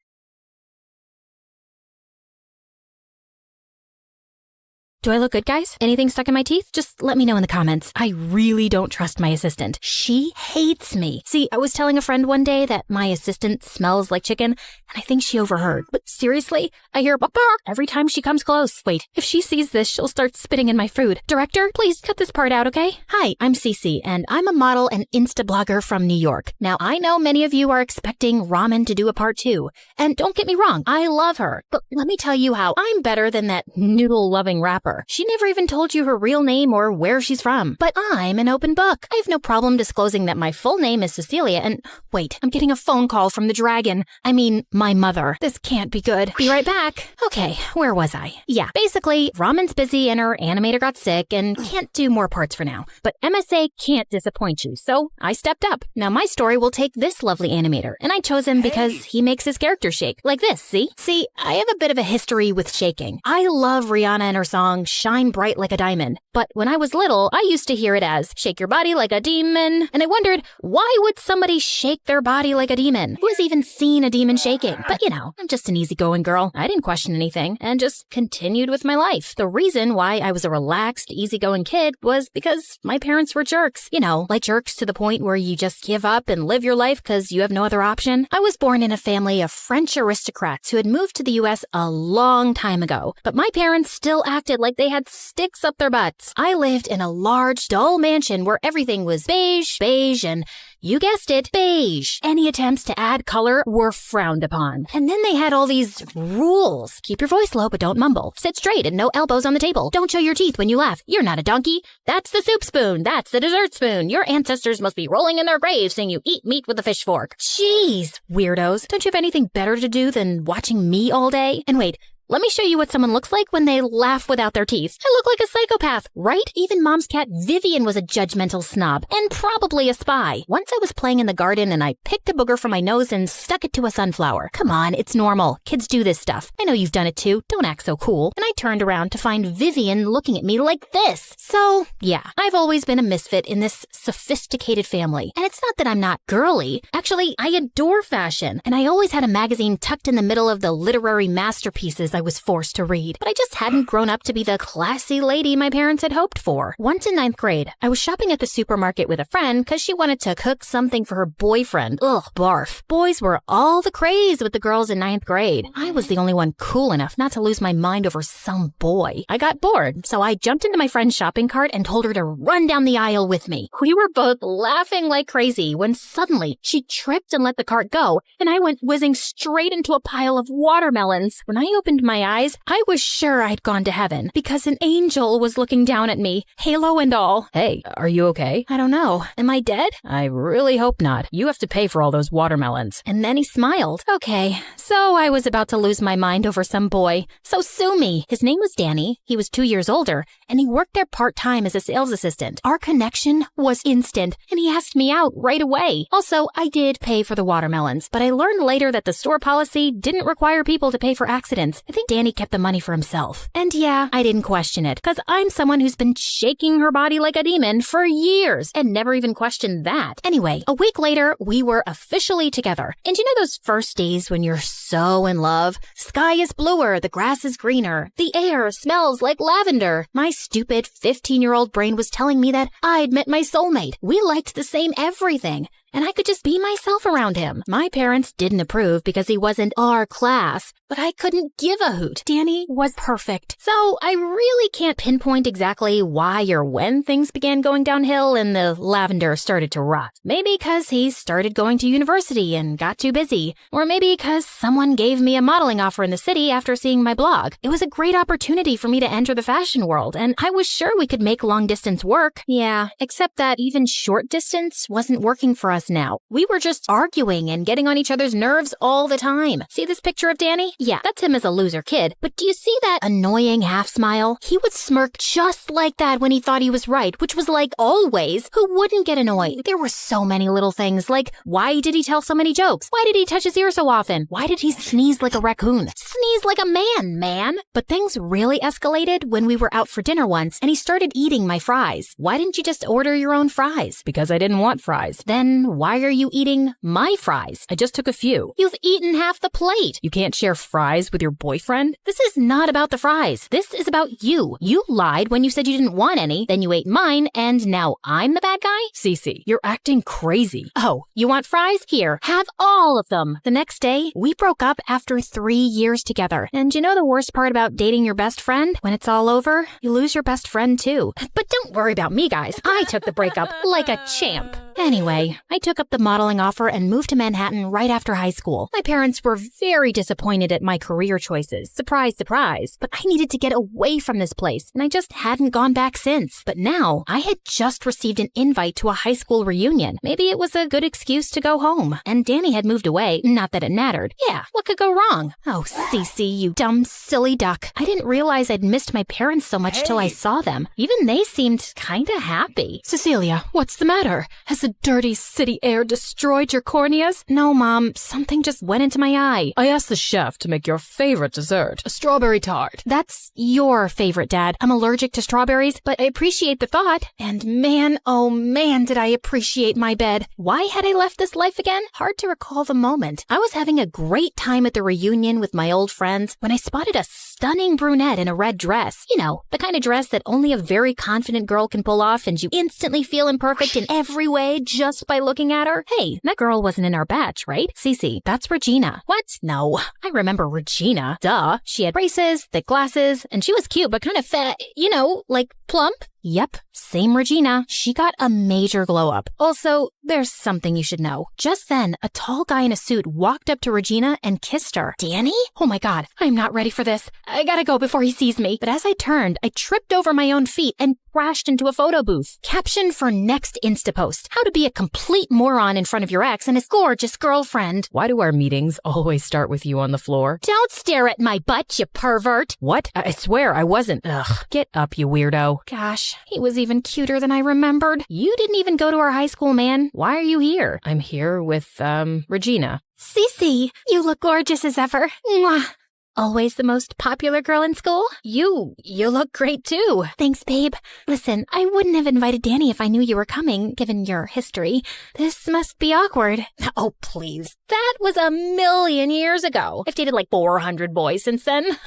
Do I look good, guys? Anything stuck in my teeth? Just let me know in the comments. I really don't trust my assistant. She hates me. See, I was telling a friend one day that my assistant smells like chicken, and I think she overheard. But seriously, I hear bark every time she comes close. Wait, if she sees this, she'll start spitting in my food. Director, please cut this part out, okay? Hi, I'm Cece, and I'm a model and Insta-blogger from New York. Now, I know many of you are expecting Ramen to do a part 2. And don't get me wrong, I love her. But let me tell you how I'm better than that noodle-loving rapper. ever. She never even told you her real name or where she's from. But I'm an open book. I have no problem disclosing that my full name is Cecilia and... Wait, I'm getting a phone call from the dragon. I mean, my mother. This can't be good. Be right back. Okay, where was I? Yeah, basically, Ramen's busy and her animator got sick and can't do more parts for now. But MSA can't disappoint you, so I stepped up. Now my story will take this lovely animator, and I chose him because he makes his character shake. Like this, see? See, I have a bit of a history with shaking. I love Rihanna and her song, Shine Bright Like a Diamond. But when I was little, I used to hear it as, shake your body like a demon. And I wondered, why would somebody shake their body like a demon? Who has even seen a demon shaking? But you know, I'm just an easygoing girl. I didn't question anything and just continued with my life. The reason why I was a relaxed, easygoing kid was because my parents were jerks. You know, like jerks to the point where you just give up and live your life because you have no other option. I was born in a family of French aristocrats who had moved to the US a long time ago, but my parents still acted like they had sticks up their butts. I lived in a large, dull mansion where everything was beige, and you guessed it, beige. Any attempts to add color were frowned upon. And then they had all these rules. Keep your voice low, but don't mumble. Sit straight and no elbows on the table. Don't show your teeth when you laugh. You're not a donkey. That's the soup spoon. That's the dessert spoon. Your ancestors must be rolling in their graves saying you eat meat with a fish fork. Jeez, weirdos. Don't you have anything better to do than watching me all day? And wait, let me show you what someone looks like when they laugh without their teeth. I look like a psychopath, right? Even Mom's cat Vivian was a judgmental snob and probably a spy. Once I was playing in the garden and I picked a booger from my nose and stuck it to a sunflower. Come on, it's normal. Kids do this stuff. I know you've done it too. Don't act so cool. And I turned around to find Vivian looking at me like this. So, yeah, I've always been a misfit in this sophisticated family. And it's not that I'm not girly. Actually, I adore fashion. And I always had a magazine tucked in the middle of the literary masterpieces I was forced to read, but I just hadn't grown up to be the classy lady my parents had hoped for. Once in 9th grade, I was shopping at the supermarket with a friend because she wanted to cook something for her boyfriend. Ugh, barf. Boys were all the craze with the girls in 9th grade. I was the only one cool enough not to lose my mind over some boy. I got bored, so I jumped into my friend's shopping cart and told her to run down the aisle with me. We were both laughing like crazy when suddenly she tripped and let the cart go, and I went whizzing straight into a pile of watermelons. When I opened my eyes, I was sure I'd gone to heaven because an angel was looking down at me, halo and all. Hey, are you okay? I don't know. Am I dead? I really hope not. You have to pay for all those watermelons. And then he smiled. Okay, so I was about to lose my mind over some boy. So sue me. His name was Danny. He was 2 years older, and he worked there part-time as a sales assistant. Our connection was instant, and he asked me out right away. Also, I did pay for the watermelons, but I learned later that the store policy didn't require people to pay for accidents. I think Danny kept the money for himself. And yeah, I didn't question it, because I'm someone who's been shaking her body like a demon for years and never even questioned that. Anyway, a week later, we were officially together. And you know those first days when you're so in love? Sky is bluer, the grass is greener, the air smells like lavender. My stupid 15-year-old brain was telling me that I'd met my soulmate. We liked the same everything, and I could just be myself around him. My parents didn't approve because he wasn't our class, but I couldn't give a hoot. Danny was perfect. So I really can't pinpoint exactly why or when things began going downhill and the lavender started to rot. Maybe because he started going to university and got too busy, or maybe because someone gave me a modeling offer in the city after seeing my blog. It was a great opportunity for me to enter the fashion world, and I was sure we could make long distance work. Yeah, except that even short distance wasn't working for us now. We were just arguing and getting on each other's nerves all the time. See this picture of Danny? Yeah, that's him as a loser kid. But do you see that annoying half smile? He would smirk just like that when he thought he was right, which was like always. Who wouldn't get annoyed? There were so many little things, like why did he tell so many jokes? Why did he touch his ear so often? Why did he sneeze like a raccoon? Sneeze like a man. But things really escalated when we were out for dinner once and he started eating my fries. Why didn't you just order your own fries? Because I didn't want fries. Then why are you eating my fries? I just took a few. You've eaten half the plate. You can't share fries with your boyfriend? This is not about the fries. This is about you. You lied when you said you didn't want any, then you ate mine, and now I'm the bad guy? Cece, you're acting crazy. Oh, you want fries? Here, have all of them. The next day, we broke up after 3 years together. And you know the worst part about dating your best friend? When it's all over, you lose your best friend too. But don't worry about me, guys. I took the breakup like a champ. Anyway, I took up the modeling offer and moved to Manhattan right after high school. My parents were very disappointed at my career choices. Surprise, surprise. But I needed to get away from this place, and I just hadn't gone back since. But now, I had just received an invite to a high school reunion. Maybe it was a good excuse to go home. And Danny had moved away, not that it mattered. Yeah, what could go wrong? Oh, Cece, you dumb, silly duck. I didn't realize I'd missed my parents so much till I saw them. Even they seemed kinda happy. Cecilia, what's the matter? Has the dirty city air destroyed your corneas? No, Mom, something just went into my eye. I asked the chef to make your favorite dessert, a strawberry tart. That's your favorite, Dad. I'm allergic to strawberries, but I appreciate the thought. And man, oh man, did I appreciate my bed. Why had I left this life again? Hard to recall the moment. I was having a great time at the reunion with my old friends when I spotted a stunning brunette in a red dress. You know, the kind of dress that only a very confident girl can pull off and you instantly feel imperfect in every way just by looking at her. Hey, that girl wasn't in our batch, right? Cece, that's Regina. What? No, I remember Regina. Duh. She had braces, thick glasses, and she was cute but kind of fat, you know, like plump. Yep, same Regina. She got a major glow up. Also, there's something you should know. Just then, a tall guy in a suit walked up to Regina and kissed her. Danny? Oh my god, I'm not ready for this. I gotta go before he sees me. But as I turned, I tripped over my own feet and crashed into a photo booth. Caption for next Insta post. How to be a complete moron in front of your ex and his gorgeous girlfriend. Why do our meetings always start with you on the floor? Don't stare at my butt, you pervert. What? I swear I wasn't. Ugh. Get up, you weirdo. Gosh, he was even cuter than I remembered. You didn't even go to our high school, man. Why are you here? I'm here with, Regina. Cece, you look gorgeous as ever. Mwah. Always the most popular girl in school? You look great too. Thanks, babe. Listen, I wouldn't have invited Danny if I knew you were coming, given your history. This must be awkward. Oh, please. That was 1,000,000 years ago. I've dated like 400 boys since then.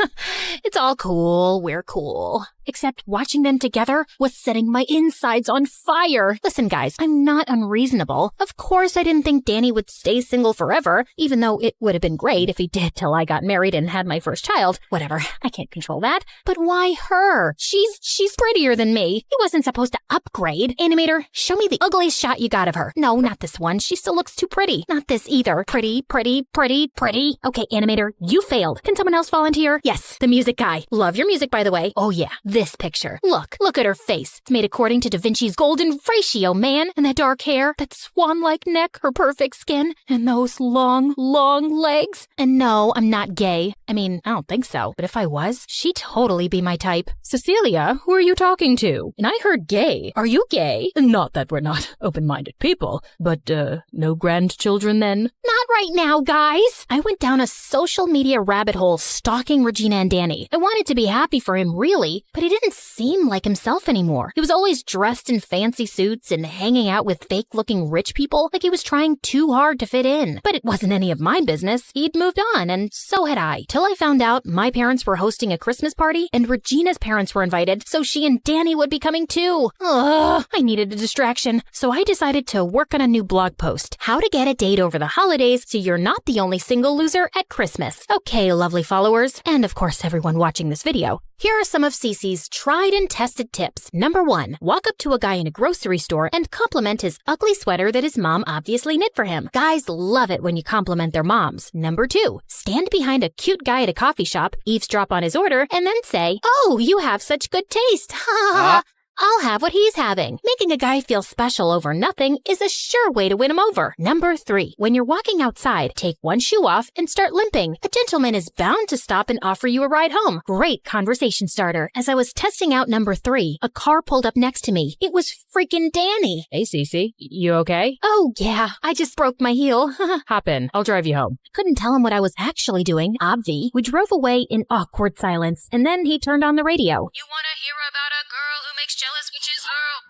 It's all cool. We're cool. Except watching them together was setting my insides on fire. Listen, guys, I'm not unreasonable. Of course, I didn't think Danny would stay single forever, even though it would have been great if he did till I got married and had my first child. Whatever, I can't control that. But why her? She's prettier than me. He wasn't supposed to upgrade. Animator, show me the ugliest shot you got of her. No, not this one. She still looks too pretty. Not this either. Pretty, pretty, pretty, pretty. Okay, animator, you failed. Can someone else volunteer? Yes, the music guy. Love your music, by the way. Oh yeah, this picture. Look at her face. It's made according to Da Vinci's golden ratio, man. And that dark hair, that swan-like neck, her perfect skin, and those long, long legs. And no, I'm not gay. I mean, I don't think so. But if I was, she'd totally be my type. Cecilia, who are you talking to? And I heard gay. Are you gay? Not that we're not open-minded people, but, no grandchildren then? Not right now, guys. I went down a social media rabbit hole stalking Regina and Danny. I wanted to be happy for him, really, but he didn't seem like himself anymore. He was always dressed in fancy suits and hanging out with fake-looking rich people like he was trying too hard to fit in. But it wasn't any of my business. He'd moved on, and so had I. Till I found out my parents were hosting a Christmas party, and Regina's parents were invited, so she and Danny would be coming too. Ugh, I needed a distraction, so I decided to work on a new blog post. How to get a date over the holidays so you're not the only single loser at Christmas. Okay, lovely followers, and of course everyone watching this video. Here are some of Cece's tried and tested tips. Number 1, walk up to a guy in a grocery store and compliment his ugly sweater that his mom obviously knit for him. Guys love it when you compliment their moms. Number 2, stand behind a cute guy at a coffee shop, eavesdrop on his order, and then say, "Oh, you have such good taste. Ha ha ha. I'll have what he's having." Making a guy feel special over nothing is a sure way to win him over. Number 3, when you're walking outside, take one shoe off and start limping. A gentleman is bound to stop and offer you a ride home. Great conversation starter. As I was testing out number 3, a car pulled up next to me. It was freaking Danny. Hey, Cece, you okay? Oh, yeah, I just broke my heel. Hop in, I'll drive you home. Couldn't tell him what I was actually doing, obvi. We drove away in awkward silence, and then he turned on the radio. You wanna hear about a girl who makes jealous witches?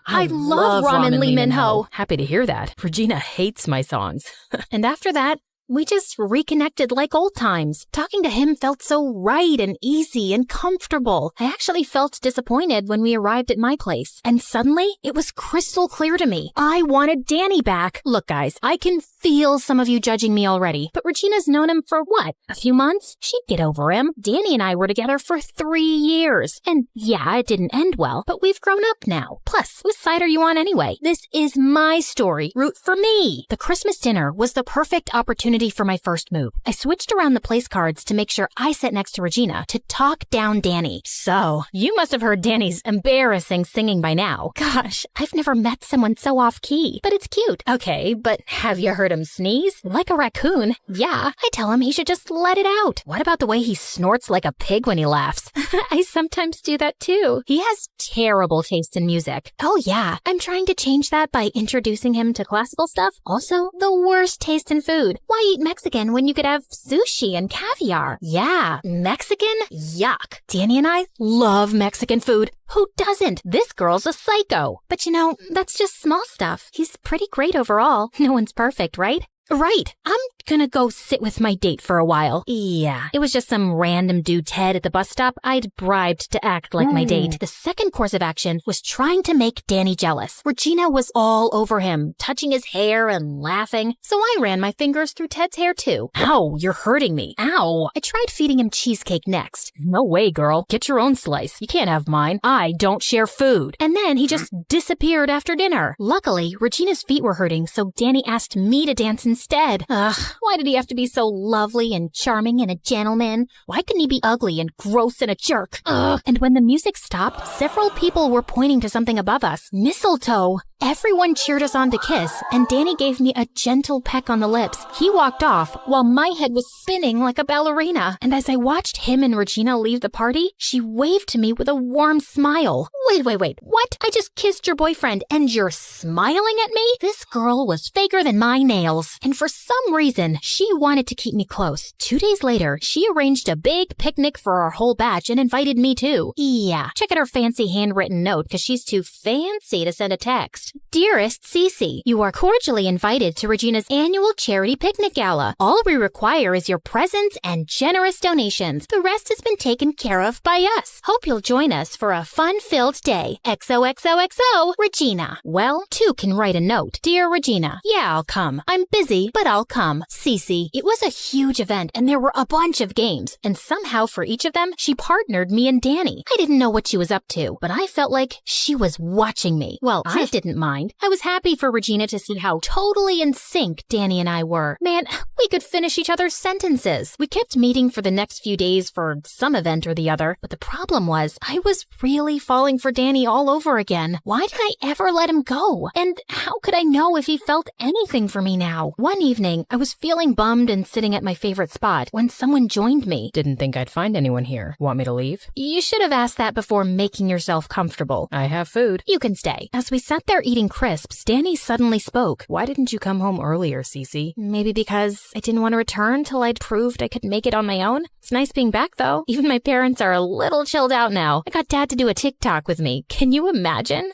I love Ramen Lee Min Ho. Happy to hear that. Regina hates my songs. And after that, We just reconnected like old times. Talking to him felt so right and easy and comfortable. I actually felt disappointed when we arrived at my place. And suddenly, it was crystal clear to me. I wanted Danny back. Look, guys, I can feel some of you judging me already. But Regina's known him for what? A few months? She'd get over him. Danny and I were together for 3 years. And yeah, it didn't end well, but we've grown up now. Plus, whose side are you on anyway? This is my story. Root for me. The Christmas dinner was the perfect opportunity for my first move. I switched around the place cards to make sure I sat next to Regina to talk down Danny. So, you must have heard Danny's embarrassing singing by now. Gosh, I've never met someone so off-key, but it's cute. Okay, but have you heard him sneeze? Like a raccoon? Yeah, I tell him he should just let it out. What about the way he snorts like a pig when he laughs? I sometimes do that too. He has terrible taste in music. Oh yeah, I'm trying to change that by introducing him to classical stuff. Also, the worst taste in food. Why eat Mexican when you could have sushi and caviar? Yeah, Mexican? Yuck. Danny and I love Mexican food. Who doesn't? This girl's a psycho. But you know, that's just small stuff. He's pretty great overall. No one's perfect, right? Right. I'm gonna go sit with my date for a while. Yeah, it was just some random dude Ted at the bus stop I'd bribed to act like my date. The second course of action was trying to make Danny jealous. Regina was all over him, touching his hair and laughing, so I ran my fingers through Ted's hair too. Ow, you're hurting me. Ow. I tried feeding him cheesecake next. No way, girl. Get your own slice. You can't have mine. I don't share food. And then he just disappeared after dinner. Luckily, Regina's feet were hurting, so Danny asked me to dance instead. Ugh, why did he have to be so lovely and charming and a gentleman? Why couldn't he be ugly and gross and a jerk? Ugh. And when the music stopped, several people were pointing to something above us. Mistletoe. Everyone cheered us on to kiss, and Danny gave me a gentle peck on the lips. He walked off while my head was spinning like a ballerina. And as I watched him and Regina leave the party, she waved to me with a warm smile. Wait. What? I just kissed your boyfriend and you're smiling at me? This girl was faker than my nails. And for some reason, she wanted to keep me close. 2 days later, she arranged a big picnic for our whole batch and invited me too. Yeah, check out her fancy handwritten note because she's too fancy to send a text. Dearest Cece, you are cordially invited to Regina's annual charity picnic gala. All we require is your presence and generous donations. The rest has been taken care of by us. Hope you'll join us for a fun-filled day. XOXOXO, Regina. Well, 2 can write a note. Dear Regina, yeah, I'll come. I'm busy, but I'll come. Cece. It was a huge event and there were a bunch of games. And somehow for each of them, she partnered me and Danny. I didn't know what she was up to, but I felt like she was watching me. Well, I didn't mind. I was happy for Regina to see how totally in sync Danny and I were. Man, we could finish each other's sentences. We kept meeting for the next few days for some event or the other, but the problem was I was really falling for Danny all over again. Why did I ever let him go? And how could I know if he felt anything for me now? One evening, I was feeling bummed and sitting at my favorite spot when someone joined me. Didn't think I'd find anyone here. Want me to leave? You should have asked that before making yourself comfortable. I have food. You can stay. As we sat there eating crisps, Danny suddenly spoke. Why didn't you come home earlier, Cece? Maybe because I didn't want to return till I'd proved I could make it on my own. It's nice being back, though. Even my parents are a little chilled out now. I got Dad to do a TikTok with me. Can you imagine?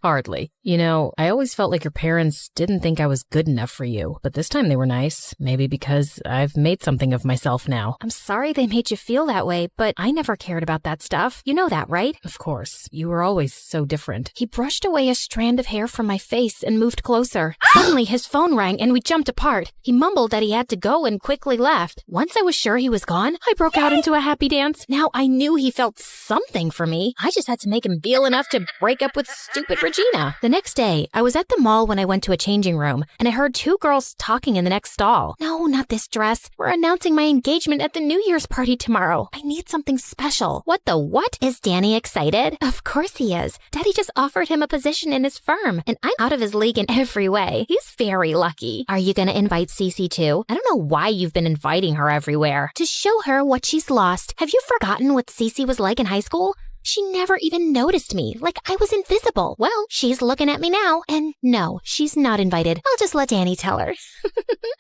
Hardly. You know, I always felt like your parents didn't think I was good enough for you, but this time they were nice. Maybe because I've made something of myself now. I'm sorry they made you feel that way, but I never cared about that stuff. You know that, right? Of course. You were always so different. He brushed away a strand of hair from my face and moved closer. Suddenly, his phone rang and we jumped apart. He mumbled that he had to go and quickly left. Once I was sure he was gone, I broke out into a happy dance. Now I knew he felt something for me. I just had to make him feel enough to break up with stupid Regina. The next day, I was at the mall when I went to a changing room, and I heard 2 girls talking in the next stall. No, not this dress. We're announcing my engagement at the New Year's party tomorrow. I need something special. What the what? Is Danny excited? Of course he is. Daddy just offered him a position in his firm, and I'm out of his league in every way. He's very lucky. Are you gonna invite Cece too? I don't know why you've been inviting her everywhere. To show her what she's lost. Have you forgotten what Cece was like in high school? She never even noticed me, like I was invisible. Well, she's looking at me now, and no, she's not invited. I'll just let Danny tell her.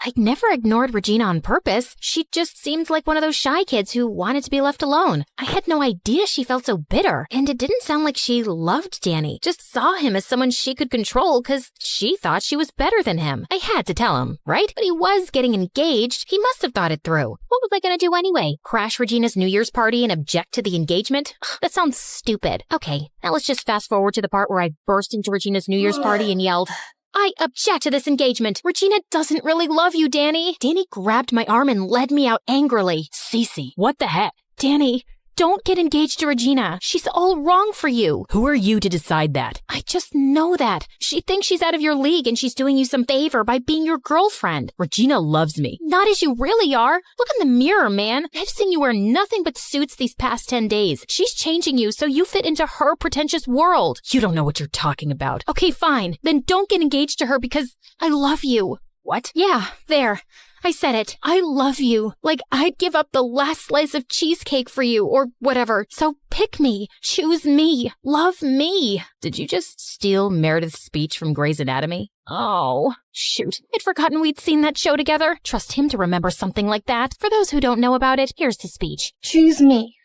I never ignored Regina on purpose. She just seemed like one of those shy kids who wanted to be left alone. I had no idea she felt so bitter, and it didn't sound like she loved Danny. Just saw him as someone she could control because she thought she was better than him. I had to tell him, right? But he was getting engaged. He must have thought it through. What was I gonna do anyway? Crash Regina's New Year's party and object to the engagement? That sounds stupid. Okay, now let's just fast forward to the part where I burst into Regina's New Year's party and yelled, I object to this engagement. Regina doesn't really love you, Danny. Danny grabbed my arm and led me out angrily. Cece, what the heck? Danny, don't get engaged to Regina. She's all wrong for you. Who are you to decide that? I just know that. She thinks she's out of your league and she's doing you some favor by being your girlfriend. Regina loves me. Not as you really are. Look in the mirror, man. I've seen you wear nothing but suits these past 10 days. She's changing you so you fit into her pretentious world. You don't know what you're talking about. Okay, fine. Then don't get engaged to her because I love you. What? Yeah, there. I said it. I love you. Like I'd give up the last slice of cheesecake for you or whatever. So pick me. Choose me. Love me. Did you just steal Meredith's speech from Grey's Anatomy? Oh, shoot. I'd forgotten we'd seen that show together. Trust him to remember something like that. For those who don't know about it, here's the speech. Choose me.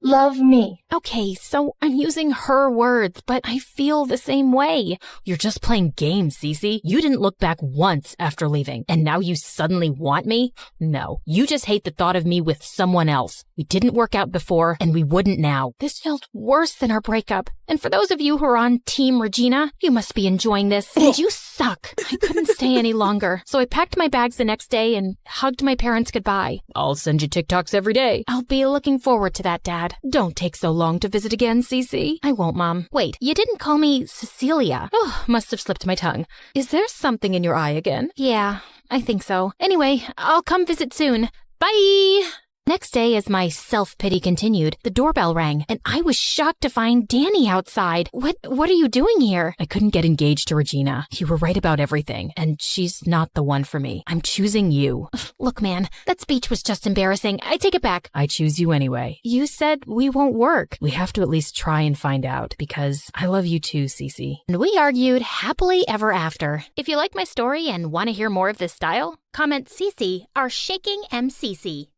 Love me. Okay, so I'm using her words, but I feel the same way. You're just playing games, Cece. You didn't look back once after leaving, and now you suddenly want me? No, you just hate the thought of me with someone else. We didn't work out before, and we wouldn't now. This felt worse than our breakup. And for those of you who are on Team Regina, you must be enjoying this. And you suck. I couldn't stay any longer. So I packed my bags the next day and hugged my parents goodbye. I'll send you TikToks every day. I'll be looking forward to that, Dad. Don't take so long to visit again, Cece. I won't, Mom. Wait, you didn't call me Cecilia. Oh, must have slipped my tongue. Is there something in your eye again? Yeah, I think so. Anyway, I'll come visit soon. Bye! Next day, as my self-pity continued, the doorbell rang, and I was shocked to find Danny outside. What are you doing here? I couldn't get engaged to Regina. You were right about everything, and she's not the one for me. I'm choosing you. Look, man, that speech was just embarrassing. I take it back. I choose you anyway. You said we won't work. We have to at least try and find out, because I love you too, Cece. And we argued happily ever after. If you like my story and want to hear more of this style, comment Cece, our shaking MCC.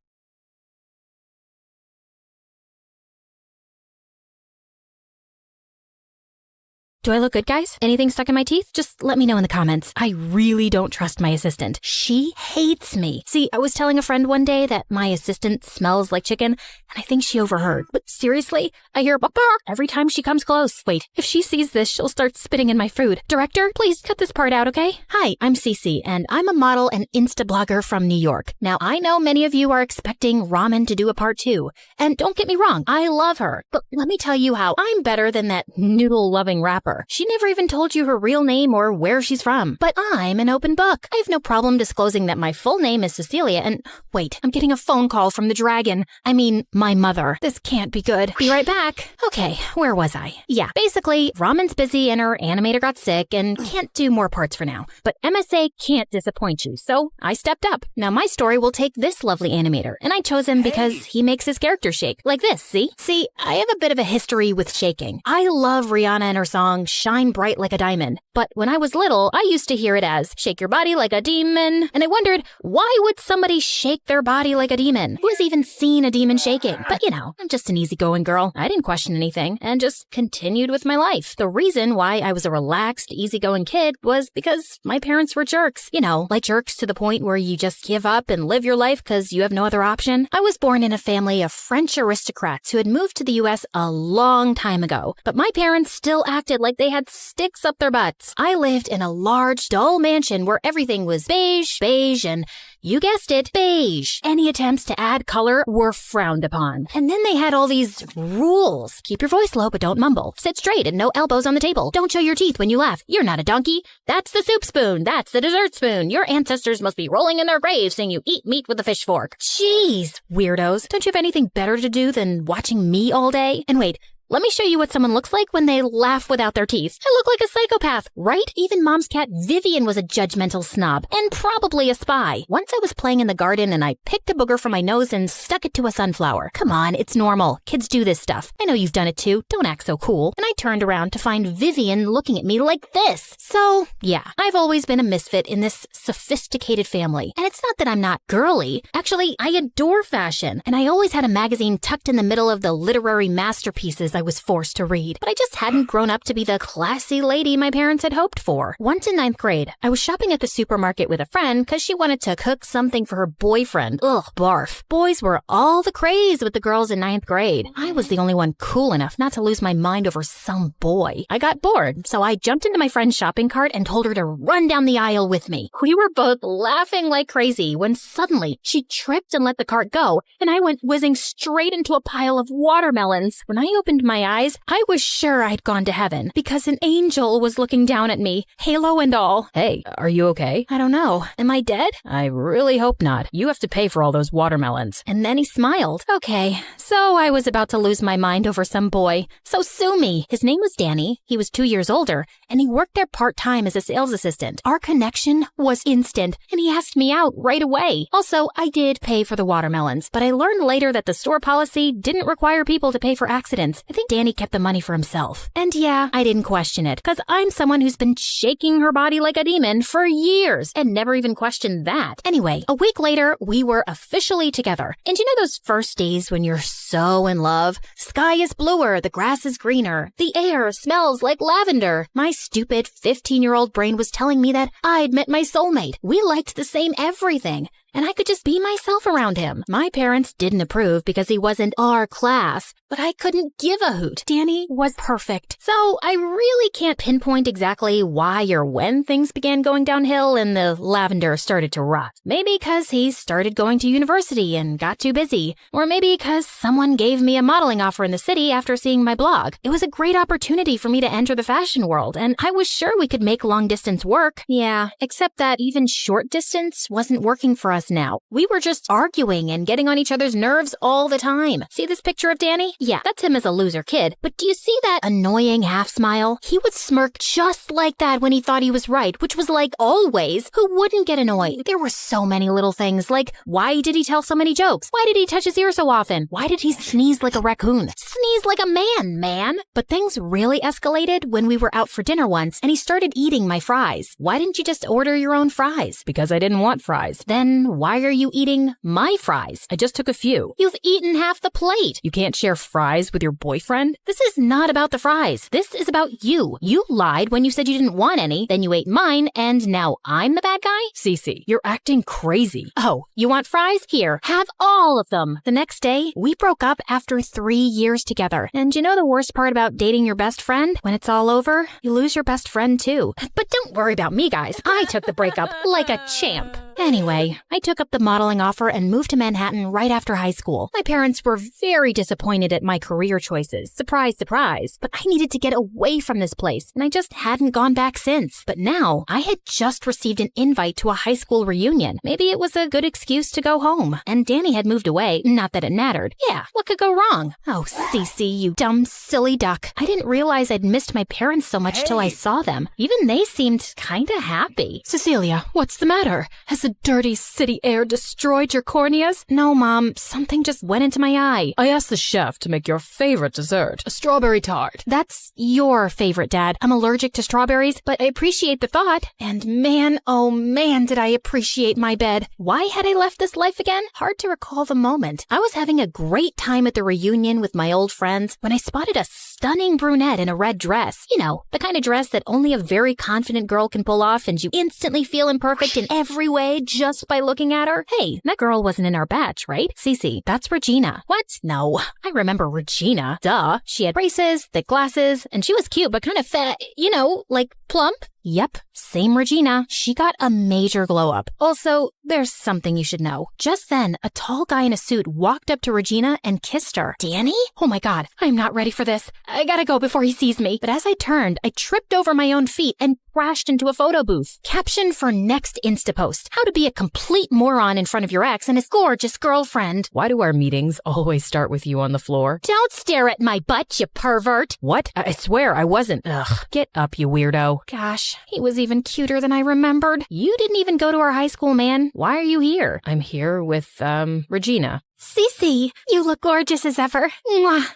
Do I look good, guys? Anything stuck in my teeth? Just let me know in the comments. I really don't trust my assistant. She hates me. See, I was telling a friend one day that my assistant smells like chicken, and I think she overheard. But seriously, I hear bark every time she comes close. Wait, if she sees this, she'll start spitting in my food. Director, please cut this part out, okay? Hi, I'm Cece, and I'm a model and Insta blogger from New York. Now, I know many of you are expecting Ramen to do a part 2. And don't get me wrong, I love her. But let me tell you how I'm better than that noodle-loving rapper. She never even told you her real name or where she's from. But I'm an open book. I have no problem disclosing that my full name is Cecilia and... Wait, I'm getting a phone call from the dragon. I mean, my mother. This can't be good. Be right back. Okay, where was I? Yeah, basically, Ramen's busy and her animator got sick and can't do more parts for now. But MSA can't disappoint you, so I stepped up. Now my story will take this lovely animator, and I chose him because he makes his character shake. Like this, see? See, I have a bit of a history with shaking. I love Rihanna and her song Shine Bright Like a Diamond. But when I was little, I used to hear it as shake your body like a demon. And I wondered, why would somebody shake their body like a demon? Who has even seen a demon shaking? But you know, I'm just an easygoing girl. I didn't question anything and just continued with my life. The reason why I was a relaxed, easygoing kid was because my parents were jerks. You know, like jerks to the point where you just give up and live your life because you have no other option. I was born in a family of French aristocrats who had moved to the US a long time ago. But my parents still acted like they had sticks up their butts. I lived in a large, dull mansion where everything was beige, and you guessed it, beige. Any attempts to add color were frowned upon. And then they had all these rules. Keep your voice low, but don't mumble. Sit straight and no elbows on the table. Don't show your teeth when you laugh. You're not a donkey. That's the soup spoon. That's the dessert spoon. Your ancestors must be rolling in their graves saying you eat meat with a fish fork. Jeez, weirdos. Don't you have anything better to do than watching me all day? And wait, Let me show you what someone looks like when they laugh without their teeth. I look like a psychopath, right? Even Mom's cat Vivian was a judgmental snob and probably a spy. Once I was playing in the garden and I picked a booger from my nose and stuck it to a sunflower. Come on, it's normal. Kids do this stuff. I know you've done it too. Don't act so cool. And I turned around to find Vivian looking at me like this. So, yeah, I've always been a misfit in this sophisticated family. And it's not that I'm not girly. Actually, I adore fashion. And I always had a magazine tucked in the middle of the literary masterpieces I was forced to read. But I just hadn't grown up to be the classy lady my parents had hoped for. Once in 9th grade, I was shopping at the supermarket with a friend because she wanted to cook something for her boyfriend. Ugh, barf. Boys were all the craze with the girls in 9th grade. I was the only one cool enough not to lose my mind over some boy. I got bored, so I jumped into my friend's shopping cart and told her to run down the aisle with me. We were both laughing like crazy when suddenly she tripped and let the cart go, and I went whizzing straight into a pile of watermelons. When I opened my eyes, I was sure I'd gone to heaven because an angel was looking down at me, halo and all. Hey, are you okay? I don't know. Am I dead? I really hope not. You have to pay for all those watermelons. And then he smiled. Okay, so I was about to lose my mind over some boy. So sue me. His name was Danny. He was 2 years older, and he worked there part-time as a sales assistant. Our connection was instant, and he asked me out right away. Also, I did pay for the watermelons, but I learned later that the store policy didn't require people to pay for accidents. I think Danny kept the money for himself. And yeah, I didn't question it, because I'm someone who's been shaking her body like a demon for years and never even questioned that. Anyway, a week later, we were officially together. And you know those first days when you're so in love? Sky is bluer, the grass is greener, the air smells like lavender. My stupid 15-year-old brain was telling me that I'd met my soulmate. We liked the same everything, and I could just be myself around him. My parents didn't approve because he wasn't our class, but I couldn't give a hoot. Danny was perfect. So I really can't pinpoint exactly why or when things began going downhill and the lavender started to rot. Maybe because he started going to university and got too busy, or maybe because someone gave me a modeling offer in the city after seeing my blog. It was a great opportunity for me to enter the fashion world, and I was sure we could make long distance work. Yeah, except that even short distance wasn't working for us now. We were just arguing and getting on each other's nerves all the time. See this picture of Danny? Yeah, that's him as a loser kid. But do you see that annoying half smile? He would smirk just like that when he thought he was right, which was like always. Who wouldn't get annoyed? There were so many little things, like why did he tell so many jokes? Why did he touch his ear so often? Why did he sneeze like a raccoon? Sneeze like a man. But things really escalated when we were out for dinner once and he started eating my fries. Why didn't you just order your own fries? Because I didn't want fries. Then why are you eating my fries? I just took a few. You've eaten half the plate. You can't share fries with your boyfriend? This is not about the fries. This is about you. You lied when you said you didn't want any, then you ate mine, and now I'm the bad guy? Cece, you're acting crazy. Oh, you want fries? Here, have all of them. The next day, we broke up after 3 years together. And you know the worst part about dating your best friend? When it's all over, you lose your best friend too. But don't worry about me, guys. I took the breakup like a champ. Anyway, I took up the modeling offer and moved to Manhattan right after high school. My parents were very disappointed at my career choices. Surprise, surprise. But I needed to get away from this place, and I just hadn't gone back since. But now, I had just received an invite to a high school reunion. Maybe it was a good excuse to go home. And Danny had moved away, not that it mattered. Yeah, what could go wrong? Oh, Cece, you dumb, silly duck. I didn't realize I'd missed my parents so much till I saw them. Even they seemed kinda happy. Cecilia, what's the matter? Has the dirty city air destroyed your corneas? No, Mom. Something just went into my eye. I asked the chef to make your favorite dessert, a strawberry tart. That's your favorite, Dad. I'm allergic to strawberries, but I appreciate the thought. And man, oh man, did I appreciate my bed. Why had I left this life again? Hard to recall the moment. I was having a great time at the reunion with my old friends when I spotted a stunning brunette in a red dress. You know, the kind of dress that only a very confident girl can pull off and you instantly feel imperfect in every way just by looking at her. Hey, that girl wasn't in our batch, right? Cece, that's Regina. What? No, I remember Regina. Duh. She had braces, thick glasses, and she was cute but kind of fat, you know, like plump. Yep, same Regina. She got a major glow up. Also, there's something you should know. Just then, a tall guy in a suit walked up to Regina and kissed her. Danny? Oh my god, I'm not ready for this. I gotta go before he sees me. But as I turned, I tripped over my own feet and crashed into a photo booth. Caption for next Insta post: how to be a complete moron in front of your ex and his gorgeous girlfriend. Why do our meetings always start with you on the floor? Don't stare at my butt, you pervert. What? I swear I wasn't. Ugh. Get up, you weirdo. Gosh, he was even cuter than I remembered. You didn't even go to our high school, man. Why are you here? I'm here with, Regina. Cece, you look gorgeous as ever. Mwah.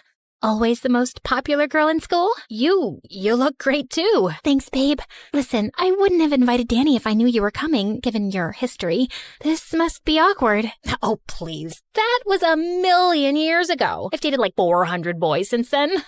Always the most popular girl in school? You look great too. Thanks, babe. Listen, I wouldn't have invited Danny if I knew you were coming, given your history. This must be awkward. Oh, please. That was 1,000,000 years ago. I've dated like 400 boys since then.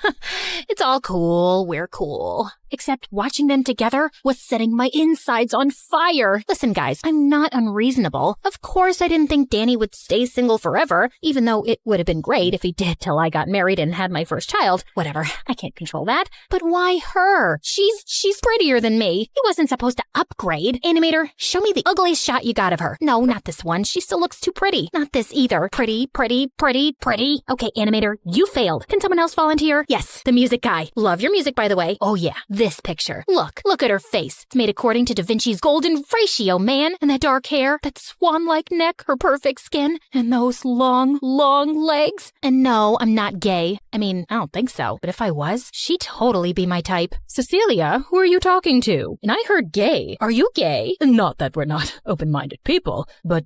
It's all cool. We're cool. Except watching them together was setting my insides on fire. Listen, guys, I'm not unreasonable. Of course, I didn't think Danny would stay single forever, even though it would have been great if he did till I got married and had my first child. Whatever, I can't control that. But why her? She's prettier than me. He wasn't supposed to upgrade. Animator, show me the ugliest shot you got of her. No, not this one. She still looks too pretty. Not this either. Pretty. Okay, animator, you failed. Can someone else volunteer? Yes, the music guy. Love your music, by the way. Oh yeah, this picture. Look at her face. It's made according to Da Vinci's golden ratio, man. And that dark hair, that swan-like neck, her perfect skin, and those long legs. And no, I'm not gay. I mean, I don't think so. But if I was, she'd totally be my type. Cecilia, who are you talking to? And I heard gay. Are you gay? Not that we're not open-minded people, but,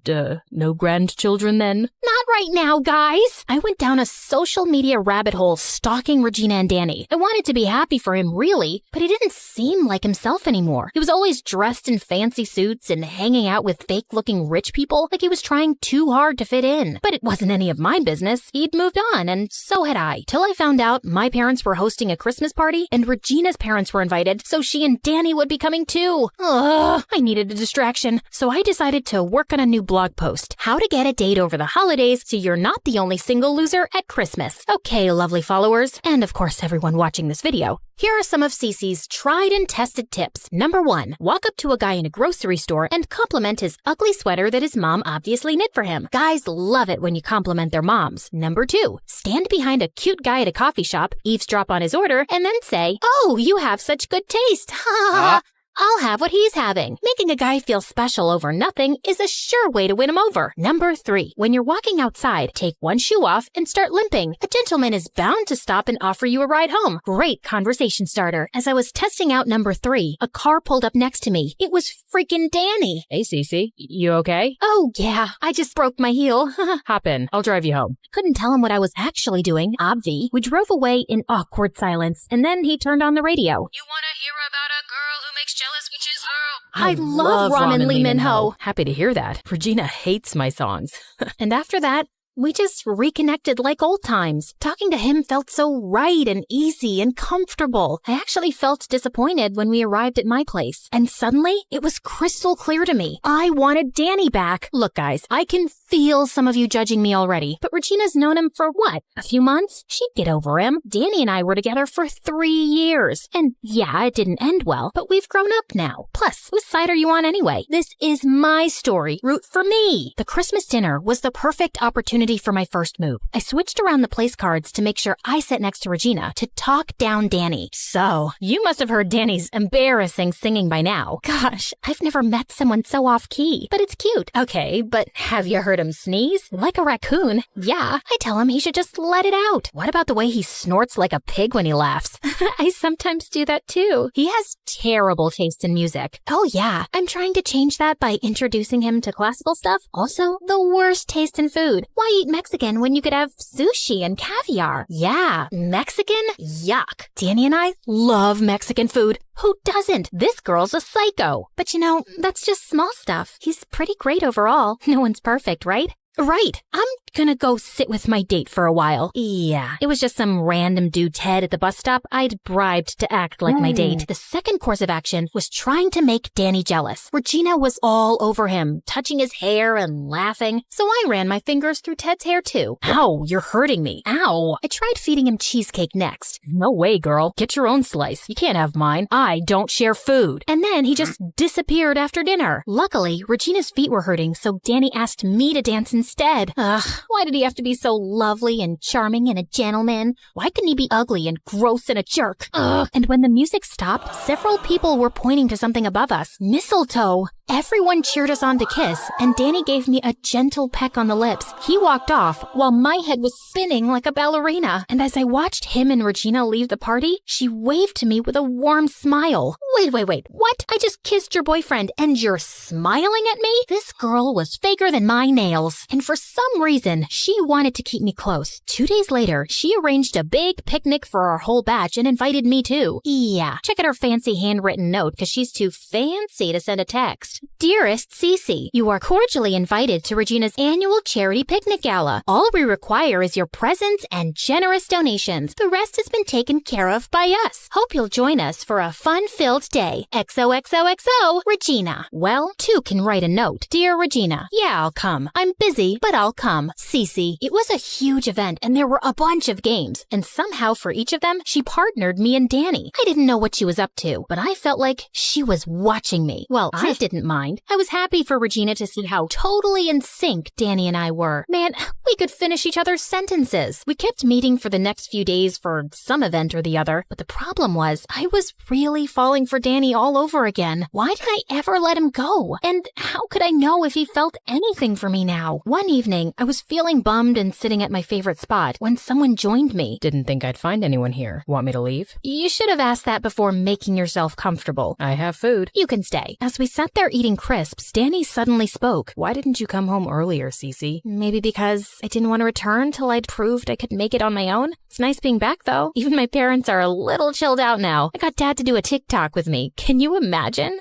no grandchildren then? Not right now, guys. I went down a social media rabbit hole stalking Regina and Danny. I wanted to be happy for him, really, but he didn't seem like himself anymore. He was always dressed in fancy suits and hanging out with fake-looking rich people like he was trying too hard to fit in. But it wasn't any of my business. He'd moved on, and so had I. Till I found out my parents were hosting a Christmas party, and Regina's parents were invited, so she and Danny would be coming too. Ugh, I needed a distraction, so I decided to work on a new blog post. How to get a date over the holidays so you're not the only single loser at Christmas. Okay, lovely followers, and of course everyone watching this video. Here are some of Cece's tried and tested tips. Number 1, walk up to a guy in a grocery store and compliment his ugly sweater that his mom obviously knit for him. Guys love it when you compliment their moms. Number 2, stand behind a cute guy at a coffee shop, eavesdrop on his order, and then say, "Oh, you have such good taste." Ha ha ha. I'll have what he's having. Making a guy feel special over nothing is a sure way to win him over. Number 3, when you're walking outside, take one shoe off and start limping. A gentleman is bound to stop and offer you a ride home. Great conversation starter. As I was testing out number 3, a car pulled up next to me. It was freaking Danny. Hey, Cece, you okay? Oh, yeah, I just broke my heel. Hop in, I'll drive you home. Couldn't tell him what I was actually doing, obvi. We drove away in awkward silence, and then he turned on the radio. You wanna hear about a girl who makes jealous witches? I love Ramen Lee Min-ho. Happy to hear that. Regina hates my songs. And after that, we just reconnected like old times. Talking to him felt so right and easy and comfortable. I actually felt disappointed when we arrived at my place. And suddenly, it was crystal clear to me. I wanted Danny back. Look, guys, I can feel some of you judging me already. But Regina's known him for what? A few months? She'd get over him. Danny and I were together for 3 years. And yeah, it didn't end well, but we've grown up now. Plus, whose side are you on anyway? This is my story. Root for me. The Christmas dinner was the perfect opportunity for my first move. I switched around the place cards to make sure I sat next to Regina to talk down Danny. So, you must have heard Danny's embarrassing singing by now. Gosh, I've never met someone so off-key, but it's cute. Okay, but have you heard him sneeze? Like a raccoon? Yeah, I tell him he should just let it out. What about the way he snorts like a pig when he laughs? I sometimes do that too. He has terrible taste in music. Oh yeah, I'm trying to change that by introducing him to classical stuff. Also, the worst taste in food. Why eat Mexican when you could have sushi and caviar? Yeah, Mexican? Yuck. Danny and I love Mexican food. Who doesn't? This girl's a psycho. But you know, that's just small stuff. He's pretty great overall. No one's perfect, right? Right. I'm gonna go sit with my date for a while. Yeah, it was just some random dude Ted at the bus stop I'd bribed to act like my date. The second course of action was trying to make Danny jealous. Regina was all over him, touching his hair and laughing, so I ran my fingers through Ted's hair too. Ow, you're hurting me. Ow. I tried feeding him cheesecake next. No way, girl. Get your own slice. You can't have mine. I don't share food. And then he just disappeared after dinner. Luckily, Regina's feet were hurting, so Danny asked me to dance instead. Ugh, why did he have to be so lovely and charming and a gentleman? Why couldn't he be ugly and gross and a jerk? Ugh. And when the music stopped, several people were pointing to something above us. Mistletoe. Everyone cheered us on to kiss, and Danny gave me a gentle peck on the lips. He walked off while my head was spinning like a ballerina. And as I watched him and Regina leave the party, she waved to me with a warm smile. Wait, what? I just kissed your boyfriend and you're smiling at me? This girl was faker than my nails. And for some reason, she wanted to keep me close. 2 days later, she arranged a big picnic for our whole batch and invited me too. Yeah, check out her fancy handwritten note because she's too fancy to send a text. Dearest Cece, you are cordially invited to Regina's annual charity picnic gala. All we require is your presence and generous donations. The rest has been taken care of by us. Hope you'll join us for a fun-filled day. XOXOXO, Regina. Well, two can write a note. Dear Regina, yeah, I'll come. I'm busy, but I'll come. Cece. It was a huge event and there were a bunch of games. And somehow for each of them, she partnered me and Danny. I didn't know what she was up to, but I felt like she was watching me. Well, I didn't mind. I was happy for Regina to see how totally in sync Danny and I were. Man, we could finish each other's sentences. We kept meeting for the next few days for some event or the other, but the problem was I was really falling for Danny all over again. Why did I ever let him go? And how could I know if he felt anything for me now? One evening, I was feeling bummed and sitting at my favorite spot when someone joined me. Didn't think I'd find anyone here. Want me to leave? You should have asked that before making yourself comfortable. I have food. You can stay. As we sat there eating crisps, Danny suddenly spoke. Why didn't you come home earlier, Cece? Maybe because I didn't want to return till I'd proved I could make it on my own. It's nice being back, though. Even my parents are a little chilled out now. I got Dad to do a TikTok with me. Can you imagine?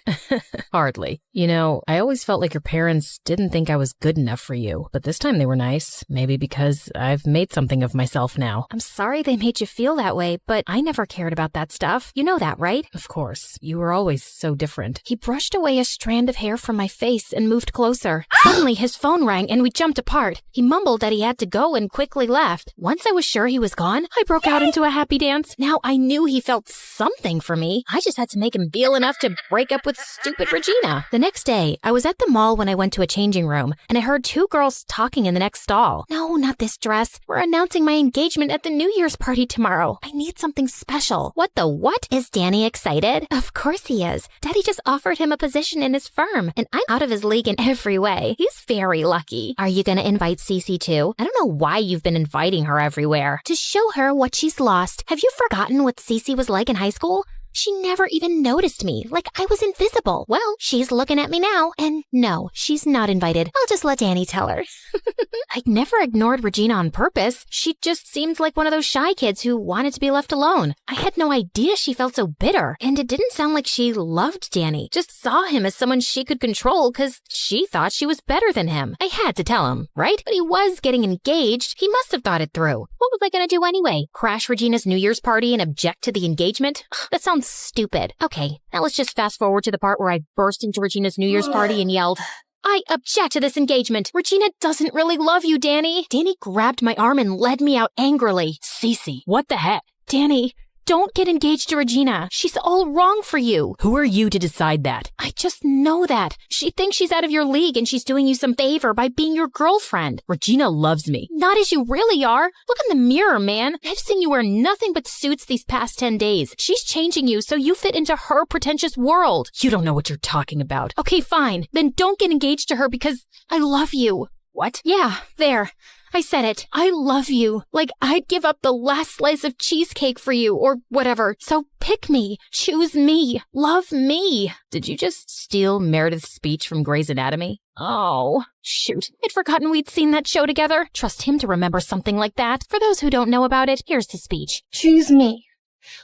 Hardly. You know, I always felt like your parents didn't think I was good enough for you, but this time they were nice. Maybe because I've made something of myself now. I'm sorry they made you feel that way, but I never cared about that stuff. You know that, right? Of course. You were always so different. He brushed away a strand of hair from my face and moved closer. Suddenly, his phone rang and we jumped apart. He mumbled that he had to go and quickly left. Once I was sure he was gone, I broke out into a happy dance. Now I knew he felt something for me. I just had to make him feel enough to break up with stupid Regina. The next day, I was at the mall when I went to a changing room, and I heard two girls talking in the next stall. No, not this dress. We're announcing my engagement at the New Year's party tomorrow. I need something special. What the what? Is Danny excited? Of course he is. Daddy just offered him a position in his firm, and I'm out of his league in every way. He's very lucky. Are you gonna invite Cece too? I don't know why you've been inviting her everywhere. To show her what she's lost. Have you forgotten what Cece was like in high school? She never even noticed me, like I was invisible. Well, she's looking at me now, and no, she's not invited. I'll just let Danny tell her. I never ignored Regina on purpose. She just seemed like one of those shy kids who wanted to be left alone. I had no idea she felt so bitter, and it didn't sound like she loved Danny. Just saw him as someone she could control because she thought she was better than him. I had to tell him, right? But he was getting engaged. He must have thought it through. What was I gonna do anyway? Crash Regina's New Year's party and object to the engagement? That sounds stupid. Okay, now let's just fast forward to the part where I burst into Regina's New Year's party and yelled, I object to this engagement. Regina doesn't really love you, Danny. Danny grabbed my arm and led me out angrily. Cece, what the heck? Danny, don't get engaged to Regina. She's all wrong for you. Who are you to decide that? I just know that. She thinks she's out of your league and she's doing you some favor by being your girlfriend. Regina loves me. Not as you really are. Look in the mirror, man. I've seen you wear nothing but suits these past 10 days. She's changing you so you fit into her pretentious world. You don't know what you're talking about. Okay, fine. Then don't get engaged to her because I love you. What? Yeah, there. I said it. I love you. Like I'd give up the last slice of cheesecake for you or whatever. So pick me. Choose me. Love me. Did you just steal Meredith's speech from Grey's Anatomy? Oh, shoot. I'd forgotten we'd seen that show together. Trust him to remember something like that. For those who don't know about it, here's the speech. Choose me.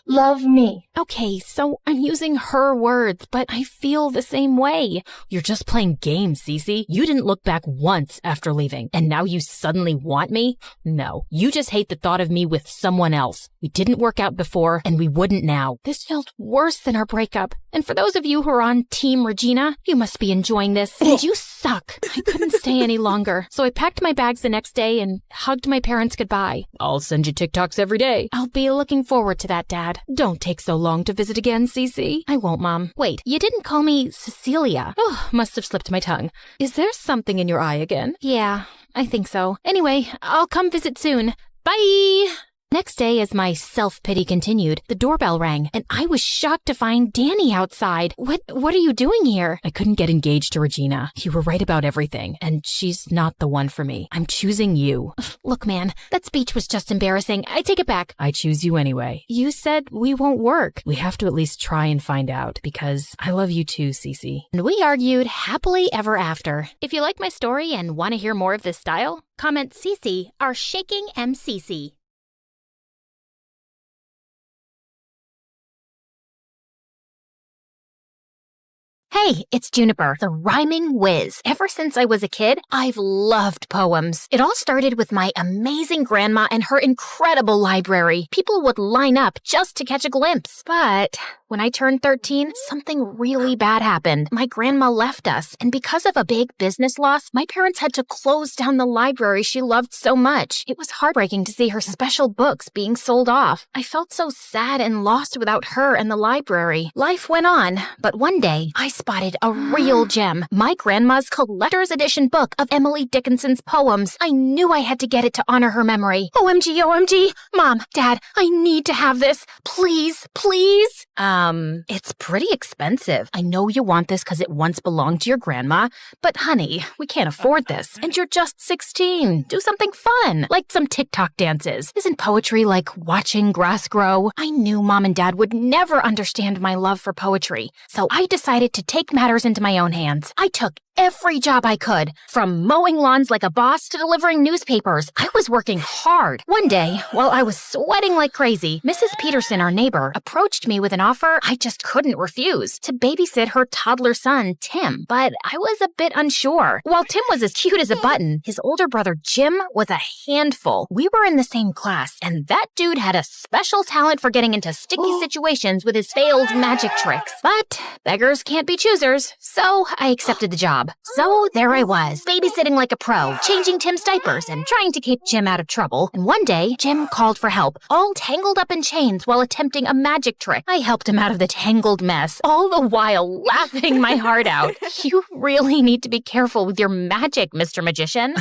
Love me. Okay, so I'm using her words, but I feel the same way. You're just playing games, Cece. You didn't look back once after leaving, and now you suddenly want me? No, you just hate the thought of me with someone else. We didn't work out before, and we wouldn't now. This felt worse than our breakup. And for those of you who are on Team Regina, you must be enjoying this. And you suck. I couldn't stay any longer. So I packed my bags the next day and hugged my parents goodbye. I'll send you TikToks every day. I'll be looking forward to that, Dad. Don't take so long to visit again, Cece. I won't, Mom. Wait, you didn't call me Cecilia. Oh, must have slipped my tongue. Is there something in your eye again? Yeah, I think so. Anyway, I'll come visit soon. Bye! Next day, as my self-pity continued, the doorbell rang, and I was shocked to find Danny outside. What are you doing here? I couldn't get engaged to Regina. You were right about everything, and she's not the one for me. I'm choosing you. Look, man, that speech was just embarrassing. I take it back. I choose you anyway. You said we won't work. We have to at least try and find out, because I love you too, Cece. And we argued happily ever after. If you like my story and want to hear more of this style, comment Cece, our shaking MCC. Hey, it's Juniper, the rhyming whiz. Ever since I was a kid, I've loved poems. It all started with my amazing grandma and her incredible library. People would line up just to catch a glimpse. But when I turned 13, something really bad happened. My grandma left us, and because of a big business loss, my parents had to close down the library she loved so much. It was heartbreaking to see her special books being sold off. I felt so sad and lost without her and the library. Life went on, but one day, I spotted a real gem. My grandma's collector's edition book of Emily Dickinson's poems. I knew I had to get it to honor her memory. OMG, OMG. Mom, Dad, I need to have this. Please, please. It's pretty expensive. I know you want this because it once belonged to your grandma, but honey, we can't afford this. And you're just 16. Do something fun, like some TikTok dances. Isn't poetry like watching grass grow? I knew Mom and Dad would never understand my love for poetry, so I decided to take matters into my own hands. I took every job I could, from mowing lawns like a boss to delivering newspapers. I was working hard. One day, while I was sweating like crazy, Mrs. Peterson, our neighbor, approached me with an offer I just couldn't refuse, to babysit her toddler son, Tim. But I was a bit unsure. While Tim was as cute as a button, his older brother Jim was a handful. We were in the same class, and that dude had a special talent for getting into sticky situations with his failed magic tricks. But beggars can't be choosers, so I accepted the job. So there I was, babysitting like a pro, changing Tim's diapers and trying to keep Jim out of trouble. And one day, Jim called for help, all tangled up in chains while attempting a magic trick. I helped him out of the tangled mess, all the while laughing my heart out. You really need to be careful with your magic, Mr. Magician.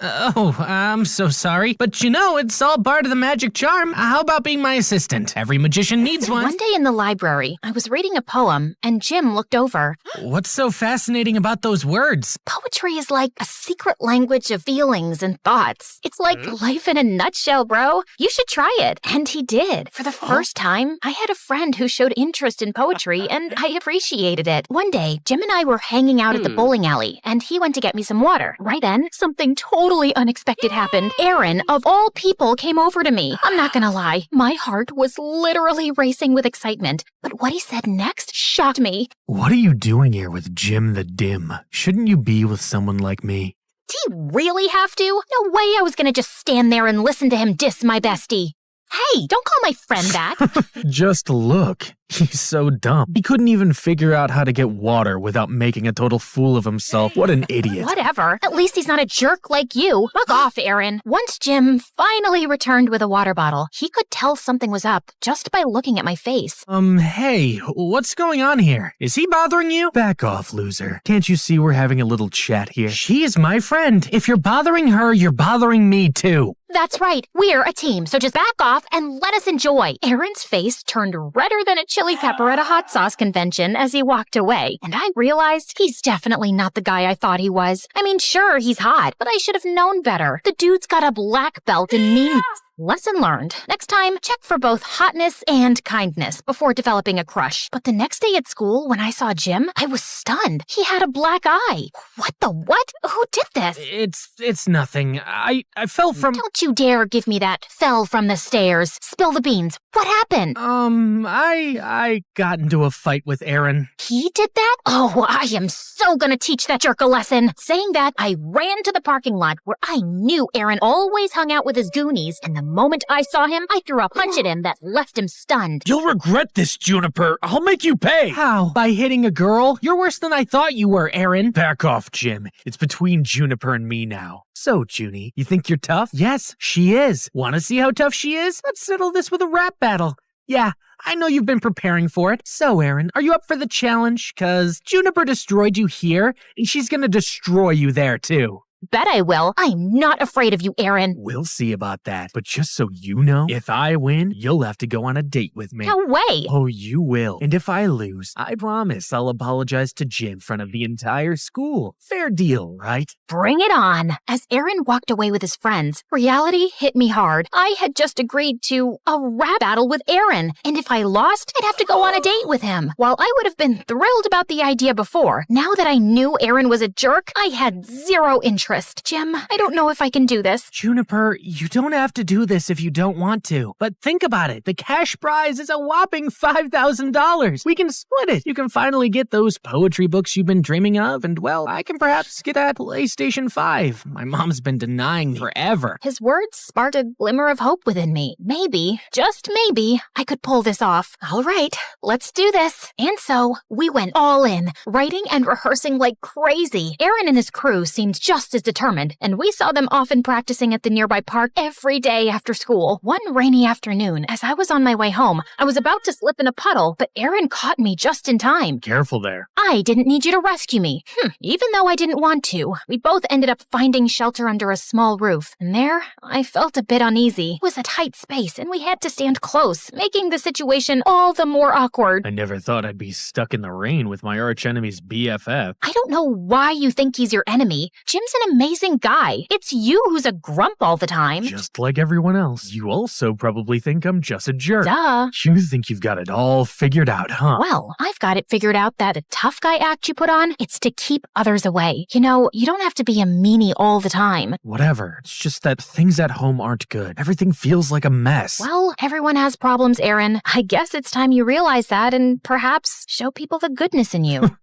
Oh, I'm so sorry. But you know, it's all part of the magic charm. How about being my assistant? Every magician needs one. One day in the library, I was reading a poem, and Jim looked over. What's so fascinating about those words? Poetry is like a secret language of feelings and thoughts. It's like life in a nutshell, bro. You should try it. And he did. For the first time, I had a friend who showed interest in poetry, and I appreciated it. One day, Jim and I were hanging out at the bowling alley, and he went to get me some water. Right then, something totally unexpected happened. Aaron, of all people, came over to me. I'm not gonna lie, my heart was literally racing with excitement. But what he said next shocked me. What are you doing here with Jim the Dim? Shouldn't you be with someone like me? Do you really have to? No way I was gonna just stand there and listen to him diss my bestie. Hey, don't call my friend that. Just look. He's so dumb. He couldn't even figure out how to get water without making a total fool of himself. What an idiot. Whatever. At least he's not a jerk like you. Fuck off, Aaron. Once Jim finally returned with a water bottle, he could tell something was up just by looking at my face. Hey, what's going on here? Is he bothering you? Back off, loser. Can't you see we're having a little chat here? She is my friend. If you're bothering her, you're bothering me too. That's right. We're a team, so just back off and let us enjoy. Aaron's face turned redder than a chili pepper at a hot sauce convention as he walked away, and I realized he's definitely not the guy I thought he was. I mean, sure, he's hot, but I should have known better. The dude's got a black belt in memes. Lesson learned. Next time, check for both hotness and kindness before developing a crush. But the next day at school, when I saw Jim, I was stunned. He had a black eye. What the what? Who did this? It's nothing. I fell from... Don't you dare give me that fell from the stairs. Spill the beans. What happened? I got into a fight with Aaron. He did that? Oh, I am so gonna teach that jerk a lesson. Saying that, I ran to the parking lot where I knew Aaron always hung out with his goonies, and the moment I saw him, I threw a punch at him that left him stunned. You'll regret this, Juniper. I'll make you pay. How? By hitting a girl? You're worse than I thought you were, Aaron. Back off, Jim. It's between Juniper and me now. So, Junie, you think you're tough? Yes, she is. Want to see how tough she is? Let's settle this with a rap battle. Yeah, I know you've been preparing for it. So, Aaron, are you up for the challenge? 'Cause Juniper destroyed you here, and she's gonna destroy you there, too. Bet I will. I'm not afraid of you, Aaron. We'll see about that. But just so you know, if I win, you'll have to go on a date with me. No way. Oh, you will. And if I lose, I promise I'll apologize to Jim in front of the entire school. Fair deal, right? Bring it on. As Aaron walked away with his friends, reality hit me hard. I had just agreed to a rap battle with Aaron, and if I lost, I'd have to go on a date with him. While I would have been thrilled about the idea before, now that I knew Aaron was a jerk, I had zero interest. Jim, I don't know if I can do this. Juniper, you don't have to do this if you don't want to. But think about it. The cash prize is a whopping $5,000. We can split it. You can finally get those poetry books you've been dreaming of, and, well, I can perhaps get that PlayStation 5. My mom's been denying me forever. His words sparked a glimmer of hope within me. Maybe, just maybe, I could pull this off. All right, let's do this. And so, we went all in, writing and rehearsing like crazy. Aaron and his crew seemed just as determined, and we saw them often practicing at the nearby park every day after school. One rainy afternoon, as I was on my way home, I was about to slip in a puddle, but Aaron caught me just in time. Careful there. I didn't need you to rescue me. Even though I didn't want to, we both ended up finding shelter under a small roof, and there, I felt a bit uneasy. It was a tight space, and we had to stand close, making the situation all the more awkward. I never thought I'd be stuck in the rain with my archenemy's BFF. I don't know why you think he's your enemy. Jim's an amazing guy. It's you who's a grump all the time. Just like everyone else. You also probably think I'm just a jerk. Duh. You think you've got it all figured out, huh? Well, I've got it figured out that a tough guy act you put on, it's to keep others away. You know, you don't have to be a meanie all the time. Whatever. It's just that things at home aren't good. Everything feels like a mess. Well, everyone has problems, Aaron. I guess it's time you realize that and perhaps show people the goodness in you.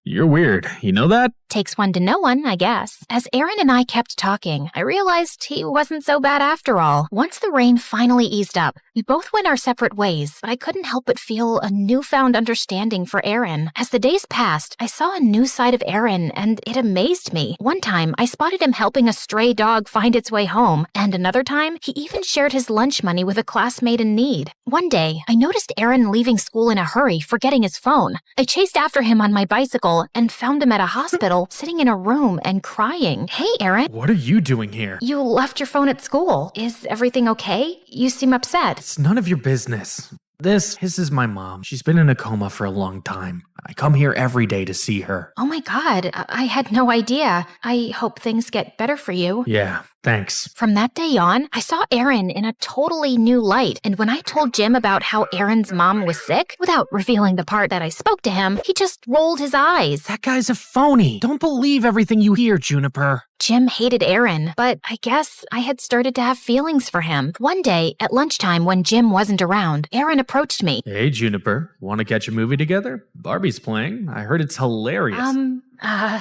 You're weird. You know that? Takes one to know one, I guess. As Aaron and I kept talking, I realized he wasn't so bad after all. Once the rain finally eased up, we both went our separate ways, but I couldn't help but feel a newfound understanding for Aaron. As the days passed, I saw a new side of Aaron, and it amazed me. One time, I spotted him helping a stray dog find its way home, and another time, he even shared his lunch money with a classmate in need. One day, I noticed Aaron leaving school in a hurry, forgetting his phone. I chased after him on my bicycle and found him at a hospital, sitting in a room and crying. Hey, Aaron. What are you doing here? You left your phone at school. Is everything okay? You seem upset. It's none of your business. This is my mom. She's been in a coma for a long time. I come here every day to see her. Oh my God, I had no idea. I hope things get better for you. Yeah, thanks. From that day on, I saw Aaron in a totally new light. And when I told Jim about how Aaron's mom was sick, without revealing the part that I spoke to him, he just rolled his eyes. That guy's a phony. Don't believe everything you hear, Juniper. Jim hated Aaron, but I guess I had started to have feelings for him. One day, at lunchtime when Jim wasn't around, Aaron approached me. Hey, Juniper. Want to catch a movie together? Barbie's playing. I heard it's hilarious.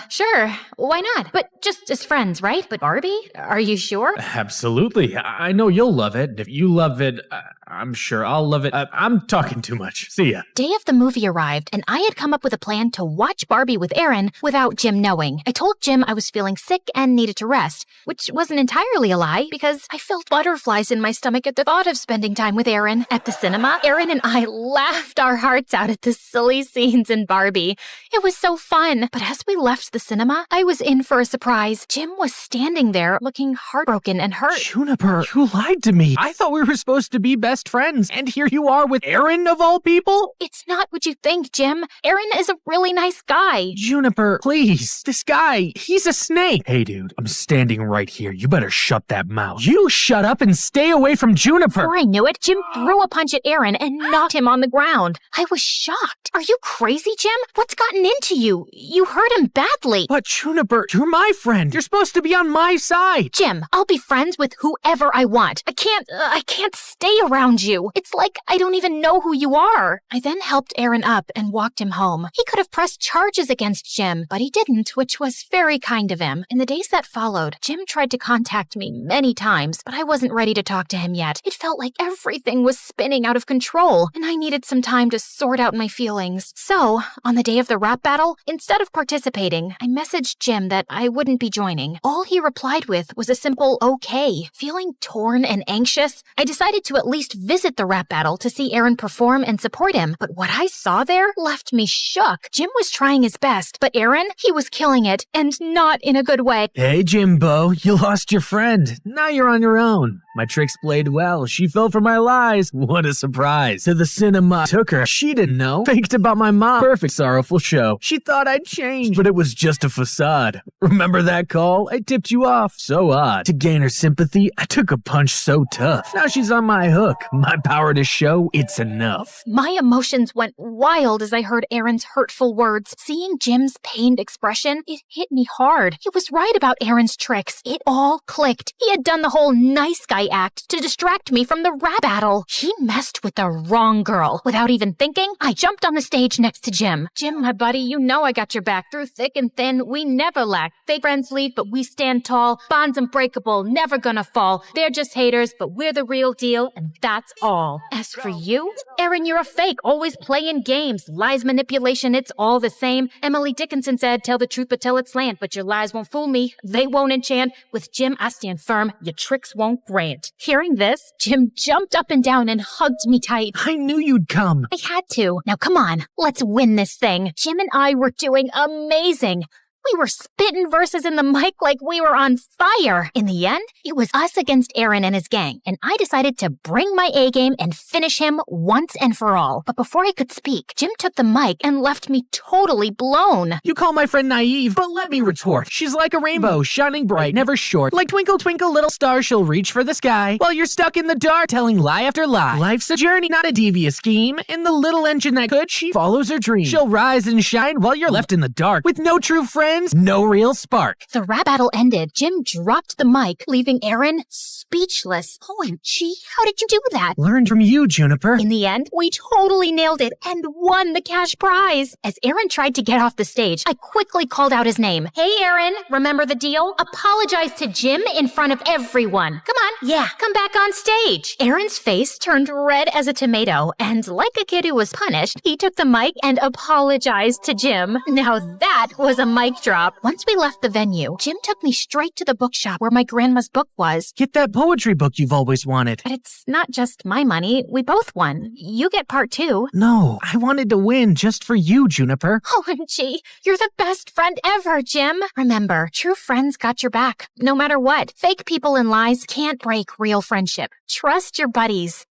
Sure. Why not? But just as friends, right? But Barbie? Are you sure? Absolutely. I know you'll love it. If you love it, I'm sure I'll love it. I'm talking too much. See ya. Day of the movie arrived, and I had come up with a plan to watch Barbie with Aaron without Jim knowing. I told Jim I was feeling sick and needed to rest, which wasn't entirely a lie because I felt butterflies in my stomach at the thought of spending time with Aaron. At the cinema, Aaron and I laughed our hearts out at the silly scenes in Barbie. It was so fun. But as we left the cinema, I was in for a surprise. Jim was standing there looking heartbroken and hurt. Juniper, you lied to me. I thought we were supposed to be best friends, and here you are with Aaron of all people? It's not what you think, Jim. Aaron is a really nice guy. Juniper, please. This guy, he's a snake. Hey, dude, I'm standing right here. You better shut that mouth. You shut up and stay away from Juniper. Before I knew it, Jim threw a punch at Aaron and knocked him on the ground. I was shocked. Are you crazy, Jim? What's gotten into you? You hurt him badly. But Juniper, you're my friend. You're supposed to be on my side. Jim, I'll be friends with whoever I want. I can't stay around you. It's like I don't even know who you are. I then helped Aaron up and walked him home. He could have pressed charges against Jim, but he didn't, which was very kind of him. In the days that followed, Jim tried to contact me many times, but I wasn't ready to talk to him yet. It felt like everything was spinning out of control, and I needed some time to sort out my feelings. So, on the day of the rap battle, instead of participating, I messaged Jim that I wouldn't be joining. All he replied with was a simple okay. Feeling torn and anxious, I decided to at least visit the rap battle to see Aaron perform and support him, but what I saw there left me shook. Jim was trying his best, but Aaron, he was killing it, and not in a good way. Hey, Jimbo, you lost your friend. Now you're on your own. My tricks played well. She fell for my lies. What a surprise. To the cinema. Took her. She didn't know. Faked about my mom. Perfect sorrowful show. She thought I'd changed, but it was just a facade. Remember that call? I tipped you off. So odd. To gain her sympathy, I took a punch so tough. Now she's on my hook. My power to show it's enough. My emotions went wild as I heard Aaron's hurtful words. Seeing Jim's pained expression, it hit me hard. He was right about Aaron's tricks. It all clicked. He had done the whole nice guy act to distract me from the rap battle. He messed with the wrong girl. Without even thinking, I jumped on the stage next to Jim. Jim, my buddy, you know I got your back through thick and thin. We never lack. Fake friends leave, but we stand tall. Bonds unbreakable, never gonna fall. They're just haters, but we're the real deal, and that's all. As for you, Aaron, you're a fake, always playing games. Lies, manipulation, it's all the same. Emily Dickinson said, tell the truth but tell it slant, but your lies won't fool me. They won't enchant. With Jim, I stand firm. Your tricks won't grant. Hearing this, Jim jumped up and down and hugged me tight. I knew you'd come. I had to. Now come on, let's win this thing. Jim and I were doing amazing. We were spitting verses in the mic like we were on fire. In the end, it was us against Aaron and his gang, and I decided to bring my A-game and finish him once and for all. But before I could speak, Jim took the mic and left me totally blown. You call my friend naive, but let me retort. She's like a rainbow, shining bright, never short. Like twinkle, twinkle, little star, she'll reach for the sky, while you're stuck in the dark, telling lie after lie. Life's a journey, not a devious scheme. In the little engine that could, she follows her dream. She'll rise and shine while you're left in the dark, with no true friends, no real spark. The rap battle ended. Jim dropped the mic, leaving Aaron speechless. OMG, how did you do that? Learned from you, Juniper. In the end, we totally nailed it and won the cash prize. As Aaron tried to get off the stage, I quickly called out his name. Hey, Aaron, remember the deal? Apologize to Jim in front of everyone. Come on, yeah, come back on stage. Aaron's face turned red as a tomato, and like a kid who was punished, he took the mic and apologized to Jim. Now that was a mic drop. Once we left the venue, Jim took me straight to the bookshop where my grandma's book was. Get that poetry book you've always wanted. But it's not just my money. We both won. You get part 2. No, I wanted to win just for you, Juniper. OMG, you're the best friend ever, Jim. Remember, true friends got your back, no matter what. Fake people and lies can't break real friendship. Trust your buddies.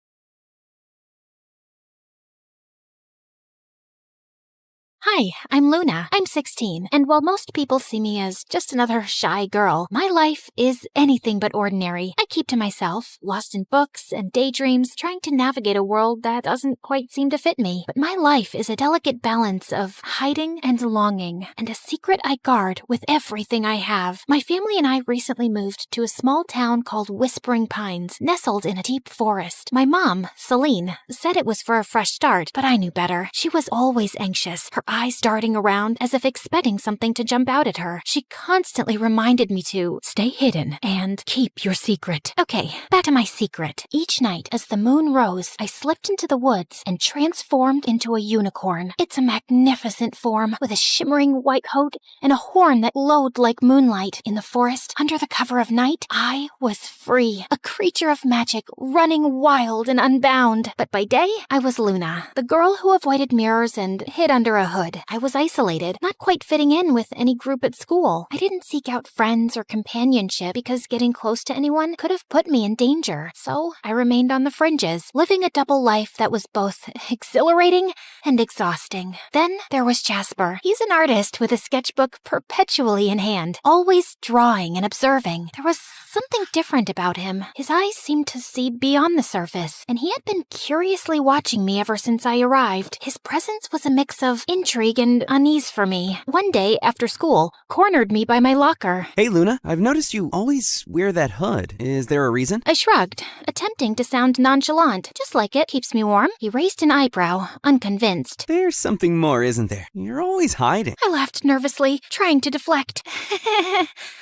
Hi, I'm Luna. I'm 16, and while most people see me as just another shy girl, my life is anything but ordinary. I keep to myself, lost in books and daydreams, trying to navigate a world that doesn't quite seem to fit me. But my life is a delicate balance of hiding and longing, and a secret I guard with everything I have. My family and I recently moved to a small town called Whispering Pines, nestled in a deep forest. My mom, Celine, said it was for a fresh start, but I knew better. She was always anxious, her eyes darting around as if expecting something to jump out at her. She constantly reminded me to stay hidden and keep your secret. Okay, back to my secret. Each night as the moon rose, I slipped into the woods and transformed into a unicorn. It's a magnificent form with a shimmering white coat and a horn that glowed like moonlight. In the forest, under the cover of night, I was free, a creature of magic, running wild and unbound. But by day, I was Luna, the girl who avoided mirrors and hid under a hood. odd. I was isolated, not quite fitting in with any group at school. I didn't seek out friends or companionship because getting close to anyone could have put me in danger. So I remained on the fringes, living a double life that was both exhilarating and exhausting. Then there was Jasper. He's an artist with a sketchbook perpetually in hand, always drawing and observing. There was something different about him. His eyes seemed to see beyond the surface, and he had been curiously watching me ever since I arrived. His presence was a mix of intrigue and unease for me. One day, after school, cornered me by my locker. Hey, Luna, I've noticed you always wear that hood. Is there a reason? I shrugged, attempting to sound nonchalant. Just like it, keeps me warm. He raised an eyebrow, unconvinced. There's something more, isn't there? You're always hiding. I laughed nervously, trying to deflect.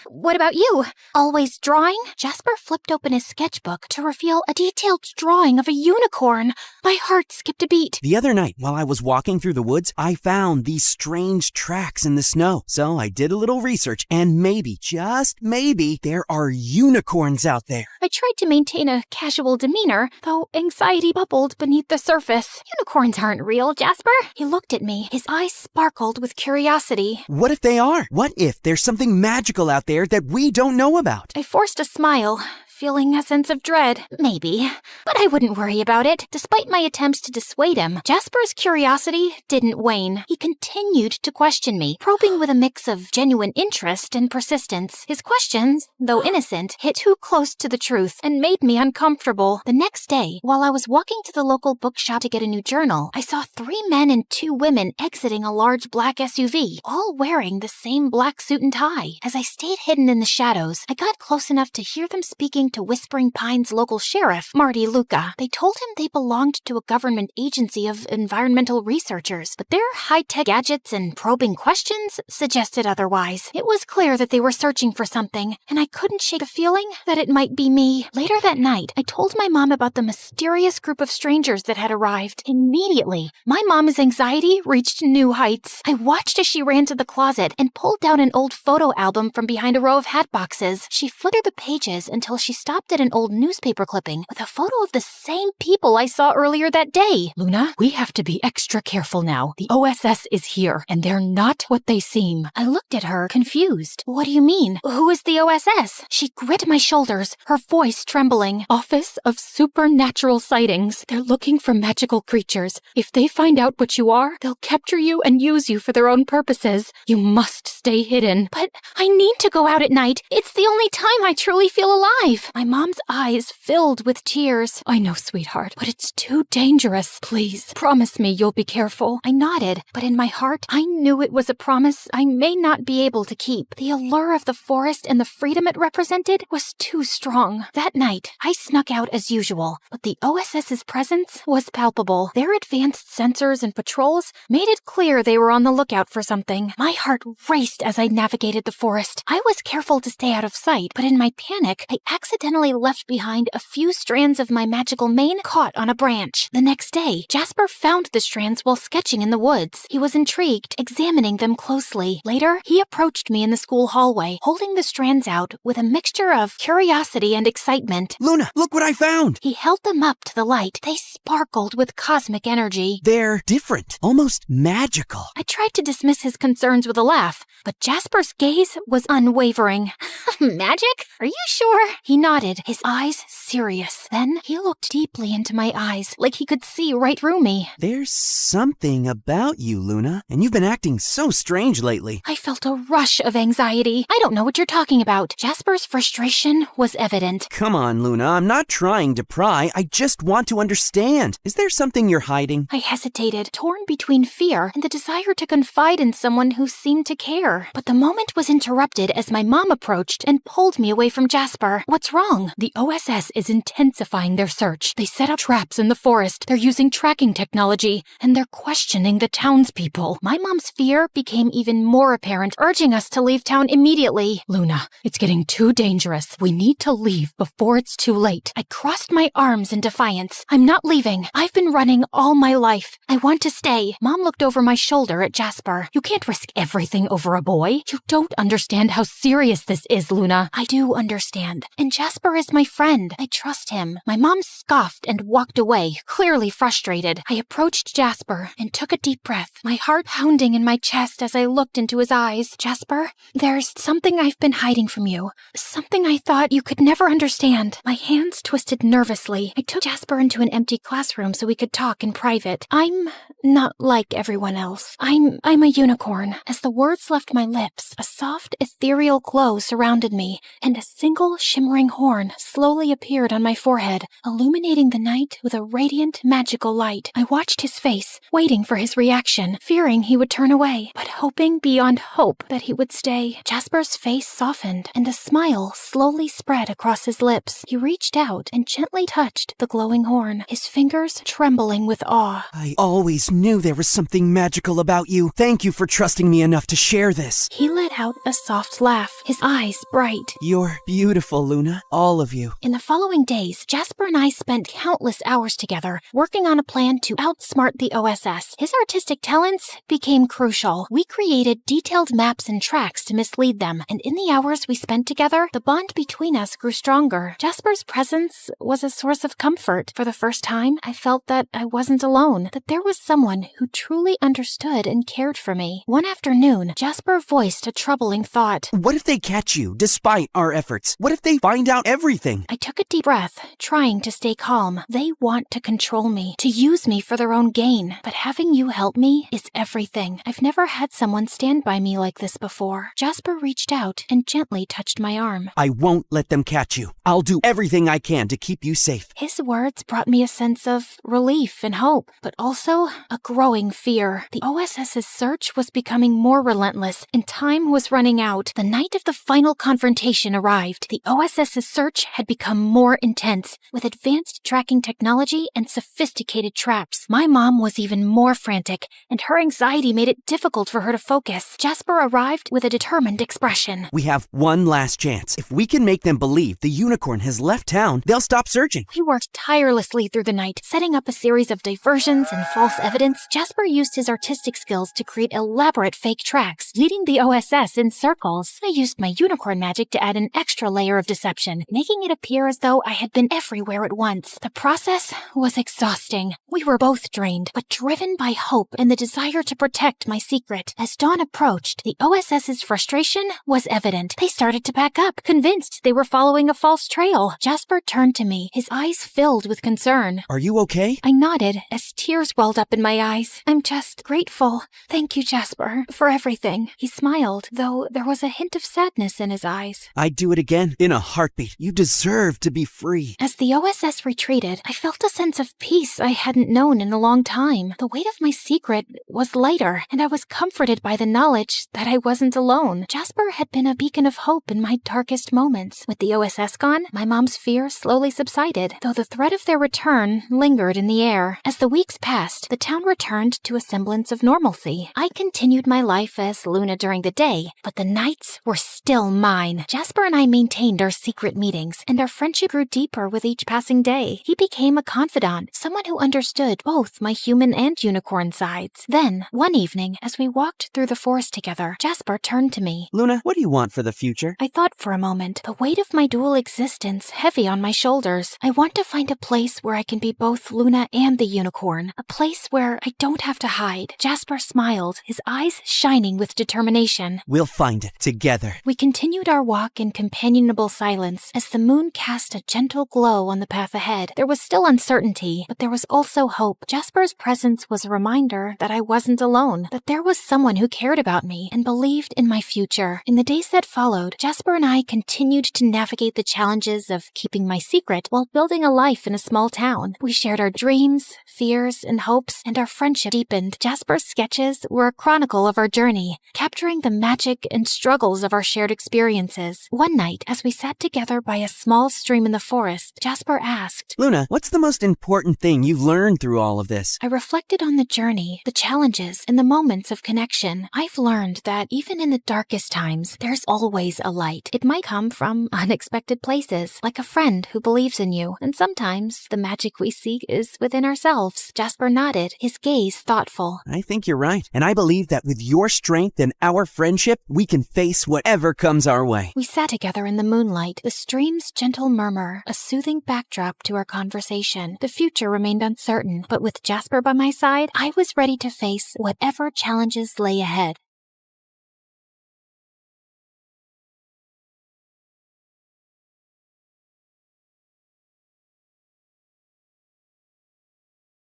What about you? Always drawing? Jasper flipped open his sketchbook to reveal a detailed drawing of a unicorn. My heart skipped a beat. The other night, while I was walking through the woods, I found these strange tracks in the snow. So I did a little research, and maybe, just maybe, there are unicorns out there. I tried to maintain a casual demeanor, though anxiety bubbled beneath the surface. Unicorns aren't real, Jasper. He looked at me. His eyes sparkled with curiosity. What if they are? What if there's something magical out there that we don't know about? I forced a smile, feeling a sense of dread. Maybe. But I wouldn't worry about it. Despite my attempts to dissuade him, Jasper's curiosity didn't wane. He continued to question me, probing with a mix of genuine interest and persistence. His questions, though innocent, hit too close to the truth and made me uncomfortable. The next day, while I was walking to the local bookshop to get a new journal, I saw 3 men and 2 women exiting a large black SUV, all wearing the same black suit and tie. As I stayed hidden in the shadows, I got close enough to hear them speaking to Whispering Pines local sheriff, Marty Luca. They told him they belonged to a government agency of environmental researchers, but their high-tech gadgets and probing questions suggested otherwise. It was clear that they were searching for something, and I couldn't shake the feeling that it might be me. Later that night, I told my mom about the mysterious group of strangers that had arrived. Immediately, my mom's anxiety reached new heights. I watched as she ran to the closet and pulled down an old photo album from behind a row of hat boxes. She flitted the pages until she stopped at an old newspaper clipping with a photo of the same people I saw earlier that day. Luna, we have to be extra careful now. The OSS is here, and they're not what they seem. I looked at her, confused. What do you mean? Who is the OSS? She gripped my shoulders, her voice trembling. Office of Supernatural Sightings. They're looking for magical creatures. If they find out what you are, they'll capture you and use you for their own purposes. You must stay hidden. But I need to go out at night. It's the only time I truly feel alive. My mom's eyes filled with tears. I know, sweetheart, but it's too dangerous. Please, promise me you'll be careful. I nodded, but in my heart, I knew it was a promise I may not be able to keep. The allure of the forest and the freedom it represented was too strong. That night, I snuck out as usual, but the OSS's presence was palpable. Their advanced sensors and patrols made it clear they were on the lookout for something. My heart raced as I navigated the forest. I was careful to stay out of sight, but in my panic, I accidentally left behind a few strands of my magical mane caught on a branch. The next day, Jasper found the strands while sketching in the woods. He was intrigued, examining them closely. Later, he approached me in the school hallway, holding the strands out with a mixture of curiosity and excitement. Luna, look what I found! He held them up to the light. They sparkled with cosmic energy. They're different, almost magical. I tried to dismiss his concerns with a laugh, but Jasper's gaze was unwavering. Magic? Are you sure? He nodded, his eyes serious. Then he looked deeply into my eyes, like he could see right through me. There's something about you, Luna, and you've been acting so strange lately. I felt a rush of anxiety. I don't know what you're talking about. Jasper's frustration was evident. Come on, Luna, I'm not trying to pry. I just want to understand. Is there something you're hiding? I hesitated, torn between fear and the desire to confide in someone who seemed to care. But the moment was interrupted as my mom approached and pulled me away from Jasper. What's wrong? The OSS is intensifying their search. They set up traps in the forest. They're using tracking technology, and they're questioning the townspeople. My mom's fear became even more apparent, urging us to leave town immediately. Luna, it's getting too dangerous. We need to leave before it's too late. I crossed my arms in defiance. I'm not leaving. I've been running all my life. I want to stay. Mom looked over my shoulder at Jasper. You can't risk everything over a boy. You don't understand how serious this is, Luna. I do understand. And Jasper is my friend. I trust him. My mom scoffed and walked away, clearly frustrated. I approached Jasper and took a deep breath, my heart pounding in my chest as I looked into his eyes. Jasper, there's something I've been hiding from you. Something I thought you could never understand. My hands twisted nervously. I took Jasper into an empty classroom so we could talk in private. I'm not like everyone else. I'm a unicorn. As the words left my lips, a soft, ethereal glow surrounded me, and a single shimmering horn slowly appeared on my forehead, illuminating the night with a radiant, magical light. I watched his face, waiting for his reaction, fearing he would turn away, but hoping beyond hope that he would stay. Jasper's face softened, and a smile slowly spread across his lips. He reached out and gently touched the glowing horn, his fingers trembling with awe. I always knew there was something magical about you. Thank you for trusting me enough to share this. He let out a soft laugh, his eyes bright. You're beautiful, Luna. All of you. In the following days, Jasper and I spent countless hours together, working on a plan to outsmart the OSS. His artistic talents became crucial. We created detailed maps and tracks to mislead them, and in the hours we spent together, the bond between us grew stronger. Jasper's presence was a source of comfort. For the first time, I felt that I wasn't alone, that there was someone who truly understood and cared for me. One afternoon, Jasper voiced a troubling thought. What if they catch you, despite our efforts? What if they find out everything? I took a deep breath, trying to stay calm. They want to control me, to use me for their own gain. But having you help me is everything. I've never had someone stand by me like this before. Jasper reached out and gently touched my arm. I won't let them catch you. I'll do everything I can to keep you safe. His words brought me a sense of relief and hope, but also a growing fear. The OSS's search was becoming more relentless, and time was running out. The night of the final confrontation arrived. The OSS's search had become more intense, with advanced tracking technology and sophisticated traps. My mom was even more frantic, and her anxiety made it difficult for her to focus. Jasper arrived with a determined expression. We have one last chance. If we can make them believe the unicorn has left town, they'll stop searching. We worked tirelessly through the night, setting up a series of diversions and false evidence. Jasper used his artistic skills to create elaborate fake tracks, leading the OSS in circles. I used my unicorn magic to add an extra layer of deception, making it appear as though I had been everywhere at once. The process was exhausting. We were both drained, but driven by hope and the desire to protect my secret. As dawn approached, the OSS's frustration was evident. They started to back up, convinced they were following a false trail. Jasper turned to me, his eyes filled with concern. Are you okay? I nodded as tears welled up in my eyes. I'm just grateful. Thank you, Jasper, for everything. He smiled, though there was a hint of sadness in his eyes. I'd do it again, in a heartbeat. You deserve to be free. As the OSS retreated, I felt a sense of peace I hadn't known in a long time. The weight of my secret was lighter, and I was comforted by the knowledge that I wasn't alone. Jasper had been a beacon of hope in my darkest moments. With the OSS gone, my mom's fear slowly subsided, though the threat of their return lingered in the air. As the weeks passed, the town returned to a semblance of normalcy. I continued my life as Luna during the day, but the nights were still mine. Jasper and I maintained our secret meetings, and our friendship grew deeper with each passing day. He became a confidant, someone who understood both my human and unicorn sides. Then, one evening, as we walked through the forest together, Jasper turned to me. Luna, what do you want for the future? I thought for a moment, the weight of my dual existence heavy on my shoulders. I want to find a place where I can be both Luna and the unicorn, a place where I don't have to hide. Jasper smiled, his eyes shining with determination. We'll find it together. We continued our walk in companionable silence as the moon cast a gentle glow on the path ahead. There was still uncertainty, but there was also hope. Jasper's presence was a reminder that I wasn't alone, that there was someone who cared about me and believed in my future. In the days that followed, Jasper and I continued to navigate the challenges of keeping my secret while building a life in a small town. We shared our dreams, fears, and hopes, and our friendship deepened. Jasper's sketches were a chronicle of our journey, capturing the magic and struggles of our shared experiences. One night, as we sat together by a small stream in the forest, Jasper asked, Luna, what's the most important thing you've learned learn through all of this? I reflected on the journey, the challenges, and the moments of connection. I've learned that even in the darkest times, there's always a light. It might come from unexpected places, like a friend who believes in you, and sometimes the magic we seek is within ourselves. Jasper nodded, his gaze thoughtful. I think you're right, and I believe that with your strength and our friendship, we can face whatever comes our way. We sat together in the moonlight, the stream's gentle murmur, a soothing backdrop to our conversation. The future remained uncertain, but with Jasper by my side, I was ready to face whatever challenges lay ahead.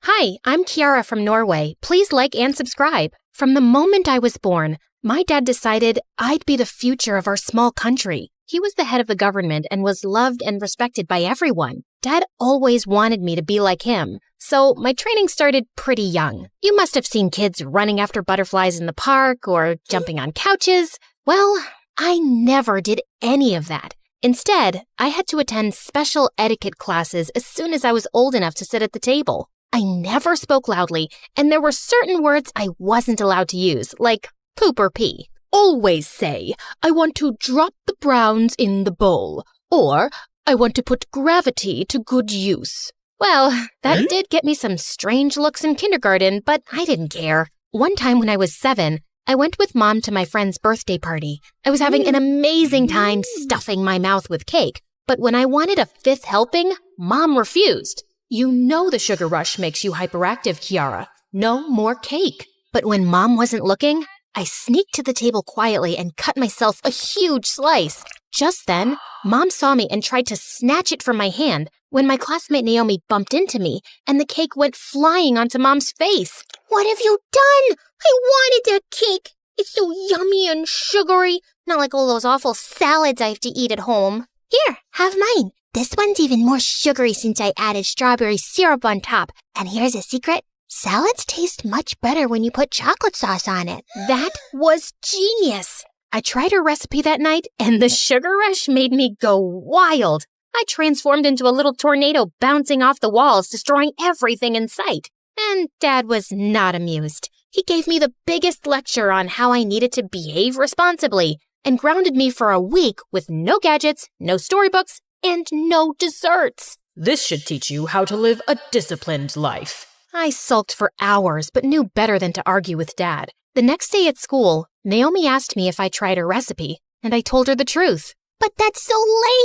Hi, I'm Kiara from Norway. Please like and subscribe. From the moment I was born, my dad decided I'd be the future of our small country. He was the head of the government and was loved and respected by everyone. Dad always wanted me to be like him, so my training started pretty young. You must have seen kids running after butterflies in the park or jumping on couches. Well, I never did any of that. Instead, I had to attend special etiquette classes as soon as I was old enough to sit at the table. I never spoke loudly, and there were certain words I wasn't allowed to use, like poop or pee. Always say, I want to drop the browns in the bowl, or I want to put gravity to good use. Well, that did get me some strange looks in kindergarten, but I didn't care. One time when I was 7, I went with Mom to my friend's birthday party. I was having an amazing time stuffing my mouth with cake, but when I wanted a 5th helping, Mom refused. You know the sugar rush makes you hyperactive, Kiara. No more cake. But when Mom wasn't looking, I sneaked to the table quietly and cut myself a huge slice. Just then, Mom saw me and tried to snatch it from my hand when my classmate Naomi bumped into me and the cake went flying onto Mom's face. What have you done? I wanted that cake. It's so yummy and sugary. Not like all those awful salads I have to eat at home. Here, have mine. This one's even more sugary since I added strawberry syrup on top. And here's a secret. Salads taste much better when you put chocolate sauce on it. That was genius. I tried her recipe that night, and the sugar rush made me go wild. I transformed into a little tornado bouncing off the walls, destroying everything in sight. And Dad was not amused. He gave me the biggest lecture on how I needed to behave responsibly and grounded me for a week with no gadgets, no storybooks, and no desserts. This should teach you how to live a disciplined life. I sulked for hours, but knew better than to argue with Dad. The next day at school, Naomi asked me if I tried her recipe, and I told her the truth. But that's so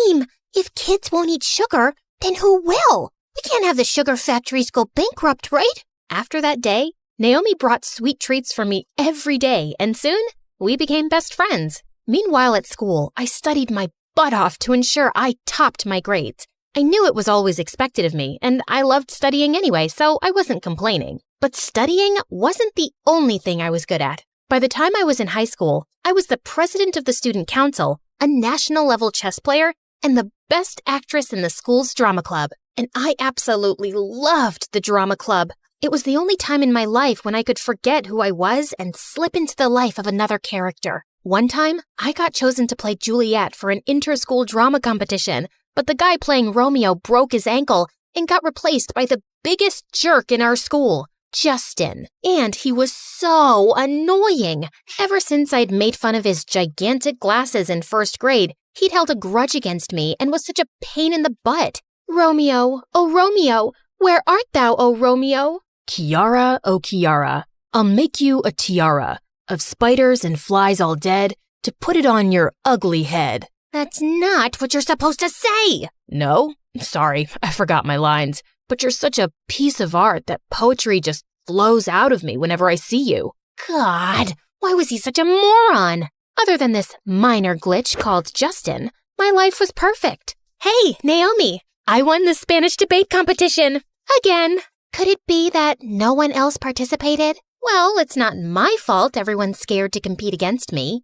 lame! If kids won't eat sugar, then who will? We can't have the sugar factories go bankrupt, right? After that day, Naomi brought sweet treats for me every day, and soon, we became best friends. Meanwhile at school, I studied my butt off to ensure I topped my grades. I knew it was always expected of me, and I loved studying anyway, so I wasn't complaining. But studying wasn't the only thing I was good at. By the time I was in high school, I was the president of the student council, a national-level chess player, and the best actress in the school's drama club. And I absolutely loved the drama club. It was the only time in my life when I could forget who I was and slip into the life of another character. One time, I got chosen to play Juliet for an inter-school drama competition, but the guy playing Romeo broke his ankle and got replaced by the biggest jerk in our school, Justin. And he was so annoying. Ever since I'd made fun of his gigantic glasses in first grade, he'd held a grudge against me and was such a pain in the butt. Romeo, oh Romeo, where art thou, oh Romeo? Kiara, oh Kiara, I'll make you a tiara of spiders and flies all dead to put it on your ugly head. That's not what you're supposed to say. No? Sorry, I forgot my lines. But you're such a piece of art that poetry just flows out of me whenever I see you. God, why was he such a moron? Other than this minor glitch called Justin, my life was perfect. Hey, Naomi, I won the Spanish debate competition. Again. Could it be that no one else participated? Well, it's not my fault everyone's scared to compete against me.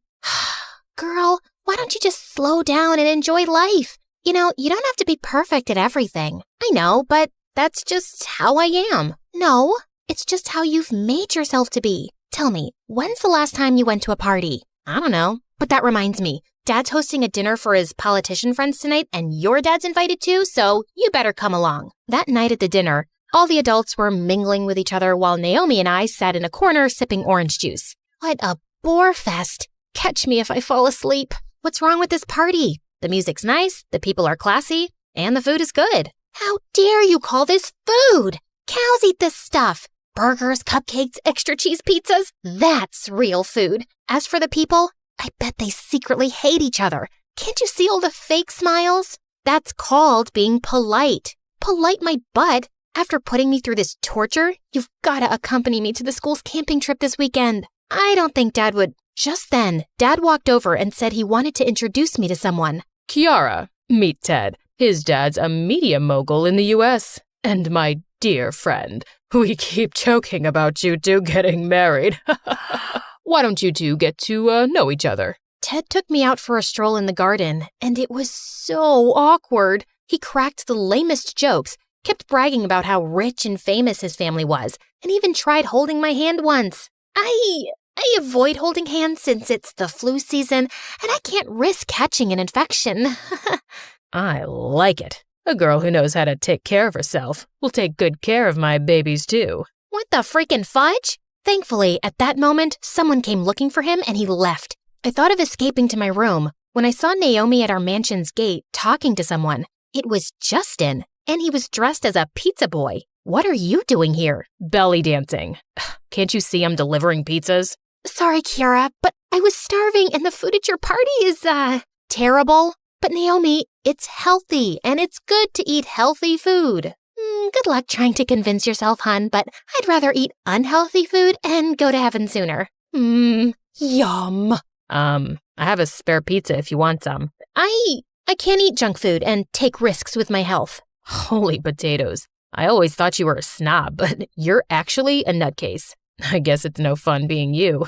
Girl, why don't you just slow down and enjoy life? You know, you don't have to be perfect at everything. I know, but that's just how I am. No, it's just how you've made yourself to be. Tell me, when's the last time you went to a party? I don't know. But that reminds me, Dad's hosting a dinner for his politician friends tonight, and your dad's invited too, so you better come along. That night at the dinner, All the adults were mingling with each other while Naomi and I sat in a corner sipping orange juice. What a bore fest. Catch me if I fall asleep. What's wrong with this party? The music's nice, the people are classy, and the food is good. How dare you call this food? Cows eat this stuff. Burgers, cupcakes, extra cheese pizzas. That's real food. As for the people, I bet they secretly hate each other. Can't you see all the fake smiles? That's called being polite. Polite my butt. After putting me through this torture, you've got to accompany me to the school's camping trip this weekend. I don't think Dad would. Just then, Dad walked over and said he wanted to introduce me to someone. Kiara, meet Ted. His dad's a media mogul in the U.S. And my dear friend, we keep joking about you two getting married. Why don't you two get to know each other? Ted took me out for a stroll in the garden, and it was so awkward. He cracked the lamest jokes, kept bragging about how rich and famous his family was, and even tried holding my hand once. I avoid holding hands since it's the flu season, and I can't risk catching an infection. I like it. A girl who knows how to take care of herself will take good care of my babies too. What the freaking fudge? Thankfully, at that moment, someone came looking for him and he left. I thought of escaping to my room when I saw Naomi at our mansion's gate talking to someone. It was Justin, and he was dressed as a pizza boy. What are you doing here? Belly dancing. Can't you see I'm delivering pizzas? Sorry, Kiara, but I was starving and the food at your party is, terrible. But Naomi, it's healthy and it's good to eat healthy food. Good luck trying to convince yourself, hun, but I'd rather eat unhealthy food and go to heaven sooner. Yum. I have a spare pizza if you want some. I can't eat junk food and take risks with my health. Holy potatoes. I always thought you were a snob, but you're actually a nutcase. I guess it's no fun being you.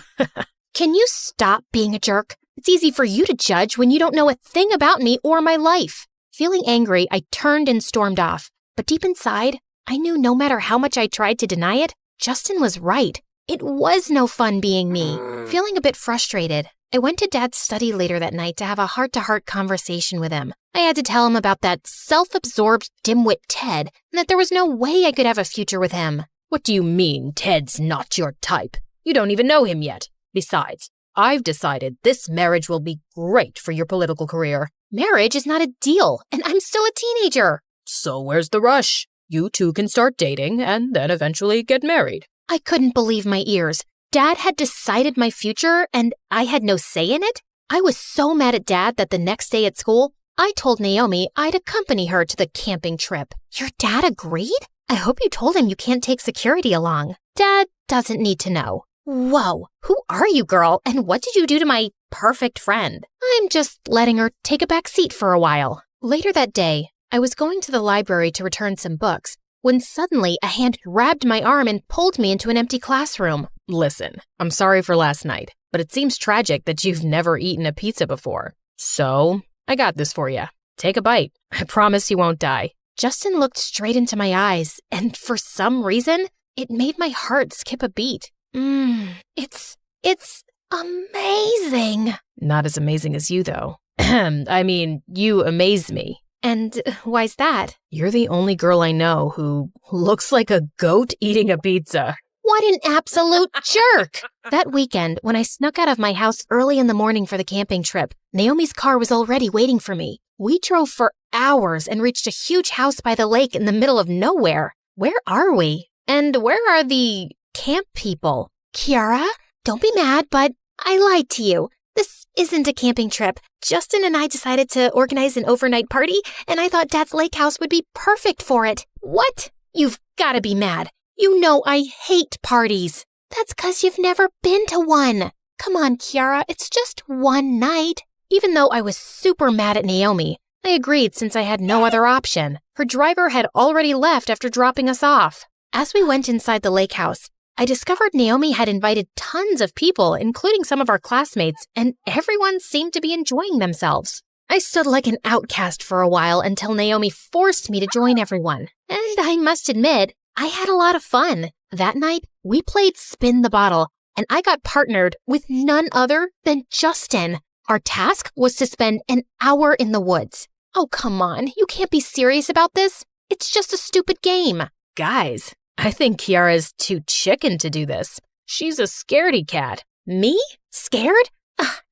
Can you stop being a jerk? It's easy for you to judge when you don't know a thing about me or my life. Feeling angry, I turned and stormed off. But deep inside, I knew no matter how much I tried to deny it, Justin was right. It was no fun being me. Feeling a bit frustrated, I went to Dad's study later that night to have a heart-to-heart conversation with him. I had to tell him about that self-absorbed dimwit Ted and that there was no way I could have a future with him. What do you mean Ted's not your type? You don't even know him yet. Besides, I've decided this marriage will be great for your political career. Marriage is not a deal, and I'm still a teenager. So where's the rush? You two can start dating and then eventually get married. I couldn't believe my ears. Dad had decided my future, and I had no say in it? I was so mad at Dad that the next day at school, I told Naomi I'd accompany her to the camping trip. Your dad agreed? I hope you told him you can't take security along. Dad doesn't need to know. Whoa, who are you, girl, and what did you do to my perfect friend? I'm just letting her take a back seat for a while. Later that day, I was going to the library to return some books when suddenly a hand grabbed my arm and pulled me into an empty classroom. Listen, I'm sorry for last night, but it seems tragic that you've never eaten a pizza before. So, I got this for you. Take a bite. I promise you won't die. Justin looked straight into my eyes, and for some reason, it made my heart skip a beat. It's amazing. Not as amazing as you, though. I mean, you amaze me. And why's that? You're the only girl I know who looks like a goat eating a pizza. What an absolute jerk! That weekend, when I snuck out of my house early in the morning for the camping trip, Naomi's car was already waiting for me. We drove for hours and reached a huge house by the lake in the middle of nowhere. Where are we? And where are the camp people? Kiara, don't be mad, but I lied to you. This isn't a camping trip. Justin and I decided to organize an overnight party, and I thought Dad's lake house would be perfect for it. What? You've got to be mad. You know I hate parties. That's 'cause you've never been to one. Come on, Kiara, it's just one night. Even though I was super mad at Naomi, I agreed since I had no other option. Her driver had already left after dropping us off. As we went inside the lake house, I discovered Naomi had invited tons of people, including some of our classmates, and everyone seemed to be enjoying themselves. I stood like an outcast for a while until Naomi forced me to join everyone. And I must admit, I had a lot of fun. That night, we played Spin the Bottle, and I got partnered with none other than Justin. Our task was to spend an hour in the woods. Oh, come on, you can't be serious about this. It's just a stupid game. Guys, I think Kiara's too chicken to do this. She's a scaredy cat. Me? Scared?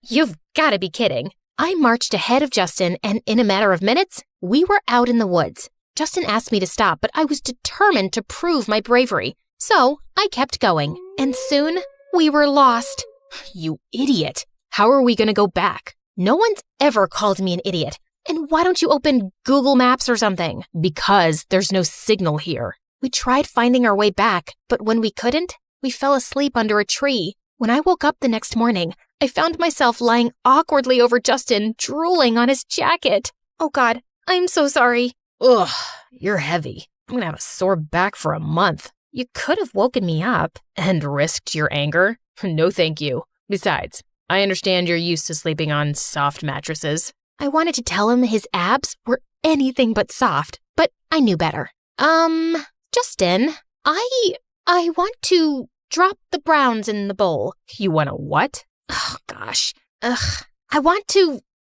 You've gotta be kidding. I marched ahead of Justin, and in a matter of minutes, we were out in the woods. Justin asked me to stop, but I was determined to prove my bravery. So I kept going, and soon we were lost. You idiot. How are we gonna go back? No one's ever called me an idiot. And why don't you open Google Maps or something? Because there's no signal here. We tried finding our way back, but when we couldn't, we fell asleep under a tree. When I woke up the next morning, I found myself lying awkwardly over Justin, drooling on his jacket. Oh God, I'm so sorry. Ugh, you're heavy. I'm gonna have a sore back for a month. You could have woken me up. And risked your anger? No thank you. Besides, I understand you're used to sleeping on soft mattresses. I wanted to tell him his abs were anything but soft, but I knew better. Justin, I want to drop the browns in the bowl. You want to what? Oh, gosh. I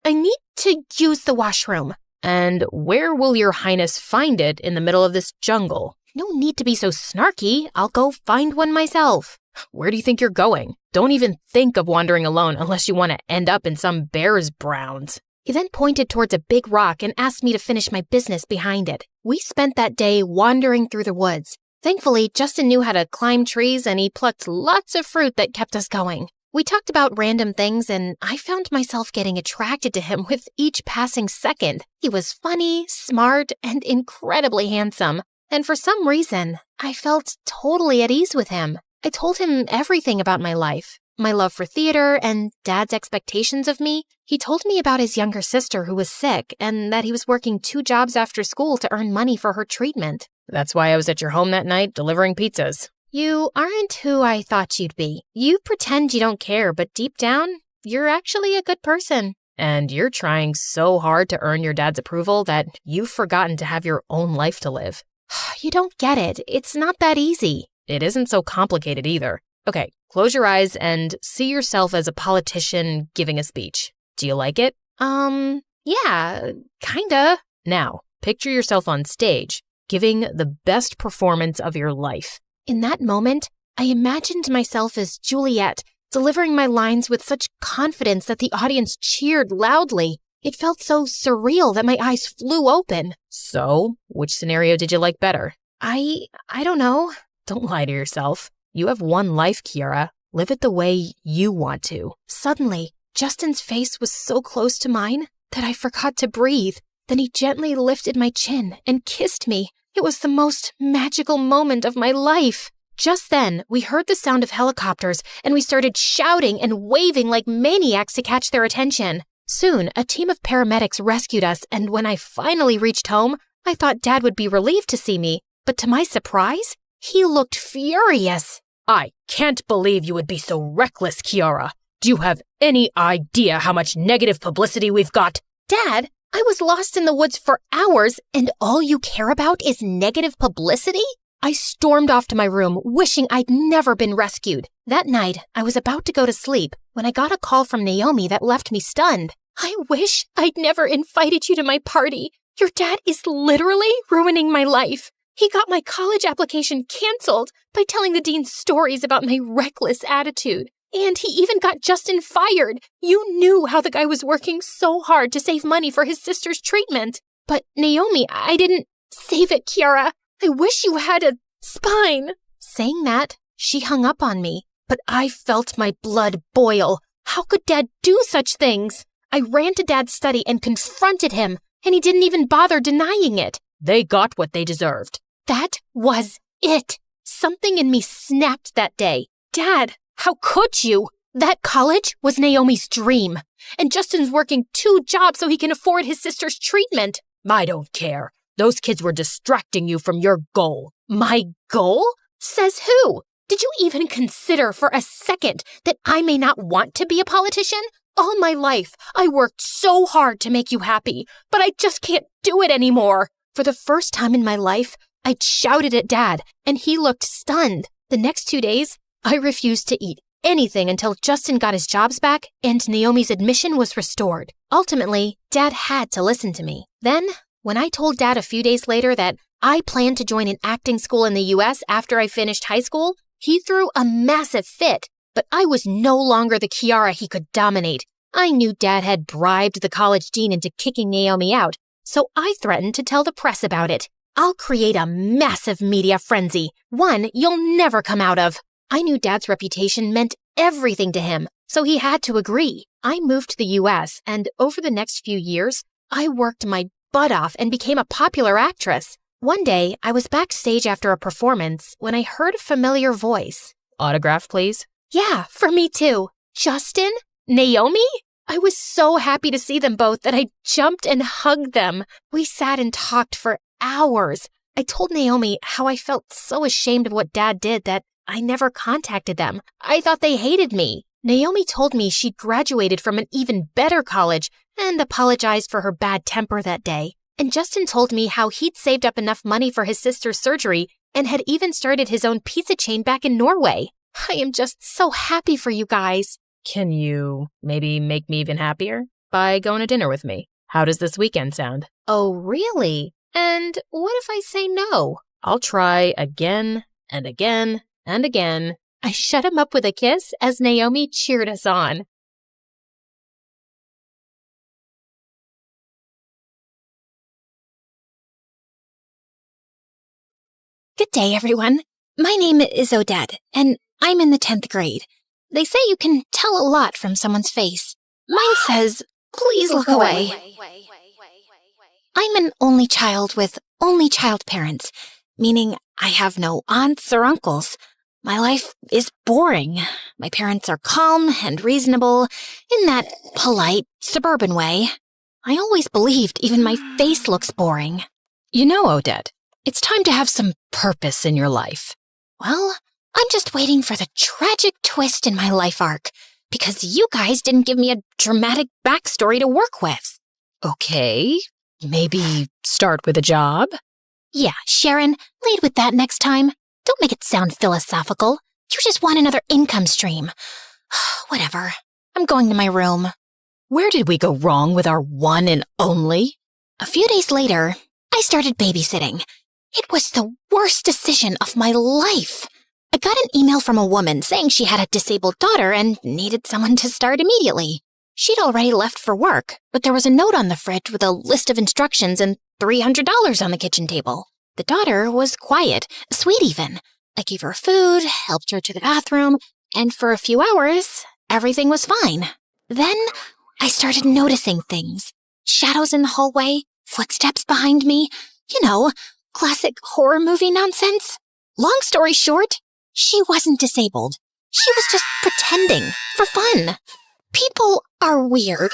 need to use the washroom. And where will your highness find it in the middle of this jungle? No need to be so snarky. I'll go find one myself. Where do you think you're going? Don't even think of wandering alone unless you want to end up in some bear's browns. He then pointed towards a big rock and asked me to finish my business behind it. We spent that day wandering through the woods. Thankfully, Justin knew how to climb trees and he plucked lots of fruit that kept us going. We talked about random things and I found myself getting attracted to him with each passing second. He was funny, smart, and incredibly handsome. And for some reason, I felt totally at ease with him. I told him everything about my life, my love for theater and Dad's expectations of me. He told me about his younger sister who was sick and that he was working 2 jobs after school to earn money for her treatment. That's why I was at your home that night delivering pizzas. You aren't who I thought you'd be. You pretend you don't care, but deep down, you're actually a good person. And you're trying so hard to earn your dad's approval that you've forgotten to have your own life to live. You don't get it. It's not that easy. It isn't so complicated either. Okay, close your eyes and see yourself as a politician giving a speech. Do you like it? Yeah, kinda. Now, picture yourself on stage, giving the best performance of your life. In that moment, I imagined myself as Juliet, delivering my lines with such confidence that the audience cheered loudly. It felt so surreal that my eyes flew open. So, which scenario did you like better? I don't know. Don't lie to yourself. You have one life, Kiara. Live it the way you want to. Suddenly, Justin's face was so close to mine that I forgot to breathe. Then he gently lifted my chin and kissed me. It was the most magical moment of my life. Just then, we heard the sound of helicopters, and we started shouting and waving like maniacs to catch their attention. Soon, a team of paramedics rescued us, and when I finally reached home, I thought Dad would be relieved to see me. But to my surprise, he looked furious. I can't believe you would be so reckless, Kiara. Do you have any idea how much negative publicity we've got? Dad, I was lost in the woods for hours, and all you care about is negative publicity? I stormed off to my room, wishing I'd never been rescued. That night, I was about to go to sleep when I got a call from Naomi that left me stunned. I wish I'd never invited you to my party. Your dad is literally ruining my life. He got my college application canceled by telling the dean stories about my reckless attitude. And he even got Justin fired. You knew how the guy was working so hard to save money for his sister's treatment. But Naomi, I didn't save it, Kiara. I wish you had a spine. Saying that, she hung up on me. But I felt my blood boil. How could Dad do such things? I ran to Dad's study and confronted him, and he didn't even bother denying it. They got what they deserved. That was it. Something in me snapped that day. Dad, how could you? That college was Naomi's dream. And Justin's working 2 jobs so he can afford his sister's treatment. I don't care. Those kids were distracting you from your goal. My goal? Says who? Did you even consider for a second that I may not want to be a politician? All my life, I worked so hard to make you happy, but I just can't do it anymore. For the first time in my life, I shouted at Dad, and he looked stunned. The next 2 days, I refused to eat anything until Justin got his jobs back and Naomi's admission was restored. Ultimately, Dad had to listen to me. Then, when I told Dad a few days later that I planned to join an acting school in the US after I finished high school. He threw a massive fit, but I was no longer the Kiara he could dominate. I knew Dad had bribed the college dean into kicking Naomi out, so I threatened to tell the press about it. I'll create a massive media frenzy, one you'll never come out of. I knew Dad's reputation meant everything to him, so he had to agree. I moved to the US, and over the next few years, I worked my butt off and became a popular actress. One day, I was backstage after a performance when I heard a familiar voice. Autograph, please? Yeah, for me too. Justin? Naomi? I was so happy to see them both that I jumped and hugged them. We sat and talked for hours. I told Naomi how I felt so ashamed of what Dad did that I never contacted them. I thought they hated me. Naomi told me she'd graduated from an even better college and apologized for her bad temper that day. And Justin told me how he'd saved up enough money for his sister's surgery and had even started his own pizza chain back in Norway. I am just so happy for you guys. Can you maybe make me even happier? By going to dinner with me. How does this weekend sound? Oh, really? And what if I say no? I'll try again and again and again. I shut him up with a kiss as Naomi cheered us on. Good day, everyone. My name is Odette, and I'm in the 10th grade. They say you can tell a lot from someone's face. Mine says, please look away. I'm an only child with only child parents, meaning I have no aunts or uncles. My life is boring. My parents are calm and reasonable in that polite, suburban way. I always believed even my face looks boring. You know, Odette, it's time to have some purpose in your life. Well, I'm just waiting for the tragic twist in my life arc, because you guys didn't give me a dramatic backstory to work with. Okay, maybe start with a job? Yeah, Sharon, lead with that next time. Don't make it sound philosophical. You just want another income stream. Whatever. I'm going to my room. Where did we go wrong with our one and only? A few days later, I started babysitting. It was the worst decision of my life. I got an email from a woman saying she had a disabled daughter and needed someone to start immediately. She'd already left for work, but there was a note on the fridge with a list of instructions and $300 on the kitchen table. The daughter was quiet, sweet even. I gave her food, helped her to the bathroom, and for a few hours, everything was fine. Then I started noticing things. Shadows in the hallway, footsteps behind me. You know, classic horror movie nonsense. Long story short, she wasn't disabled. She was just pretending for fun. People are weird.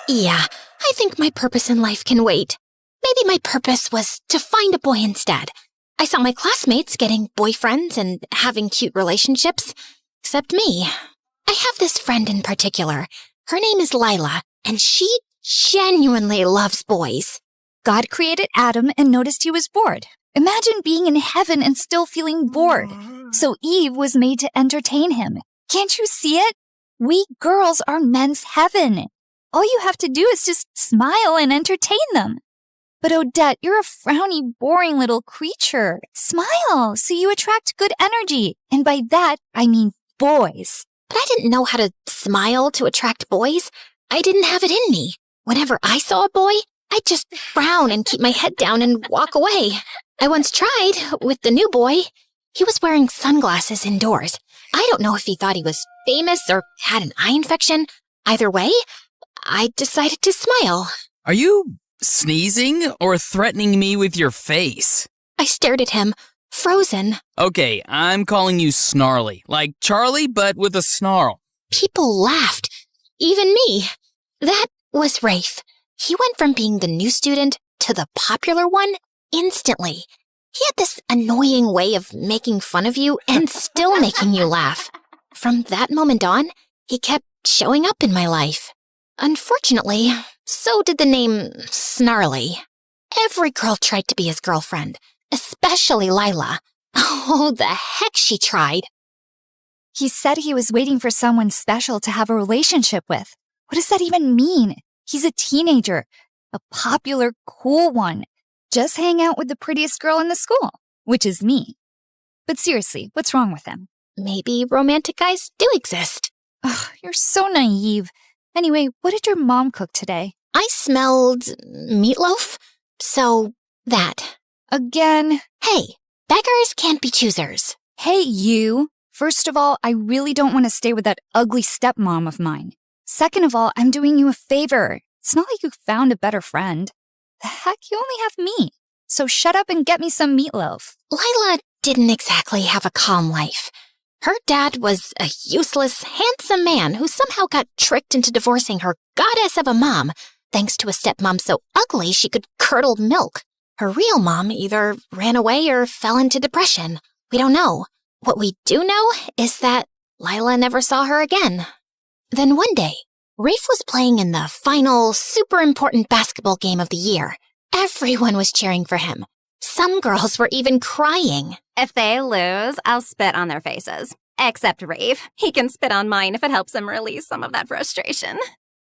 Yeah, I think my purpose in life can wait. Maybe my purpose was to find a boy instead. I saw my classmates getting boyfriends and having cute relationships, except me. I have this friend in particular. Her name is Lila, and she genuinely loves boys. God created Adam and noticed he was bored. Imagine being in heaven and still feeling bored. So Eve was made to entertain him. Can't you see it? We girls are men's heaven. All you have to do is just smile and entertain them. But Odette, you're a frowny, boring little creature. Smile so you attract good energy. And by that, I mean boys. But I didn't know how to smile to attract boys. I didn't have it in me. Whenever I saw a boy, I'd just frown and keep my head down and walk away. I once tried with the new boy. He was wearing sunglasses indoors. I don't know if he thought he was famous or had an eye infection. Either way, I decided to smile. Are you sneezing or threatening me with your face? I stared at him, frozen. Okay, I'm calling you Snarly, like Charlie, but with a snarl. People laughed, even me. That was Rafe. He went from being the new student to the popular one instantly. He had this annoying way of making fun of you and still making you laugh. From that moment on, he kept showing up in my life. Unfortunately, so did the name Snarly. Every girl tried to be his girlfriend, especially Lila. Oh, the heck she tried. He said he was waiting for someone special to have a relationship with. What does that even mean? He's a teenager, a popular, cool one. just hang out with the prettiest girl in the school, which is me. But seriously, what's wrong with him? Maybe romantic guys do exist. Ugh, you're so naive. Anyway, what did your mom cook today? I smelled meatloaf, so that. Again? Hey, beggars can't be choosers. Hey, you. First of all, I really don't want to stay with that ugly stepmom of mine. Second of all, I'm doing you a favor. It's not like you found a better friend. The heck, you only have me. So shut up and get me some meatloaf. Lila didn't exactly have a calm life. Her dad was a useless, handsome man who somehow got tricked into divorcing her goddess of a mom, thanks to a stepmom so ugly she could curdle milk. Her real mom either ran away or fell into depression. We don't know. What we do know is that Lila never saw her again. Then one day, Rafe was playing in the final, super important basketball game of the year. Everyone was cheering for him. Some girls were even crying. If they lose, I'll spit on their faces. Except Rafe. He can spit on mine if it helps him release some of that frustration.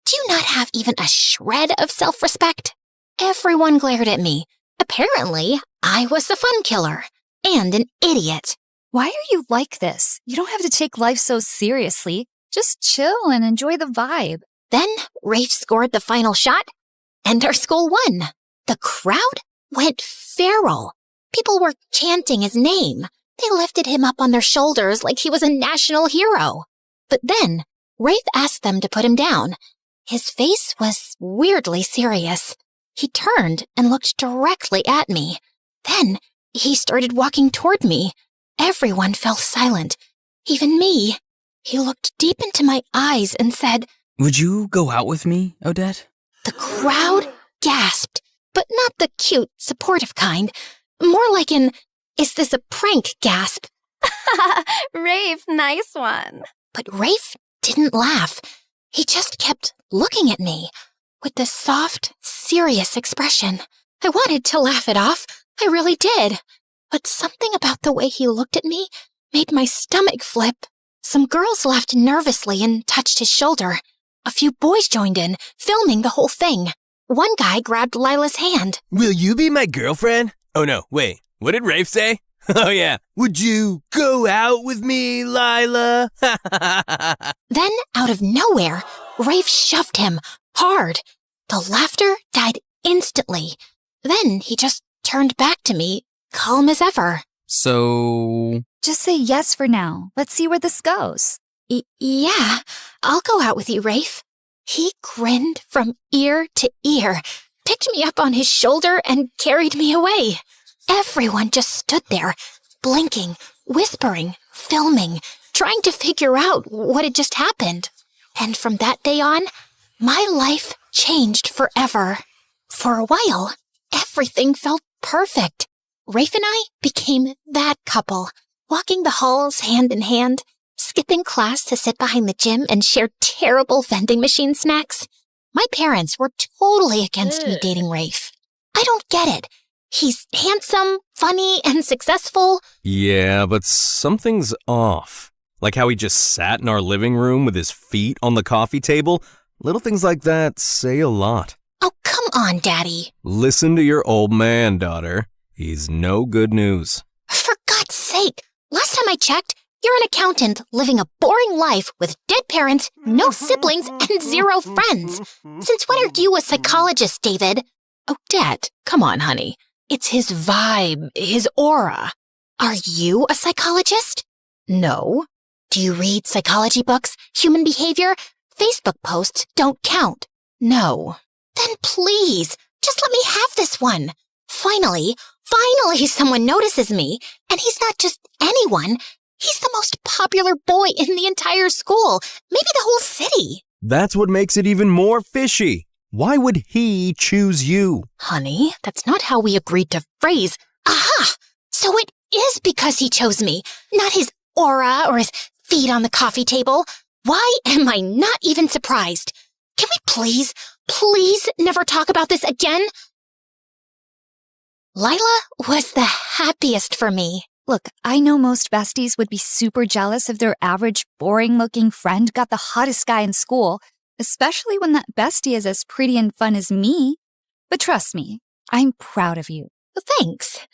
Do you not have even a shred of self-respect? Everyone glared at me. Apparently, I was the fun killer. And an idiot. Why are you like this? You don't have to take life so seriously. Just chill and enjoy the vibe. Then Rafe scored the final shot, and our school won. The crowd went feral. People were chanting his name. They lifted him up on their shoulders like he was a national hero. But then, Rafe asked them to put him down. His face was weirdly serious. He turned and looked directly at me. Then, he started walking toward me. Everyone fell silent, even me. He looked deep into my eyes and said, "Would you go out with me, Odette?" The crowd gasped, but not the cute, supportive kind. More like an, "Is this a prank?" gasp. Rafe, nice one. But Rafe didn't laugh. He just kept looking at me with this soft, serious expression. I wanted to laugh it off. I really did. But something about the way he looked at me made my stomach flip. Some girls laughed nervously and touched his shoulder. A few boys joined in, filming the whole thing. One guy grabbed Lila's hand. "Will you be my girlfriend?" "Oh no, wait, what did Rafe say?" "Oh yeah, would you go out with me, Lila?" Then, out of nowhere, Rafe shoved him hard. The laughter died instantly. Then he just turned back to me, calm as ever. So... Just say yes for now. Let's see where this goes. Yeah, I'll go out with you, Rafe. He grinned from ear to ear, picked me up on his shoulder, and carried me away. Everyone just stood there, blinking, whispering, filming, trying to figure out what had just happened. And from that day on, my life changed forever. For a while, everything felt perfect. Rafe and I became that couple, walking the halls hand in hand, skipping class to sit behind the gym and share terrible vending machine snacks. My parents were totally against me dating Rafe. I don't get it. He's handsome, funny, and successful. Yeah, but something's off. Like how he just sat in our living room with his feet on the coffee table. Little things like that say a lot. Oh, come on, Daddy. Listen to your old man, daughter. He's no good news. For God's sake, last time I checked, you're an accountant living a boring life with dead parents, no siblings, and 0 friends. Since when are you a psychologist, David? Oh, Dad, come on, honey. It's his vibe, his aura. Are you a psychologist? No. Do you read psychology books, human behavior? Facebook posts don't count. No. Then please, just let me have this one. Finally someone notices me, and he's not just anyone. He's the most popular boy in the entire school, maybe the whole city. That's what makes it even more fishy. Why would he choose you? Honey, that's not how we agreed to phrase. Aha! So it is because he chose me, not his aura or his feet on the coffee table. Why am I not even surprised? Can we please never talk about this again? Lila was the happiest for me. Look, I know most besties would be super jealous if their average, boring-looking friend got the hottest guy in school, especially when that bestie is as pretty and fun as me. But trust me, I'm proud of you. Thanks.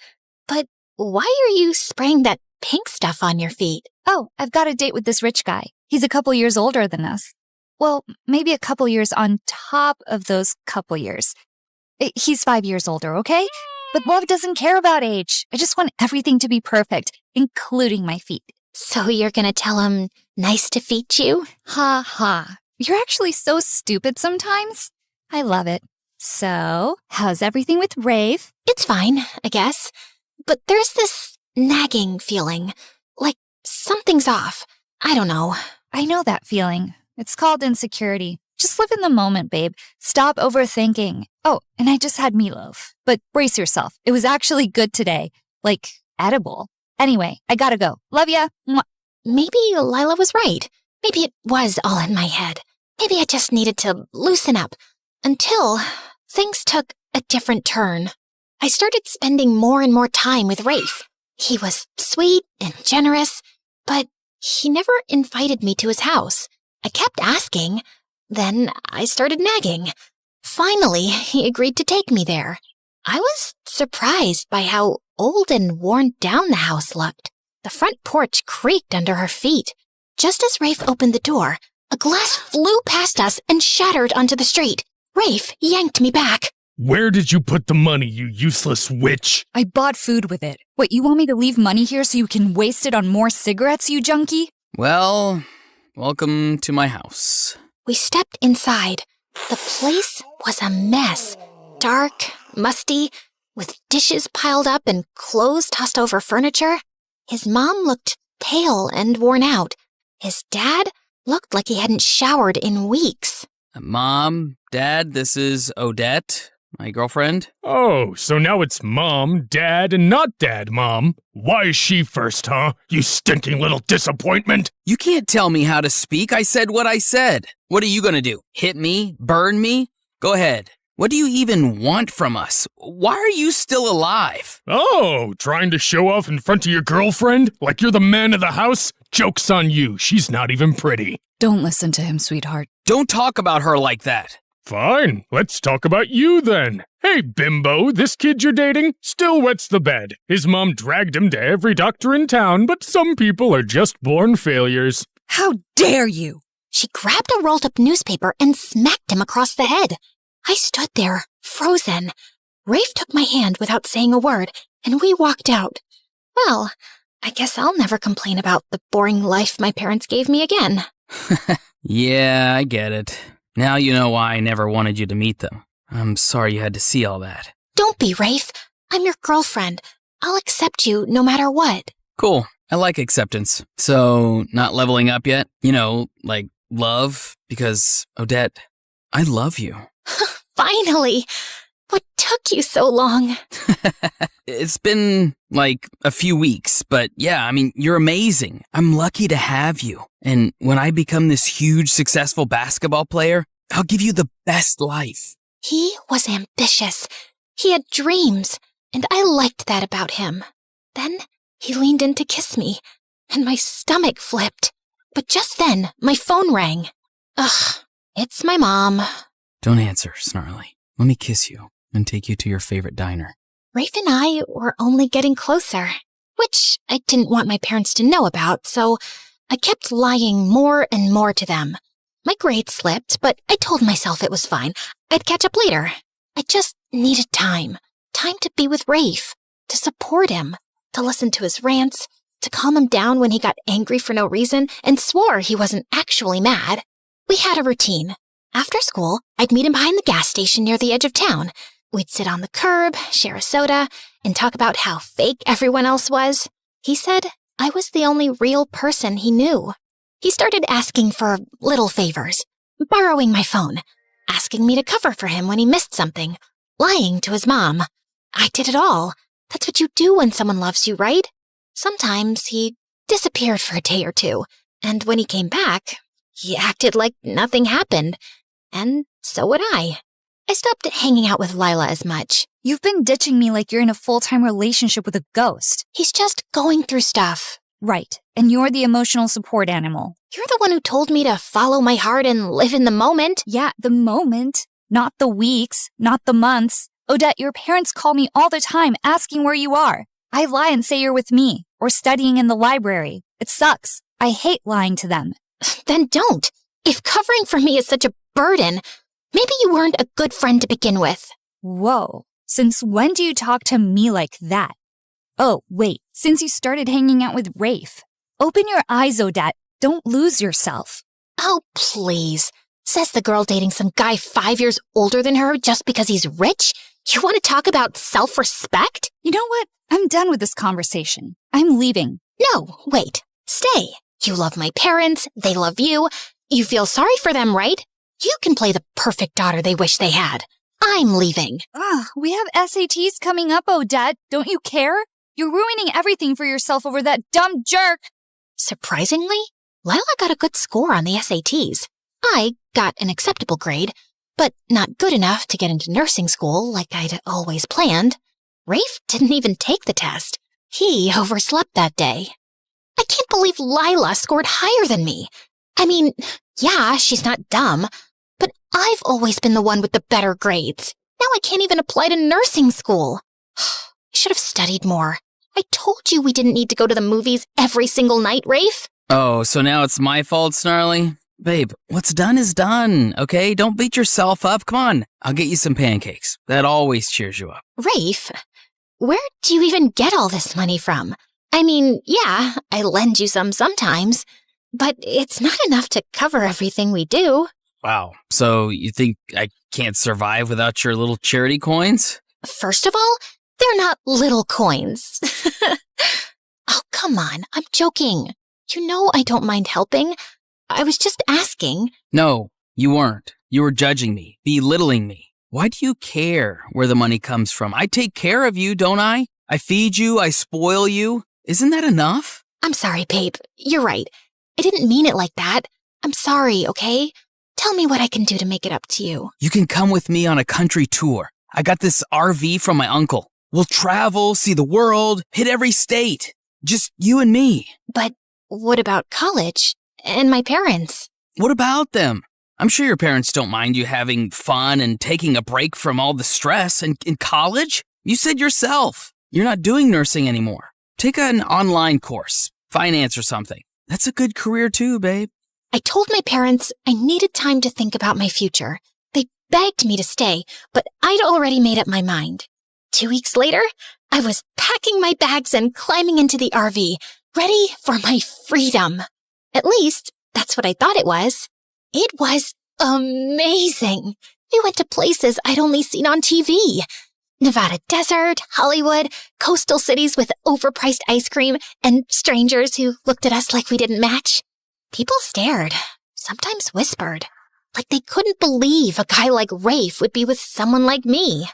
But why are you spraying that pink stuff on your feet? Oh, I've got a date with this rich guy. He's a couple years older than us. Well, maybe a couple years on top of those couple years. He's 5 years older, okay? But love doesn't care about age. I just want everything to be perfect, including my feet. So you're gonna tell him nice to feet you? Ha ha. You're actually so stupid sometimes. I love it. So, how's everything with Rafe? It's fine, I guess. But there's this nagging feeling. Like something's off. I don't know. I know that feeling. It's called insecurity. Just live in the moment, babe. Stop overthinking. Oh, and I just had meatloaf. But brace yourself. It was actually good today. Like, edible. Anyway, I gotta go. Love ya. Mwah. Maybe Lila was right. Maybe it was all in my head. Maybe I just needed to loosen up. Until things took a different turn. I started spending more and more time with Rafe. He was sweet and generous, but he never invited me to his house. I kept asking. Then I started nagging. Finally, he agreed to take me there. I was surprised by how old and worn down the house looked. The front porch creaked under her feet. Just as Rafe opened the door, a glass flew past us and shattered onto the street. Rafe yanked me back. Where did you put the money, you useless witch? I bought food with it. What, you want me to leave money here so you can waste it on more cigarettes, you junkie? Well, welcome to my house. We stepped inside. The place was a mess. Dark, musty, with dishes piled up and clothes tossed over furniture. His mom looked pale and worn out. His dad looked like he hadn't showered in weeks. Mom, Dad, this is Odette, my girlfriend. Oh, so now it's Mom, Dad, and not Dad, Mom. Why is she first, huh? You stinking little disappointment. You can't tell me how to speak. I said what I said. What are you gonna do? Hit me? Burn me? Go ahead. What do you even want from us? Why are you still alive? Oh, trying to show off in front of your girlfriend? Like you're the man of the house? Joke's on you. She's not even pretty. Don't listen to him, sweetheart. Don't talk about her like that. Fine, let's talk about you then. Hey, bimbo, this kid you're dating still wets the bed. His mom dragged him to every doctor in town, but some people are just born failures. How dare you? She grabbed a rolled-up newspaper and smacked him across the head. I stood there, frozen. Rafe took my hand without saying a word, and we walked out. Well, I guess I'll never complain about the boring life my parents gave me again. Yeah, I get it. Now you know why I never wanted you to meet them. I'm sorry you had to see all that. Don't be, Rafe. I'm your girlfriend. I'll accept you no matter what. Cool. I like acceptance. So, not leveling up yet? You know, like love? Because, Odette, I love you. Finally! What took you so long? It's been, like, a few weeks, but yeah, I mean, you're amazing. I'm lucky to have you. And when I become this huge, successful basketball player, I'll give you the best life. He was ambitious. He had dreams, and I liked that about him. Then he leaned in to kiss me, and my stomach flipped. But just then, my phone rang. Ugh, it's my mom. Don't answer, Snarly. Let me kiss you and take you to your favorite diner. Rafe and I were only getting closer, which I didn't want my parents to know about, so I kept lying more and more to them. My grades slipped, but I told myself it was fine. I'd catch up later. I just needed time. Time to be with Rafe, to support him, to listen to his rants, to calm him down when he got angry for no reason and swore he wasn't actually mad. We had a routine. After school, I'd meet him behind the gas station near the edge of town. We'd sit on the curb, share a soda, and talk about how fake everyone else was. He said I was the only real person he knew. He started asking for little favors, borrowing my phone, asking me to cover for him when he missed something, lying to his mom. I did it all. That's what you do when someone loves you, right? Sometimes he disappeared for a day or two, and when he came back, he acted like nothing happened. And so would I. I stopped hanging out with Lila as much. You've been ditching me like you're in a full-time relationship with a ghost. He's just going through stuff. Right, and you're the emotional support animal. You're the one who told me to follow my heart and live in the moment. Yeah, the moment. Not the weeks, not the months, Odette, your parents call me all the time asking where you are. I lie and say you're with me or studying in the library. It sucks. I hate lying to them. Then don't. If covering for me is such a burden, maybe you weren't a good friend to begin with. Whoa. Since when do you talk to me like that? Oh, wait. Since you started hanging out with Rafe. Open your eyes, Odette. Don't lose yourself. Oh, please. Says the girl dating some guy 5 years older than her just because he's rich? You want to talk about self-respect? You know what? I'm done with this conversation. I'm leaving. No, wait. Stay. You love my parents. They love you. You feel sorry for them, right? You can play the perfect daughter they wish they had. I'm leaving. We have SATs coming up, Odette. Don't you care? You're ruining everything for yourself over that dumb jerk. Surprisingly, Lila got a good score on the SATs. I got an acceptable grade, but not good enough to get into nursing school like I'd always planned. Rafe didn't even take the test. He overslept that day. I can't believe Lila scored higher than me. I mean, yeah, she's not dumb, but I've always been the one with the better grades. Now I can't even apply to nursing school. I should have studied more. I told you we didn't need to go to the movies every single night, Rafe. Oh, so now it's my fault, Snarly? Babe, what's done is done, okay? Don't beat yourself up. Come on, I'll get you some pancakes. That always cheers you up. Rafe, where do you even get all this money from? I mean, yeah, I lend you some sometimes, but it's not enough to cover everything we do. Wow. So you think I can't survive without your little charity coins? First of all, they're not little coins. Oh, come on, I'm joking. You know I don't mind helping. I was just asking. No, you weren't. You were judging me, belittling me. Why do you care where the money comes from? I take care of you, don't I? I feed you, I spoil you. Isn't that enough? I'm sorry, babe. You're right. I didn't mean it like that. I'm sorry, okay? Tell me what I can do to make it up to you. You can come with me on a country tour. I got this RV from my uncle. We'll travel, see the world, hit every state. Just you and me. But what about college? And my parents? What about them? I'm sure your parents don't mind you having fun and taking a break from all the stress. And in college, you said yourself, you're not doing nursing anymore. Take an online course, finance or something. That's a good career too, babe. I told my parents I needed time to think about my future. They begged me to stay, but I'd already made up my mind. 2 weeks later, I was packing my bags and climbing into the RV, ready for my freedom. At least, that's what I thought it was. It was amazing. We went to places I'd only seen on TV. Nevada desert, Hollywood, coastal cities with overpriced ice cream, and strangers who looked at us like we didn't match. People stared, sometimes whispered, like they couldn't believe a guy like Rafe would be with someone like me.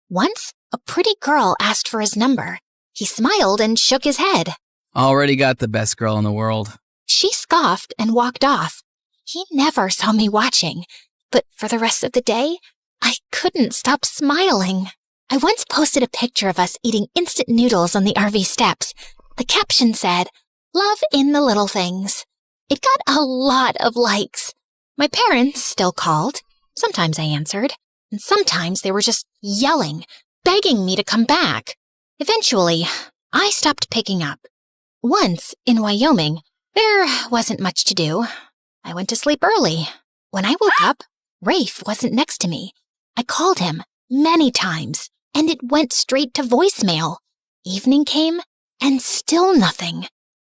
Once, a pretty girl asked for his number. He smiled and shook his head. Already got the best girl in the world. She scoffed and walked off. He never saw me watching, but for the rest of the day, I couldn't stop smiling. I once posted a picture of us eating instant noodles on the RV steps. The caption said, "Love in the little things." It got a lot of likes. My parents still called. Sometimes I answered, and sometimes they were just yelling, begging me to come back. Eventually, I stopped picking up. Once, in Wyoming, there wasn't much to do. I went to sleep early. When I woke up, Rafe wasn't next to me. I called him many times, and it went straight to voicemail. Evening came, and still nothing.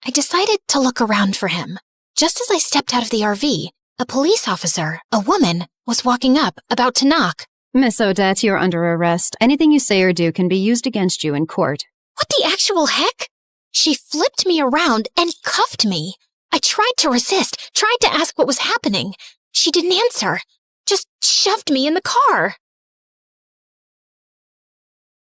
I decided to look around for him. Just as I stepped out of the RV, a police officer, a woman, was walking up, about to knock. Miss Odette, you're under arrest. Anything you say or do can be used against you in court. What the actual heck? She flipped me around and cuffed me. I tried to resist, tried to ask what was happening. She didn't answer, just shoved me in the car.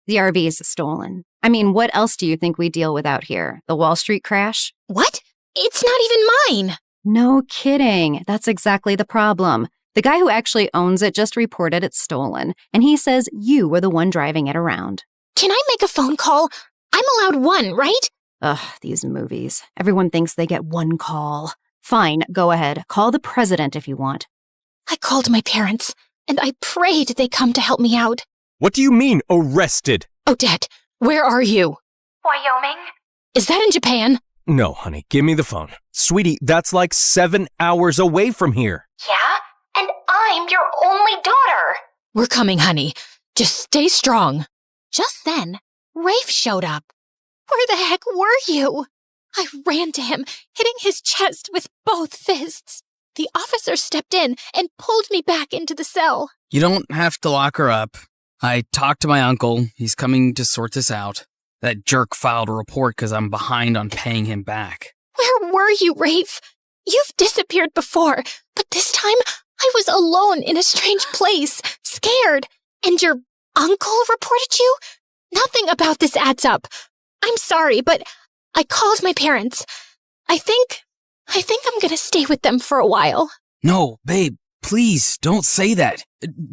The RV is stolen. I mean, what else do you think we deal with out here? The Wall Street crash? What? It's not even mine. No kidding. That's exactly the problem. The guy who actually owns it just reported it's stolen, and he says you were the one driving it around. Can I make a phone call? I'm allowed one, right? Ugh, these movies. Everyone thinks they get one call. Fine, go ahead. Call the president if you want. I called my parents, and I prayed they'd come to help me out. What do you mean, arrested? Odette, where are you? Wyoming? Is that in Japan? No, honey, give me the phone. Sweetie, that's like 7 hours away from here. Yeah? And I'm your only daughter. We're coming, honey. Just stay strong. Just then, Rafe showed up. Where the heck were you? I ran to him, hitting his chest with both fists. The officer stepped in and pulled me back into the cell. You don't have to lock her up. I talked to my uncle. He's coming to sort this out. That jerk filed a report because I'm behind on paying him back. Where were you, Rafe? You've disappeared before, but this time I was alone in a strange place, scared. And your uncle reported you? Nothing about this adds up. I'm sorry, but I called my parents. I think I'm gonna stay with them for a while. No, babe, please don't say that.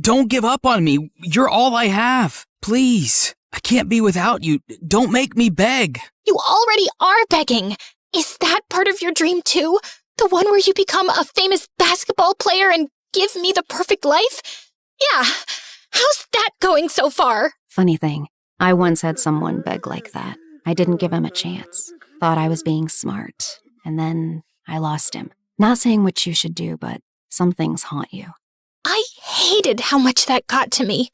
Don't give up on me. You're all I have. Please. I can't be without you. Don't make me beg. You already are begging. Is that part of your dream too? The one where you become a famous basketball player and give me the perfect life? Yeah. How's that going so far? Funny thing, I once had someone beg like that. I didn't give him a chance. Thought I was being smart. And then I lost him. Not saying what you should do, but some things haunt you. I hated how much that got to me.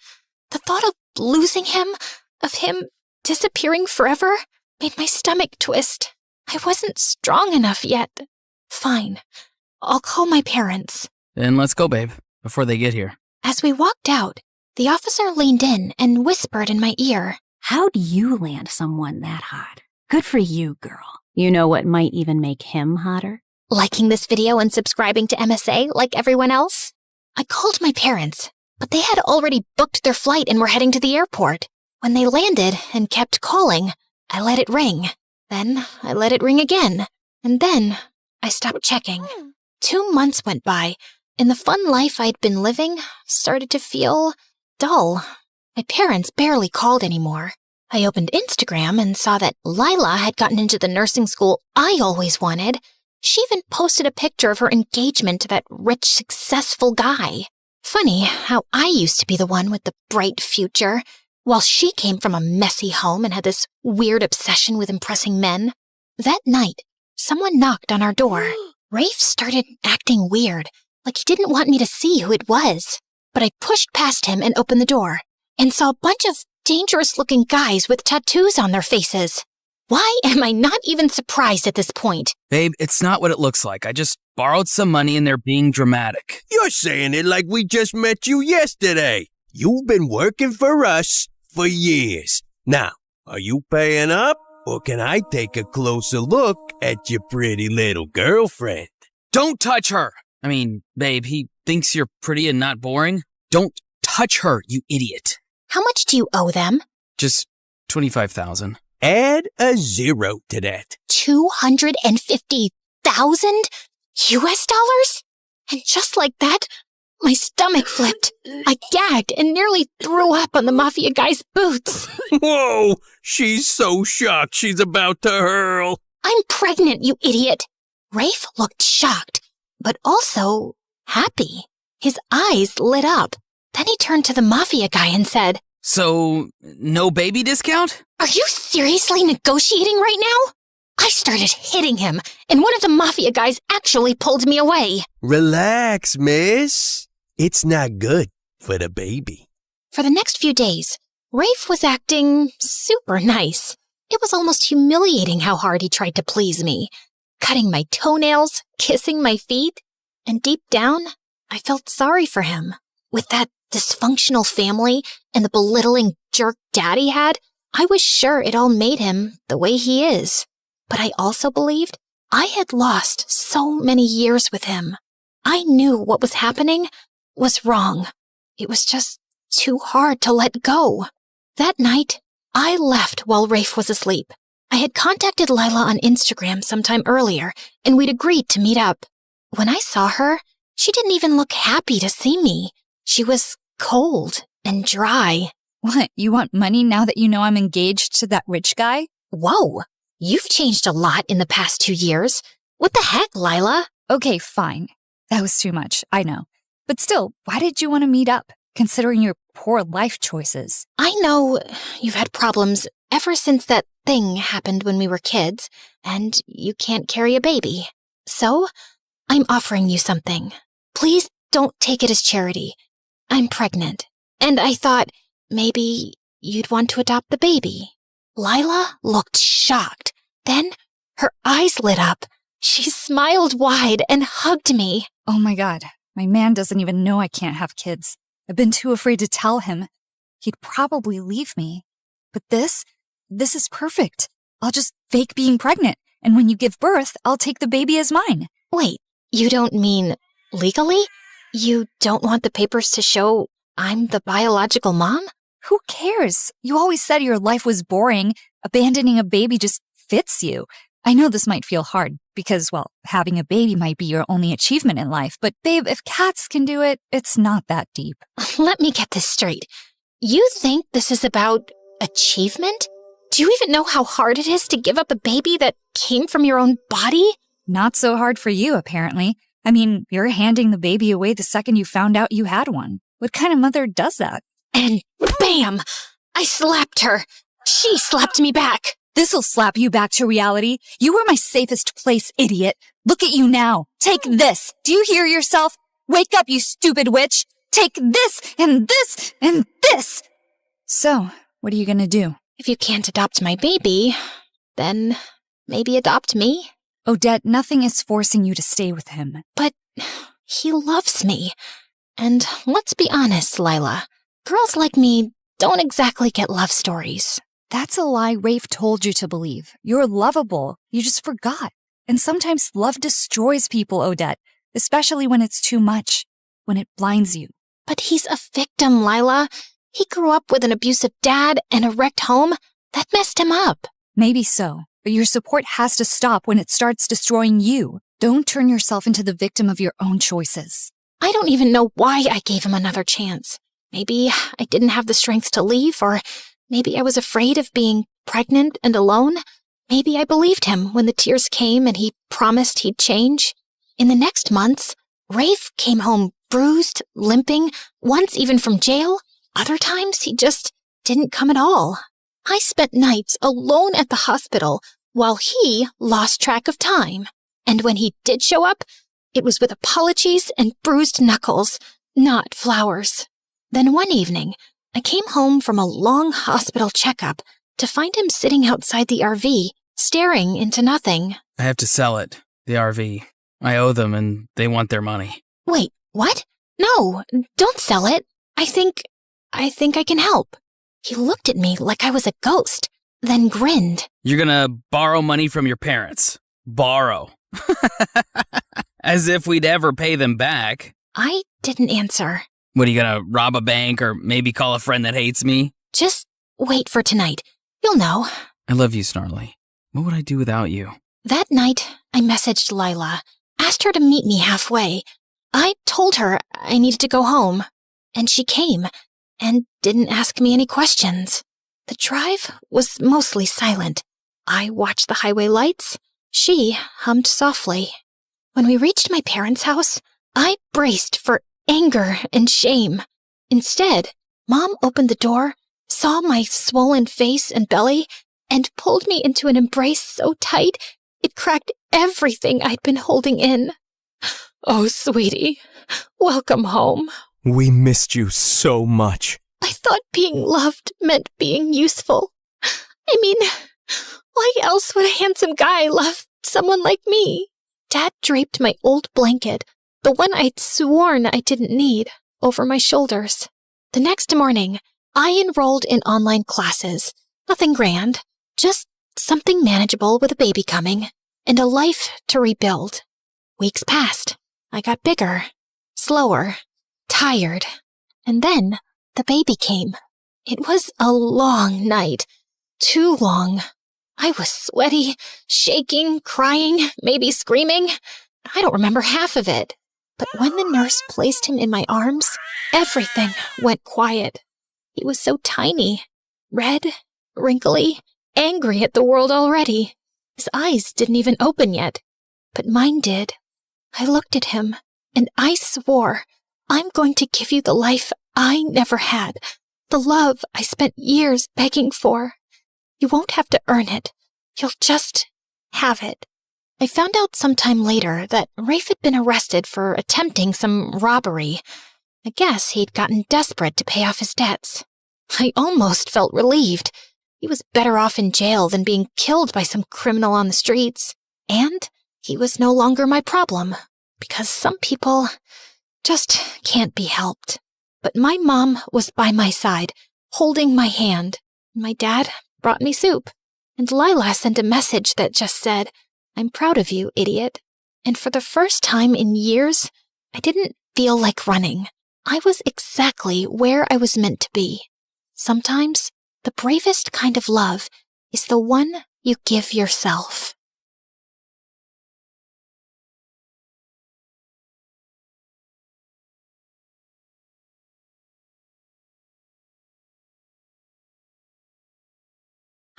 The thought of losing him, of him disappearing forever, made my stomach twist. I wasn't strong enough yet. Fine. I'll call my parents. Then let's go, babe, before they get here. As we walked out, the officer leaned in and whispered in my ear. How'd you land someone that hot? Good for you, girl. You know what might even make him hotter? Liking this video and subscribing to MSA like everyone else? I called my parents, but they had already booked their flight and were heading to the airport. When they landed and kept calling, I let it ring. Then I let it ring again. And then I stopped checking. 2 months went by, and the fun life I'd been living started to feel dull. My parents barely called anymore. I opened Instagram and saw that Lila had gotten into the nursing school I always wanted. She even posted a picture of her engagement to that rich, successful guy. Funny how I used to be the one with the bright future, while she came from a messy home and had this weird obsession with impressing men. That night, someone knocked on our door. Rafe started acting weird, like he didn't want me to see who it was. But I pushed past him and opened the door, and saw a bunch of dangerous-looking guys with tattoos on their faces. Why am I not even surprised at this point? Babe, it's not what it looks like. I just borrowed some money and they're being dramatic. You're saying it like we just met you yesterday. You've been working for us for years. Now, are you paying up, or can I take a closer look at your pretty little girlfriend? Don't touch her! I mean, babe, he thinks you're pretty and not boring. Don't touch her, you idiot. How much do you owe them? Just $25,000. Add a zero to that. 250,000 US dollars? And just like that, my stomach flipped. I gagged and nearly threw up on the mafia guy's boots. Whoa! She's so shocked she's about to hurl. I'm pregnant, you idiot. Rafe looked shocked, but also happy. His eyes lit up. Then he turned to the mafia guy and said, So, no baby discount? Are you seriously negotiating right now? I started hitting him, and one of the mafia guys actually pulled me away. Relax, miss. It's not good for the baby. For the next few days, Rafe was acting super nice. It was almost humiliating how hard he tried to please me, cutting my toenails, kissing my feet, and deep down, I felt sorry for him. With that dysfunctional family and the belittling jerk dad he had, I was sure it all made him the way he is. But I also believed I had lost so many years with him. I knew what was happening was wrong. It was just too hard to let go. That night, I left while Rafe was asleep. I had contacted Lila on Instagram sometime earlier, and we'd agreed to meet up. When I saw her, she didn't even look happy to see me. She was cold and dry. What, you want money now that you know I'm engaged to that rich guy? Whoa, you've changed a lot in the past 2 years. What the heck, Lila? Okay, fine. That was too much, I know. But still, why did you want to meet up? considering your poor life choices. I know you've had problems ever since that thing happened when we were kids, and you can't carry a baby. So, I'm offering you something. Please don't take it as charity. I'm pregnant, and I thought maybe you'd want to adopt the baby. Lila looked shocked. Then her eyes lit up. She smiled wide and hugged me. Oh my God, my man doesn't even know I can't have kids. I've been too afraid to tell him. He'd probably leave me. But this is perfect. I'll just fake being pregnant, and when you give birth, I'll take the baby as mine. Wait, you don't mean legally? You don't want the papers to show I'm the biological mom? Who cares? You always said your life was boring. Abandoning a baby just fits you. I know this might feel hard because, well, having a baby might be your only achievement in life. But babe, if cats can do it, it's not that deep. Let me get this straight. You think this is about achievement? Do you even know how hard it is to give up a baby that came from your own body? Not so hard for you, apparently. I mean, you're handing the baby away the second you found out you had one. What kind of mother does that? And bam! I slapped her. She slapped me back. This'll slap you back to reality. You were my safest place, idiot. Look at you now. Take this. Do you hear yourself? Wake up, you stupid witch. Take this and this and this. So, what are you gonna do? If you can't adopt my baby, then maybe adopt me. Odette, nothing is forcing you to stay with him. But he loves me. And let's be honest, Lila. Girls like me don't exactly get love stories. That's a lie Rafe told you to believe. You're lovable. You just forgot. And sometimes love destroys people, Odette, especially when it's too much, when it blinds you. But he's a victim, Lila. He grew up with an abusive dad and a wrecked home. That messed him up. Maybe so, but your support has to stop when it starts destroying you. Don't turn yourself into the victim of your own choices. I don't even know why I gave him another chance. Maybe I didn't have the strength to leave, or maybe I was afraid of being pregnant and alone. Maybe I believed him when the tears came and he promised he'd change. In the next months, Rafe came home bruised, limping, once even from jail. Other times, he just didn't come at all. I spent nights alone at the hospital while he lost track of time. And when he did show up, it was with apologies and bruised knuckles, not flowers. Then one evening, I came home from a long hospital checkup to find him sitting outside the RV, staring into nothing. I have to sell it, the RV. I owe them and they want their money. Wait, what? No, don't sell it. I think I can help. He looked at me like I was a ghost, then grinned. You're gonna borrow money from your parents. Borrow. As if we'd ever pay them back. I didn't answer. What, are you gonna rob a bank or maybe call a friend that hates me? Just wait for tonight. You'll know. I love you, Snarly. What would I do without you? That night, I messaged Lila, asked her to meet me halfway. I told her I needed to go home, and she came and didn't ask me any questions. The drive was mostly silent. I watched the highway lights. She hummed softly. When we reached my parents' house, I braced for anger and shame. Instead, Mom opened the door, saw my swollen face and belly, and pulled me into an embrace so tight it cracked everything I'd been holding in. Oh, sweetie, welcome home. We missed you so much. I thought being loved meant being useful. I mean, why else would a handsome guy love someone like me? Dad draped my old blanket, the one I'd sworn I didn't need, over my shoulders. The next morning, I enrolled in online classes. Nothing grand, just something manageable with a baby coming, and a life to rebuild. Weeks passed. I got bigger, slower, tired, and then the baby came. It was a long night, too long. I was sweaty, shaking, crying, maybe screaming. I don't remember half of it. But when the nurse placed him in my arms, everything went quiet. He was so tiny, red, wrinkly, angry at the world already. His eyes didn't even open yet, but mine did. I looked at him, and I swore, I'm going to give you the life I never had. The love I spent years begging for. You won't have to earn it. You'll just have it. I found out sometime later that Rafe had been arrested for attempting some robbery. I guess he'd gotten desperate to pay off his debts. I almost felt relieved. He was better off in jail than being killed by some criminal on the streets. And he was no longer my problem, because some people just can't be helped. But my mom was by my side, holding my hand. My dad brought me soup, and Lila sent a message that just said, "I'm proud of you, idiot." And for the first time in years, I didn't feel like running. I was exactly where I was meant to be. Sometimes, the bravest kind of love is the one you give yourself.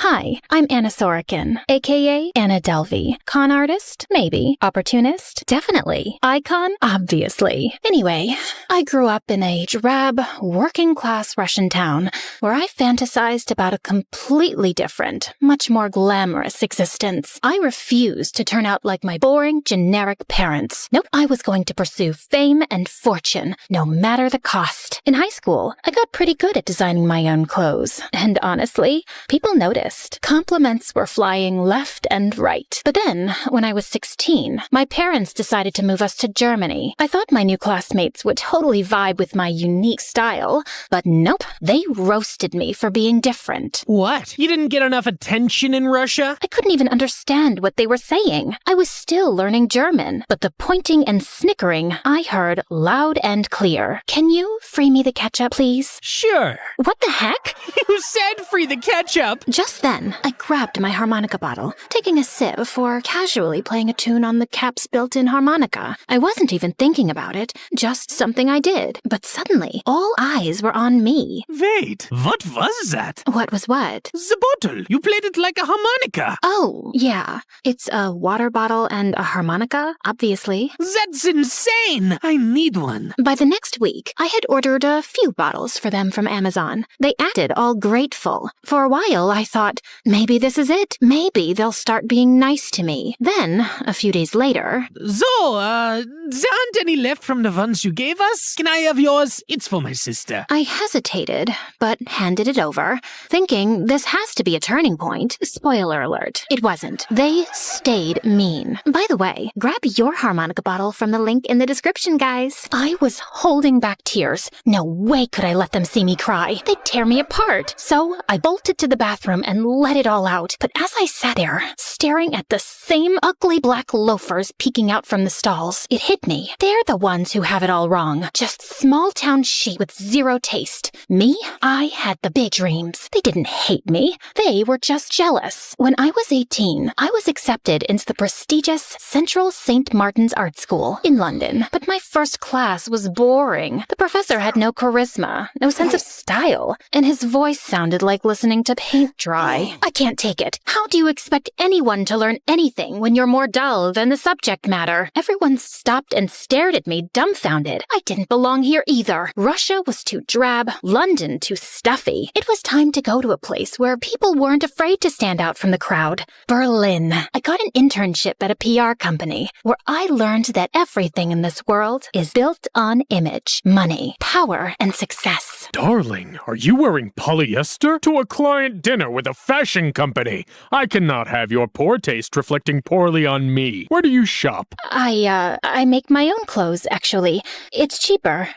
Hi, I'm Anna Sorokin, aka Anna Delvey. Con artist? Maybe. Opportunist? Definitely. Icon? Obviously. Anyway, I grew up in a drab, working-class Russian town where I fantasized about a completely different, much more glamorous existence. I refused to turn out like my boring, generic parents. Nope, I was going to pursue fame and fortune, no matter the cost. In high school, I got pretty good at designing my own clothes. And honestly, people noticed. Compliments were flying left and right. But then, when I was 16, my parents decided to move us to Germany. I thought my new classmates would totally vibe with my unique style, but nope, they roasted me for being different. What? You didn't get enough attention in Russia? I couldn't even understand what they were saying. I was still learning German, but the pointing and snickering I heard loud and clear. Can you free me the ketchup, please? Sure. What the heck? You said free the ketchup. Just then, I grabbed my harmonica bottle, taking a sip before casually playing a tune on the Cap's built-in harmonica. I wasn't even thinking about it, just something I did. But suddenly, all eyes were on me. Wait, what was that? What was what? The bottle. You played it like a harmonica. Oh, yeah. It's a water bottle and a harmonica, obviously. That's insane. I need one. By the next week, I had ordered a few bottles for them from Amazon. They acted all grateful. For a while, I thought, maybe this is it. Maybe they'll start being nice to me. Then, a few days later... So, there aren't any left from the ones you gave us? Can I have yours? It's for my sister. I hesitated, but handed it over, thinking this has to be a turning point. Spoiler alert. It wasn't. They stayed mean. By the way, grab your harmonica bottle from the link in the description, guys. I was holding back tears. No way could I let them see me cry. They'd tear me apart. So, I bolted to the bathroom and let it all out. But as I sat there, staring at the same ugly black loafers peeking out from the stalls, it hit me. They're the ones who have it all wrong. Just small-town sheep with zero taste. Me? I had the big dreams. They didn't hate me. They were just jealous. When I was 18, I was accepted into the prestigious Central St. Martin's Art School in London. But my first class was boring. The professor had no charisma, no sense of style, and his voice sounded like listening to paint dry. I can't take it. How do you expect anyone to learn anything when you're more dull than the subject matter? Everyone stopped and stared at me, dumbfounded. I didn't belong here either. Russia was too drab, London too stuffy. It was time to go to a place where people weren't afraid to stand out from the crowd. Berlin. I got an internship at a PR company where I learned that everything in this world is built on image, money, power, and success. Darling, are you wearing polyester? To a client dinner with a fashion company. I cannot have your poor taste reflecting poorly on me. Where do you shop? I make my own clothes, actually. It's cheaper.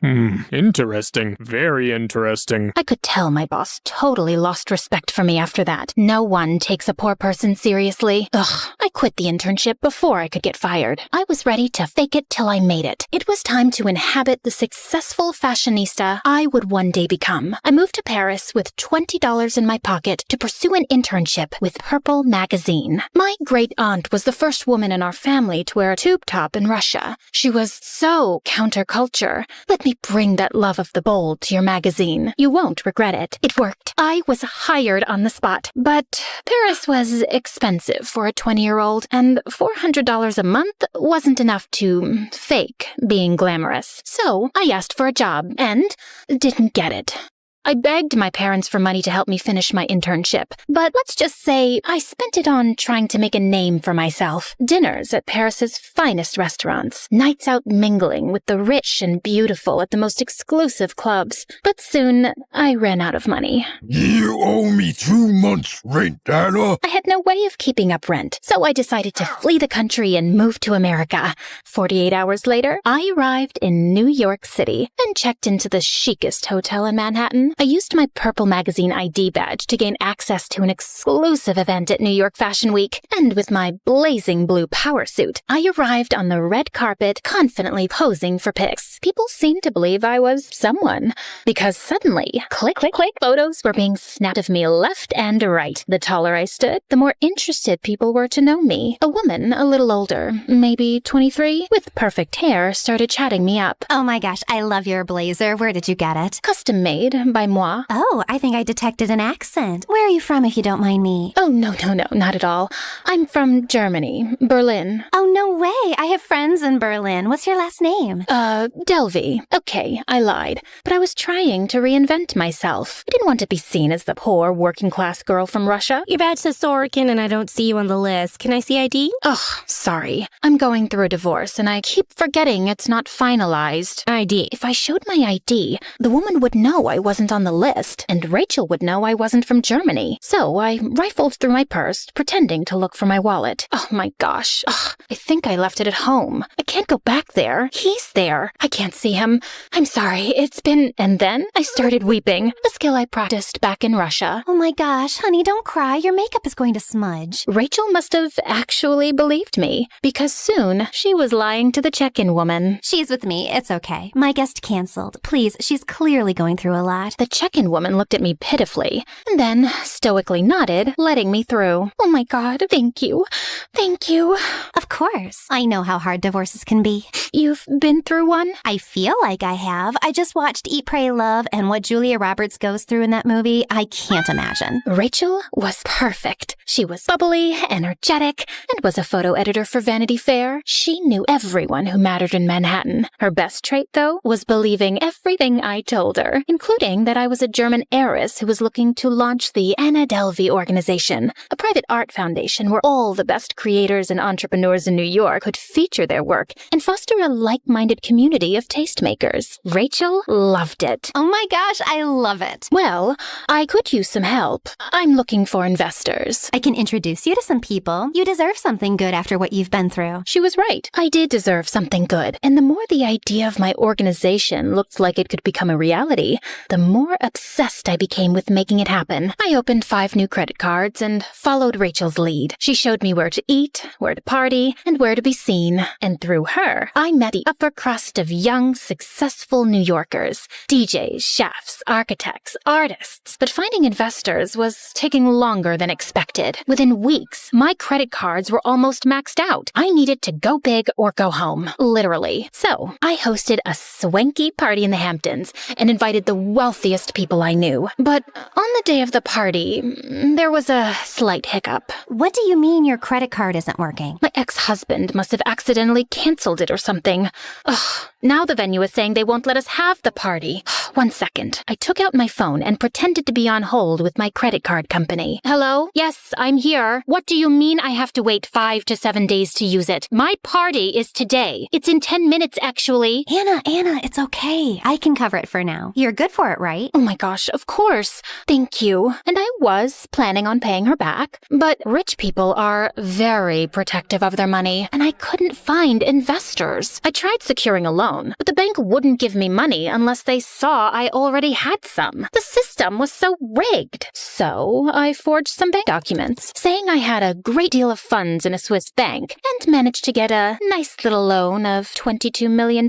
Interesting. Very interesting. I could tell my boss totally lost respect for me after that. No one takes a poor person seriously. Ugh, I quit the internship before I could get fired. I was ready to fake it till I made it. It was time to inhabit the successful fashionista I would one day become. I moved to Paris with $20 in my pocket to pursue do an internship with Purple Magazine. My great-aunt was the first woman in our family to wear a tube top in Russia. She was so counterculture. Let me bring that love of the bold to your magazine. You won't regret it. It worked. I was hired on the spot, but Paris was expensive for a 20-year-old, and $400 a month wasn't enough to fake being glamorous. So I asked for a job and didn't get it. I begged my parents for money to help me finish my internship, but let's just say I spent it on trying to make a name for myself. Dinners at Paris's finest restaurants, nights out mingling with the rich and beautiful at the most exclusive clubs. But soon, I ran out of money. You owe me 2 months' rent, Anna. I had no way of keeping up rent, so I decided to flee the country and move to America. 48 hours later, I arrived in New York City and checked into the chicest hotel in Manhattan. I used my Purple Magazine ID badge to gain access to an exclusive event at New York Fashion Week, and with my blazing blue power suit, I arrived on the red carpet confidently posing for pics. People seemed to believe I was someone, because suddenly, click, click, click, photos were being snapped of me left and right. The taller I stood, the more interested people were to know me. A woman a little older, maybe 23, with perfect hair, started chatting me up. Oh my gosh, I love your blazer. Where did you get it? Custom made by moi. Oh, I think I detected an accent. Where are you from, if you don't mind me? Oh, no, not at all. I'm from Germany, Berlin. Oh, no way. I have friends in Berlin. What's your last name? Delvey. Okay, I lied. But I was trying to reinvent myself. I didn't want to be seen as the poor, working-class girl from Russia. Your badge says Sorokin and I don't see you on the list. Can I see ID? Ugh, sorry. I'm going through a divorce and I keep forgetting it's not finalized. ID. If I showed my ID, the woman would know I wasn't on the list, and Rachel would know I wasn't from Germany. So I rifled through my purse, pretending to look for my wallet. Oh my gosh. Ugh, I think I left it at home. I can't go back there. He's there. I can't see him. I'm sorry. It's been... And then I started weeping, a skill I practiced back in Russia. Oh my gosh, honey, don't cry. Your makeup is going to smudge. Rachel must have actually believed me, because soon she was lying to the check-in woman. She's with me. It's okay. My guest canceled. Please, she's clearly going through a lot. The check-in woman looked at me pitifully, and then stoically nodded, letting me through. Oh my God, thank you. Thank you. Of course. I know how hard divorces can be. You've been through one? I feel like I have. I just watched Eat, Pray, Love, and what Julia Roberts goes through in that movie, I can't imagine. Rachel was perfect. She was bubbly, energetic, and was a photo editor for Vanity Fair. She knew everyone who mattered in Manhattan. Her best trait, though, was believing everything I told her, including that I was a German heiress who was looking to launch the Anna Delvey organization, a private art foundation where all the best creators and entrepreneurs in New York could feature their work and foster a like-minded community of tastemakers. Rachel loved it. Oh my gosh, I love it. Well, I could use some help. I'm looking for investors. I can introduce you to some people. You deserve something good after what you've been through. She was right. I did deserve something good. And the more the idea of my organization looked like it could become a reality, the more obsessed I became with making it happen. I opened 5 new credit cards and followed Rachel's lead. She showed me where to eat, where to party, and where to be seen. And through her, I met the upper crust of young, successful New Yorkers. DJs, chefs, architects, artists. But finding investors was taking longer than expected. Within weeks, my credit cards were almost maxed out. I needed to go big or go home, literally. So I hosted a swanky party in the Hamptons and invited the wealthiest people I knew. But on the day of the party, there was a slight hiccup. What do you mean your credit card isn't working? My ex-husband must have accidentally canceled it or something. Ugh. Now the venue is saying they won't let us have the party. 1 second. I took out my phone and pretended to be on hold with my credit card company. Hello? Yes, I'm here. What do you mean I have to wait 5 to 7 days to use it? My party is today. It's in 10 minutes, actually. Anna, it's okay. I can cover it for now. You're good for it, right? Oh my gosh, of course. Thank you. And I was planning on paying her back. But rich people are very protective of their money, and I couldn't find investors. I tried securing a loan, loan, but the bank wouldn't give me money unless they saw I already had some. The system was so rigged. So I forged some bank documents saying I had a great deal of funds in a Swiss bank and managed to get a nice little loan of $22 million,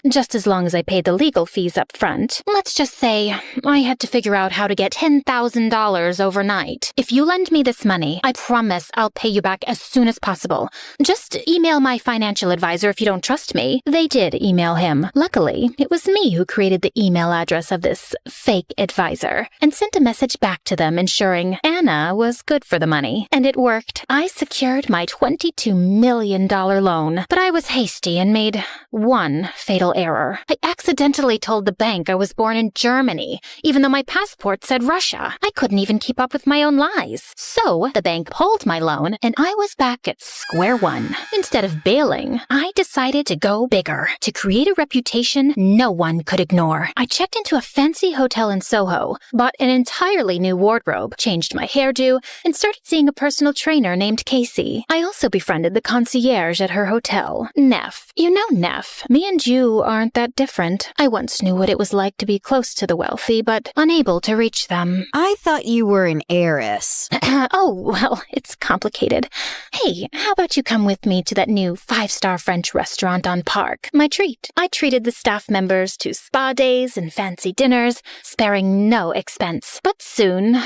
just as long as I paid the legal fees up front. Let's just say I had to figure out how to get $10,000 overnight. If you lend me this money, I promise I'll pay you back as soon as possible. Just email my financial advisor if you don't trust me. They did email him. Luckily, it was me who created the email address of this fake advisor and sent a message back to them ensuring Anna was good for the money. And it worked. I secured my $22 million loan, but I was hasty and made one fatal error. I accidentally told the bank I was born in Germany, even though my passport said Russia. I couldn't even keep up with my own lies. So the bank pulled my loan and I was back at square one. Instead of bailing, I decided to go bigger, to create a reputation no one could ignore. I checked into a fancy hotel in Soho, bought an entirely new wardrobe, changed my hairdo, and started seeing a personal trainer named Casey. I also befriended the concierge at her hotel, Neff. You know Neff. Me and you aren't that different. I once knew what it was like to be close to the wealthy, but unable to reach them. I thought you were an heiress. Oh, well, it's complicated. Hey, how about you come with me to that new 5-star French restaurant on Park? My treat. I treated the staff members to spa days and fancy dinners, sparing no expense. But soon,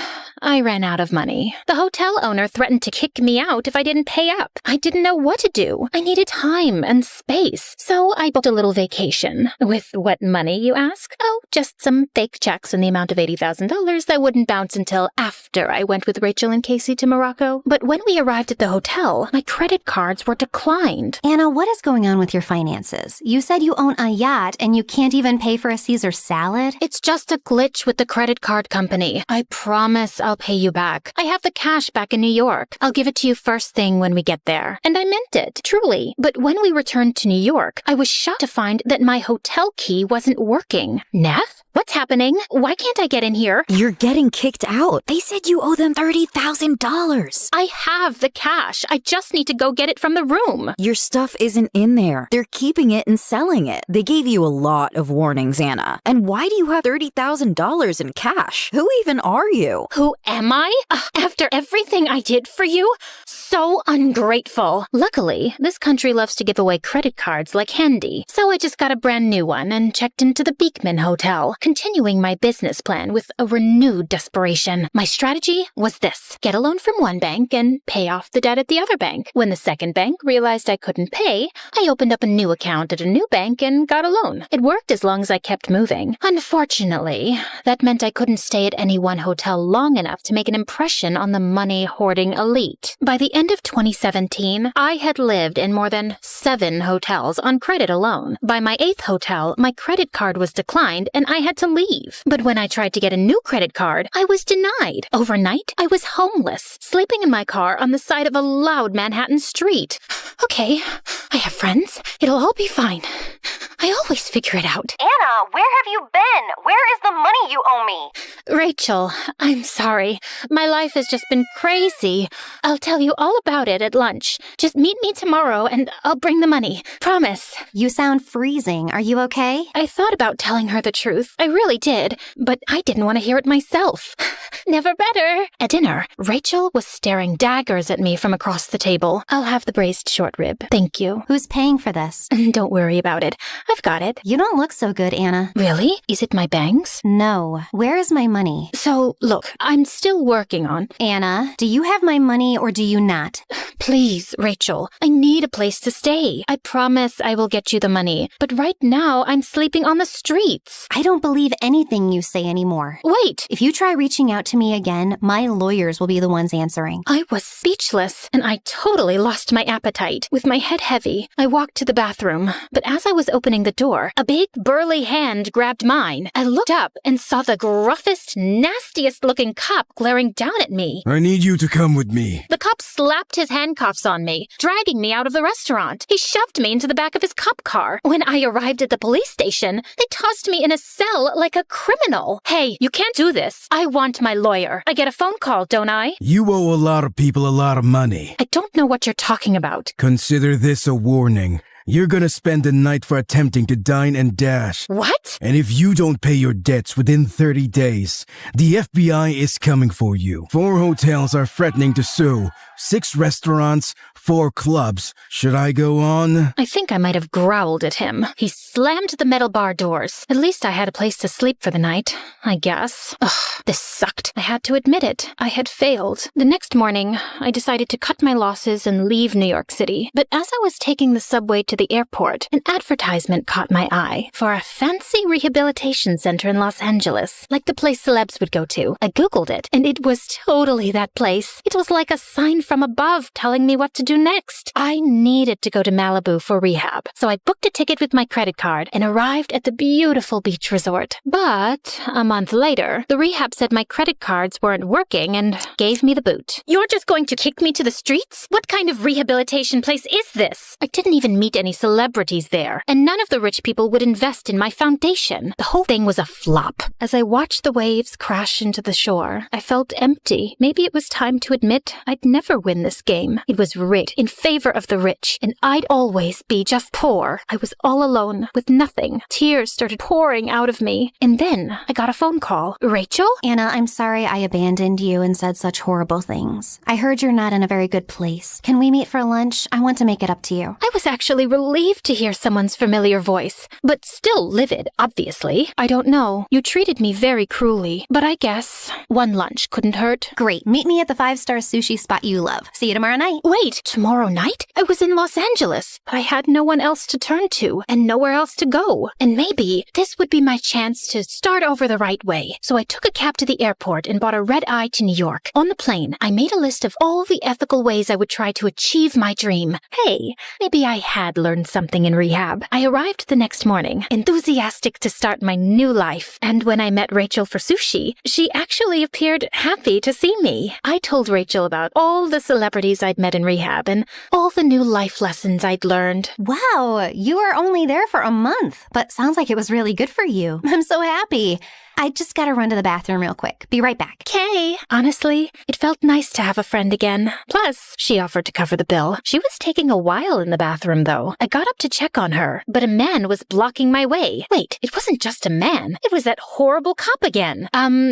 I ran out of money. The hotel owner threatened to kick me out if I didn't pay up. I didn't know what to do. I needed time and space, so I booked a little vacation. With what money, you ask? Oh, just some fake checks in the amount of $80,000 that wouldn't bounce until after I went with Rachel and Casey to Morocco. But when we arrived at the hotel, my credit cards were declined. Anna, what is going on with your finances? You said you own a yacht and you can't even pay for a Caesar salad? It's just a glitch with the credit card company. I promise I'll pay you back. I have the cash back in New York. I'll give it to you first thing when we get there. And I meant it, truly. But when we returned to New York, I was shocked to find that my hotel key wasn't working. Neff? What's happening? Why can't I get in here? You're getting kicked out. They said you owe them $30,000. I have the cash. I just need to go get it from the room. Your stuff isn't in there. They're keeping it and selling it. They gave you a lot of warnings, Anna. And why do you have $30,000 in cash? Who even are you? Who am I? After everything I did for you? So ungrateful. Luckily, this country loves to give away credit cards like candy, so I just got a brand new one and checked into the Beekman Hotel, continuing my business plan with a renewed desperation. My strategy was this: get a loan from one bank and pay off the debt at the other bank. When the second bank realized I couldn't pay, I opened up a new account at a new bank and got a loan. It worked as long as I kept moving. Unfortunately, that meant I couldn't stay at any one hotel long enough to make an impression on the money-hoarding elite. By the end of 2017, I had lived in more than 7 hotels on credit alone. By my 8th hotel, my credit card was declined and I had to leave. But when I tried to get a new credit card, I was denied. Overnight, I was homeless, sleeping in my car on the side of a loud Manhattan street. Okay, I have friends. It'll all be fine. I always figure it out. Anna, where have you been? Where is the money you owe me? Rachel, I'm sorry. My life has just been crazy. I'll tell you all about it at lunch. Just meet me tomorrow and I'll bring the money. Promise. You sound freezing. Are you okay? I thought about telling her the truth. I really did. But I didn't want to hear it myself. Never better. At dinner, Rachel was staring daggers at me from across the table. I'll have the braised short rib. Thank you. Who's paying for this? Don't worry about it. I've got it. You don't look so good, Anna. Really? Is it my bangs? No. Where is my money? So, look, I'm still working on... Anna, do you have my money or do you not? Please, Rachel, I need a place to stay. I promise I will get you the money. But right now, I'm sleeping on the streets. I don't believe anything you say anymore. Wait! If you try reaching out to me again, my lawyers will be the ones answering. I was speechless, and I totally lost my appetite. With my head heavy, I walked to the bathroom. But as I was opening the door, a big, burly hand grabbed mine. I looked up and saw the gruffest, nastiest-looking cop glaring down at me. I need you to come with me. The cop slapped his handcuffs on me, dragging me out of the restaurant. He shoved me into the back of his cop car. When I arrived at the police station, they tossed me in a cell like a criminal. Hey, you can't do this. I want my lawyer. I get a phone call, don't I? You owe a lot of people a lot of money. I don't know what you're talking about. Consider this a warning. You're gonna spend the night for attempting to dine and dash. What? And if you don't pay your debts within 30 days, the FBI is coming for you. 4 hotels are threatening to sue. 6 restaurants, 4 clubs. Should I go on? I think I might have growled at him. He slammed the metal bar doors. At least I had a place to sleep for the night, I guess. Ugh, this sucked. I had to admit it. I had failed. The next morning, I decided to cut my losses and leave New York City. But as I was taking the subway to the airport, an advertisement caught my eye for a fancy rehabilitation center in Los Angeles, like the place celebs would go to. I Googled it, and it was totally that place. It was like a sign from above telling me what to do next. I needed to go to Malibu for rehab, so I booked a ticket with my credit card and arrived at the beautiful beach resort. But a month later, the rehab said my credit cards weren't working and gave me the boot. You're just going to kick me to the streets? What kind of rehabilitation place is this? I didn't even meet any celebrities there, and none of the rich people would invest in my foundation. The whole thing was a flop. As I watched the waves crash into the shore, I felt empty. Maybe it was time to admit I'd never win this game. It was rigged in favor of the rich, and I'd always be just poor. I was all alone, with nothing. Tears started pouring out of me, and then I got a phone call. Rachel? Anna, I'm sorry I abandoned you and said such horrible things. I heard you're not in a very good place. Can we meet for lunch? I want to make it up to you. I was actually relieved to hear someone's familiar voice, but still livid, obviously. I don't know. You treated me very cruelly, but I guess one lunch couldn't hurt. Great. Meet me at the 5-star sushi spot you love. See you tomorrow night. Wait, tomorrow night? I was in Los Angeles. I had no one else to turn to and nowhere else to go. And maybe this would be my chance to start over the right way. So I took a cab to the airport and bought a red-eye to New York. On the plane, I made a list of all the ethical ways I would try to achieve my dream. Hey, maybe I had learned something in rehab. I arrived the next morning, enthusiastic to start my new life. And when I met Rachel for sushi, she actually appeared happy to see me. I told Rachel about all the celebrities I'd met in rehab and all the new life lessons I'd learned. Wow, you were only there for a month, but sounds like it was really good for you. I'm so happy. I just gotta run to the bathroom real quick. Be right back. Okay. Honestly, it felt nice to have a friend again. Plus, she offered to cover the bill. She was taking a while in the bathroom, though. I got up to check on her, but a man was blocking my way. Wait, it wasn't just a man. It was that horrible cop again.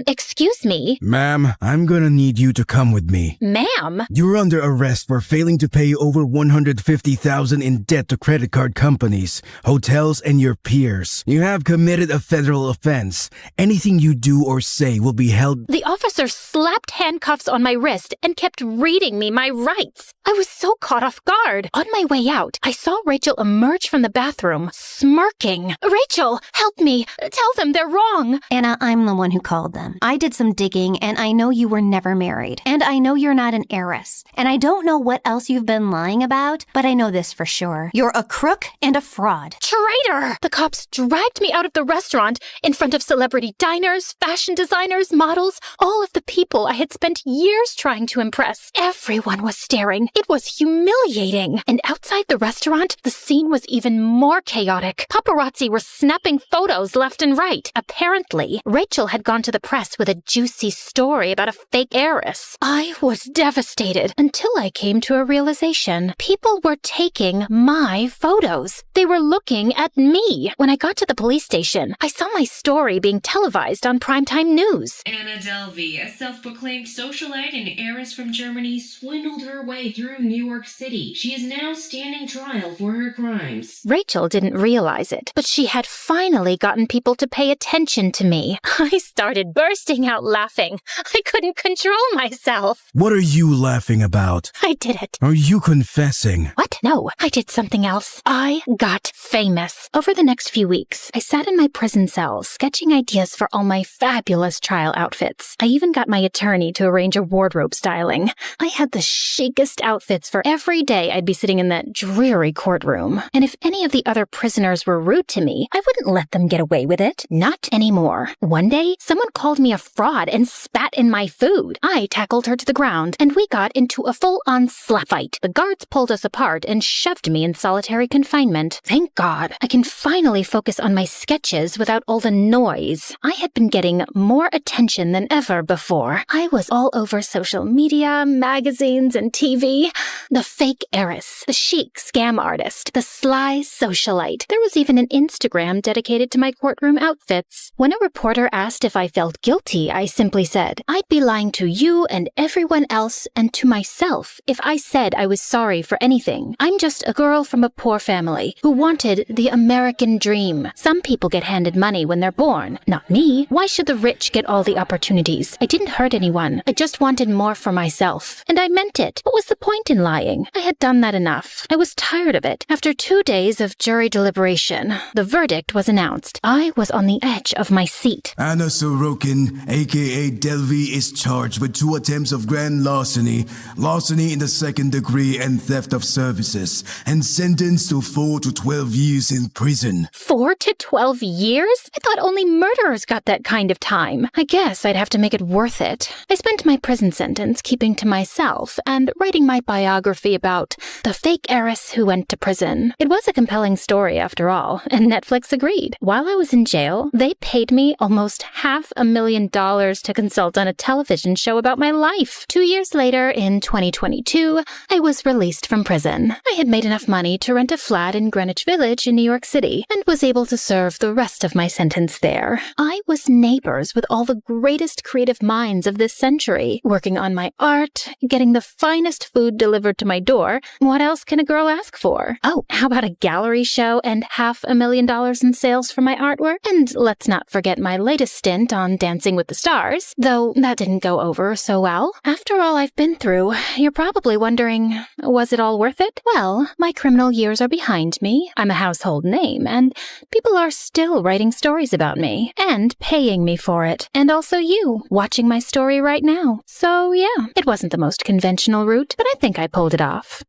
Excuse me? Ma'am, I'm gonna need you to come with me. Ma'am? You're under arrest for failing to pay over $150,000 in debt to credit card companies, hotels, and your peers. You have committed a federal offense. Anything you do or say will be held. The officer slapped handcuffs on my wrist and kept reading me my rights. I was so caught off guard. On my way out, I saw Rachel emerge from the bathroom, smirking. Rachel, help me. Tell them they're wrong. Anna, I'm the one who called them. I did some digging, and I know you were never married. And I know you're not an heiress. And I don't know what else you've been lying about, but I know this for sure. You're a crook and a fraud. Traitor! The cops dragged me out of the restaurant in front of celebrity diners, fashion designers, models, all of the people I had spent years trying to impress. Everyone was staring. It was humiliating. And outside the restaurant, the scene was even more chaotic. Paparazzi were snapping photos left and right. Apparently, Rachel had gone to the press with a juicy story about a fake heiress. I was devastated until I came to a realization. People were taking my photos. They were looking at me. When I got to the police station, I saw my story being televised on primetime news. Anna Delvey, a self-proclaimed socialite and heiress from Germany, swindled her way through New York City. She is now standing trial for her crimes. Rachel didn't realize it, but she had finally gotten people to pay attention to me. I started bursting out laughing. I couldn't control myself. What are you laughing about? I did it. Are you confessing? What? No, I did something else. I got famous. Over the next few weeks, I sat in my prison cell sketching ideas for all my fabulous trial outfits. I even got my attorney to arrange a wardrobe styling. I had the chicest outfits for every day I'd be sitting in that dreary courtroom. And if any of the other prisoners were rude to me, I wouldn't let them get away with it. Not anymore. One day, someone called me a fraud and spat in my food. I tackled her to the ground, and we got into a full-on slap fight. fight. The guards pulled us apart and shoved me in solitary confinement. Thank God, I can finally focus on my sketches without all the noise. I had been getting more attention than ever before. I was all over social media, magazines, and TV. The fake heiress, the chic scam artist, the sly socialite. There was even an Instagram dedicated to my courtroom outfits. When a reporter asked if I felt guilty, I simply said, I'd be lying to you and everyone else and to myself if I said I was sorry for anything. I'm just a girl from a poor family who wanted the American dream. Some people get handed money when they're born. Not me. Why should the rich get all the opportunities? I didn't hurt anyone. I just wanted more for myself. And I meant it. What was the point in lying? I had done that enough. I was tired of it. After 2 days of jury deliberation, the verdict was announced. I was on the edge of my seat. Anna Sorokin, aka Delvey, is charged with 2 attempts of grand larceny, larceny in the 2nd degree, and theft of services, and sentenced to 4 to 12 years in prison. 4 to 12 years? I thought only murderers got that kind of time. I guess I'd have to make it worth it. I spent my prison sentence keeping to myself and writing my biography about the fake heiress who went to prison. It was a compelling story after all, and Netflix agreed. While I was in jail, they paid me almost $500,000 to consult on a television show about my life. 2 years later, in 2022, I was released from prison. I had made enough money to rent a flat in Greenwich Village in New York City and was able to serve the rest of my sentence there. I was neighbors with all the greatest creative minds of this century, working on my art, getting the finest food delivered to my door. What else can a girl ask for? Oh, how about a gallery show and $500,000 in sales for my artwork? And let's not forget my latest stint on Dancing with the Stars, though that didn't go over so well. After all I've been through, you're probably wondering, was it all worth it? Well, my criminal years are behind me, I'm a household name, and people are still writing stories about me, and paying me for it. And also you, watching my story right now. So yeah, it wasn't the most conventional route, but I think I pulled it off.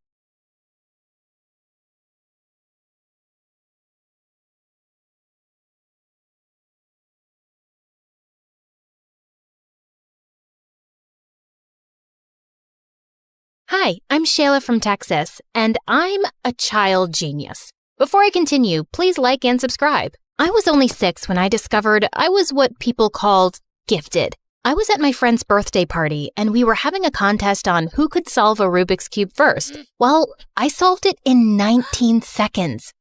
Hi, I'm Shayla from Texas, and I'm a child genius. Before I continue, please like and subscribe. I was only 6 when I discovered I was what people called gifted. I was at my friend's birthday party, and we were having a contest on who could solve a Rubik's Cube first. Well, I solved it in 19 seconds.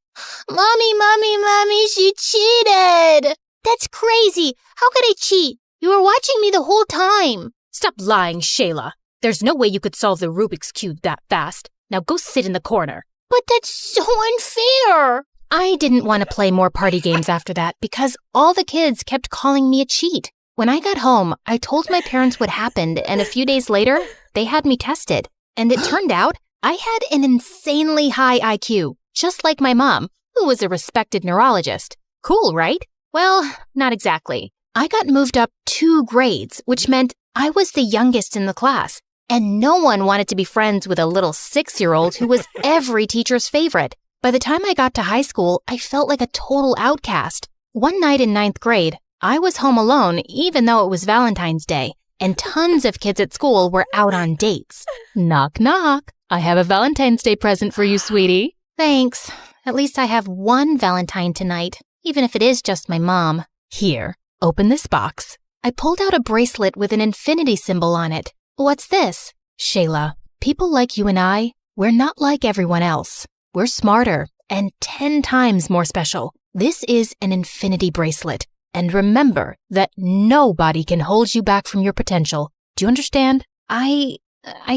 Mommy, she cheated! That's crazy! How could I cheat? You were watching me the whole time! Stop lying, Shayla. There's no way you could solve the Rubik's Cube that fast. Now go sit in the corner. But that's so unfair! I didn't want to play more party games after that because all the kids kept calling me a cheat. When I got home, I told my parents what happened, and a few days later, they had me tested. And it turned out I had an insanely high IQ, just like my mom, who was a respected neurologist. Cool, right? Well, not exactly. I got moved up 2 grades, which meant I was the youngest in the class. And no one wanted to be friends with a little 6-year-old who was every teacher's favorite. By the time I got to high school, I felt like a total outcast. One night in 9th grade, I was home alone even though it was Valentine's Day, and tons of kids at school were out on dates. Knock, knock. I have a Valentine's Day present for you, sweetie. Thanks. At least I have one Valentine tonight, even if it is just my mom. Here, open this box. I pulled out a bracelet with an infinity symbol on it. What's this? Shayla, people like you and I, we're not like everyone else. We're smarter and 10 times more special. This is an infinity bracelet. And remember that nobody can hold you back from your potential. Do you understand? I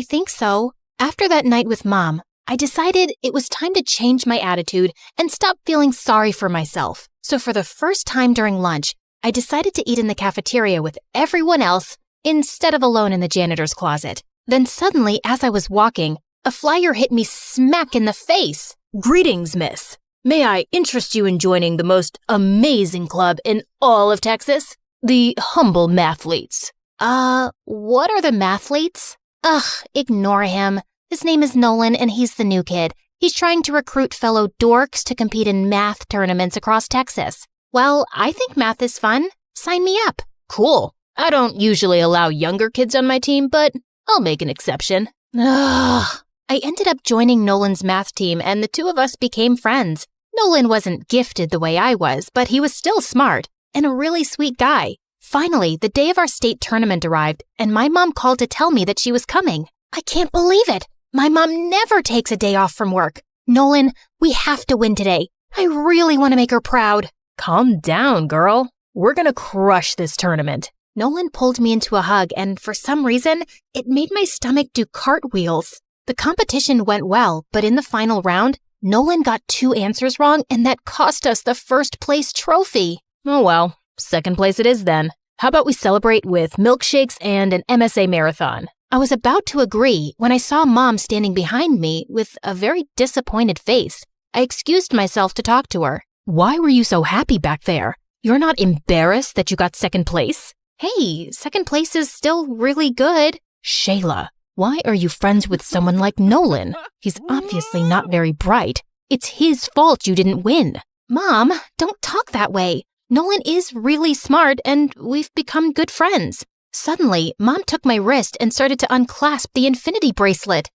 think so. After that night with Mom, I decided it was time to change my attitude and stop feeling sorry for myself. So for the first time during lunch, I decided to eat in the cafeteria with everyone else instead of alone in the janitor's closet. Then suddenly, as I was walking, a flyer hit me smack in the face. Greetings, miss. May I interest you in joining the most amazing club in all of Texas? The Humble Mathletes. What are the Mathletes? Ugh, ignore him. His name is Nolan and he's the new kid. He's trying to recruit fellow dorks to compete in math tournaments across Texas. Well, I think math is fun. Sign me up. Cool. I don't usually allow younger kids on my team, but I'll make an exception. Ugh. I ended up joining Nolan's math team and the two of us became friends. Nolan wasn't gifted the way I was, but he was still smart and a really sweet guy. Finally, the day of our state tournament arrived and my mom called to tell me that she was coming. I can't believe it. My mom never takes a day off from work. Nolan, we have to win today. I really want to make her proud. Calm down, girl. We're gonna crush this tournament. Nolan pulled me into a hug and for some reason, it made my stomach do cartwheels. The competition went well, but in the final round, Nolan got 2 answers wrong and that cost us the first place trophy. Oh well, second place it is then. How about we celebrate with milkshakes and an MSA marathon? I was about to agree when I saw Mom standing behind me with a very disappointed face. I excused myself to talk to her. Why were you so happy back there? You're not embarrassed that you got second place? Hey, second place is still really good. Shayla, why are you friends with someone like Nolan? He's obviously not very bright. It's his fault you didn't win. Mom, don't talk that way. Nolan is really smart and we've become good friends. Suddenly, Mom took my wrist and started to unclasp the infinity bracelet.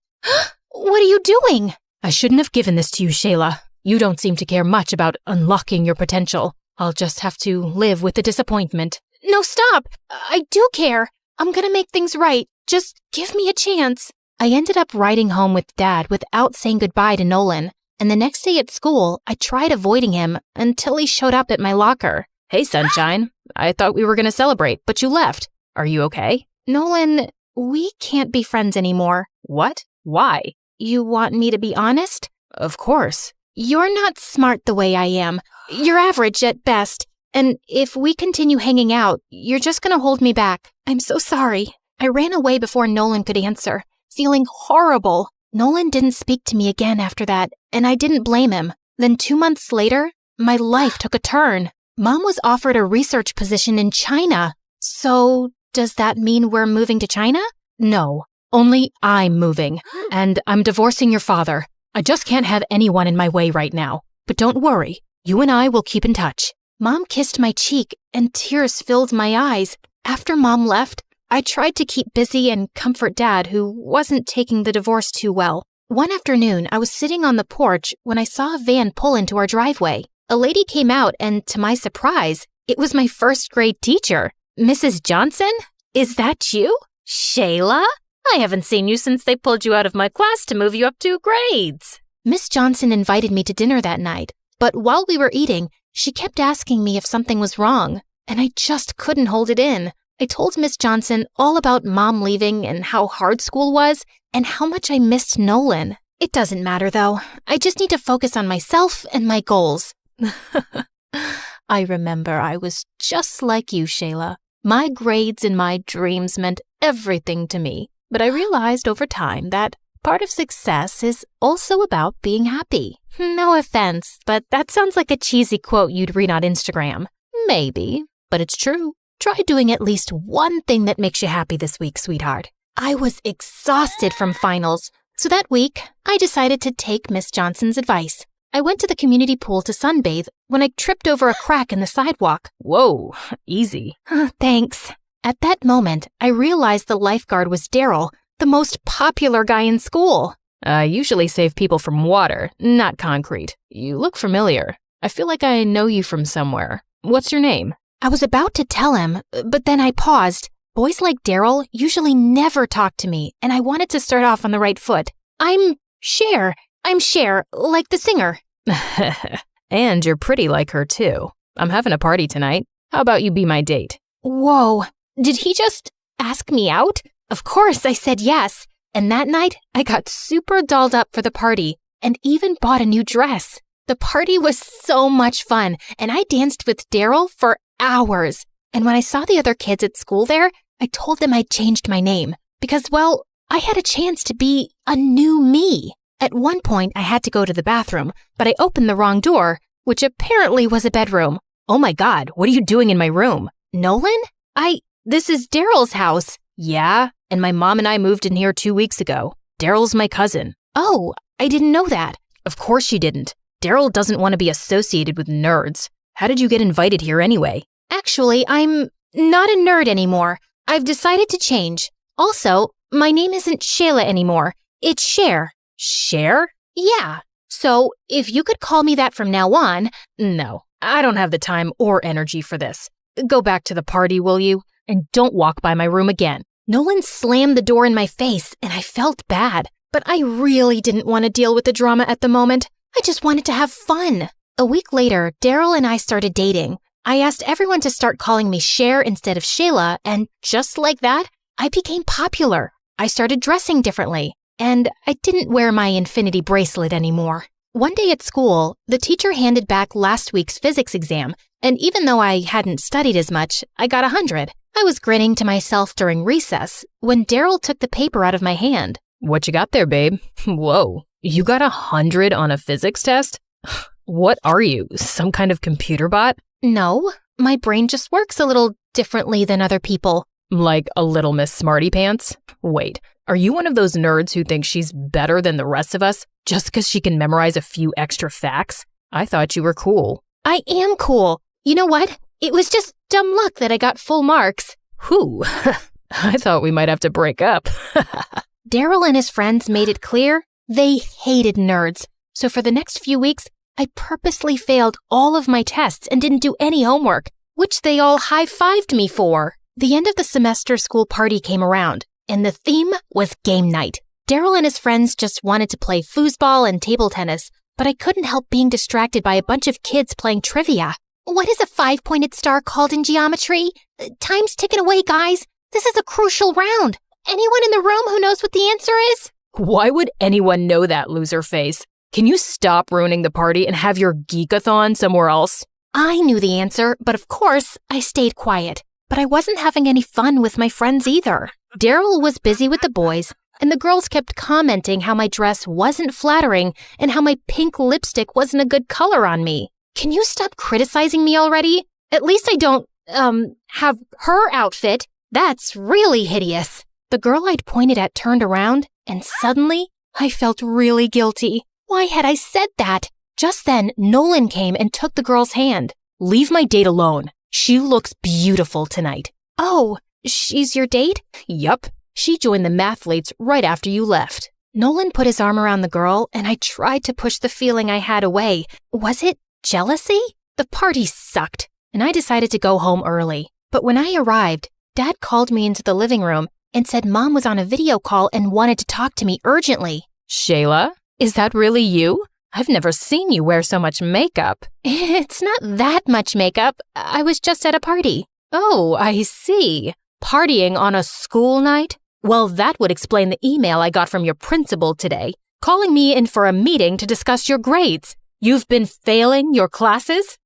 What are you doing? I shouldn't have given this to you, Shayla. You don't seem to care much about unlocking your potential. I'll just have to live with the disappointment. No, stop! I do care. I'm gonna make things right. Just give me a chance. I ended up riding home with Dad without saying goodbye to Nolan. And the next day at school, I tried avoiding him until he showed up at my locker. Hey, sunshine. I thought we were gonna celebrate, but you left. Are you okay? Nolan, we can't be friends anymore. What? Why? You want me to be honest? Of course. You're not smart the way I am. You're average at best. And if we continue hanging out, you're just gonna hold me back. I'm so sorry. I ran away before Nolan could answer, feeling horrible. Nolan didn't speak to me again after that, and I didn't blame him. Then 2 months later, my life took a turn. Mom was offered a research position in China. So, does that mean we're moving to China? No, only I'm moving, and I'm divorcing your father. I just can't have anyone in my way right now. But don't worry, you and I will keep in touch. Mom kissed my cheek, and tears filled my eyes. After Mom left, I tried to keep busy and comfort Dad, who wasn't taking the divorce too well. One afternoon, I was sitting on the porch when I saw a van pull into our driveway. A lady came out, and to my surprise, it was my first grade teacher. Mrs. Johnson? Is that you? Shayla? I haven't seen you since they pulled you out of my class to move you up 2 grades. Miss Johnson invited me to dinner that night, but while we were eating, she kept asking me if something was wrong, and I just couldn't hold it in. I told Miss Johnson all about Mom leaving and how hard school was and how much I missed Nolan. It doesn't matter though. I just need to focus on myself and my goals. I remember I was just like you, Shayla. My grades and my dreams meant everything to me, but I realized over time that part of success is also about being happy. No offense, but that sounds like a cheesy quote you'd read on Instagram. Maybe, but it's true. Try doing at least one thing that makes you happy this week, sweetheart. I was exhausted from finals, so that week, I decided to take Miss Johnson's advice. I went to the community pool to sunbathe when I tripped over a crack in the sidewalk. Whoa, easy. Thanks. At that moment, I realized the lifeguard was Daryl, the most popular guy in school. I usually save people from water, not concrete. You look familiar. I feel like I know you from somewhere. What's your name? I was about to tell him, but then I paused. Boys like Daryl usually never talk to me, and I wanted to start off on the right foot. I'm Cher, like the singer. And you're pretty like her, too. I'm having a party tonight. How about you be my date? Whoa, did he just ask me out? Of course, I said yes. And that night, I got super dolled up for the party and even bought a new dress. The party was so much fun, and I danced with Daryl for hours. And when I saw the other kids at school there, I told them I'd changed my name because, well, I had a chance to be a new me. At one point, I had to go to the bathroom, but I opened the wrong door, which apparently was a bedroom. Oh my God, what are you doing in my room? Nolan? This is Daryl's house. Yeah, and my mom and I moved in here 2 weeks ago. Daryl's my cousin. Oh, I didn't know that. Of course you didn't. Daryl doesn't want to be associated with nerds. How did you get invited here anyway? Actually, I'm not a nerd anymore. I've decided to change. Also, my name isn't Shayla anymore. It's Cher. Cher? Yeah. So if you could call me that from now on. No, I don't have the time or energy for this. Go back to the party, will you? And don't walk by my room again. Nolan slammed the door in my face, and I felt bad. But I really didn't want to deal with the drama at the moment. I just wanted to have fun. A week later, Daryl and I started dating. I asked everyone to start calling me Cher instead of Shayla, and just like that, I became popular. I started dressing differently, and I didn't wear my infinity bracelet anymore. One day at school, the teacher handed back last week's physics exam, and even though I hadn't studied as much, I got 100. I was grinning to myself during recess when Daryl took the paper out of my hand. What you got there, babe? Whoa, you got 100 on a physics test? What are you, some kind of computer bot? No, my brain just works a little differently than other people. Like a little Miss Smarty Pants? Wait, are you one of those nerds who thinks she's better than the rest of us just because she can memorize a few extra facts? I thought you were cool. I am cool. You know what? It was just dumb luck that I got full marks. Whew, I thought we might have to break up. Daryl and his friends made it clear they hated nerds. So for the next few weeks, I purposely failed all of my tests and didn't do any homework, which they all high-fived me for. The end of the semester school party came around, and the theme was game night. Daryl and his friends just wanted to play foosball and table tennis, but I couldn't help being distracted by a bunch of kids playing trivia. What is a 5-pointed star called in geometry? Time's ticking away, guys. This is a crucial round. Anyone in the room who knows what the answer is? Why would anyone know that, loser face? Can you stop ruining the party and have your geekathon somewhere else? I knew the answer, but of course, I stayed quiet. But I wasn't having any fun with my friends either. Daryl was busy with the boys, and the girls kept commenting how my dress wasn't flattering and how my pink lipstick wasn't a good color on me. Can you stop criticizing me already? At least I don't, have her outfit. That's really hideous. The girl I'd pointed at turned around, and suddenly, I felt really guilty. Why had I said that? Just then, Nolan came and took the girl's hand. Leave my date alone. She looks beautiful tonight. Oh, she's your date? Yup. She joined the mathletes right after you left. Nolan put his arm around the girl, and I tried to push the feeling I had away. Was it jealousy? The party sucked, and I decided to go home early. But when I arrived, Dad called me into the living room and said Mom was on a video call and wanted to talk to me urgently. Shayla, is that really you? I've never seen you wear so much makeup. It's not that much makeup. I was just at a party. Oh, I see. Partying on a school night? Well, that would explain the email I got from your principal today, calling me in for a meeting to discuss your grades. You've been failing your classes?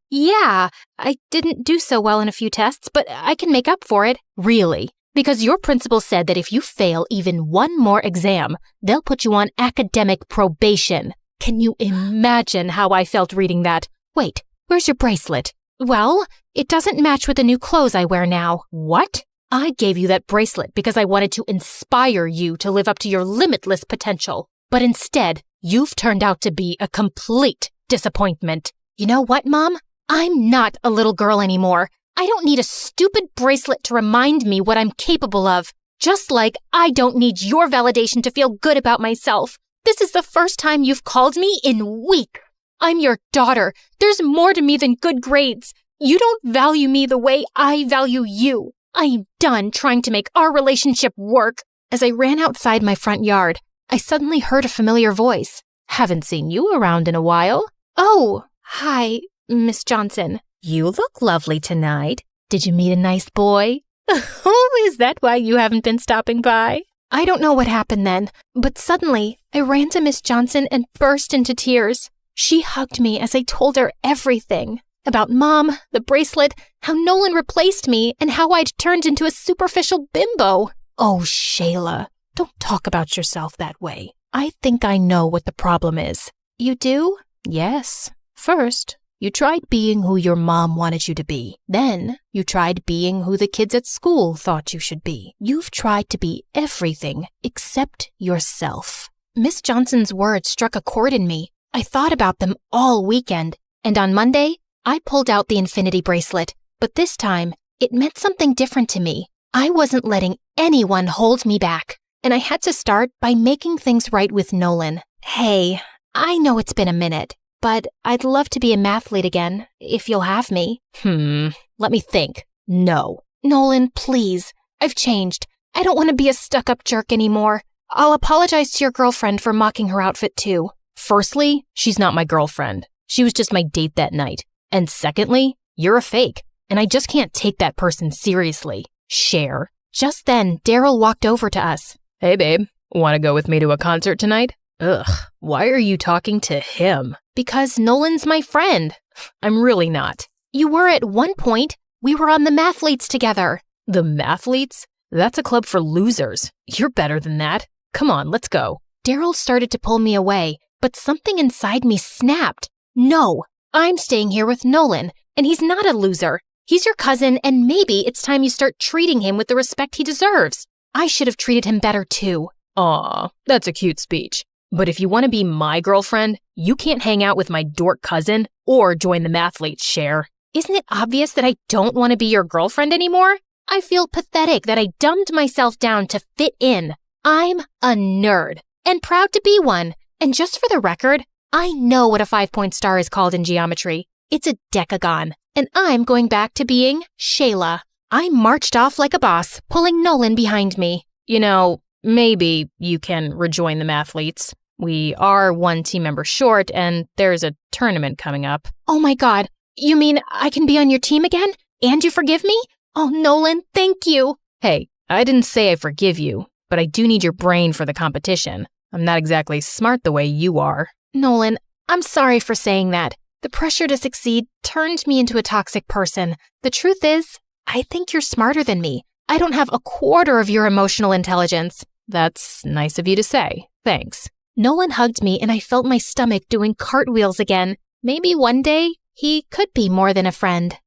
Yeah. I didn't do so well in a few tests, but I can make up for it. Really? Because your principal said that if you fail even one more exam, they'll put you on academic probation. Can you imagine how I felt reading that? Wait, where's your bracelet? Well, it doesn't match with the new clothes I wear now. What? I gave you that bracelet because I wanted to inspire you to live up to your limitless potential. But instead, you've turned out to be a complete disappointment. You know what, Mom? I'm not a little girl anymore. I don't need a stupid bracelet to remind me what I'm capable of. Just like I don't need your validation to feel good about myself. This is the first time you've called me in weeks. I'm your daughter. There's more to me than good grades. You don't value me the way I value you. I am done trying to make our relationship work. As I ran outside my front yard, I suddenly heard a familiar voice. Haven't seen you around in a while. Oh, hi, Miss Johnson. You look lovely tonight. Did you meet a nice boy? Oh, is that why you haven't been stopping by? I don't know what happened then, but suddenly I ran to Miss Johnson and burst into tears. She hugged me as I told her everything. About Mom, the bracelet, how Nolan replaced me, and how I'd turned into a superficial bimbo. Oh, Shayla, don't talk about yourself that way. I think I know what the problem is. You do? Yes. First, you tried being who your mom wanted you to be. Then, you tried being who the kids at school thought you should be. You've tried to be everything except yourself. Miss Johnson's words struck a chord in me. I thought about them all weekend, and on Monday, I pulled out the infinity bracelet. But this time, it meant something different to me. I wasn't letting anyone hold me back. and I had to start by making things right with Nolan. Hey, I know it's been a minute, but I'd love to be a mathlete again, if you'll have me. Let me think. No. Nolan, please. I've changed. I don't want to be a stuck-up jerk anymore. I'll apologize to your girlfriend for mocking her outfit too. Firstly, she's not my girlfriend. She was just my date that night. And secondly, you're a fake, and I just can't take that person seriously. Cher. Just then, Daryl walked over to us. Hey, babe. Want to go with me to a concert tonight? Ugh, why are you talking to him? Because Nolan's my friend. I'm really not. You were at one point. We were on the Mathletes together. The Mathletes? That's a club for losers. You're better than that. Come on, let's go. Daryl started to pull me away, but something inside me snapped. No, I'm staying here with Nolan, and he's not a loser. He's your cousin, and maybe it's time you start treating him with the respect he deserves. I should have treated him better too. Aw, that's a cute speech. But if you want to be my girlfriend, you can't hang out with my dork cousin or join the Mathletes, Cher. Isn't it obvious that I don't want to be your girlfriend anymore? I feel pathetic that I dumbed myself down to fit in. I'm a nerd, and proud to be one. And just for the record, I know what a 5-point star is called in geometry. It's a decagon, and I'm going back to being Shayla. I marched off like a boss, pulling Nolan behind me. You know, maybe you can rejoin the Mathletes. We are one team member short, and there's a tournament coming up. Oh my God, you mean I can be on your team again? And you forgive me? Oh, Nolan, thank you. Hey, I didn't say I forgive you, but I do need your brain for the competition. I'm not exactly smart the way you are. Nolan, I'm sorry for saying that. The pressure to succeed turned me into a toxic person. The truth is, I think you're smarter than me. I don't have a quarter of your emotional intelligence. That's nice of you to say. Thanks. Nolan hugged me and I felt my stomach doing cartwheels again. Maybe one day, he could be more than a friend.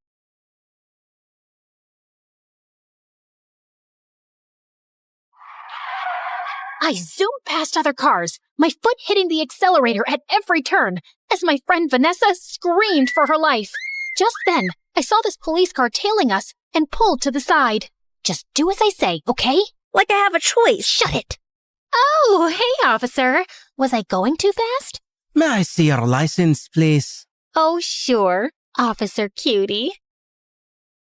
I zoomed past other cars, my foot hitting the accelerator at every turn, as my friend Vanessa screamed for her life. Just then, I saw this police car tailing us and pulled to the side. Just do as I say, okay? Like I have a choice. Shut it. Oh, hey, officer. Was I going too fast? May I see your license, please? Oh, sure, Officer Cutie.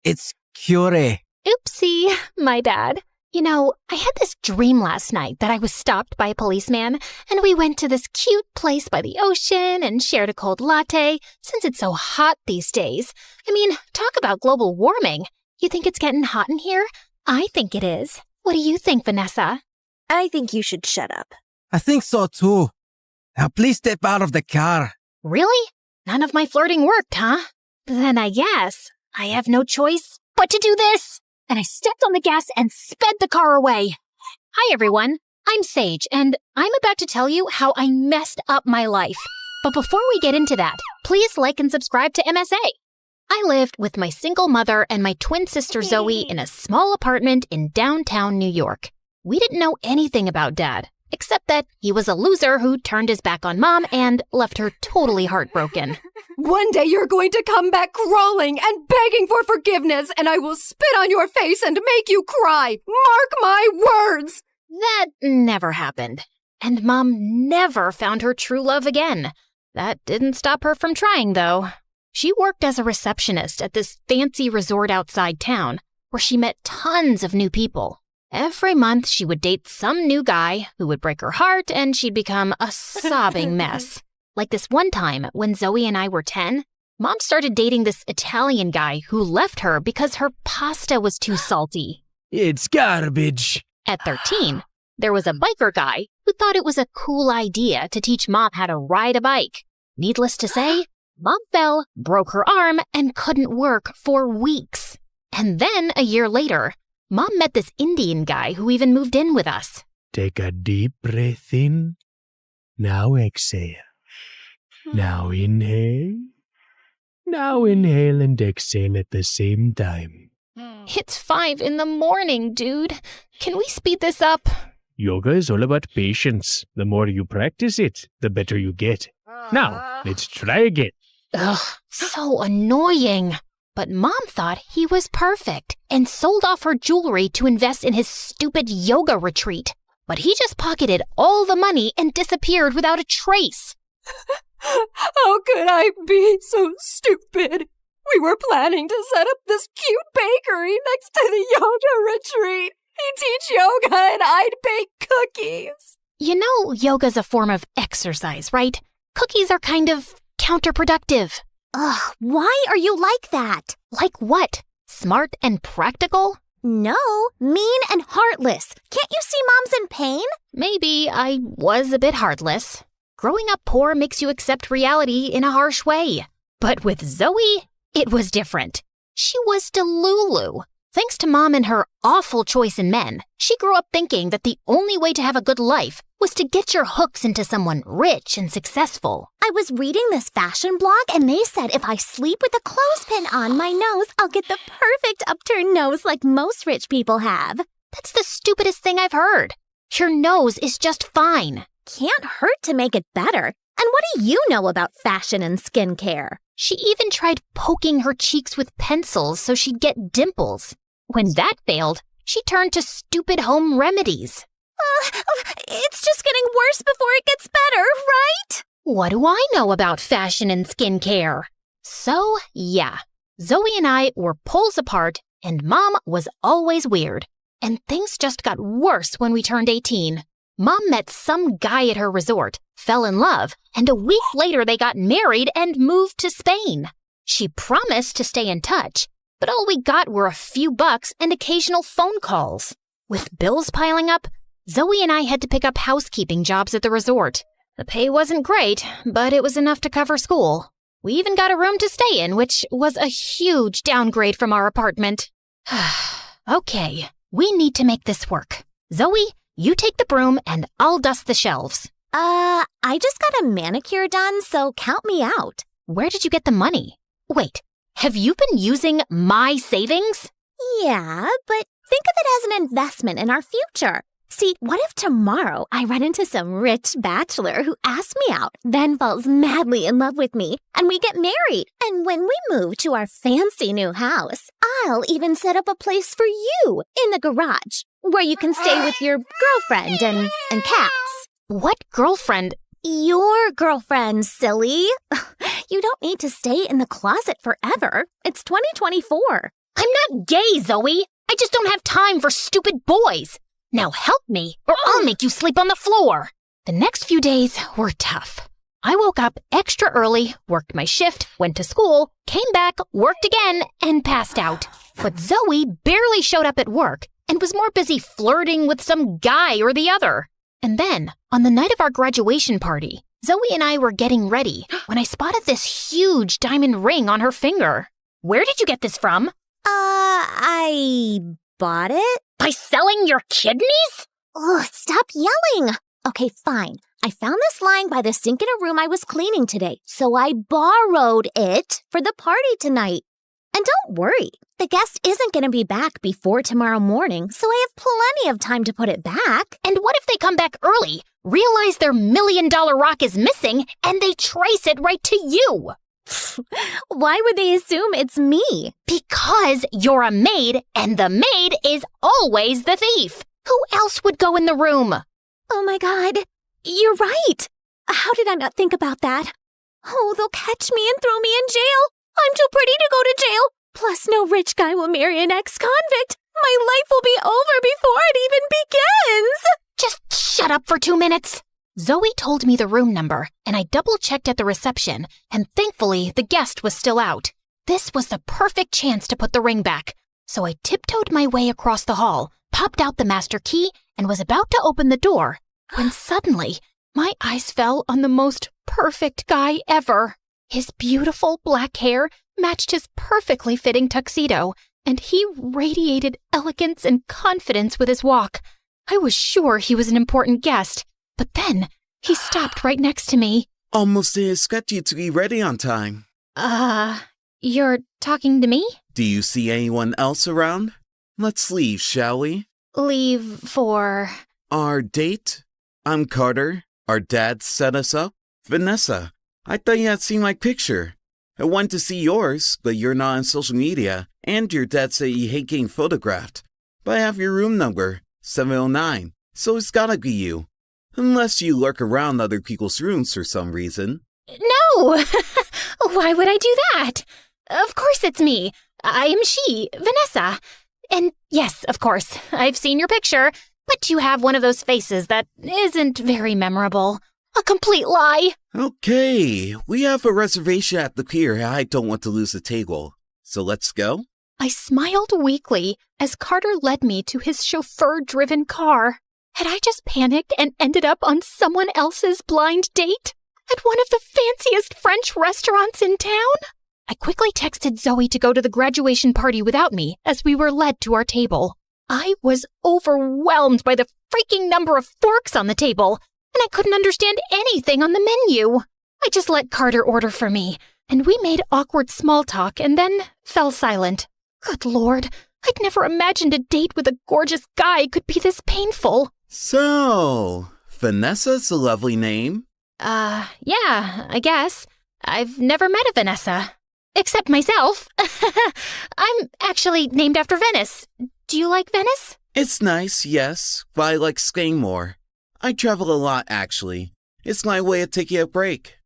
It's Curie. Oopsie, my bad. You know, I had this dream last night that I was stopped by a policeman, and we went to this cute place by the ocean and shared a cold latte, since it's so hot these days. I mean, talk about global warming. You think it's getting hot in here? I think it is. What do you think, Vanessa? I think you should shut up. I think so too. Now please step out of the car. Really? None of my flirting worked, huh? Then I guess I have no choice but to do this. And I stepped on the gas and sped the car away. Hi, everyone. I'm Sage, and I'm about to tell you how I messed up my life. But before we get into that, please like and subscribe to MSA. I lived with my single mother and my twin sister Zoe in a small apartment in downtown New York. We didn't know anything about Dad, except that he was a loser who turned his back on Mom and left her totally heartbroken. One day you're going to come back crawling and begging for forgiveness, and I will spit on your face and make you cry. Mark my words! That never happened. And Mom never found her true love again. That didn't stop her from trying, though. She worked as a receptionist at this fancy resort outside town, where she met tons of new people. Every month, she would date some new guy who would break her heart, and she'd become a sobbing mess. Like this one time when Zoe and I were 10, Mom started dating this Italian guy who left her because her pasta was too salty. It's garbage. At 13, there was a biker guy who thought it was a cool idea to teach Mom how to ride a bike. Needless to say, Mom fell, broke her arm, and couldn't work for weeks. And then, a year later, Mom met this Indian guy who even moved in with us. Take a deep breath in. Now exhale. Now inhale. Now inhale and exhale at the same time. It's 5 a.m, dude. Can we speed this up? Yoga is all about patience. The more you practice it, the better you get. Now, let's try again. Ugh, so annoying. But Mom thought he was perfect and sold off her jewelry to invest in his stupid yoga retreat. But he just pocketed all the money and disappeared without a trace. How could I be so stupid? We were planning to set up this cute bakery next to the yoga retreat. He'd teach yoga and I'd bake cookies. You know yoga's a form of exercise, right? Cookies are kind of counterproductive. Ugh, why are you like that? Like what? Smart and practical? No, mean and heartless. Can't you see Mom's in pain? Maybe I was a bit heartless. Growing up poor makes you accept reality in a harsh way. But with Zoe, it was different. She was Delulu. Thanks to Mom and her awful choice in men, she grew up thinking that the only way to have a good life was to get your hooks into someone rich and successful. I was reading this fashion blog and they said if I sleep with a clothespin on my nose, I'll get the perfect upturned nose like most rich people have. That's the stupidest thing I've heard. Your nose is just fine. Can't hurt to make it better. And what do you know about fashion and skincare? She even tried poking her cheeks with pencils so she'd get dimples. When that failed, she turned to stupid home remedies. It's just getting worse before it gets better, right? What do I know about fashion and skincare? So, yeah, Zoe and I were poles apart, and Mom was always weird. And things just got worse when we turned 18. Mom met some guy at her resort, fell in love, and a week later they got married and moved to Spain. She promised to stay in touch, but all we got were a few bucks and occasional phone calls. With bills piling up, Zoe and I had to pick up housekeeping jobs at the resort. The pay wasn't great, but it was enough to cover school. We even got a room to stay in, which was a huge downgrade from our apartment. Okay, we need to make this work. Zoe, you take the broom and I'll dust the shelves. I just got a manicure done, so count me out. Where did you get the money? Wait, have you been using my savings? Yeah, but think of it as an investment in our future. See, what if tomorrow I run into some rich bachelor who asks me out, then falls madly in love with me, and we get married? And when we move to our fancy new house, I'll even set up a place for you in the garage, where you can stay with your girlfriend and cats. What girlfriend? Your girlfriend, silly. You don't need to stay in the closet forever. It's 2024. I'm not gay, Zoe. I just don't have time for stupid boys. Now help me, or I'll make you sleep on the floor. The next few days were tough. I woke up extra early, worked my shift, went to school, came back, worked again, and passed out. But Zoe barely showed up at work and was more busy flirting with some guy or the other. And then, on the night of our graduation party, Zoe and I were getting ready when I spotted this huge diamond ring on her finger. Where did you get this from? I bought it? By selling your kidneys? Ugh, stop yelling. Okay, fine. I found this lying by the sink in a room I was cleaning today, so I borrowed it for the party tonight. And don't worry, the guest isn't going to be back before tomorrow morning, so I have plenty of time to put it back. And what if they come back early, realize their $1 million rock is missing, and they trace it right to you? Why would they assume it's me? Because you're a maid, and the maid is always the thief. Who else would go in the room? Oh my God, you're right. How did I not think about that? Oh, they'll catch me and throw me in jail. I'm too pretty to go to jail. Plus, no rich guy will marry an ex-convict. My life will be over before it even begins. Just shut up for 2 minutes. Zoe told me the room number, and I double-checked at the reception, and thankfully, the guest was still out. This was the perfect chance to put the ring back. So I tiptoed my way across the hall, popped out the master key, and was about to open the door, when suddenly, my eyes fell on the most perfect guy ever. His beautiful black hair matched his perfectly fitting tuxedo, and he radiated elegance and confidence with his walk. I was sure he was an important guest. But then, he stopped right next to me. Almost scheduled to be ready on time. You're talking to me? Do you see anyone else around? Let's leave, shall we? Leave for... Our date? I'm Carter. Our dad set us up. Vanessa, I thought you had seen my picture. I went to see yours, but you're not on social media, and your dad said you hate getting photographed. But I have your room number, 709. so it's gotta be you. Unless you lurk around other people's rooms for some reason. No! Why would I do that? Of course it's me. I am she, Vanessa. And yes, of course, I've seen your picture, but you have one of those faces that isn't very memorable. A complete lie. Okay, we have a reservation at the pier. I don't want to lose the table. So let's go? I smiled weakly as Carter led me to his chauffeur-driven car. Had I just panicked and ended up on someone else's blind date? At one of the fanciest French restaurants in town? I quickly texted Zoe to go to the graduation party without me as we were led to our table. I was overwhelmed by the freaking number of forks on the table, and I couldn't understand anything on the menu. I just let Carter order for me, and we made awkward small talk and then fell silent. Good Lord, I'd never imagined a date with a gorgeous guy could be this painful. So, Vanessa's a lovely name. Yeah, I guess. I've never met a Vanessa. Except myself. I'm actually named after Venice. Do you like Venice? It's nice, yes, but I like Spain more. I travel a lot, actually. It's my way of taking a break.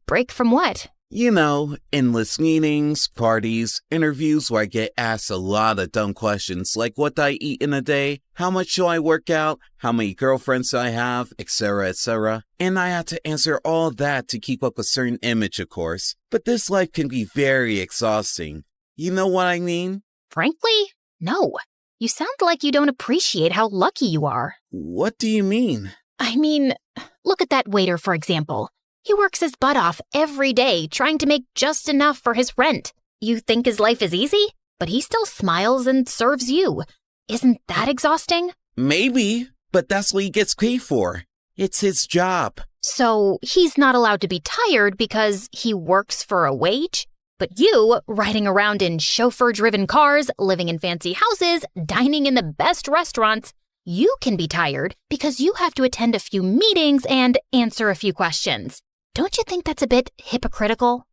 Break from what? You know, endless meetings, parties, interviews where I get asked a lot of dumb questions like what do I eat in a day, how much do I work out, how many girlfriends do I have, etc., etc. And I have to answer all that to keep up a certain image, of course. But this life can be very exhausting. You know what I mean? Frankly, no. You sound like you don't appreciate how lucky you are. What do you mean? I mean, look at that waiter, for example. He works his butt off every day trying to make just enough for his rent. You think his life is easy? But he still smiles and serves you. Isn't that exhausting? Maybe, but that's what he gets paid for. It's his job. So he's not allowed to be tired because he works for a wage? But you, riding around in chauffeur-driven cars, living in fancy houses, dining in the best restaurants, you can be tired because you have to attend a few meetings and answer a few questions. Don't you think that's a bit hypocritical?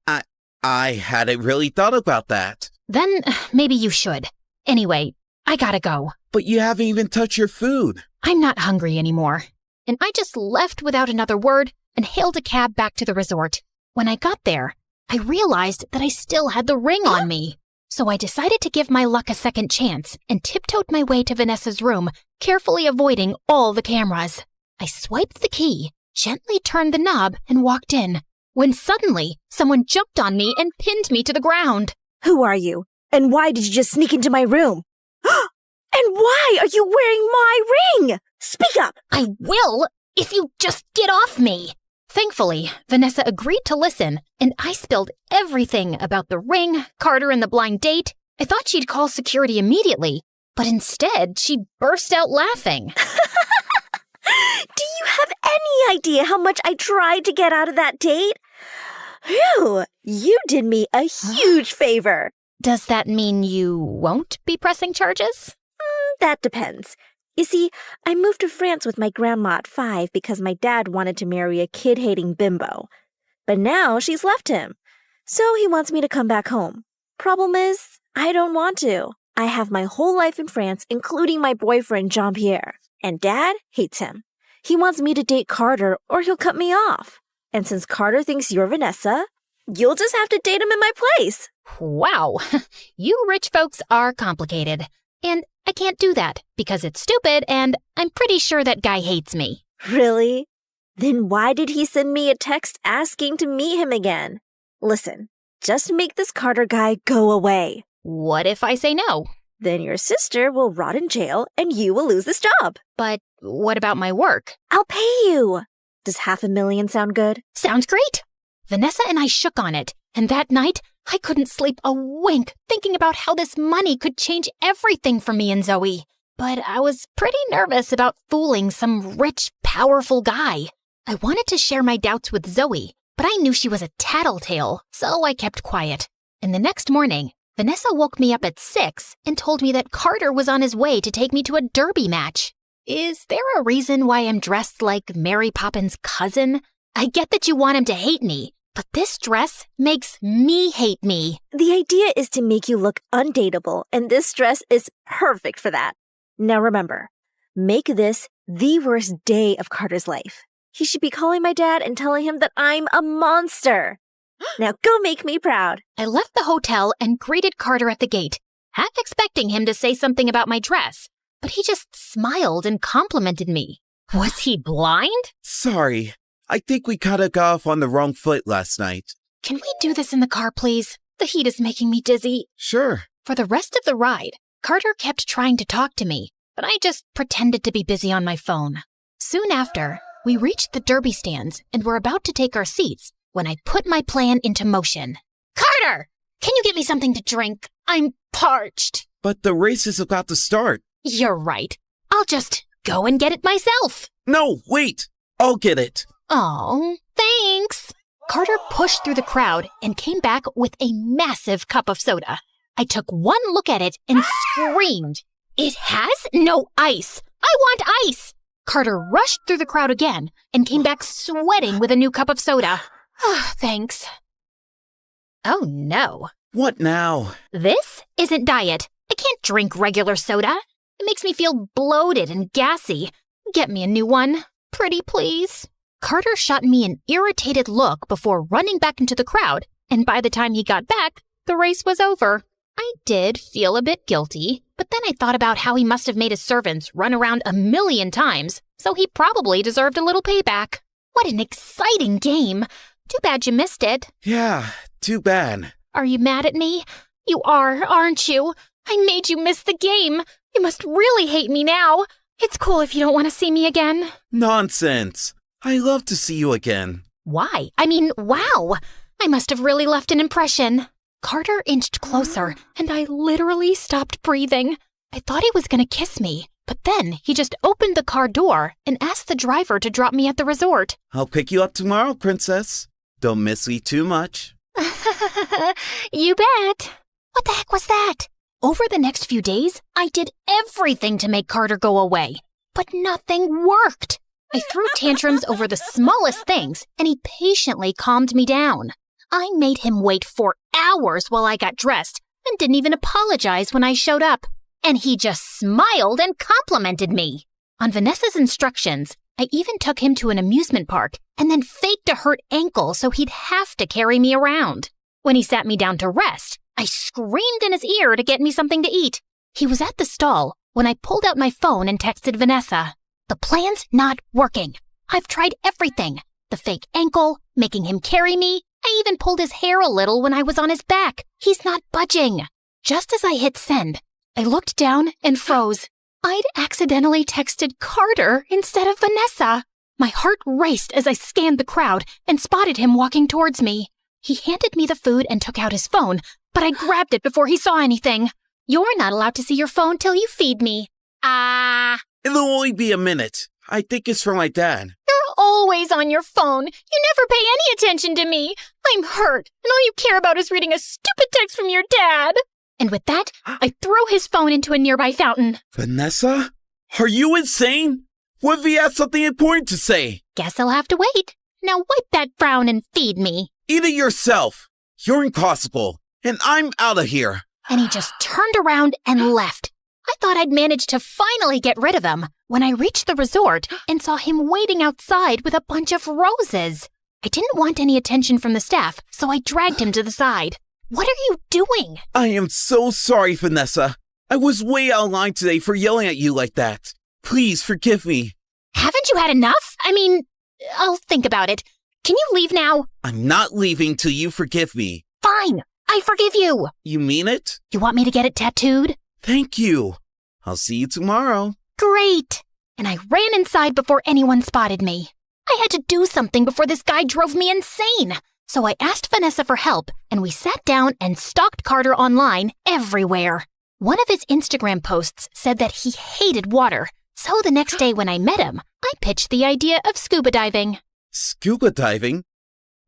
I hadn't really thought about that. Then maybe you should. Anyway, I gotta go. But you haven't even touched your food. I'm not hungry anymore. And I just left without another word and hailed a cab back to the resort. When I got there, I realized that I still had the ring on me. So I decided to give my luck a second chance and tiptoed my way to Vanessa's room, carefully avoiding all the cameras. I swiped the key, gently turned the knob, and walked in, when suddenly someone jumped on me and pinned me to the ground. Who are you? And why did you just sneak into my room? And why are you wearing my ring? Speak up! I will, if you just get off me. Thankfully, Vanessa agreed to listen, and I spilled everything about the ring, Carter, and the blind date. I thought she'd call security immediately, but instead she burst out laughing. Do you have any idea how much I tried to get out of that date? Phew, you did me a huge favor. Does that mean you won't be pressing charges? That depends. You see, I moved to France with my grandma at 5 because my dad wanted to marry a kid-hating bimbo. But now she's left him, so he wants me to come back home. Problem is, I don't want to. I have my whole life in France, including my boyfriend, Jean-Pierre. And Dad hates him. He wants me to date Carter or he'll cut me off. And since Carter thinks you're Vanessa, you'll just have to date him in my place. Wow, you rich folks are complicated. And I can't do that because it's stupid and I'm pretty sure that guy hates me. Really? Then why did he send me a text asking to meet him again? Listen, just make this Carter guy go away. What if I say no? Then your sister will rot in jail and you will lose this job. But what about my work? I'll pay you. Does $500,000 sound good? Sounds great. Vanessa and I shook on it, and that night I couldn't sleep a wink thinking about how this money could change everything for me and Zoe. But I was pretty nervous about fooling some rich, powerful guy. I wanted to share my doubts with Zoe, but I knew she was a tattletale, so I kept quiet. And the next morning, Vanessa woke me up at 6 and told me that Carter was on his way to take me to a derby match. Is there a reason why I'm dressed like Mary Poppins' cousin? I get that you want him to hate me, but this dress makes me hate me. The idea is to make you look undateable, and this dress is perfect for that. Now remember, make this the worst day of Carter's life. He should be calling my dad and telling him that I'm a monster. Now go make me proud. I left the hotel and greeted Carter at the gate, half expecting him to say something about my dress, but he just smiled and complimented me. Was he blind? Sorry. I think we got off on the wrong foot last night. Can we do this in the car, please? The heat is making me dizzy. Sure. For the rest of the ride, Carter kept trying to talk to me, but I just pretended to be busy on my phone. Soon after, we reached the derby stands and were about to take our seats when I put my plan into motion. Carter! Can you get me something to drink? I'm parched. But the race is about to start. You're right. I'll just go and get it myself. No, wait. I'll get it. Oh, thanks. Carter pushed through the crowd and came back with a massive cup of soda. I took one look at it and screamed. It has no ice. I want ice. Carter rushed through the crowd again and came back sweating with a new cup of soda. Thanks. Oh no. What now? This isn't diet. I can't drink regular soda. It makes me feel bloated and gassy. Get me a new one. Pretty please. Carter shot me an irritated look before running back into the crowd, and by the time he got back, the race was over. I did feel a bit guilty, but then I thought about how he must have made his servants run around 1,000,000 times, so he probably deserved a little payback. What an exciting game. Too bad you missed it. Yeah, too bad. Are you mad at me? You are, aren't you? I made you miss the game. You must really hate me now. It's cool if you don't want to see me again. Nonsense. I love to see you again. Why? I mean, wow. I must have really left an impression. Carter inched closer, and I literally stopped breathing. I thought he was going to kiss me, but then he just opened the car door and asked the driver to drop me at the resort. I'll pick you up tomorrow, princess. Don't miss me too much. You bet. What the heck was that? Over the next few days, I did everything to make Carter go away, but nothing worked. I threw tantrums over the smallest things, and he patiently calmed me down. I made him wait for hours while I got dressed and didn't even apologize when I showed up. And he just smiled and complimented me. On Vanessa's instructions, I even took him to an amusement park and then faked a hurt ankle so he'd have to carry me around. When he sat me down to rest, I screamed in his ear to get me something to eat. He was at the stall when I pulled out my phone and texted Vanessa. The plan's not working. I've tried everything. The fake ankle, making him carry me. I even pulled his hair a little when I was on his back. He's not budging. Just as I hit send, I looked down and froze. I'd accidentally texted Carter instead of Vanessa. My heart raced as I scanned the crowd and spotted him walking towards me. He handed me the food and took out his phone, but I grabbed it before he saw anything. You're not allowed to see your phone till you feed me. It'll only be a minute. I think it's for my dad. You're always on your phone. You never pay any attention to me. I'm hurt, and all you care about is reading a stupid text from your dad. And with that, I threw his phone into a nearby fountain. Vanessa? Are you insane? What if he has something important to say? Guess I'll have to wait. Now wipe that frown and feed me. Eat it yourself. You're impossible, and I'm out of here. And he just turned around and left. I thought I'd managed to finally get rid of him when I reached the resort and saw him waiting outside with a bunch of roses. I didn't want any attention from the staff, so I dragged him to the side. What are you doing? I am so sorry, Vanessa. I was way out of line today for yelling at you like that. Please forgive me. Haven't you had enough? I mean, I'll think about it. Can you leave now? I'm not leaving till you forgive me. Fine. I forgive you. You mean it? You want me to get it tattooed? Thank you. I'll see you tomorrow. Great. And I ran inside before anyone spotted me. I had to do something before this guy drove me insane. So I asked Vanessa for help, and we sat down and stalked Carter online everywhere. One of his Instagram posts said that he hated water. So the next day when I met him, I pitched the idea of scuba diving. Scuba diving?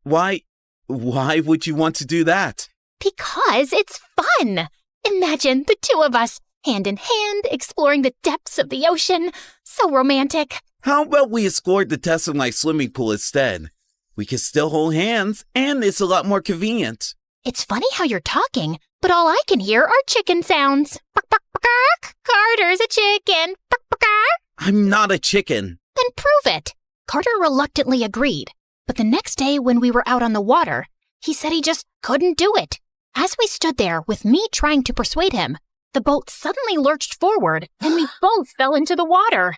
Why would you want to do that? Because it's fun. Imagine the two of us, hand in hand, exploring the depths of the ocean. So romantic. How about we explore the depths of my swimming pool instead? We can still hold hands, and it's a lot more convenient. It's funny how you're talking, but all I can hear are chicken sounds. Bark, bark, bark. Carter's a chicken. Bark, bark, bark. I'm not a chicken. Then prove it. Carter reluctantly agreed. But the next day when we were out on the water, he said he just couldn't do it. As we stood there with me trying to persuade him, the boat suddenly lurched forward and we both fell into the water.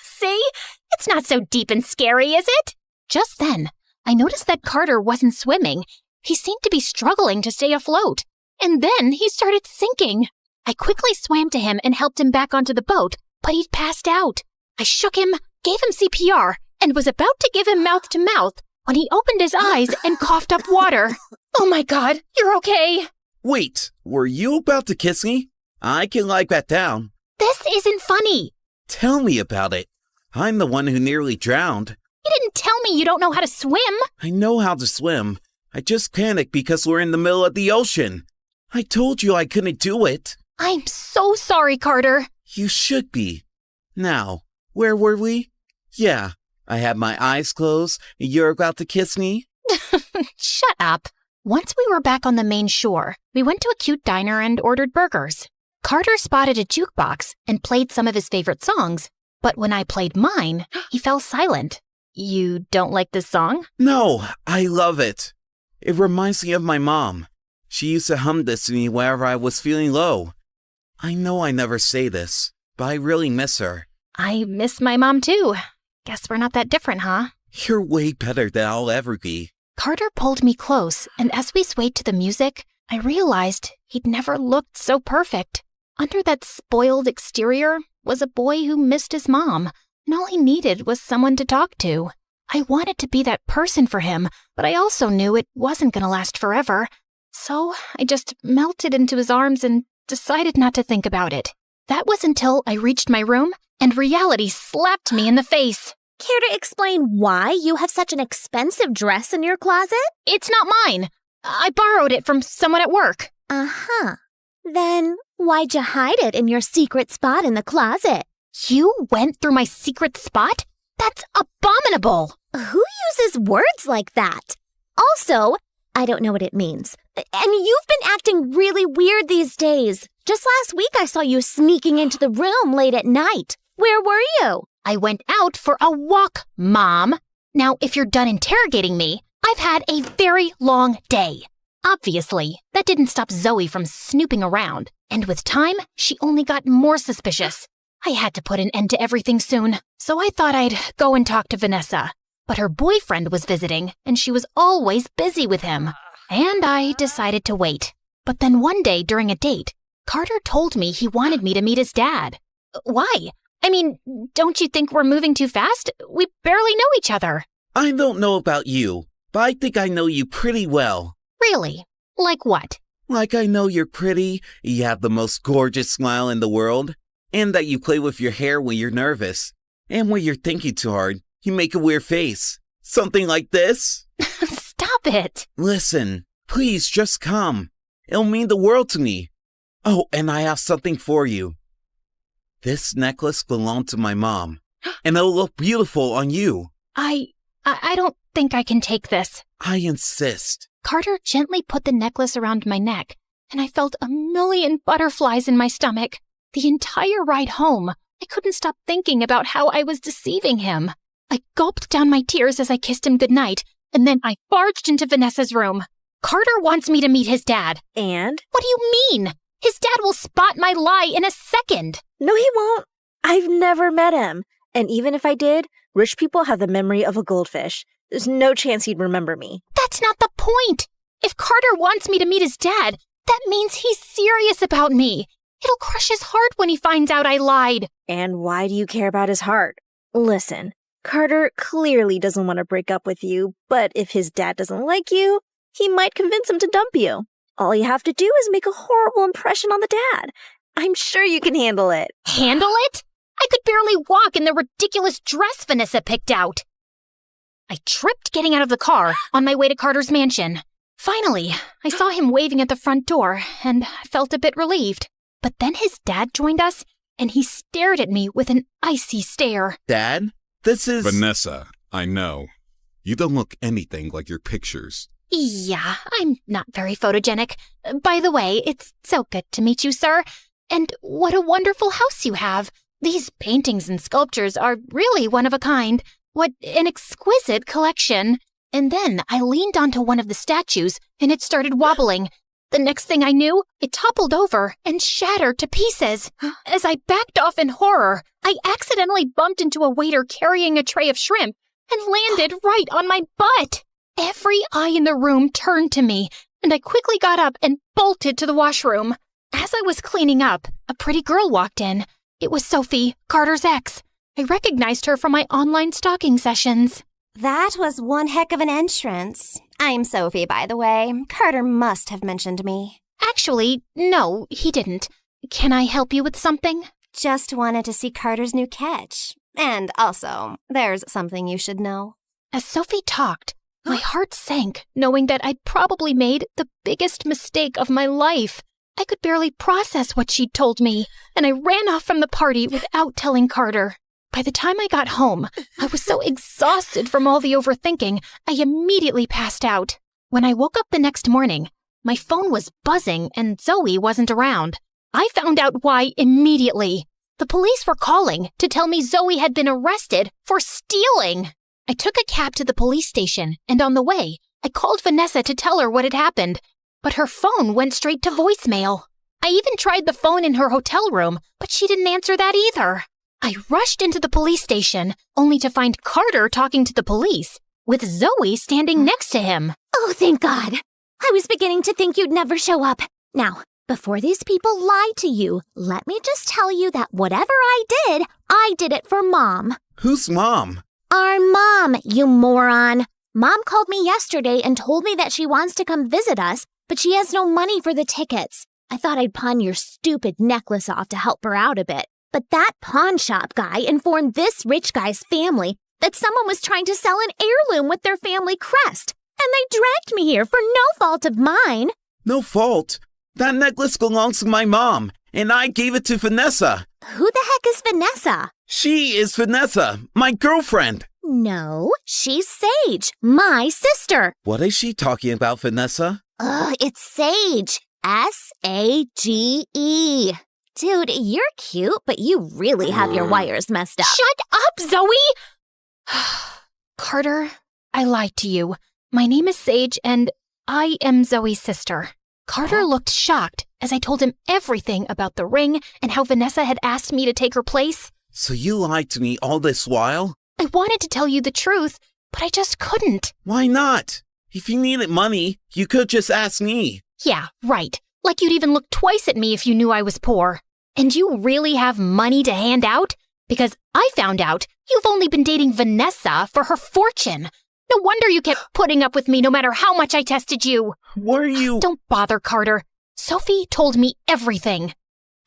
See? It's not so deep and scary, is it? Just then, I noticed that Carter wasn't swimming. He seemed to be struggling to stay afloat. And then he started sinking. I quickly swam to him and helped him back onto the boat, but he'd passed out. I shook him, gave him CPR, and was about to give him mouth to mouth when he opened his eyes and coughed up water. Oh my God, you're okay. Wait, were you about to kiss me? I can like that down. This isn't funny. Tell me about it. I'm the one who nearly drowned. You didn't tell me you don't know how to swim. I know how to swim. I just panicked because we're in the middle of the ocean. I told you I couldn't do it. I'm so sorry, Carter. You should be. Now, where were we? Yeah, I had my eyes closed and you're about to kiss me? Shut up. Once we were back on the main shore, we went to a cute diner and ordered burgers. Carter spotted a jukebox and played some of his favorite songs, but when I played mine, he fell silent. You don't like this song? No, I love it. It reminds me of my mom. She used to hum this to me whenever I was feeling low. I know I never say this, but I really miss her. I miss my mom too. Guess we're not that different, huh? You're way better than I'll ever be. Carter pulled me close, and as we swayed to the music, I realized he'd never looked so perfect. Under that spoiled exterior was a boy who missed his mom, and all he needed was someone to talk to. I wanted to be that person for him, but I also knew it wasn't going to last forever. So I just melted into his arms and decided not to think about it. That was until I reached my room and reality slapped me in the face. Care to explain why you have such an expensive dress in your closet? It's not mine. I borrowed it from someone at work. Uh-huh. Then why'd you hide it in your secret spot in the closet? You went through my secret spot? That's abominable. Who uses words like that? Also, I don't know what it means. And you've been acting really weird these days. Just last week I saw you sneaking into the room late at night. Where were you? I went out for a walk, Mom. Now, if you're done interrogating me, I've had a very long day. Obviously, that didn't stop Zoe from snooping around. And with time, she only got more suspicious. I had to put an end to everything soon, so I thought I'd go and talk to Vanessa. But her boyfriend was visiting, and she was always busy with him. And I decided to wait. But then one day during a date, Carter told me he wanted me to meet his dad. Why? I mean, don't you think we're moving too fast? We barely know each other. I don't know about you, but I think I know you pretty well. Really? Like what? Like I know you're pretty, you have the most gorgeous smile in the world, and that you play with your hair when you're nervous. And when you're thinking too hard, you make a weird face. Something like this? Stop it. Listen, please just come. It'll mean the world to me. Oh, and I have something for you. This necklace belonged to my mom, and it'll look beautiful on you. I don't think I can take this. I insist. Carter gently put the necklace around my neck, and I felt a million butterflies in my stomach. The entire ride home, I couldn't stop thinking about how I was deceiving him. I gulped down my tears as I kissed him goodnight, and then I barged into Vanessa's room. Carter wants me to meet his dad. And? What do you mean? His dad will spot my lie in a second. No, he won't. I've never met him. And even if I did, rich people have the memory of a goldfish. There's no chance he'd remember me. That's not the point. If Carter wants me to meet his dad, that means he's serious about me. It'll crush his heart when he finds out I lied. And why do you care about his heart? Listen, Carter clearly doesn't want to break up with you, but if his dad doesn't like you, he might convince him to dump you. All you have to do is make a horrible impression on the dad. I'm sure you can handle it. Handle it? I could barely walk in the ridiculous dress Vanessa picked out. I tripped getting out of the car on my way to Carter's mansion. Finally, I saw him waving at the front door, and I felt a bit relieved. But then his dad joined us, and he stared at me with an icy stare. Dad, this is... Vanessa, I know. You don't look anything like your pictures. Yeah, I'm not very photogenic. By the way, it's so good to meet you, sir. And what a wonderful house you have. These paintings and sculptures are really one of a kind. What an exquisite collection. And then I leaned onto one of the statues and it started wobbling. The next thing I knew, it toppled over and shattered to pieces. As I backed off in horror, I accidentally bumped into a waiter carrying a tray of shrimp and landed right on my butt. Every eye in the room turned to me, and I quickly got up and bolted to the washroom. As I was cleaning up, a pretty girl walked in. It was Sophie, Carter's ex. I recognized her from my online stalking sessions. That was one heck of an entrance. I'm Sophie, by the way. Carter must have mentioned me. Actually, no, he didn't. Can I help you with something? Just wanted to see Carter's new catch. And also, there's something you should know. As Sophie talked, my heart sank, knowing that I'd probably made the biggest mistake of my life. I could barely process what she'd told me, and I ran off from the party without telling Carter. By the time I got home, I was so exhausted from all the overthinking, I immediately passed out. When I woke up the next morning, my phone was buzzing and Zoe wasn't around. I found out why immediately. The police were calling to tell me Zoe had been arrested for stealing. I took a cab to the police station, and on the way, I called Vanessa to tell her what had happened, but her phone went straight to voicemail. I even tried the phone in her hotel room, but she didn't answer that either. I rushed into the police station, only to find Carter talking to the police, with Zoe standing next to him. Oh, thank God. I was beginning to think you'd never show up. Now, before these people lie to you, let me just tell you that whatever I did it for Mom. Who's Mom? Our mom, you moron. Mom called me yesterday and told me that she wants to come visit us, but she has no money for the tickets. I thought I'd pawn your stupid necklace off to help her out a bit. But that pawn shop guy informed this rich guy's family that someone was trying to sell an heirloom with their family crest, and they dragged me here for no fault of mine. No fault? That necklace belongs to my mom, and I gave it to Vanessa. Who the heck is Vanessa? She is Vanessa, my girlfriend. No, she's Sage, my sister. What is she talking about, Vanessa? It's Sage. S-A-G-E. Dude, you're cute, but you really have your wires messed up. Shut up, Zoe! Carter, I lied to you. My name is Sage, and I am Zoe's sister. Carter looked shocked as I told him everything about the ring and how Vanessa had asked me to take her place. So you lied to me all this while? I wanted to tell you the truth, but I just couldn't. Why not? If you needed money, you could just ask me. Yeah, right. Like you'd even look twice at me if you knew I was poor. And you really have money to hand out? Because I found out you've only been dating Vanessa for her fortune. No wonder you kept putting up with me no matter how much I tested you. Were you? Don't bother, Carter. Sophie told me everything.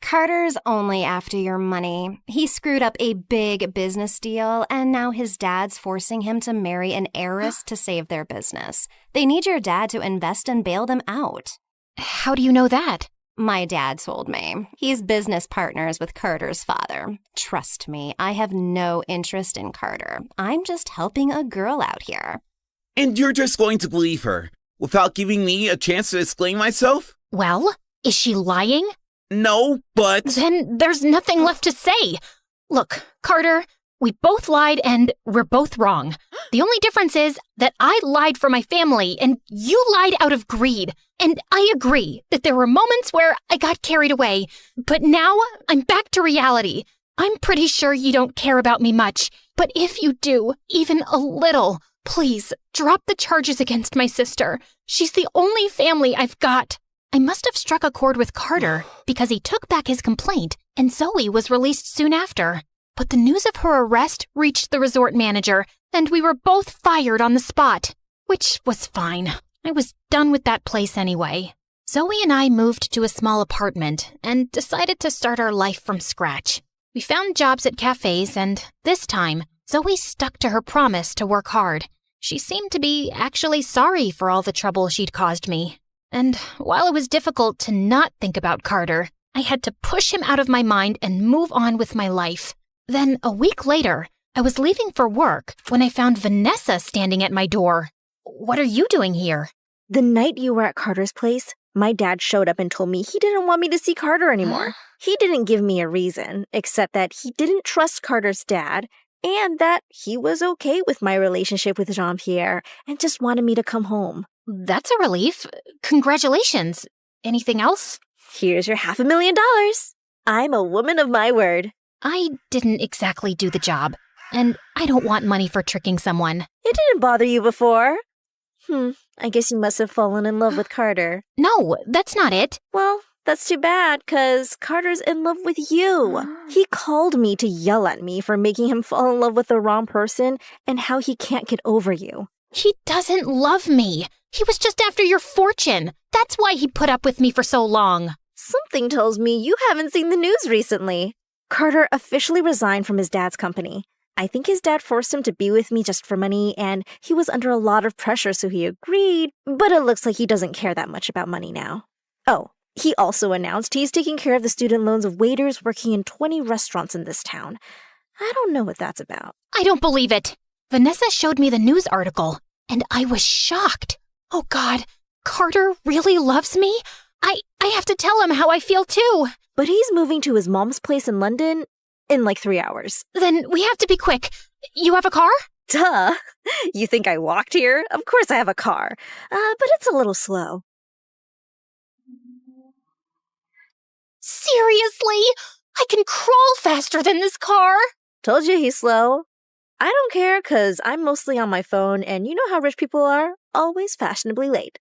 Carter's only after your money. He screwed up a big business deal, and now his dad's forcing him to marry an heiress to save their business. They need your dad to invest and bail them out. How do you know that? My dad told me. He's business partners with Carter's father. Trust me, I have no interest in Carter. I'm just helping a girl out here. And you're just going to believe her, without giving me a chance to explain myself? Well, is she lying? No, but... Then there's nothing left to say. Look, Carter, we both lied and we're both wrong. The only difference is that I lied for my family and you lied out of greed. And I agree that there were moments where I got carried away. But now I'm back to reality. I'm pretty sure you don't care about me much. But if you do, even a little, please drop the charges against my sister. She's the only family I've got. I must have struck a chord with Carter because he took back his complaint and Zoe was released soon after. But the news of her arrest reached the resort manager and we were both fired on the spot, which was fine. I was done with that place anyway. Zoe and I moved to a small apartment and decided to start our life from scratch. We found jobs at cafes and this time, Zoe stuck to her promise to work hard. She seemed to be actually sorry for all the trouble she'd caused me. And while it was difficult to not think about Carter, I had to push him out of my mind and move on with my life. Then, a week later, I was leaving for work when I found Vanessa standing at my door. What are you doing here? The night you were at Carter's place, My dad showed up and told me he didn't want me to see Carter anymore. He didn't give me a reason, except that he didn't trust Carter's dad and that he was okay with my relationship with Jean-Pierre and just wanted me to come home. That's a relief. Congratulations. Anything else? Here's your $500,000. I'm a woman of my word. I didn't exactly do the job, and I don't want money for tricking someone. It didn't bother you before. I guess you must have fallen in love with Carter. No, that's not it. Well, that's too bad, 'cause Carter's in love with you. He called me to yell at me for making him fall in love with the wrong person and how he can't get over you. He doesn't love me. He was just after your fortune. That's why he put up with me for so long. Something tells me you haven't seen the news recently. Carter officially resigned from his dad's company. I think his dad forced him to be with me just for money, and he was under a lot of pressure, so he agreed, but it looks like he doesn't care that much about money now. Oh, he also announced he's taking care of the student loans of waiters working in 20 restaurants in this town. I don't know what that's about. I don't believe it. Vanessa showed me the news article, and I was shocked. Oh God, Carter really loves me? I have to tell him how I feel too. But he's moving to his mom's place in London in like 3 hours. Then we have to be quick. You have a car? Duh. You think I walked here? Of course I have a car. But it's a little slow. Seriously? I can crawl faster than this car. Told you he's slow. I don't care, 'cause I'm mostly on my phone, and you know how rich people are? Always fashionably late.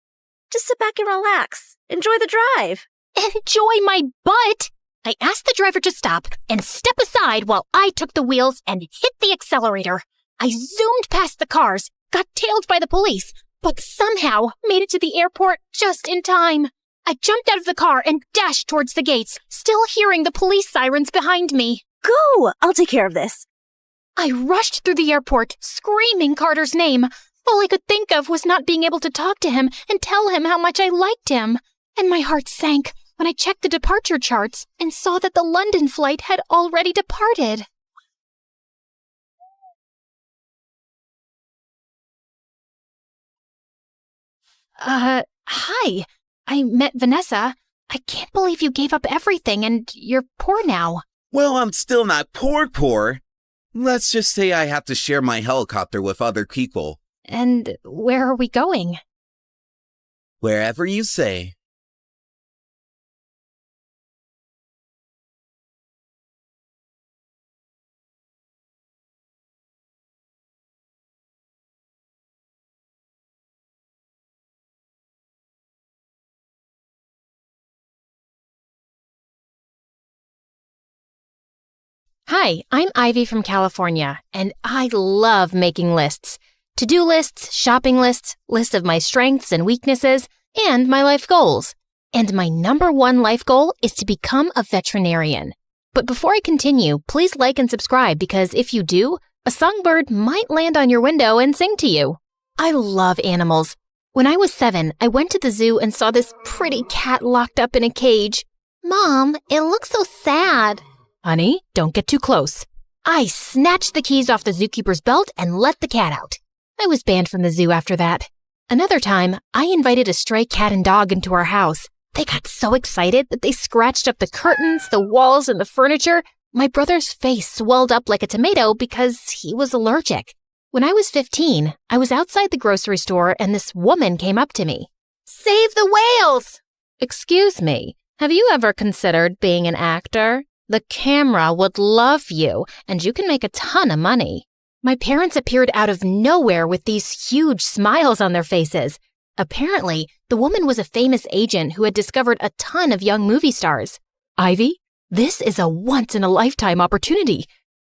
Just sit back and relax. Enjoy the drive. Enjoy my butt? I asked the driver to stop and step aside while I took the wheels and hit the accelerator. I zoomed past the cars, got tailed by the police, but somehow made it to the airport just in time. I jumped out of the car and dashed towards the gates, still hearing the police sirens behind me. Go! I'll take care of this. I rushed through the airport, screaming Carter's name. All I could think of was not being able to talk to him and tell him how much I liked him. And my heart sank when I checked the departure charts and saw that the London flight had already departed. Hi. I met Vanessa. I can't believe you gave up everything and you're poor now. Well, I'm still not poor. Let's just say I have to share my helicopter with other people. And where are we going? Wherever you say. Hi, I'm Ivy from California, and I love making lists. To-do lists, shopping lists, lists of my strengths and weaknesses, and my life goals. And my #1 life goal is to become a veterinarian. But before I continue, please like and subscribe because if you do, a songbird might land on your window and sing to you. I love animals. When I was 7, I went to the zoo and saw this pretty cat locked up in a cage. Mom, it looks so sad. Honey, don't get too close. I snatched the keys off the zookeeper's belt and let the cat out. I was banned from the zoo after that. Another time, I invited a stray cat and dog into our house. They got so excited that they scratched up the curtains, the walls, and the furniture. My brother's face swelled up like a tomato because he was allergic. When I was 15, I was outside the grocery store and this woman came up to me. Save the whales! Excuse me, have you ever considered being an actor? The camera would love you, and you can make a ton of money. My parents appeared out of nowhere with these huge smiles on their faces. Apparently, the woman was a famous agent who had discovered a ton of young movie stars. Ivy, this is a once-in-a-lifetime opportunity.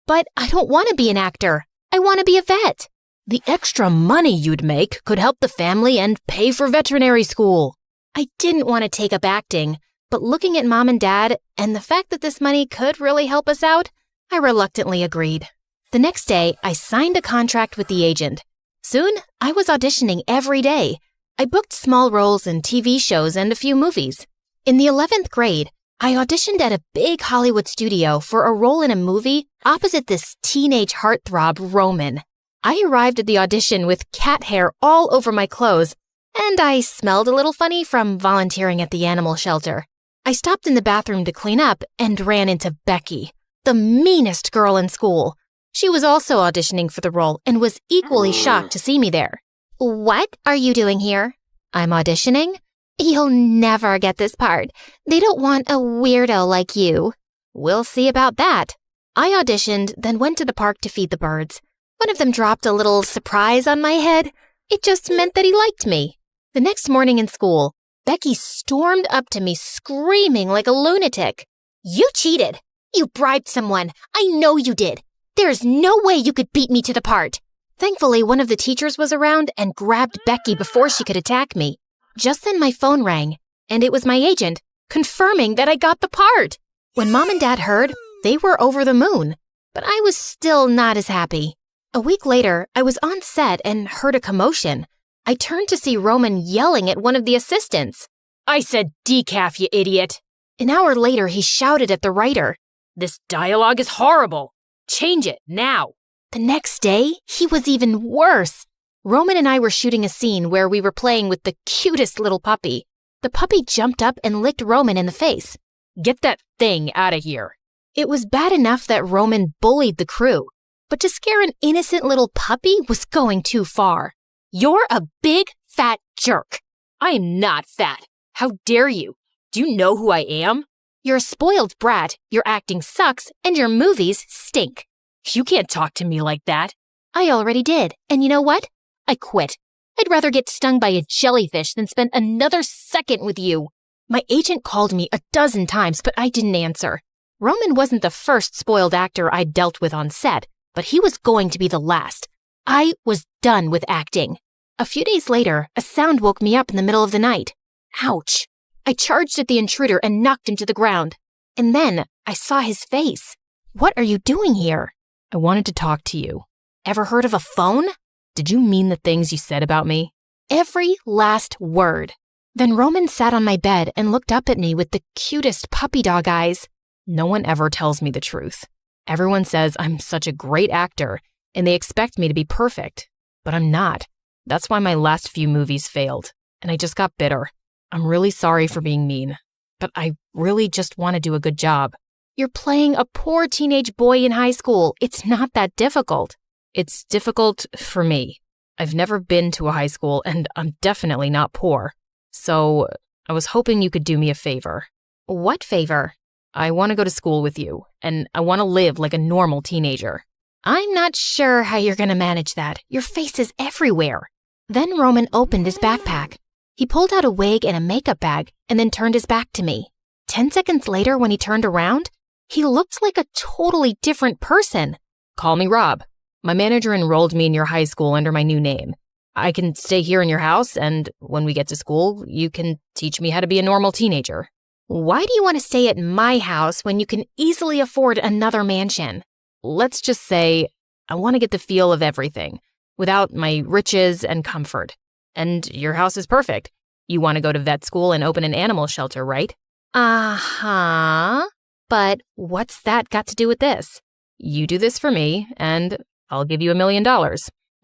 But I don't want to be an actor. I want to be a vet. The extra money you'd make could help the family and pay for veterinary school. I didn't want to take up acting, but looking at Mom and Dad and the fact that this money could really help us out, I reluctantly agreed. The next day, I signed a contract with the agent. Soon, I was auditioning every day. I booked small roles in TV shows and a few movies. In the 11th grade, I auditioned at a big Hollywood studio for a role in a movie opposite this teenage heartthrob, Roman. I arrived at the audition with cat hair all over my clothes, And I smelled a little funny from volunteering at the animal shelter. I stopped in the bathroom to clean up and ran into Becky, the meanest girl in school. She was also auditioning for the role and was equally shocked to see me there. What are you doing here? I'm auditioning? You'll never get this part. They don't want a weirdo like you. We'll see about that. I auditioned, then went to the park to feed the birds. One of them dropped a little surprise on my head. It just meant that he liked me. The next morning in school, Becky stormed up to me screaming like a lunatic. You cheated. You bribed someone. I know you did. There's no way you could beat me to the part. Thankfully, one of the teachers was around and grabbed Becky before she could attack me. Just then my phone rang, and it was my agent, confirming that I got the part. When Mom and Dad heard, they were over the moon, but I was still not as happy. A week later, I was on set and heard a commotion. I turned to see Roman yelling at one of the assistants. I said decaf, you idiot. An hour later, he shouted at the writer. This dialogue is horrible. Change it now. The next day, he was even worse. Roman and I were shooting a scene where we were playing with the cutest little puppy. The puppy jumped up and licked Roman in the face. Get that thing out of here. It was bad enough that Roman bullied the crew, but to scare an innocent little puppy was going too far. You're a big, fat jerk. I am not fat. How dare you? Do you know who I am? You're a spoiled brat, your acting sucks, and your movies stink. You can't talk to me like that. I already did, and you know what? I quit. I'd rather get stung by a jellyfish than spend another second with you. My agent called me a dozen times, but I didn't answer. Roman wasn't the first spoiled actor I'd dealt with on set, but he was going to be the last. I was done with acting. A few days later, a sound woke me up in the middle of the night. Ouch! I charged at the intruder and knocked him to the ground. And then I saw his face. What are you doing here? I wanted to talk to you. Ever heard of a phone? Did you mean the things you said about me? Every last word. Then Roman sat on my bed and looked up at me with the cutest puppy dog eyes. No one ever tells me the truth. Everyone says I'm such a great actor and they expect me to be perfect, but I'm not. That's why my last few movies failed, and I just got bitter. I'm really sorry for being mean, but I really just want to do a good job. You're playing a poor teenage boy in high school. It's not that difficult. It's difficult for me. I've never been to a high school, and I'm definitely not poor. So I was hoping you could do me a favor. What favor? I want to go to school with you, and I want to live like a normal teenager. I'm not sure how you're going to manage that. Your face is everywhere. Then Roman opened his backpack. He pulled out a wig and a makeup bag and then turned his back to me. 10 seconds later, when he turned around, he looked like a totally different person. Call me Rob. My manager enrolled me in your high school under my new name. I can stay here in your house, and when we get to school, you can teach me how to be a normal teenager. Why do you want to stay at my house when you can easily afford another mansion? Let's just say I want to get the feel of everything without my riches and comfort. And your house is perfect. You want to go to vet school and open an animal shelter, right? Uh-huh. But what's that got to do with this? You do this for me, and I'll give you $1 million,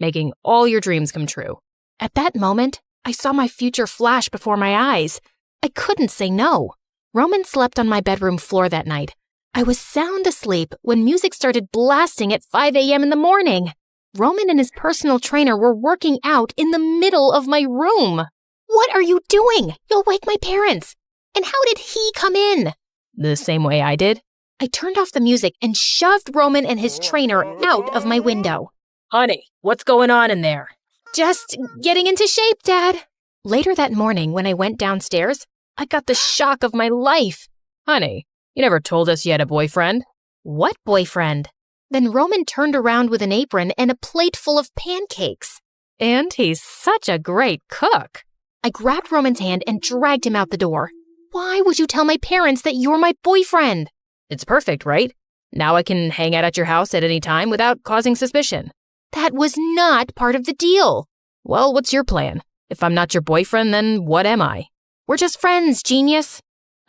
making all your dreams come true. At that moment, I saw my future flash before my eyes. I couldn't say no. Roman slept on my bedroom floor that night. I was sound asleep when music started blasting at 5 a.m. in the morning. Roman and his personal trainer were working out in the middle of my room. What are you doing? You'll wake my parents. And how did he come in? The same way I did. I turned off the music and shoved Roman and his trainer out of my window. Honey, what's going on in there? Just getting into shape, Dad. Later that morning, when I went downstairs, I got the shock of my life. Honey, you never told us you had a boyfriend. What boyfriend? Then Roman turned around with an apron and a plate full of pancakes. And he's such a great cook. I grabbed Roman's hand and dragged him out the door. Why would you tell my parents that you're my boyfriend? It's perfect, right? Now I can hang out at your house at any time without causing suspicion. That was not part of the deal. Well, what's your plan? If I'm not your boyfriend, then what am I? We're just friends, genius.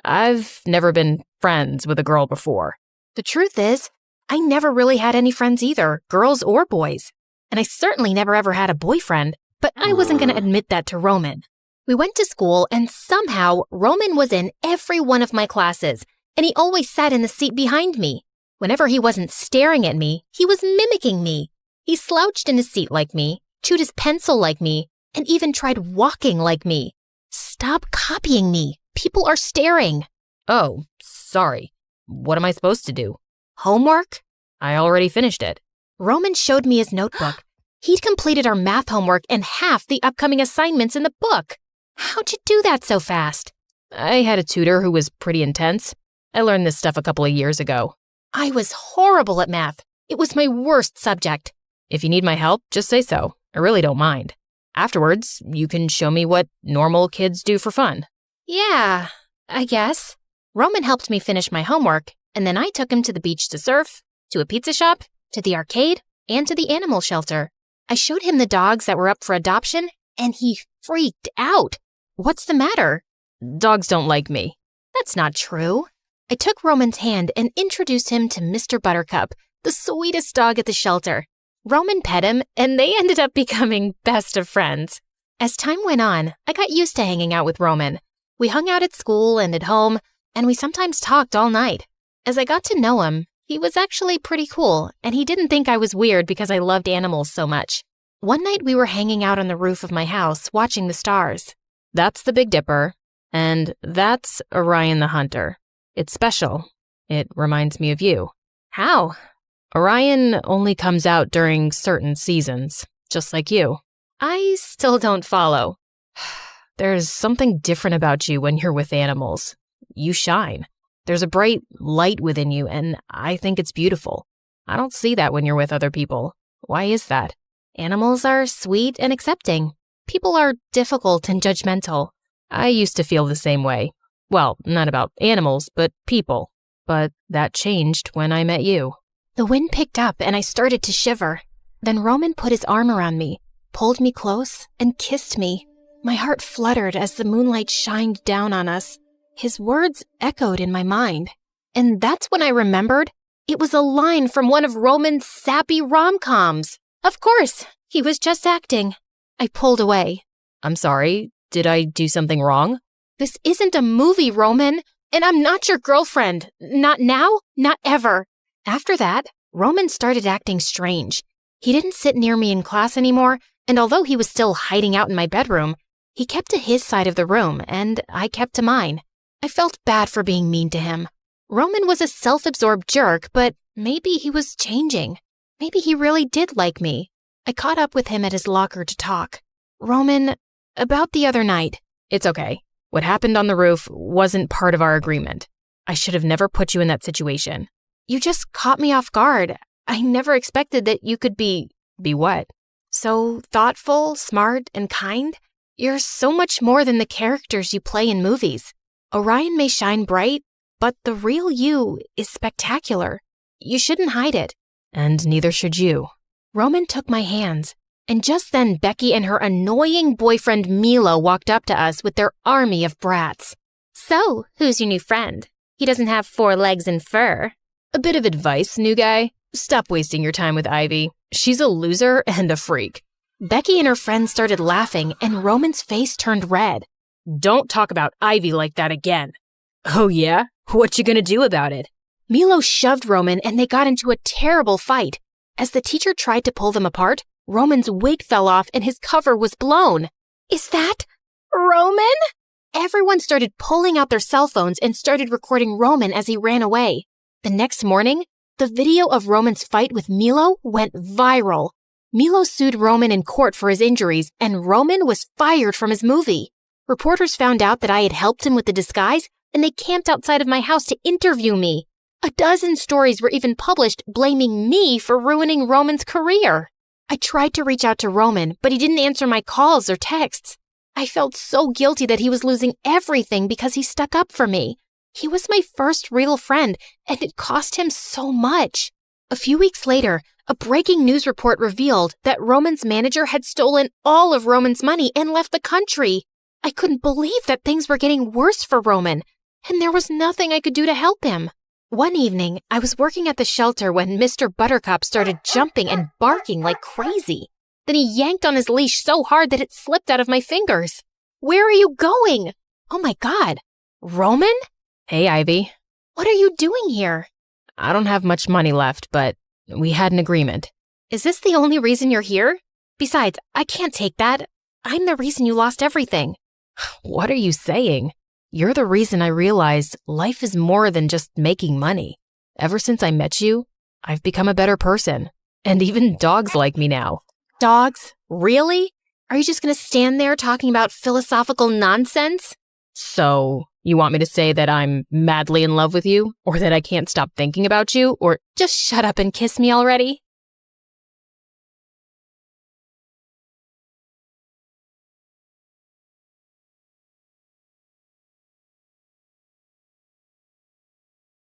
I've never been friends with a girl before. The truth is, I never really had any friends either, girls or boys. And I certainly never ever had a boyfriend. But I wasn't going to admit that to Roman. We went to school, and somehow Roman was in every one of my classes, and he always sat in the seat behind me. Whenever he wasn't staring at me, he was mimicking me. He slouched in his seat like me, chewed his pencil like me, and even tried walking like me. Stop copying me. People are staring. Oh, sorry. What am I supposed to do? Homework? I already finished it. Roman showed me his notebook. He'd completed our math homework and half the upcoming assignments in the book. How'd you do that so fast? I had a tutor who was pretty intense. I learned this stuff a couple of years ago. I was horrible at math. It was my worst subject. If you need my help, just say so. I really don't mind. Afterwards, you can show me what normal kids do for fun. Yeah, I guess. Roman helped me finish my homework, and then I took him to the beach to surf, to a pizza shop, to the arcade, and to the animal shelter. I showed him the dogs that were up for adoption, and he freaked out. What's the matter? Dogs don't like me. That's not true. I took Roman's hand and introduced him to Mr. Buttercup, the sweetest dog at the shelter. Roman pet him, and they ended up becoming best of friends. As time went on, I got used to hanging out with Roman. We hung out at school and at home, and we sometimes talked all night. As I got to know him, he was actually pretty cool, and he didn't think I was weird because I loved animals so much. One night we were hanging out on the roof of my house, watching the stars. That's the Big Dipper, and that's Orion the Hunter. It's special. It reminds me of you. How? Orion only comes out during certain seasons, just like you. I still don't follow. There's something different about you when you're with animals. You shine. There's a bright light within you, and I think it's beautiful. I don't see that when you're with other people. Why is that? Animals are sweet and accepting. People are difficult and judgmental. I used to feel the same way. Well, not about animals, but people. But that changed when I met you. The wind picked up and I started to shiver. Then Roman put his arm around me, pulled me close, and kissed me. My heart fluttered as the moonlight shined down on us. His words echoed in my mind. And that's when I remembered it was a line from one of Roman's sappy rom-coms. Of course, he was just acting. I pulled away. I'm sorry, did I do something wrong? This isn't a movie, Roman, and I'm not your girlfriend. Not now, not ever. After that, Roman started acting strange. He didn't sit near me in class anymore, and although he was still hiding out in my bedroom, he kept to his side of the room, and I kept to mine. I felt bad for being mean to him. Roman was a self-absorbed jerk, but maybe he was changing. Maybe he really did like me. I caught up with him at his locker to talk. Roman, about the other night. It's okay. What happened on the roof wasn't part of our agreement. I should have never put you in that situation. You just caught me off guard. I never expected that you could be... Be what? So thoughtful, smart, and kind. You're so much more than the characters you play in movies. Orion may shine bright, but the real you is spectacular. You shouldn't hide it. And neither should you. Roman took my hands, and just then Becky and her annoying boyfriend Milo walked up to us with their army of brats. So, who's your new friend? He doesn't have 4 legs and fur. A bit of advice, new guy. Stop wasting your time with Ivy. She's a loser and a freak. Becky and her friends started laughing, and Roman's face turned red. Don't talk about Ivy like that again. Oh yeah? What you gonna do about it? Milo shoved Roman, and they got into a terrible fight. As the teacher tried to pull them apart, Roman's wig fell off and his cover was blown. Is that Roman? Everyone started pulling out their cell phones and started recording Roman as he ran away. The next morning, the video of Roman's fight with Milo went viral. Milo sued Roman in court for his injuries, and Roman was fired from his movie. Reporters found out that I had helped him with the disguise, and they camped outside of my house to interview me. A dozen stories were even published blaming me for ruining Roman's career. I tried to reach out to Roman, but he didn't answer my calls or texts. I felt so guilty that he was losing everything because he stuck up for me. He was my first real friend, and it cost him so much. A few weeks later, a breaking news report revealed that Roman's manager had stolen all of Roman's money and left the country. I couldn't believe that things were getting worse for Roman, and there was nothing I could do to help him. One evening, I was working at the shelter when Mr. Buttercup started jumping and barking like crazy. Then he yanked on his leash so hard that it slipped out of my fingers. Where are you going? Oh my God. Roman? Hey, Ivy. What are you doing here? I don't have much money left, but we had an agreement. Is this the only reason you're here? Besides, I can't take that. I'm the reason you lost everything. What are you saying? You're the reason I realized life is more than just making money. Ever since I met you, I've become a better person. And even dogs like me now. Dogs? Really? Are you just going to stand there talking about philosophical nonsense? So, you want me to say that I'm madly in love with you? Or that I can't stop thinking about you? Or just shut up and kiss me already?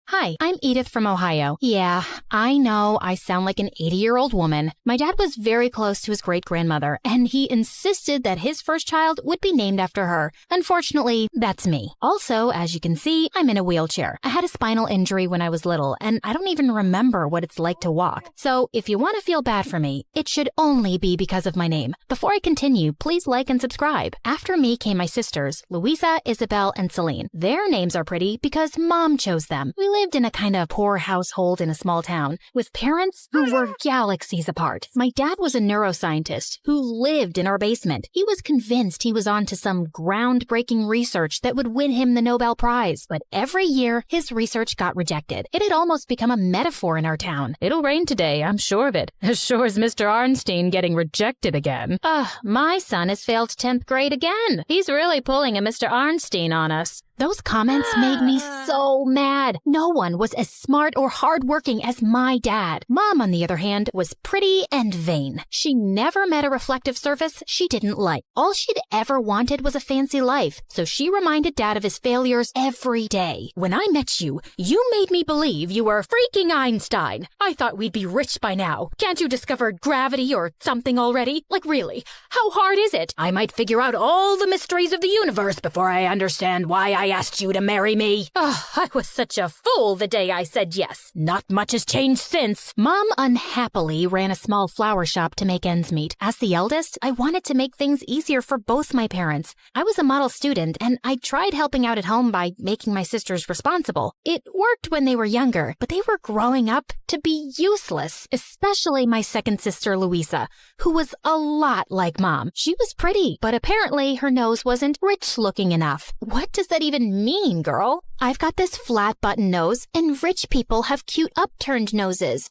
Hi, I'm Edith from Ohio. Yeah, I know I sound like an 80-year-old woman. My dad was very close to his great-grandmother, and he insisted that his first child would be named after her. Unfortunately, that's me. Also, as you can see, I'm in a wheelchair. I had a spinal injury when I was little, and I don't even remember what it's like to walk. So, if you want to feel bad for me, it should only be because of my name. Before I continue, please like and subscribe. After me came my sisters, Louisa, Isabel, and Celine. Their names are pretty because Mom chose them. We lived in a kind of poor household in a small town with parents who were galaxies apart. My dad was a neuroscientist who lived in our basement. He was convinced he was onto some groundbreaking research that would win him the Nobel Prize. But every year, his research got rejected. It had almost become a metaphor in our town. It'll rain today, I'm sure of it. As sure as Mr. Arnstein getting rejected again. My son has failed 10th grade again. He's really pulling a Mr. Arnstein on us. Those comments made me so mad. No one was as smart or hardworking as my dad. Mom, on the other hand, was pretty and vain. She never met a reflective surface she didn't like. All she'd ever wanted was a fancy life, so she reminded Dad of his failures every day. When I met you, you made me believe you were freaking Einstein. I thought we'd be rich by now. Can't you discover gravity or something already? Like really, how hard is it? I might figure out all the mysteries of the universe before I understand why I asked you to marry me. I was such a fool the day I said yes. Not much has changed since. Mom unhappily ran a small flower shop to make ends meet. As the eldest, I wanted to make things easier for both my parents. I was a model student, and I tried helping out at home by making my sisters responsible. It worked when they were younger, but they were growing up to be useless, especially my second sister, Louisa, who was a lot like Mom. She was pretty, but apparently her nose wasn't rich-looking enough. What does that even mean, girl? I've got this flat button nose, and rich people have cute upturned noses.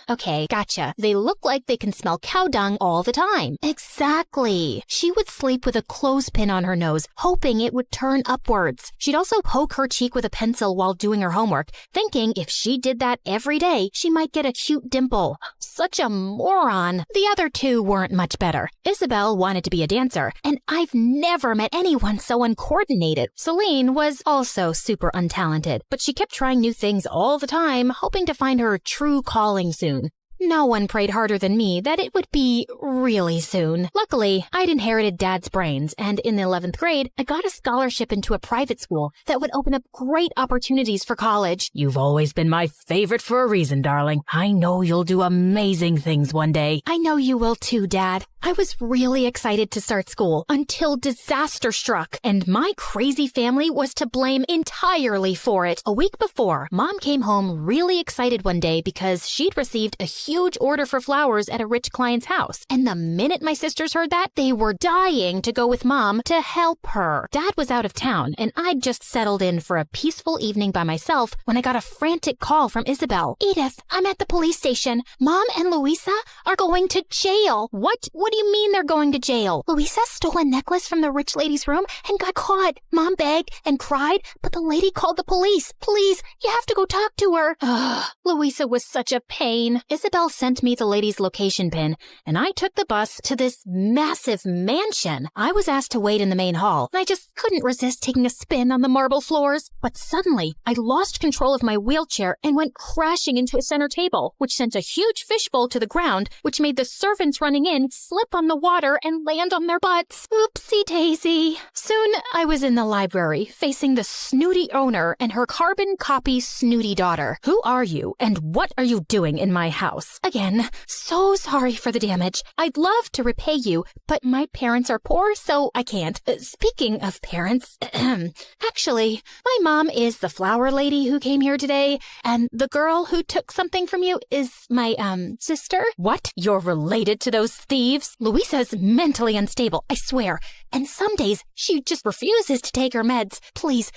Okay, gotcha. They look like they can smell cow dung all the time. Exactly. She would sleep with a clothespin on her nose, hoping it would turn upwards. She'd also poke her cheek with a pencil while doing her homework, thinking if she did that every day, she might get a cute dimple. Such a moron. The other two weren't much better. Isabel wanted to be a dancer, and I've never met anyone so uncoordinated. Celine was also super untalented, but she kept trying new things all the time, hoping to find her true calling soon. No one prayed harder than me that it would be really soon. Luckily, I'd inherited Dad's brains, and in the 11th grade, I got a scholarship into a private school that would open up great opportunities for college. You've always been my favorite for a reason, darling. I know you'll do amazing things one day. I know you will too, Dad. I was really excited to start school until disaster struck, and my crazy family was to blame entirely for it. A week before, Mom came home really excited one day because she'd received a huge order for flowers at a rich client's house. And the minute my sisters heard that, they were dying to go with Mom to help her. Dad was out of town, and I'd just settled in for a peaceful evening by myself when I got a frantic call from Isabel. Edith, I'm at the police station. Mom and Louisa are going to jail. What? What do you mean they're going to jail? Louisa stole a necklace from the rich lady's room and got caught. Mom begged and cried, but the lady called the police. Please, you have to go talk to her. Louisa was such a pain. Isabel sent me the lady's location pin, and I took the bus to this massive mansion. I was asked to wait in the main hall, and I just couldn't resist taking a spin on the marble floors. But suddenly, I lost control of my wheelchair and went crashing into a center table, which sent a huge fishbowl to the ground, which made the servants running in slip on the water and land on their butts. Oopsie daisy. Soon, I was in the library, facing the snooty owner and her carbon copy snooty daughter. Who are you, and what are you doing in my house? house. Again, so sorry for the damage. I'd love to repay you, but my parents are poor, so I can't. Speaking of parents, actually, my mom is the flower lady who came here today, and the girl who took something from you is my, sister. What? You're related to those thieves? Louisa's mentally unstable, I swear. And some days, she just refuses to take her meds. Please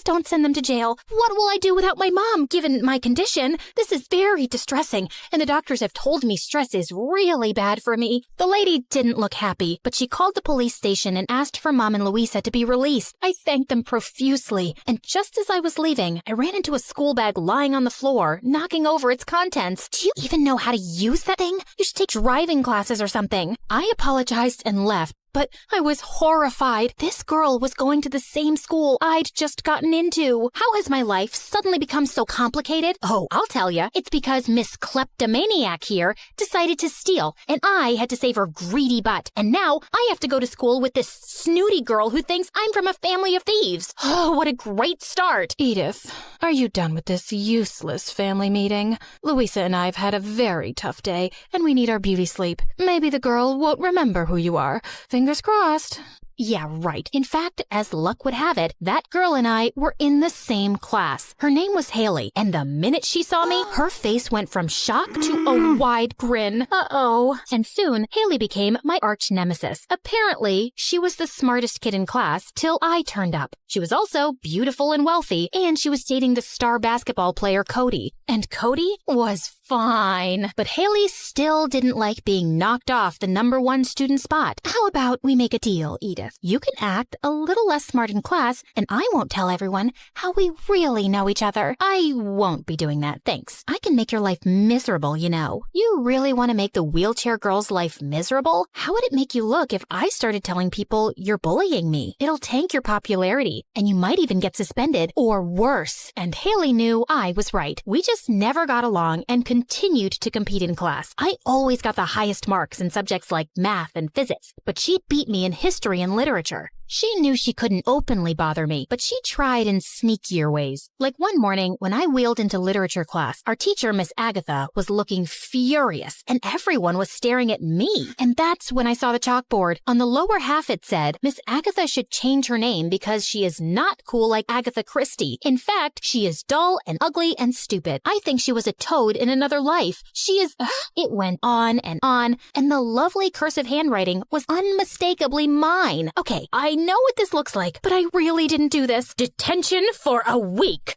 don't send them to jail. What will I do without my mom, given my condition? This is very distressing, and the doctors have told me stress is really bad for me. The lady didn't look happy, but she called the police station and asked for Mom and Louisa to be released. I thanked them profusely, and just as I was leaving, I ran into a school bag lying on the floor, knocking over its contents. Do you even know how to use that thing? You should take driving classes or something. I apologized and left, but I was horrified. This girl was going to the same school I'd just gotten into. How has my life suddenly become so complicated? Oh, I'll tell ya. It's because Miss Kleptomaniac here decided to steal, and I had to save her greedy butt. And now I have to go to school with this snooty girl who thinks I'm from a family of thieves. Oh, what a great start. Edith, are you done with this useless family meeting? Louisa and I have had a very tough day, and we need our beauty sleep. Maybe the girl won't remember who you are. Fingers crossed. Yeah, right. In fact, as luck would have it, that girl and I were in the same class. Her name was Haley, and the minute she saw me, her face went from shock to a wide grin. Uh-oh. And soon, Haley became my arch nemesis. Apparently, she was the smartest kid in class till I turned up. She was also beautiful and wealthy, and she was dating the star basketball player Cody. And Cody was fine. But Haley still didn't like being knocked off the #1 student spot. How about we make a deal, Edith? You can act a little less smart in class, and I won't tell everyone how we really know each other. I won't be doing that, thanks. I can make your life miserable, you know. You really want to make the wheelchair girl's life miserable? How would it make you look if I started telling people you're bullying me? It'll tank your popularity, and you might even get suspended, or worse. And Haley knew I was right. We just never got along and continued to compete in class. I always got the highest marks in subjects like math and physics, but she'd beat me in history and literature. She knew she couldn't openly bother me, but she tried in sneakier ways. Like one morning when I wheeled into literature class, our teacher, Miss Agatha, was looking furious, and everyone was staring at me. And that's when I saw the chalkboard. On the lower half it said, Miss Agatha should change her name because she is not cool like Agatha Christie. In fact, she is dull and ugly and stupid. I think she was a toad in another life. She is... It went on, and the lovely cursive handwriting was unmistakably mine. Okay, I know what this looks like, but I really didn't do this. Detention for a week.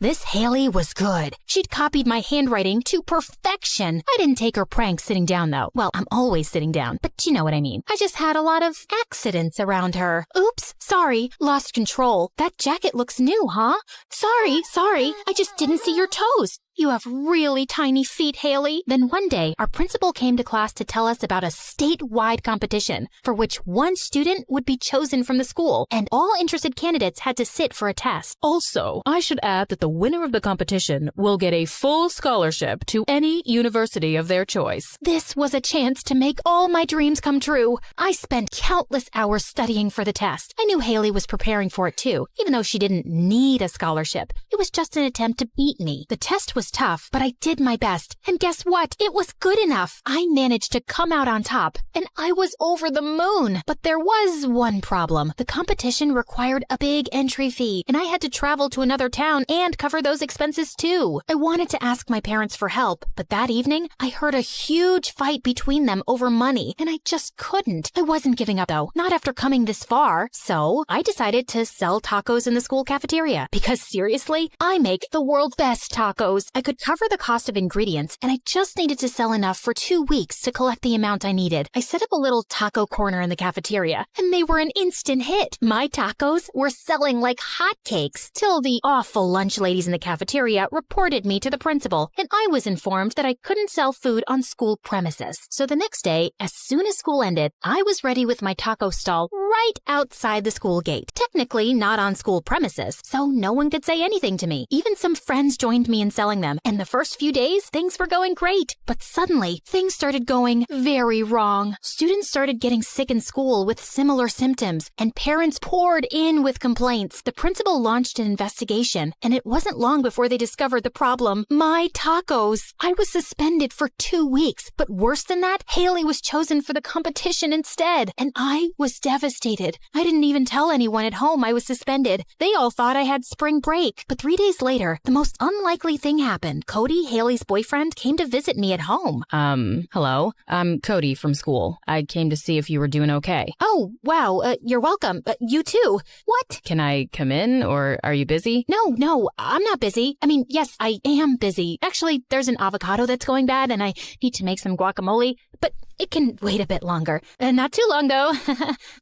This Haley was good. She'd copied my handwriting to perfection. I didn't take her prank sitting down, though. Well, I'm always sitting down, but you know what I mean. I just had a lot of accidents around her. Oops, sorry, lost control. That jacket looks new, huh? Sorry, I just didn't see your toes. You have really tiny feet, Haley. Then one day, our principal came to class to tell us about a statewide competition for which one student would be chosen from the school, and all interested candidates had to sit for a test. Also, I should add that the winner of the competition will get a full scholarship to any university of their choice. This was a chance to make all my dreams come true. I spent countless hours studying for the test. I knew Haley was preparing for it too, even though she didn't need a scholarship. It was just an attempt to beat me. The test was tough, but I did my best. And guess what? It was good enough. I managed to come out on top, and I was over the moon. But there was one problem. The competition required a big entry fee, and I had to travel to another town and cover those expenses too. I wanted to ask my parents for help, but that evening, I heard a huge fight between them over money, and I just couldn't. I wasn't giving up though, not after coming this far. So I decided to sell tacos in the school cafeteria, because seriously, I make the world's best tacos. I could cover the cost of ingredients, and I just needed to sell enough for 2 weeks to collect the amount I needed. I set up a little taco corner in the cafeteria, and they were an instant hit. My tacos were selling like hotcakes, till the awful lunch ladies in the cafeteria reported me to the principal, and I was informed that I couldn't sell food on school premises. So the next day, as soon as school ended, I was ready with my taco stall right outside the school gate. Technically not on school premises, so no one could say anything amazing to me. Even some friends joined me in selling them, and the first few days, things were going great. But suddenly, things started going very wrong. Students started getting sick in school with similar symptoms, and parents poured in with complaints. The principal launched an investigation, and it wasn't long before they discovered the problem: my tacos. I was suspended for 2 weeks, but worse than that, Haley was chosen for the competition instead, and I was devastated. I didn't even tell anyone at home I was suspended. They all thought I had spring break. But 3 days later, the most unlikely thing happened. Cody, Haley's boyfriend, came to visit me at home. Hello? I'm Cody from school. I came to see if you were doing okay. Oh, wow, you're welcome. You too. What? Can I come in, or are you busy? No, I'm not busy. I mean, yes, I am busy. Actually, there's an avocado that's going bad, and I need to make some guacamole, but it can wait a bit longer. Not too long, though.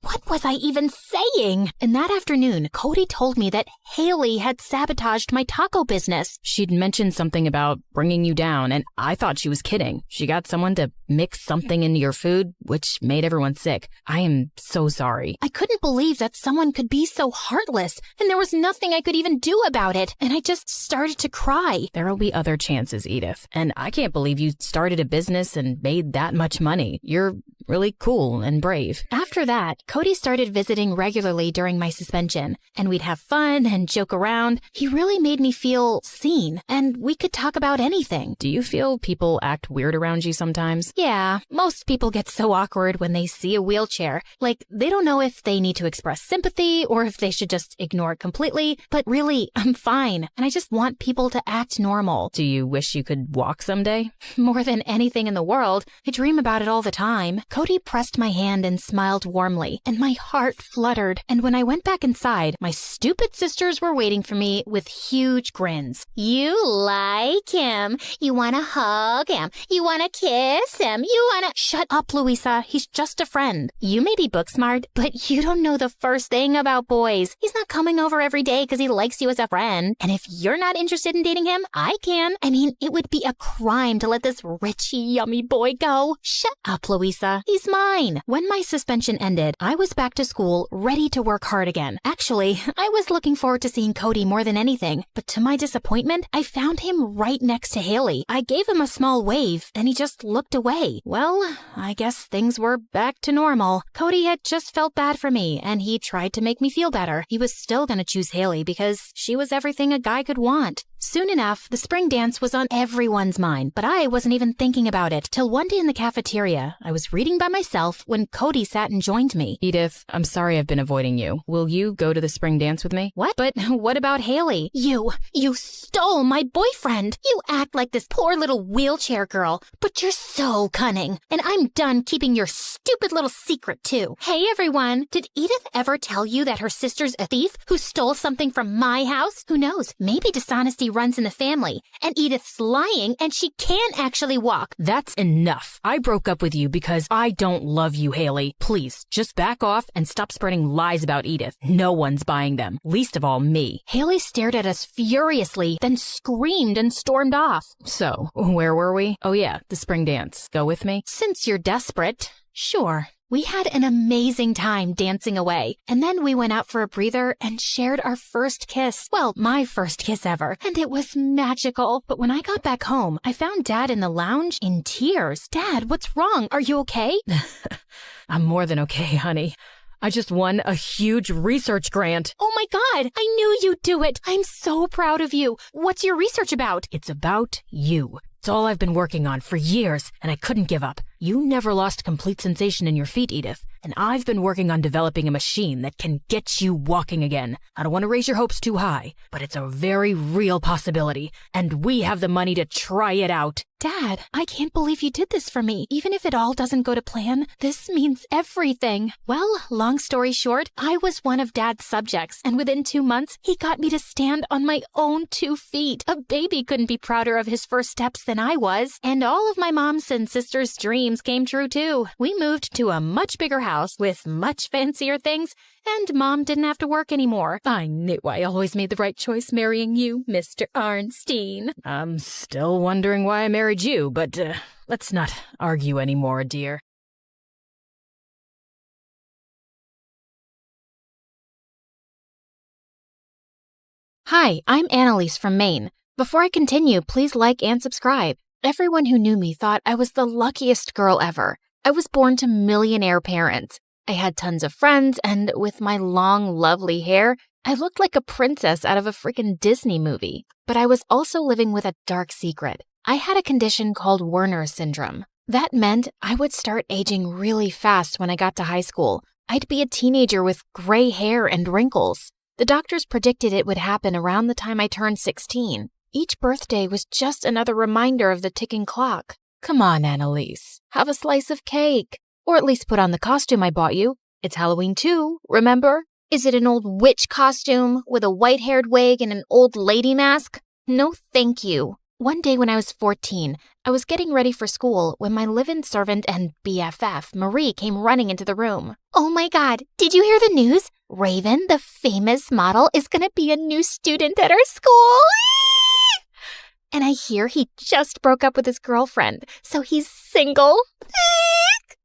What was I even saying? And that afternoon, Cody told me that Haley had sabotaged my taco business. She'd mentioned something about bringing you down, and I thought she was kidding. She got someone to mix something into your food, which made everyone sick. I am so sorry. I couldn't believe that someone could be so heartless, and there was nothing I could even do about it, and I just started to cry. There'll be other chances, Edith, and I can't believe you started a business and made that much money. You're really cool and brave. After that, Cody started visiting regularly during my suspension, and we'd have fun and joke around. He really made me feel seen, and we could talk about anything. Do you feel people act weird around you sometimes? Yeah, most people get so awkward when they see a wheelchair. Like, they don't know if they need to express sympathy or if they should just ignore it completely. But really, I'm fine, and I just want people to act normal. Do you wish you could walk someday? More than anything in the world. I dream about it all the time. Cody pressed my hand and smiled warmly, and my heart fluttered. And when I went back inside, my stupid sisters were waiting for me with huge grins. You like him. You want to hug him. You want to kiss him. You want to... Shut up, Louisa. He's just a friend. You may be book smart, but you don't know the first thing about boys. He's not coming over every day because he likes you as a friend. And if you're not interested in dating him, I can. I mean, it would be a crime to let this rich, yummy boy go. Shut up, Louisa. He's mine. When my suspension ended, I was back to school, ready to work hard again. Actually, I was looking forward to seeing Cody more than anything, but to my disappointment, I found him right next to Haley. I gave him a small wave, then he just looked away. Well, I guess things were back to normal. Cody had just felt bad for me, and he tried to make me feel better. He was still gonna choose Haley because she was everything a guy could want. Soon enough, the spring dance was on everyone's mind, but I wasn't even thinking about it till one day in the cafeteria. I was reading by myself when Cody sat and joined me. Edith, I'm sorry I've been avoiding you. Will you go to the spring dance with me? What? But what about Haley? You stole my boyfriend. You act like this poor little wheelchair girl, but you're so cunning. And I'm done keeping your stupid little secret too. Hey everyone, did Edith ever tell you that her sister's a thief who stole something from my house? Who knows? Maybe dishonesty runs in the family, and Edith's lying and she can't actually walk. That's enough. I broke up with you because I don't love you, Haley. Please, just back off and stop spreading lies about Edith. No one's buying them, least of all me. Haley stared at us furiously, then screamed and stormed off. So, where were we? Oh yeah, the spring dance. Go with me? Since you're desperate, sure. We had an amazing time dancing away, and then we went out for a breather and shared our first kiss. Well, my first kiss ever, and it was magical. But when I got back home, I found Dad in the lounge in tears. Dad, what's wrong? Are you okay? I'm more than okay, honey. I just won a huge research grant. Oh my God, I knew you'd do it. I'm so proud of you. What's your research about? It's about you. It's all I've been working on for years, and I couldn't give up. You never lost complete sensation in your feet, Edith, and I've been working on developing a machine that can get you walking again. I don't want to raise your hopes too high, but it's a very real possibility, and we have the money to try it out. Dad, I can't believe you did this for me. Even if it all doesn't go to plan, this means everything. Well, long story short, I was one of Dad's subjects, and within 2 months, he got me to stand on my own 2 feet. A baby couldn't be prouder of his first steps than I was, and all of my mom's and sister's dreams came true too. We moved to a much bigger house with much fancier things, and Mom didn't have to work anymore. I knew I always made the right choice marrying you, Mr. Arnstein. I'm still wondering why I married you, but let's not argue anymore, dear. Hi, I'm Annalise from Maine. Before I continue, please like and subscribe. Everyone who knew me thought I was the luckiest girl ever. I was born to millionaire parents. I had tons of friends, and with my long, lovely hair, I looked like a princess out of a freaking Disney movie. But I was also living with a dark secret. I had a condition called Werner syndrome. That meant I would start aging really fast when I got to high school. I'd be a teenager with gray hair and wrinkles. The doctors predicted it would happen around the time I turned 16. Each birthday was just another reminder of the ticking clock. Come on, Annalise. Have a slice of cake. Or at least put on the costume I bought you. It's Halloween too, remember? Is it an old witch costume with a white-haired wig and an old lady mask? No, thank you. One day when I was 14, I was getting ready for school when my live-in servant and BFF, Marie, came running into the room. Oh my God, did you hear the news? Raven, the famous model, is gonna be a new student at our school. And I hear he just broke up with his girlfriend, so he's single.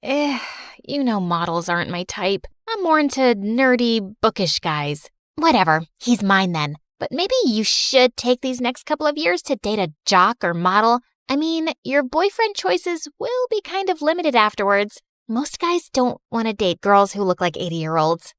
You know models aren't my type. I'm more into nerdy, bookish guys. Whatever, he's mine then. But maybe you should take these next couple of years to date a jock or model. I mean, your boyfriend choices will be kind of limited afterwards. Most guys don't want to date girls who look like 80-year-olds.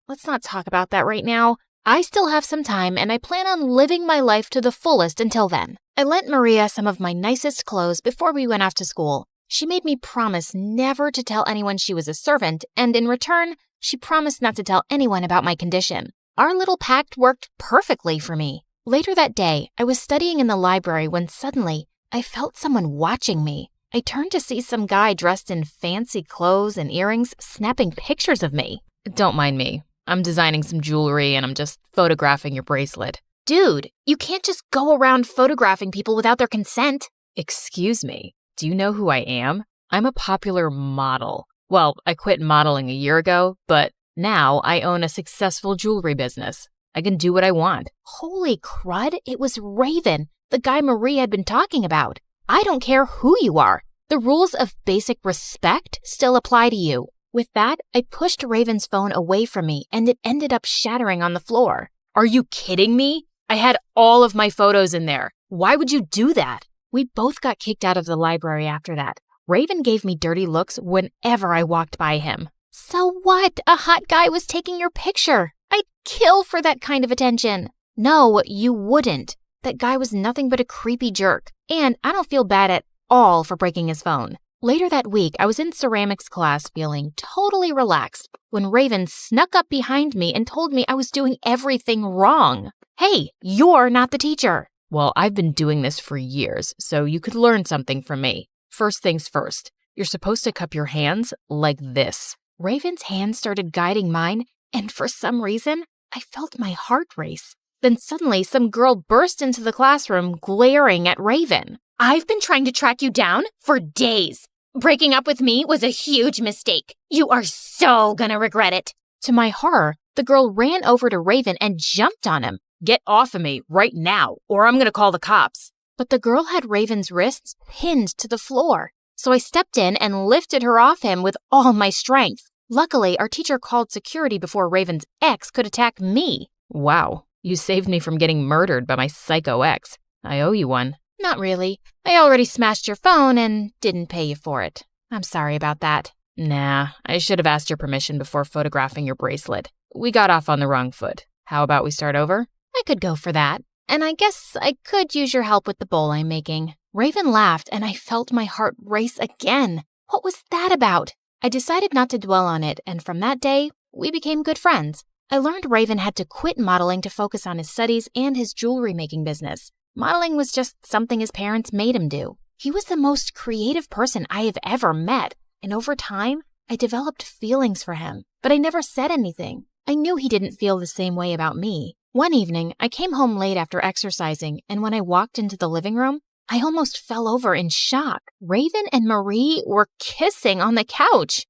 Let's not talk about that right now. I still have some time, and I plan on living my life to the fullest until then. I lent Maria some of my nicest clothes before we went off to school. She made me promise never to tell anyone she was a servant, and in return, she promised not to tell anyone about my condition. Our little pact worked perfectly for me. Later that day, I was studying in the library when suddenly I felt someone watching me. I turned to see some guy dressed in fancy clothes and earrings snapping pictures of me. Don't mind me. I'm designing some jewelry and I'm just photographing your bracelet. Dude, you can't just go around photographing people without their consent. Excuse me, do you know who I am? I'm a popular model. Well, I quit modeling a year ago, but now I own a successful jewelry business. I can do what I want. Holy crud, it was Raven, the guy Marie had been talking about. I don't care who you are. The rules of basic respect still apply to you. With that, I pushed Raven's phone away from me and it ended up shattering on the floor. Are you kidding me? I had all of my photos in there. Why would you do that? We both got kicked out of the library after that. Raven gave me dirty looks whenever I walked by him. So what? A hot guy was taking your picture. I'd kill for that kind of attention. No, you wouldn't. That guy was nothing but a creepy jerk. And I don't feel bad at all for breaking his phone. Later that week, I was in ceramics class feeling totally relaxed when Raven snuck up behind me and told me I was doing everything wrong. Hey, you're not the teacher. Well, I've been doing this for years, so you could learn something from me. First things first, you're supposed to cup your hands like this. Raven's hand started guiding mine, and for some reason, I felt my heart race. Then suddenly, some girl burst into the classroom, glaring at Raven. I've been trying to track you down for days. Breaking up with me was a huge mistake. You are so gonna regret it. To my horror, the girl ran over to Raven and jumped on him. Get off of me right now, or I'm gonna call the cops. But the girl had Raven's wrists pinned to the floor. So I stepped in and lifted her off him with all my strength. Luckily, our teacher called security before Raven's ex could attack me. Wow, you saved me from getting murdered by my psycho ex. I owe you one. Not really. I already smashed your phone and didn't pay you for it. I'm sorry about that. Nah, I should have asked your permission before photographing your bracelet. We got off on the wrong foot. How about we start over? I could go for that. And I guess I could use your help with the bowl I'm making. Raven laughed and I felt my heart race again. What was that about? I decided not to dwell on it, and from that day, we became good friends. I learned Raven had to quit modeling to focus on his studies and his jewelry making business. Modeling was just something his parents made him do. He was the most creative person I have ever met, and over time, I developed feelings for him, but I never said anything. I knew he didn't feel the same way about me. One evening, I came home late after exercising, and when I walked into the living room, I almost fell over in shock. Raven and Marie were kissing on the couch.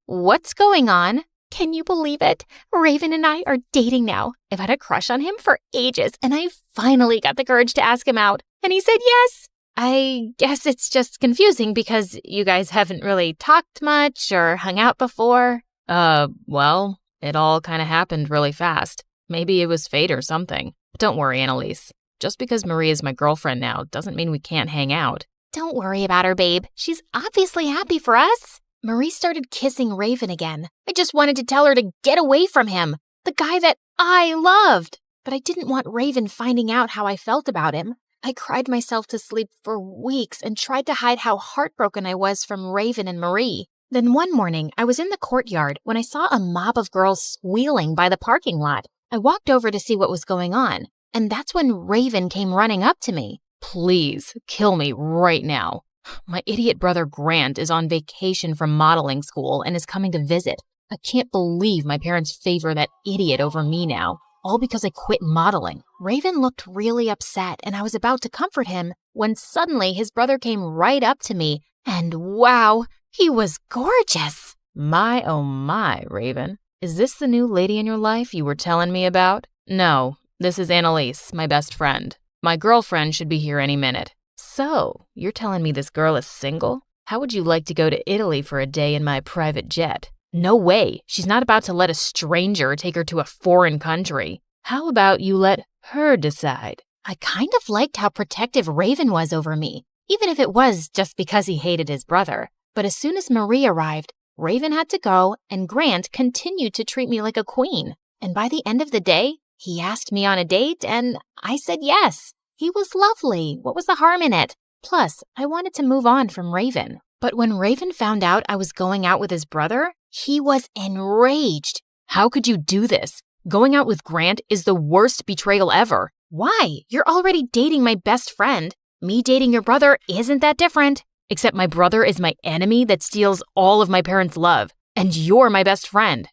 What's going on? Can you believe it? Raven and I are dating now. I've had a crush on him for ages, and I finally got the courage to ask him out. And he said yes. I guess it's just confusing because you guys haven't really talked much or hung out before. Well, it all kind of happened really fast. Maybe it was fate or something. But don't worry, Annalise. Just because Marie is my girlfriend now doesn't mean we can't hang out. Don't worry about her, babe. She's obviously happy for us. Marie started kissing Raven again. I just wanted to tell her to get away from him, the guy that I loved. But I didn't want Raven finding out how I felt about him. I cried myself to sleep for weeks and tried to hide how heartbroken I was from Raven and Marie. Then one morning, I was in the courtyard when I saw a mob of girls squealing by the parking lot. I walked over to see what was going on, and that's when Raven came running up to me. Please, kill me right now. My idiot brother Grant is on vacation from modeling school and is coming to visit. I can't believe my parents favor that idiot over me now, all because I quit modeling. Raven looked really upset, and I was about to comfort him when suddenly his brother came right up to me, and wow, he was gorgeous. My oh my, Raven. Is this the new lady in your life you were telling me about? No, this is Annalise, my best friend. My girlfriend should be here any minute. So, you're telling me this girl is single? How would you like to go to Italy for a day in my private jet? No way. She's not about to let a stranger take her to a foreign country. How about you let her decide? I kind of liked how protective Raven was over me, even if it was just because he hated his brother. But as soon as Marie arrived, Raven had to go, and Grant continued to treat me like a queen. And by the end of the day, he asked me on a date, and I said yes. He was lovely. What was the harm in it? Plus, I wanted to move on from Raven. But when Raven found out I was going out with his brother, he was enraged. How could you do this? Going out with Grant is the worst betrayal ever. Why? You're already dating my best friend. Me dating your brother isn't that different. Except my brother is my enemy that steals all of my parents' love. And you're my best friend.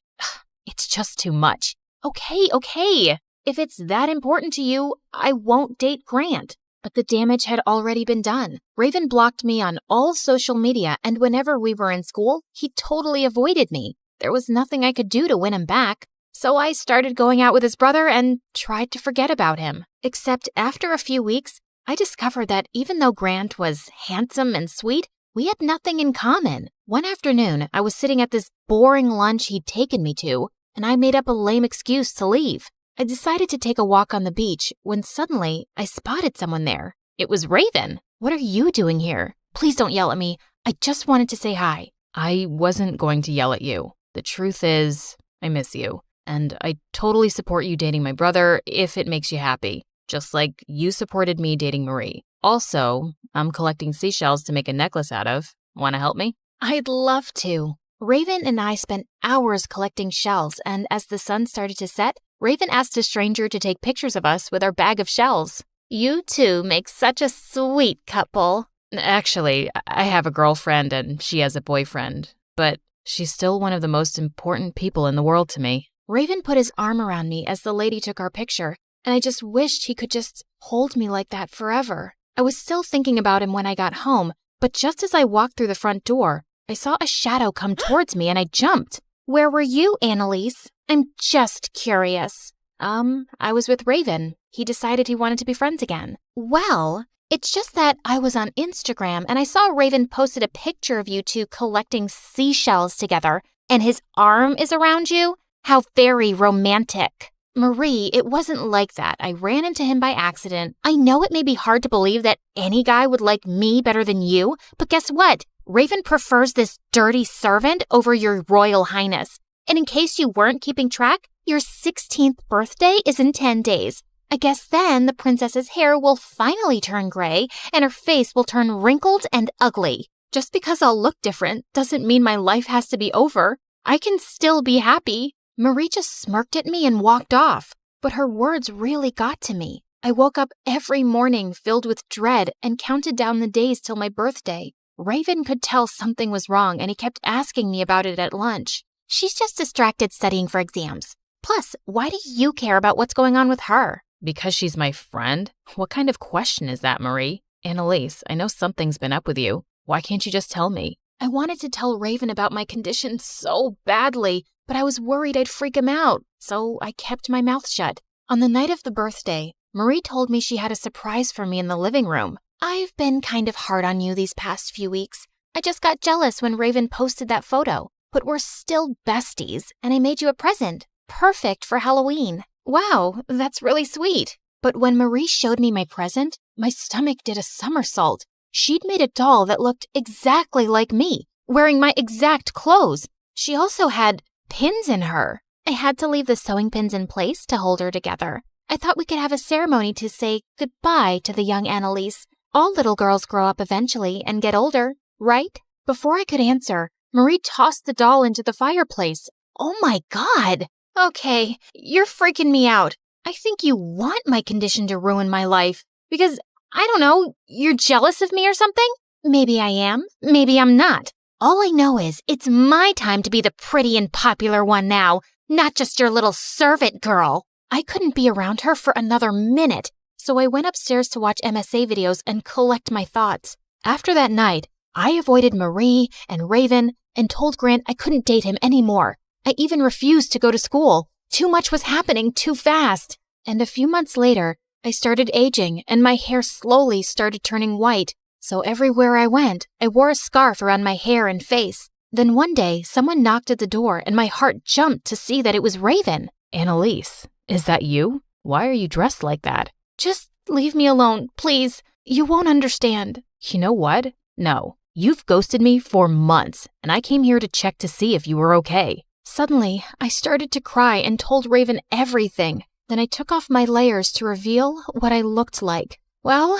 It's just too much. Okay. If it's that important to you, I won't date Grant. But the damage had already been done. Raven blocked me on all social media, and whenever we were in school, he totally avoided me. There was nothing I could do to win him back. So I started going out with his brother and tried to forget about him. Except after a few weeks, I discovered that even though Grant was handsome and sweet, we had nothing in common. One afternoon, I was sitting at this boring lunch he'd taken me to, and I made up a lame excuse to leave. I decided to take a walk on the beach when suddenly I spotted someone there. It was Raven. What are you doing here? Please don't yell at me. I just wanted to say hi. I wasn't going to yell at you. The truth is, I miss you. And I totally support you dating my brother if it makes you happy. Just like you supported me dating Marie. Also, I'm collecting seashells to make a necklace out of. Want to help me? I'd love to. Raven and I spent hours collecting shells, and as the sun started to set, Raven asked a stranger to take pictures of us with our bag of shells. You two make such a sweet couple. Actually, I have a girlfriend and she has a boyfriend, but she's still one of the most important people in the world to me. Raven put his arm around me as the lady took our picture, and I just wished he could just hold me like that forever. I was still thinking about him when I got home, but just as I walked through the front door, I saw a shadow come towards me and I jumped. Where were you, Annalise? I'm just curious. I was with Raven. He decided he wanted to be friends again. Well, it's just that I was on Instagram and I saw Raven posted a picture of you two collecting seashells together, and his arm is around you. How very romantic. Marie, it wasn't like that. I ran into him by accident. I know it may be hard to believe that any guy would like me better than you, but guess what? Raven prefers this dirty servant over your royal highness. And in case you weren't keeping track, your 16th birthday is in 10 days. I guess then the princess's hair will finally turn gray and her face will turn wrinkled and ugly. Just because I'll look different doesn't mean my life has to be over. I can still be happy. Marie just smirked at me and walked off, but her words really got to me. I woke up every morning filled with dread and counted down the days till my birthday. Raven could tell something was wrong and he kept asking me about it at lunch. She's just distracted studying for exams. Plus, why do you care about what's going on with her? Because she's my friend? What kind of question is that, Marie? Annalise, I know something's been up with you. Why can't you just tell me? I wanted to tell Raven about my condition so badly, but I was worried I'd freak him out, so I kept my mouth shut. On the night of the birthday, Marie told me she had a surprise for me in the living room. I've been kind of hard on you these past few weeks. I just got jealous when Raven posted that photo, but we're still besties, and I made you a present. Perfect for Halloween. Wow, that's really sweet. But when Marie showed me my present, my stomach did a somersault. She'd made a doll that looked exactly like me, wearing my exact clothes. She also had pins in her. I had to leave the sewing pins in place to hold her together. I thought we could have a ceremony to say goodbye to the young Annalise. All little girls grow up eventually and get older, right? Before I could answer, Marie tossed the doll into the fireplace. Oh my God! Okay, you're freaking me out. I think you want my condition to ruin my life. Because, I don't know, you're jealous of me or something? Maybe I am, maybe I'm not. All I know is it's my time to be the pretty and popular one now, not just your little servant girl. I couldn't be around her for another minute, so I went upstairs to watch MSA videos and collect my thoughts. After that night, I avoided Marie and Raven and told Grant I couldn't date him anymore. I even refused to go to school. Too much was happening too fast. And a few months later, I started aging and my hair slowly started turning white. So everywhere I went, I wore a scarf around my hair and face. Then one day, someone knocked at the door and my heart jumped to see that it was Raven. Annalise, is that you? Why are you dressed like that? Just leave me alone, please. You won't understand. You know what? No. You've ghosted me for months, and I came here to check to see if you were okay. Suddenly, I started to cry and told Raven everything. Then I took off my layers to reveal what I looked like. Well,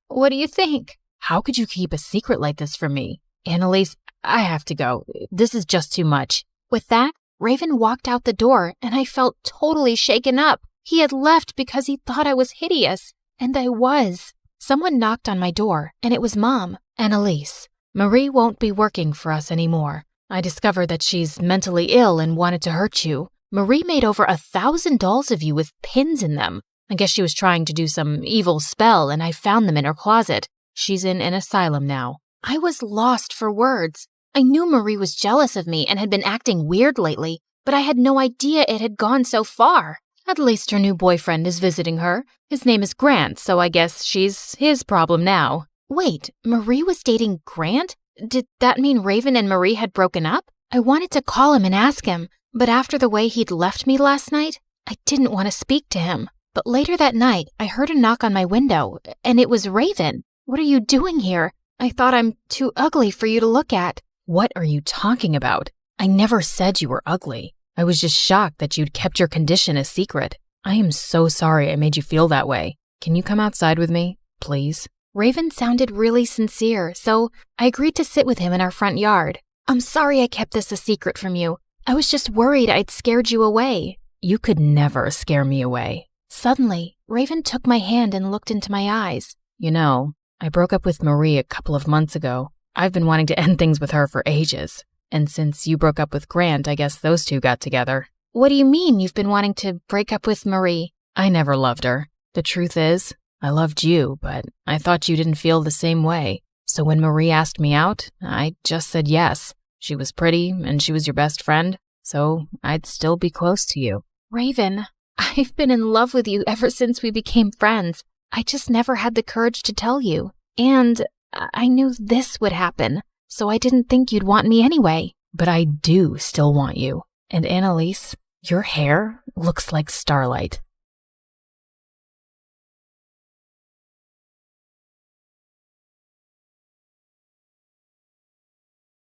what do you think? How could you keep a secret like this from me? Annalise, I have to go. This is just too much. With that, Raven walked out the door, and I felt totally shaken up. He had left because he thought I was hideous. And I was. Someone knocked on my door, and it was Mom. Annalise, Marie won't be working for us anymore. I discovered that she's mentally ill and wanted to hurt you. Marie made over 1,000 dolls of you with pins in them. I guess she was trying to do some evil spell, and I found them in her closet. She's in an asylum now. I was lost for words. I knew Marie was jealous of me and had been acting weird lately, but I had no idea it had gone so far. At least her new boyfriend is visiting her. His name is Grant, so I guess she's his problem now. Wait, Marie was dating Grant? Did that mean Raven and Marie had broken up? I wanted to call him and ask him, but after the way he'd left me last night, I didn't want to speak to him. But later that night, I heard a knock on my window, and it was Raven. What are you doing here? I thought I'm too ugly for you to look at. What are you talking about? I never said you were ugly. I was just shocked that you'd kept your condition a secret. I am so sorry I made you feel that way. Can you come outside with me, please? Raven sounded really sincere, so I agreed to sit with him in our front yard. I'm sorry I kept this a secret from you. I was just worried I'd scared you away. You could never scare me away. Suddenly, Raven took my hand and looked into my eyes. You know, I broke up with Marie a couple of months ago. I've been wanting to end things with her for ages. And since you broke up with Grant, I guess those two got together. What do you mean you've been wanting to break up with Marie? I never loved her. The truth is, I loved you, but I thought you didn't feel the same way. So when Marie asked me out, I just said yes. She was pretty, and she was your best friend, so I'd still be close to you. Raven, I've been in love with you ever since we became friends. I just never had the courage to tell you. And I knew this would happen, so I didn't think you'd want me anyway. But I do still want you. And Annalise, your hair looks like starlight.